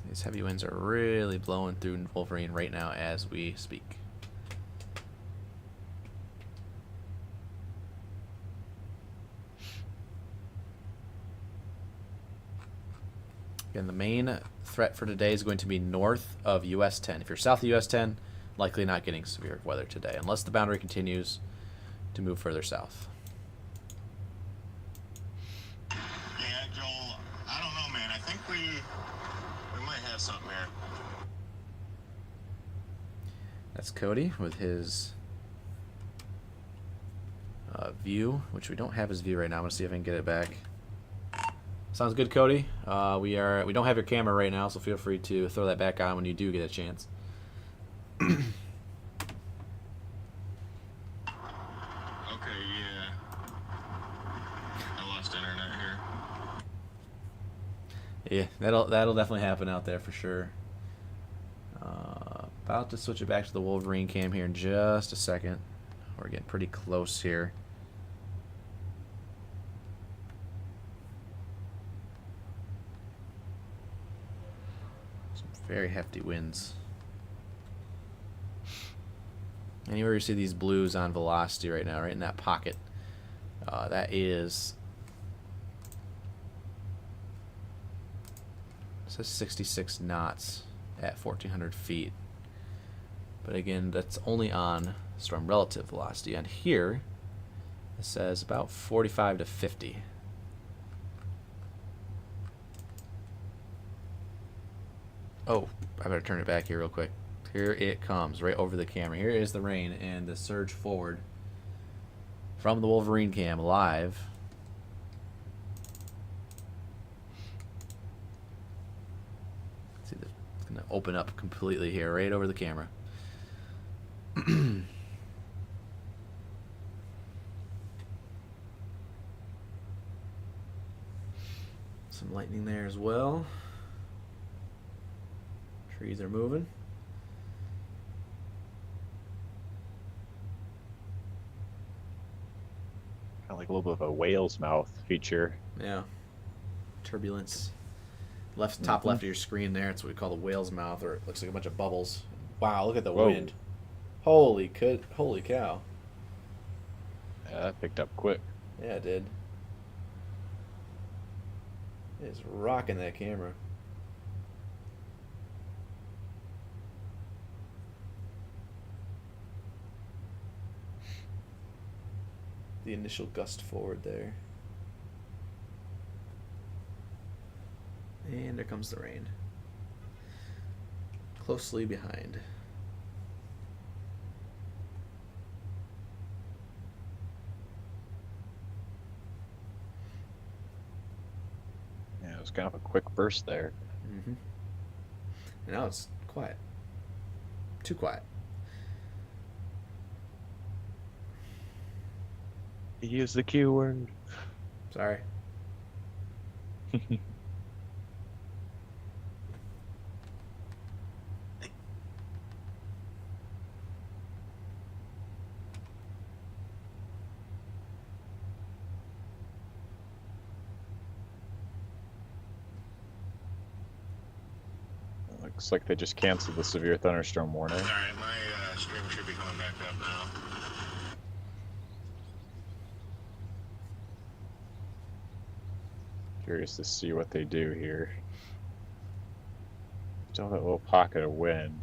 These heavy winds are really blowing through Wolverine right now as we speak. Again, the main threat for today is going to be north of US 10. If you're south of US 10, likely not getting severe weather today, unless the boundary continues to move further south. Yeah, Joel, I don't know, man. I think we might have something here. That's Cody with his view, which we don't have his view right now. I'm gonna see if I can get it back. Sounds good, Cody. We don't have your camera right now, so feel free to throw that back on when you do get a chance. Okay, yeah. I lost internet here. Yeah, that'll definitely happen out there for sure. About to switch it back to the Wolverine cam here in just a second. We're getting pretty close here. Some very hefty winds. Anywhere you see these blues on velocity right now, right in that pocket, that is, it says 66 knots at 1,400 feet. But again, that's only on storm relative velocity. And here, it says about 45 to 50. Oh, I better turn it back here real quick. Here it comes, right over the camera. Here is the rain and the surge forward from the Wolverine cam live. See, it's going to open up completely here, right over the camera. Some lightning there as well. Trees are moving. Kind of like a little bit of a whale's mouth feature. Yeah. Turbulence. Top left of your screen there. It's what we call the whale's mouth, or it looks like a bunch of bubbles. Wow, look at the Whoa. wind. Holy cow. Yeah, that picked up quick. Yeah, it did. It's rocking that camera. The initial gust forward there. And there comes the rain. Closely behind. Yeah, it was kind of a quick burst there. Mm-hmm. And now it's quiet. Too quiet. Use the Q word. Sorry. Looks like they just canceled the severe thunderstorm warning. All right, my stream should be going back up now. Curious to see what they do here. Still that little pocket of wind.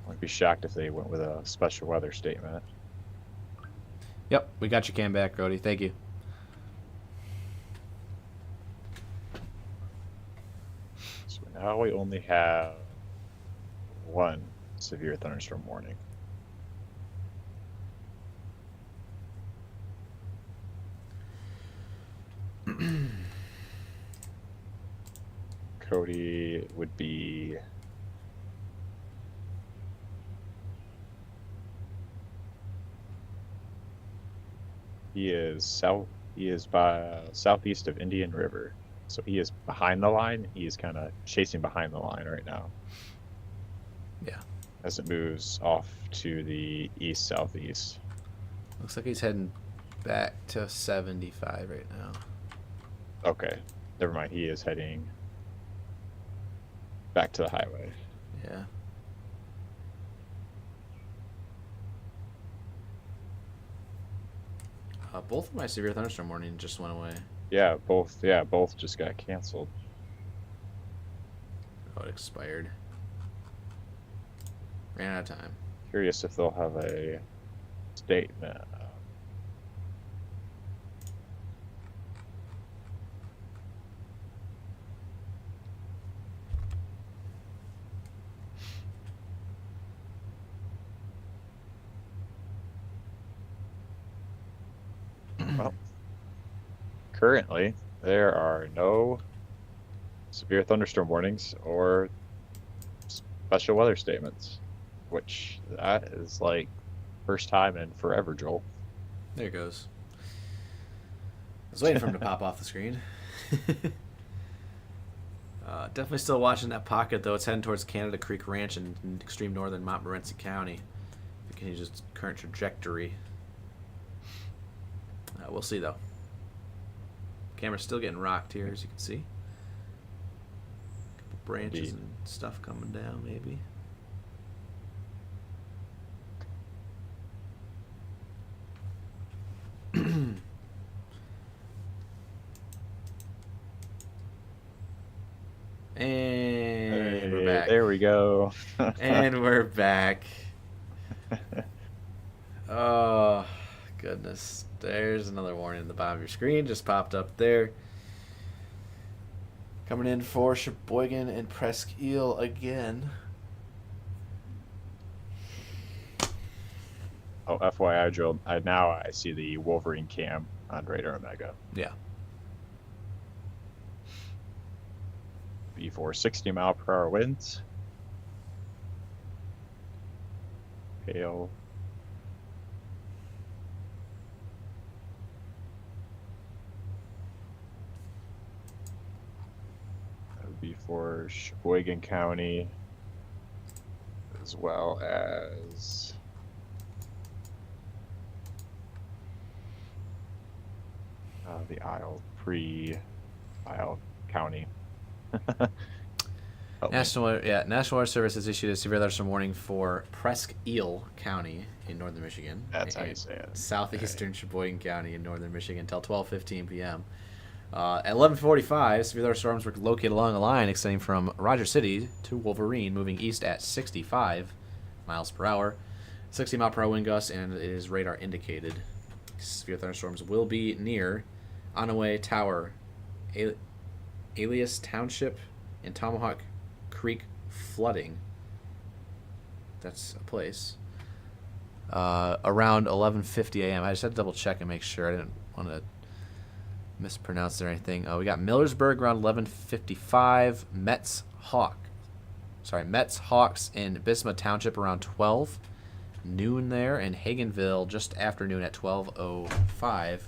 I'd be shocked if they went with a special weather statement. Yep, we got your cam back, Cody. Thank you. So now we only have one severe thunderstorm warning. Cody would be he is by southeast of Indian River. So he is behind the line. He is kind of chasing behind the line right now. Yeah. As it moves off to the east southeast. Looks like he's heading back to 75 right now. Okay. Never mind. He is heading back to the highway. Yeah. Both of my severe thunderstorm warnings just went away. Yeah, both just got canceled. Oh, it expired. Ran out of time. Curious if they'll have a statement. Well, currently there are no severe thunderstorm warnings or special weather statements, which that is like first time in forever, Joel. There it goes. I was waiting for him to pop off the screen. Definitely still watching that pocket, though. It's heading towards Canada Creek Ranch in extreme northern Montmorency County. It continues its current trajectory. We'll see, though. Camera's still getting rocked here, as you can see. Couple branches and stuff coming down, maybe. And we're back. There we go. And we're back. Oh, goodness. There's another warning in the bottom of your screen. Just popped up there. Coming in for Sheboygan and Presque Isle again. Oh, FYI, Joe, I see the Wolverine cam on Radar Omega. Yeah. Be for 60-mile-per-hour winds. Hail. That would be for Sheboygan County, as well as the Isle, pre-Isle County. National Weather Service has issued a severe thunderstorm warning for Presque Isle County in northern Michigan. That's how you say it. Southeastern Sheboygan County in northern Michigan until 12:15 p.m. At 11:45, severe thunderstorms were located along a line extending from Rogers City to Wolverine, moving east at 65 miles per hour, 60-mile-per-hour wind gusts, and it is radar indicated. Severe thunderstorms will be near Onaway Tower, Alias Township, and Tomahawk Creek flooding. That's a place. Around 11:50 a.m. I just had to double check and make sure I didn't want to mispronounce it or anything. We got Millersburg around 11:55. Metz Hawks in Bisma Township around 12 noon there, and Hagenville just after noon at 12:05.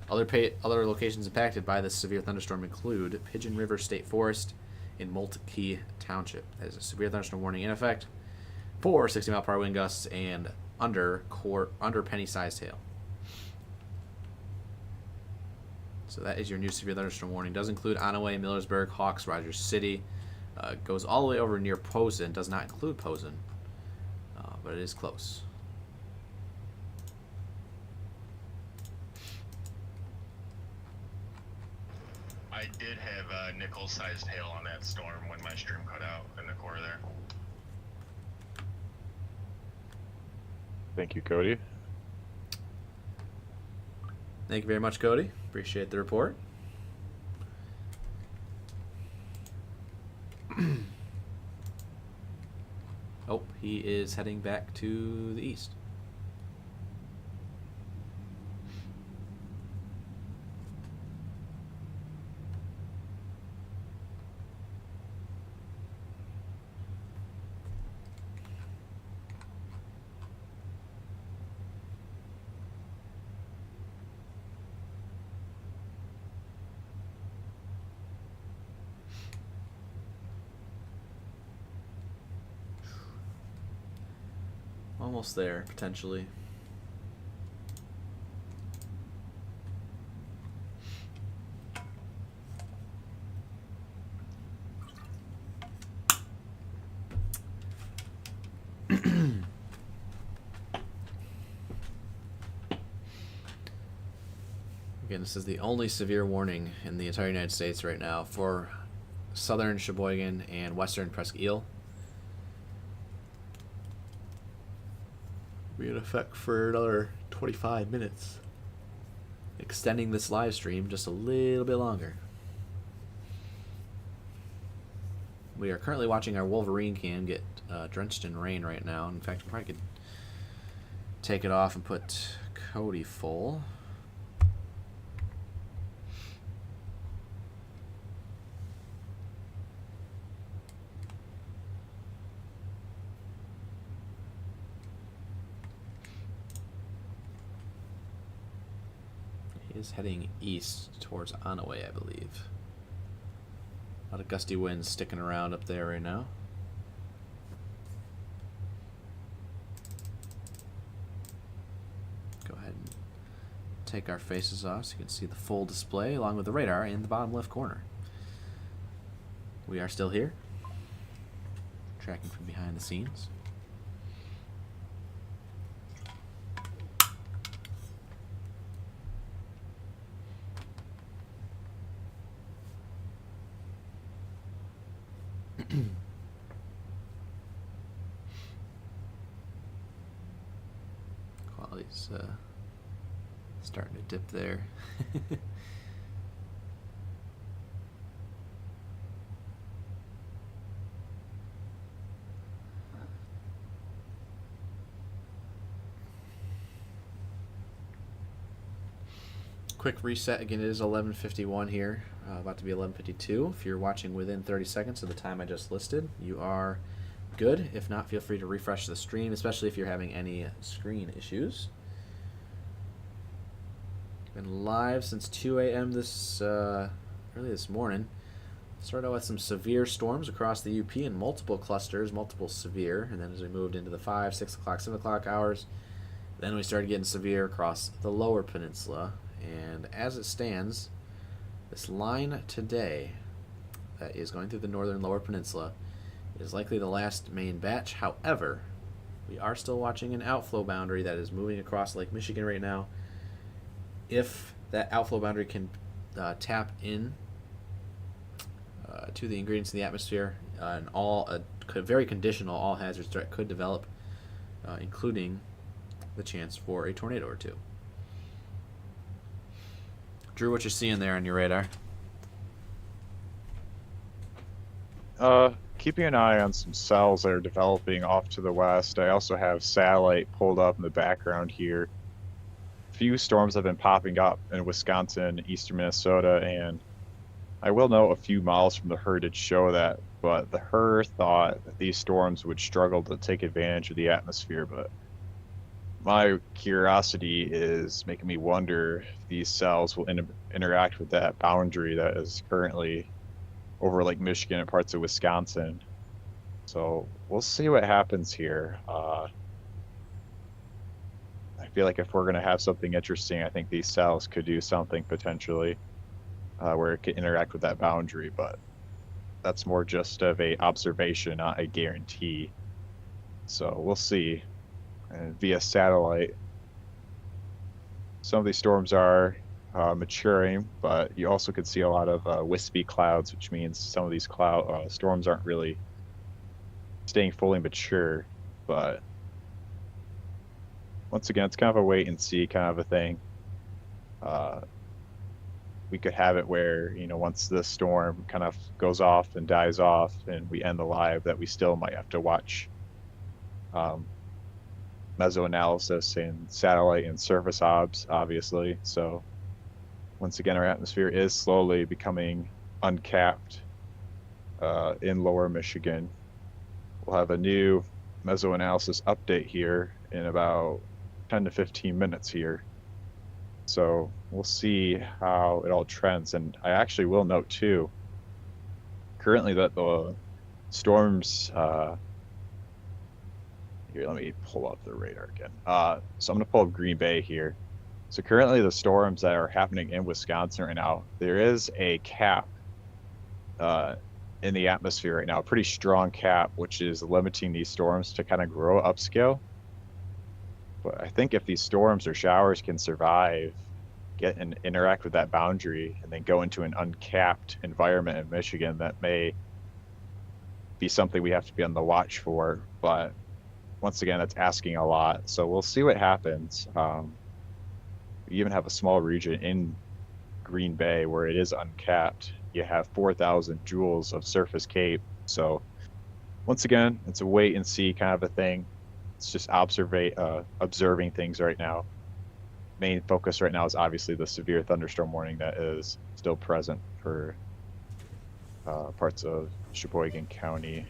Other locations impacted by this severe thunderstorm include Pigeon River State Forest in Moltke Township. There's a severe thunderstorm warning in effect for 60-mile-per-hour wind gusts and under penny-sized hail. So that is your new severe thunderstorm warning. Does include Onaway, Millersburg, Hawks, Rogers City. Goes all the way over near Posen. Does not include Posen, but it is close. I did have nickel-sized hail on that storm when my stream cut out in the core there. Thank you, Cody. Thank you very much, Cody. Appreciate the report. Oh, he is heading back to the east. Almost there, potentially. Again, this is the only severe warning in the entire United States right now for southern Sheboygan and western Presque Isle. Be in effect for another 25 minutes, extending this live stream just a little bit longer. We are currently watching our Wolverine cam get drenched in rain right now. In fact, we probably could take it off and put Cody full. Is heading east towards Onaway, I believe. lot of gusty winds sticking around up there right now. Go ahead and take our faces off so you can see the full display along with the radar in the bottom left corner. We are still here, tracking from behind the scenes. Quality's starting to dip there. Quick reset again. It is 11:51 here, about to be 11:52. If you're watching within 30 seconds of the time I just listed, you are good. If not, feel free to refresh the stream, especially if you're having any screen issues. Been live since 2 a.m. this early this morning. Started out with some severe storms across the UP in multiple clusters, multiple severe, and then as we moved into the 5, 6 o'clock, 7 o'clock hours, then we started getting severe across the lower peninsula. And as it stands, this line today that is going through the northern lower peninsula is likely the last main batch. However, we are still watching an outflow boundary that is moving across Lake Michigan right now. If that outflow boundary can tap in to the ingredients in the atmosphere, and very conditional all hazards threat could develop, including the chance for a tornado or two. Drew, what you're seeing there on your radar? Keeping an eye on some cells that are developing off to the west. I also have satellite pulled up in the background here. A few storms have been popping up in Wisconsin, eastern Minnesota, and I will note a few miles from the HRRR did show that, but the HRRR thought that these storms would struggle to take advantage of the atmosphere, but my curiosity is making me wonder if these cells will interact with that boundary that is currently over Lake Michigan and parts of Wisconsin. So we'll see what happens here. I feel like if we're going to have something interesting, I think these cells could do something potentially where it could interact with that boundary, but that's more just of a observation, not a guarantee. So we'll see. And via satellite, some of these storms are maturing, but you also could see a lot of wispy clouds, which means some of these storms aren't really staying fully mature. But once again, it's kind of a wait and see kind of a thing. We could have it where, once the storm kind of goes off and dies off and we end the live, that we still might have to watch mesoanalysis and satellite and surface obs, obviously. So once again, our atmosphere is slowly becoming uncapped in lower Michigan. We'll have a new mesoanalysis update here in about 10 to 15 minutes here. So we'll see how it all trends. And I actually will note too, currently that the storms, here, let me pull up the radar again. So I'm going to pull up Green Bay here. So currently the storms that are happening in Wisconsin right now, there is a cap in the atmosphere right now, a pretty strong cap, which is limiting these storms to kind of grow upscale. But I think if these storms or showers can survive, get and interact with that boundary, and then go into an uncapped environment in Michigan, that may be something we have to be on the watch for. But once again, that's asking a lot. So we'll see what happens. We even have a small region in Green Bay where it is uncapped. You have 4,000 joules of surface cape. So once again, it's a wait and see kind of a thing. It's just observing things right now. Main focus right now is obviously the severe thunderstorm warning that is still present for parts of Sheboygan County.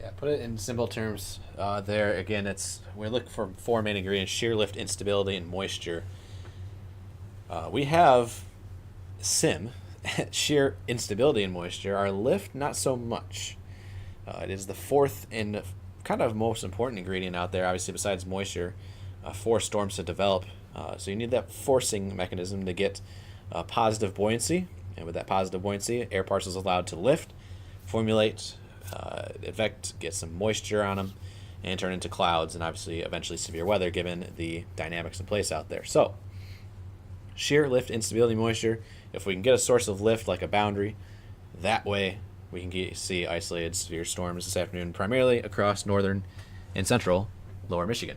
Yeah, put it in simple terms. There again, we're looking for 4 main ingredients: shear lift, instability, and moisture. We have SIM, sheer instability in moisture. Our lift, not so much. It is the fourth and kind of most important ingredient out there, obviously, besides moisture, for storms to develop. So you need that forcing mechanism to get positive buoyancy. And with that positive buoyancy, air particles allowed to lift, formulate, effect, get some moisture on them, and turn into clouds, and obviously eventually severe weather given the dynamics in place out there. So shear lift, instability, moisture. If we can get a source of lift like a boundary, that way we can see isolated severe storms this afternoon, primarily across northern and central lower Michigan.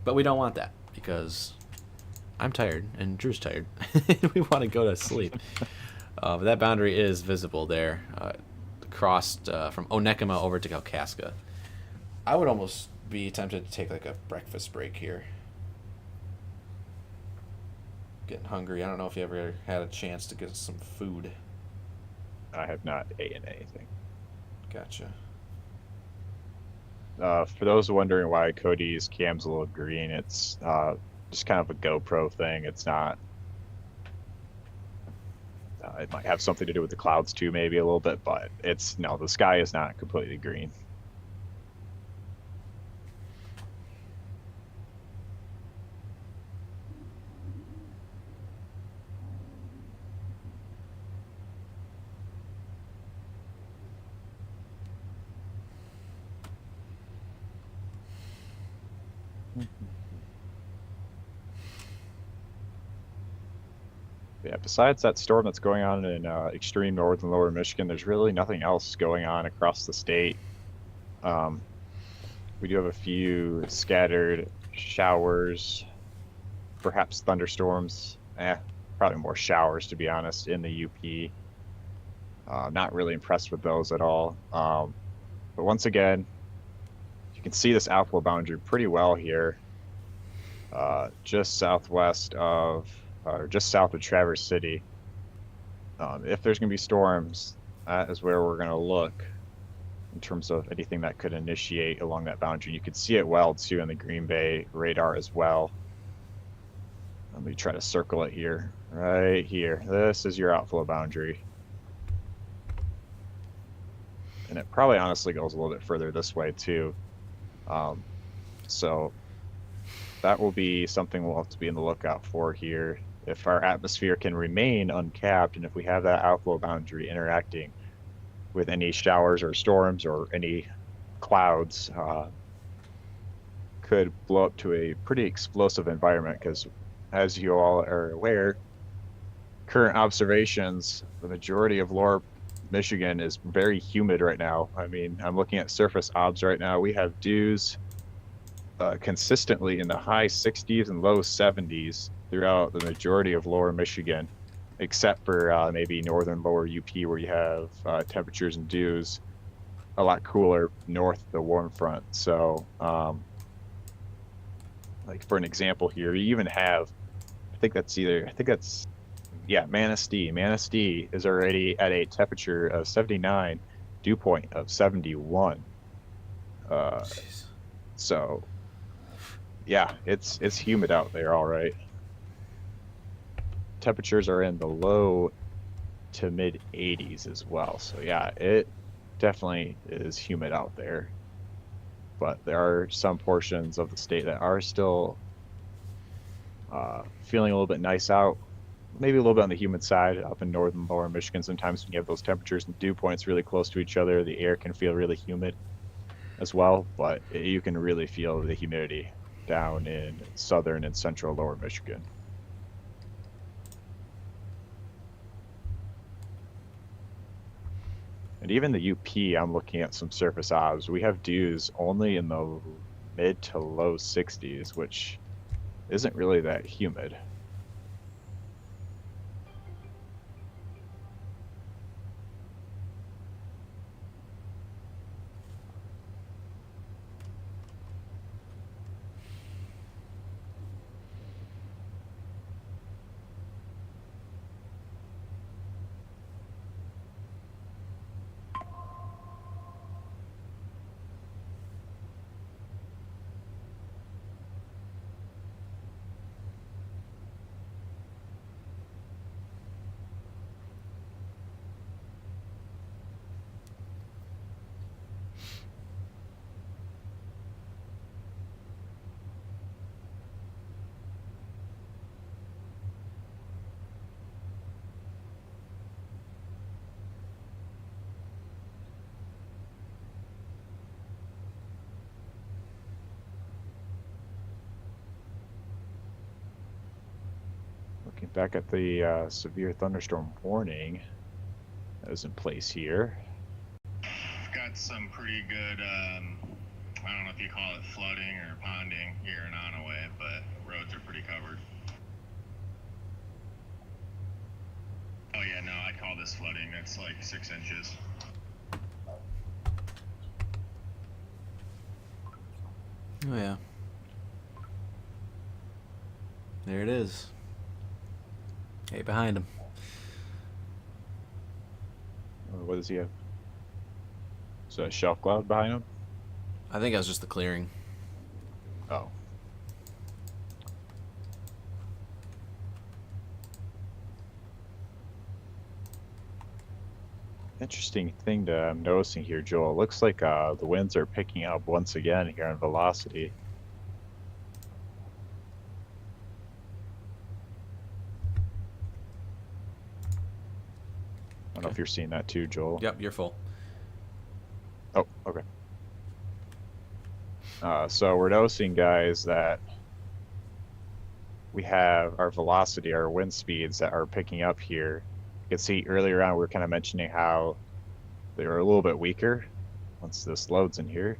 But we don't want that because I'm tired and Drew's tired. We want to go to sleep. But that boundary is visible there, crossed from Onekama over to Kalkaska. I would almost be tempted to take like a breakfast break here. Getting hungry. I don't know if you ever had a chance to get some food. I have not eaten anything. Gotcha. For those wondering why Cody's cam's a little green, it's just kind of a GoPro thing. It's not. It might have something to do with the clouds too, maybe a little bit, but it's no. The sky is not completely green. Yeah, besides that storm that's going on in extreme north and lower Michigan, there's really nothing else going on across the state. We do have a few scattered showers, perhaps thunderstorms. Probably more showers, to be honest, in the UP. Not really impressed with those at all. But once again, you can see this outflow boundary pretty well here, just southwest of, or just south of Traverse City. If there's going to be storms, that is where we're going to look in terms of anything that could initiate along that boundary. You can see it well too on the Green Bay radar as well. Let me try to circle it here. Right here. This is your outflow boundary. And it probably honestly goes a little bit further this way too. So that will be something we'll have to be in the lookout for here. If our atmosphere can remain uncapped, and if we have that outflow boundary interacting with any showers or storms or any clouds, could blow up to a pretty explosive environment, because as you all are aware, current observations, the majority of lower Michigan is very humid right now. I mean, I'm looking at surface obs right now. We have dews consistently in the high 60s and low 70s throughout the majority of lower Michigan, except for maybe northern lower UP, where you have temperatures and dews a lot cooler north of the warm front. So like for an example here, you even have, Manistee. Manistee is already at a temperature of 79, dew point of 71. So yeah, it's humid out there, all right. Temperatures are in the low to mid 80s as well. So yeah, it definitely is humid out there. But there are some portions of the state that are still feeling a little bit nice out. Maybe a little bit on the humid side up in northern lower Michigan. Sometimes when you have those temperatures and dew points really close to each other, the air can feel really humid as well. But you can really feel the humidity down in southern and central lower Michigan. And even the UP, I'm looking at some surface obs. We have dews only in the mid to low 60s, which isn't really that humid. back at the severe thunderstorm warning that is in place here. Got some pretty good, I don't know if you call it flooding or ponding here in Onaway, but roads are pretty covered. Oh yeah, no, I call this flooding. It's like 6 inches. Oh yeah. There it is. Hey, behind him. What does he have? Is that a shelf cloud behind him? I think that was just the clearing. Oh. Interesting thing that I'm noticing here, Joel. It looks like the winds are picking up once again here on velocity. I don't know if you're seeing that too, Joel. Yep, you're full. Oh, okay. So we're noticing, guys, that we have our velocity, our wind speeds that are picking up here. You can see earlier on we were kind of mentioning how they were a little bit weaker once this loads in here.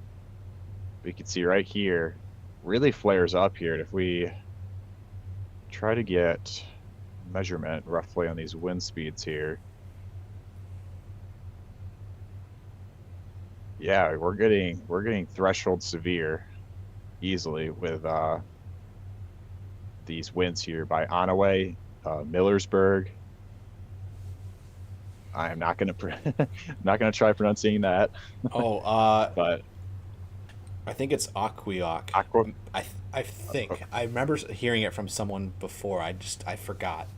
But you can see right here, really flares up here. And if we try to get measurement roughly on these wind speeds here, yeah, we're getting threshold severe easily with these winds here by Onaway, Millersburg. I am not gonna not gonna try pronouncing that. But I think it's Aquioc. I think I remember hearing it from someone before. I forgot.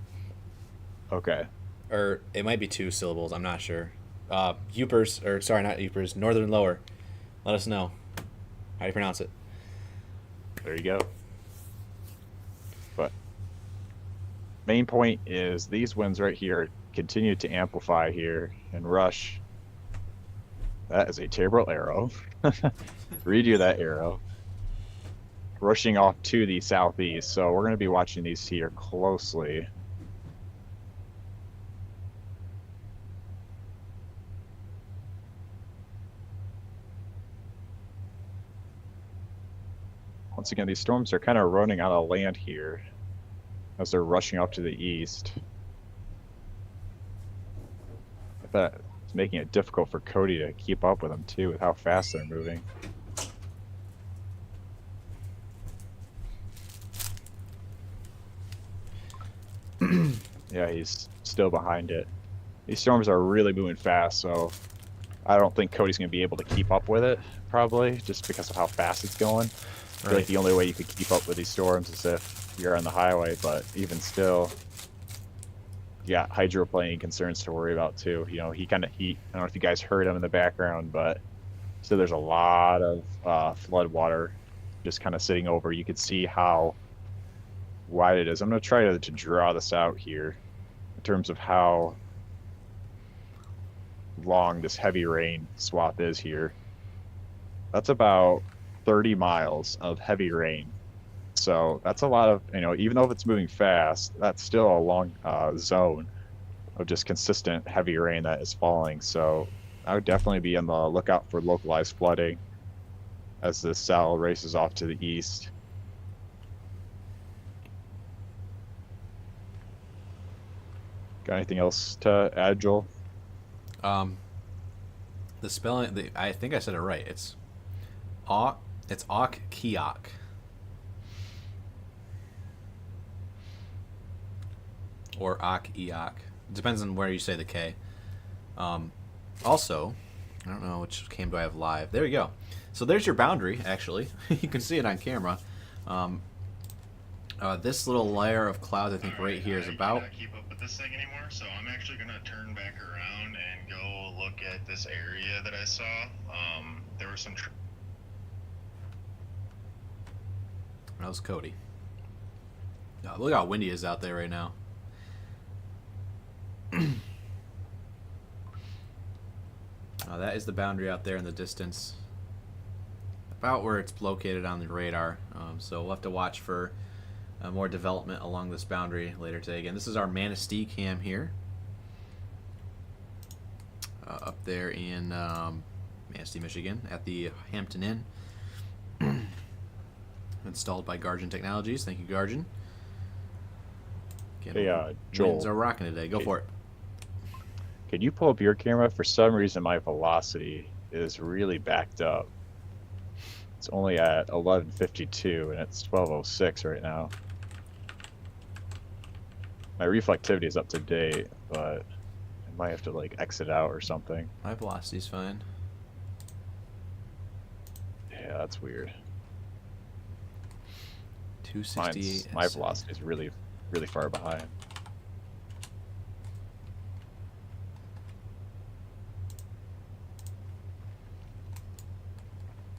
Okay. Or it might be 2 syllables. I'm not sure. Upers, or sorry, not Upers. Northern Lower. Let us know. How do you pronounce it? There you go. But main point is these winds right here continue to amplify here and rush. That is a terrible arrow. Redo that arrow. Rushing off to the southeast. So we're going to be watching these here closely. Once again, these storms are kind of running out of land here as they're rushing up to the east. I bet it's making it difficult for Cody to keep up with them too, with how fast they're moving. Yeah, he's still behind it. These storms are really moving fast, so I don't think Cody's going to be able to keep up with it, probably, just because of how fast it's going. I feel like the only way you could keep up with these storms is if you're on the highway, but even still, you got hydroplaning concerns to worry about too. You know, I don't know if you guys heard him in the background, but so there's a lot of flood water just kind of sitting over. You could see how wide it is. I'm going to try to draw this out here in terms of how long this heavy rain swath is here. That's about 30 miles of heavy rain. So that's a lot of, even though if it's moving fast, that's still a long zone of just consistent heavy rain that is falling. So I would definitely be on the lookout for localized flooding as this cell races off to the east. Got anything else to add, Joel? The spelling, I think I said it right. It's Keeweenaw. Or Eok. Depends on where you say the K. Also, I don't know which cam do I have live. There you go. So there's your boundary, actually. You can see it on camera. This little layer of clouds, I think, right here is about... I can't keep up with this thing anymore, so I'm actually going to turn back around and go look at this area that I saw. There were some... That was Cody. Look how windy it is out there right now. That is the boundary out there in the distance, about where it's located on the radar. So we'll have to watch for more development along this boundary later today. Again, this is our Manistee cam here. Up there in Manistee, Michigan, at the Hampton Inn. Installed by Guardian Technologies. Thank you, Guardian. Hey, Joel. Winds are rocking today. Go for it. Can you pull up your camera? For some reason, my velocity is really backed up. It's only at 1152, and it's 1206 right now. My reflectivity is up to date, but I might have to like exit out or something. My velocity's fine. Yeah, that's weird. 268. My velocity is really far behind.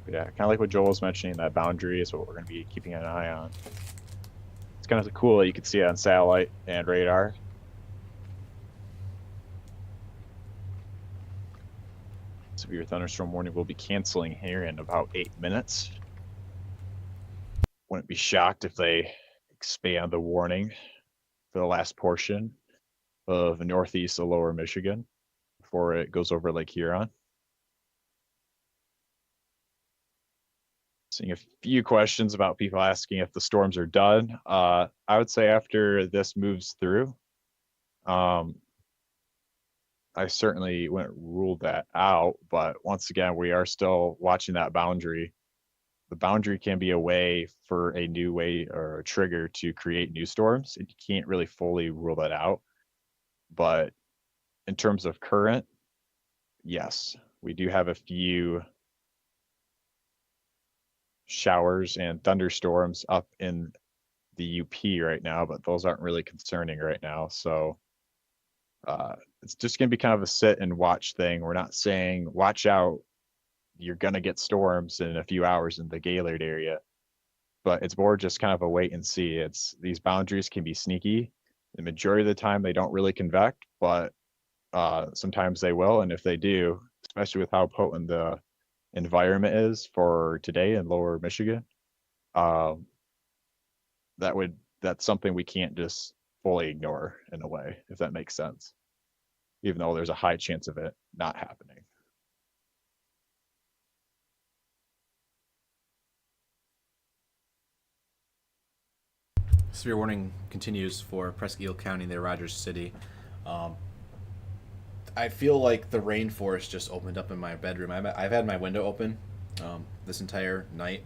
Yeah, kind of like what Joel was mentioning, that boundary is what we're going to be keeping an eye on. It's kind of cool that you can see it on satellite and radar. Severe thunderstorm warning will be canceling here in about 8 minutes. Wouldn't be shocked if they expand the warning for the last portion of northeast to lower Michigan before it goes over Lake Huron. Seeing a few questions about people asking if the storms are done. I would say after this moves through, I certainly wouldn't rule that out, but once again, we are still watching that boundary. The boundary can be a way for a new way or a trigger to create new storms. You can't really fully rule that out. But in terms of current, yes, we do have a few showers and thunderstorms up in the UP right now, but those aren't really concerning right now. So it's just going to be kind of a sit and watch thing. We're not saying watch out, you're going to get storms in a few hours in the Gaylord area, but it's more just kind of a wait and see. It's these boundaries can be sneaky. The majority of the time they don't really convect, but sometimes they will. And if they do, especially with how potent the environment is for today in lower Michigan, that's something we can't just fully ignore in a way, if that makes sense, even though there's a high chance of it not happening. Severe warning continues for Presque Isle County near Rogers City. I feel like the rainforest just opened up in my bedroom. I've had my window open this entire night.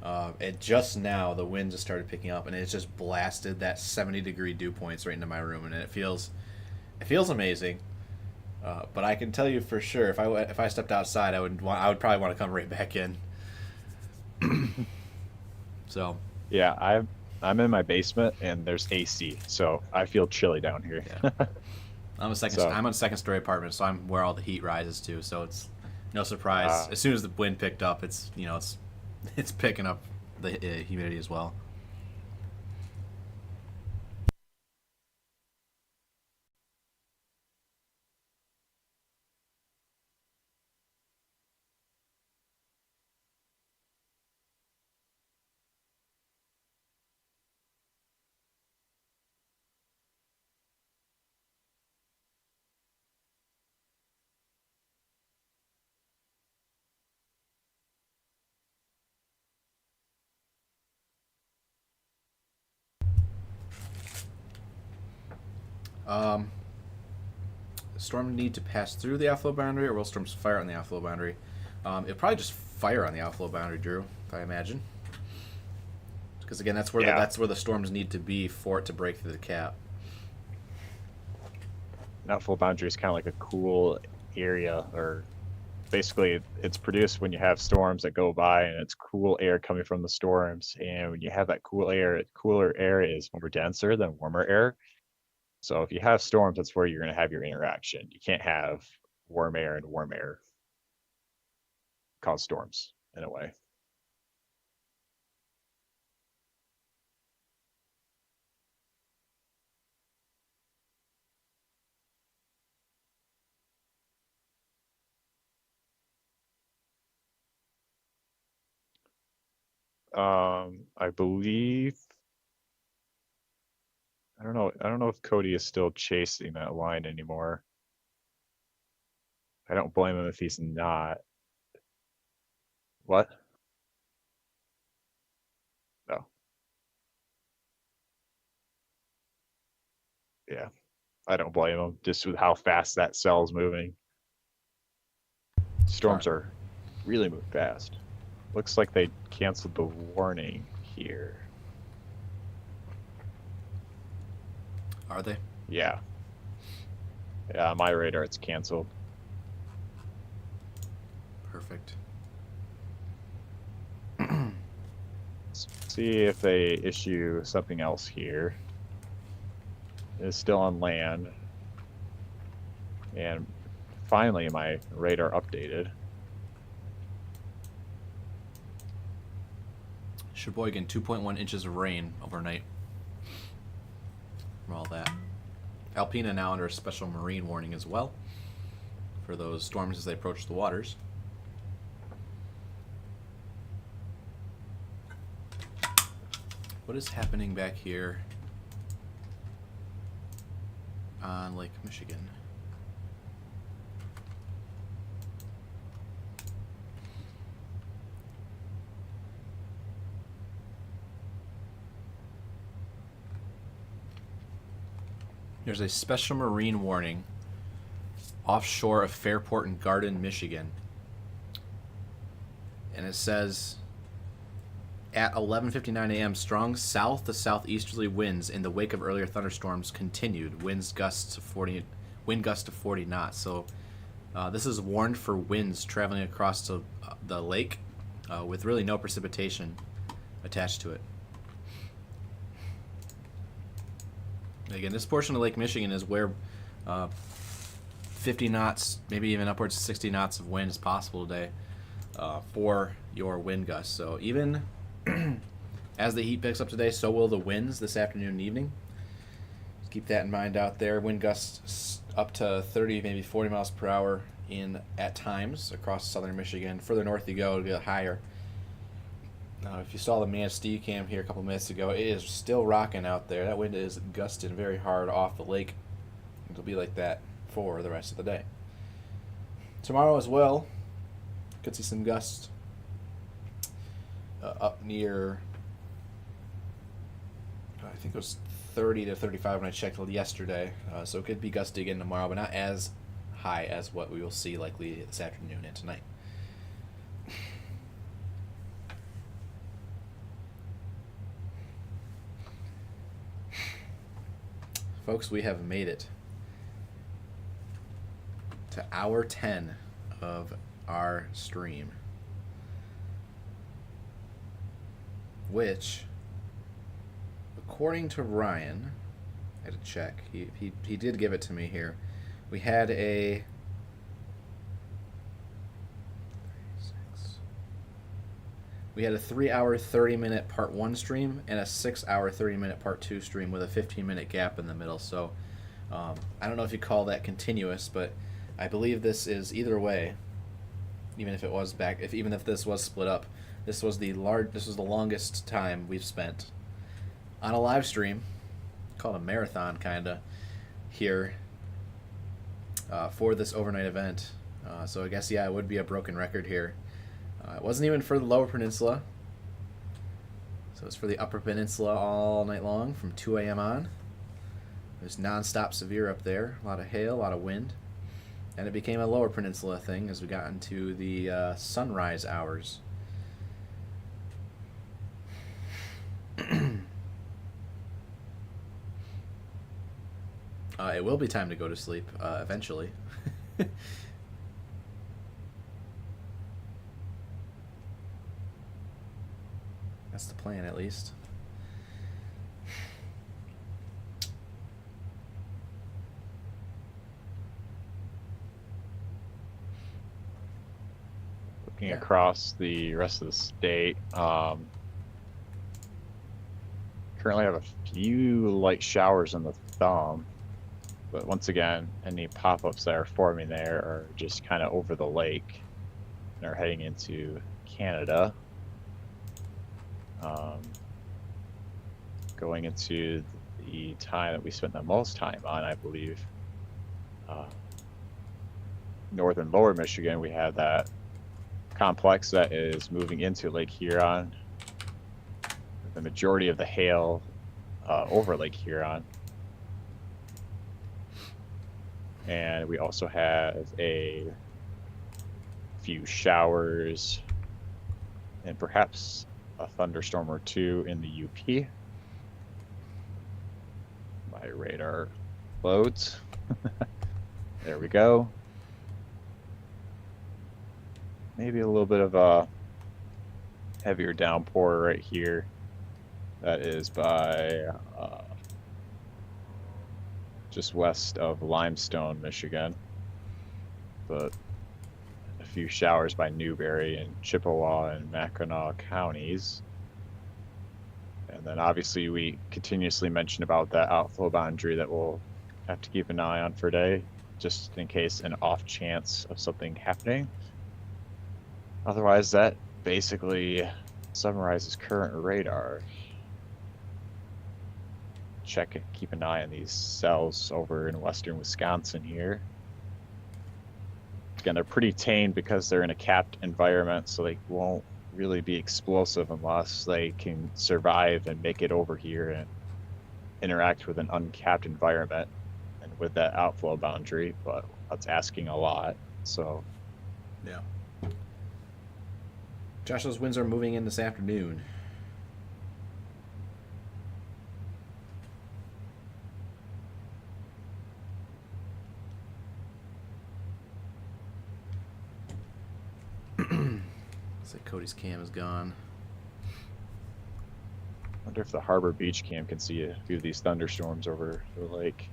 And just now the wind just started picking up, and it's just blasted that 70-degree dew points right into my room, and it feels amazing. But I can tell you for sure, if I stepped outside, I would probably want to come right back in. So yeah, I'm in my basement and there's AC, so I feel chilly down here. Yeah. I'm on a second story apartment, so I'm where all the heat rises to. So it's no surprise. As soon as the wind picked up, it's picking up the humidity as well. Storm need to pass through the outflow boundary, or will storms fire on the outflow boundary? It'll probably just fire on the outflow boundary, Drew, if I imagine. Because again, that's where the storms need to be for it to break through the cap. Outflow boundary is kind of like a cool area, or basically it's produced when you have storms that go by, and it's cool air coming from the storms. And when you have that cooler air is more denser than warmer air. So if you have storms, that's where you're going to have your interaction. You can't have warm air and warm air cause storms in a way. I believe I don't know. I don't know if Cody is still chasing that line anymore. I don't blame him if he's not. What? No. Yeah. I don't blame him just with how fast that cell's moving. Storms are really moving fast. Looks like they canceled the warning here. Are they? Yeah. Yeah, on my radar it's canceled. Perfect. Let's see if they issue something else here. It's still on land. And finally my radar updated. Sheboygan, 2.1 inches of rain overnight. From all that. Alpena now under a special marine warning as well for those storms as they approach the waters. What is happening back here on Lake Michigan? There's a special marine warning offshore of Fairport and Garden, Michigan. And it says, at 11:59 a.m., strong south to southeasterly winds in the wake of earlier thunderstorms continued. Wind gusts to 40 knots. So this is warned for winds traveling across the lake with really no precipitation attached to it. Again, this portion of Lake Michigan is where 50 knots, maybe even upwards of 60 knots of wind is possible today for your wind gusts. So even as the heat picks up today, so will the winds this afternoon and evening. Just keep that in mind out there. Wind gusts up to 30, maybe 40 miles per hour at times across southern Michigan. Further north you go, it'll get higher. Now, if you saw the Manistee cam here a couple minutes ago, it is still rocking out there. That wind is gusting very hard off the lake. It'll be like that for the rest of the day. Tomorrow as well, could see some gusts up near, I think it was 30 to 35 when I checked yesterday. So it could be gusty again tomorrow, but not as high as what we will see likely this afternoon and tonight. Folks, we have made it to hour 10 of our stream, which, according to Ryan, I had to check, he did give it to me here, we had a We had a 3-hour, 30-minute part 1 stream and a 6-hour, 30-minute part 2 stream with a 15-minute gap in the middle. So I don't know if you call that continuous, but I believe this is either way. Even if it was even if this was split up, this was the longest time we've spent on a live stream, called a marathon kinda, here for this overnight event. So I guess it would be a broken record here. It wasn't even for the Lower Peninsula, so it's for the Upper Peninsula all night long from 2 a.m. on. It was non-stop severe up there, a lot of hail, a lot of wind, and it became a Lower Peninsula thing as we got into the sunrise hours. It will be time to go to sleep eventually. That's the plan, at least. Looking across the rest of the state, currently have a few light showers in the thumb, but once again, any pop-ups that are forming there are just kind of over the lake and are heading into Canada. Going into the time that we spent the most time on, I believe. Northern Lower Michigan, we have that complex that is moving into Lake Huron. The majority of the hail over Lake Huron. And we also have a few showers and perhaps a thunderstorm or two in the UP. My radar loads. There we go. Maybe a little bit of a heavier downpour right here. That is by just west of Limestone, Michigan. But a few showers by Newberry and Chippewa and Mackinac counties. And then obviously we continuously mention about that outflow boundary that we'll have to keep an eye on for today, just in case an off chance of something happening. Otherwise, that basically summarizes current radar. Check it, keep an eye on these cells over in western Wisconsin here. Again, they're pretty tame because they're in a capped environment, so they won't really be explosive unless they can survive and make it over here and interact with an uncapped environment and with that outflow boundary, but that's asking a lot. So yeah. Josh, those winds are moving in this afternoon. Looks like Cody's cam is gone. I wonder if the Harbor Beach cam can see a few of these thunderstorms over the lake.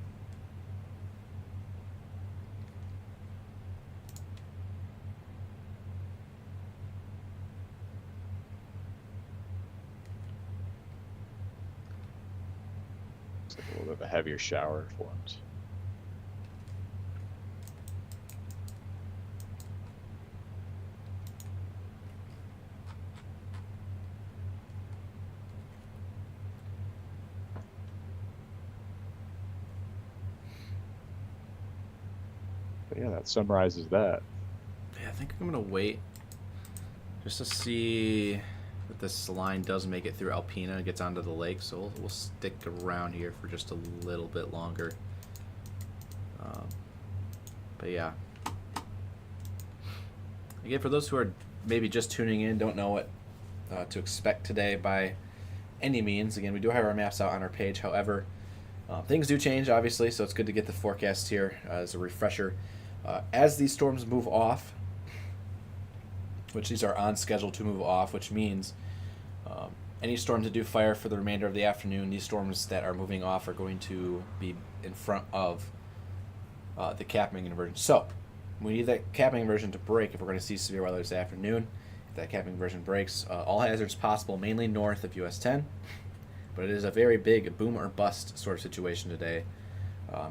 Looks like a little bit of a heavier shower formed. But yeah, that summarizes that. Yeah, I think I'm gonna wait just to see if this line does make it through Alpena and gets onto the lake. So we'll stick around here for just a little bit longer. But yeah, again, for those who are maybe just tuning in, don't know what to expect today by any means. Again, we do have our maps out on our page. However, things do change, obviously, so it's good to get the forecast here as a refresher. As these storms move off, which these are on schedule to move off, which means any storms that do fire for the remainder of the afternoon, these storms that are moving off are going to be in front of the capping inversion. So we need that capping inversion to break if we're going to see severe weather this afternoon. If that capping inversion breaks, all hazards possible, mainly north of US 10. But it is a very big boom or bust sort of situation today.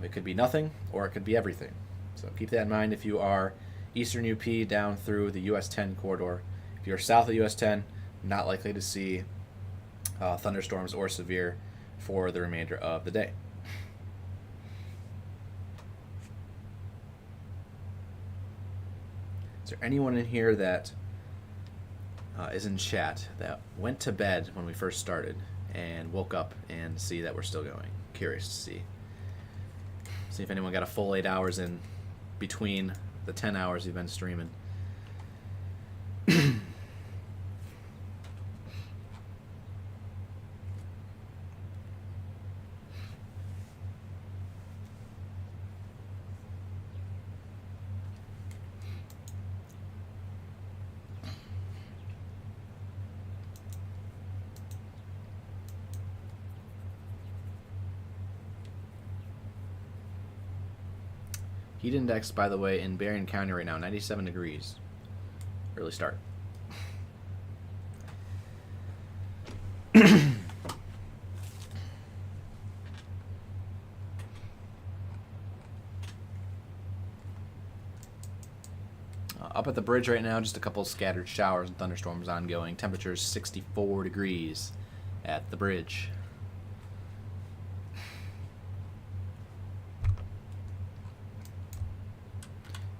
It could be nothing or it could be everything. So keep that in mind if you are eastern UP down through the US 10 corridor. If you're south of US 10, not likely to see thunderstorms or severe for the remainder of the day. Is there anyone in here that is in chat that went to bed when we first started and woke up and see that we're still going? Curious to see if anyone got a full 8 hours in between the 10 hours you've been streaming. Heat index, by the way, in Berrien County right now, 97 degrees. Early start. Up at the bridge right now, just a couple of scattered showers and thunderstorms ongoing. Temperatures 64 degrees at the bridge.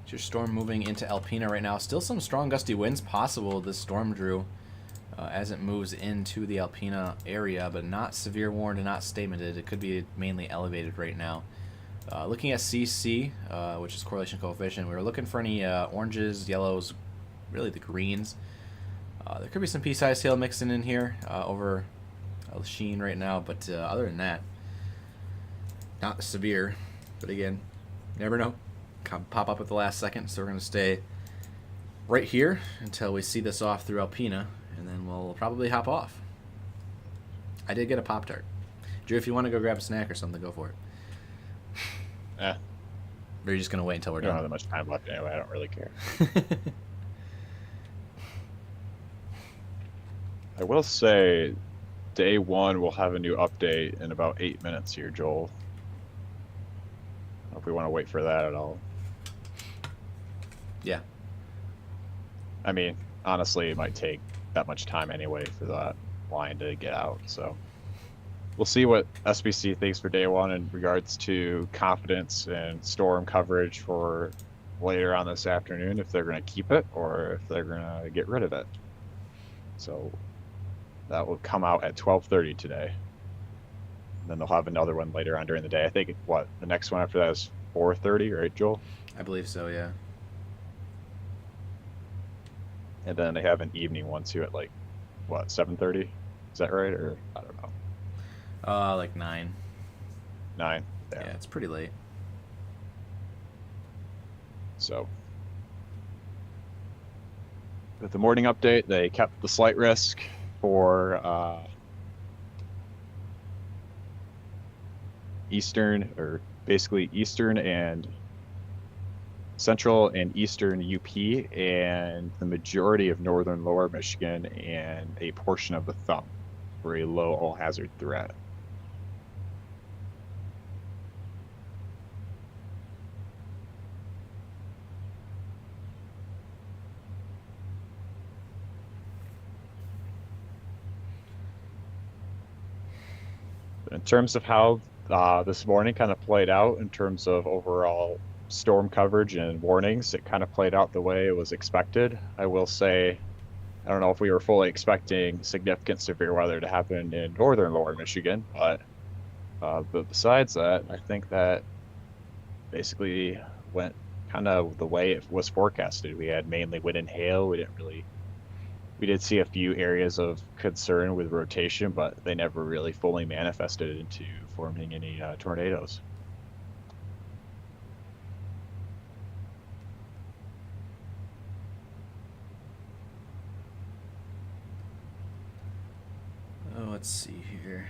It's your storm moving into Alpena right now. Still some strong gusty winds possible. This storm, Drew, as it moves into the Alpena area, but not severe warned and not statemented. It could be mainly elevated right now. Looking at CC, which is correlation coefficient, we were looking for any oranges, yellows, really the greens. There could be some pea-sized hail mixing in here over Sheen right now, but other than that, not severe. But again, never know. Pop up at the last second, so we're going to stay right here until we see this off through Alpena, and then we'll probably hop off. I did get a Pop-Tart. Drew, if you want to go grab a snack or something, go for it. Yeah. Or are you just going to wait until we're We don't done? have that much time left anyway. I don't really care. I will say, day one we'll have a new update in about 8 minutes here, Joel. I don't know if we want to wait for that at all. Yeah. I mean, honestly, it might take that much time anyway for that line to get out. So we'll see what SBC thinks for day one in regards to confidence and storm coverage for later on this afternoon, if they're going to keep it or if they're going to get rid of it. So that will come out at 12:30 today. And then they'll have another one later on during the day. I think, the next one after that is 4:30, right, Joel? I believe so, yeah. And then they have an evening one too at 7:30? Is that right? Or I don't know. Like 9. 9. Yeah, it's pretty late. So with the morning update, they kept the slight risk for eastern, or basically eastern and central and eastern UP, and the majority of northern lower Michigan and a portion of the thumb for a low all hazard threat. In terms of how this morning kind of played out in terms of overall storm coverage and warnings, it kind of played out the way it was expected. I will say, I don't know if we were fully expecting significant severe weather to happen in northern lower Michigan, but besides that, I think that basically went kind of the way it was forecasted. We had mainly wind and hail. We did see a few areas of concern with rotation, but they never really fully manifested into forming any tornadoes. Oh, let's see here.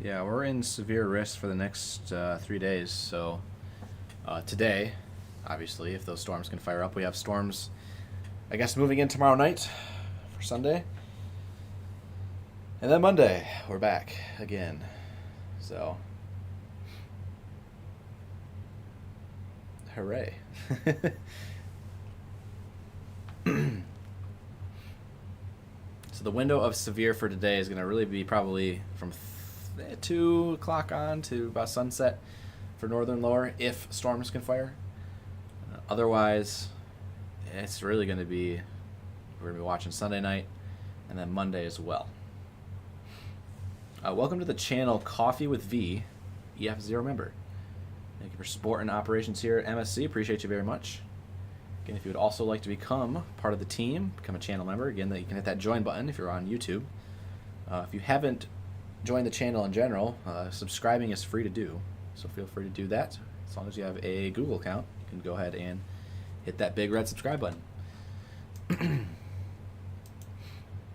Yeah, we're in severe risk for the next 3 days. So today, obviously, if those storms can fire up, we have storms, I guess, moving in tomorrow night for Sunday. And then Monday, we're back again. So, hooray. So the window of severe for today is going to really be probably from 2 o'clock on to about sunset for northern lower, if storms can fire. Otherwise, it's really going to be, we're going to be watching Sunday night and then Monday as well. Welcome to the channel Coffee with V, EF0 member. Thank you for supporting operations here at MSC. Appreciate you very much. Again, if you would also like to become part of the team, become a channel member, again, you can hit that join button if you're on YouTube. If you haven't joined the channel in general, subscribing is free to do, so feel free to do that. As long as you have a Google account, you can go ahead and hit that big red subscribe button.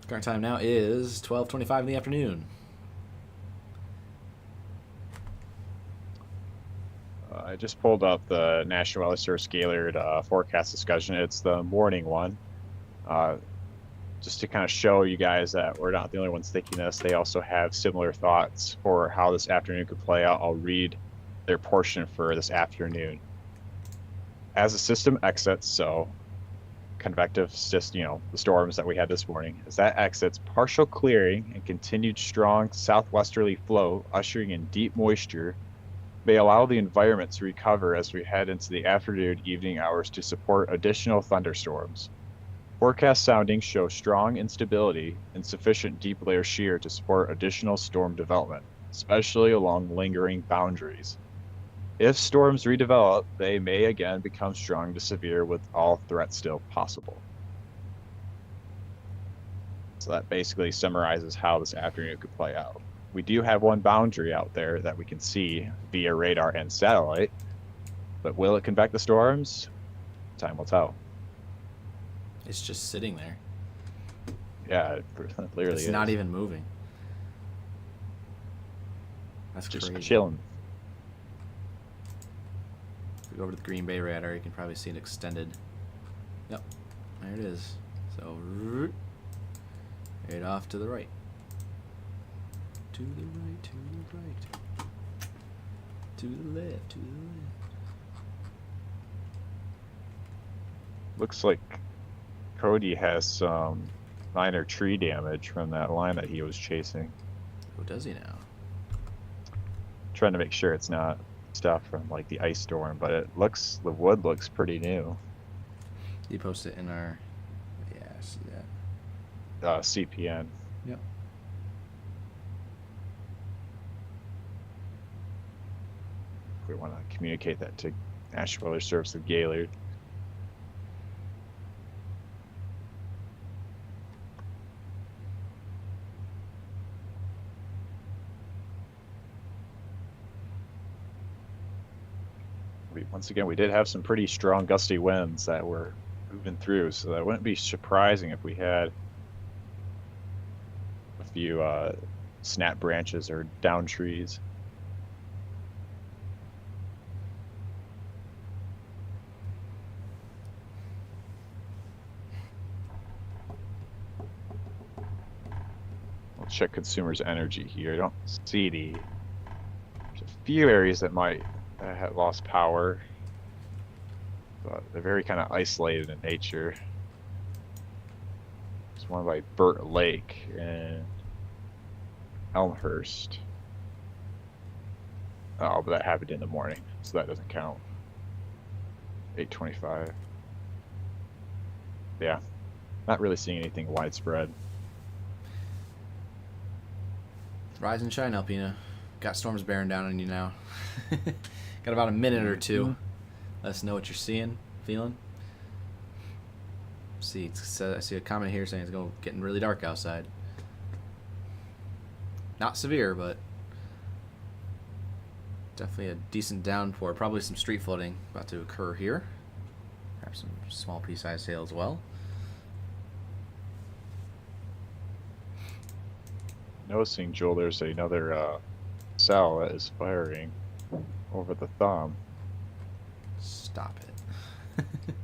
Current time now is 12:25 in the afternoon. I just pulled up the National Weather Service Gaylord forecast discussion. It's the morning one. Just to kind of show you guys that we're not the only ones thinking this. They also have similar thoughts for how this afternoon could play out. I'll read their portion for this afternoon. As the system exits, so convective system, the storms that we had this morning, as that exits, partial clearing and continued strong southwesterly flow, ushering in deep moisture may allow the environment to recover as we head into the afternoon evening hours to support additional thunderstorms. Forecast soundings show strong instability and sufficient deep layer shear to support additional storm development, especially along lingering boundaries. If storms redevelop, they may again become strong to severe with all threats still possible. So that basically summarizes how this afternoon could play out. We do have one boundary out there that we can see via radar and satellite, but will it convect the storms? Time will tell. It's just sitting there. Yeah, it clearly It's is. not even moving. That's Just crazy. chilling. If we go over to the Green Bay radar, you can probably see it extended. Yep, there it is. So, right off to the right. To the right, to the right. To the left, to the left. Looks like Cody has some minor tree damage from that line that he was chasing. Oh, does he now? Trying to make sure it's not stuff from like the ice storm, but the wood looks pretty new. He posted it in our. Yeah, I see that. CPN. Yep. We want to communicate that to National Weather Service of Gaylord. Once again, we did have some pretty strong gusty winds that were moving through, so that wouldn't be surprising if we had a few snap branches or down trees. We'll check consumers' energy here. I don't see there's a few areas that might have lost power, but they're very kind of isolated in nature. There's one by Burt Lake and Elmhurst. Oh, but that happened in the morning, so that doesn't count. 8:25. Yeah, not really seeing anything widespread. Rise and shine, Alpina. Got storms bearing down on you now. Got about a minute or two. Let us know what you're seeing, feeling. See, I see a comment here saying it's getting really dark outside. Not severe, but definitely a decent downpour. Probably some street flooding about to occur here. Perhaps some small pea-sized hail as well. Noticing, Joel, there's another cell that is firing over the thumb. Stop it.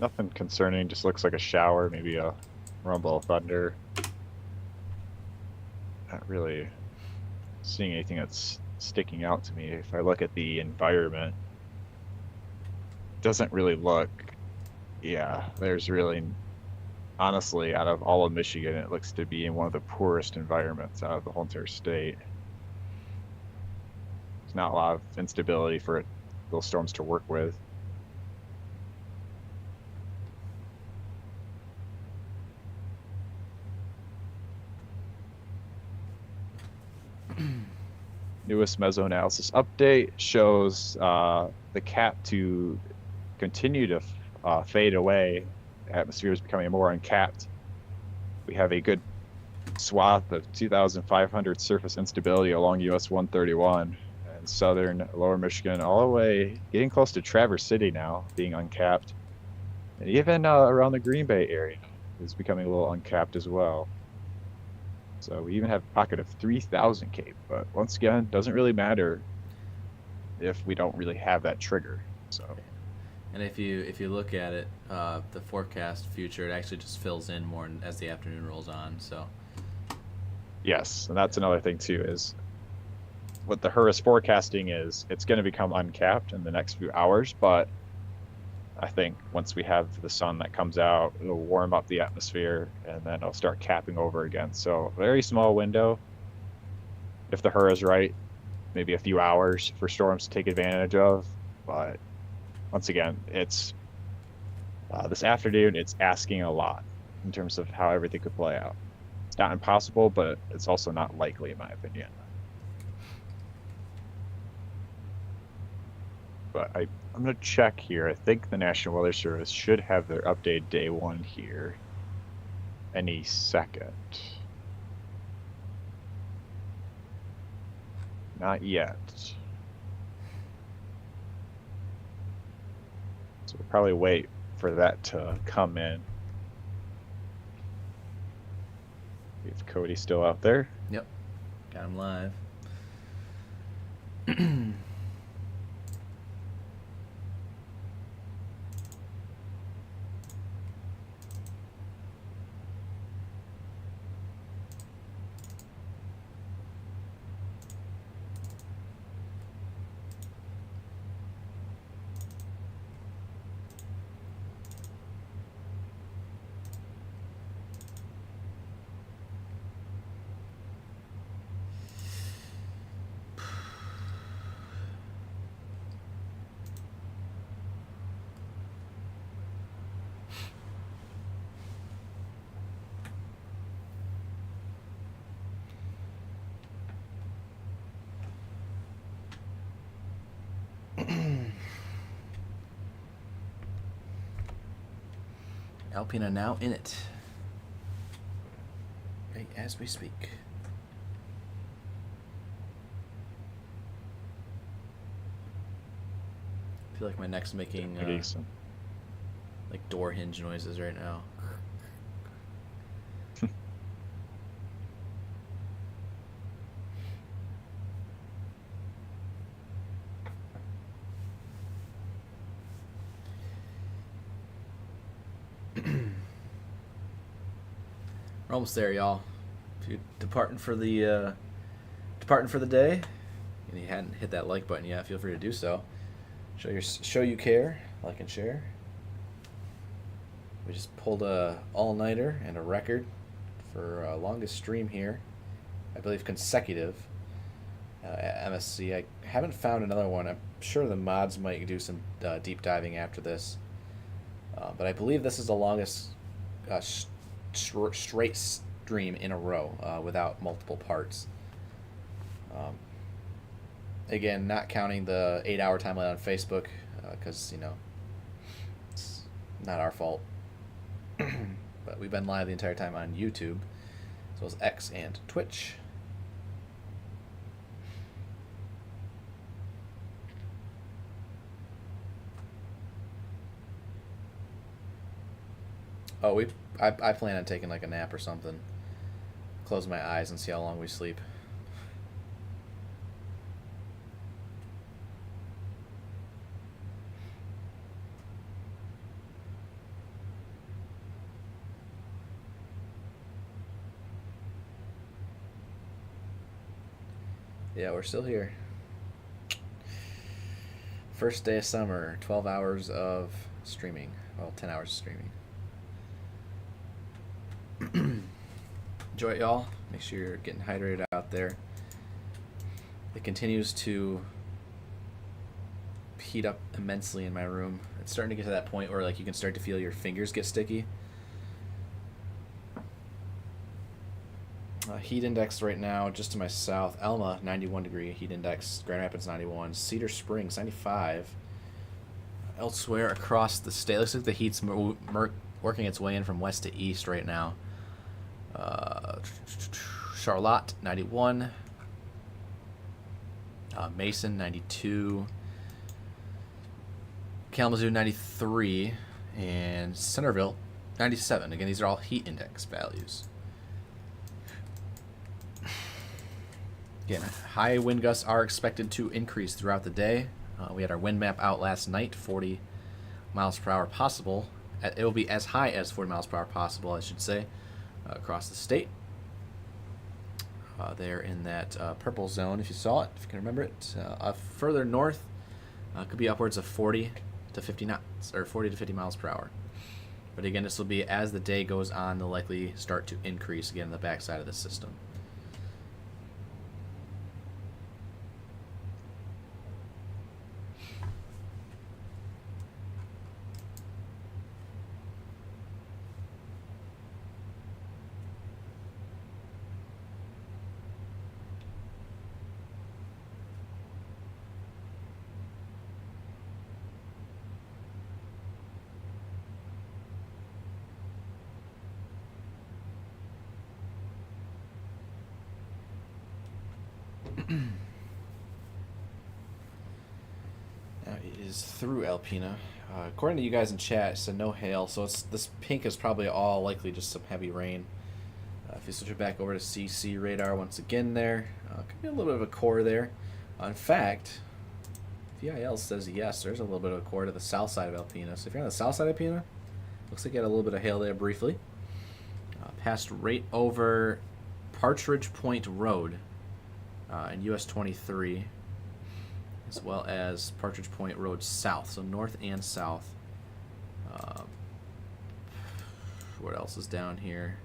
Nothing concerning, just looks like a shower, maybe a rumble of thunder. Not really seeing anything that's sticking out to me. If I look at the environment, it doesn't really look, there's really, honestly, out of all of Michigan, it looks to be in one of the poorest environments out of the whole entire state. There's not a lot of instability for those storms to work with. Newest mesoanalysis update shows the cap to continue to fade away. The atmosphere is becoming more uncapped. We have a good swath of 2,500 surface instability along US 131 and southern lower Michigan, all the way getting close to Traverse City now, being uncapped. And even around the Green Bay area is becoming a little uncapped as well. So we even have a pocket of 3,000 Cape, but once again, doesn't really matter if we don't really have that trigger. So, and if you look at it, the forecast future, it actually just fills in more as the afternoon rolls on. So, yes, and that's another thing too, is what the HURRIS forecasting is. It's going to become uncapped in the next few hours, but I think once we have the sun that comes out, it'll warm up the atmosphere, and then it'll start capping over again. So very small window. If the HRRA is right, maybe a few hours for storms to take advantage of. But once again, it's this afternoon, it's asking a lot in terms of how everything could play out. It's not impossible, but it's also not likely, in my opinion. But I'm going to check here. I think the National Weather Service should have their update day 1 here any second. Not yet. So we'll probably wait for that to come in. If Cody's still out there. Yep. Got him live. Alpina now in it. Right as we speak. I feel like my neck's making like door hinge noises right now. We're almost there, y'all. If you're departing for the day, and you hadn't hit that like button yet, feel free to do so. Show you care, like and share. We just pulled a all-nighter and a record for longest stream here, I believe consecutive at MSC. I haven't found another one. I'm sure the mods might do some deep diving after this, but I believe this is the longest straight stream in a row without multiple parts. Again, not counting the 8-hour timeline on Facebook, because it's not our fault. But we've been live the entire time on YouTube, as well as X and Twitch. Oh, I plan on taking like a nap or something. Close my eyes and see how long we sleep. Yeah, we're still here. First day of summer, 12 hours of streaming. Well, 10 hours of streaming. Enjoy it, y'all. Make sure you're getting hydrated out there. It continues to heat up immensely in my room. It's starting to get to that point where like you can start to feel your fingers get sticky. Heat index right now, just to my south, Elma, 91 degree heat index, Grand Rapids, 91, Cedar Springs, 95. Elsewhere across the state, looks like the heat's working its way in from west to east right now. Charlotte, 91. Mason, 92. Kalamazoo, 93. And Centerville, 97. Again, these are all heat index values. Again, high wind gusts are expected to increase throughout the day. We had our wind map out last night, 40 miles per hour possible. It will be as high as 40 miles per hour possible, I should say, across the state. There in that purple zone, if you saw it, if you can remember it. Further north, could be upwards of 40 to 50 knots, or 40 to 50 miles per hour. But again, this will be as the day goes on, they'll likely start to increase again on the backside of the system. Now it is through Alpena. According to you guys in chat, it said no hail, so this pink is probably all likely just some heavy rain. If you switch it back over to CC radar once again there, could be a little bit of a core there. In fact, VIL says yes, there's a little bit of a core to the south side of Alpena. So if you're on the south side of Alpena, looks like you had a little bit of hail there briefly. Passed right over Partridge Point Road in US 23, as well as Partridge Point Road south, so north and south. What else is down here?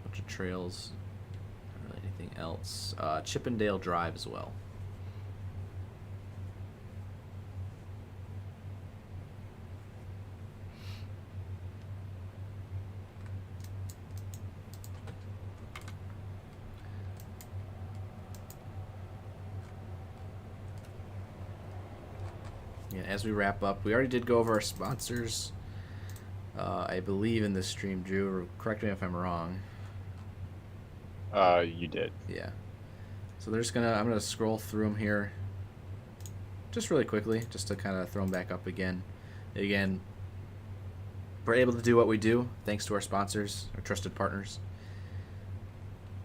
Bunch of trails. Not really anything else. Chippendale Drive as well. And as we wrap up, we already did go over our sponsors, I believe, in this stream. Drew, correct me if I'm wrong. You did. Yeah. So I'm gonna scroll through them here, just really quickly, just to kind of throw them back up again. Again, we're able to do what we do thanks to our sponsors, our trusted partners.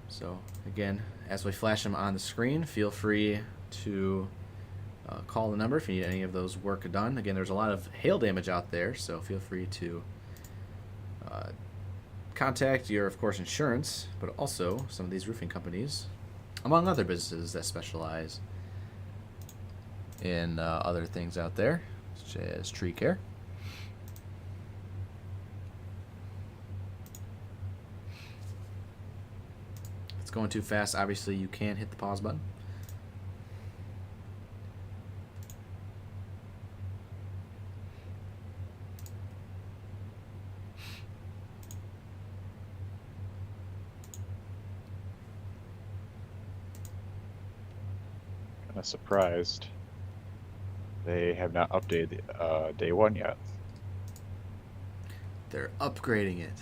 So again, as we flash them on the screen, feel free to call the number if you need any of those work done. Again, there's a lot of hail damage out there, so feel free to contact your, of course, insurance, but also some of these roofing companies, among other businesses that specialize in other things out there, such as tree care. If it's going too fast, obviously you can hit the pause button. Kind of surprised they have not updated day one yet. They're upgrading it.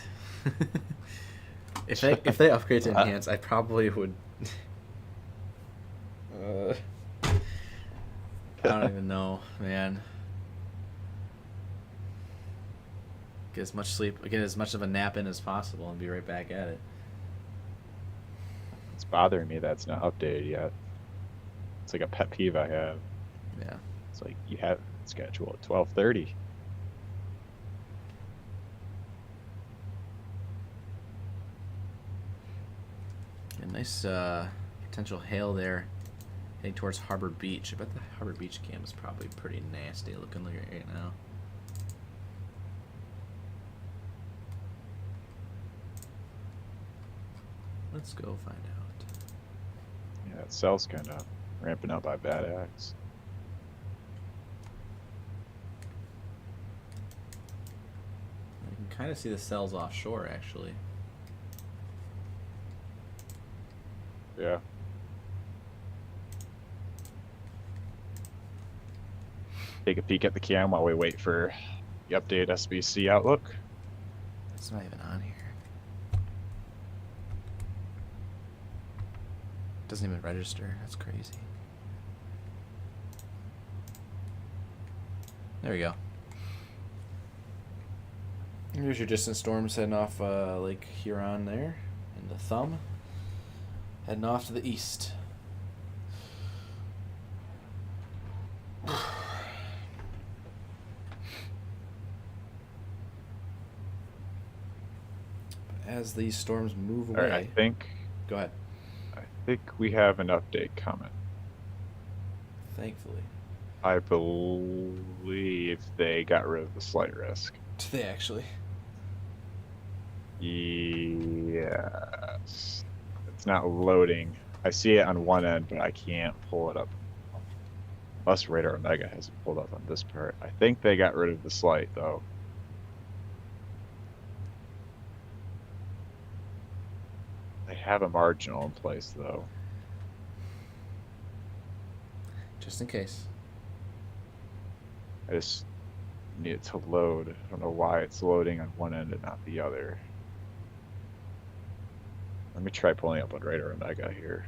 if they upgrade to enhance, I probably would. I don't even know, man. Get as much sleep, get as much of a nap in as possible, and be right back at it. It's bothering me that it's not updated yet. It's like a pet peeve I have. Yeah. It's like you have it scheduled at 12:30. A nice potential hail there, heading towards Harbor Beach. I bet the Harbor Beach cam is probably pretty nasty looking right now. Let's go find out. Yeah, that cell's kind of ramping up by Bad Axe. You can kind of see the cells offshore, actually. Yeah. Take a peek at the cam while we wait for the updated SBC outlook. It's not even on here. Doesn't even register. That's crazy. There we go. Here's your distant storms heading off Lake Huron there, and the Thumb heading off to the east. As these storms move away, All right, go ahead. I think we have an update coming. Thankfully. I believe they got rid of the slight risk. Do they actually? Yes. It's not loading. I see it on one end, but I can't pull it up. Unless Radar Omega has it pulled up on this part. I think they got rid of the slight, though. They have a marginal in place, though. Just in case. I just need it to load. I don't know why it's loading on one end and not the other. Let me try pulling up on Radar Omega here.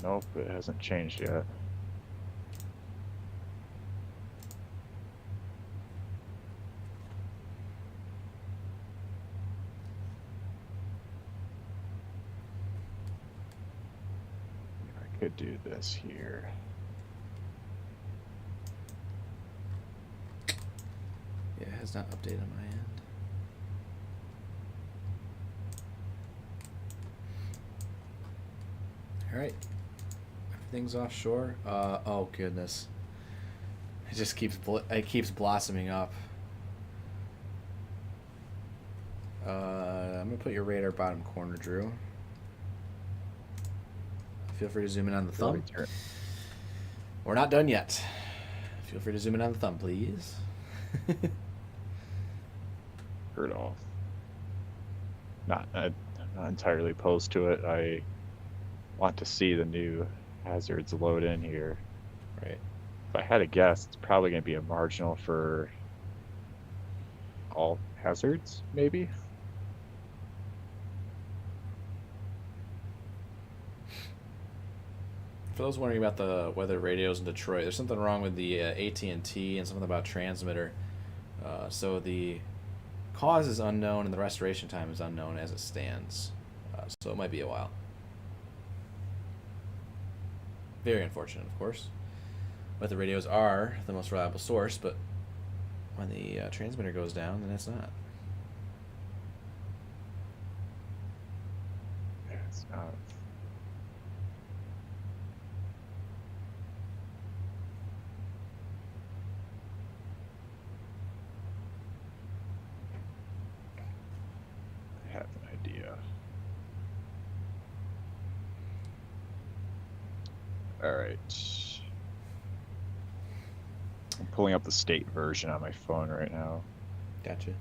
Nope, it hasn't changed yet. I could do this here. Yeah, it has not updated on my end. All right. Everything's offshore. Oh goodness. It just keeps blossoming up. I'm gonna put your radar bottom corner, Drew. Feel free to zoom in on the thumb. We're not done yet. Feel free to zoom in on the thumb, please. Heard off. I'm not entirely opposed to it. I want to see the new hazards load in here. Right. If I had to guess, it's probably going to be a marginal for all hazards, maybe? For those wondering about the weather radios in Detroit, there's something wrong with the AT&T and something about transmitter. So the cause is unknown and the restoration time is unknown as it stands. So it might be a while. Very unfortunate, of course. Weather radios are the most reliable source, but when the transmitter goes down, then it's not. Yeah, it's not. I have an idea. All right. I'm pulling up the state version on my phone right now. Gotcha.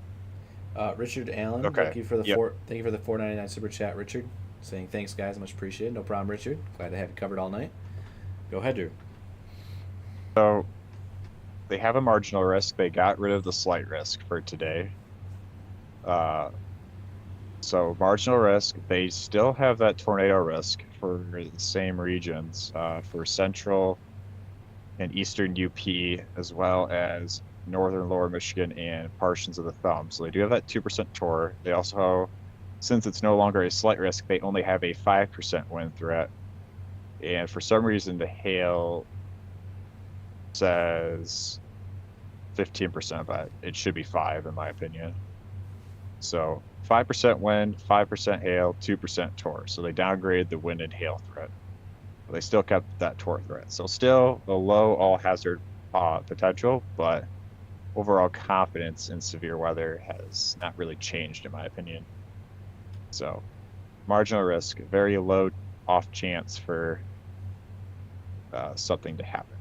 Richard Allen, Okay. thank you for the Yep. thank you for the $4.99 super chat, Richard. Saying thanks, guys, much appreciated. No problem, Richard. Glad to have you covered all night. Go ahead, Drew. So they have a marginal risk. They got rid of the slight risk for today. So marginal risk. They still have that tornado risk for the same regions, for central and eastern UP, as well as northern lower Michigan and portions of the thumb. So they do have that 2% tor. They also, since it's no longer a slight risk, they only have a 5% wind threat. And for some reason, the hail says 15%, but it should be 5 in my opinion. So 5% wind, 5% hail, 2% tor. So they downgraded the wind and hail threat. But they still kept that tor threat. So still a low all hazard potential, but overall confidence in severe weather has not really changed in my opinion. So marginal risk, very low off chance for something to happen.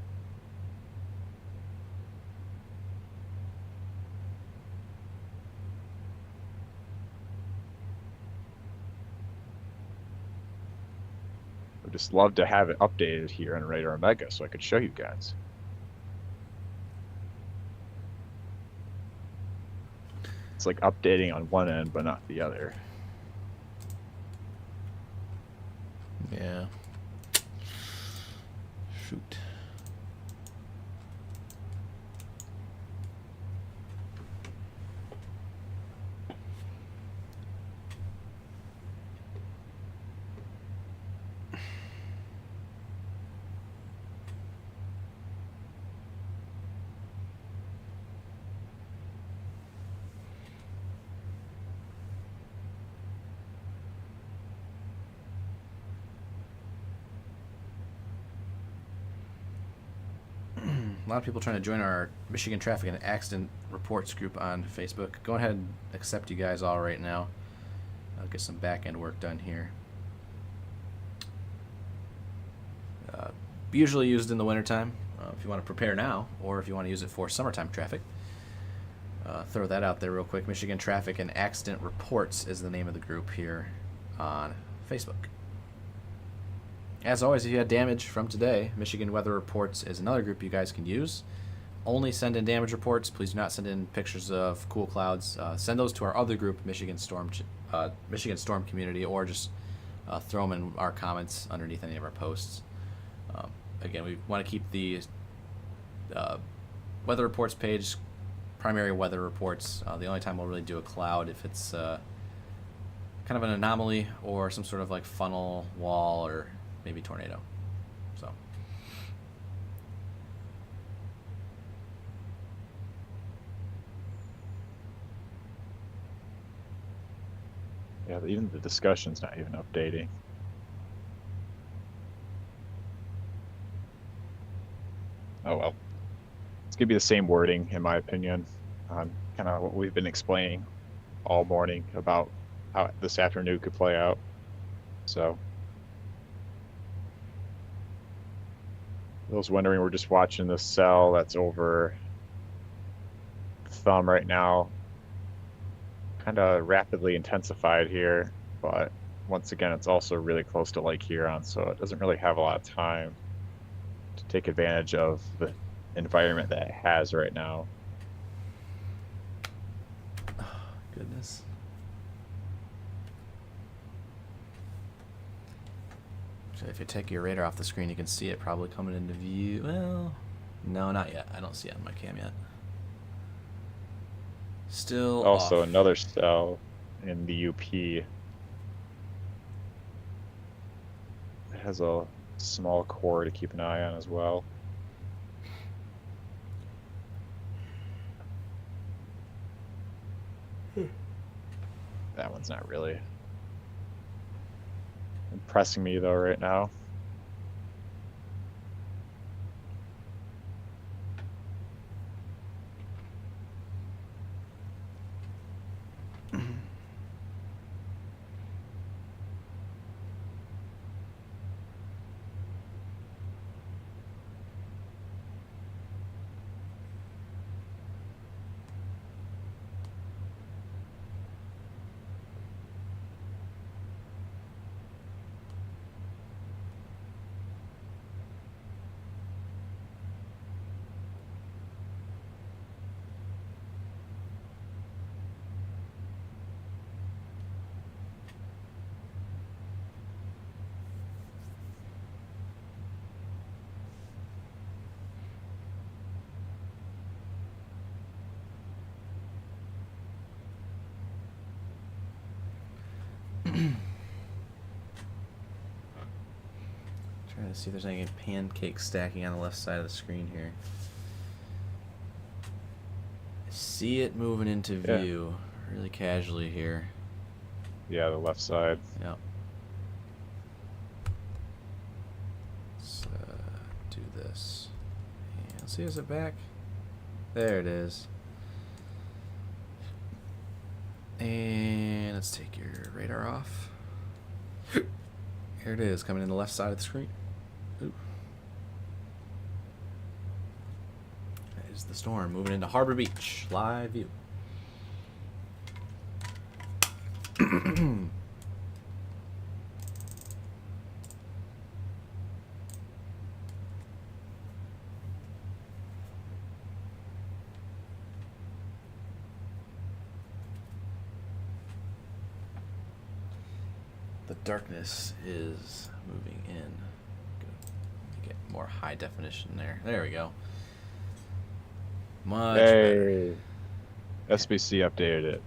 I'd just love to have it updated here on Radar Omega so I could show you guys. It's like updating on one end but not the other. Yeah. Shoot. lot of people trying to join our Michigan Traffic and Accident Reports group on Facebook. Go ahead and accept you guys all right now. I'll get some back-end work done here. Usually used in the wintertime if you want to prepare now, or if you want to use it for summertime traffic. Throw that out there real quick. Michigan Traffic and Accident Reports is the name of the group here on Facebook. As always, if you had damage from today, Michigan Weather Reports is another group you guys can use. Only send in damage reports. Please do not send in pictures of cool clouds. Send those to our other group, Michigan Storm Community, or just throw them in our comments underneath any of our posts. Again, we want to keep the weather reports page primary weather reports. The only time we'll really do a cloud if it's kind of an anomaly or some sort of like funnel wall or maybe tornado. So yeah, even the discussion's not even updating. Oh well, it's gonna be the same wording in my opinion on kind of what we've been explaining all morning about how this afternoon could play out. So those wondering, we're just watching the cell that's over Thumb right now, kind of rapidly intensified here, but once again it's also really close to Lake Huron, so it doesn't really have a lot of time to take advantage of the environment that it has right now. oh, goodness. If you take your radar off the screen, you can see it probably coming into view. Well, no, not yet. I don't see it on my cam yet. Still Also off. another cell in the UP. It has a small core to keep an eye on as well. That one's not really impressing me though right now. Trying to see if there's any pancakes stacking on the left side of the screen here. I see it moving into view really casually here. Yeah, the left side. Yep. Let's do this. And see, is it back? There it is. And let's take your radar off. Here it is, coming in the left side of the screen. Ooh. That is the storm moving into Harbor Beach. Live view. The darkness is moving in. Good. Get more high definition there. There we go. Much better. SBC updated it.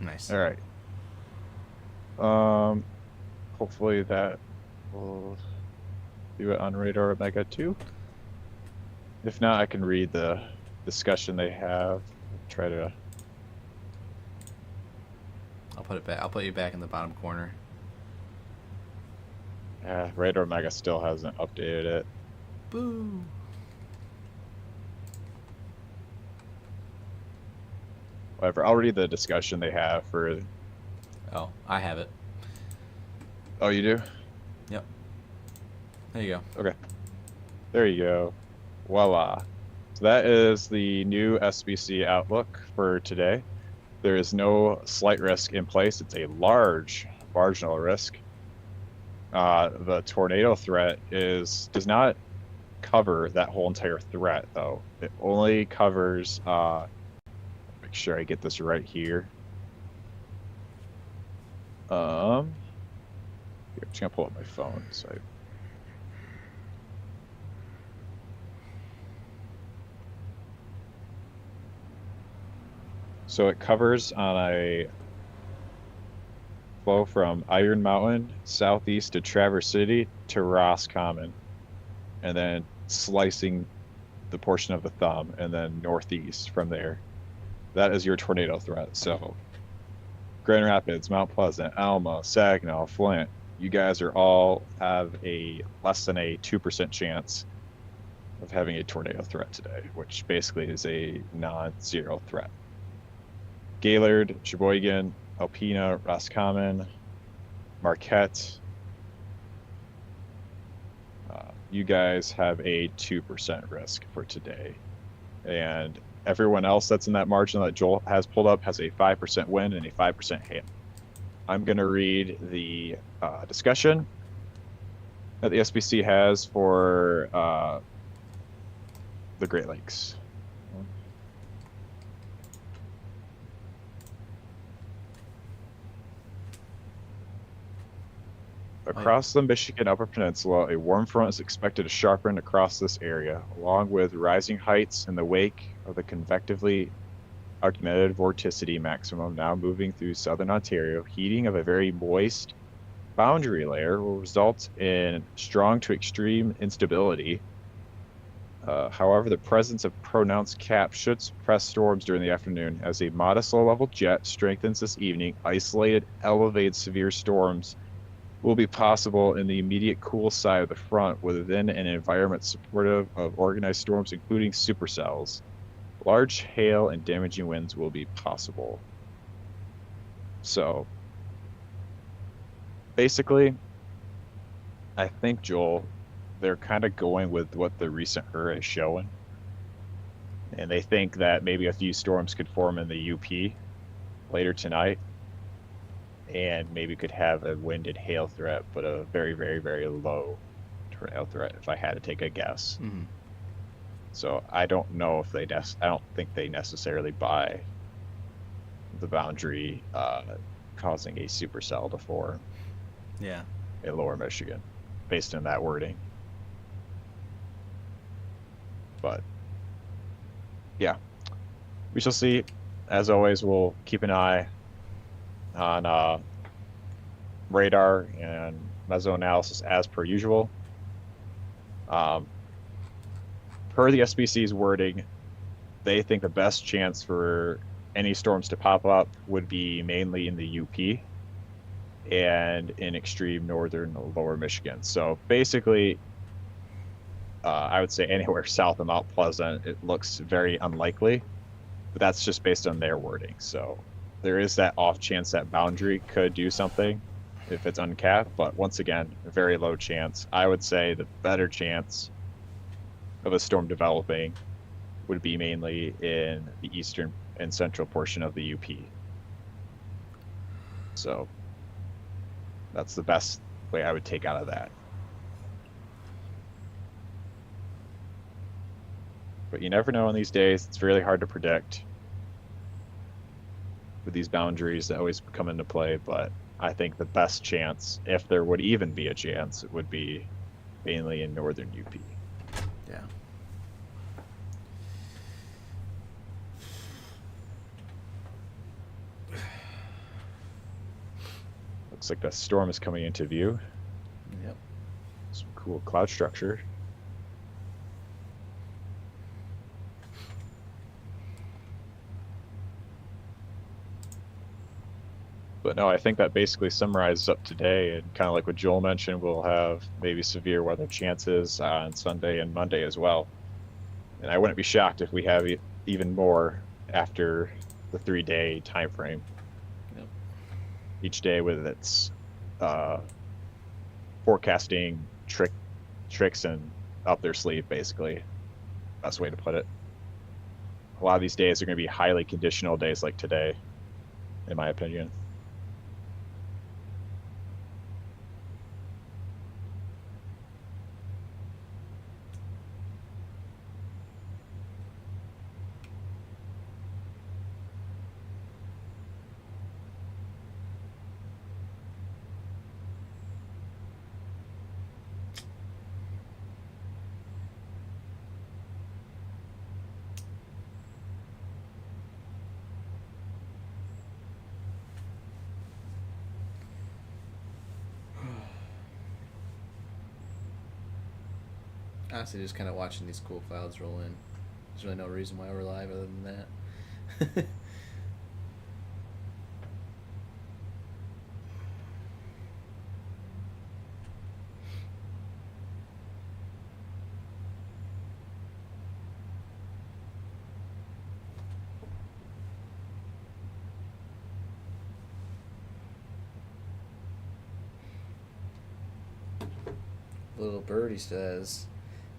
Nice. All right. Hopefully that will do it on Radar Omega 2. If not, I can read the discussion they have. Try to. I'll put it back. I'll put you back in the bottom corner. Yeah, Radar Omega still hasn't updated it. Boo. whatever. I'll read the discussion they have for. Oh, I have it. Oh, you do? Yep. There you go. Okay. There you go. Voila. So that is the new SBC outlook for today. There is no slight risk in place. It's a large marginal risk. The tornado threat does not cover that whole entire threat, though. It only covers, make sure I get this right here. I'm just gonna pull up my phone. So it covers on a flow from Iron Mountain southeast to Traverse City to Roscommon, and then slicing the portion of the thumb, and then northeast from there. That is your tornado threat. So Grand Rapids, Mount Pleasant, Alma, Saginaw, Flint, you guys are all have a less than a 2% chance of having a tornado threat today, which basically is a non-zero threat. Gaylord, Sheboygan, Alpena, Roscommon, Marquette, you guys have a 2% risk for today. And everyone else that's in that margin that Joel has pulled up has a 5% wind and a 5% hail. I'm going to read the discussion that the SBC has for the Great Lakes. Across the Michigan Upper Peninsula, a warm front is expected to sharpen across this area, along with rising heights in the wake of the convectively augmented vorticity maximum now moving through southern Ontario. Heating of a very moist boundary layer will result in strong to extreme instability. However, the presence of pronounced caps should suppress storms during the afternoon as a modest low-level jet strengthens this evening. Isolated, elevated severe storms will be possible in the immediate cool side of the front within an environment supportive of organized storms, including supercells. Large hail and damaging winds will be possible. So, basically, I think, Joel, they're kind of going with what the recent HRRR is showing. And they think that maybe a few storms could form in the UP later tonight. And maybe could have a wind and hail threat, but a very, very, very low tornado threat, if I had to take a guess. Mm-hmm. So I don't know if I don't think they necessarily buy the boundary causing a supercell to form. Yeah. In Lower Michigan, based on that wording. But yeah, we shall see. As always, we'll keep an eye on radar and mesoanalysis as per usual. Per the SBC's wording, they think the best chance for any storms to pop up would be mainly in the UP and in extreme northern Lower Michigan. So basically, I would say anywhere south of Mount Pleasant, it looks very unlikely, but that's just based on their wording. So there is that off chance that boundary could do something if it's uncapped, but once again, a very low chance. I would say the better chance of a storm developing would be mainly in the eastern and central portion of the UP. So that's the best way I would take out of that. But you never know in these days. It's really hard to predict with these boundaries that always come into play, but I think the best chance, if there would even be a chance, it would be mainly in northern UP. Yeah. Looks like the storm is coming into view. Yep. Some cool cloud structure. But no, I think that basically summarizes up today, and kind of like what Joel mentioned, we'll have maybe severe weather chances on Sunday and Monday as well. And I wouldn't be shocked if we have even more after the 3-day time frame. Yep. Each day with its forecasting tricks and up their sleeve, basically. Best way to put it. A lot of these days are going to be highly conditional days like today, in my opinion. Honestly, just kind of watching these cool clouds roll in. There's really no reason why we're live other than that. Little birdie says,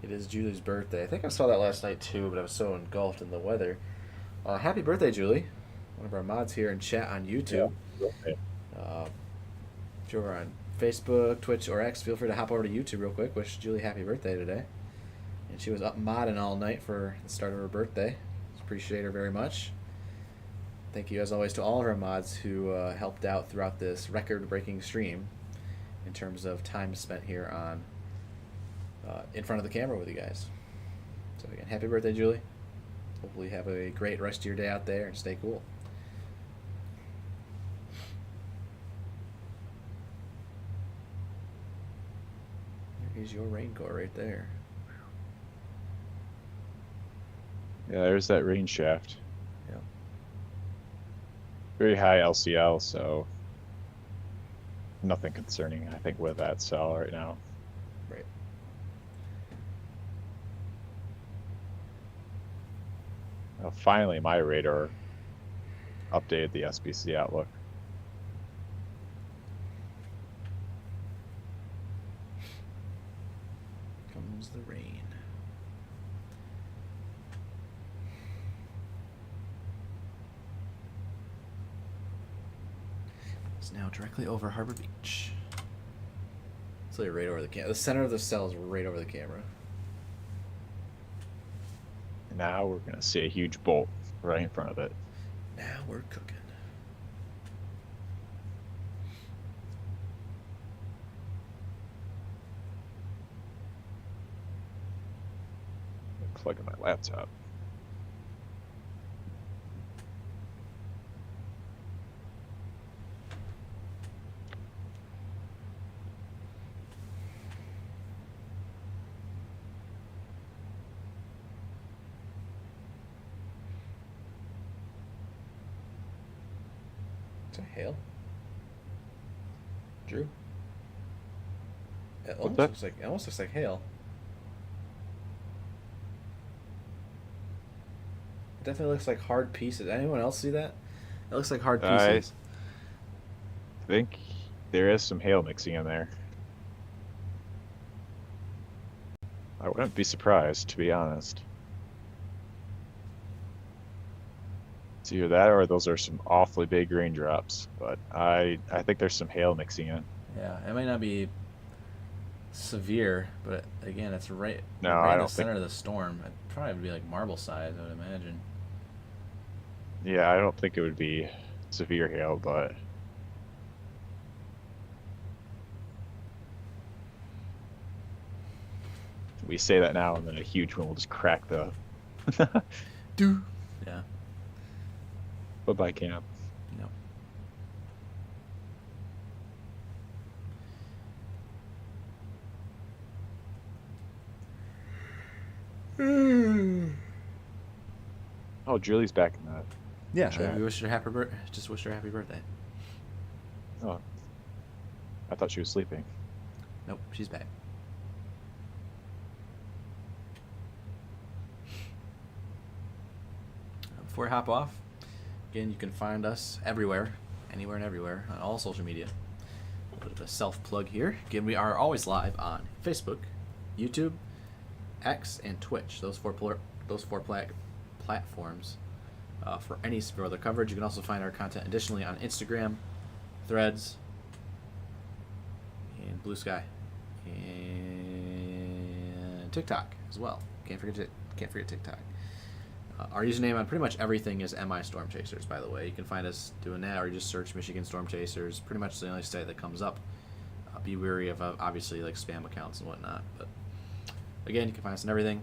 it is Julie's birthday. I think I saw that last night too, but I was so engulfed in the weather. Happy birthday, Julie. One of our mods here in chat on YouTube. Yeah. If you're over on Facebook, Twitch, or X, feel free to hop over to YouTube real quick. Wish Julie happy birthday today. And she was up modding all night for the start of her birthday. Appreciate her very much. Thank you, as always, to all of our mods who helped out throughout this record-breaking stream in terms of time spent here on in front of the camera with you guys. So again, happy birthday, Julie. Hopefully you have a great rest of your day out there and stay cool. There's your raincoat right there. Yeah, there's that rain shaft. Yeah. Very high LCL, so nothing concerning, I think, with that cell right now. Right. Finally, my radar updated the SBC outlook. Comes the rain. It's now directly over Harbor Beach. It's like right over the camera. The center of the cell is right over the camera. Now we're going to see a huge bolt right in front of it. Now we're cooking. Plug in my laptop. Is that hail? Drew? It almost looks like hail. It definitely looks like hard pieces. Anyone else see that? It looks like hard pieces. I think there is some hail mixing in there. I wouldn't be surprised, to be honest. It's either that or those are some awfully big raindrops. But I think there's some hail mixing in. Yeah, it might not be severe, but again, it's right in the center of the storm. It'd probably be like marble size, I would imagine. Yeah, I don't think it would be severe hail, but we say that now, and then a huge one will just crack the. Yeah. Bye-bye, camp. No. Oh, Julie's back in that. Yeah, we wished her happy just wished her happy birthday. Oh, I thought she was sleeping. Nope, she's back. Before I hop off, Again, you can find us everywhere, anywhere and everywhere, on all social media. A bit of a self-plug here. Again, we are always live on Facebook, YouTube, X, and Twitch. Those four platforms for any severe weather coverage. You can also find our content additionally on Instagram, Threads, and Blue Sky, and TikTok as well. Can't forget TikTok. Our username on pretty much everything is MI Storm Chasers, by the way. You can find us doing that, or you just search Michigan Storm Chasers. Pretty much the only site that comes up. Be wary of obviously like spam accounts and whatnot. But again, you can find us on everything.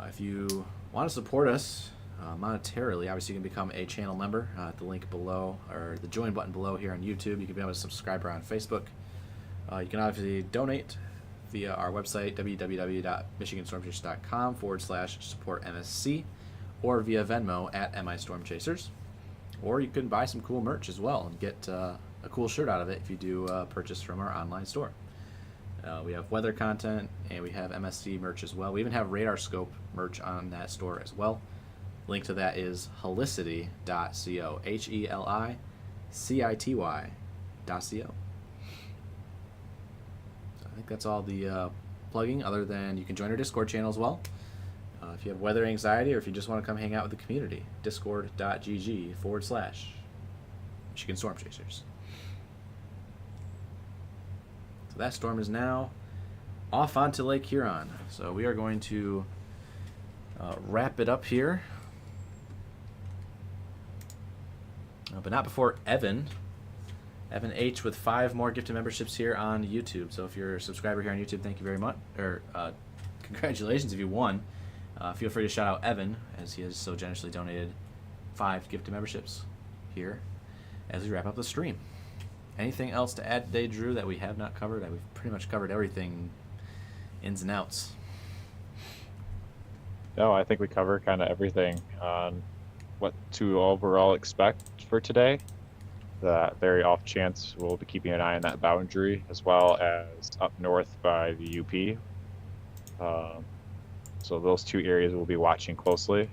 If you want to support us monetarily, obviously you can become a channel member at the link below, or the join button below here on YouTube. You can become a subscriber on Facebook. You can obviously donate via our website, www.michiganstormchasers.com/support-MSC, or via Venmo at MI Storm Chasers. Or you can buy some cool merch as well and get a cool shirt out of it if you do purchase from our online store. We have weather content, and we have MSC merch as well. We even have radar scope merch on that store as well. Link to that is helicity.co, HELICITY.co. I think that's all the plugging, other than you can join our Discord channel as well. If you have weather anxiety, or if you just want to come hang out with the community, discord.gg/Michigan Storm Chasers. So that storm is now off onto Lake Huron. So we are going to wrap it up here. But not before Evan H with 5 more gifted memberships here on YouTube. So if you're a subscriber here on YouTube, thank you very much. Or congratulations if you won. Feel free to shout out Evan, as he has so generously donated 5 gifted memberships here as we wrap up the stream. Anything else to add today, Drew, that we have not covered? We've pretty much covered everything, ins and outs. No, I think we cover kind of everything on what to overall expect for today. The very off chance we'll be keeping an eye on that boundary, as well as up north by the UP. So those 2 areas we'll be watching closely.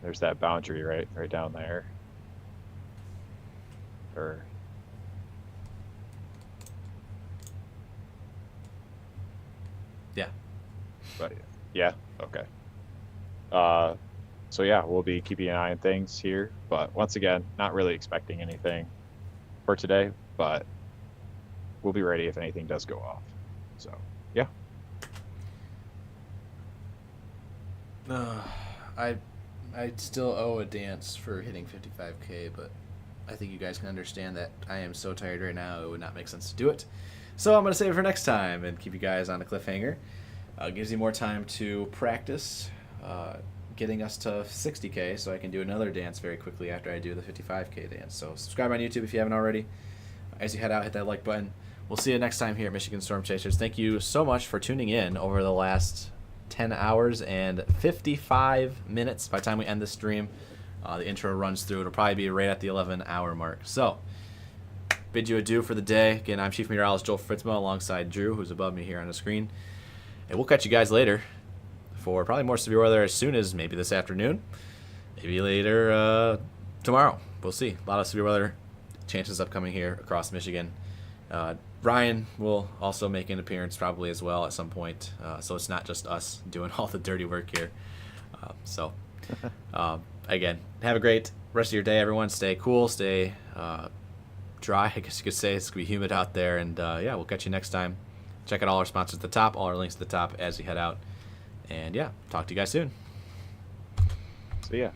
There's that boundary right down there. Yeah. But yeah, okay. So yeah, we'll be keeping an eye on things here, but once again, not really expecting anything for today, but we'll be ready if anything does go off. So yeah. I still owe a dance for hitting 55K, but I think you guys can understand that I am so tired right now, it would not make sense to do it. So I'm going to save it for next time and keep you guys on a cliffhanger. Gives you more time to practice getting us to 60K, so I can do another dance very quickly after I do the 55K dance. So subscribe on YouTube if you haven't already. As you head out, hit that like button. We'll see you next time here at Michigan Storm Chasers. Thank you so much for tuning in over the last 10 hours and 55 minutes. By the time we end the stream, the intro runs through. It'll probably be right at the 11-hour mark. So, bid you adieu for the day. Again, I'm Chief Meteorologist Joel Fritzmo alongside Drew, who's above me here on the screen. And we'll catch you guys later for probably more severe weather as soon as maybe this afternoon. Maybe later tomorrow. We'll see. A lot of severe weather chances upcoming here across Michigan. Ryan will also make an appearance probably as well at some point. So it's not just us doing all the dirty work here. Again, have a great rest of your day, everyone. Stay cool, stay dry, I guess you could say. It's going to be humid out there. And yeah, we'll catch you next time. Check out all our sponsors at the top, all our links at the top as you head out. And yeah, talk to you guys soon. See ya.